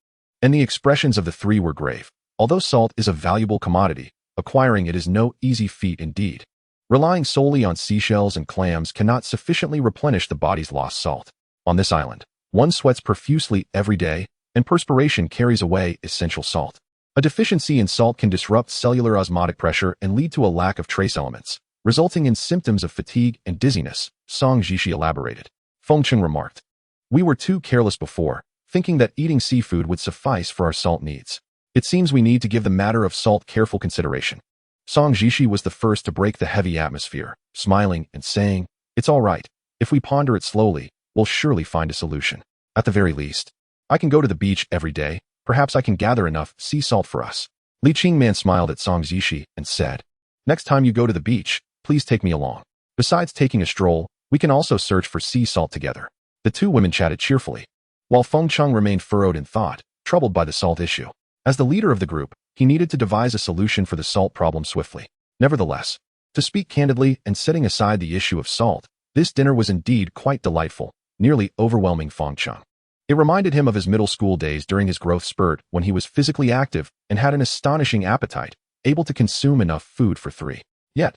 A: and the expressions of the three were grave. Although salt is a valuable commodity, acquiring it is no easy feat indeed. Relying solely on seashells and clams cannot sufficiently replenish the body's lost salt. On this island, one sweats profusely every day, and perspiration carries away essential salt. A deficiency in salt can disrupt cellular osmotic pressure and lead to a lack of trace elements, resulting in symptoms of fatigue and dizziness, Song Jishi elaborated. Fang Cheng remarked. We were too careless before, thinking that eating seafood would suffice for our salt needs. It seems we need to give the matter of salt careful consideration. Song Jishi was the first to break the heavy atmosphere, smiling and saying, It's all right. If we ponder it slowly, we'll surely find a solution. At the very least, I can go to the beach every day. Perhaps I can gather enough sea salt for us. Li Qingman smiled at Song Jishi and said, Next time you go to the beach, please take me along. Besides taking a stroll, we can also search for sea salt together. The two women chatted cheerfully, while Fang Cheng remained furrowed in thought, troubled by the salt issue. As the leader of the group, he needed to devise a solution for the salt problem swiftly. Nevertheless, to speak candidly and setting aside the issue of salt, this dinner was indeed quite delightful, nearly overwhelming Fang Cheng. It reminded him of his middle school days during his growth spurt when he was physically active and had an astonishing appetite, able to consume enough food for 3. Yet,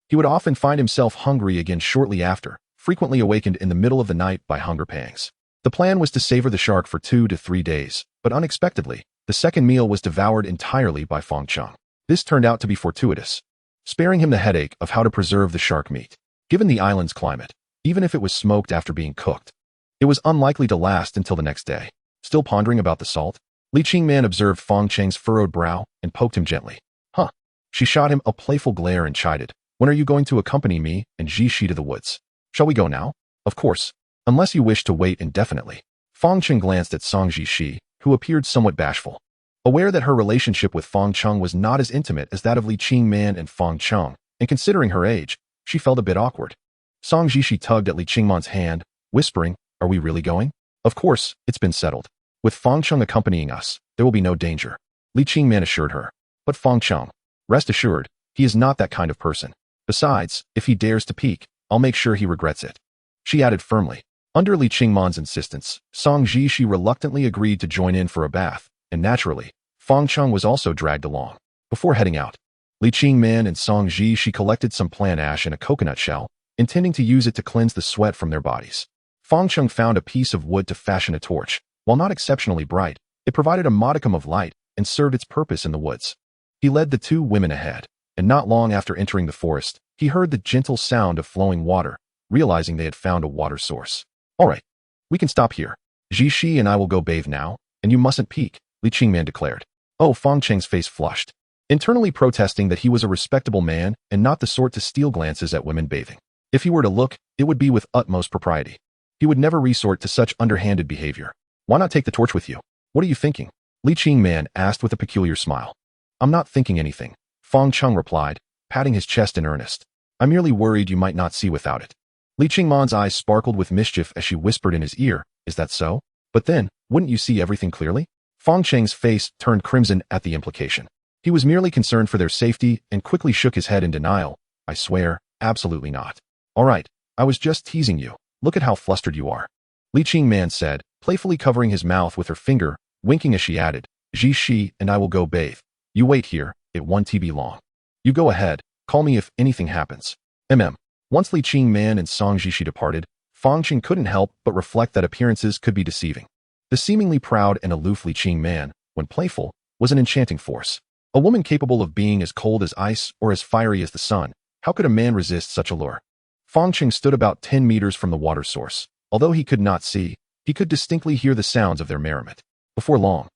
A: he would often find himself hungry again shortly after, frequently awakened in the middle of the night by hunger pangs. The plan was to savor the shark for 2 to 3 days, but unexpectedly, the second meal was devoured entirely by Fang Cheng. This turned out to be fortuitous, sparing him the headache of how to preserve the shark meat. Given the island's climate, even if it was smoked after being cooked, it was unlikely to last until the next day. Still pondering about the salt, Li Qingman observed Fang Cheng's furrowed brow and poked him gently. Huh. She shot him a playful glare and chided. When are you going to accompany me and Jishi to the woods? Shall we go now? Of course, unless you wish to wait indefinitely. Fang Cheng glanced at Song Jishi, who appeared somewhat bashful. Aware that her relationship with Fang Cheng was not as intimate as that of Li Qingman and Fang Cheng, and considering her age, she felt a bit awkward. Song Jishi tugged at Li Qingman's hand, whispering, Are we really going? Of course, it's been settled. With Fang Cheng accompanying us, there will be no danger. Li Qingman assured her. But Fang Cheng, rest assured, he is not that kind of person. Besides, if he dares to peek, I'll make sure he regrets it. She added firmly. Under Li Qingman's insistence, Song Jishi reluctantly agreed to join in for a bath, and naturally, Fang Cheng was also dragged along. Before heading out, Li Qingman and Song Jishi collected some plant ash in a coconut shell, intending to use it to cleanse the sweat from their bodies. Fang Cheng found a piece of wood to fashion a torch. While not exceptionally bright, it provided a modicum of light and served its purpose in the woods. He led the two women ahead, and not long after entering the forest, He heard the gentle sound of flowing water, realizing they had found a water source. All right, we can stop here. Ji and I will go bathe now, and you mustn't peek, Li Qingman declared. Oh, Fang Cheng's face flushed, internally protesting that he was a respectable man and not the sort to steal glances at women bathing. If he were to look, it would be with utmost propriety. He would never resort to such underhanded behavior. Why not take the torch with you? What are you thinking? Li Qingman asked with a peculiar smile. I'm not thinking anything, Fang Cheng replied, patting his chest in earnest. I'm merely worried you might not see without it. Li Qingman's eyes sparkled with mischief as she whispered in his ear, is that so? But then, wouldn't you see everything clearly? Fang Cheng's face turned crimson at the implication. He was merely concerned for their safety and quickly shook his head in denial. I swear, absolutely not. All right, I was just teasing you. Look at how flustered you are. Li Qingman said, playfully covering his mouth with her finger, winking as she added, Ji and I will go bathe. You wait here, it won't be long. You go ahead, call me if anything happens. Once Li Qingman and Song Jishi departed, Fang Cheng couldn't help but reflect that appearances could be deceiving. The seemingly proud and aloof Li Qingman, when playful, was an enchanting force. A woman capable of being as cold as ice or as fiery as the sun, how could a man resist such a lure? Fang Cheng stood about 10 meters from the water source. Although he could not see, he could distinctly hear the sounds of their merriment. Before long,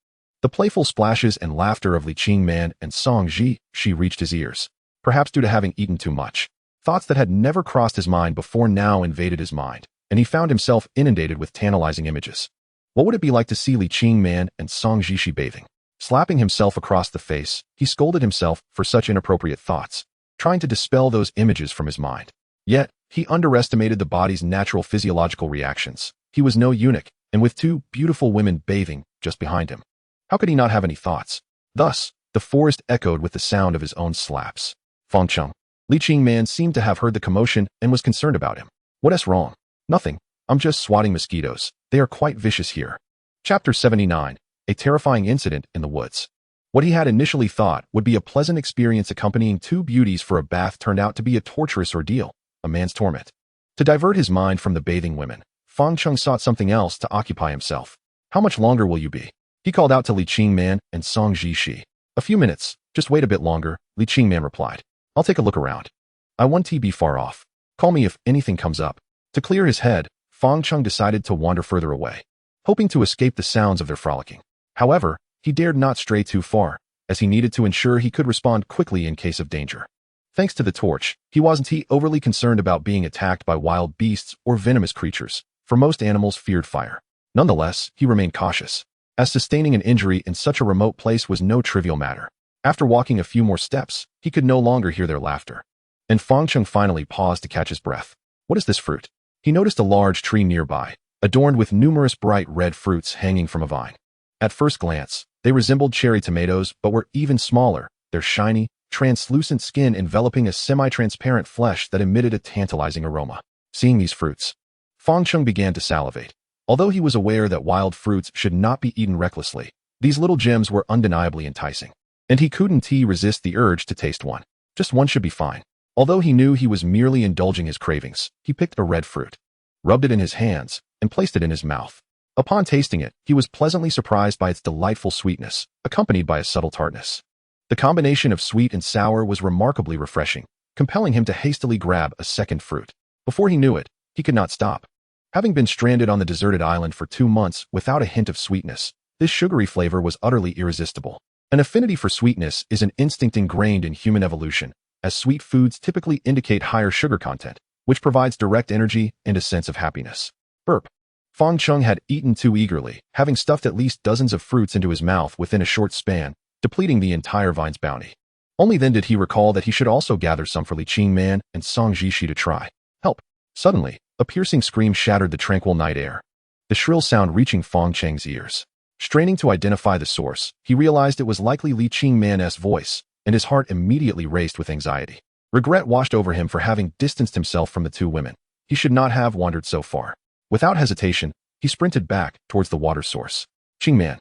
A: the playful splashes and laughter of Li Qingman and Song Jishi reached his ears. Perhaps due to having eaten too much, thoughts that had never crossed his mind before now invaded his mind, and he found himself inundated with tantalizing images. What would it be like to see Li Qingman and Song Jishi bathing? Slapping himself across the face, he scolded himself for such inappropriate thoughts, trying to dispel those images from his mind. Yet, he underestimated the body's natural physiological reactions. He was no eunuch, and with two beautiful women bathing just behind him, how could he not have any thoughts? Thus, the forest echoed with the sound of his own slaps. Fang Cheng. Li Qingman seemed to have heard the commotion and was concerned about him. What's wrong? Nothing. I'm just swatting mosquitoes. They are quite vicious here. Chapter 79. A terrifying incident in the woods. What he had initially thought would be a pleasant experience accompanying two beauties for a bath turned out to be a torturous ordeal, a man's torment. To divert his mind from the bathing women, Fang Cheng sought something else to occupy himself. How much longer will you be? He called out to Li Qingman and Song Jishi. A few minutes, just wait a bit longer, Li Qingman replied. I'll take a look around. I won't be far off. Call me if anything comes up. To clear his head, Fang Cheng decided to wander further away, hoping to escape the sounds of their frolicking. However, he dared not stray too far, as he needed to ensure he could respond quickly in case of danger. Thanks to the torch, he wasn't overly concerned about being attacked by wild beasts or venomous creatures, for most animals feared fire. Nonetheless, he remained cautious, as sustaining an injury in such a remote place was no trivial matter. After walking a few more steps, he could no longer hear their laughter. And Fang Cheng finally paused to catch his breath. What is this fruit? He noticed a large tree nearby, adorned with numerous bright red fruits hanging from a vine. At first glance, they resembled cherry tomatoes but were even smaller, their shiny, translucent skin enveloping a semi-transparent flesh that emitted a tantalizing aroma. Seeing these fruits, Fang Cheng began to salivate. Although he was aware that wild fruits should not be eaten recklessly, these little gems were undeniably enticing, and he couldn't resist the urge to taste one. Just one should be fine. Although he knew he was merely indulging his cravings, he picked a red fruit, rubbed it in his hands, and placed it in his mouth. Upon tasting it, he was pleasantly surprised by its delightful sweetness, accompanied by a subtle tartness. The combination of sweet and sour was remarkably refreshing, compelling him to hastily grab a second fruit. Before he knew it, he could not stop. Having been stranded on the deserted island for 2 months without a hint of sweetness, this sugary flavor was utterly irresistible. An affinity for sweetness is an instinct ingrained in human evolution, as sweet foods typically indicate higher sugar content, which provides direct energy and a sense of happiness. Burp. Fang Cheng had eaten too eagerly, having stuffed at least dozens of fruits into his mouth within a short span, depleting the entire vine's bounty. Only then did he recall that he should also gather some for Li Qingman and Song Jishi to try. Help! Suddenly, a piercing scream shattered the tranquil night air, the shrill sound reaching Fang Cheng's ears. Straining to identify the source, he realized it was likely Li Qingman's voice, and his heart immediately raced with anxiety. Regret washed over him for having distanced himself from the two women. He should not have wandered so far. Without hesitation, he sprinted back towards the water source. Qingman.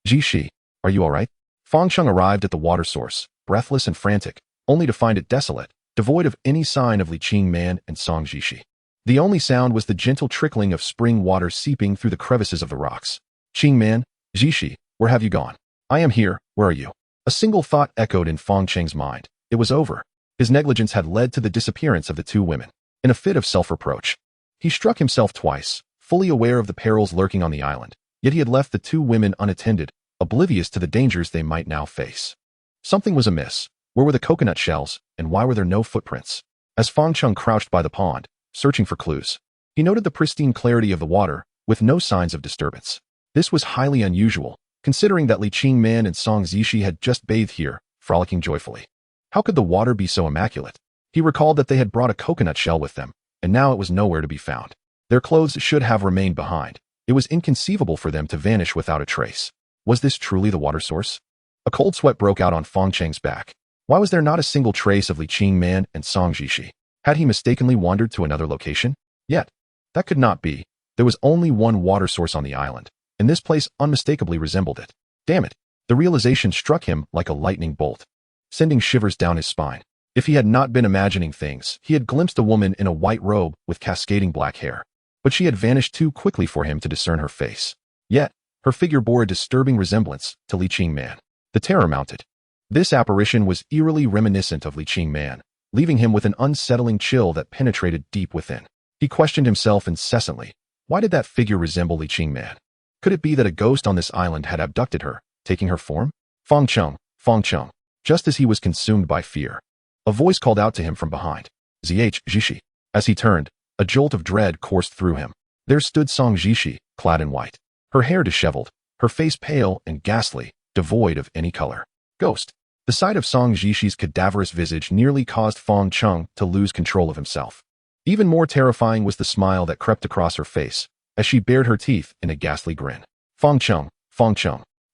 A: Jishi, are you all right? Fang Cheng arrived at the water source, breathless and frantic, only to find it desolate, devoid of any sign of Li Qingman and Song Jishi. The only sound was the gentle trickling of spring water seeping through the crevices of the rocks. Qingman, Jishi, where have you gone? I am here, where are you? A single thought echoed in Fang Cheng's mind. It was over. His negligence had led to the disappearance of the two women. In a fit of self-reproach, he struck himself twice, fully aware of the perils lurking on the island, yet he had left the two women unattended, oblivious to the dangers they might now face. Something was amiss. Where were the coconut shells, and why were there no footprints? As Fang Cheng crouched by the pond, searching for clues, he noted the pristine clarity of the water, with no signs of disturbance. This was highly unusual, considering that Li Qingman and Song Zishi had just bathed here, frolicking joyfully. How could the water be so immaculate? He recalled that they had brought a coconut shell with them, and now it was nowhere to be found. Their clothes should have remained behind. It was inconceivable for them to vanish without a trace. Was this truly the water source? A cold sweat broke out on Fang Cheng's back. Why was there not a single trace of Li Qingman and Song Zishi? Had he mistakenly wandered to another location? Yet, that could not be. There was only one water source on the island, and this place unmistakably resembled it. Damn it! The realization struck him like a lightning bolt, sending shivers down his spine. If he had not been imagining things, he had glimpsed a woman in a white robe with cascading black hair. But she had vanished too quickly for him to discern her face. Yet, her figure bore a disturbing resemblance to Li Qingman. The terror mounted. This apparition was eerily reminiscent of Li Qingman, leaving him with an unsettling chill that penetrated deep within. He questioned himself incessantly. Why did that figure resemble Li Qingman? Could it be that a ghost on this island had abducted her, taking her form? Fang Cheng, Fang Cheng. Just as he was consumed by fear, a voice called out to him from behind. Zishi. As he turned, a jolt of dread coursed through him. There stood Song Zishi, clad in white. Her hair disheveled, her face pale and ghastly, devoid of any color. Ghost. The sight of Song Zishi's cadaverous visage nearly caused Fang Cheng to lose control of himself. Even more terrifying was the smile that crept across her face, as she bared her teeth in a ghastly grin. Fang Cheng,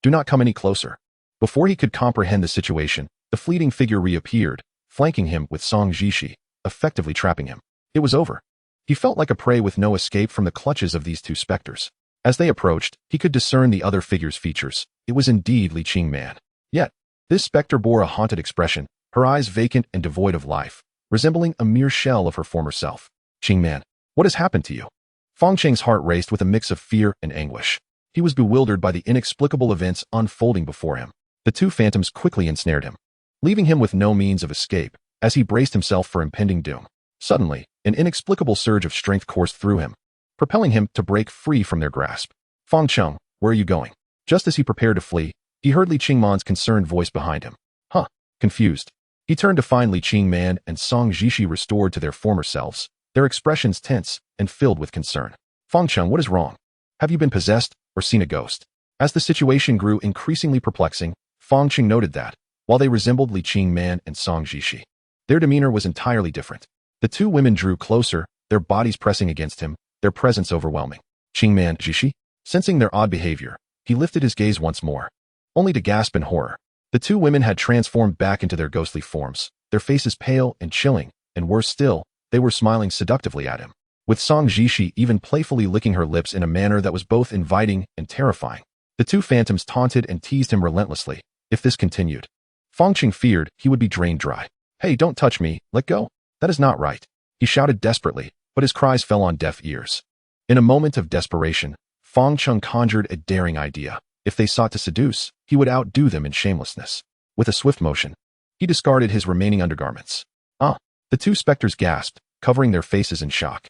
A: do not come any closer. Before he could comprehend the situation, the fleeting figure reappeared, flanking him with Song Zishi, effectively trapping him. It was over. He felt like a prey with no escape from the clutches of these two specters. As they approached, he could discern the other figure's features. It was indeed Li Qingman. Yet, this specter bore a haunted expression, her eyes vacant and devoid of life, resembling a mere shell of her former self. Qingman, what has happened to you? Fang Cheng's heart raced with a mix of fear and anguish. He was bewildered by the inexplicable events unfolding before him. The two phantoms quickly ensnared him, leaving him with no means of escape, as he braced himself for impending doom. Suddenly, an inexplicable surge of strength coursed through him, propelling him to break free from their grasp. Fang Cheng, where are you going? Just as he prepared to flee, he heard Li Qingman's concerned voice behind him. Confused, he turned to find Li Qingman and Song Zishi restored to their former selves, their expressions tense and filled with concern. Fang Cheng, what is wrong? Have you been possessed or seen a ghost? As the situation grew increasingly perplexing, Fang Cheng noted that, while they resembled Li Qingman and Song Zishi, their demeanor was entirely different. The two women drew closer, their bodies pressing against him, their presence overwhelming. Qingman, Zishi? Sensing their odd behavior, he lifted his gaze once more, only to gasp in horror. The two women had transformed back into their ghostly forms, their faces pale and chilling, and worse still, they were smiling seductively at him, with Song Zishi even playfully licking her lips in a manner that was both inviting and terrifying. The two phantoms taunted and teased him relentlessly. If this continued, Fang Cheng feared he would be drained dry. Hey, don't touch me, let go. That is not right. He shouted desperately, but his cries fell on deaf ears. In a moment of desperation, Fang Cheng conjured a daring idea. If they sought to seduce, he would outdo them in shamelessness. With a swift motion, he discarded his remaining undergarments. The two specters gasped, covering their faces in shock.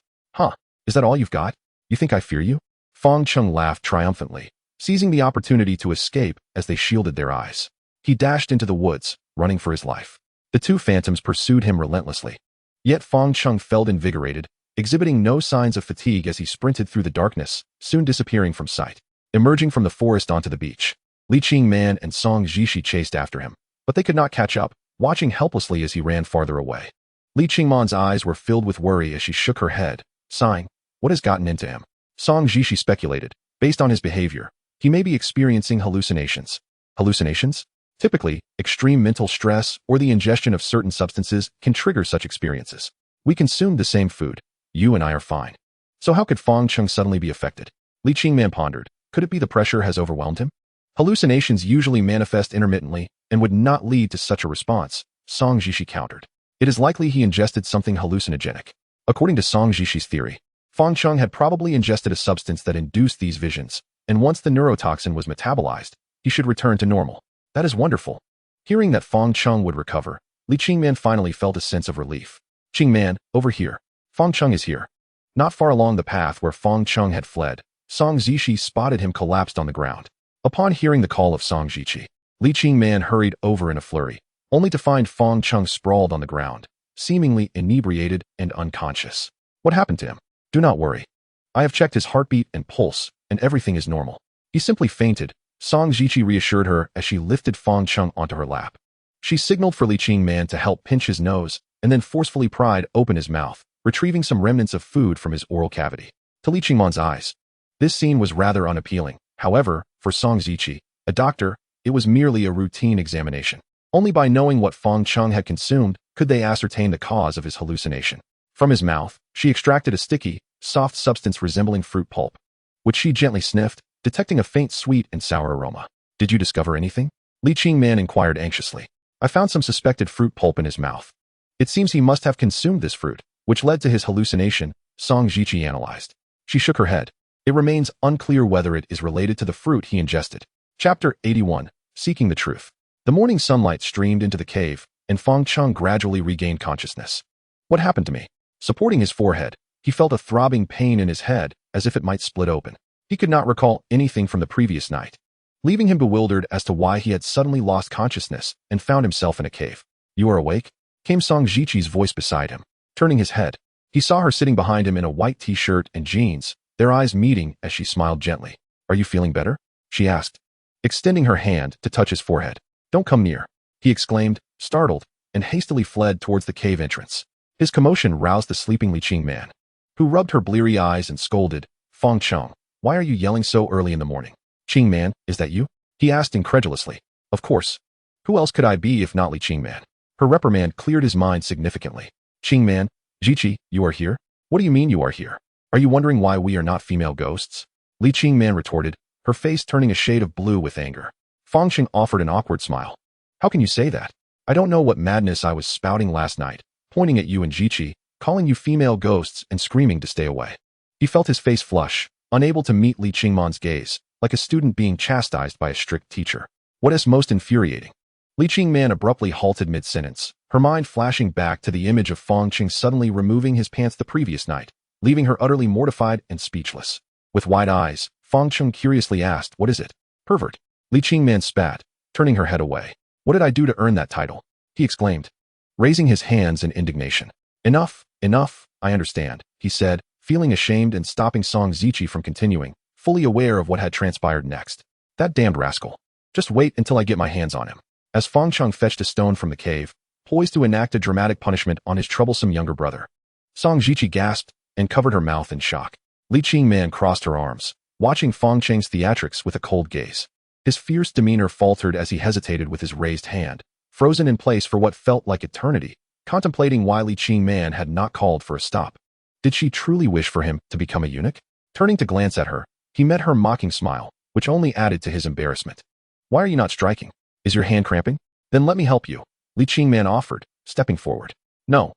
A: Is that all you've got? You think I fear you? Fang Cheng laughed triumphantly, seizing the opportunity to escape as they shielded their eyes. He dashed into the woods, running for his life. The two phantoms pursued him relentlessly. Yet Fang Cheng felt invigorated, exhibiting no signs of fatigue as he sprinted through the darkness, soon disappearing from sight. Emerging from the forest onto the beach, Li Qingman and Song Zishi chased after him, but they could not catch up, watching helplessly as he ran farther away. Li Qingman's eyes were filled with worry as she shook her head, sighing, what has gotten into him? Song Zishi speculated, based on his behavior, he may be experiencing hallucinations. Hallucinations? Typically, extreme mental stress or the ingestion of certain substances can trigger such experiences. We consumed the same food. You and I are fine. So how could Fang Cheng suddenly be affected? Li Qingman pondered. Could it be the pressure has overwhelmed him? Hallucinations usually manifest intermittently and would not lead to such a response, Song Zishi countered. It is likely he ingested something hallucinogenic. According to Song Zishi's theory, Fang Cheng had probably ingested a substance that induced these visions, and once the neurotoxin was metabolized, he should return to normal. That is wonderful. Hearing that Fang Cheng would recover, Li Qingman finally felt a sense of relief. Qingman, over here. Fang Cheng is here. Not far along the path where Fang Cheng had fled, Song Ziqi spotted him collapsed on the ground. Upon hearing the call of Song Ziqi, Li Qingman hurried over in a flurry, only to find Fang Cheng sprawled on the ground, seemingly inebriated and unconscious. What happened to him? Do not worry. I have checked his heartbeat and pulse, and everything is normal. He simply fainted, Song Ziqi reassured her as she lifted Fang Cheng onto her lap. She signaled for Li Qingman to help pinch his nose, and then forcefully pried open his mouth, retrieving some remnants of food from his oral cavity. To Li Qingman's eyes, this scene was rather unappealing. However, for Song Ziqi, a doctor, it was merely a routine examination. Only by knowing what Fang Cheng had consumed could they ascertain the cause of his hallucination. From his mouth, she extracted a sticky, soft substance resembling fruit pulp, which she gently sniffed, detecting a faint sweet and sour aroma. Did you discover anything? Li Qingman inquired anxiously. I found some suspected fruit pulp in his mouth. It seems he must have consumed this fruit, which led to his hallucination, Song Ziqi analyzed. She shook her head. It remains unclear whether it is related to the fruit he ingested. Chapter 81. Seeking the Truth. The morning sunlight streamed into the cave, and Fang Cheng gradually regained consciousness. What happened to me? Supporting his forehead, he felt a throbbing pain in his head, as if it might split open. He could not recall anything from the previous night, leaving him bewildered as to why he had suddenly lost consciousness and found himself in a cave. You are awake? Came Song Ziqi's voice beside him. Turning his head, he saw her sitting behind him in a white t-shirt and jeans, their eyes meeting as she smiled gently. Are you feeling better? She asked, extending her hand to touch his forehead. Don't come near, he exclaimed, startled, and hastily fled towards the cave entrance. His commotion roused the sleeping Li Qingman, who rubbed her bleary eyes and scolded, Fang Cheng, why are you yelling so early in the morning? Qingman, is that you? He asked incredulously. Of course. Who else could I be if not Li Qingman? Her reprimand cleared his mind significantly. Qingman, Ziqi, you are here? What do you mean you are here? Are you wondering why we are not female ghosts? Li Qingman retorted, her face turning a shade of blue with anger. Fang Cheng offered an awkward smile. How can you say that? I don't know what madness I was spouting last night, pointing at you and Ziqi, calling you female ghosts and screaming to stay away. He felt his face flush, unable to meet Li Qingman's gaze, like a student being chastised by a strict teacher. What is most infuriating? Li Qingman abruptly halted mid-sentence, her mind flashing back to the image of Fang Cheng suddenly removing his pants the previous night, leaving her utterly mortified and speechless. With wide eyes, Fang Cheng curiously asked, what is it? Pervert. Li Qingman spat, turning her head away. What did I do to earn that title? He exclaimed, raising his hands in indignation. Enough, enough, I understand, he said, feeling ashamed and stopping Song Ziqi from continuing, fully aware of what had transpired next. That damned rascal. Just wait until I get my hands on him. As Fang Cheng fetched a stone from the cave, poised to enact a dramatic punishment on his troublesome younger brother, Song Ziqi gasped and covered her mouth in shock. Li Qingman crossed her arms, watching Fang Cheng's theatrics with a cold gaze. His fierce demeanor faltered as he hesitated with his raised hand, frozen in place for what felt like eternity, contemplating why Li Qingman had not called for a stop. Did she truly wish for him to become a eunuch? Turning to glance at her, he met her mocking smile, which only added to his embarrassment. Why are you not striking? Is your hand cramping? Then let me help you, Li Qingman offered, stepping forward. No,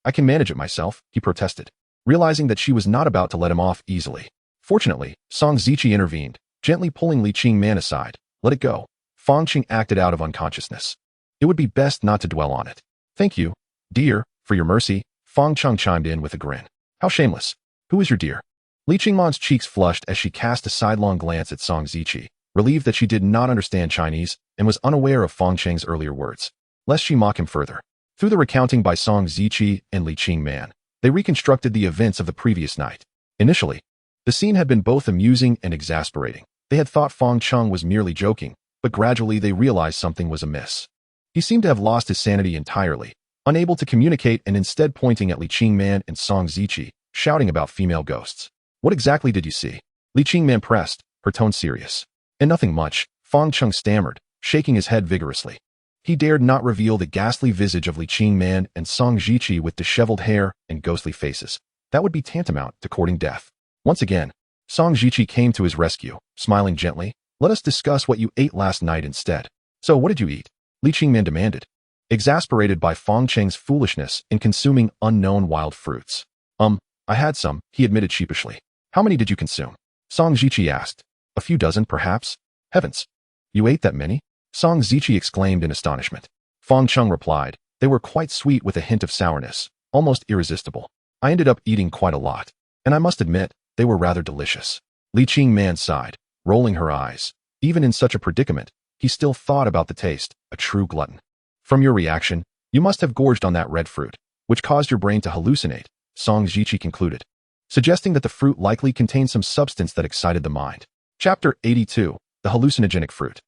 A: I can manage it myself, he protested, realizing that she was not about to let him off easily. Fortunately, Song Ziqi intervened, gently pulling Li Qingman aside. Let it go. Fang Cheng acted out of unconsciousness. It would be best not to dwell on it. Thank you, dear, for your mercy, Fang Cheng chimed in with a grin. How shameless. Who is your dear? Li Qingman's cheeks flushed as she cast a sidelong glance at Song Ziqi, relieved that she did not understand Chinese and was unaware of Fang Cheng's earlier words, lest she mock him further. Through the recounting by Song Ziqi and Li Qingman, they reconstructed the events of the previous night. Initially, the scene had been both amusing and exasperating. They had thought Fang Cheng was merely joking, but gradually they realized something was amiss. He seemed to have lost his sanity entirely, unable to communicate and instead pointing at Li Qingman and Song Ziqi, shouting about female ghosts. What exactly did you see? Li Qingman pressed, her tone serious. And nothing much, Fang Cheng stammered, shaking his head vigorously. He dared not reveal the ghastly visage of Li Qingman and Song Ziqi with disheveled hair and ghostly faces. That would be tantamount to courting death. Once again, Song Ziqi came to his rescue, smiling gently. Let us discuss what you ate last night instead. So what did you eat? Li Qingman demanded, exasperated by Fang Cheng's foolishness in consuming unknown wild fruits. I had some, he admitted sheepishly. How many did you consume? Song Ziqi asked. A few dozen, perhaps? Heavens! You ate that many? Song Ziqi exclaimed in astonishment. Fang Cheng replied, They were quite sweet with a hint of sourness, almost irresistible. I ended up eating quite a lot, and I must admit, they were rather delicious. Li Qingman sighed, rolling her eyes. Even in such a predicament, he still thought about the taste, a true glutton. From your reaction, you must have gorged on that red fruit, which caused your brain to hallucinate, Song Jiqi concluded, suggesting that the fruit likely contained some substance that excited the mind. Chapter 82, The Hallucinogenic Fruit.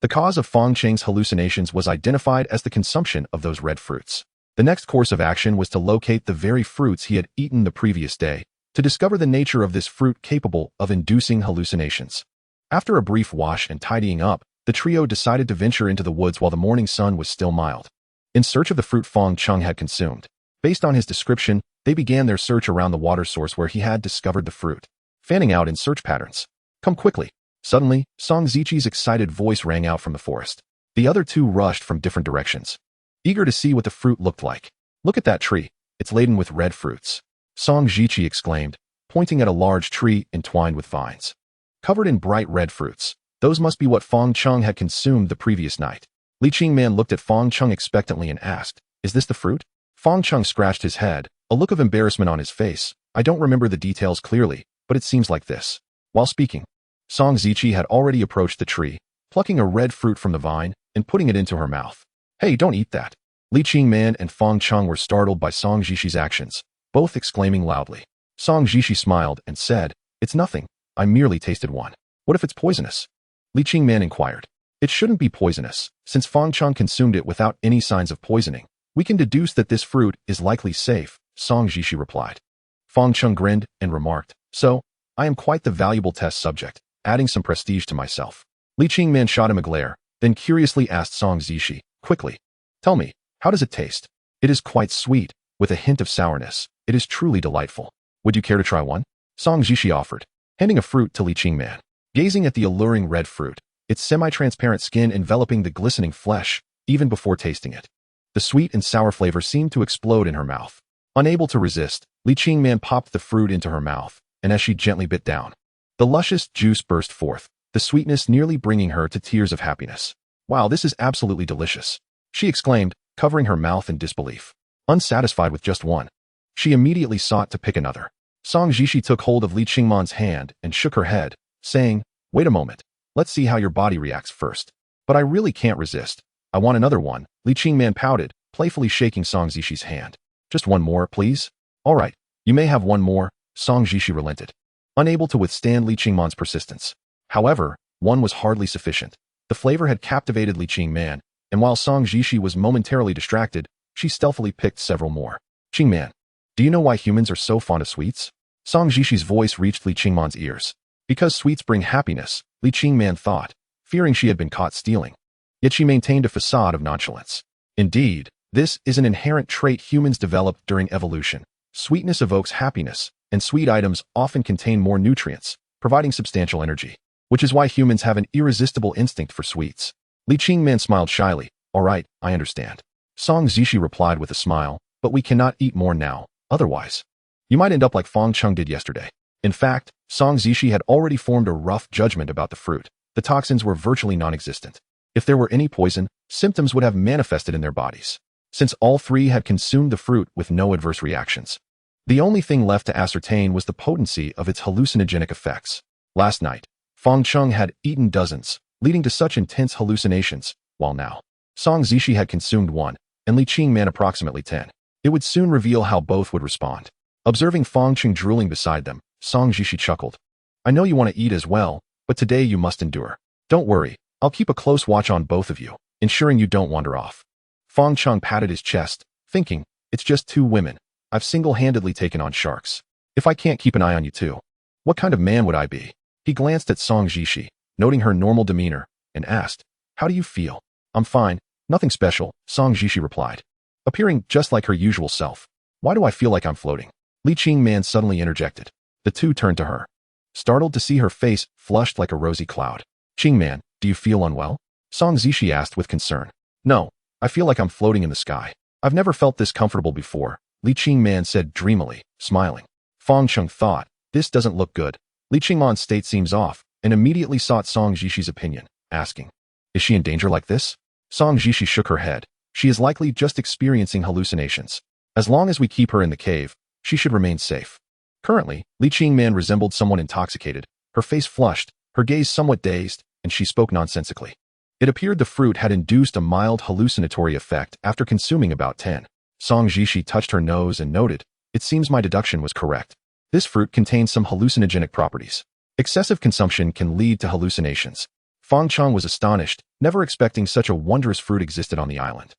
A: The cause of Fang Cheng's hallucinations was identified as the consumption of those red fruits. The next course of action was to locate the very fruits he had eaten the previous day, to discover the nature of this fruit capable of inducing hallucinations. After a brief wash and tidying up, the trio decided to venture into the woods while the morning sun was still mild. In search of the fruit Fang Cheng had consumed. Based on his description, they began their search around the water source where he had discovered the fruit, fanning out in search patterns. Come quickly. Suddenly, Song Ziqi's excited voice rang out from the forest. The other two rushed from different directions, eager to see what the fruit looked like. Look at that tree. It's laden with red fruits. Song Ziqi exclaimed, pointing at a large tree entwined with vines, covered in bright red fruits. Those must be what Fang Cheng had consumed the previous night. Li Qingman looked at Fang Cheng expectantly and asked, "Is this the fruit?" Fang Cheng scratched his head, a look of embarrassment on his face. "I don't remember the details clearly, but it seems like this." While speaking, Song Ziqi had already approached the tree, plucking a red fruit from the vine and putting it into her mouth. "Hey, don't eat that." Li Qingman and Fang Cheng were startled by Song Ziqi's actions, both exclaiming loudly. Song Ziqi smiled and said, "It's nothing. I merely tasted one." "What if it's poisonous?" Li Qingman inquired. "It shouldn't be poisonous, since Fang Cheng consumed it without any signs of poisoning. We can deduce that this fruit is likely safe," Song Ziqi replied. Fang Cheng grinned and remarked, "So, I am quite the valuable test subject, adding some prestige to myself." Li Qingman shot him a glare, then curiously asked Song Ziqi, "Quickly, tell me, how does it taste?" "It is quite sweet, with a hint of sourness. It is truly delightful. Would you care to try one?" Song Ziqi offered, handing a fruit to Li Qingman. Gazing at the alluring red fruit, its semi-transparent skin enveloping the glistening flesh, even before tasting it, the sweet and sour flavor seemed to explode in her mouth. Unable to resist, Li Qingman popped the fruit into her mouth, and as she gently bit down, the luscious juice burst forth, the sweetness nearly bringing her to tears of happiness. "Wow, this is absolutely delicious," she exclaimed, covering her mouth in disbelief. Unsatisfied with just one, she immediately sought to pick another. Song Ziqi took hold of Li Qingman's hand and shook her head, saying, "Wait a moment. Let's see how your body reacts first." "But I really can't resist. I want another one," Li Qingman pouted, playfully shaking Song Ziqi's hand. "Just one more, please." "All right, you may have one more," Song Ziqi relented, unable to withstand Li Qingman's persistence. However, one was hardly sufficient. The flavor had captivated Li Qingman, and while Song Ziqi was momentarily distracted, she stealthily picked several more. "Qingman, do you know why humans are so fond of sweets?" Song Ziqi's voice reached Li Qingman's ears. Because sweets bring happiness, Li Qingman thought, fearing she had been caught stealing. Yet she maintained a facade of nonchalance. Indeed, this is an inherent trait humans developed during evolution. Sweetness evokes happiness, and sweet items often contain more nutrients, providing substantial energy, which is why humans have an irresistible instinct for sweets. Li Qingman smiled shyly. "All right, I understand." Song Ziqi replied with a smile, "But we cannot eat more now, otherwise you might end up like Fang Cheng did yesterday." In fact, Song Ziqi had already formed a rough judgment about the fruit. The toxins were virtually non-existent. If there were any poison, symptoms would have manifested in their bodies. Since all three had consumed the fruit with no adverse reactions, the only thing left to ascertain was the potency of its hallucinogenic effects. Last night, Fang Cheng had eaten dozens, leading to such intense hallucinations, while now, Song Ziqi had consumed one, and Li Qingman approximately 10. It would soon reveal how both would respond. Observing Fang Cheng drooling beside them, Song Ziqi chuckled. "I know you want to eat as well, but today you must endure. Don't worry, I'll keep a close watch on both of you, ensuring you don't wander off." Fang Cheng patted his chest, thinking, "It's just two women. I've single-handedly taken on sharks. If I can't keep an eye on you too, what kind of man would I be?" He glanced at Song Ziqi, noting her normal demeanor, and asked, "How do you feel?" "I'm fine, nothing special," Song Ziqi replied, appearing just like her usual self. "Why do I feel like I'm floating?" Li Qingman suddenly interjected. The two turned to her, startled to see her face flushed like a rosy cloud. "Qingman, do you feel unwell?" Song Ziqi asked with concern. "No, I feel like I'm floating in the sky. I've never felt this comfortable before," Li Qingman said dreamily, smiling. Fang Cheng thought, "This doesn't look good. Li Qingman's state seems off," and immediately sought Song Ziqi's opinion, asking, "Is she in danger like this?" Song Ziqi shook her head, She is likely just experiencing hallucinations. As long as we keep her in the cave, she should remain safe. Currently, Li Qingman resembled someone intoxicated, her face flushed, her gaze somewhat dazed, and she spoke nonsensically. It appeared the fruit had induced a mild hallucinatory effect after consuming about 10. Song Jishi touched her nose and noted, "It seems my deduction was correct. This fruit contains some hallucinogenic properties. Excessive consumption can lead to hallucinations." Fang Cheng was astonished, never expecting such a wondrous fruit existed on the island.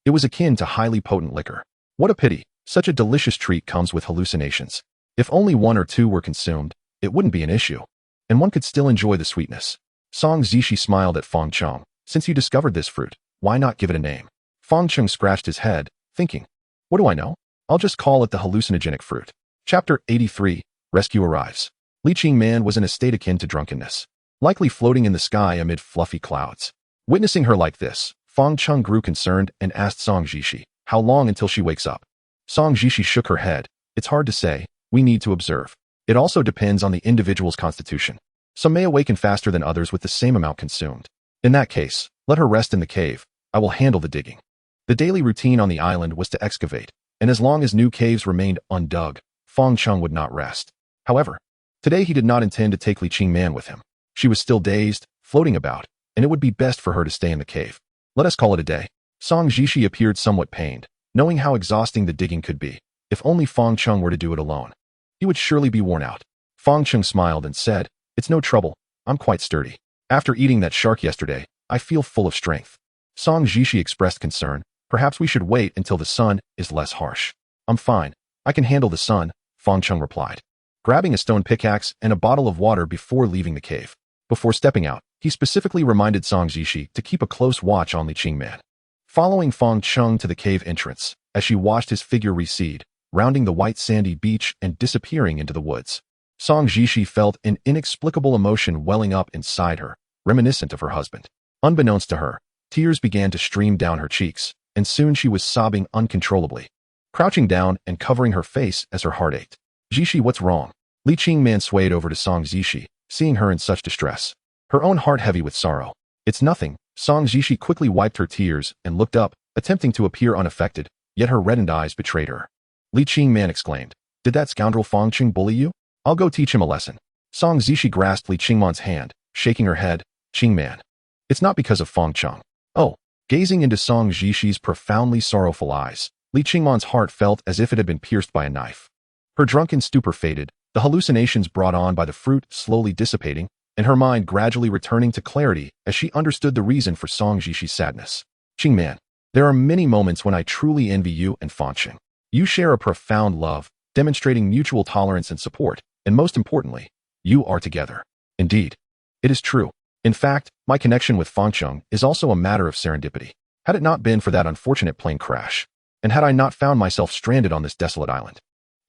A: It was akin to highly potent liquor. What a pity, such a delicious treat comes with hallucinations. If only 1 or 2 were consumed, it wouldn't be an issue. And one could still enjoy the sweetness. Song Zishi smiled at Fang Cheng. "Since you discovered this fruit, why not give it a name?" Fang Cheng scratched his head, thinking, "What do I know? I'll just call it the hallucinogenic fruit." Chapter 83, Rescue Arrives. Li Qingman was in a state akin to drunkenness, likely floating in the sky amid fluffy clouds. Witnessing her like this, Fang Cheng grew concerned and asked Song Jishi, "How long until she wakes up?" Song Jishi shook her head. "It's hard to say. We need to observe. It also depends on the individual's constitution. Some may awaken faster than others with the same amount consumed. In that case, let her rest in the cave. I will handle the digging." The daily routine on the island was to excavate, and as long as new caves remained undug, Fang Cheng would not rest. However, today he did not intend to take Li Qingman with him. She was still dazed, floating about, and it would be best for her to stay in the cave. "Let us call it a day." Song Jishi appeared somewhat pained, knowing how exhausting the digging could be. If only Fang Cheng were to do it alone, he would surely be worn out. Fang Cheng smiled and said, "It's no trouble. I'm quite sturdy. After eating that shark yesterday, I feel full of strength." Song Jishi expressed concern. "Perhaps we should wait until the sun is less harsh." "I'm fine. I can handle the sun," Fang Cheng replied, grabbing a stone pickaxe and a bottle of water before leaving the cave. Before stepping out, he specifically reminded Song Jishi to keep a close watch on Li Qingman. Following Fang Cheng to the cave entrance, as she watched his figure recede, rounding the white sandy beach and disappearing into the woods, Song Jishi felt an inexplicable emotion welling up inside her, reminiscent of her husband. Unbeknownst to her, tears began to stream down her cheeks, and soon she was sobbing uncontrollably, crouching down and covering her face as her heart ached. "Jishi, what's wrong?" Li Qingman swayed over to Song Jishi, seeing her in such distress, her own heart heavy with sorrow. "It's nothing." Song Jishi quickly wiped her tears and looked up, attempting to appear unaffected, yet her reddened eyes betrayed her. Li Qingman exclaimed, "Did that scoundrel Fang Cheng bully you? I'll go teach him a lesson." Song Jishi grasped Li Qingman's hand, shaking her head. "Qingman, it's not because of Fang Cheng." "Oh." Gazing into Song Jishi's profoundly sorrowful eyes, Li Qingman's heart felt as if it had been pierced by a knife. Her drunken stupor faded, the hallucinations brought on by the fruit slowly dissipating, and her mind gradually returning to clarity as she understood the reason for Song Jishi's sadness. "Qingman, there are many moments when I truly envy you and Fang Cheng. You share a profound love, demonstrating mutual tolerance and support, and most importantly, you are together." "Indeed, it is true. In fact, my connection with Fang Cheng is also a matter of serendipity. Had it not been for that unfortunate plane crash, and had I not found myself stranded on this desolate island,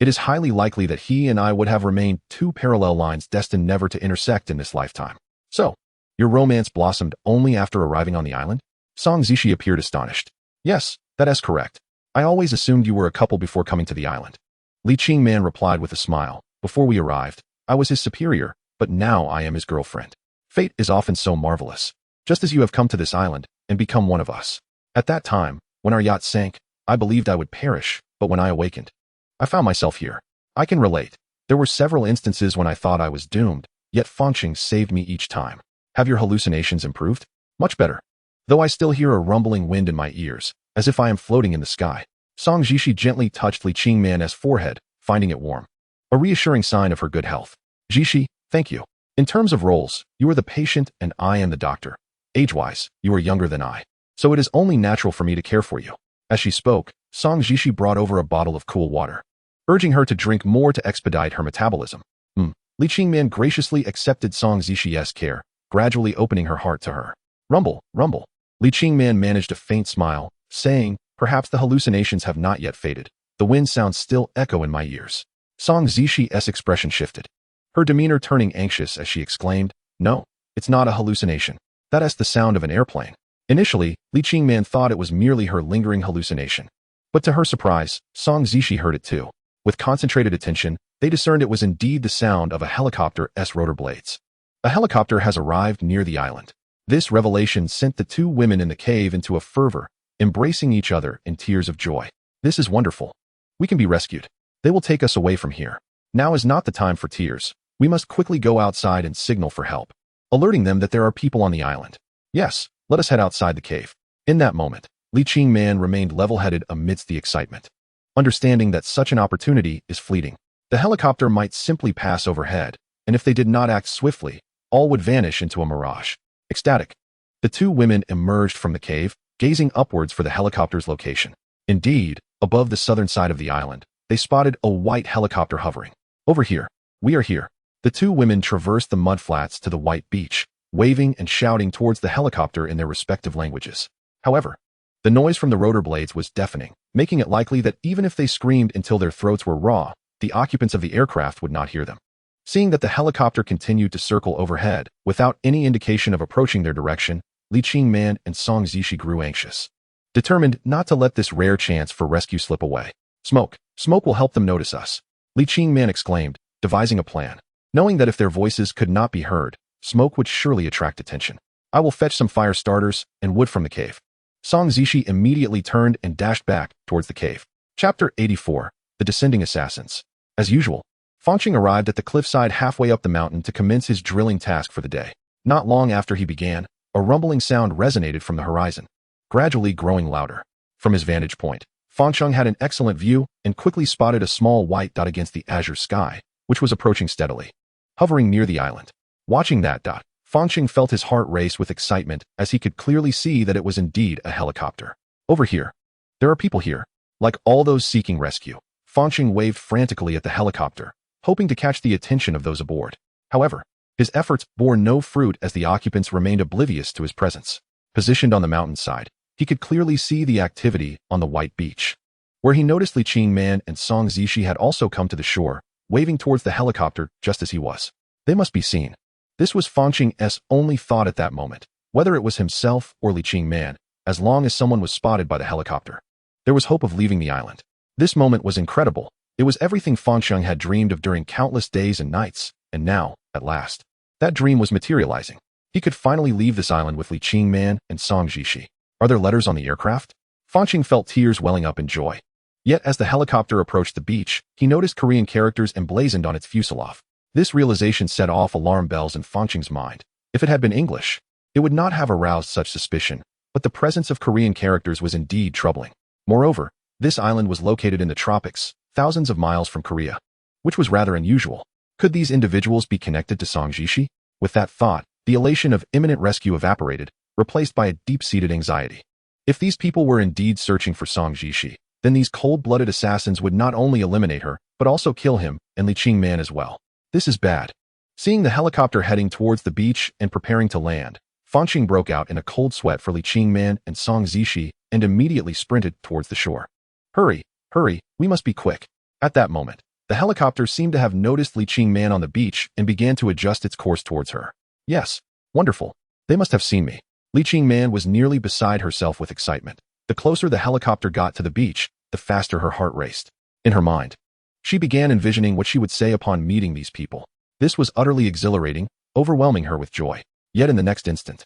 A: it is highly likely that he and I would have remained 2 parallel lines destined never to intersect in this lifetime." "So, your romance blossomed only after arriving on the island?" Song Jishi appeared astonished. "Yes, that is correct. I always assumed you were a couple before coming to the island." Li Qingman replied with a smile. "Before we arrived, I was his superior, but now I am his girlfriend. Fate is often so marvelous, just as you have come to this island and become one of us. At that time, when our yacht sank, I believed I would perish, but when I awakened, I found myself here. I can relate. There were several instances when I thought I was doomed, yet Fang Cheng saved me each time." "Have your hallucinations improved?" "Much better. Though I still hear a rumbling wind in my ears, as if I am floating in the sky." Song Jishi gently touched Li Qingman's forehead, finding it warm, a reassuring sign of her good health. "Jishi, thank you. In terms of roles, you are the patient and I am the doctor. Age-wise, you are younger than I, so it is only natural for me to care for you." As she spoke, Song Jishi brought over a bottle of cool water, urging her to drink more to expedite her metabolism. Li Qingman graciously accepted Song Jishi's care, gradually opening her heart to her. "Rumble, rumble." Li Qingman managed a faint smile, saying, "Perhaps the hallucinations have not yet faded. The wind sounds still echo in my ears." Song Jishi's expression shifted, her demeanor turning anxious as she exclaimed, "No, it's not a hallucination. That is the sound of an airplane." Initially, Li Qingman thought it was merely her lingering hallucination. But to her surprise, Song Jishi heard it too. With concentrated attention, they discerned it was indeed the sound of a helicopter's rotor blades. A helicopter has arrived near the island. This revelation sent the 2 women in the cave into a fervor, embracing each other in tears of joy. This is wonderful. We can be rescued. They will take us away from here. Now is not the time for tears. We must quickly go outside and signal for help, alerting them that there are people on the island. Yes, let us head outside the cave. In that moment, Li Qingman remained level-headed amidst the excitement, understanding that such an opportunity is fleeting. The helicopter might simply pass overhead, and if they did not act swiftly, all would vanish into a mirage. Ecstatic, the two women emerged from the cave, gazing upwards for the helicopter's location. Indeed, above the southern side of the island, they spotted a white helicopter hovering. Over here. We are here. The two women traversed the mudflats to the white beach, waving and shouting towards the helicopter in their respective languages. However, the noise from the rotor blades was deafening, making it likely that even if they screamed until their throats were raw, the occupants of the aircraft would not hear them. Seeing that the helicopter continued to circle overhead, without any indication of approaching their direction, Li Qingman and Song Zishi grew anxious, determined not to let this rare chance for rescue slip away. Smoke. Smoke will help them notice us, Li Qingman exclaimed, devising a plan. Knowing that if their voices could not be heard, smoke would surely attract attention. I will fetch some fire starters and wood from the cave. Song Zishi immediately turned and dashed back towards the cave. Chapter 84. The Descending Assassins. As usual, Fang Cheng arrived at the cliffside halfway up the mountain to commence his drilling task for the day. Not long after he began, a rumbling sound resonated from the horizon, gradually growing louder. From his vantage point, Fang Cheng had an excellent view and quickly spotted a small white dot against the azure sky, which was approaching steadily, hovering near the island. Watching that dot, Fang Cheng felt his heart race with excitement as he could clearly see that it was indeed a helicopter. Over here. There are people here. Like all those seeking rescue, Fang Cheng waved frantically at the helicopter, hoping to catch the attention of those aboard. However, his efforts bore no fruit as the occupants remained oblivious to his presence. Positioned on the mountainside, he could clearly see the activity on the white beach, where he noticed Li Qingman and Song Zishi had also come to the shore, waving towards the helicopter just as he was. They must be seen. This was Fang Cheng's only thought at that moment, whether it was himself or Li Qingman, as long as someone was spotted by the helicopter. There was hope of leaving the island. This moment was incredible. It was everything Fang Cheng had dreamed of during countless days and nights, and now, at last, that dream was materializing. He could finally leave this island with Li Qingman and Song Zishi. Are there letters on the aircraft? Fang Cheng felt tears welling up in joy. Yet as the helicopter approached the beach, he noticed Korean characters emblazoned on its fuselage. This realization set off alarm bells in Fang Cheng's mind. If it had been English, it would not have aroused such suspicion, but the presence of Korean characters was indeed troubling. Moreover, this island was located in the tropics, thousands of miles from Korea, which was rather unusual. Could these individuals be connected to Song Zishi? With that thought, the elation of imminent rescue evaporated, replaced by a deep-seated anxiety. If these people were indeed searching for Song Zishi, then these cold-blooded assassins would not only eliminate her, but also kill him and Li Qingman as well. This is bad. Seeing the helicopter heading towards the beach and preparing to land, Fang Cheng broke out in a cold sweat for Li Qingman and Song Zishi and immediately sprinted towards the shore. Hurry, hurry, we must be quick. At that moment, the helicopter seemed to have noticed Li Qingman on the beach and began to adjust its course towards her. Yes, wonderful. They must have seen me. Li Qingman was nearly beside herself with excitement. The closer the helicopter got to the beach, the faster her heart raced. In her mind, she began envisioning what she would say upon meeting these people. This was utterly exhilarating, overwhelming her with joy. Yet in the next instant,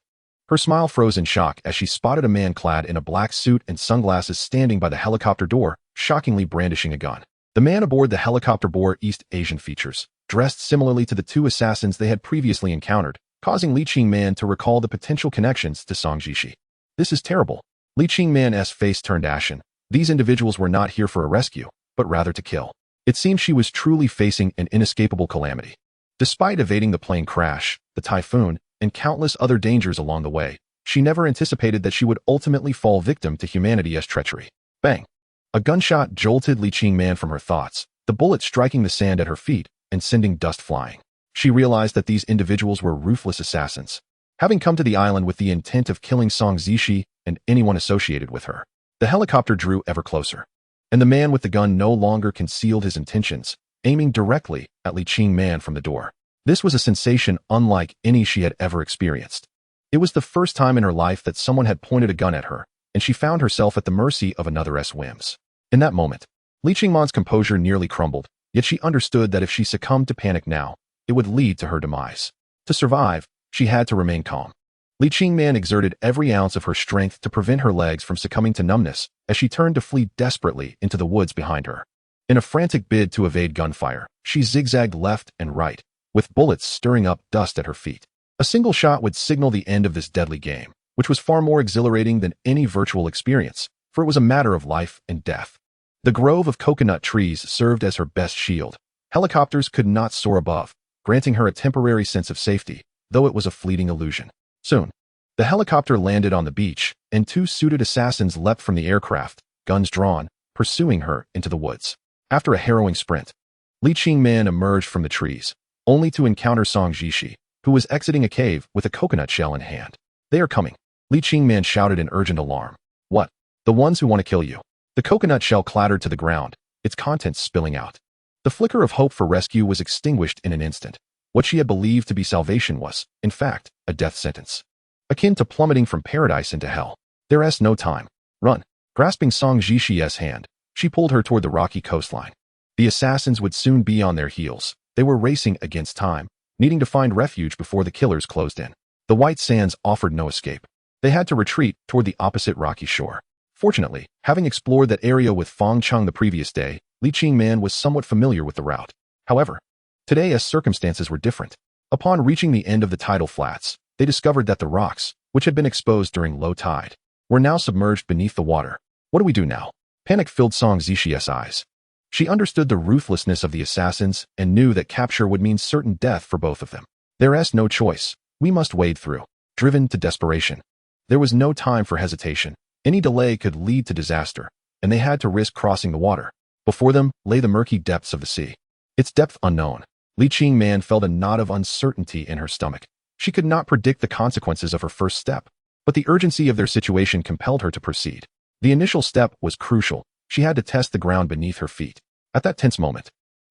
A: her smile froze in shock as she spotted a man clad in a black suit and sunglasses standing by the helicopter door, shockingly brandishing a gun. The man aboard the helicopter bore East Asian features, dressed similarly to the two assassins they had previously encountered, causing Li Qingman to recall the potential connections to Song Zishi. This is terrible. Li Qingman's face turned ashen. These individuals were not here for a rescue, but rather to kill. It seemed she was truly facing an inescapable calamity. Despite evading the plane crash, the typhoon, and countless other dangers along the way, she never anticipated that she would ultimately fall victim to humanity's treachery. Bang! A gunshot jolted Li Qingman from her thoughts, the bullet striking the sand at her feet and sending dust flying. She realized that these individuals were ruthless assassins, having come to the island with the intent of killing Song Zishi and anyone associated with her. The helicopter drew ever closer, and the man with the gun no longer concealed his intentions, aiming directly at Li Qingman from the door. This was a sensation unlike any she had ever experienced. It was the first time in her life that someone had pointed a gun at her, and she found herself at the mercy of another's whims. In that moment, Li Qingman's composure nearly crumbled, yet she understood that if she succumbed to panic now, it would lead to her demise. To survive, she had to remain calm. Li Qingman exerted every ounce of her strength to prevent her legs from succumbing to numbness as she turned to flee desperately into the woods behind her. In a frantic bid to evade gunfire, she zigzagged left and right, with bullets stirring up dust at her feet. A single shot would signal the end of this deadly game, which was far more exhilarating than any virtual experience, for it was a matter of life and death. The grove of coconut trees served as her best shield. Helicopters could not soar above, granting her a temporary sense of safety, though it was a fleeting illusion. Soon, the helicopter landed on the beach, and two suited assassins leapt from the aircraft, guns drawn, pursuing her into the woods. After a harrowing sprint, Li Qingman emerged from the trees, only to encounter Song Jishi, who was exiting a cave with a coconut shell in hand. "They are coming," Li Qingman shouted in urgent alarm. "What? The ones who want to kill you?" The coconut shell clattered to the ground, its contents spilling out. The flicker of hope for rescue was extinguished in an instant. What she had believed to be salvation was, in fact, a death sentence. Akin to plummeting from paradise into hell. There's no time. Run. Grasping Song Jishi's hand, she pulled her toward the rocky coastline. The assassins would soon be on their heels. They were racing against time, needing to find refuge before the killers closed in. The white sands offered no escape. They had to retreat toward the opposite rocky shore. Fortunately, having explored that area with Fang Cheng the previous day, Li Qingman was somewhat familiar with the route. However, today as circumstances were different. Upon reaching the end of the tidal flats, they discovered that the rocks, which had been exposed during low tide, were now submerged beneath the water. What do we do now? Panic filled Song Zishi's eyes. She understood the ruthlessness of the assassins and knew that capture would mean certain death for both of them. There's no choice. We must wade through. Driven to desperation. There was no time for hesitation. Any delay could lead to disaster, and they had to risk crossing the water. Before them lay the murky depths of the sea. Its depth unknown. Li Qingman felt a knot of uncertainty in her stomach. She could not predict the consequences of her first step, but the urgency of their situation compelled her to proceed. The initial step was crucial. She had to test the ground beneath her feet. At that tense moment,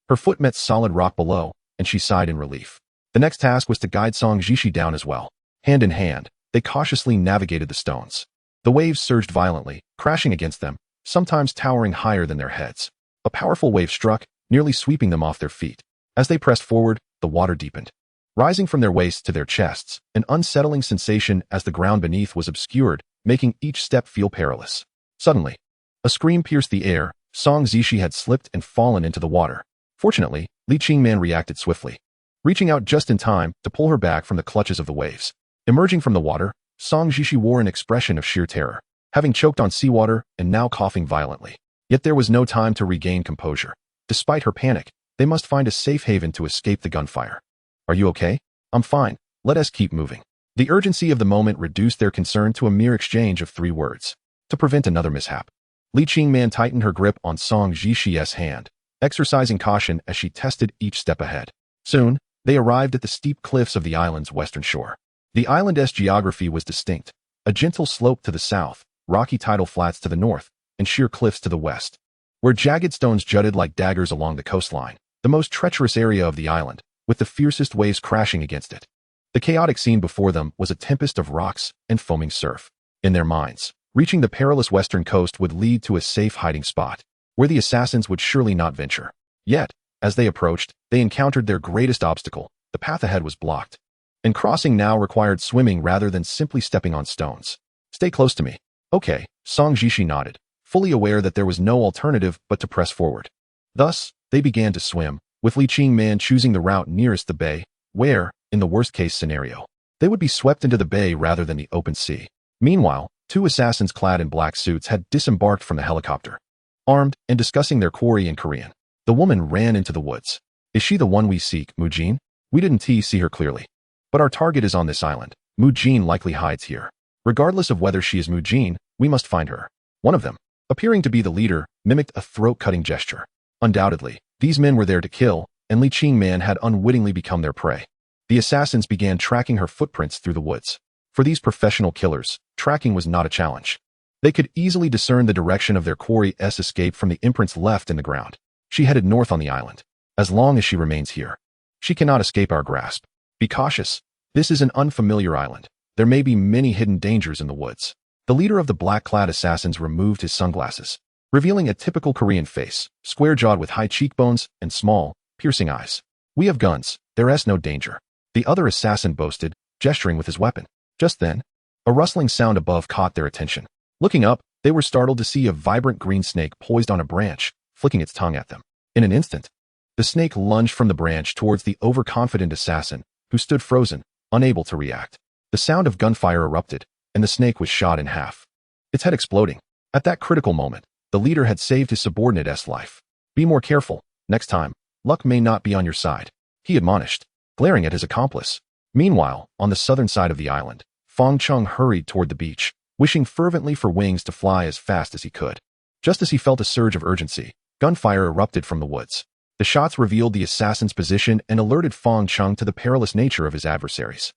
A: her foot met solid rock below, and she sighed in relief. The next task was to guide Song Jishi down as well. Hand in hand, they cautiously navigated the stones. The waves surged violently, crashing against them, sometimes towering higher than their heads. A powerful wave struck, nearly sweeping them off their feet. As they pressed forward, the water deepened, rising from their waists to their chests, an unsettling sensation as the ground beneath was obscured, making each step feel perilous. Suddenly, a scream pierced the air. Song Zishi had slipped and fallen into the water. Fortunately, Li Qingman reacted swiftly, reaching out just in time to pull her back from the clutches of the waves. Emerging from the water, Song Jishi wore an expression of sheer terror, having choked on seawater and now coughing violently. Yet there was no time to regain composure. Despite her panic, they must find a safe haven to escape the gunfire. "Are you okay?" "I'm fine. Let us keep moving." The urgency of the moment reduced their concern to a mere exchange of 3 words. To prevent another mishap, Li Qingman tightened her grip on Song Jishi's hand, exercising caution as she tested each step ahead. Soon, they arrived at the steep cliffs of the island's western shore. The island's geography was distinct: a gentle slope to the south, rocky tidal flats to the north, and sheer cliffs to the west, where jagged stones jutted like daggers along the coastline, the most treacherous area of the island, with the fiercest waves crashing against it. The chaotic scene before them was a tempest of rocks and foaming surf. In their minds, reaching the perilous western coast would lead to a safe hiding spot, where the assassins would surely not venture. Yet, as they approached, they encountered their greatest obstacle. The path ahead was blocked, and crossing now required swimming rather than simply stepping on stones. "Stay close to me." "Okay," Song Jishi nodded, fully aware that there was no alternative but to press forward. Thus, they began to swim, with Li Qingman choosing the route nearest the bay, where, in the worst-case scenario, they would be swept into the bay rather than the open sea. Meanwhile, 2 assassins clad in black suits had disembarked from the helicopter, armed and discussing their quarry in Korean. The woman ran into the woods. "Is she the one we seek, Mujin? We didn't see her clearly. But our target is on this island. Mujin likely hides here. Regardless of whether she is Mujin, we must find her." One of them, appearing to be the leader, mimicked a throat-cutting gesture. Undoubtedly, these men were there to kill, and Li Qingman had unwittingly become their prey. The assassins began tracking her footprints through the woods. For these professional killers, tracking was not a challenge. They could easily discern the direction of their quarry's escape from the imprints left in the ground. She headed north on the island. "As long as she remains here, she cannot escape our grasp. Be cautious. This is an unfamiliar island. There may be many hidden dangers in the woods." The leader of the black-clad assassins removed his sunglasses, revealing a typical Korean face, square-jawed with high cheekbones and small, piercing eyes. "We have guns. There's no danger," the other assassin boasted, gesturing with his weapon. Just then, a rustling sound above caught their attention. Looking up, they were startled to see a vibrant green snake poised on a branch, flicking its tongue at them. In an instant, the snake lunged from the branch towards the overconfident assassin, who stood frozen, unable to react. The sound of gunfire erupted, and the snake was shot in half, its head exploding. At that critical moment, the leader had saved his subordinate's life. Be more careful. Next time, luck may not be on your side, he admonished, glaring at his accomplice. Meanwhile, on the southern side of the island, Fang Cheng hurried toward the beach, wishing fervently for wings to fly as fast as he could. Just as he felt a surge of urgency, gunfire erupted from the woods. The shots revealed the assassin's position and alerted Fang Cheng to the perilous nature of his adversaries.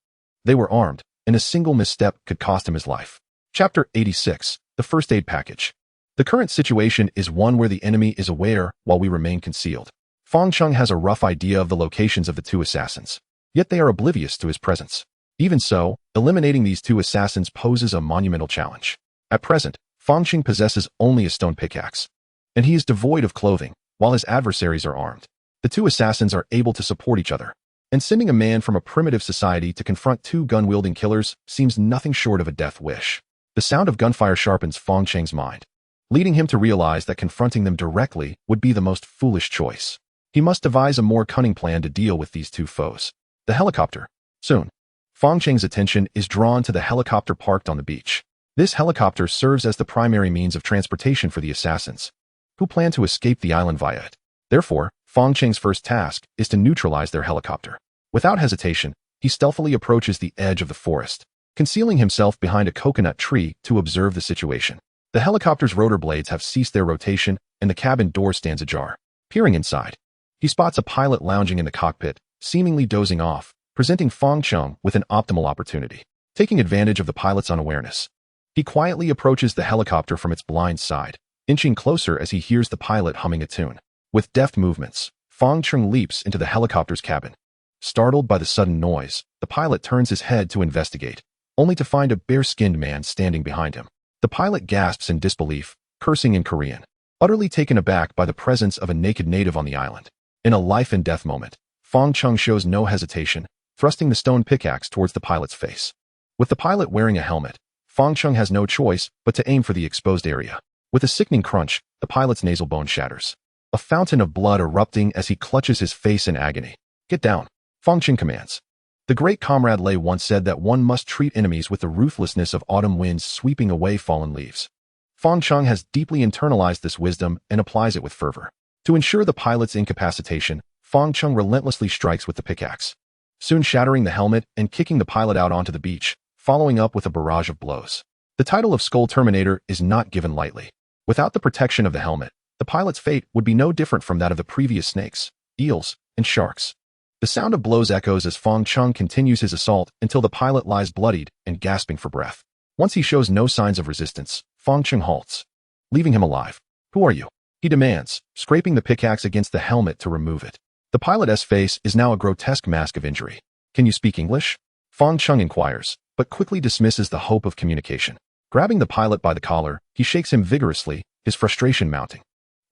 A: They were armed, and a single misstep could cost him his life. Chapter 86, The First Aid Package. The current situation is one where the enemy is aware while we remain concealed. Fang Cheng has a rough idea of the locations of the two assassins, yet they are oblivious to his presence. Even so, eliminating these two assassins poses a monumental challenge. At present, Fang Cheng possesses only a stone pickaxe, and he is devoid of clothing, while his adversaries are armed. The two assassins are able to support each other, and sending a man from a primitive society to confront two gun-wielding killers seems nothing short of a death wish. The sound of gunfire sharpens Fang Cheng's mind, leading him to realize that confronting them directly would be the most foolish choice. He must devise a more cunning plan to deal with these two foes. The helicopter. Soon, Fang Cheng's attention is drawn to the helicopter parked on the beach. This helicopter serves as the primary means of transportation for the assassins, who plan to escape the island via it. Therefore, Fang Cheng's first task is to neutralize their helicopter. Without hesitation, he stealthily approaches the edge of the forest, concealing himself behind a coconut tree to observe the situation. The helicopter's rotor blades have ceased their rotation, and the cabin door stands ajar. Peering inside, he spots a pilot lounging in the cockpit, seemingly dozing off, presenting Fang Cheng with an optimal opportunity. Taking advantage of the pilot's unawareness, he quietly approaches the helicopter from its blind side, inching closer as he hears the pilot humming a tune. With deft movements, Fang Cheng leaps into the helicopter's cabin. Startled by the sudden noise, the pilot turns his head to investigate, only to find a bare-skinned man standing behind him. The pilot gasps in disbelief, cursing in Korean, utterly taken aback by the presence of a naked native on the island. In a life-and-death moment, Fang Cheng shows no hesitation, thrusting the stone pickaxe towards the pilot's face. With the pilot wearing a helmet, Fang Cheng has no choice but to aim for the exposed area. With a sickening crunch, the pilot's nasal bone shatters, a fountain of blood erupting as he clutches his face in agony. Get down, Fang Cheng commands. The great Comrade Lei once said that one must treat enemies with the ruthlessness of autumn winds sweeping away fallen leaves. Fang Cheng has deeply internalized this wisdom and applies it with fervor. To ensure the pilot's incapacitation, Fang Cheng relentlessly strikes with the pickaxe, soon shattering the helmet and kicking the pilot out onto the beach, following up with a barrage of blows. The title of Skull Terminator is not given lightly. Without the protection of the helmet, the pilot's fate would be no different from that of the previous snakes, eels, and sharks. The sound of blows echoes as Fang Cheng continues his assault until the pilot lies bloodied and gasping for breath. Once he shows no signs of resistance, Fang Cheng halts, leaving him alive. Who are you? He demands, scraping the pickaxe against the helmet to remove it. The pilot's face is now a grotesque mask of injury. Can you speak English? Fang Cheng inquires, but quickly dismisses the hope of communication. Grabbing the pilot by the collar, he shakes him vigorously, his frustration mounting.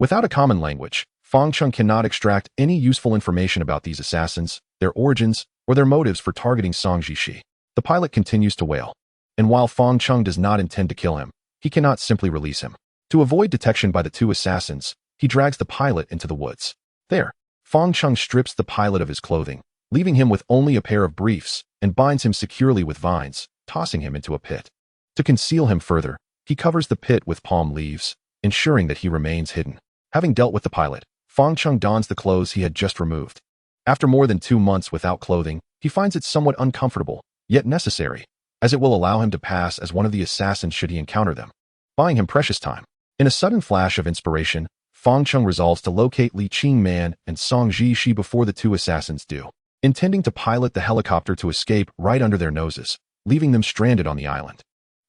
A: Without a common language, Fang Cheng cannot extract any useful information about these assassins, their origins, or their motives for targeting Song Jishi. The pilot continues to wail, and while Fang Cheng does not intend to kill him, he cannot simply release him. To avoid detection by the two assassins, he drags the pilot into the woods. There, Fang Cheng strips the pilot of his clothing, leaving him with only a pair of briefs, and binds him securely with vines, tossing him into a pit. To conceal him further, he covers the pit with palm leaves, ensuring that he remains hidden. Having dealt with the pilot, Fang Cheng dons the clothes he had just removed. After more than 2 months without clothing, he finds it somewhat uncomfortable, yet necessary, as it will allow him to pass as one of the assassins should he encounter them, buying him precious time. In a sudden flash of inspiration, Fang Cheng resolves to locate Li Qingman and Song Jishi before the two assassins do, intending to pilot the helicopter to escape right under their noses, leaving them stranded on the island.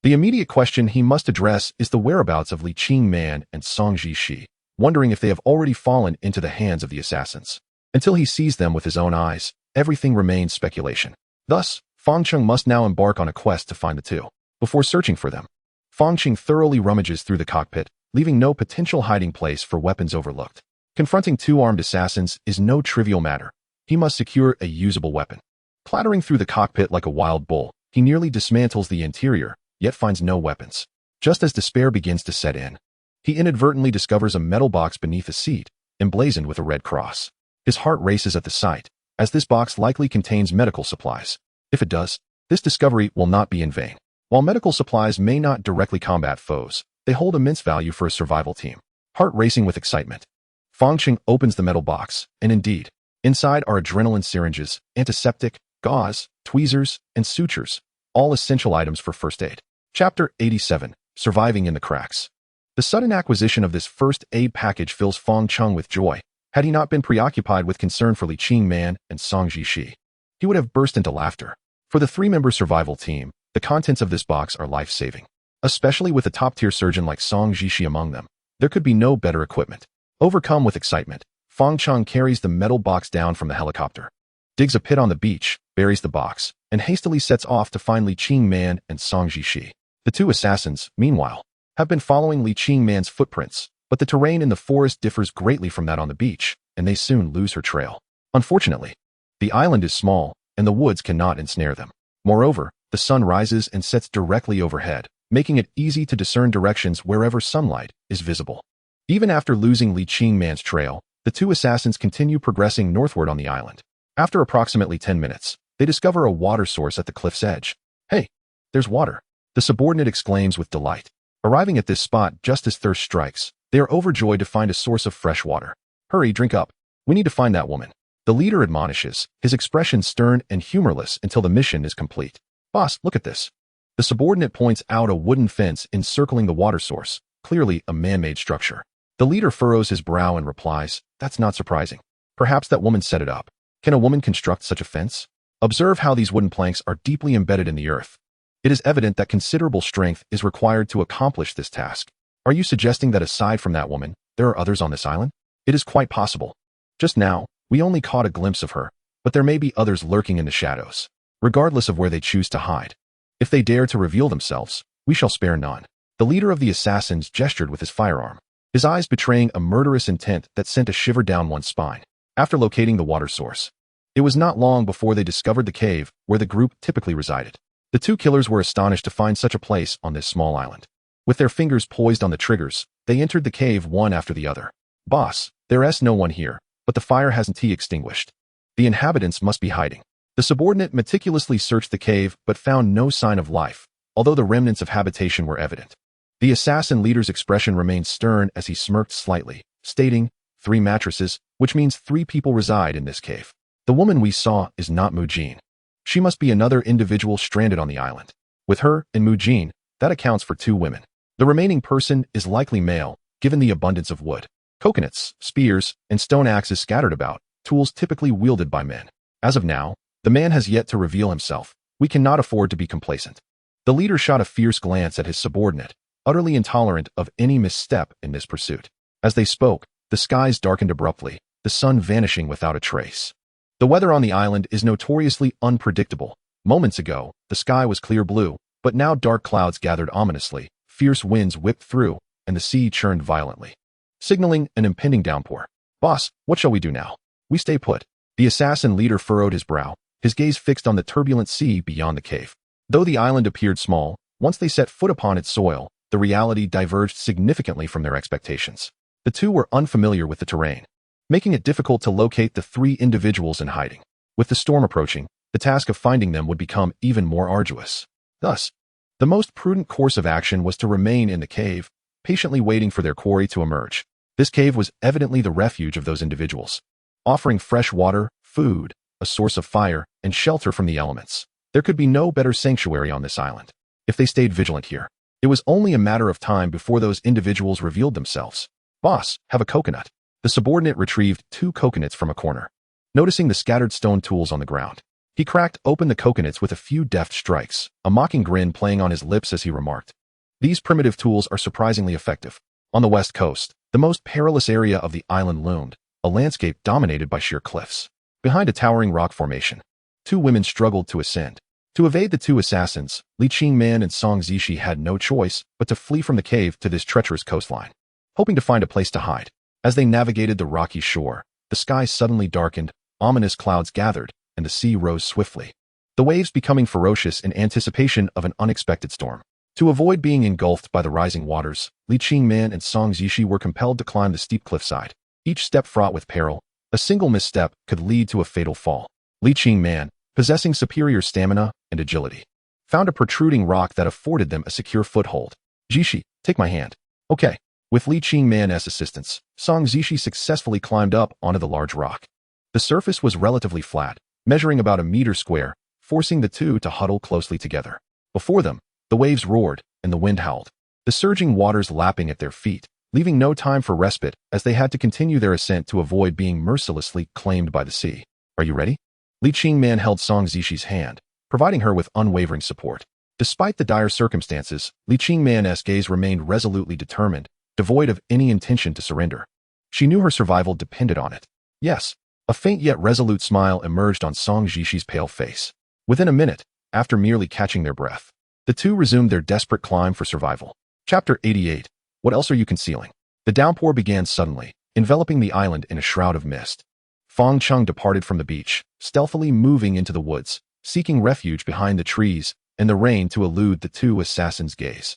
A: The immediate question he must address is the whereabouts of Li Qingman and Song Jishi, wondering if they have already fallen into the hands of the assassins. Until he sees them with his own eyes, everything remains speculation. Thus, Fang Cheng must now embark on a quest to find the two. Before searching for them, Fang Cheng thoroughly rummages through the cockpit, leaving no potential hiding place for weapons overlooked. Confronting two armed assassins is no trivial matter. He must secure a usable weapon. Clattering through the cockpit like a wild bull, He nearly dismantles the interior, yet finds no weapons. Just as despair begins to set in, he inadvertently discovers a metal box beneath a seat, emblazoned with a red cross. His heart races at the sight, as this box likely contains medical supplies. If it does, this discovery will not be in vain. While medical supplies may not directly combat foes, they hold immense value for a survival team. Heart racing with excitement, Fang Cheng opens the metal box, and indeed, inside are adrenaline syringes, antiseptic, gauze, tweezers, and sutures, all essential items for first aid. Chapter 87, Surviving in the Cracks. The sudden acquisition of this first aid package fills Fang Cheng with joy. Had he not been preoccupied with concern for Li Qingman and Song Jishi, he would have burst into laughter. For the three-member survival team, the contents of this box are life-saving. Especially with a top-tier surgeon like Song Jishi among them, there could be no better equipment. Overcome with excitement, Fang Cheng carries the metal box down from the helicopter, digs a pit on the beach, buries the box, and hastily sets off to find Li Qingman and Song Jishi. The two assassins, meanwhile, have been following Li Qingman's footprints, but the terrain in the forest differs greatly from that on the beach, and they soon lose her trail. Unfortunately, the island is small, and the woods cannot ensnare them. Moreover, the sun rises and sets directly overhead, making it easy to discern directions wherever sunlight is visible. Even after losing Li Qingman's trail, the two assassins continue progressing northward on the island. After approximately 10 minutes, they discover a water source at the cliff's edge. "Hey, there's water," the subordinate exclaims with delight. Arriving at this spot just as thirst strikes, they are overjoyed to find a source of fresh water. "Hurry, drink up. We need to find that woman," the leader admonishes, his expression stern and humorless until the mission is complete. "Boss, look at this." The subordinate points out a wooden fence encircling the water source, clearly a man-made structure. The leader furrows his brow and replies, "That's not surprising. Perhaps that woman set it up. Can a woman construct such a fence? Observe how these wooden planks are deeply embedded in the earth. It is evident that considerable strength is required to accomplish this task. Are you suggesting that aside from that woman, there are others on this island? It is quite possible. Just now, we only caught a glimpse of her, but there may be others lurking in the shadows, regardless of where they choose to hide. If they dare to reveal themselves, we shall spare none." The leader of the assassins gestured with his firearm, his eyes betraying a murderous intent that sent a shiver down one's spine. After locating the water source, it was not long before they discovered the cave where the group typically resided. The two killers were astonished to find such a place on this small island. With their fingers poised on the triggers, they entered the cave one after the other. "Boss, there's no one here, but the fire hasn't extinguished. The inhabitants must be hiding." The subordinate meticulously searched the cave but found no sign of life, although the remnants of habitation were evident. The assassin leader's expression remained stern as he smirked slightly, stating, 3 mattresses, which means 3 people reside in this cave. The woman we saw is not Mujin. She must be another individual stranded on the island. With her and Mujin, that accounts for 2 women. The remaining person is likely male, given the abundance of wood, coconuts, spears, and stone axes scattered about, tools typically wielded by men. As of now, the man has yet to reveal himself. We cannot afford to be complacent. The leader shot a fierce glance at his subordinate, utterly intolerant of any misstep in this pursuit. As they spoke, the skies darkened abruptly, the sun vanishing without a trace. The weather on the island is notoriously unpredictable. Moments ago, the sky was clear blue, but now dark clouds gathered ominously, fierce winds whipped through, and the sea churned violently, signaling an impending downpour. "Boss, what shall we do now?" "We stay put." The assassin leader furrowed his brow, his gaze fixed on the turbulent sea beyond the cave. Though the island appeared small, once they set foot upon its soil, the reality diverged significantly from their expectations. The two were unfamiliar with the terrain, making it difficult to locate the 3 individuals in hiding. With the storm approaching, the task of finding them would become even more arduous. Thus, the most prudent course of action was to remain in the cave, patiently waiting for their quarry to emerge. This cave was evidently the refuge of those individuals, offering fresh water, food, a source of fire, and shelter from the elements. There could be no better sanctuary on this island. If they stayed vigilant here, it was only a matter of time before those individuals revealed themselves. "Boss, have a coconut." The subordinate retrieved 2 coconuts from a corner. Noticing the scattered stone tools on the ground, he cracked open the coconuts with a few deft strikes, a mocking grin playing on his lips as he remarked, "These primitive tools are surprisingly effective." On the west coast, the most perilous area of the island loomed, a landscape dominated by sheer cliffs. Behind a towering rock formation, 2 women struggled to ascend. To evade the 2 assassins, Li Qingman and Song Zishi had no choice but to flee from the cave to this treacherous coastline, hoping to find a place to hide. As they navigated the rocky shore, the sky suddenly darkened, ominous clouds gathered, and the sea rose swiftly. the waves becoming ferocious in anticipation of an unexpected storm. To avoid being engulfed by the rising waters, Li Qingman and Song Zishi were compelled to climb the steep cliffside, each step fraught with peril. A single misstep could lead to a fatal fall. Li Qingman, possessing superior stamina and agility, found a protruding rock that afforded them a secure foothold. Zishi, take my hand. Okay. With Li Qingman's assistance, Song Zishi successfully climbed up onto the large rock. The surface was relatively flat, measuring about a meter square, forcing the two to huddle closely together. Before them, the waves roared and the wind howled, the surging waters lapping at their feet, leaving no time for respite as they had to continue their ascent to avoid being mercilessly claimed by the sea. Are you ready? Li Qingman held Song Zishi's hand, providing her with unwavering support. Despite the dire circumstances, Li Qingman's gaze remained resolutely determined, devoid of any intention to surrender. She knew her survival depended on it. Yes, a faint yet resolute smile emerged on Song Zishi's pale face. Within a minute, after merely catching their breath, the two resumed their desperate climb for survival. Chapter 88. What else are you concealing? The downpour began suddenly, enveloping the island in a shroud of mist. Fang Cheng departed from the beach, stealthily moving into the woods, seeking refuge behind the trees and the rain to elude the two assassins' gaze.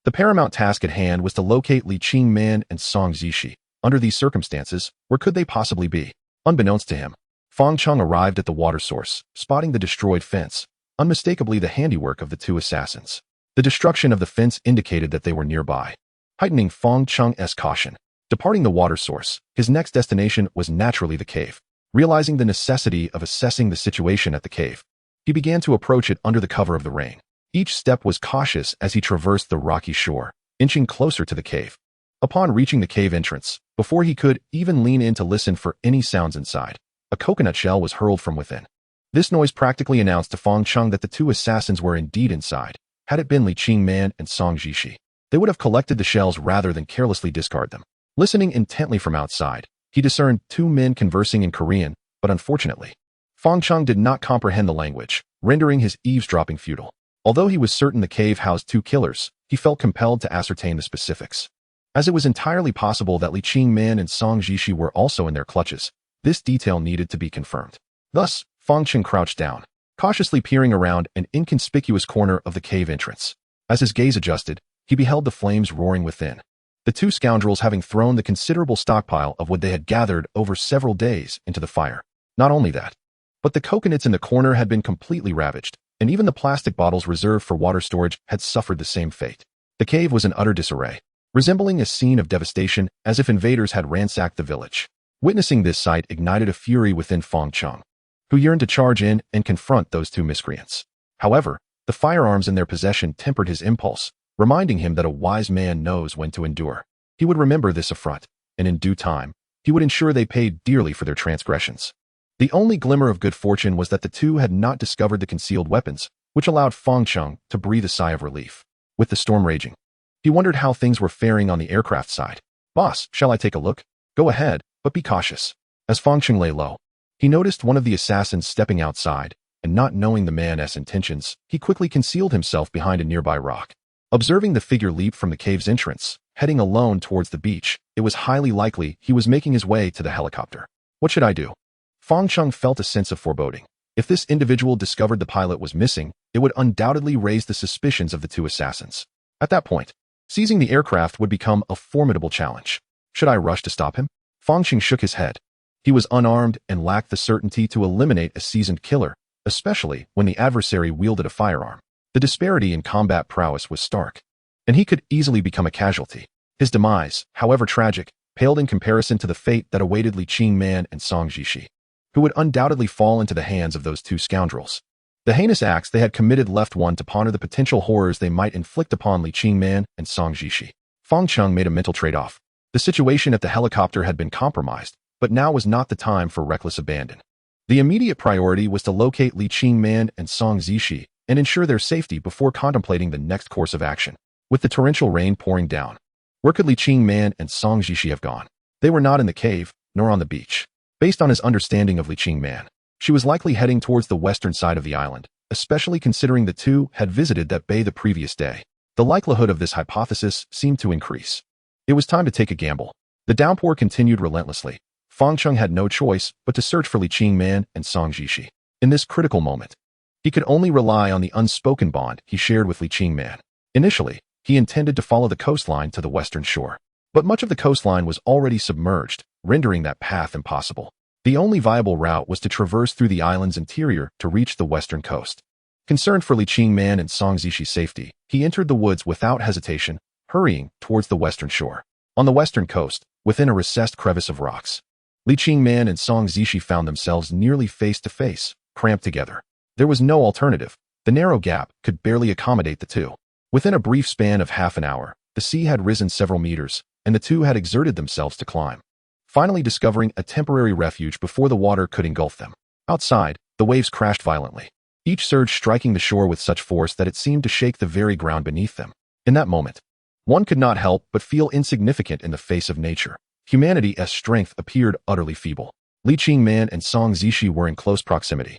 A: The paramount task at hand was to locate Li Qingman and Song Zishi. Under these circumstances, where could they possibly be? Unbeknownst to him, Fang Cheng arrived at the water source, spotting the destroyed fence, unmistakably the handiwork of the two assassins. The destruction of the fence indicated that they were nearby, heightening Fang Cheng's caution. Departing the water source, his next destination was naturally the cave. Realizing the necessity of assessing the situation at the cave, he began to approach it under the cover of the rain. Each step was cautious as he traversed the rocky shore, inching closer to the cave. Upon reaching the cave entrance, before he could even lean in to listen for any sounds inside, a coconut shell was hurled from within. This noise practically announced to Fang Cheng that the two assassins were indeed inside. Had it been Li Qingman and Song Zishi, they would have collected the shells rather than carelessly discard them. Listening intently from outside, he discerned two men conversing in Korean, but unfortunately, Fang Cheng did not comprehend the language, rendering his eavesdropping futile. Although he was certain the cave housed two killers, he felt compelled to ascertain the specifics. As it was entirely possible that Li Qingman and Song Zishi were also in their clutches, this detail needed to be confirmed. Thus, Fang Cheng crouched down, cautiously peering around an inconspicuous corner of the cave entrance. As his gaze adjusted, he beheld the flames roaring within. The two scoundrels having thrown the considerable stockpile of wood they had gathered over several days into the fire. Not only that, but the coconuts in the corner had been completely ravaged, and even the plastic bottles reserved for water storage had suffered the same fate. The cave was in utter disarray, resembling a scene of devastation as if invaders had ransacked the village. Witnessing this sight ignited a fury within Fang Cheng, who yearned to charge in and confront those two miscreants. However, the firearms in their possession tempered his impulse, reminding him that a wise man knows when to endure. He would remember this affront, and in due time, he would ensure they paid dearly for their transgressions. The only glimmer of good fortune was that the two had not discovered the concealed weapons, which allowed Fang Cheng to breathe a sigh of relief. With the storm raging, he wondered how things were faring on the aircraft side. "Boss, shall I take a look?" "Go ahead, but be cautious." As Fang Cheng lay low, he noticed one of the assassins stepping outside, and not knowing the man's intentions, he quickly concealed himself behind a nearby rock. Observing the figure leap from the cave's entrance, heading alone towards the beach, it was highly likely he was making his way to the helicopter. What should I do? Fang Cheng felt a sense of foreboding. If this individual discovered the pilot was missing, it would undoubtedly raise the suspicions of the two assassins. At that point, seizing the aircraft would become a formidable challenge. Should I rush to stop him? Fang Cheng shook his head. He was unarmed and lacked the certainty to eliminate a seasoned killer, especially when the adversary wielded a firearm. The disparity in combat prowess was stark, and he could easily become a casualty. His demise, however tragic, paled in comparison to the fate that awaited Li Qingman and Song Zishi, who would undoubtedly fall into the hands of those two scoundrels. The heinous acts they had committed left one to ponder the potential horrors they might inflict upon Li Qingman and Song Zishi. Fang Cheng made a mental trade-off. The situation at the helicopter had been compromised, but now was not the time for reckless abandon. The immediate priority was to locate Li Qingman and Song Zishi and ensure their safety before contemplating the next course of action. With the torrential rain pouring down, where could Li Qingman and Song Zishi have gone? They were not in the cave, nor on the beach. Based on his understanding of Li Qingman, she was likely heading towards the western side of the island, especially considering the two had visited that bay the previous day. The likelihood of this hypothesis seemed to increase. It was time to take a gamble. The downpour continued relentlessly. Fang Cheng had no choice but to search for Li Qingman and Song Zishi. In this critical moment, he He could only rely on the unspoken bond he shared with Li Qingman. Initially, he intended to follow the coastline to the western shore. But much of the coastline was already submerged, rendering that path impossible. The only viable route was to traverse through the island's interior to reach the western coast. Concerned for Li Qingman and Song Zixi safety, he entered the woods without hesitation, hurrying towards the western shore. On the western coast, within a recessed crevice of rocks, Li Qingman and Song Zixi found themselves nearly face to face, cramped together. There was no alternative. The narrow gap could barely accommodate the two. Within a brief span of half an hour, the sea had risen several meters, and the two had exerted themselves to climb, finally discovering a temporary refuge before the water could engulf them. Outside, the waves crashed violently, each surge striking the shore with such force that it seemed to shake the very ground beneath them. In that moment, one could not help but feel insignificant in the face of nature. Humanity's strength appeared utterly feeble. Li Qingman and Song Zixi were in close proximity,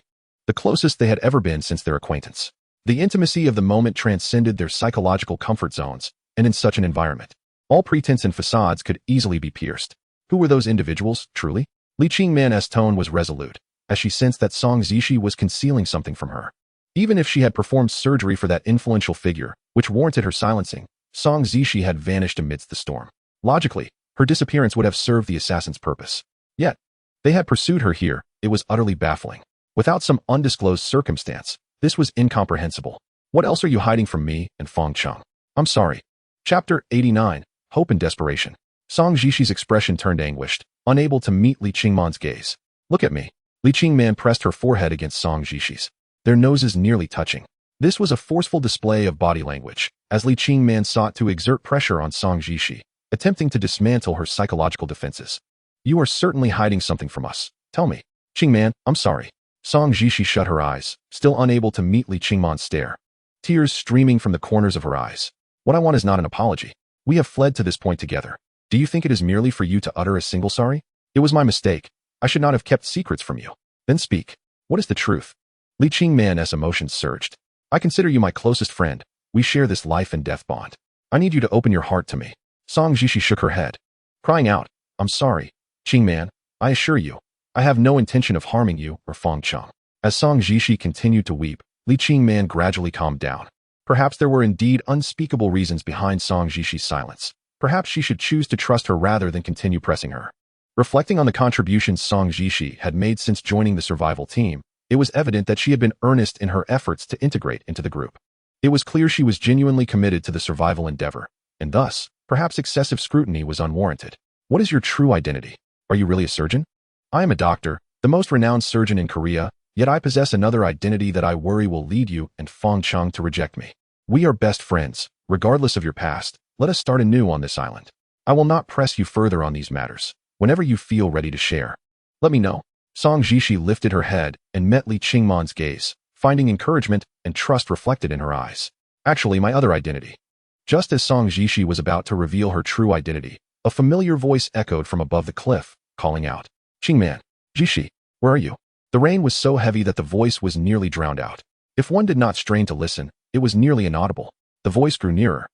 A: the closest they had ever been since their acquaintance. The intimacy of the moment transcended their psychological comfort zones, and in such an environment, all pretense and facades could easily be pierced. Who were those individuals, truly? Li Qingman's tone was resolute, as she sensed that Song Zixi was concealing something from her. Even if she had performed surgery for that influential figure, which warranted her silencing, Song Zixi had vanished amidst the storm. Logically, her disappearance would have served the assassin's purpose. Yet, they had pursued her here. It was utterly baffling. Without some undisclosed circumstance, this was incomprehensible. What else are you hiding from me and Fang Cheng? I'm sorry. Chapter 89, Hope and Desperation. Song Zixi expression turned anguished, unable to meet Li Qingman's gaze. Look at me. Li Qingman pressed her forehead against Song Zixi's, their noses nearly touching. This was a forceful display of body language, as Li Qingman sought to exert pressure on Song Zixi, attempting to dismantle her psychological defenses. You are certainly hiding something from us. Tell me. Qingman, I'm sorry. Song Zixi shut her eyes, still unable to meet Li Qingman's stare, tears streaming from the corners of her eyes. What I want is not an apology. We have fled to this point together. Do you think it is merely for you to utter a single sorry? It was my mistake. I should not have kept secrets from you. Then speak. What is the truth? Li Qingman's emotions surged. I consider you my closest friend. We share this life and death bond. I need you to open your heart to me. Song Zixi shook her head, crying out, I'm sorry. Qingman, I assure you, I have no intention of harming you or Fang Cheng. As Song Zixi continued to weep, Li Qingman gradually calmed down. Perhaps there were indeed unspeakable reasons behind Song Zixi's silence. Perhaps she should choose to trust her rather than continue pressing her. Reflecting on the contributions Song Zixi had made since joining the survival team, it was evident that she had been earnest in her efforts to integrate into the group. It was clear she was genuinely committed to the survival endeavor, and thus, perhaps excessive scrutiny was unwarranted. What is your true identity? Are you really a surgeon? I am a doctor, the most renowned surgeon in Korea, yet I possess another identity that I worry will lead you and Fang Cheng to reject me. We are best friends, regardless of your past. Let us start anew on this island. I will not press you further on these matters. Whenever you feel ready to share, let me know. Song Zixi lifted her head and met Li Qingman's gaze, finding encouragement and trust reflected in her eyes. Actually, my other identity. Just as Song Zixi was about to reveal her true identity, a familiar voice echoed from above the cliff, calling out, Qingman, Zixi, where are you? The rain was so heavy that the voice was nearly drowned out. If one did not strain to listen, it was nearly inaudible. The voice grew nearer,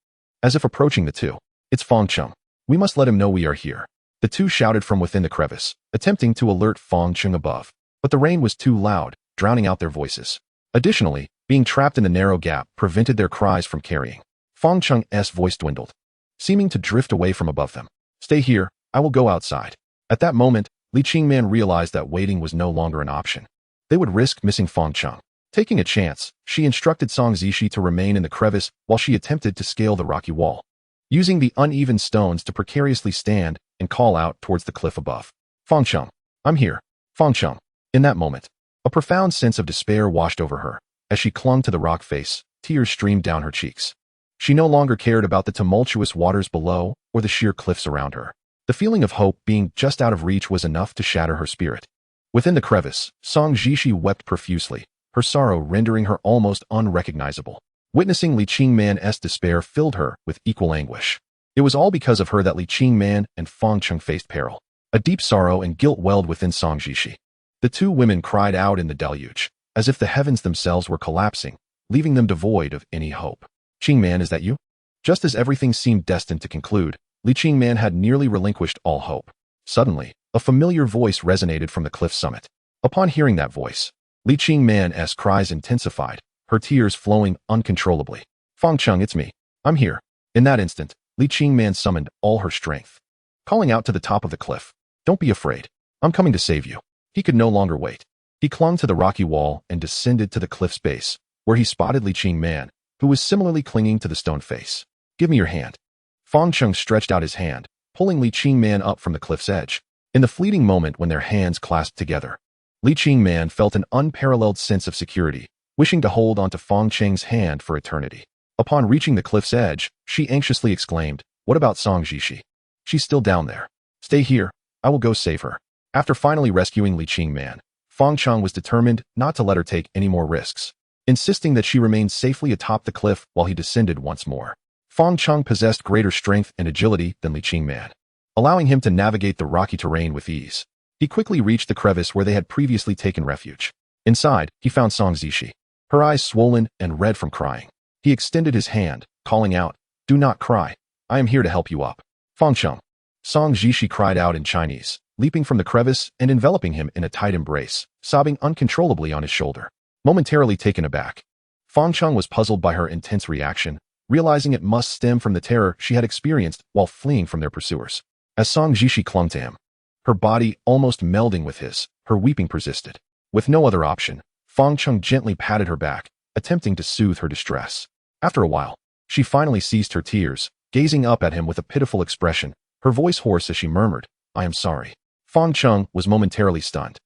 A: as if approaching the two. It's Fang Cheng. We must let him know we are here. The two shouted from within the crevice, attempting to alert Fang Cheng above. But the rain was too loud, drowning out their voices. Additionally, being trapped in the narrow gap prevented their cries from carrying. Fang Cheng's voice dwindled, seeming to drift away from above them. Stay here, I will go outside. At that moment, Li Qingman realized that waiting was no longer an option. They would risk missing Fang Cheng. Taking a chance, she instructed Song Zixi to remain in the crevice while she attempted to scale the rocky wall, using the uneven stones to precariously stand and call out towards the cliff above. Fang Cheng, I'm here. Fang Cheng. In that moment, a profound sense of despair washed over her. As she clung to the rock face, tears streamed down her cheeks. She no longer cared about the tumultuous waters below or the sheer cliffs around her. The feeling of hope being just out of reach was enough to shatter her spirit. Within the crevice, Song Zixi wept profusely, her sorrow rendering her almost unrecognizable. Witnessing Li Qingman's despair filled her with equal anguish. It was all because of her that Li Qingman and Fang Cheng faced peril. A deep sorrow and guilt welled within Song Zixi. The two women cried out in the deluge, as if the heavens themselves were collapsing, leaving them devoid of any hope. Qingman, is that you? Just as everything seemed destined to conclude, Li Qingman had nearly relinquished all hope. Suddenly, a familiar voice resonated from the cliff summit. Upon hearing that voice, Li Qingman's cries intensified, her tears flowing uncontrollably. Fang Cheng, it's me. I'm here. In that instant, Li Qingman summoned all her strength, calling out to the top of the cliff. Don't be afraid. I'm coming to save you. He could no longer wait. He clung to the rocky wall and descended to the cliff's base, where he spotted Li Qingman, who was similarly clinging to the stone face. Give me your hand. Fang Cheng stretched out his hand, pulling Li Qingman up from the cliff's edge. In the fleeting moment when their hands clasped together, Li Qingman felt an unparalleled sense of security, wishing to hold onto Fang Cheng's hand for eternity. Upon reaching the cliff's edge, she anxiously exclaimed, "What about Song Jishi? She's still down there. Stay here. I will go save her." After finally rescuing Li Qingman, Fang Cheng was determined not to let her take any more risks, insisting that she remain safely atop the cliff while he descended once more. Fang Cheng possessed greater strength and agility than Li Qingman, allowing him to navigate the rocky terrain with ease. He quickly reached the crevice where they had previously taken refuge. Inside, he found Song Zishi, her eyes swollen and red from crying. He extended his hand, calling out, "Do not cry. I am here to help you up." Fang Cheng. Song Zishi cried out in Chinese, leaping from the crevice and enveloping him in a tight embrace, sobbing uncontrollably on his shoulder. Momentarily taken aback, Fang Cheng was puzzled by her intense reaction, realizing it must stem from the terror she had experienced while fleeing from their pursuers. As Song Zishi clung to him, her body almost melding with his, her weeping persisted. With no other option, Fang Cheng gently patted her back, attempting to soothe her distress. After a while, she finally ceased her tears, gazing up at him with a pitiful expression, her voice hoarse as she murmured, "I am sorry." Fang Cheng was momentarily stunned,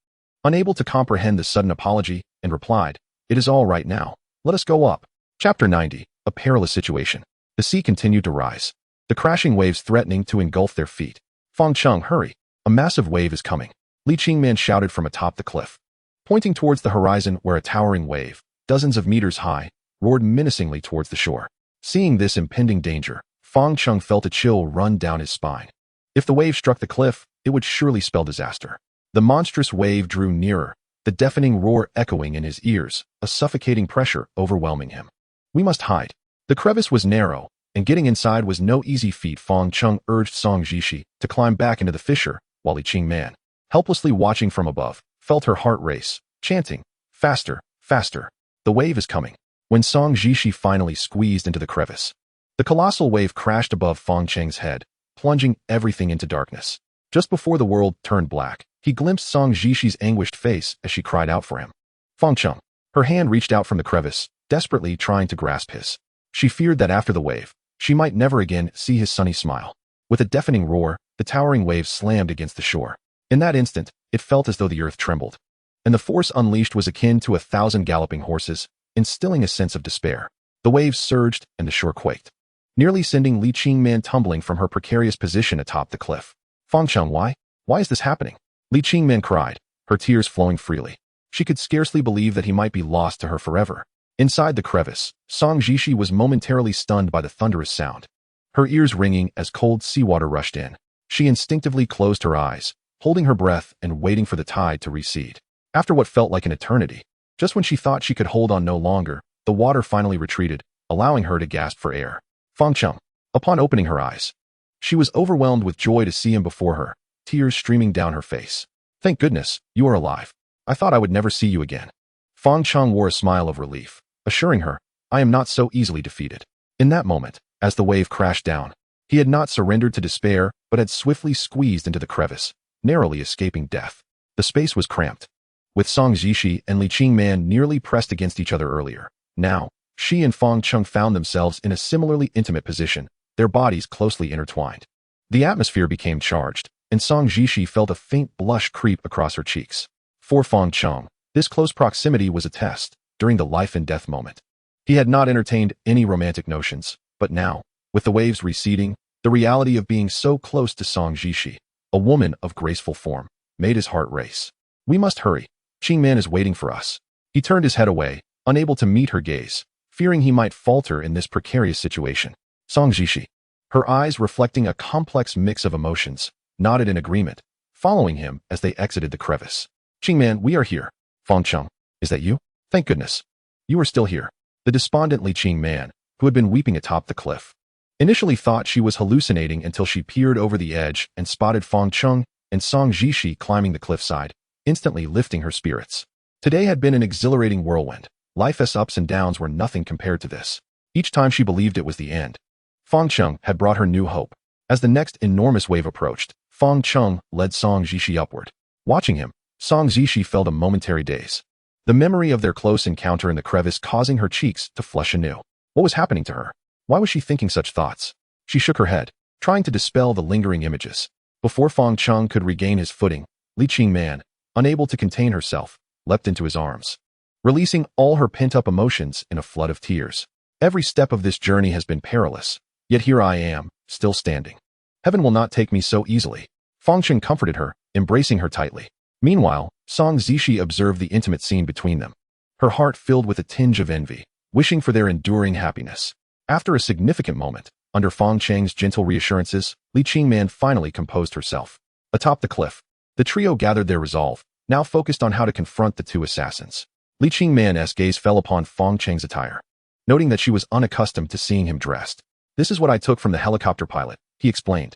A: unable to comprehend the sudden apology, and replied, "It is all right now. Let us go up." Chapter 90, A Perilous Situation. The sea continued to rise, the crashing waves threatening to engulf their feet. Fang Cheng, hurry. A massive wave is coming. Li Qingman shouted from atop the cliff, pointing towards the horizon where a towering wave, dozens of meters high, roared menacingly towards the shore. Seeing this impending danger, Fang Cheng felt a chill run down his spine. If the wave struck the cliff, it would surely spell disaster. The monstrous wave drew nearer, the deafening roar echoing in his ears, a suffocating pressure overwhelming him. We must hide. The crevice was narrow, and getting inside was no easy feat. Fang Cheng urged Song Jishi to climb back into the fissure, while Li Qingman, helplessly watching from above, felt her heart race, chanting, "Faster, faster. The wave is coming." When Song Jishi finally squeezed into the crevice, the colossal wave crashed above Fang Cheng's head, plunging everything into darkness. Just before the world turned black, he glimpsed Song Jishi's anguished face as she cried out for him. Fang Cheng. Her hand reached out from the crevice, desperately trying to grasp his. She feared that after the wave, she might never again see his sunny smile. With a deafening roar, the towering wave slammed against the shore. In that instant, it felt as though the earth trembled, and the force unleashed was akin to 1,000 galloping horses, instilling a sense of despair. The waves surged, and the shore quaked, nearly sending Li Qingman tumbling from her precarious position atop the cliff. Fang Cheng, why? Why is this happening? Li Qingman cried, her tears flowing freely. She could scarcely believe that he might be lost to her forever. Inside the crevice, Song Jishi was momentarily stunned by the thunderous sound, her ears ringing as cold seawater rushed in. She instinctively closed her eyes, holding her breath and waiting for the tide to recede. After what felt like an eternity, just when she thought she could hold on no longer, the water finally retreated, allowing her to gasp for air. Fang Cheng. Upon opening her eyes, she was overwhelmed with joy to see him before her, tears streaming down her face. "Thank goodness, you are alive. I thought I would never see you again." Fang Cheng wore a smile of relief, assuring her, "I am not so easily defeated." In that moment, as the wave crashed down, he had not surrendered to despair, but had swiftly squeezed into the crevice, narrowly escaping death. The space was cramped, with Song Jishi and Li Qingman nearly pressed against each other earlier. Now, she and Fang Cheng found themselves in a similarly intimate position, their bodies closely intertwined. The atmosphere became charged, and Song Jishi felt a faint blush creep across her cheeks. For Fang Cheng, this close proximity was a test, during the life-and-death moment. He had not entertained any romantic notions, but now, with the waves receding, the reality of being so close to Song Jishi, a woman of graceful form, made his heart race. "We must hurry. Qingman is waiting for us." He turned his head away, unable to meet her gaze, fearing he might falter in this precarious situation. Song Jishi, her eyes reflecting a complex mix of emotions, nodded in agreement, following him as they exited the crevice. "Qingman, we are here." Fang Cheng, is that you? Thank goodness. You are still here. The despondent Li Qingman, who had been weeping atop the cliff, initially thought she was hallucinating until she peered over the edge and spotted Fang Cheng and Song Jishi climbing the cliffside, instantly lifting her spirits. Today had been an exhilarating whirlwind. Life's ups and downs were nothing compared to this. Each time she believed it was the end. Fang Cheng had brought her new hope. As the next enormous wave approached, Fang Cheng led Song Zishi upward. Watching him, Song Zishi felt a momentary daze. The memory of their close encounter in the crevice causing her cheeks to flush anew. What was happening to her? Why was she thinking such thoughts? She shook her head, trying to dispel the lingering images. Before Fang Cheng could regain his footing, Li Qingman, unable to contain herself, leapt into his arms, releasing all her pent-up emotions in a flood of tears. Every step of this journey has been perilous, yet here I am, still standing. Heaven will not take me so easily. Fang Cheng comforted her, embracing her tightly. Meanwhile, Song Zishi observed the intimate scene between them. Her heart filled with a tinge of envy, wishing for their enduring happiness. After a significant moment, under Fang Cheng's gentle reassurances, Li Qingman finally composed herself. Atop the cliff, the trio gathered their resolve, now focused on how to confront the two assassins. Li Qingman's gaze fell upon Fang Cheng's attire, noting that she was unaccustomed to seeing him dressed. This is what I took from the helicopter pilot, he explained.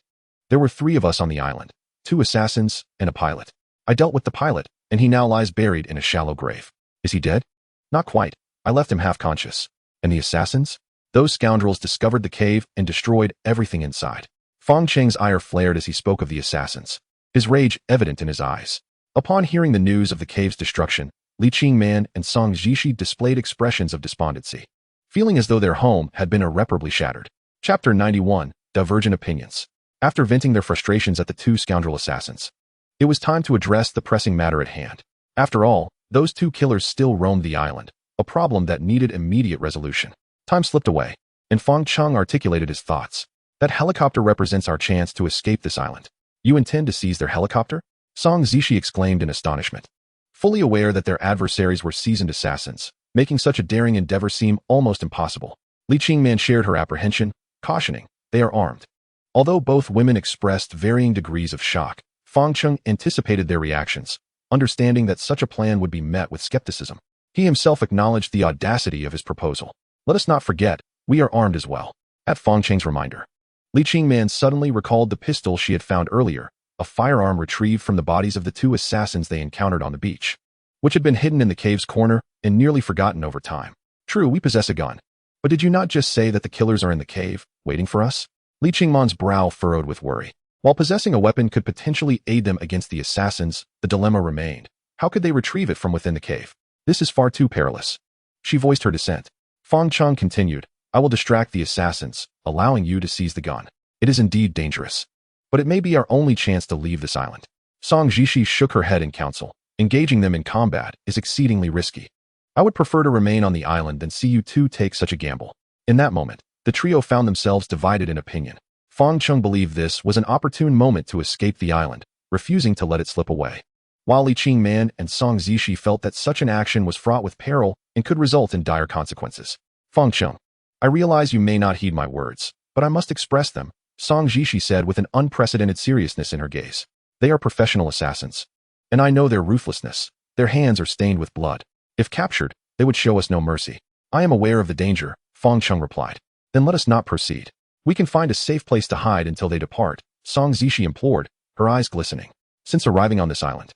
A: There were 3 of us on the island, 2 assassins and a pilot. I dealt with the pilot, and he now lies buried in a shallow grave. Is he dead? Not quite. I left him half-conscious. And the assassins? Those scoundrels discovered the cave and destroyed everything inside. Fang Cheng's ire flared as he spoke of the assassins, his rage evident in his eyes. Upon hearing the news of the cave's destruction, Li Qingman and Song Zishi displayed expressions of despondency, feeling as though their home had been irreparably shattered. Chapter 91, Divergent Opinions. After venting their frustrations at the 2 scoundrel assassins, it was time to address the pressing matter at hand. After all, those 2 killers still roamed the island, a problem that needed immediate resolution. Time slipped away, and Fang Cheng articulated his thoughts. That helicopter represents our chance to escape this island. You intend to seize their helicopter? Song Zishi exclaimed in astonishment. Fully aware that their adversaries were seasoned assassins, making such a daring endeavor seem almost impossible. Li Qingman shared her apprehension, cautioning, they are armed. Although both women expressed varying degrees of shock, Fang Cheng anticipated their reactions, understanding that such a plan would be met with skepticism. He himself acknowledged the audacity of his proposal. Let us not forget, we are armed as well. At Fang Cheng's reminder, Li Qingman suddenly recalled the pistol she had found earlier, a firearm retrieved from the bodies of the 2 assassins they encountered on the beach, which had been hidden in the cave's corner and nearly forgotten over time. True, we possess a gun. But did you not just say that the killers are in the cave, waiting for us? Li Qingman's brow furrowed with worry. While possessing a weapon could potentially aid them against the assassins, the dilemma remained. How could they retrieve it from within the cave? This is far too perilous. She voiced her dissent. Fang Cheng continued, I will distract the assassins, allowing you to seize the gun. It is indeed dangerous. But it may be our only chance to leave this island. Song Zishi shook her head in counsel. Engaging them in combat is exceedingly risky. I would prefer to remain on the island than see you 2 take such a gamble. In that moment, the trio found themselves divided in opinion. Fang Cheng believed this was an opportune moment to escape the island, refusing to let it slip away, while Li Qingman and Song Zishi felt that such an action was fraught with peril and could result in dire consequences. Fang Cheng, I realize you may not heed my words, but I must express them, Song Zishi said with an unprecedented seriousness in her gaze. They are professional assassins, and I know their ruthlessness. Their hands are stained with blood. If captured, they would show us no mercy. I am aware of the danger, Fang Cheng replied. Then let us not proceed. We can find a safe place to hide until they depart, Song Zishi implored, her eyes glistening. Since arriving on this island,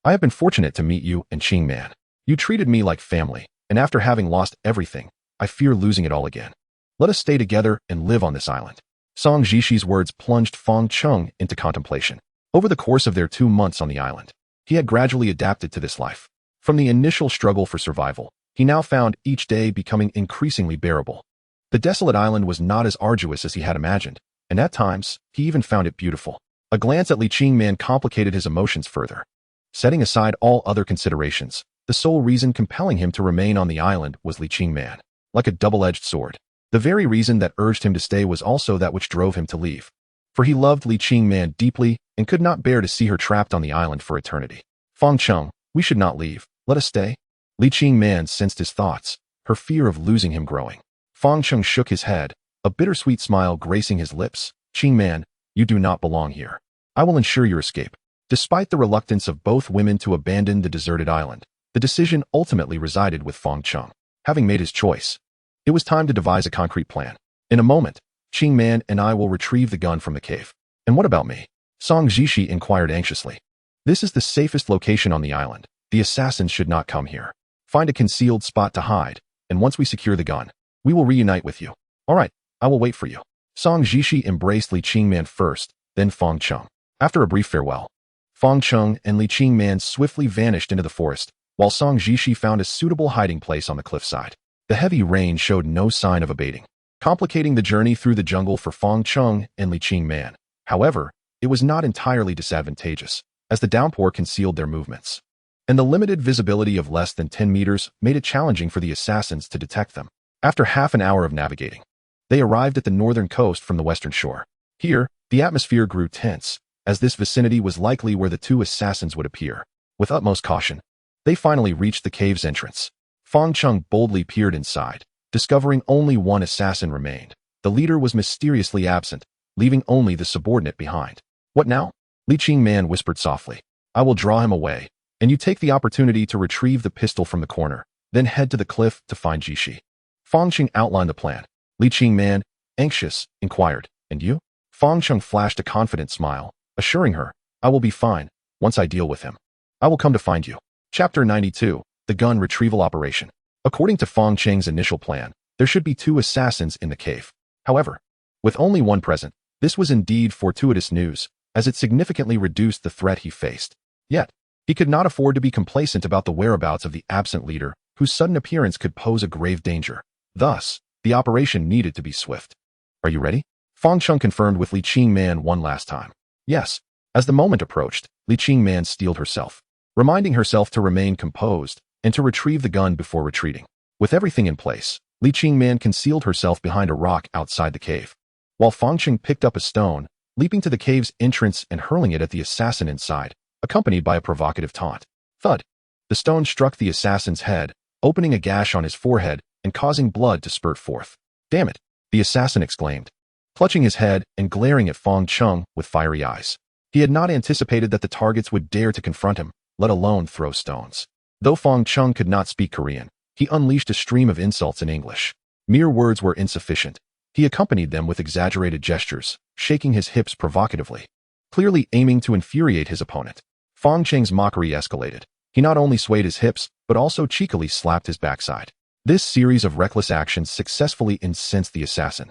A: I have been fortunate to meet you and Qingman. You treated me like family, and after having lost everything, I fear losing it all again. Let us stay together and live on this island. Song Zishi's words plunged Fang Cheng into contemplation. Over the course of their 2 months on the island, he had gradually adapted to this life. From the initial struggle for survival, he now found each day becoming increasingly bearable. The desolate island was not as arduous as he had imagined, and at times, he even found it beautiful. A glance at Li Qingman complicated his emotions further. Setting aside all other considerations, the sole reason compelling him to remain on the island was Li Qingman. Like a double-edged sword, the very reason that urged him to stay was also that which drove him to leave. For he loved Li Qingman deeply and could not bear to see her trapped on the island for eternity. Fang Cheng, we should not leave. Let us stay. Li Qingman sensed his thoughts, her fear of losing him growing. Fang Cheng shook his head, a bittersweet smile gracing his lips. Qingman, you do not belong here. I will ensure your escape. Despite the reluctance of both women to abandon the deserted island, the decision ultimately resided with Fang Cheng. Having made his choice, it was time to devise a concrete plan. In a moment, Qingman and I will retrieve the gun from the cave. And what about me? Song Zishi inquired anxiously. This is the safest location on the island. The assassins should not come here. Find a concealed spot to hide, and once we secure the gun, we will reunite with you. All right, I will wait for you. Song Jishi embraced Li Qingman first, then Fang Cheng. After a brief farewell, Fang Cheng and Li Qingman swiftly vanished into the forest, while Song Jishi found a suitable hiding place on the cliffside. The heavy rain showed no sign of abating, complicating the journey through the jungle for Fang Cheng and Li Qingman. However, it was not entirely disadvantageous, as the downpour concealed their movements, and the limited visibility of less than 10 meters made it challenging for the assassins to detect them. After half an hour of navigating, they arrived at the northern coast from the western shore. Here, the atmosphere grew tense, as this vicinity was likely where the two assassins would appear. With utmost caution, they finally reached the cave's entrance. Fang Cheng boldly peered inside, discovering only one assassin remained. The leader was mysteriously absent, leaving only the subordinate behind. What now? Li Qingman whispered softly. I will draw him away, and you take the opportunity to retrieve the pistol from the corner, then head to the cliff to find Jishi. Fang Cheng outlined the plan. Li Qingman, anxious, inquired, and you? Fang Cheng flashed a confident smile, assuring her, I will be fine, once I deal with him. I will come to find you. Chapter 92, The Gun Retrieval Operation. According to Fang Cheng's initial plan, there should be two assassins in the cave. However, with only one present, this was indeed fortuitous news, as it significantly reduced the threat he faced. Yet, he could not afford to be complacent about the whereabouts of the absent leader, whose sudden appearance could pose a grave danger. Thus, the operation needed to be swift. Are you ready? Fang Cheng confirmed with Li Qingman one last time. Yes. As the moment approached, Li Qingman steeled herself, reminding herself to remain composed and to retrieve the gun before retreating. With everything in place, Li Qingman concealed herself behind a rock outside the cave, while Fang Cheng picked up a stone, leaping to the cave's entrance and hurling it at the assassin inside, accompanied by a provocative taunt. Thud! The stone struck the assassin's head, opening a gash on his forehead and causing blood to spurt forth. Damn it! The assassin exclaimed, clutching his head and glaring at Fang Cheng with fiery eyes. He had not anticipated that the targets would dare to confront him, let alone throw stones. Though Fang Cheng could not speak Korean, he unleashed a stream of insults in English. Mere words were insufficient. He accompanied them with exaggerated gestures, shaking his hips provocatively, clearly aiming to infuriate his opponent. Fang Cheng's mockery escalated. He not only swayed his hips, but also cheekily slapped his backside. This series of reckless actions successfully incensed the assassin,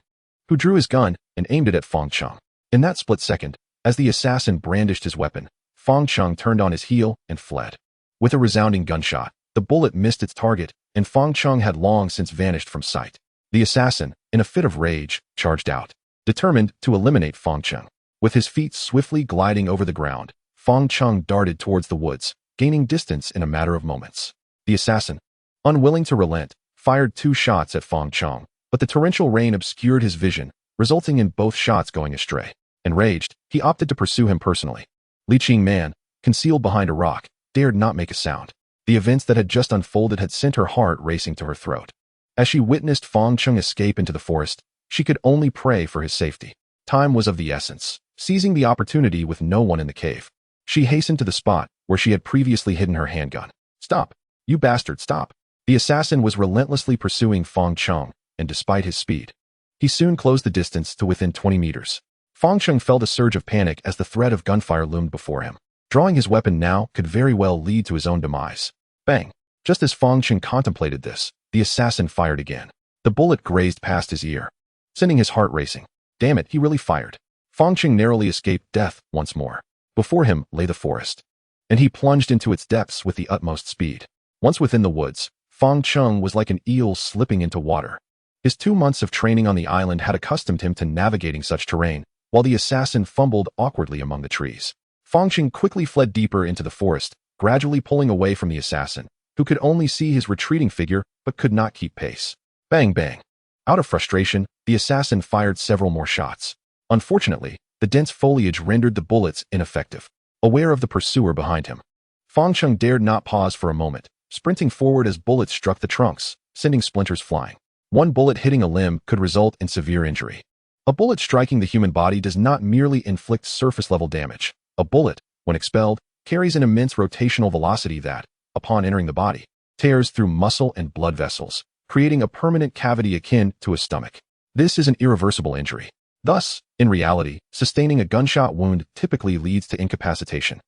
A: who drew his gun and aimed it at Fang Cheng. In that split second, as the assassin brandished his weapon, Fang Cheng turned on his heel and fled. With a resounding gunshot, the bullet missed its target, and Fang Cheng had long since vanished from sight. The assassin, in a fit of rage, charged out, determined to eliminate Fang Cheng. With his feet swiftly gliding over the ground, Fang Cheng darted towards the woods, gaining distance in a matter of moments. The assassin, unwilling to relent, fired 2 shots at Fang Cheng, but the torrential rain obscured his vision, resulting in both shots going astray. Enraged, he opted to pursue him personally. Li Qingman, concealed behind a rock, dared not make a sound. The events that had just unfolded had sent her heart racing to her throat. As she witnessed Fang Cheng escape into the forest, she could only pray for his safety. Time was of the essence. Seizing the opportunity with no one in the cave, she hastened to the spot where she had previously hidden her handgun. Stop! You bastard, stop! The assassin was relentlessly pursuing Fang Cheng, and despite his speed, he soon closed the distance to within 20 meters. Fang Cheng felt a surge of panic as the threat of gunfire loomed before him. Drawing his weapon now could very well lead to his own demise. Bang! Just as Fang Cheng contemplated this, the assassin fired again. The bullet grazed past his ear, sending his heart racing. Damn it, he really fired. Fang Cheng narrowly escaped death once more. Before him lay the forest, and he plunged into its depths with the utmost speed. Once within the woods, Fang Cheng was like an eel slipping into water. His 2 months of training on the island had accustomed him to navigating such terrain, while the assassin fumbled awkwardly among the trees. Fang Cheng quickly fled deeper into the forest, gradually pulling away from the assassin, who could only see his retreating figure but could not keep pace. Bang bang. Out of frustration, the assassin fired several more shots. Unfortunately, the dense foliage rendered the bullets ineffective. Aware of the pursuer behind him, Fang Cheng dared not pause for a moment, sprinting forward as bullets struck the trunks, sending splinters flying. One bullet hitting a limb could result in severe injury. A bullet striking the human body does not merely inflict surface-level damage. A bullet, when expelled, carries an immense rotational velocity that, upon entering the body, tears through muscle and blood vessels, creating a permanent cavity akin to a stomach. This is an irreversible injury. Thus, in reality, sustaining a gunshot wound typically leads to incapacitation.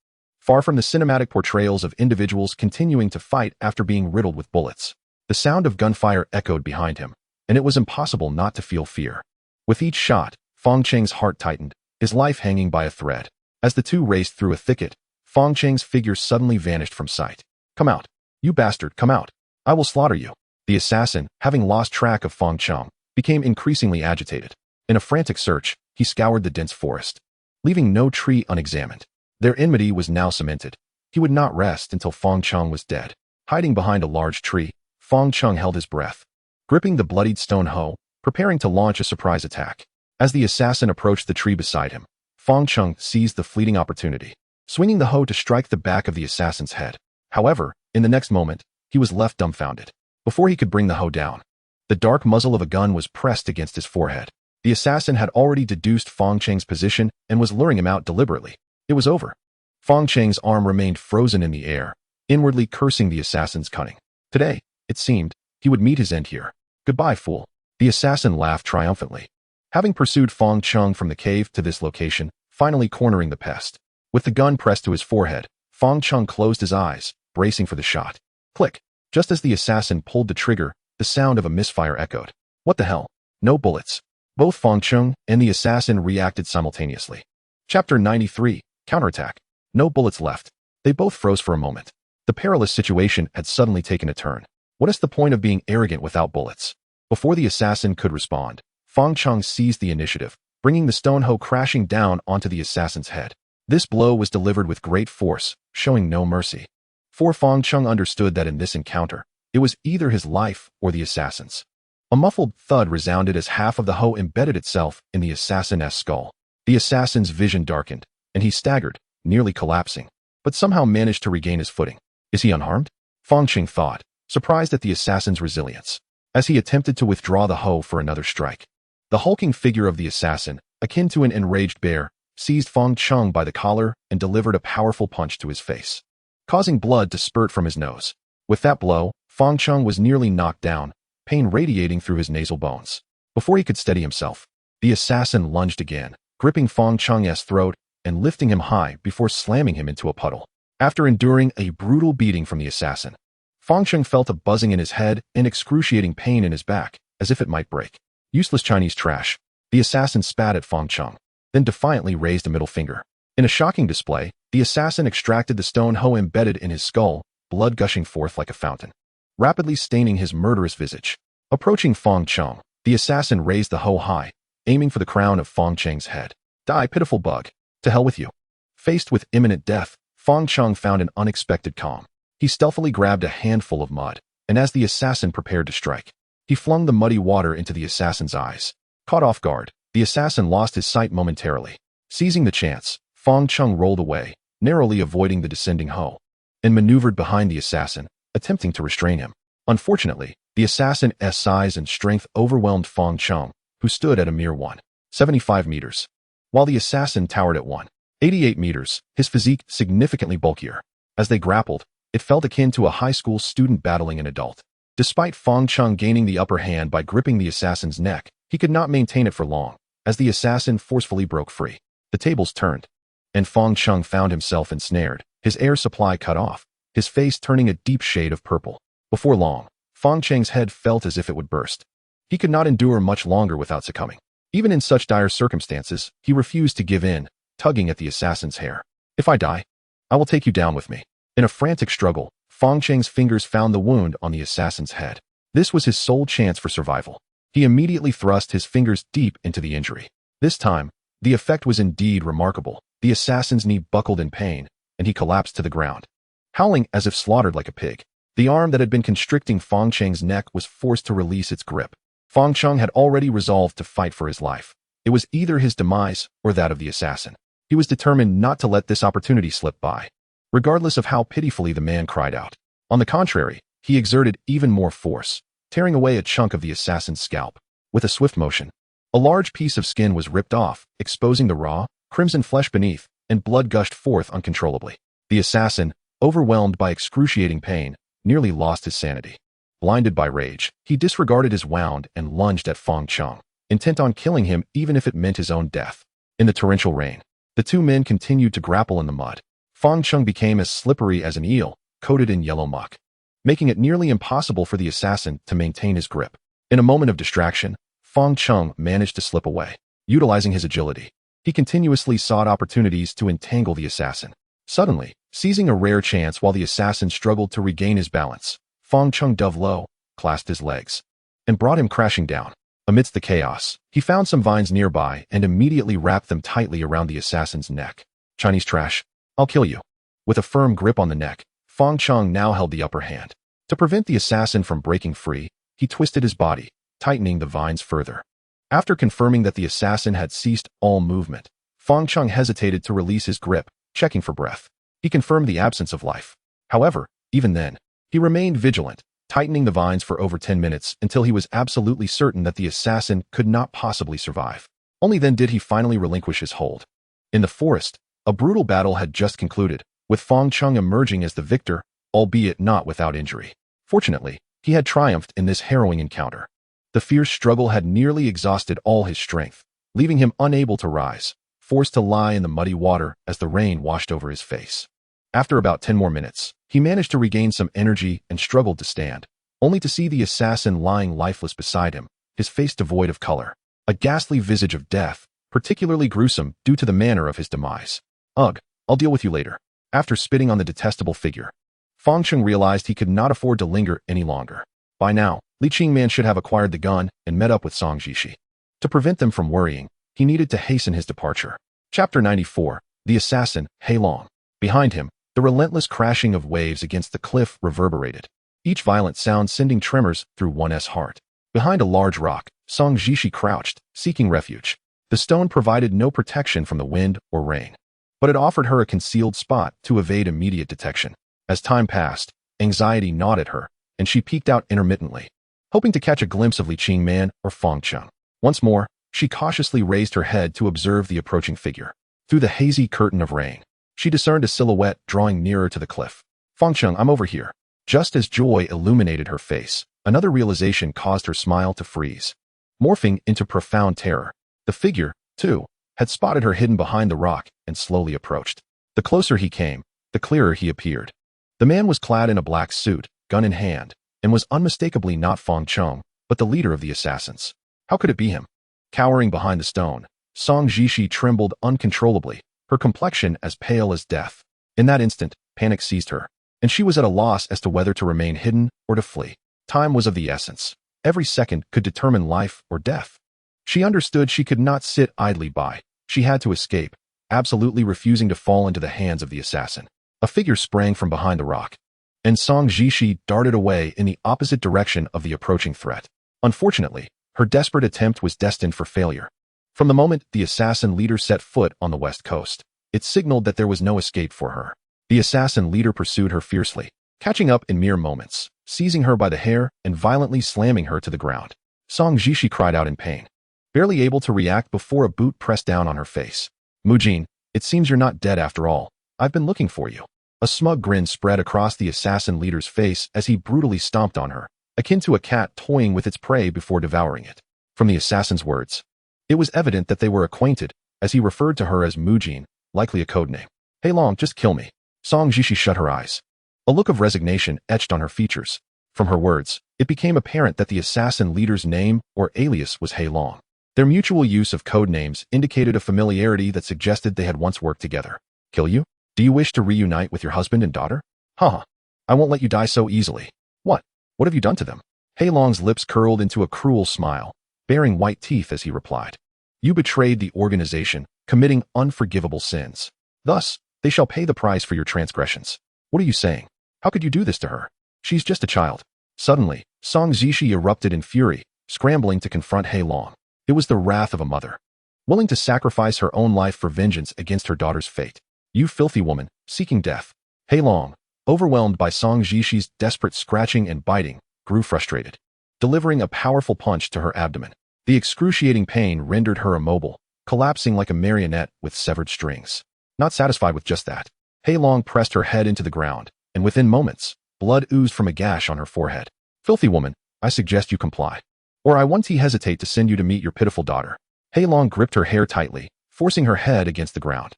A: far from the cinematic portrayals of individuals continuing to fight after being riddled with bullets. The sound of gunfire echoed behind him, and it was impossible not to feel fear. With each shot, Fang Cheng's heart tightened, his life hanging by a thread. As the two raced through a thicket, Fang Cheng's figure suddenly vanished from sight. "Come out! You bastard, come out! I will slaughter you!" The assassin, having lost track of Fang Cheng, became increasingly agitated. In a frantic search, he scoured the dense forest, leaving no tree unexamined. Their enmity was now cemented. He would not rest until Fang Cheng was dead. Hiding behind a large tree, Fang Cheng held his breath, gripping the bloodied stone hoe, preparing to launch a surprise attack. As the assassin approached the tree beside him, Fang Cheng seized the fleeting opportunity, swinging the hoe to strike the back of the assassin's head. However, in the next moment, he was left dumbfounded. Before he could bring the hoe down, the dark muzzle of a gun was pressed against his forehead. The assassin had already deduced Fang Cheng's position and was luring him out deliberately. It was over. Fang Cheng's arm remained frozen in the air, inwardly cursing the assassin's cunning. Today, it seemed, he would meet his end here. "Goodbye, fool." The assassin laughed triumphantly. Having pursued Fang Cheng from the cave to this location, finally cornering the pest. With the gun pressed to his forehead, Fang Cheng closed his eyes, bracing for the shot. Click! Just as the assassin pulled the trigger, the sound of a misfire echoed. What the hell? No bullets. Both Fang Cheng and the assassin reacted simultaneously. Chapter 93, Counterattack. No bullets left. They both froze for a moment. The perilous situation had suddenly taken a turn. What is the point of being arrogant without bullets? Before the assassin could respond, Fang Cheng seized the initiative, bringing the stone hoe crashing down onto the assassin's head. This blow was delivered with great force, showing no mercy. For Fang Cheng understood that in this encounter, it was either his life or the assassin's. A muffled thud resounded as half of the hoe embedded itself in the assassin's skull. The assassin's vision darkened, and he staggered, nearly collapsing, but somehow managed to regain his footing. Is he unharmed? Fang Cheng thought, surprised at the assassin's resilience, as he attempted to withdraw the hoe for another strike. The hulking figure of the assassin, akin to an enraged bear, seized Fang Cheng by the collar and delivered a powerful punch to his face, causing blood to spurt from his nose. With that blow, Fang Cheng was nearly knocked down, pain radiating through his nasal bones. Before he could steady himself, the assassin lunged again, gripping Fang Cheng's throat and lifting him high before slamming him into a puddle. After enduring a brutal beating from the assassin, Fang Cheng felt a buzzing in his head and excruciating pain in his back, as if it might break. Useless Chinese trash. The assassin spat at Fang Cheng, then defiantly raised a middle finger. In a shocking display, the assassin extracted the stone hoe embedded in his skull, blood gushing forth like a fountain, rapidly staining his murderous visage. Approaching Fang Cheng, the assassin raised the hoe high, aiming for the crown of Fang Cheng's head. Die, pitiful bug. To hell with you. Faced with imminent death, Fang Cheng found an unexpected calm. He stealthily grabbed a handful of mud, and as the assassin prepared to strike, he flung the muddy water into the assassin's eyes. Caught off guard, the assassin lost his sight momentarily. Seizing the chance, Fang Cheng rolled away, narrowly avoiding the descending hoe, and maneuvered behind the assassin, attempting to restrain him. Unfortunately, the assassin's size and strength overwhelmed Fang Cheng, who stood at a mere 175 meters, while the assassin towered at 188 meters, his physique significantly bulkier. As they grappled, it felt akin to a high school student battling an adult. Despite Fang Cheng gaining the upper hand by gripping the assassin's neck, he could not maintain it for long, as the assassin forcefully broke free. The tables turned, and Fang Cheng found himself ensnared, his air supply cut off, his face turning a deep shade of purple. Before long, Fang Cheng's head felt as if it would burst. He could not endure much longer without succumbing. Even in such dire circumstances, he refused to give in, tugging at the assassin's hair. "If I die, I will take you down with me." In a frantic struggle, Fang Cheng's fingers found the wound on the assassin's head. This was his sole chance for survival. He immediately thrust his fingers deep into the injury. This time, the effect was indeed remarkable. The assassin's knee buckled in pain, and he collapsed to the ground, howling as if slaughtered like a pig. The arm that had been constricting Fang Cheng's neck was forced to release its grip. Fang Cheng had already resolved to fight for his life. It was either his demise or that of the assassin. He was determined not to let this opportunity slip by, regardless of how pitifully the man cried out. On the contrary, he exerted even more force, tearing away a chunk of the assassin's scalp. With a swift motion, a large piece of skin was ripped off, exposing the raw, crimson flesh beneath, and blood gushed forth uncontrollably. The assassin, overwhelmed by excruciating pain, nearly lost his sanity. Blinded by rage, he disregarded his wound and lunged at Fang Cheng, intent on killing him even if it meant his own death. In the torrential rain, the two men continued to grapple in the mud. Fang Cheng became as slippery as an eel, coated in yellow muck, making it nearly impossible for the assassin to maintain his grip. In a moment of distraction, Fang Cheng managed to slip away. Utilizing his agility, he continuously sought opportunities to entangle the assassin. Suddenly, seizing a rare chance while the assassin struggled to regain his balance, Fang Cheng dove low, clasped his legs, and brought him crashing down. Amidst the chaos, he found some vines nearby and immediately wrapped them tightly around the assassin's neck. Chinese trash, I'll kill you. With a firm grip on the neck, Fang Cheng now held the upper hand. To prevent the assassin from breaking free, he twisted his body, tightening the vines further. After confirming that the assassin had ceased all movement, Fang Cheng hesitated to release his grip, checking for breath. He confirmed the absence of life. However, even then, he remained vigilant, tightening the vines for over 10 minutes until he was absolutely certain that the assassin could not possibly survive. Only then did he finally relinquish his hold. In the forest, a brutal battle had just concluded, with Fang Cheng emerging as the victor, albeit not without injury. Fortunately, he had triumphed in this harrowing encounter. The fierce struggle had nearly exhausted all his strength, leaving him unable to rise, forced to lie in the muddy water as the rain washed over his face. After about 10 more minutes, he managed to regain some energy and struggled to stand, only to see the assassin lying lifeless beside him, his face devoid of color. A ghastly visage of death, particularly gruesome due to the manner of his demise. Ugh, I'll deal with you later. After spitting on the detestable figure, Fang Cheng realized he could not afford to linger any longer. By now, Li Qingman should have acquired the gun and met up with Song Jishi. To prevent them from worrying, he needed to hasten his departure. Chapter 94, The Assassin, Heilong. Behind him, the relentless crashing of waves against the cliff reverberated, each violent sound sending tremors through one's heart. Behind a large rock, Song Jishi crouched, seeking refuge. The stone provided no protection from the wind or rain, but it offered her a concealed spot to evade immediate detection. As time passed, anxiety gnawed at her, and she peeked out intermittently, hoping to catch a glimpse of Li Qingman or Fang Cheng. Once more, she cautiously raised her head to observe the approaching figure. Through the hazy curtain of rain, she discerned a silhouette drawing nearer to the cliff. Fang Cheng, I'm over here. Just as joy illuminated her face, another realization caused her smile to freeze, morphing into profound terror. The figure, too, had spotted her hidden behind the rock and slowly approached. The closer he came, the clearer he appeared. The man was clad in a black suit, gun in hand, and was unmistakably not Fang Cheng, but the leader of the assassins. How could it be him? Cowering behind the stone, Song Jishi trembled uncontrollably, her complexion as pale as death. In that instant, panic seized her, and she was at a loss as to whether to remain hidden or to flee. Time was of the essence. Every second could determine life or death. She understood she could not sit idly by. She had to escape, absolutely refusing to fall into the hands of the assassin. A figure sprang from behind the rock, and Song Jishi darted away in the opposite direction of the approaching threat. Unfortunately, her desperate attempt was destined for failure. From the moment the assassin leader set foot on the west coast, it signaled that there was no escape for her. The assassin leader pursued her fiercely, catching up in mere moments, seizing her by the hair and violently slamming her to the ground. Song Jishi cried out in pain, barely able to react before a boot pressed down on her face. Mujin, it seems you're not dead after all. I've been looking for you. A smug grin spread across the assassin leader's face as he brutally stomped on her, akin to a cat toying with its prey before devouring it. From the assassin's words, it was evident that they were acquainted, as he referred to her as Mujin, likely a codename. Hey Long, just kill me. Song Jishi shut her eyes. A look of resignation etched on her features. From her words, it became apparent that the assassin leader's name or alias was Hey Long. Their mutual use of code names indicated a familiarity that suggested they had once worked together. Kill you? Do you wish to reunite with your husband and daughter? Haha. I won't let you die so easily. What? What have you done to them? Hey Long's lips curled into a cruel smile, baring white teeth as he replied. You betrayed the organization, committing unforgivable sins. Thus, they shall pay the price for your transgressions. What are you saying? How could you do this to her? She's just a child. Suddenly, Song Zishi erupted in fury, scrambling to confront Hey Long. It was the wrath of a mother, willing to sacrifice her own life for vengeance against her daughter's fate. You filthy woman, seeking death. Hey Long, overwhelmed by Song Zishi's desperate scratching and biting, grew frustrated, delivering a powerful punch to her abdomen. The excruciating pain rendered her immobile, collapsing like a marionette with severed strings. Not satisfied with just that, Hey Long pressed her head into the ground, and within moments, blood oozed from a gash on her forehead. Filthy woman, I suggest you comply, or I won't hesitate to send you to meet your pitiful daughter. Hey Long gripped her hair tightly, forcing her head against the ground.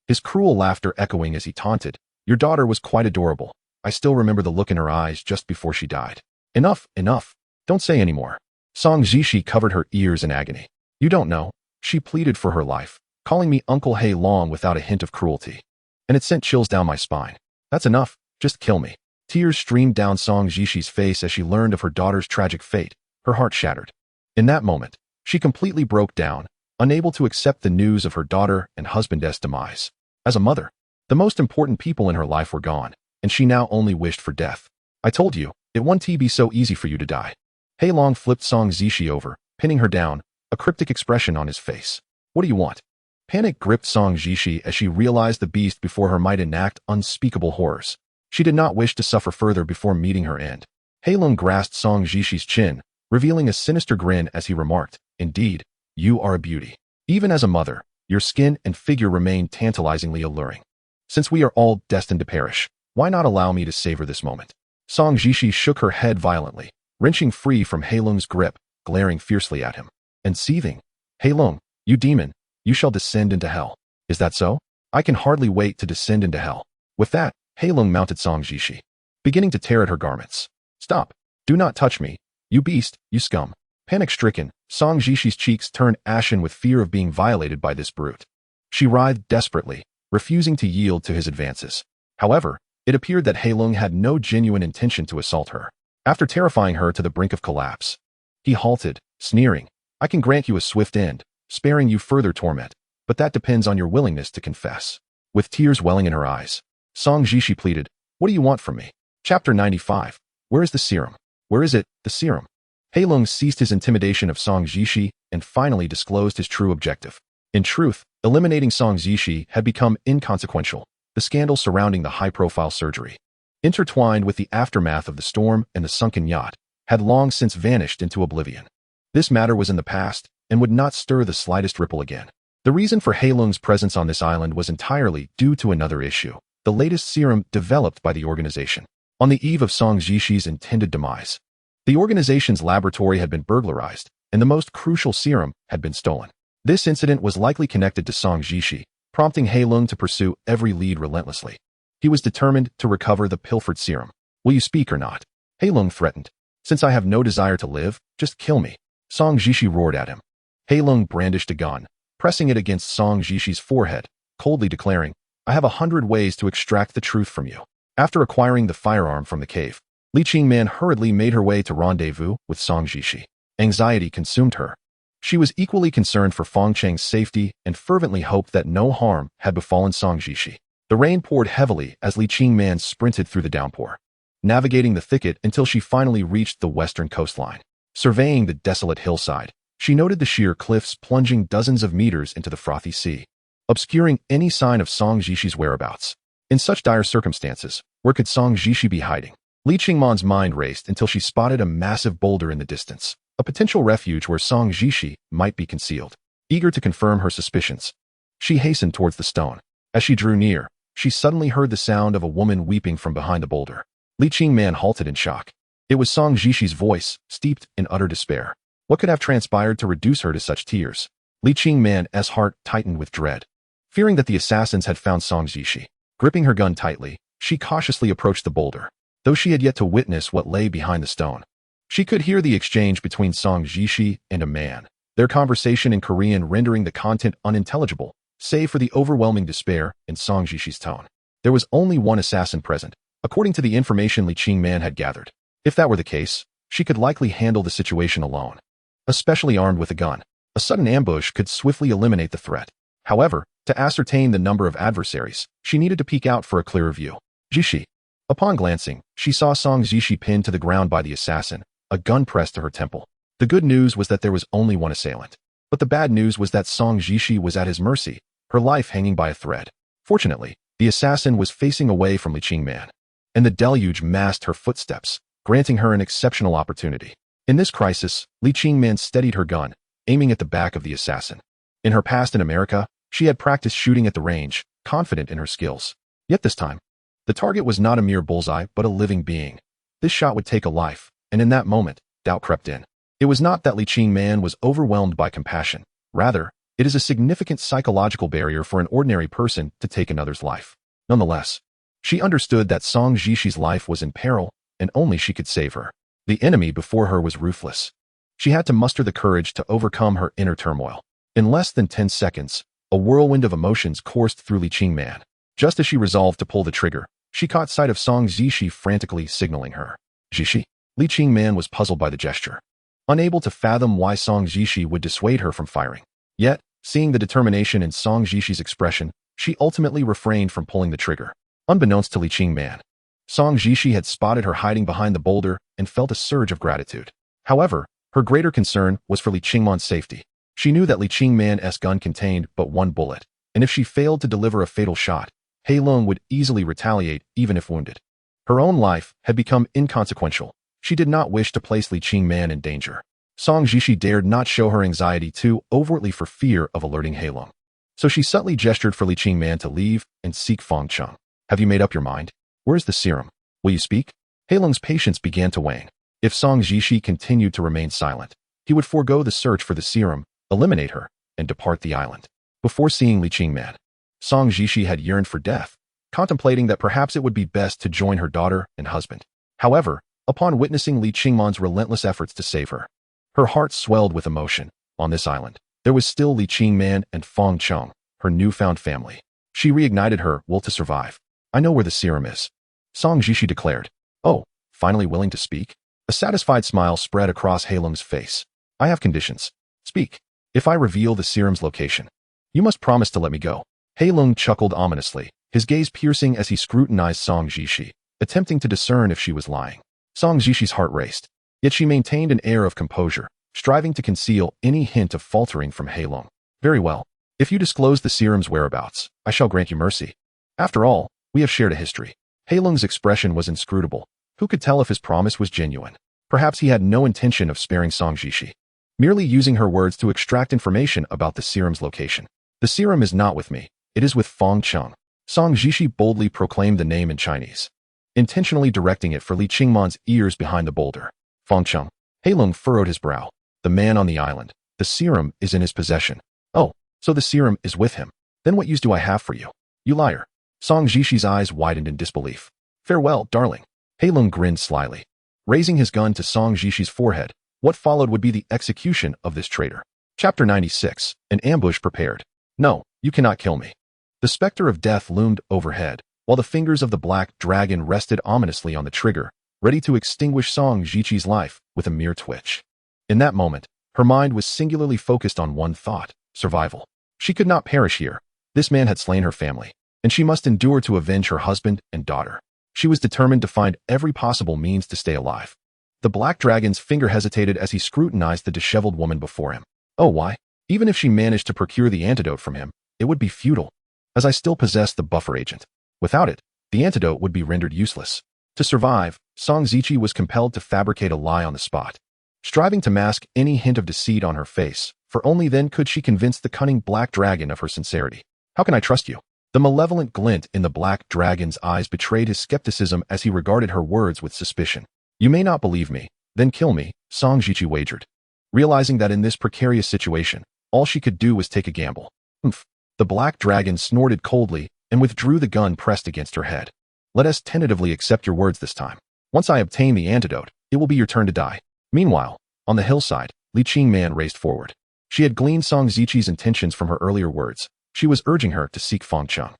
A: his cruel laughter echoing as he taunted, "Your daughter was quite adorable. I still remember the look in her eyes just before she died." "Enough, enough. Don't say any more." Song Jishi covered her ears in agony. "You don't know." She pleaded for her life, calling me Uncle Hei Long without a hint of cruelty. And it sent chills down my spine. "That's enough. Just kill me." Tears streamed down Song Jishi's face as she learned of her daughter's tragic fate. Her heart shattered. In that moment, she completely broke down, unable to accept the news of her daughter and husband's demise. As a mother, the most important people in her life were gone, and she now only wished for death. "I told you, it wouldn't be so easy for you to die." Hei Long flipped Song Jishi over, pinning her down, a cryptic expression on his face. "What do you want?" Panic gripped Song Jishi as she realized the beast before her might enact unspeakable horrors. She did not wish to suffer further before meeting her end. Hei Long grasped Song Jishi's chin, revealing a sinister grin as he remarked, "Indeed, you are a beauty. Even as a mother, your skin and figure remain tantalizingly alluring. Since we are all destined to perish, why not allow me to savor this moment?" Song Jishi shook her head violently, wrenching free from Hei Long's grip, glaring fiercely at him. And seething, "Hei Long, you demon, you shall descend into hell. Is that so? I can hardly wait to descend into hell." With that, Hei Long mounted Song Jishi, beginning to tear at her garments. "Stop! Do not touch me, you beast, you scum." Panic-stricken, Song Jishi's cheeks turned ashen with fear of being violated by this brute. She writhed desperately, refusing to yield to his advances. However, it appeared that Hei Long had no genuine intention to assault her. After terrifying her to the brink of collapse, he halted, sneering, "I can grant you a swift end, sparing you further torment, but that depends on your willingness to confess." With tears welling in her eyes, Song Jishi pleaded, "What do you want from me?" Chapter 95. Where is the serum? Where is it, the serum? Hei Long ceased his intimidation of Song Jishi and finally disclosed his true objective. In truth, eliminating Song Jishi had become inconsequential, the scandal surrounding the high-profile surgery, intertwined with the aftermath of the storm and the sunken yacht, had long since vanished into oblivion. This matter was in the past and would not stir the slightest ripple again. The reason for Hei Long's presence on this island was entirely due to another issue, the latest serum developed by the organization. On the eve of Song Jishi's intended demise, the organization's laboratory had been burglarized, and the most crucial serum had been stolen. This incident was likely connected to Song Jishi, prompting Hei Long to pursue every lead relentlessly. He was determined to recover the pilfered serum. "Will you speak or not?" Hei Long threatened. "Since I have no desire to live, just kill me." Song Jishi roared at him. Hei Long brandished a gun, pressing it against Song Jishi's forehead, coldly declaring, "I have 100 ways to extract the truth from you." After acquiring the firearm from the cave, Li Qingman hurriedly made her way to rendezvous with Song Jishi. Anxiety consumed her. She was equally concerned for Fang Cheng's safety and fervently hoped that no harm had befallen Song Jishi. The rain poured heavily as Li Qingman sprinted through the downpour, navigating the thicket until she finally reached the western coastline. Surveying the desolate hillside, she noted the sheer cliffs plunging dozens of meters into the frothy sea, obscuring any sign of Song Jishi's whereabouts. In such dire circumstances, where could Song Jishi be hiding? Li Qingman's mind raced until she spotted a massive boulder in the distance, a potential refuge where Song Jishi might be concealed. Eager to confirm her suspicions, she hastened towards the stone. As she drew near, she suddenly heard the sound of a woman weeping from behind the boulder. Li Qingman halted in shock. It was Song Jishi's voice, steeped in utter despair. What could have transpired to reduce her to such tears? Li Qingman's heart tightened with dread, fearing that the assassins had found Song Jishi. Gripping her gun tightly, she cautiously approached the boulder, though she had yet to witness what lay behind the stone. She could hear the exchange between Song Jishi and a man, their conversation in Korean rendering the content unintelligible, save for the overwhelming despair in Song Jishi's tone. There was only one assassin present, according to the information Li Qingman had gathered. If that were the case, she could likely handle the situation alone. Especially armed with a gun, a sudden ambush could swiftly eliminate the threat. However, to ascertain the number of adversaries, she needed to peek out for a clearer view. Jishi. Upon glancing, she saw Song Jishi pinned to the ground by the assassin, a gun pressed to her temple. The good news was that there was only one assailant. But the bad news was that Song Jishi was at his mercy, her life hanging by a thread. Fortunately, the assassin was facing away from Li Qingman, and the deluge masked her footsteps, granting her an exceptional opportunity. In this crisis, Li Qingman steadied her gun, aiming at the back of the assassin. In her past in America, she had practiced shooting at the range, confident in her skills. Yet this time, the target was not a mere bullseye but a living being. This shot would take a life, and in that moment, doubt crept in. It was not that Li Qingman was overwhelmed by compassion. Rather, It is a significant psychological barrier for an ordinary person to take another's life. Nonetheless, she understood that Song Jishi's life was in peril, and only she could save her. The enemy before her was ruthless. She had to muster the courage to overcome her inner turmoil. In less than 10 seconds, a whirlwind of emotions coursed through Li Qingman. Just as she resolved to pull the trigger, she caught sight of Song Jishi frantically signaling her. Jishi? Li Qingman was puzzled by the gesture, unable to fathom why Song Jishi would dissuade her from firing. Yet, seeing the determination in Song Jishi's expression, she ultimately refrained from pulling the trigger. Unbeknownst to Li Qingman, Song Jishi had spotted her hiding behind the boulder and felt a surge of gratitude. However, her greater concern was for Li Qingman's safety. She knew that Li Qingman's gun contained but one bullet, and if she failed to deliver a fatal shot, He Long would easily retaliate even if wounded. Her own life had become inconsequential. She did not wish to place Li Qingman in danger. Song Jishi dared not show her anxiety too overtly for fear of alerting He Long. So she subtly gestured for Li Qingman to leave and seek Fang Cheng. Have you made up your mind? Where's the serum? Will you speak? He Long's patience began to wane. If Song Jishi continued to remain silent, he would forego the search for the serum, eliminate her, and depart the island. Before seeing Li Qingman, Song Jishi had yearned for death, contemplating that perhaps it would be best to join her daughter and husband. However, upon witnessing Li Qingman's relentless efforts to save her, her heart swelled with emotion. On this island, there was still Li Qingman and Fang Cheng, her newfound family. She reignited her will to survive. I know where the serum is, Song Jishi declared. Oh, finally willing to speak? A satisfied smile spread across He Long's face. I have conditions. Speak. If I reveal the serum's location, you must promise to let me go. He Long chuckled ominously, his gaze piercing as he scrutinized Song Jishi, attempting to discern if she was lying. Song Jishi's heart raced, yet she maintained an air of composure, striving to conceal any hint of faltering from He Long. Very well. If you disclose the serum's whereabouts, I shall grant you mercy. After all, we have shared a history. He Long's expression was inscrutable. Who could tell if his promise was genuine? Perhaps he had no intention of sparing Song Jishi, merely using her words to extract information about the serum's location. The serum is not with me. It is with Fang Cheng. Song Jishi boldly proclaimed the name in Chinese, intentionally directing it for Li Qingman's ears behind the boulder. Fang Cheng. He Long furrowed his brow. The man on the island. The serum is in his possession. Oh, so the serum is with him. Then what use do I have for you? You liar. Song Jishi's eyes widened in disbelief. Farewell, darling. He Long grinned slyly, raising his gun to Song Jishi's forehead. What followed would be the execution of this traitor. Chapter 96. An ambush prepared. No, you cannot kill me. The specter of death loomed overhead, while the fingers of the black dragon rested ominously on the trigger, ready to extinguish Song Jishi's life with a mere twitch. In that moment, her mind was singularly focused on one thought: survival. She could not perish here. This man had slain her family, and she must endure to avenge her husband and daughter. She was determined to find every possible means to stay alive. The black dragon's finger hesitated as he scrutinized the disheveled woman before him. Oh, why? Even if she managed to procure the antidote from him, it would be futile, as I still possess the buffer agent. Without it, the antidote would be rendered useless. To survive, Song Jishi was compelled to fabricate a lie on the spot, striving to mask any hint of deceit on her face, for only then could she convince the cunning black dragon of her sincerity. How can I trust you? The malevolent glint in the black dragon's eyes betrayed his skepticism as he regarded her words with suspicion. You may not believe me, then kill me, Song Jishi wagered, realizing that in this precarious situation, all she could do was take a gamble. Humph. The black dragon snorted coldly and withdrew the gun pressed against her head. Let us tentatively accept your words this time. Once I obtain the antidote, it will be your turn to die. Meanwhile, on the hillside, Li Qingman raced forward. She had gleaned Song Jishi's intentions from her earlier words. She was urging her to seek Fang Cheng.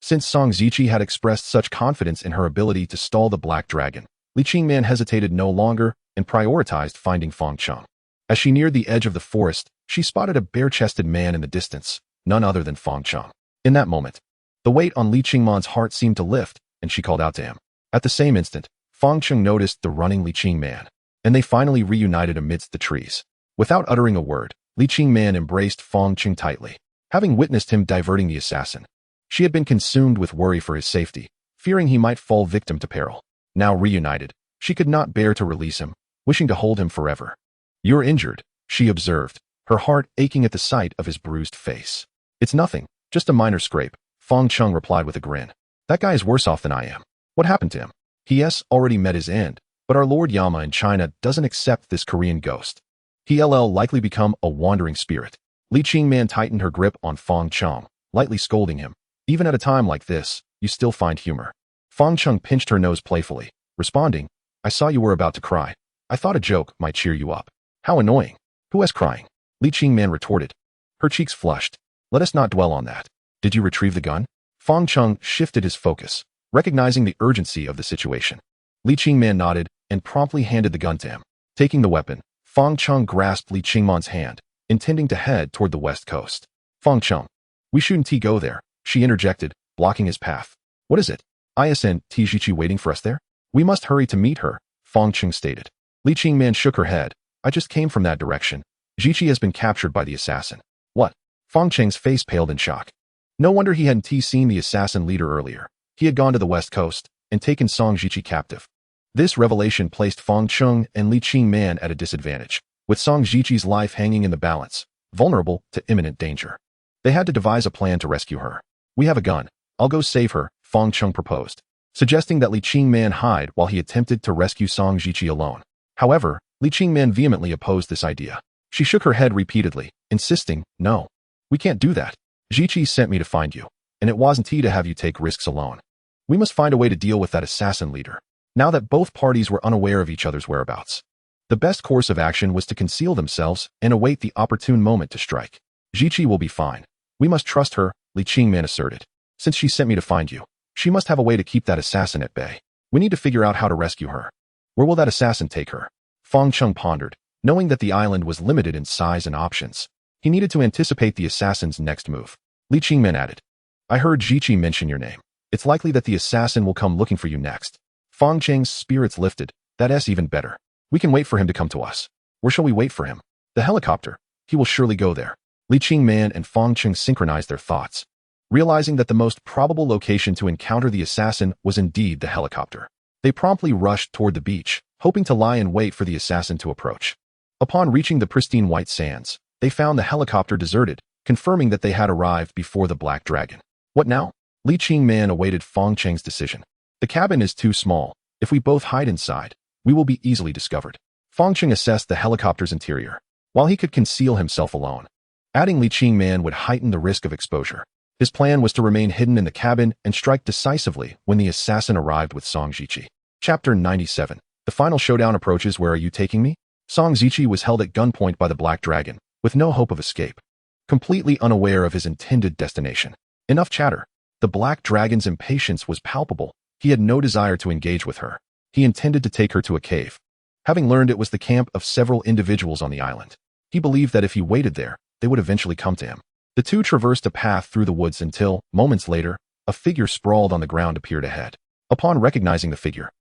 A: Since Song Jishi had expressed such confidence in her ability to stall the black dragon, Li Qingman hesitated no longer and prioritized finding Fang Cheng. As she neared the edge of the forest, she spotted a bare-chested man in the distance, none other than Fang Cheng. In that moment, the weight on Li Qingman's heart seemed to lift, and she called out to him. At the same instant, Fang Cheng noticed the running Li Qingman, and they finally reunited amidst the trees. Without uttering a word, Li Qingman embraced Fang Cheng tightly. Having witnessed him diverting the assassin, she had been consumed with worry for his safety, fearing he might fall victim to peril. Now reunited, she could not bear to release him, wishing to hold him forever. You're injured, she observed, her heart aching at the sight of his bruised face. It's nothing, just a minor scrape, Fang Cheng replied with a grin. That guy is worse off than I am. What happened to him? He has already met his end, but our Lord Yama in China doesn't accept this Korean ghost. He'll likely become a wandering spirit. Li Qingman tightened her grip on Fang Cheng, lightly scolding him. Even at a time like this, you still find humor. Fang Cheng pinched her nose playfully, responding, I saw you were about to cry. I thought a joke might cheer you up. How annoying. Who was crying? Li Qingman retorted. Her cheeks flushed. Let us not dwell on that. Did you retrieve the gun? Fang Cheng shifted his focus, recognizing the urgency of the situation. Li Qingman nodded and promptly handed the gun to him. Taking the weapon, Fang Cheng grasped Li Qingman's hand, intending to head toward the west coast. Fang Cheng, we shouldn't go there, she interjected, blocking his path. What is it? Isn't Zhiqi waiting for us there? We must hurry to meet her, Fang Cheng stated. Li Qingman shook her head. I just came from that direction. Zhiqi has been captured by the assassin. What? Fang Cheng's face paled in shock. No wonder he hadn't seen the assassin leader earlier. He had gone to the west coast and taken Song Zhiqi captive. This revelation placed Fang Cheng and Li Qingman at a disadvantage, with Song Zhiqi's life hanging in the balance, vulnerable to imminent danger. They had to devise a plan to rescue her. We have a gun. I'll go save her, Fang Cheng proposed, suggesting that Li Qingman hide while he attempted to rescue Song Zhiqi alone. However, Li Qingman vehemently opposed this idea. She shook her head repeatedly, insisting, no. We can't do that. Zhiqi sent me to find you, and it wasn't he to have you take risks alone. We must find a way to deal with that assassin leader. Now that both parties were unaware of each other's whereabouts, the best course of action was to conceal themselves and await the opportune moment to strike. Zhiqi will be fine. We must trust her, Li Qingman asserted. Since she sent me to find you, she must have a way to keep that assassin at bay. We need to figure out how to rescue her. Where will that assassin take her? Fang Cheng pondered, knowing that the island was limited in size and options. He needed to anticipate the assassin's next move. Li Qingman added, I heard Zhiqi mention your name. It's likely that the assassin will come looking for you next. Fang Cheng's spirits lifted. That's even better. We can wait for him to come to us. Where shall we wait for him? The helicopter. He will surely go there. Li Qingman and Fang Cheng synchronized their thoughts, realizing that the most probable location to encounter the assassin was indeed the helicopter. They promptly rushed toward the beach, hoping to lie in wait for the assassin to approach. Upon reaching the pristine white sands, they found the helicopter deserted, confirming that they had arrived before the Black Dragon. What now? Li Qingman awaited Fang Cheng's decision. The cabin is too small. If we both hide inside, we will be easily discovered. Fang Cheng assessed the helicopter's interior. While he could conceal himself alone, adding Li Qingman would heighten the risk of exposure. His plan was to remain hidden in the cabin and strike decisively when the assassin arrived with Song Zhiqi. Chapter 97. The final showdown approaches. Where are you taking me? Song Zhiqi was held at gunpoint by the Black Dragon, with no hope of escape, completely unaware of his intended destination. Enough chatter. The Black Dragon's impatience was palpable. He had no desire to engage with her. He intended to take her to a cave. Having learned it was the camp of several individuals on the island, he believed that if he waited there, they would eventually come to him. The two traversed a path through the woods until, moments later, a figure sprawled on the ground appeared ahead. Upon recognizing the figure,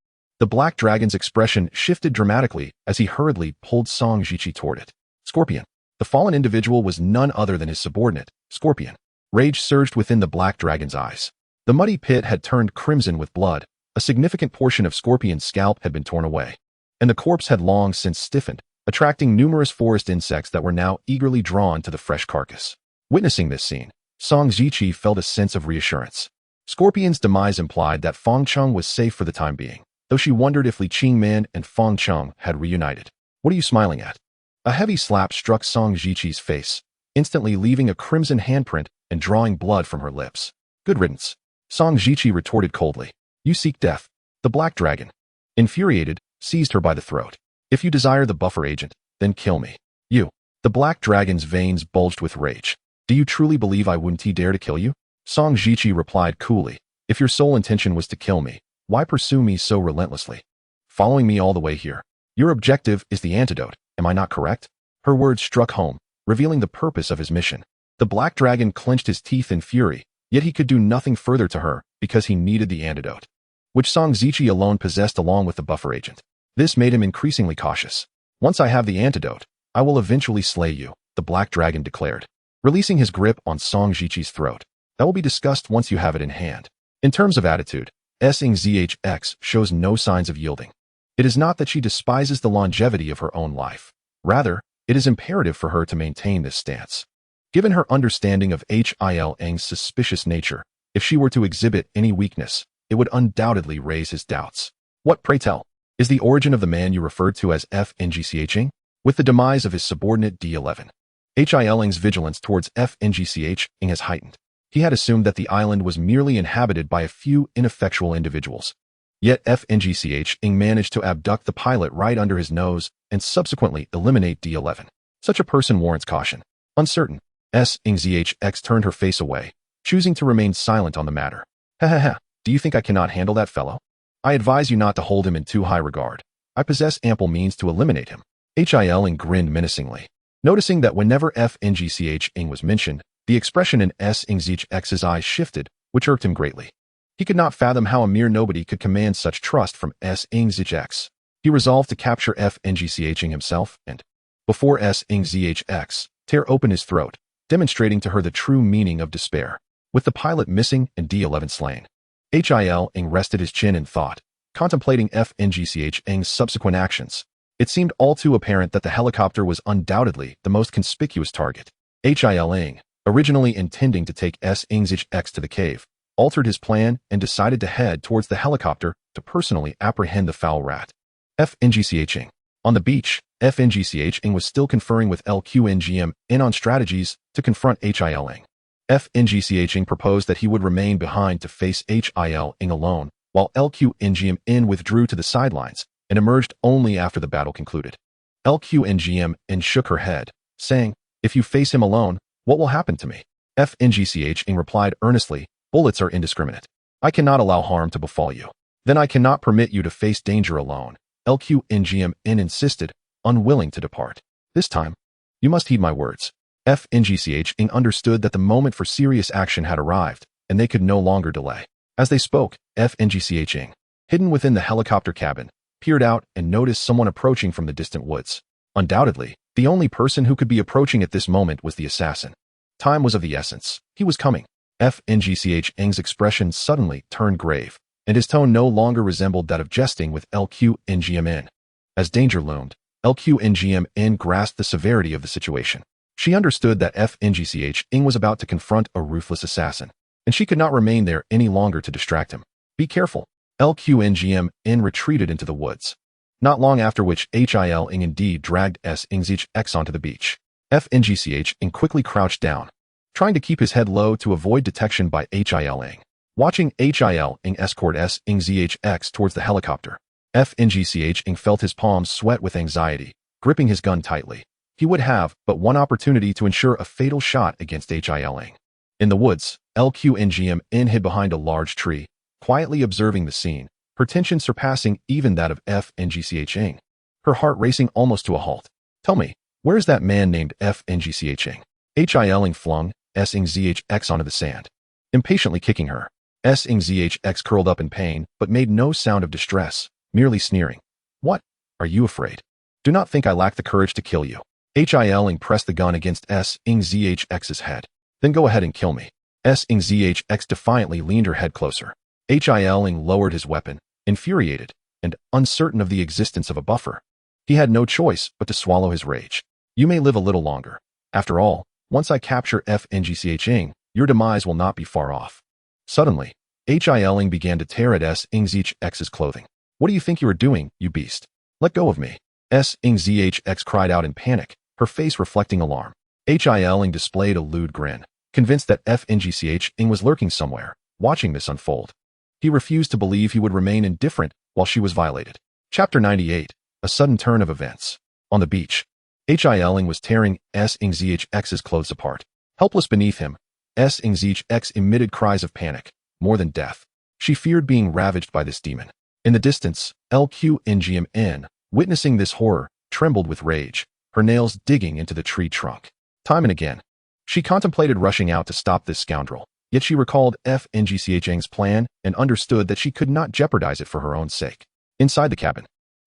A: the Black Dragon's expression shifted dramatically as he hurriedly pulled Song Zhiqi toward it. Scorpion. The fallen individual was none other than his subordinate, Scorpion. Rage surged within the Black Dragon's eyes. The muddy pit had turned crimson with blood. A significant portion of Scorpion's scalp had been torn away, and the corpse had long since stiffened, attracting numerous forest insects that were now eagerly drawn to the fresh carcass. Witnessing this scene, Song Zhiqi felt a sense of reassurance. Scorpion's demise implied that Fang Cheng was safe for the time being, though she wondered if Li Qingman and Fang Cheng had reunited. What are you smiling at? A heavy slap struck Song Zhiqi's face, instantly leaving a crimson handprint and drawing blood from her lips. Good riddance. Song Zhiqi retorted coldly. You seek death. The Black Dragon, infuriated, seized her by the throat. If you desire the buffer agent, then kill me. You. The Black Dragon's veins bulged with rage. Do you truly believe I wouldn't dare to kill you? Song Zhiqi replied coolly. If your sole intention was to kill me, why pursue me so relentlessly? Following me all the way here. Your objective is the antidote, am I not correct? Her words struck home, revealing the purpose of his mission. The Black Dragon clenched his teeth in fury, yet he could do nothing further to her because he needed the antidote, which Song Zhiqi alone possessed along with the buffer agent. This made him increasingly cautious. Once I have the antidote, I will eventually slay you, the Black Dragon declared, releasing his grip on Song Zhiqi's throat. That will be discussed once you have it in hand. In terms of attitude, Sing Zhx shows no signs of yielding. It is not that she despises the longevity of her own life. Rather, it is imperative for her to maintain this stance. Given her understanding of Hil's suspicious nature, if she were to exhibit any weakness, it would undoubtedly raise his doubts. What, pray tell, is the origin of the man you referred to as Fang Cheng? With the demise of his subordinate D11, Hiling's vigilance towards Fngch has heightened. He had assumed that the island was merely inhabited by a few ineffectual individuals. Yet Fngch managed to abduct the pilot right under his nose and subsequently eliminate D11. Such a person warrants caution. Uncertain, Ngzhx turned her face away, choosing to remain silent on the matter. Ha, do you think I cannot handle that fellow? I advise you not to hold him in too high regard. I possess ample means to eliminate him. Hiling grinned menacingly. Noticing that whenever Fngch was mentioned, the expression in Ngzhx's eyes shifted, which irked him greatly. He could not fathom how a mere nobody could command such trust from Ngzhx. He resolved to capture Fngch himself and, before Ngzhx, tear open his throat, demonstrating to her the true meaning of despair. With the pilot missing and D11 slain, Hiling rested his chin in thought, contemplating Fngch's subsequent actions. It seemed all too apparent that the helicopter was undoubtedly the most conspicuous target. Hiling, originally intending to take Ngzhx to the cave, altered his plan and decided to head towards the helicopter to personally apprehend the foul rat. Fngch. On the beach, Fngch was still conferring with LQNGM on strategies to confront Hiling. Fngch proposed that he would remain behind to face Hiling alone, while LQNGM withdrew to the sidelines and emerged only after the battle concluded. LQNGM shook her head, saying, "If you face him alone, what will happen to me?" Fngch replied earnestly, "Bullets are indiscriminate. I cannot allow harm to befall you." "Then I cannot permit you to face danger alone," LQNGM insisted, unwilling to depart. "This time, you must heed my words." Fngch understood that the moment for serious action had arrived, and they could no longer delay. As they spoke, Fngch, hidden within the helicopter cabin, peered out and noticed someone approaching from the distant woods. Undoubtedly, the only person who could be approaching at this moment was the assassin. Time was of the essence. He was coming. Fngch's expression suddenly turned grave, and his tone no longer resembled that of jesting with LQNGM. As danger loomed, LQNGM grasped the severity of the situation. She understood that Fngch was about to confront a ruthless assassin, and she could not remain there any longer to distract him. "Be careful." LQNGM retreated into the woods. Not long after which Hiling indeed dragged Ngzhx onto the beach. Fngch quickly crouched down, trying to keep his head low to avoid detection by Hiling. Watching Hiling escort Ngzhx towards the helicopter, Fngch felt his palms sweat with anxiety, gripping his gun tightly. He would have but one opportunity to ensure a fatal shot against Hiling. In the woods, LQNGM hid behind a large tree, quietly observing the scene, her tension surpassing even that of Fngch. Her heart racing almost to a halt. "Tell me, where is that man named Fngch?" Hiling flung Ngzhx onto the sand, impatiently kicking her. Ngzhx curled up in pain, but made no sound of distress, merely sneering. "What? Are you afraid? Do not think I lack the courage to kill you." Hiling pressed the gun against Ngzhx's head. "Then go ahead and kill me." Ngzhx defiantly leaned her head closer. Hiling lowered his weapon, infuriated, and uncertain of the existence of a buffer. He had no choice but to swallow his rage. "You may live a little longer. After all, once I capture Fngch, your demise will not be far off." Suddenly, Hiling began to tear at Ngzhx's clothing. "What do you think you are doing, you beast? Let go of me." Ngzhx cried out in panic, her face reflecting alarm. Hiling displayed a lewd grin, convinced that Fngch was lurking somewhere, watching this unfold. He refused to believe he would remain indifferent while she was violated. Chapter 98. A sudden turn of events. On the beach, Hiling was tearing Ngzhx's clothes apart. Helpless beneath him, Ngzhx emitted cries of panic, more than death. She feared being ravaged by this demon. In the distance, LQNGM, witnessing this horror, trembled with rage, her nails digging into the tree trunk. Time and again, she contemplated rushing out to stop this scoundrel, yet she recalled Fngch's plan and understood that she could not jeopardize it for her own sake. Inside the cabin,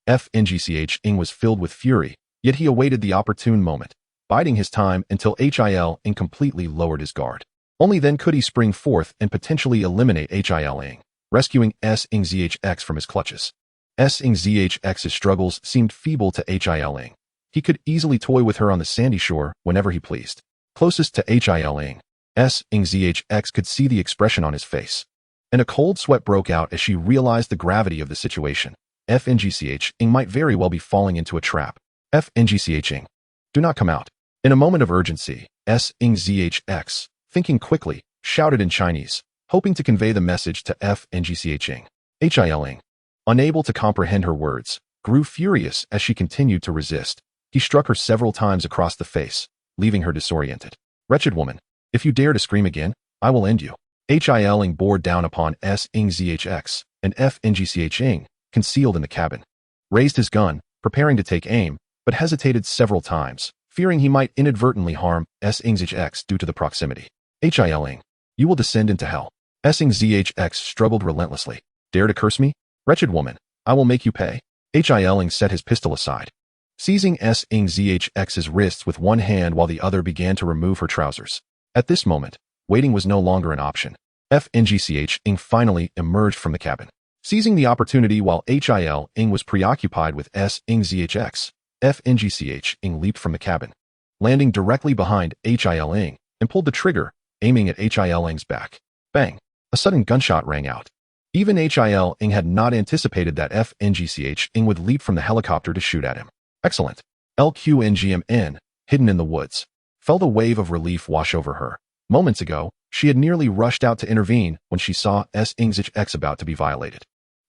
A: Fngch was filled with fury, yet he awaited the opportune moment, biding his time until Hiling completely lowered his guard. Only then could he spring forth and potentially eliminate Hiling, rescuing Ngzhx from his clutches. Ngzhx's struggles seemed feeble to Hiling. He could easily toy with her on the sandy shore whenever he pleased. Closest to Hiling, Ngzhx could see the expression on his face, and a cold sweat broke out as she realized the gravity of the situation. Fngch might very well be falling into a trap. Fngch, do not come out. In a moment of urgency, Shengzhx, thinking quickly, shouted in Chinese, hoping to convey the message to Fngcheng. Hiling, unable to comprehend her words, grew furious as she continued to resist. He struck her several times across the face, leaving her disoriented. Wretched woman, if you dare to scream again, I will end you. Hiling bore down upon Shengzhx, and Fngcheng, concealed in the cabin. Raised his gun, preparing to take aim, but hesitated several times, fearing he might inadvertently harm Shengzhx due to the proximity. Hiling, you will descend into hell. Shengzhx struggled relentlessly. Dare to curse me? Wretched woman, I will make you pay. Hiling set his pistol aside, seizing Shengzhx's wrists with one hand while the other began to remove her trousers. At this moment, waiting was no longer an option. Fngcheng finally emerged from the cabin. Seizing the opportunity while Hiling was preoccupied with Shengzhx, Fngcheng leaped from the cabin, landing directly behind Hiling, and pulled the trigger, aiming at Hiling's back. Bang! A sudden gunshot rang out. Even Hiling had not anticipated that Fngcheng would leap from the helicopter to shoot at him. Excellent. LQNGMN, hidden in the woods, felt a wave of relief wash over her. Moments ago, she had nearly rushed out to intervene when she saw Shengzhx about to be violated.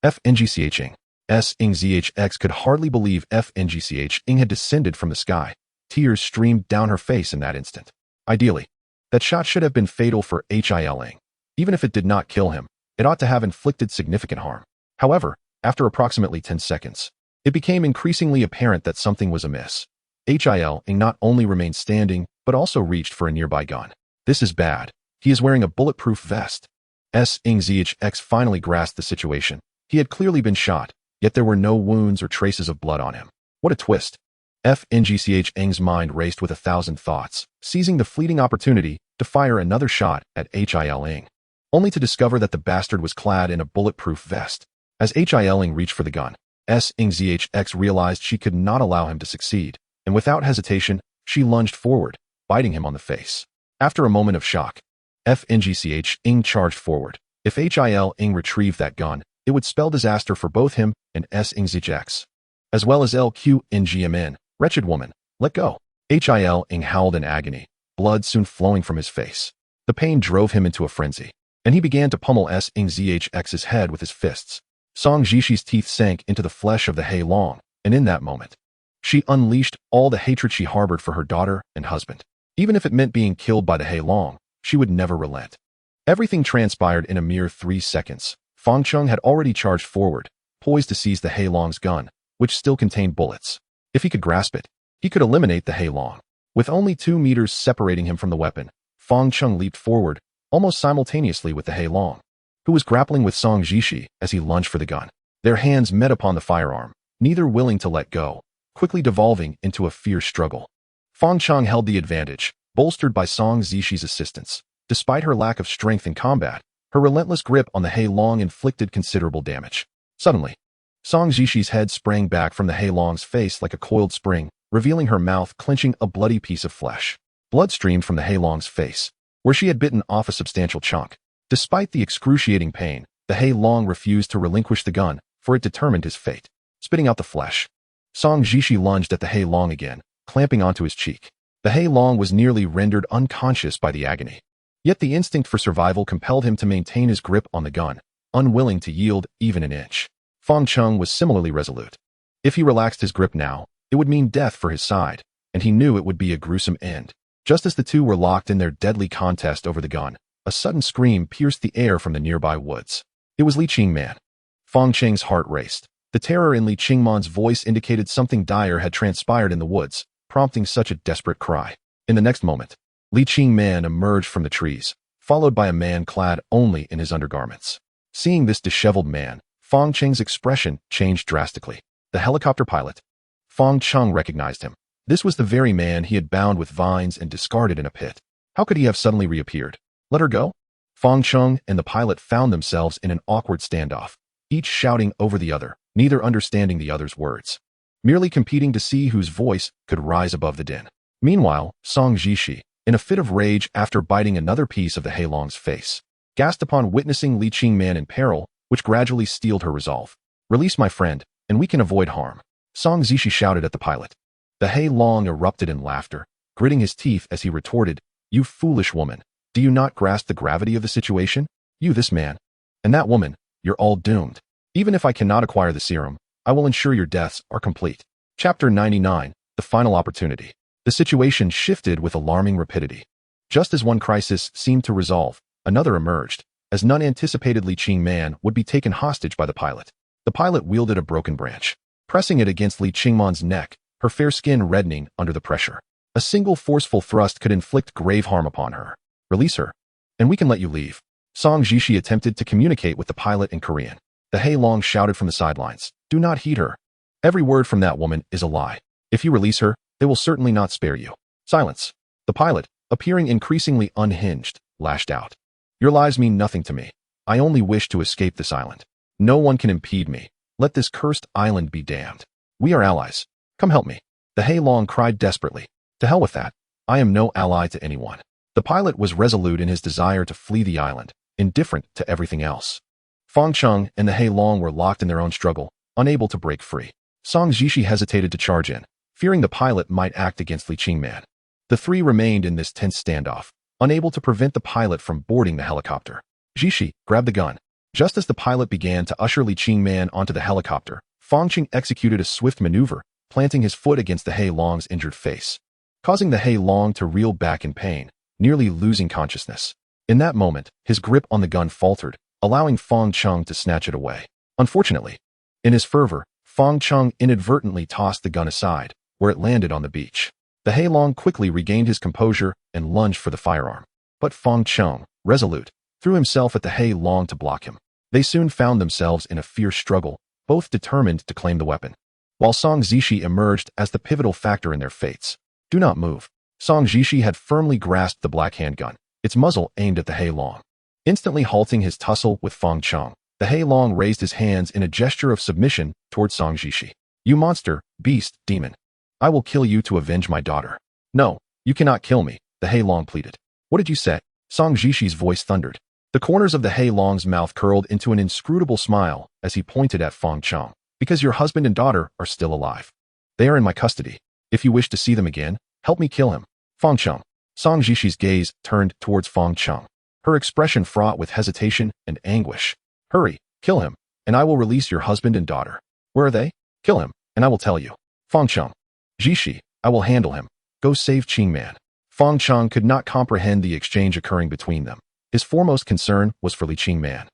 A: Fngcheng. Shengzhx could hardly believe Fngcheng had descended from the sky. Tears streamed down her face in that instant. Ideally, that shot should have been fatal for Hiling. Even if it did not kill him, it ought to have inflicted significant harm. However, after approximately 10 seconds, it became increasingly apparent that something was amiss. Hiling not only remained standing, but also reached for a nearby gun. This is bad. He is wearing a bulletproof vest. Shengzhx finally grasped the situation. He had clearly been shot, yet there were no wounds or traces of blood on him. What a twist. Fngcheng's mind raced with 1,000 thoughts, seizing the fleeting opportunity to fire another shot at Hiling, only to discover that the bastard was clad in a bulletproof vest. As Hiling reached for the gun, Shengzhx realized she could not allow him to succeed, and without hesitation, she lunged forward, biting him on the face. After a moment of shock, Fngcheng charged forward. If Hiling retrieved that gun, it would spell disaster for both him and Shengzhx, as well as LQNGMN. Wretched woman, let go. Hiling howled in agony, blood soon flowing from his face. The pain drove him into a frenzy, and he began to pummel Shengzhx's head with his fists. Song Zhishi's teeth sank into the flesh of the Hei Long, and in that moment, she unleashed all the hatred she harbored for her daughter and husband. Even if it meant being killed by the Hei Long, she would never relent. Everything transpired in a mere 3 seconds. Fang Cheng had already charged forward, poised to seize the Hei Long's gun, which still contained bullets. If he could grasp it, he could eliminate the Hei Long. With only 2 meters separating him from the weapon, Fang Cheng leaped forward, almost simultaneously with the Hei Long, who was grappling with Song Zhishi as he lunged for the gun. Their hands met upon the firearm, neither willing to let go, quickly devolving into a fierce struggle. Fang Cheng held the advantage, bolstered by Song Zhishi's assistance. Despite her lack of strength in combat, her relentless grip on the Hei Long inflicted considerable damage. Suddenly, Song Zhishi's head sprang back from the Hei Long's face like a coiled spring, revealing her mouth clenching a bloody piece of flesh. Blood streamed from the Hei Long's face, where she had bitten off a substantial chunk. Despite the excruciating pain, the Hei Long refused to relinquish the gun, for it determined his fate. Spitting out the flesh, Song Zhishi lunged at the Hei Long again, clamping onto his cheek. The Hei Long was nearly rendered unconscious by the agony. Yet the instinct for survival compelled him to maintain his grip on the gun, unwilling to yield even an inch. Fang Cheng was similarly resolute. If he relaxed his grip now, it would mean death for his side, and he knew it would be a gruesome end. Just as the two were locked in their deadly contest over the gun, a sudden scream pierced the air from the nearby woods. It was Li Qingman. Fang Cheng's heart raced. The terror in Li Qingman's voice indicated something dire had transpired in the woods, prompting such a desperate cry. In the next moment, Li Qingman emerged from the trees, followed by a man clad only in his undergarments. Seeing this disheveled man, Fang Cheng's expression changed drastically. The helicopter pilot. Fang Cheng recognized him. This was the very man he had bound with vines and discarded in a pit. How could he have suddenly reappeared? Let her go? Fang Cheng and the pilot found themselves in an awkward standoff, each shouting over the other, neither understanding the other's words, merely competing to see whose voice could rise above the din. Meanwhile, Song Zhishi, in a fit of rage after biting another piece of the Hei Long's face, gasped upon witnessing Li Qingman in peril, which gradually steeled her resolve. Release my friend, and we can avoid harm. Song Zhishi shouted at the pilot. The Hei Long erupted in laughter, gritting his teeth as he retorted, "You foolish woman. Do you not grasp the gravity of the situation? You, this man, and that woman, you're all doomed. Even if I cannot acquire the serum, I will ensure your deaths are complete." Chapter 99, The Final Opportunity. The situation shifted with alarming rapidity. Just as one crisis seemed to resolve, another emerged, as none anticipated Li Qingman would be taken hostage by the pilot. The pilot wielded a broken branch, pressing it against Li Qingman's neck, her fair skin reddening under the pressure. A single forceful thrust could inflict grave harm upon her. "Release her, and we can let you leave." Song Jishi attempted to communicate with the pilot in Korean. The Hei Long shouted from the sidelines, "Do not heed her. Every word from that woman is a lie. If you release her, they will certainly not spare you." "Silence." The pilot, appearing increasingly unhinged, lashed out. "Your lies mean nothing to me. I only wish to escape this island. No one can impede me. Let this cursed island be damned. We are allies. Come help me." The Hei Long cried desperately. "To hell with that. I am no ally to anyone." The pilot was resolute in his desire to flee the island, indifferent to everything else. Fang Cheng and the Hei Long were locked in their own struggle, unable to break free. Song Jishi hesitated to charge in, fearing the pilot might act against Li Qingman. The three remained in this tense standoff, unable to prevent the pilot from boarding the helicopter. Jishi grabbed the gun. Just as the pilot began to usher Li Qingman onto the helicopter, Fang Cheng executed a swift maneuver, planting his foot against the Hei Long's injured face, causing the Hei Long to reel back in pain, nearly losing consciousness. In that moment, his grip on the gun faltered, allowing Fang Cheng to snatch it away. Unfortunately, in his fervor, Fang Cheng inadvertently tossed the gun aside, where it landed on the beach. The Hei Long quickly regained his composure and lunged for the firearm. But Fang Cheng, resolute, threw himself at the Hei Long to block him. They soon found themselves in a fierce struggle, both determined to claim the weapon. While Song Zishi emerged as the pivotal factor in their fates. "Do not move." Song Zishi had firmly grasped the black handgun, its muzzle aimed at the Hei Long. Instantly halting his tussle with Fang Cheng, the Hei Long raised his hands in a gesture of submission toward Song Zishi. "You monster, beast, demon. I will kill you to avenge my daughter." "No, you cannot kill me," the Hei Long pleaded. "What did you say?" Song Jishi's voice thundered. The corners of the Hei Long's mouth curled into an inscrutable smile as he pointed at Fang Cheng. "Because your husband and daughter are still alive. They are in my custody. If you wish to see them again, help me kill him." Fang Cheng. Song Jishi's gaze turned towards Fang Cheng, her expression fraught with hesitation and anguish. "Hurry, kill him, and I will release your husband and daughter." "Where are they?" "Kill him, and I will tell you." Fang Cheng. "Jishi, I will handle him. Go save Qingman." Fang Cheng could not comprehend the exchange occurring between them. His foremost concern was for Li Qingman,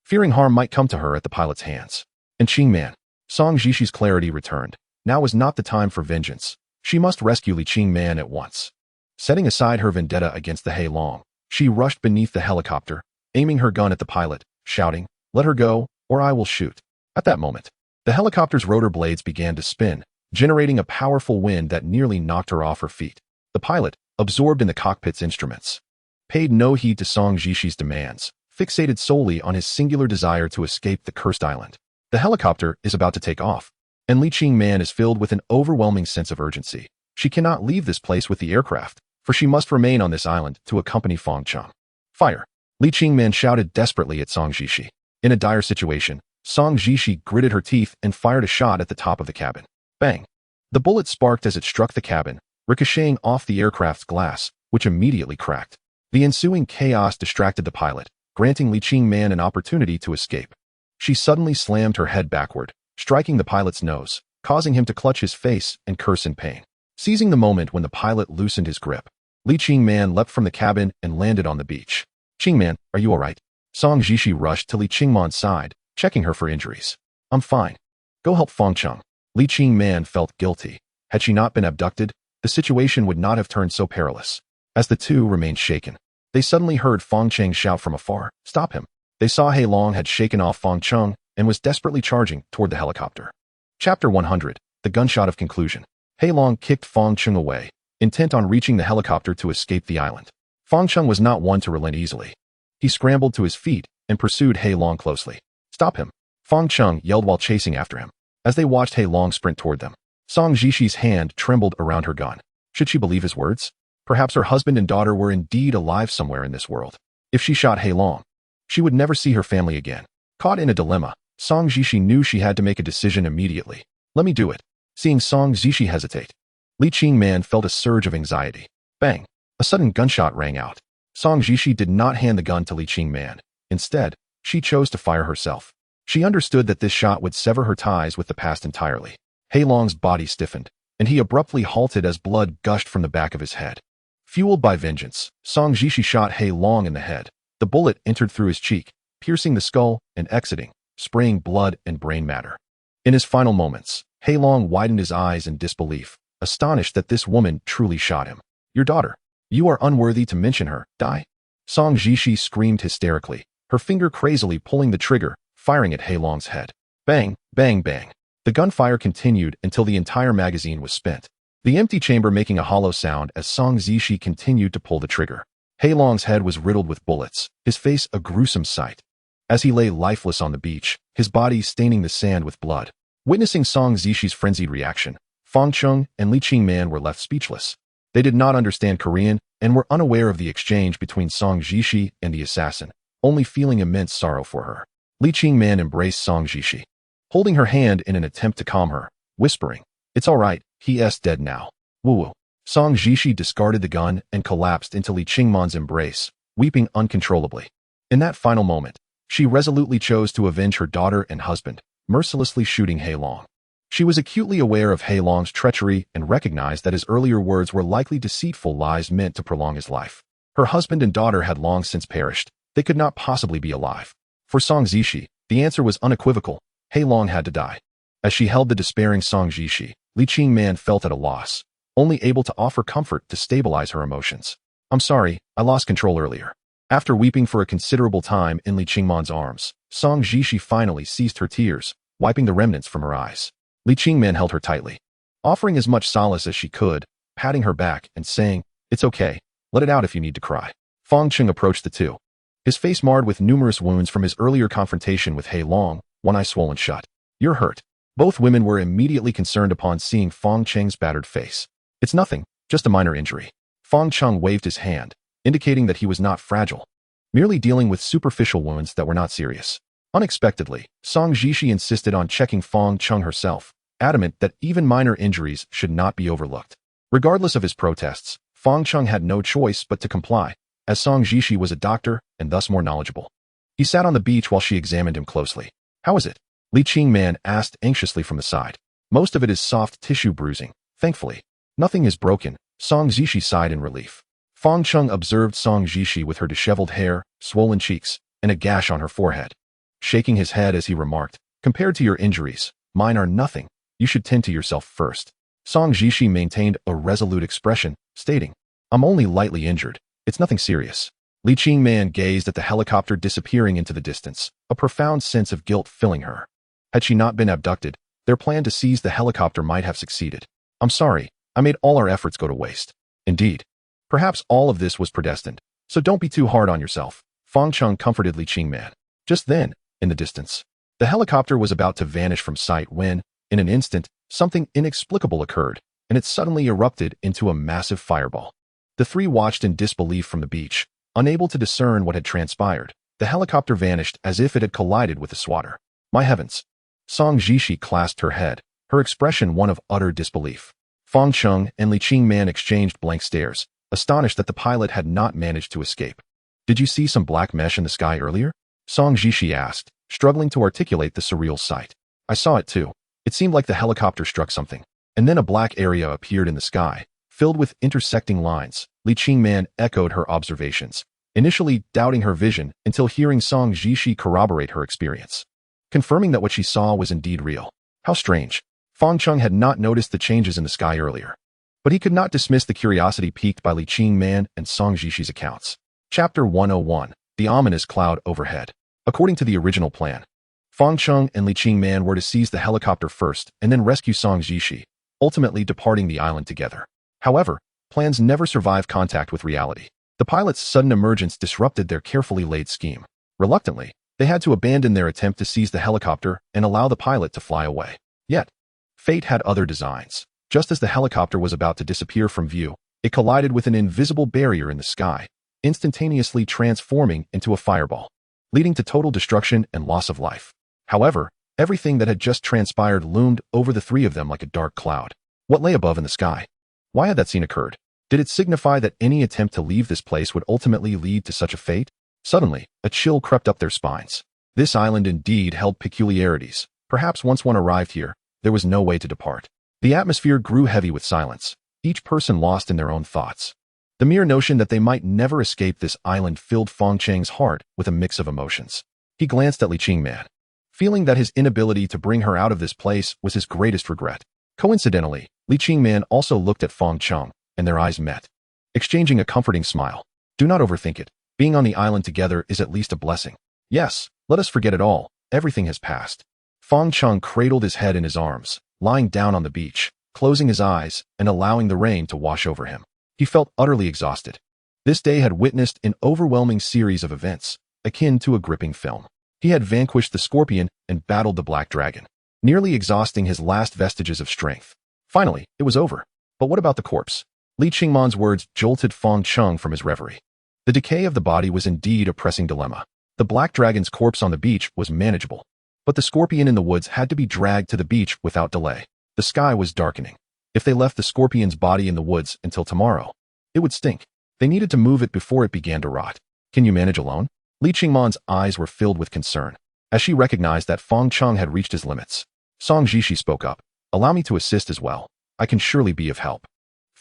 A: fearing harm might come to her at the pilot's hands. And Qingman. Song Jishi's clarity returned. Now was not the time for vengeance. She must rescue Li Qingman at once. Setting aside her vendetta against the Hei Long, she rushed beneath the helicopter, aiming her gun at the pilot, shouting, "Let her go, or I will shoot." At that moment, the helicopter's rotor blades began to spin, generating a powerful wind that nearly knocked her off her feet. The pilot, absorbed in the cockpit's instruments, paid no heed to Song Jishi's demands, fixated solely on his singular desire to escape the cursed island. The helicopter is about to take off, and Li Qingman is filled with an overwhelming sense of urgency. She cannot leave this place with the aircraft, for she must remain on this island to accompany Fang Cheng. "Fire!" Li Qingman shouted desperately at Song Jishi. In a dire situation, Song Jishi gritted her teeth and fired a shot at the top of the cabin. Bang! The bullet sparked as it struck the cabin, ricocheting off the aircraft's glass, which immediately cracked. The ensuing chaos distracted the pilot, granting Li Qingman an opportunity to escape. She suddenly slammed her head backward, striking the pilot's nose, causing him to clutch his face and curse in pain. Seizing the moment when the pilot loosened his grip, Li Qingman leapt from the cabin and landed on the beach. "Qingman, are you all right?" Song Jishi rushed to Li Qingman's side, checking her for injuries. "I'm fine. Go help Fang Cheng." Li Qingman felt guilty. Had she not been abducted, the situation would not have turned so perilous. As the two remained shaken, they suddenly heard Fang Cheng shout from afar, "Stop him." They saw Hei Long had shaken off Fang Cheng and was desperately charging toward the helicopter. Chapter 100, The Gunshot of Conclusion. Hei Long kicked Fang Cheng away, intent on reaching the helicopter to escape the island. Fang Cheng was not one to relent easily. He scrambled to his feet and pursued Hei Long closely. "Stop him!" Fang Cheng yelled while chasing after him. As they watched Hei Long sprint toward them, Song Jishi's hand trembled around her gun. Should she believe his words? Perhaps her husband and daughter were indeed alive somewhere in this world. If she shot Hei Long, she would never see her family again. Caught in a dilemma, Song Jishi knew she had to make a decision immediately. "Let me do it." Seeing Song Jishi hesitate, Li Qingman felt a surge of anxiety. Bang! A sudden gunshot rang out. Song Jishi did not hand the gun to Li Qingman. Instead, she chose to fire herself. She understood that this shot would sever her ties with the past entirely. Heilong's body stiffened, and he abruptly halted as blood gushed from the back of his head. Fueled by vengeance, Song Jishi shot Heilong in the head. The bullet entered through his cheek, piercing the skull and exiting, spraying blood and brain matter. In his final moments, Heilong widened his eyes in disbelief, astonished that this woman truly shot him. Your daughter. You are unworthy to mention her. Die. Song Jishi screamed hysterically, her finger crazily pulling the trigger, firing at Heilong's head. Bang, bang, bang. The gunfire continued until the entire magazine was spent, the empty chamber making a hollow sound as Song Jishi continued to pull the trigger. Heilong's head was riddled with bullets, his face a gruesome sight. As he lay lifeless on the beach, his body staining the sand with blood. Witnessing Song Jishi's frenzied reaction, Fang Cheng and Li Qingman were left speechless. They did not understand Korean and were unaware of the exchange between Song Jishi and the assassin, only feeling immense sorrow for her. Li Qingman embraced Song Jishi, holding her hand in an attempt to calm her, whispering, "It's all right, he's dead now." Woo-woo. Song Jishi discarded the gun and collapsed into Li Qingman's embrace, weeping uncontrollably. In that final moment, she resolutely chose to avenge her daughter and husband, mercilessly shooting Heilong. She was acutely aware of Heilong's treachery and recognized that his earlier words were likely deceitful lies meant to prolong his life. Her husband and daughter had long since perished. They could not possibly be alive. For Song Jishi, the answer was unequivocal. Heilong had to die. As she held the despairing Song Jishi, Li Qingman felt at a loss, only able to offer comfort to stabilize her emotions. "I'm sorry, I lost control earlier." After weeping for a considerable time in Li Qingman's arms, Song Jishi finally ceased her tears, wiping the remnants from her eyes. Li Qingman held her tightly, offering as much solace as she could, patting her back and saying, "It's okay, let it out if you need to cry." Fang Cheng approached the two, his face marred with numerous wounds from his earlier confrontation with Heilong, one eye swollen shut. "You're hurt." Both women were immediately concerned upon seeing Fang Cheng's battered face. "It's nothing, just a minor injury." Fang Cheng waved his hand, indicating that he was not fragile, merely dealing with superficial wounds that were not serious. Unexpectedly, Song Jishi insisted on checking Fang Cheng herself, adamant that even minor injuries should not be overlooked. Regardless of his protests, Fang Cheng had no choice but to comply, as Song Jishi was a doctor and thus more knowledgeable. He sat on the beach while she examined him closely. "How is it?" Li Qingman asked anxiously from the side. "Most of it is soft tissue bruising, thankfully. Nothing is broken." Song Jishi sighed in relief. Fang Cheng observed Song Jishi with her disheveled hair, swollen cheeks, and a gash on her forehead. Shaking his head as he remarked, "Compared to your injuries, mine are nothing. You should tend to yourself first." Song Jishi maintained a resolute expression, stating, "I'm only lightly injured. It's nothing serious." Li Qingman gazed at the helicopter disappearing into the distance, a profound sense of guilt filling her. Had she not been abducted, their plan to seize the helicopter might have succeeded. "I'm sorry, I made all our efforts go to waste." "Indeed. Perhaps all of this was predestined, so don't be too hard on yourself." Fang Cheng comforted Li Qingman. Just then, in the distance, the helicopter was about to vanish from sight when, in an instant, something inexplicable occurred, and it suddenly erupted into a massive fireball. The three watched in disbelief from the beach, unable to discern what had transpired. The helicopter vanished as if it had collided with a swatter. "My heavens!" Song Jishi clasped her head, her expression one of utter disbelief. Fang Cheng and Li Qingman exchanged blank stares, astonished that the pilot had not managed to escape. "Did you see some black mesh in the sky earlier?" Song Jishi asked, struggling to articulate the surreal sight. "I saw it too. It seemed like the helicopter struck something, and then a black area appeared in the sky, filled with intersecting lines." Li Qingman echoed her observations, initially doubting her vision until hearing Song Jishi corroborate her experience, confirming that what she saw was indeed real. How strange. Fang Cheng had not noticed the changes in the sky earlier, but he could not dismiss the curiosity piqued by Li Qingman and Song Jishi's accounts. Chapter 101. The Ominous Cloud Overhead. According to the original plan, Fang Cheng and Li Qingman were to seize the helicopter first and then rescue Song Jishi, ultimately departing the island together. However, plans never survive contact with reality. The pilot's sudden emergence disrupted their carefully laid scheme. Reluctantly, they had to abandon their attempt to seize the helicopter and allow the pilot to fly away. Yet, fate had other designs. Just as the helicopter was about to disappear from view, it collided with an invisible barrier in the sky, instantaneously transforming into a fireball, leading to total destruction and loss of life. However, everything that had just transpired loomed over the three of them like a dark cloud. What lay above in the sky? Why had that scene occurred? Did it signify that any attempt to leave this place would ultimately lead to such a fate? Suddenly, a chill crept up their spines. This island indeed held peculiarities. Perhaps once one arrived here, there was no way to depart. The atmosphere grew heavy with silence, each person lost in their own thoughts. The mere notion that they might never escape this island filled Fang Cheng's heart with a mix of emotions. He glanced at Li Qingman, feeling that his inability to bring her out of this place was his greatest regret. Coincidentally, Li Qingman also looked at Fang Cheng, and their eyes met, exchanging a comforting smile. Do not overthink it. Being on the island together is at least a blessing. Yes, let us forget it all. Everything has passed. Fang Cheng cradled his head in his arms, lying down on the beach, closing his eyes and allowing the rain to wash over him. He felt utterly exhausted. This day had witnessed an overwhelming series of events, akin to a gripping film. He had vanquished the scorpion and battled the black dragon, nearly exhausting his last vestiges of strength. Finally, it was over. But what about the corpse? Li Qingman's words jolted Fang Cheng from his reverie. The decay of the body was indeed a pressing dilemma. The black dragon's corpse on the beach was manageable, but the scorpion in the woods had to be dragged to the beach without delay. The sky was darkening. If they left the scorpion's body in the woods until tomorrow, it would stink. They needed to move it before it began to rot. Can you manage alone? Li Qingman's eyes were filled with concern, as she recognized that Fang Cheng had reached his limits. Song Jishi spoke up. Allow me to assist as well. I can surely be of help.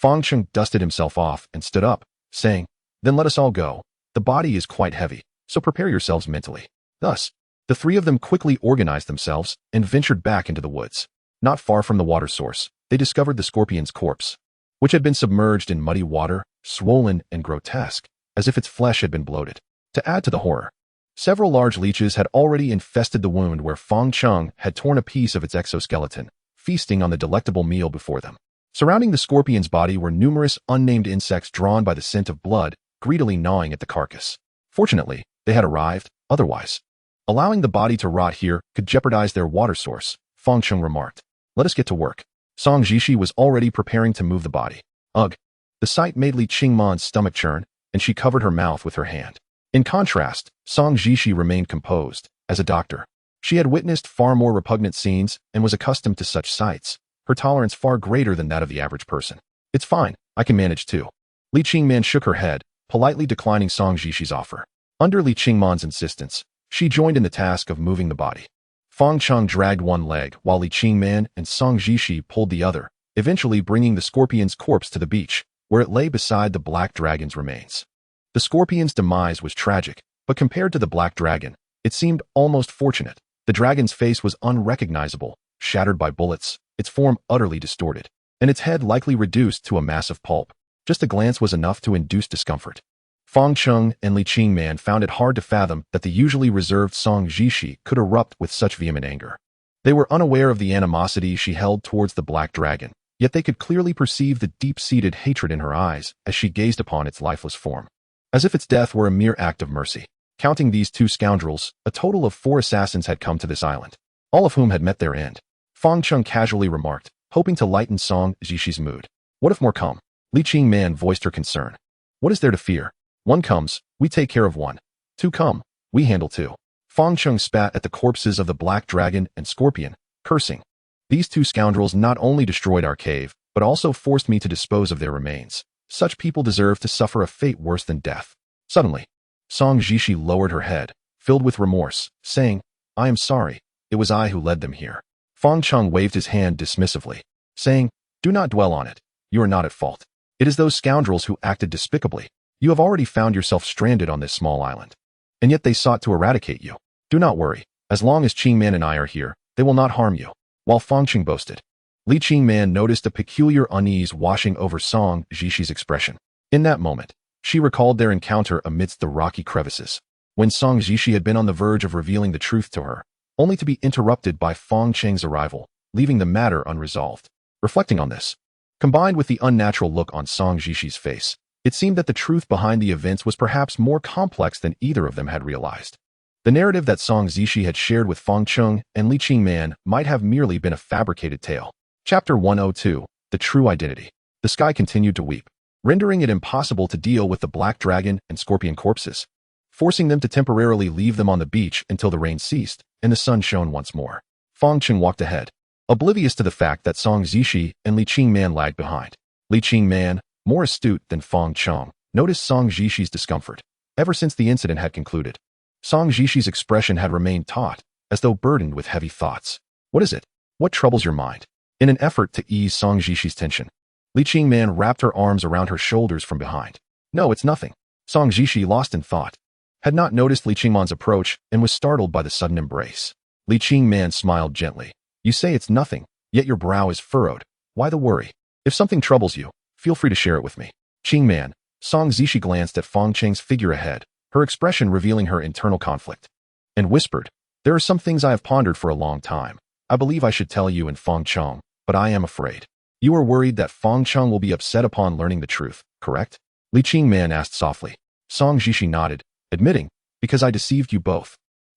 A: Fang Cheng dusted himself off and stood up, saying, Then let us all go. The body is quite heavy, so prepare yourselves mentally. Thus, the three of them quickly organized themselves and ventured back into the woods. Not far from the water source, they discovered the scorpion's corpse, which had been submerged in muddy water, swollen and grotesque, as if its flesh had been bloated. To add to the horror, several large leeches had already infested the wound where Fang Cheng had torn a piece of its exoskeleton, feasting on the delectable meal before them. Surrounding the scorpion's body were numerous unnamed insects drawn by the scent of blood, greedily gnawing at the carcass. Fortunately, they had arrived. Otherwise, allowing the body to rot here could jeopardize their water source, Fang Cheng remarked. Let us get to work. Song Jishi was already preparing to move the body. Ugh. The sight made Li Qingman's stomach churn, and she covered her mouth with her hand. In contrast, Song Jishi remained composed. As a doctor, she had witnessed far more repugnant scenes and was accustomed to such sights, her tolerance far greater than that of the average person. It's fine, I can manage too. Li Qingman shook her head, politely declining Song Jishi's offer. Under Li Qingman's insistence, she joined in the task of moving the body. Fang Cheng dragged one leg while Li Qingman and Song Jishi pulled the other, eventually bringing the scorpion's corpse to the beach, where it lay beside the black dragon's remains. The scorpion's demise was tragic, but compared to the black dragon, it seemed almost fortunate. The dragon's face was unrecognizable, shattered by bullets, its form utterly distorted, and its head likely reduced to a mass of pulp. Just a glance was enough to induce discomfort. Fang Cheng and Li Qingman found it hard to fathom that the usually reserved Song Jishi could erupt with such vehement anger. They were unaware of the animosity she held towards the black dragon, yet they could clearly perceive the deep-seated hatred in her eyes as she gazed upon its lifeless form. As if its death were a mere act of mercy. Counting these two scoundrels, a total of 4 assassins had come to this island, all of whom had met their end. Fang Cheng casually remarked, hoping to lighten Song Jishi's mood. What if more come? Li Qingman voiced her concern. What is there to fear? 1 comes, we take care of 1. 2 come, we handle 2. Fang Cheng spat at the corpses of the black dragon and scorpion, cursing. These 2 scoundrels not only destroyed our cave, but also forced me to dispose of their remains. Such people deserve to suffer a fate worse than death. Suddenly, Song Jishi lowered her head, filled with remorse, saying, I am sorry, it was I who led them here. Fang Cheng waved his hand dismissively, saying, Do not dwell on it, you are not at fault. It is those scoundrels who acted despicably. You have already found yourself stranded on this small island, and yet they sought to eradicate you. Do not worry, as long as Qingman and I are here, they will not harm you. While Fang Cheng boasted, Li Qingman noticed a peculiar unease washing over Song Jishi's expression. In that moment, she recalled their encounter amidst the rocky crevices, when Song Jishi had been on the verge of revealing the truth to her, only to be interrupted by Fang Cheng's arrival, leaving the matter unresolved. Reflecting on this, combined with the unnatural look on Song Jishi's face, it seemed that the truth behind the events was perhaps more complex than either of them had realized. The narrative that Song Jishi had shared with Fang Cheng and Li Qingman might have merely been a fabricated tale. Chapter 102, The True Identity. The sky continued to weep, rendering it impossible to deal with the black dragon and scorpion corpses, forcing them to temporarily leave them on the beach until the rain ceased and the sun shone once more. Fang Cheng walked ahead, oblivious to the fact that Song Jishi and Li Qingman lagged behind. Li Qingman, more astute than Fang Cheng, noticed Song Jishi's discomfort. Ever since the incident had concluded, Song Jishi's expression had remained taut, as though burdened with heavy thoughts. What is it? What troubles your mind? In an effort to ease Song Jishi's tension, Li Qingman wrapped her arms around her shoulders from behind. No, it's nothing. Song Jishi, lost in thought, had not noticed Li Qingman's approach and was startled by the sudden embrace. Li Qingman smiled gently. You say it's nothing, yet your brow is furrowed. Why the worry? If something troubles you, feel free to share it with me. Qingman, Song Jishi glanced at Fang Cheng's figure ahead, her expression revealing her internal conflict, and whispered, there are some things I have pondered for a long time. I believe I should tell you and Fang Cheng, but I am afraid. You are worried that Fang Cheng will be upset upon learning the truth, correct? Li Qingman asked softly. Song Jishi nodded, admitting, because I deceived you both.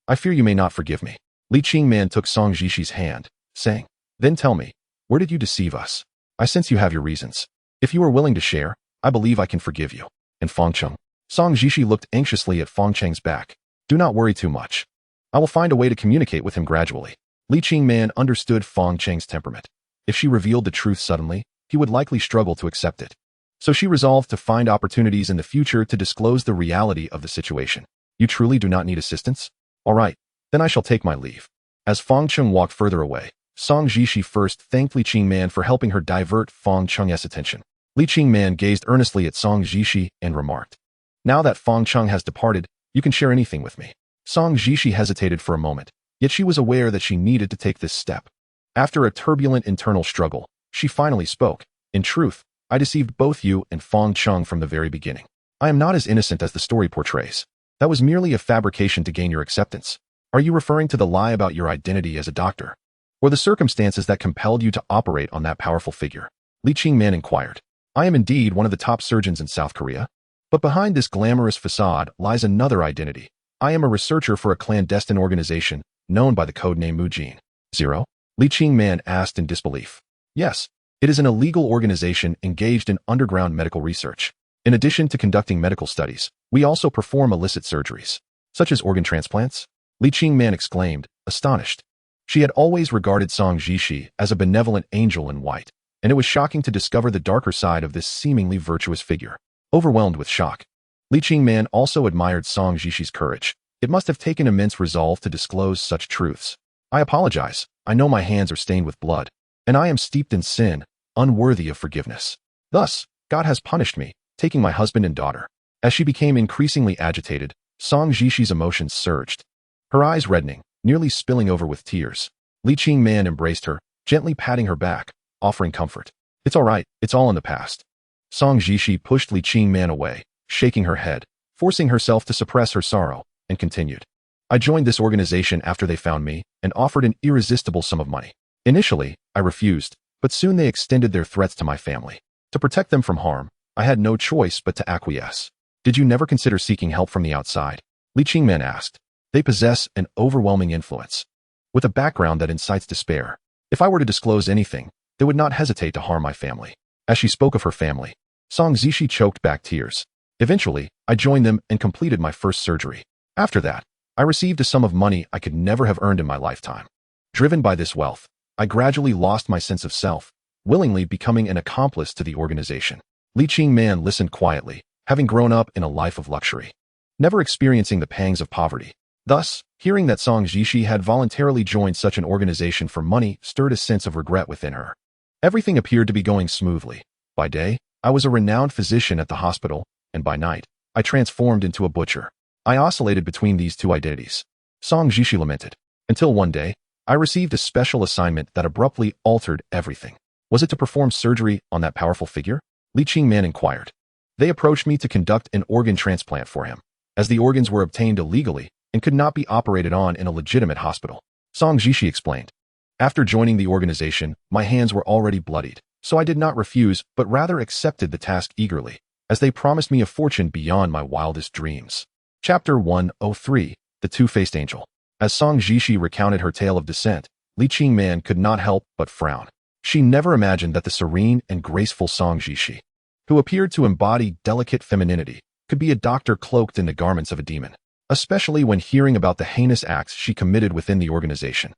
A: I fear you may not forgive me. Li Qingman took Song Jishi's hand, saying, then tell me, where did you deceive us? I sense you have your reasons. If you are willing to share, I believe I can forgive you. And Fang Cheng? Song Jishi looked anxiously at Fang Cheng's back. Do not worry too much. I will find a way to communicate with him gradually. Li Qingman understood Fang Cheng's temperament. If she revealed the truth suddenly, he would likely struggle to accept it. So she resolved to find opportunities in the future to disclose the reality of the situation. You truly do not need assistance? All right, then I shall take my leave. As Fang Cheng walked further away, Song Jishi first thanked Li Qingman for helping her divert Fang Cheng's attention. Li Qingman gazed earnestly at Song Jishi and remarked, now that Fang Cheng has departed, you can share anything with me. Song Jishi hesitated for a moment, yet she was aware that she needed to take this step. After a turbulent internal struggle, she finally spoke. In truth, I deceived both you and Fang Cheng from the very beginning. I am not as innocent as the story portrays. That was merely a fabrication to gain your acceptance. Are you referring to the lie about your identity as a doctor, or the circumstances that compelled you to operate on that powerful figure? Li Qingman inquired. I am indeed one of the top surgeons in South Korea, but behind this glamorous facade lies another identity. I am a researcher for a clandestine organization known by the codename Mujin. Zero? Li Qingman asked in disbelief. Yes, it is an illegal organization engaged in underground medical research. In addition to conducting medical studies, we also perform illicit surgeries, such as organ transplants. Li Qingman exclaimed, astonished. She had always regarded Song Jishi as a benevolent angel in white, and it was shocking to discover the darker side of this seemingly virtuous figure. Overwhelmed with shock, Li Qingman also admired Song Jishi's courage. It must have taken immense resolve to disclose such truths. I apologize. I know my hands are stained with blood, and I am steeped in sin, unworthy of forgiveness. Thus, God has punished me, taking my husband and daughter. As she became increasingly agitated, Song Jishi's emotions surged, her eyes reddening, nearly spilling over with tears. Li Qingman embraced her, gently patting her back, offering comfort. It's all right, it's all in the past. Song Jishi pushed Li Qingman away, shaking her head, forcing herself to suppress her sorrow, and continued. I joined this organization after they found me and offered an irresistible sum of money. Initially, I refused, but soon they extended their threats to my family. To protect them from harm, I had no choice but to acquiesce. Did you never consider seeking help from the outside? Li Qingman asked. They possess an overwhelming influence, with a background that incites despair. If I were to disclose anything, they would not hesitate to harm my family. As she spoke of her family, Song Jishi choked back tears. Eventually, I joined them and completed my first surgery. After that, I received a sum of money I could never have earned in my lifetime. Driven by this wealth, I gradually lost my sense of self, willingly becoming an accomplice to the organization. Li Qingman listened quietly, having grown up in a life of luxury, never experiencing the pangs of poverty. Thus, hearing that Song Jishi had voluntarily joined such an organization for money stirred a sense of regret within her. Everything appeared to be going smoothly. By day, I was a renowned physician at the hospital, and by night, I transformed into a butcher. I oscillated between these two identities. Song Jishi lamented. Until one day, I received a special assignment that abruptly altered everything. Was it to perform surgery on that powerful figure? Li Qingman inquired. They approached me to conduct an organ transplant for him, as the organs were obtained illegally and could not be operated on in a legitimate hospital. Song Jishi explained. After joining the organization, my hands were already bloodied, so I did not refuse but rather accepted the task eagerly, as they promised me a fortune beyond my wildest dreams. Chapter 103, The Two-Faced Angel. As Song Jishi recounted her tale of descent, Li Qingman could not help but frown. She never imagined that the serene and graceful Song Jishi, who appeared to embody delicate femininity, could be a doctor cloaked in the garments of a demon, especially when hearing about the heinous acts she committed within the organization.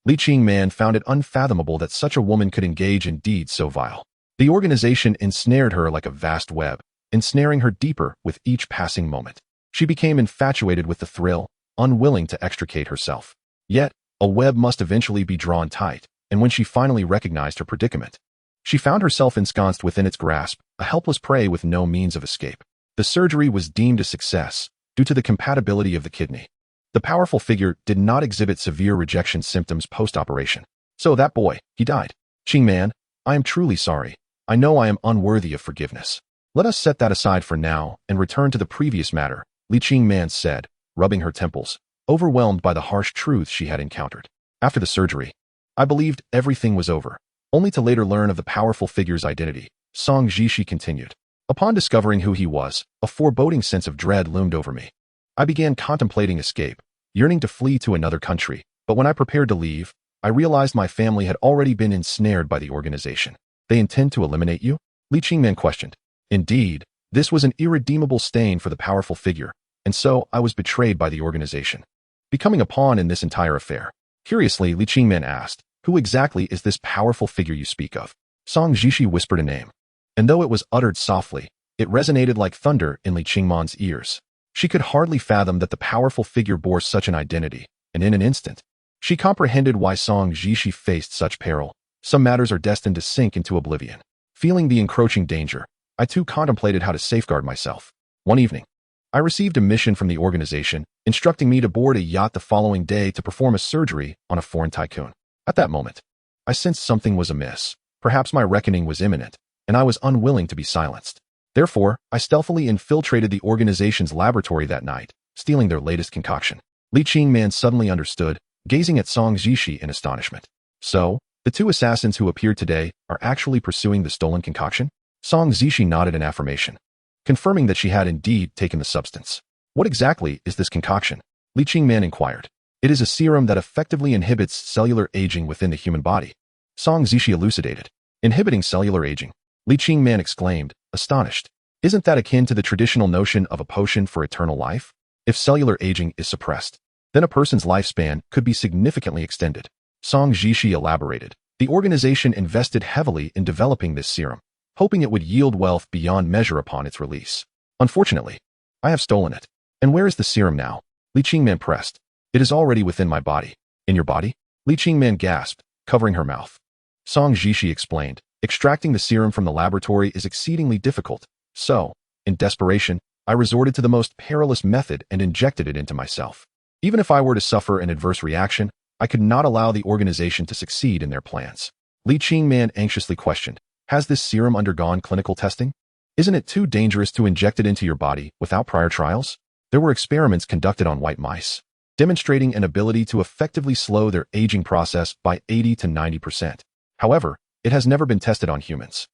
A: Li Qingman found it unfathomable that such a woman could engage in deeds so vile. The organization ensnared her like a vast web, ensnaring her deeper with each passing moment. She became infatuated with the thrill, unwilling to extricate herself. Yet, a web must eventually be drawn tight, and when she finally recognized her predicament, she found herself ensconced within its grasp, a helpless prey with no means of escape. The surgery was deemed a success due to the compatibility of the kidney. The powerful figure did not exhibit severe rejection symptoms post-operation. So that boy, he died. Ching Man, I am truly sorry. I know I am unworthy of forgiveness. Let us set that aside for now and return to the previous matter, Li Ching Man said, rubbing her temples, overwhelmed by the harsh truth she had encountered. After the surgery, I believed everything was over, only to later learn of the powerful figure's identity. Song Jishi continued. Upon discovering who he was, a foreboding sense of dread loomed over me. I began contemplating escape, yearning to flee to another country, but when I prepared to leave, I realized my family had already been ensnared by the organization. They intend to eliminate you? Li Qingman questioned. Indeed, this was an irredeemable stain for the powerful figure, and so I was betrayed by the organization, becoming a pawn in this entire affair. Curiously, Li Qingman asked, who exactly is this powerful figure you speak of? Song Jishi whispered a name, and though it was uttered softly, it resonated like thunder in Li Qingman's ears. She could hardly fathom that the powerful figure bore such an identity, and in an instant, she comprehended why Song Jishi faced such peril. Some matters are destined to sink into oblivion. Feeling the encroaching danger, I too contemplated how to safeguard myself. One evening, I received a mission from the organization, instructing me to board a yacht the following day to perform a surgery on a foreign tycoon. At that moment, I sensed something was amiss. Perhaps my reckoning was imminent, and I was unwilling to be silenced. Therefore, I stealthily infiltrated the organization's laboratory that night, stealing their latest concoction. Li Qingman suddenly understood, gazing at Song Jishi in astonishment. So, the two assassins who appeared today are actually pursuing the stolen concoction? Song Jishi nodded in affirmation, confirming that she had indeed taken the substance. What exactly is this concoction? Li Qingman inquired. It is a serum that effectively inhibits cellular aging within the human body. Song Jishi elucidated. Inhibiting cellular aging? Li Qingman exclaimed, astonished. Isn't that akin to the traditional notion of a potion for eternal life? If cellular aging is suppressed, then a person's lifespan could be significantly extended. Song Jishi elaborated. The organization invested heavily in developing this serum, hoping it would yield wealth beyond measure upon its release. Unfortunately, I have stolen it. And where is the serum now? Li Qingman pressed. It is already within my body. In your body? Li Qingman gasped, covering her mouth. Song Jishi explained. Extracting the serum from the laboratory is exceedingly difficult, so, in desperation, I resorted to the most perilous method and injected it into myself. Even if I were to suffer an adverse reaction, I could not allow the organization to succeed in their plans. Li Qingman anxiously questioned, has this serum undergone clinical testing? Isn't it too dangerous to inject it into your body without prior trials? There were experiments conducted on white mice, demonstrating an ability to effectively slow their aging process by 80 to 90%. However, it has never been tested on humans.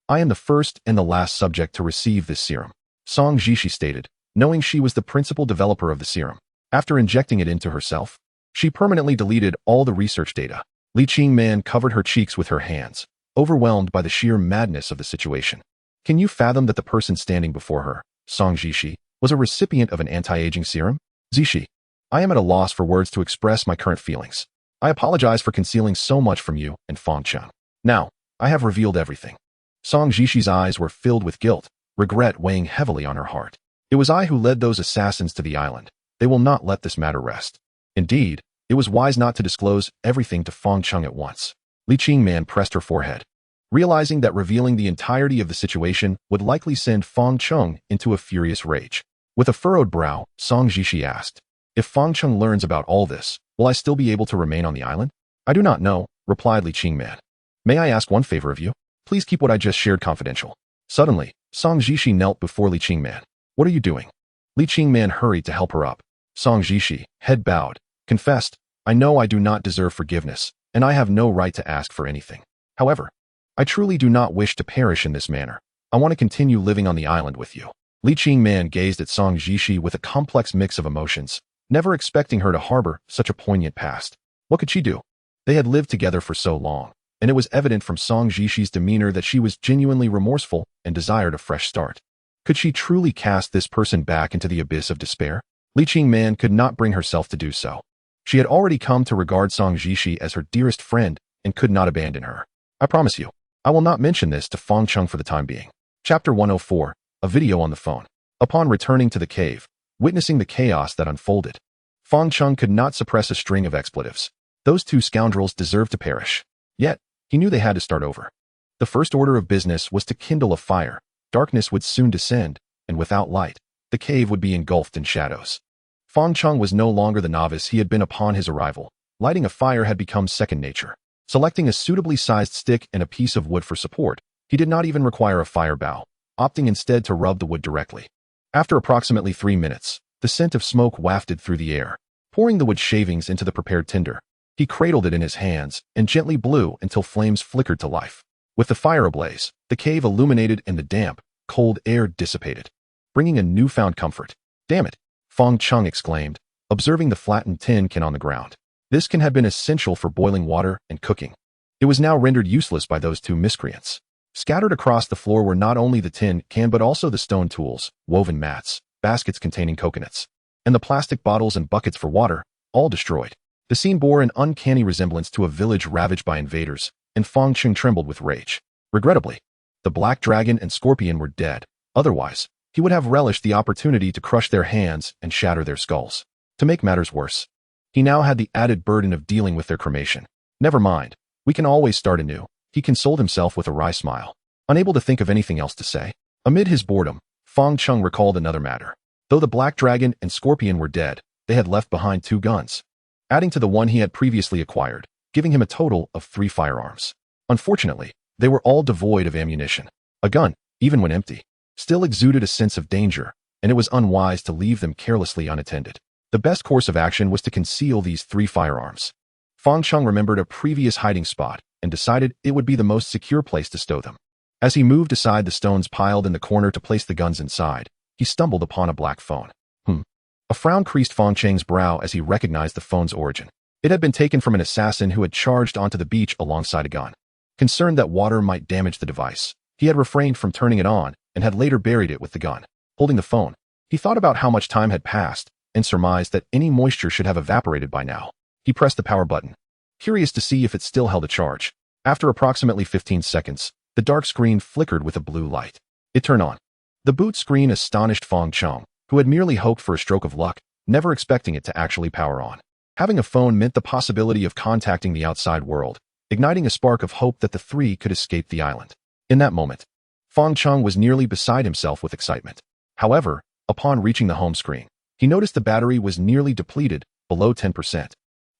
A: I am the first and the last subject to receive this serum, Song Jishi stated, knowing she was the principal developer of the serum. After injecting it into herself, she permanently deleted all the research data. Li Qingman covered her cheeks with her hands, overwhelmed by the sheer madness of the situation. Can you fathom that the person standing before her, Song Jishi, was a recipient of an anti-aging serum? Jishi, I am at a loss for words to express my current feelings. I apologize for concealing so much from you and Fang Cheng. Now, I have revealed everything. Song Jishi's eyes were filled with guilt, regret weighing heavily on her heart. It was I who led those assassins to the island. They will not let this matter rest. Indeed, it was wise not to disclose everything to Fang Cheng at once. Li Qingman pressed her forehead, realizing that revealing the entirety of the situation would likely send Fang Cheng into a furious rage. With a furrowed brow, Song Jishi asked, if Fang Cheng learns about all this, will I still be able to remain on the island? I do not know, replied Li Qingman. May I ask one favor of you? Please keep what I just shared confidential. Suddenly, Song Jishi knelt before Li Qingman. What are you doing? Li Qingman hurried to help her up. Song Jishi, head bowed, confessed, I know I do not deserve forgiveness, and I have no right to ask for anything. However, I truly do not wish to perish in this manner. I want to continue living on the island with you. Li Qingman gazed at Song Jishi with a complex mix of emotions, never expecting her to harbor such a poignant past. What could she do? They had lived together for so long, and it was evident from Song Jishi's demeanor that she was genuinely remorseful and desired a fresh start. Could she truly cast this person back into the abyss of despair? Li Qingman could not bring herself to do so. She had already come to regard Song Jishi as her dearest friend and could not abandon her. I promise you, I will not mention this to Fang Cheng for the time being. Chapter 104, a video on the phone. Upon returning to the cave, witnessing the chaos that unfolded, Fang Cheng could not suppress a string of expletives. Those two scoundrels deserved to perish. Yet, he knew they had to start over. The first order of business was to kindle a fire. Darkness would soon descend, and without light, the cave would be engulfed in shadows. Fang Cheng was no longer the novice he had been upon his arrival. Lighting a fire had become second nature. Selecting a suitably sized stick and a piece of wood for support, he did not even require a fire bow, opting instead to rub the wood directly. After approximately 3 minutes, the scent of smoke wafted through the air. Pouring the wood shavings into the prepared tinder, he cradled it in his hands and gently blew until flames flickered to life. With the fire ablaze, the cave illuminated and the damp, cold air dissipated, bringing a newfound comfort. "Damn it," Fang Cheng exclaimed, observing the flattened tin can on the ground. This can had been essential for boiling water and cooking. It was now rendered useless by those two miscreants. Scattered across the floor were not only the tin can but also the stone tools, woven mats, baskets containing coconuts, and the plastic bottles and buckets for water, all destroyed. The scene bore an uncanny resemblance to a village ravaged by invaders, and Fang Cheng trembled with rage. Regrettably, the black dragon and scorpion were dead. Otherwise, he would have relished the opportunity to crush their hands and shatter their skulls. To make matters worse, he now had the added burden of dealing with their cremation. Never mind, we can always start anew, he consoled himself with a wry smile, unable to think of anything else to say. Amid his boredom, Fang Cheng recalled another matter. Though the black dragon and scorpion were dead, they had left behind 2 guns, adding to the one he had previously acquired, giving him a total of 3 firearms. Unfortunately, they were all devoid of ammunition. A gun, even when empty, still exuded a sense of danger, and it was unwise to leave them carelessly unattended. The best course of action was to conceal these 3 firearms. Fang Cheng remembered a previous hiding spot and decided it would be the most secure place to stow them. As he moved aside the stones piled in the corner to place the guns inside, he stumbled upon a black phone. A frown creased Fang Cheng's brow as he recognized the phone's origin. It had been taken from an assassin who had charged onto the beach alongside a gun. Concerned that water might damage the device, he had refrained from turning it on and had later buried it with the gun. Holding the phone, he thought about how much time had passed and surmised that any moisture should have evaporated by now. He pressed the power button, curious to see if it still held a charge. After approximately 15 seconds, the dark screen flickered with a blue light. It turned on. The boot screen astonished Fang Cheng, who had merely hoped for a stroke of luck, never expecting it to actually power on. Having a phone meant the possibility of contacting the outside world, igniting a spark of hope that the 3 could escape the island. In that moment, Fang Cheng was nearly beside himself with excitement. However, upon reaching the home screen, he noticed the battery was nearly depleted, below 10%,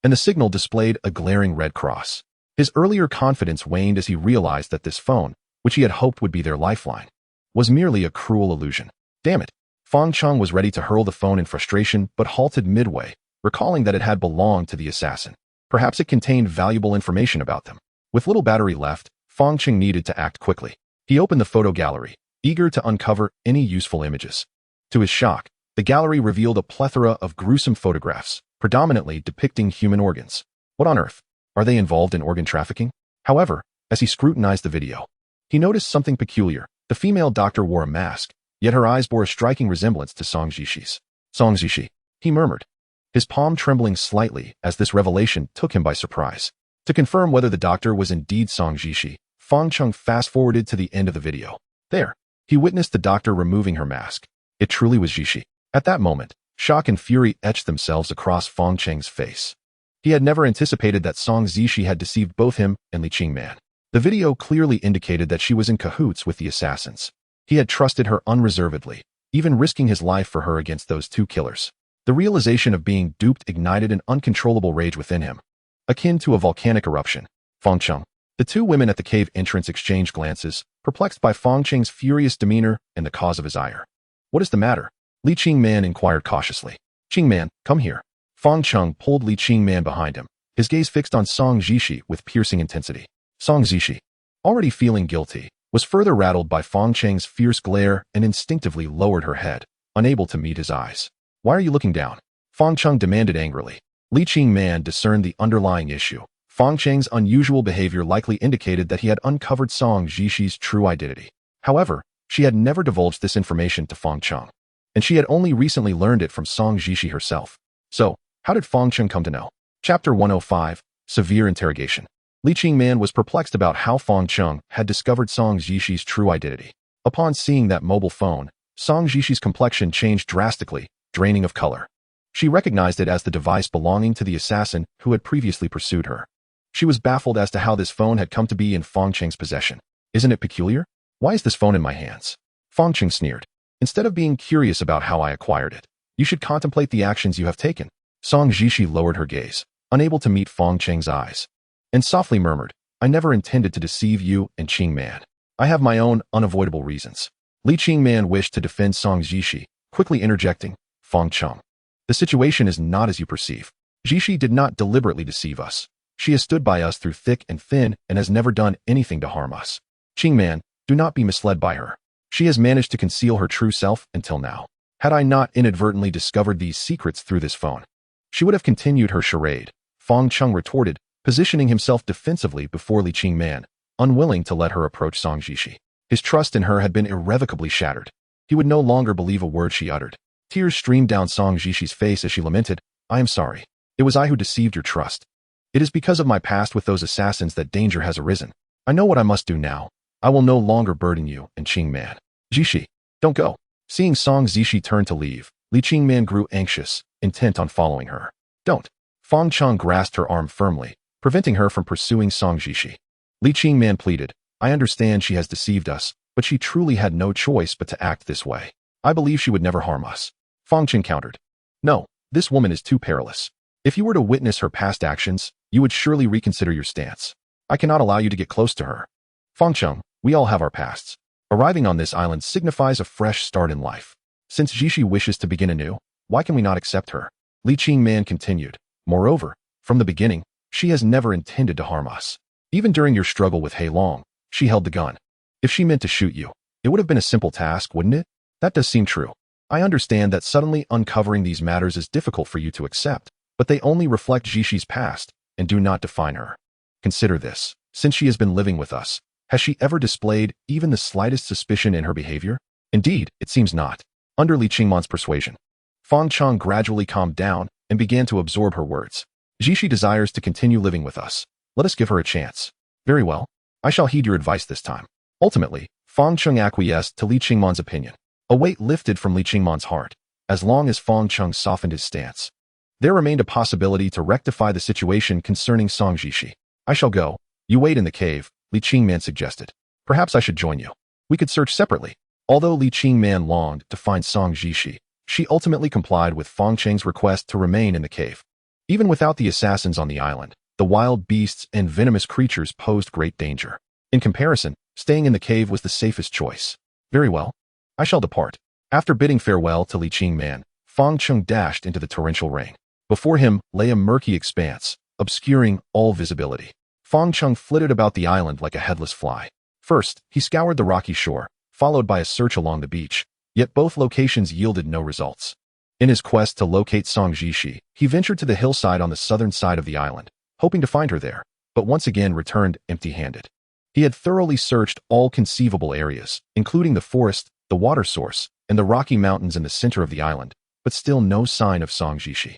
A: and the signal displayed a glaring red cross. His earlier confidence waned as he realized that this phone, which he had hoped would be their lifeline, was merely a cruel illusion. Damn it! Fang Cheng was ready to hurl the phone in frustration but halted midway, recalling that it had belonged to the assassin. Perhaps it contained valuable information about them. With little battery left, Fang Cheng needed to act quickly. He opened the photo gallery, eager to uncover any useful images. To his shock, the gallery revealed a plethora of gruesome photographs, predominantly depicting human organs. What on earth? Are they involved in organ trafficking? However, as he scrutinized the video, he noticed something peculiar. The female doctor wore a mask, yet her eyes bore a striking resemblance to Song Zhixi's. Song Zhixi, he murmured, his palm trembling slightly as this revelation took him by surprise. To confirm whether the doctor was indeed Song Zhixi, Fang Cheng fast-forwarded to the end of the video. There, he witnessed the doctor removing her mask. It truly was Zhixi. At that moment, shock and fury etched themselves across Fang Cheng's face. He had never anticipated that Song Zhixi had deceived both him and Li Qingman. The video clearly indicated that she was in cahoots with the assassins. He had trusted her unreservedly, even risking his life for her against those 2 killers. The realization of being duped ignited an uncontrollable rage within him, akin to a volcanic eruption. Fang Cheng. The 2 women at the cave entrance exchanged glances, perplexed by Fang Cheng's furious demeanor and the cause of his ire. What is the matter? Li Qingman inquired cautiously. Qingman, come here. Fang Cheng pulled Li Qingman behind him, his gaze fixed on Song Zhixi with piercing intensity. Song Zhixi, already feeling guilty, was further rattled by Fang Cheng's fierce glare and instinctively lowered her head, unable to meet his eyes. Why are you looking down? Fang Cheng demanded angrily. Li Qingman discerned the underlying issue. Fang Cheng's unusual behavior likely indicated that he had uncovered Song Zhixi's true identity. However, she had never divulged this information to Fang Cheng, and she had only recently learned it from Song Zhixi herself. So, how did Fang Cheng come to know? Chapter 105, Severe Interrogation. Li Qingman was perplexed about how Fang Cheng had discovered Song Zhishi's true identity. Upon seeing that mobile phone, Song Zhishi's complexion changed drastically, draining of color. She recognized it as the device belonging to the assassin who had previously pursued her. She was baffled as to how this phone had come to be in Fang Cheng's possession. Isn't it peculiar? Why is this phone in my hands? Fang Cheng sneered. Instead of being curious about how I acquired it, you should contemplate the actions you have taken. Song Zhishi lowered her gaze, unable to meet Fang Cheng's eyes, and softly murmured, I never intended to deceive you and Qingman. I have my own unavoidable reasons. Li Qingman wished to defend Song Zhishi, quickly interjecting, Fang Cheng. The situation is not as you perceive. Zhishi did not deliberately deceive us. She has stood by us through thick and thin and has never done anything to harm us. Qingman, do not be misled by her. She has managed to conceal her true self until now. Had I not inadvertently discovered these secrets through this phone, she would have continued her charade. Fang Cheng retorted, positioning himself defensively before Li Qingman, unwilling to let her approach Song Zhishi. His trust in her had been irrevocably shattered. He would no longer believe a word she uttered. Tears streamed down Song Zhishi's face as she lamented, I am sorry. It was I who deceived your trust. It is because of my past with those assassins that danger has arisen. I know what I must do now. I will no longer burden you and Qingman. Zhishi, don't go. Seeing Song Zhishi turn to leave, Li Qingman grew anxious, intent on following her. Don't. Fang Cheng grasped her arm firmly, preventing her from pursuing Song Zhishi. Li Qingman pleaded, I understand she has deceived us, but she truly had no choice but to act this way. I believe she would never harm us. Fang Cheng countered. No, this woman is too perilous. If you were to witness her past actions, you would surely reconsider your stance. I cannot allow you to get close to her. Fang Cheng, we all have our pasts. Arriving on this island signifies a fresh start in life. Since Zhishi wishes to begin anew, why can we not accept her? Li Qingman continued. Moreover, from the beginning, she has never intended to harm us. Even during your struggle with Hei Long, she held the gun. If she meant to shoot you, it would have been a simple task, wouldn't it? That does seem true. I understand that suddenly uncovering these matters is difficult for you to accept, but they only reflect Zhishi's past and do not define her. Consider this. Since she has been living with us, has she ever displayed even the slightest suspicion in her behavior? Indeed, it seems not. Under Li Qingman's persuasion, Fang Cheng gradually calmed down and began to absorb her words. Zhishi desires to continue living with us. Let us give her a chance. Very well. I shall heed your advice this time. Ultimately, Fang Cheng acquiesced to Li Qingman's opinion. A weight lifted from Li Qingman's heart, as long as Fang Cheng softened his stance. There remained a possibility to rectify the situation concerning Song Zhishi. I shall go. You wait in the cave, Li Qingman suggested. Perhaps I should join you. We could search separately. Although Li Qingman longed to find Song Zhishi, she ultimately complied with Fang Cheng's request to remain in the cave. Even without the assassins on the island, the wild beasts and venomous creatures posed great danger. In comparison, staying in the cave was the safest choice. Very well. I shall depart. After bidding farewell to Li Qingman, Fang Cheng dashed into the torrential rain. Before him lay a murky expanse, obscuring all visibility. Fang Cheng flitted about the island like a headless fly. First, he scoured the rocky shore, followed by a search along the beach, yet both locations yielded no results. In his quest to locate Song Zhishi, he ventured to the hillside on the southern side of the island, hoping to find her there, but once again returned empty-handed. He had thoroughly searched all conceivable areas, including the forest, the water source, and the rocky mountains in the center of the island, but still no sign of Song Zhishi.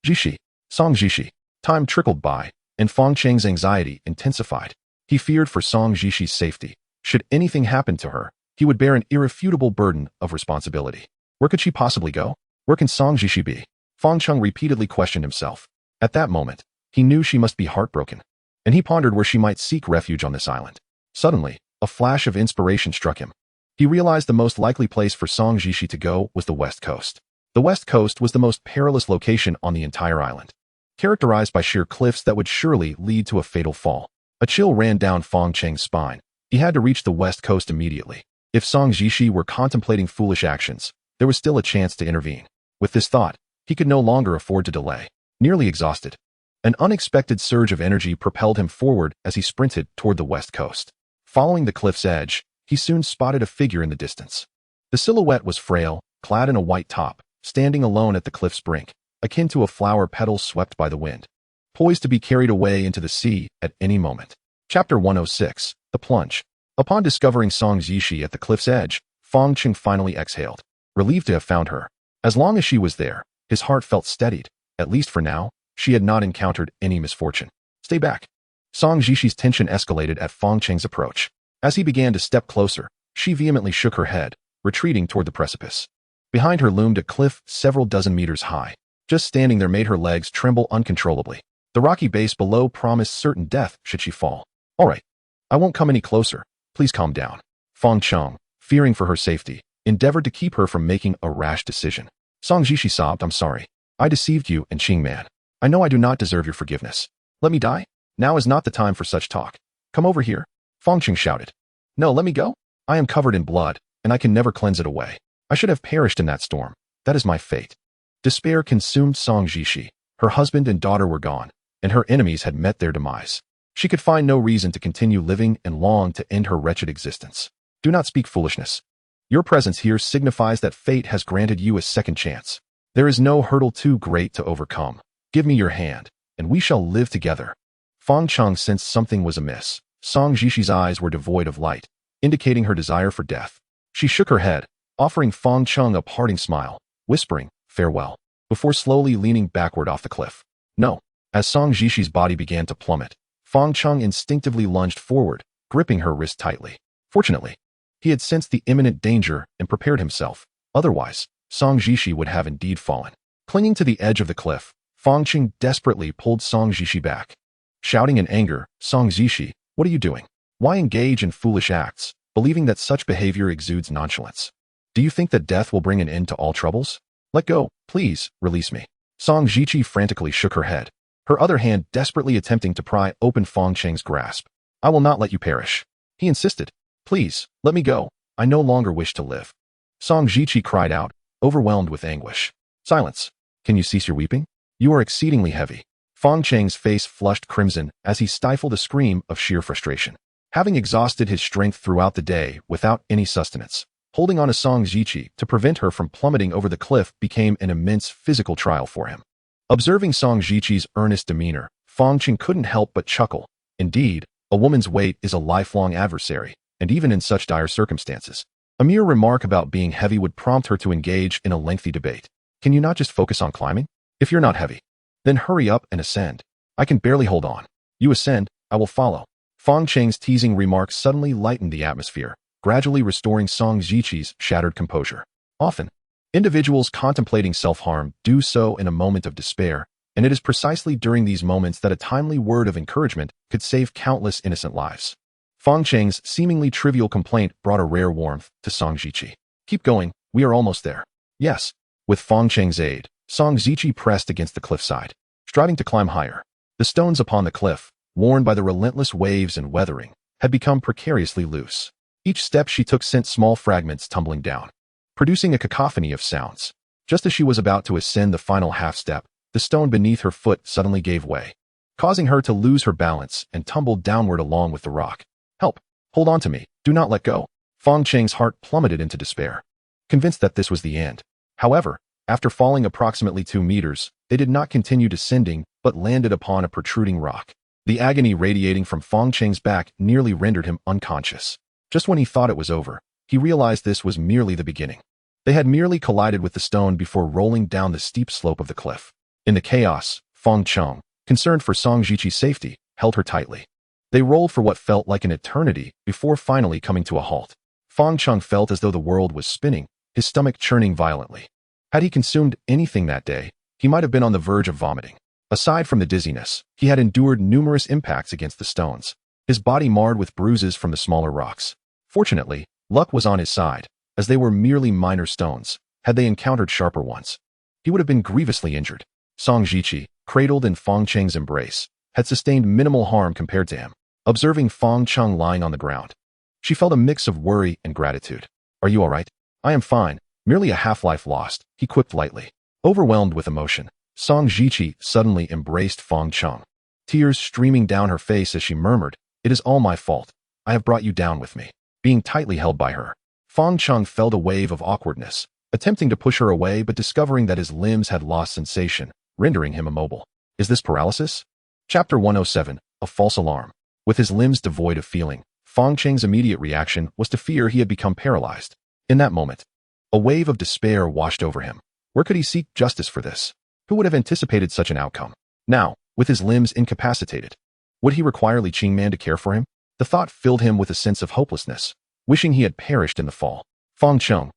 A: Zhishi, Song Zhishi. Time trickled by, and Fang Cheng's anxiety intensified. He feared for Song Zhishi's safety. Should anything happen to her, he would bear an irrefutable burden of responsibility. Where could she possibly go? Where can Song Zhishi be? Fang Cheng repeatedly questioned himself. At that moment, he knew she must be heartbroken, and he pondered where she might seek refuge on this island. Suddenly, a flash of inspiration struck him. He realized the most likely place for Song Zhishi to go was the west coast. The west coast was the most perilous location on the entire island, characterized by sheer cliffs that would surely lead to a fatal fall. A chill ran down Fang Cheng's spine. He had to reach the west coast immediately. If Song Zhishi were contemplating foolish actions, there was still a chance to intervene. With this thought, he could no longer afford to delay. Nearly exhausted, an unexpected surge of energy propelled him forward as he sprinted toward the west coast. Following the cliff's edge, he soon spotted a figure in the distance. The silhouette was frail, clad in a white top, standing alone at the cliff's brink, akin to a flower petal swept by the wind, poised to be carried away into the sea at any moment. Chapter 106, The Plunge. Upon discovering Song Zhishi at the cliff's edge, Fang Cheng finally exhaled, relieved to have found her. As long as she was there, his heart felt steadied. At least for now, she had not encountered any misfortune. Stay back. Song Jishi's tension escalated at Fang Cheng's approach. As he began to step closer, she vehemently shook her head, retreating toward the precipice. Behind her loomed a cliff several dozen meters high. Just standing there made her legs tremble uncontrollably. The rocky base below promised certain death should she fall. All right. I won't come any closer. Please calm down. Fang Cheng, fearing for her safety, endeavored to keep her from making a rash decision. Song Jishi sobbed, I'm sorry. I deceived you and Qing Man. I know I do not deserve your forgiveness. Let me die? Now is not the time for such talk. Come over here. Fang Cheng shouted. No, let me go. I am covered in blood, and I can never cleanse it away. I should have perished in that storm. That is my fate. Despair consumed Song Jishi. Her husband and daughter were gone, and her enemies had met their demise. She could find no reason to continue living and longed to end her wretched existence. Do not speak foolishness. Your presence here signifies that fate has granted you a second chance. There is no hurdle too great to overcome. Give me your hand, and we shall live together. Fang Cheng sensed something was amiss. Song Jishi's eyes were devoid of light, indicating her desire for death. She shook her head, offering Fang Cheng a parting smile, whispering, farewell, before slowly leaning backward off the cliff. No. As Song Jishi's body began to plummet, Fang Cheng instinctively lunged forward, gripping her wrist tightly. Fortunately, he had sensed the imminent danger and prepared himself. Otherwise, Song Jishi would have indeed fallen. Clinging to the edge of the cliff, Fang Cheng desperately pulled Song Jishi back. Shouting in anger, Song Jishi, what are you doing? Why engage in foolish acts, believing that such behavior exudes nonchalance? Do you think that death will bring an end to all troubles? Let go, please, release me. Song Jishi frantically shook her head, her other hand desperately attempting to pry open Fang Cheng's grasp. I will not let you perish. He insisted. Please, let me go. I no longer wish to live. Song Jishi cried out, overwhelmed with anguish. Silence. Can you cease your weeping? You are exceedingly heavy. Fang Cheng's face flushed crimson as he stifled a scream of sheer frustration. Having exhausted his strength throughout the day without any sustenance, holding on to Song Jishi to prevent her from plummeting over the cliff became an immense physical trial for him. Observing Song Jishi's earnest demeanor, Fang Cheng couldn't help but chuckle. Indeed, a woman's weight is a lifelong adversary, and even in such dire circumstances, a mere remark about being heavy would prompt her to engage in a lengthy debate. Can you not just focus on climbing? If you're not heavy, then hurry up and ascend. I can barely hold on. You ascend, I will follow. Fang Cheng's teasing remarks suddenly lightened the atmosphere, gradually restoring Song Jishi's shattered composure. Often, individuals contemplating self-harm do so in a moment of despair, and it is precisely during these moments that a timely word of encouragement could save countless innocent lives. Fang Cheng's seemingly trivial complaint brought a rare warmth to Song Jishi. Keep going, we are almost there. Yes. With Fang Cheng's aid, Song Jishi pressed against the cliffside, striving to climb higher. The stones upon the cliff, worn by the relentless waves and weathering, had become precariously loose. Each step she took sent small fragments tumbling down, producing a cacophony of sounds. Just as she was about to ascend the final half-step, the stone beneath her foot suddenly gave way, causing her to lose her balance and tumble downward along with the rock. Help! Hold on to me. Do not let go. Fang Cheng's heart plummeted into despair, convinced that this was the end. However, after falling approximately 2 meters, they did not continue descending, but landed upon a protruding rock. The agony radiating from Fang Cheng's back nearly rendered him unconscious. Just when he thought it was over, he realized this was merely the beginning. They had merely collided with the stone before rolling down the steep slope of the cliff. In the chaos, Fang Cheng, concerned for Song Jishi's safety, held her tightly. They rolled for what felt like an eternity before finally coming to a halt. Fang Cheng felt as though the world was spinning, his stomach churning violently. Had he consumed anything that day, he might have been on the verge of vomiting. Aside from the dizziness, he had endured numerous impacts against the stones, his body marred with bruises from the smaller rocks. Fortunately, luck was on his side, as they were merely minor stones. Had they encountered sharper ones, he would have been grievously injured. Song Jishi, cradled in Fang Cheng's embrace, had sustained minimal harm compared to him. Observing Fang Cheng lying on the ground, she felt a mix of worry and gratitude. Are you all right? I am fine. Merely a half-life lost, he quipped lightly. Overwhelmed with emotion, Song Jishi suddenly embraced Fang Cheng, tears streaming down her face as she murmured, It is all my fault. I have brought you down with me. Being tightly held by her, Fang Cheng felt a wave of awkwardness, attempting to push her away but discovering that his limbs had lost sensation, rendering him immobile. Is this paralysis? Chapter 107, A False Alarm. With his limbs devoid of feeling, Fang Cheng's immediate reaction was to fear he had become paralyzed. In that moment, a wave of despair washed over him. Where could he seek justice for this? Who would have anticipated such an outcome? Now, with his limbs incapacitated, Would he require Li Qingman to care for him? The thought filled him with a sense of hopelessness, wishing he had perished in the fall. Fang Cheng,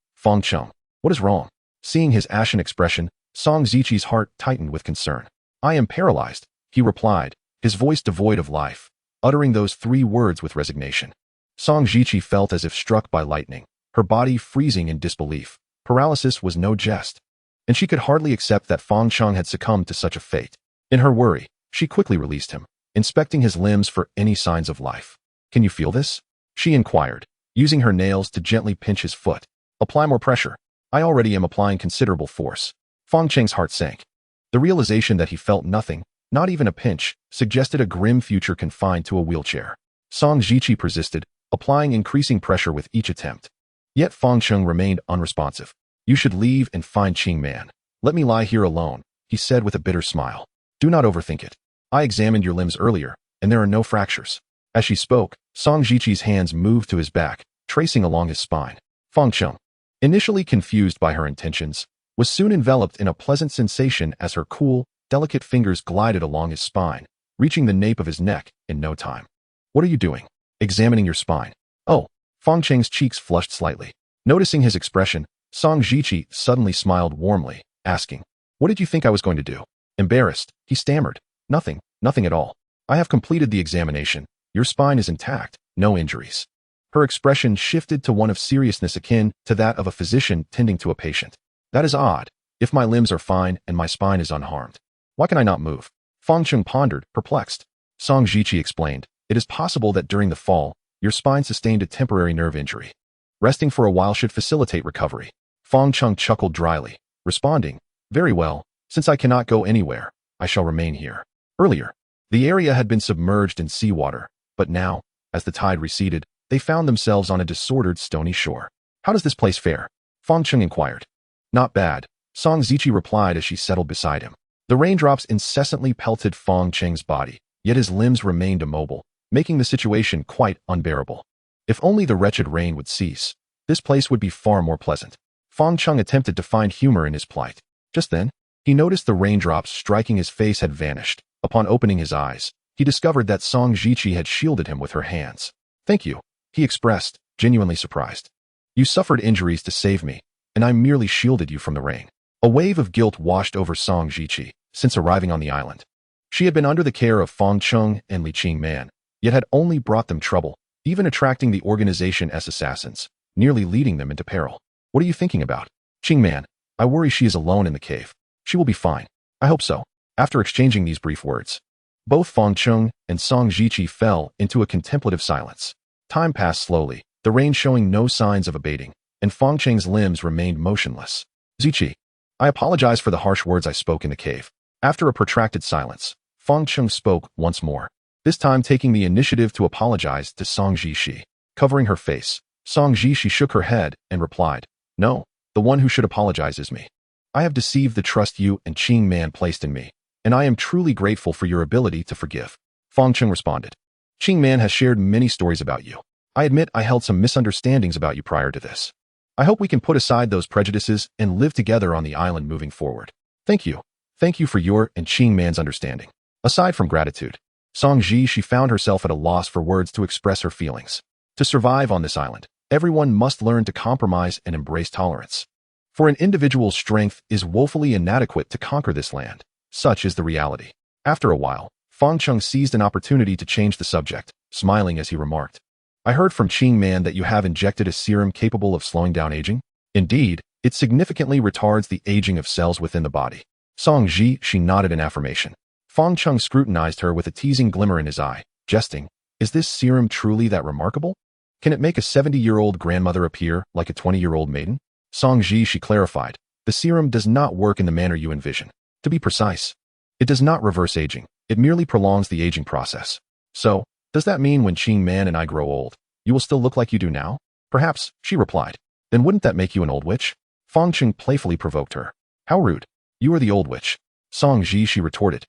A: what is wrong? Seeing his ashen expression, Song Ziqi's heart tightened with concern. I am paralyzed, he replied, his voice devoid of life, uttering those 3 words with resignation. Song Ziqi felt as if struck by lightning, her body freezing in disbelief. Paralysis was no jest, and she could hardly accept that Fang Cheng had succumbed to such a fate. In her worry, she quickly released him, inspecting his limbs for any signs of life. Can you feel this? She inquired, using her nails to gently pinch his foot. Apply more pressure. I already am applying considerable force. Fang Cheng's heart sank. The realization that he felt nothing, not even a pinch, suggested a grim future confined to a wheelchair. Song Ziqi persisted, applying increasing pressure with each attempt. Yet Fang Cheng remained unresponsive. You should leave and find Qingman. Let me lie here alone, he said with a bitter smile. Do not overthink it. I examined your limbs earlier, and there are no fractures. As she spoke, Song Ziqi's hands moved to his back, tracing along his spine. Fang Cheng, initially confused by her intentions, was soon enveloped in a pleasant sensation as her cool, delicate fingers glided along his spine, reaching the nape of his neck in no time. What are you doing? Examining your spine. Oh, Fang Cheng's cheeks flushed slightly. Noticing his expression, Song Ziqi suddenly smiled warmly, asking, What did you think I was going to do? Embarrassed, he stammered. Nothing at all. I have completed the examination. Your spine is intact, no injuries. Her expression shifted to one of seriousness akin to that of a physician tending to a patient. That is odd. If my limbs are fine and my spine is unharmed, why can I not move? Fang Cheng pondered, perplexed. Song Ziqi explained, It is possible that during the fall, your spine sustained a temporary nerve injury. Resting for a while should facilitate recovery. Fang Cheng chuckled dryly, responding, Very well, since I cannot go anywhere, I shall remain here. Earlier, the area had been submerged in seawater, but now, as the tide receded, they found themselves on a disordered stony shore. How does this place fare? Fang Cheng inquired. Not bad, Song Ziqi replied as she settled beside him. The raindrops incessantly pelted Fang Cheng's body, yet his limbs remained immobile, making the situation quite unbearable. If only the wretched rain would cease, this place would be far more pleasant. Fang Cheng attempted to find humor in his plight. Just then, he noticed the raindrops striking his face had vanished. Upon opening his eyes, he discovered that Song Ziqi had shielded him with her hands. Thank you, he expressed, genuinely surprised. You suffered injuries to save me, and I merely shielded you from the rain. A wave of guilt washed over Song Ziqi since arriving on the island. She had been under the care of Fang Cheng and Li Qingman, yet had only brought them trouble, even attracting the organization as assassins, nearly leading them into peril. What are you thinking about? Qingman, I worry she is alone in the cave. She will be fine. I hope so. After exchanging these brief words, both Fang Cheng and Song Ziqi fell into a contemplative silence. Time passed slowly, the rain showing no signs of abating, and Fang Cheng's limbs remained motionless. Ziqi, I apologize for the harsh words I spoke in the cave. After a protracted silence, Fang Cheng spoke once more, this time taking the initiative to apologize to Song Ziqi. Covering her face, Song Ziqi shook her head and replied, No, the one who should apologize is me. I have deceived the trust you and Qingman placed in me, and I am truly grateful for your ability to forgive. Fang Cheng responded. Qingman has shared many stories about you. I admit I held some misunderstandings about you prior to this. I hope we can put aside those prejudices and live together on the island moving forward. Thank you. Thank you for your and Qingman's understanding. Aside from gratitude, Song Ziqi found herself at a loss for words to express her feelings. To survive on this island, everyone must learn to compromise and embrace tolerance. For an individual's strength is woefully inadequate to conquer this land. Such is the reality. After a while, Fang Cheng seized an opportunity to change the subject, smiling as he remarked, I heard from Qingman that you have injected a serum capable of slowing down aging. Indeed, it significantly retards the aging of cells within the body. Song Ziqi nodded in affirmation. Fang Cheng scrutinized her with a teasing glimmer in his eye, jesting, Is this serum truly that remarkable? Can it make a 70-year-old grandmother appear like a 20-year-old maiden? Song Ziqi clarified, The serum does not work in the manner you envision. To be precise, it does not reverse aging, it merely prolongs the aging process. So, does that mean when Qingman and I grow old, you will still look like you do now? Perhaps, she replied. Then wouldn't that make you an old witch? Fang Cheng playfully provoked her. How rude. You are the old witch. Song Ziqi retorted,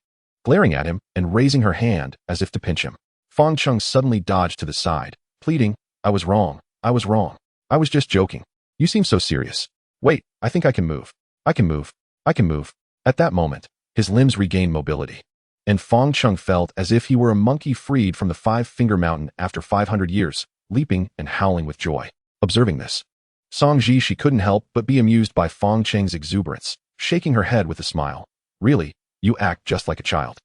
A: glaring at him and raising her hand as if to pinch him. Fang Cheng suddenly dodged to the side, pleading, I was wrong. I was just joking. You seem so serious. Wait, I think I can move. I can move. At that moment, his limbs regained mobility. And Fang Cheng felt as if he were a monkey freed from the five-finger mountain after 500 years, leaping and howling with joy. Observing this, Songji she couldn't help but be amused by Fang Cheng's exuberance, shaking her head with a smile. Really, you act just like a child.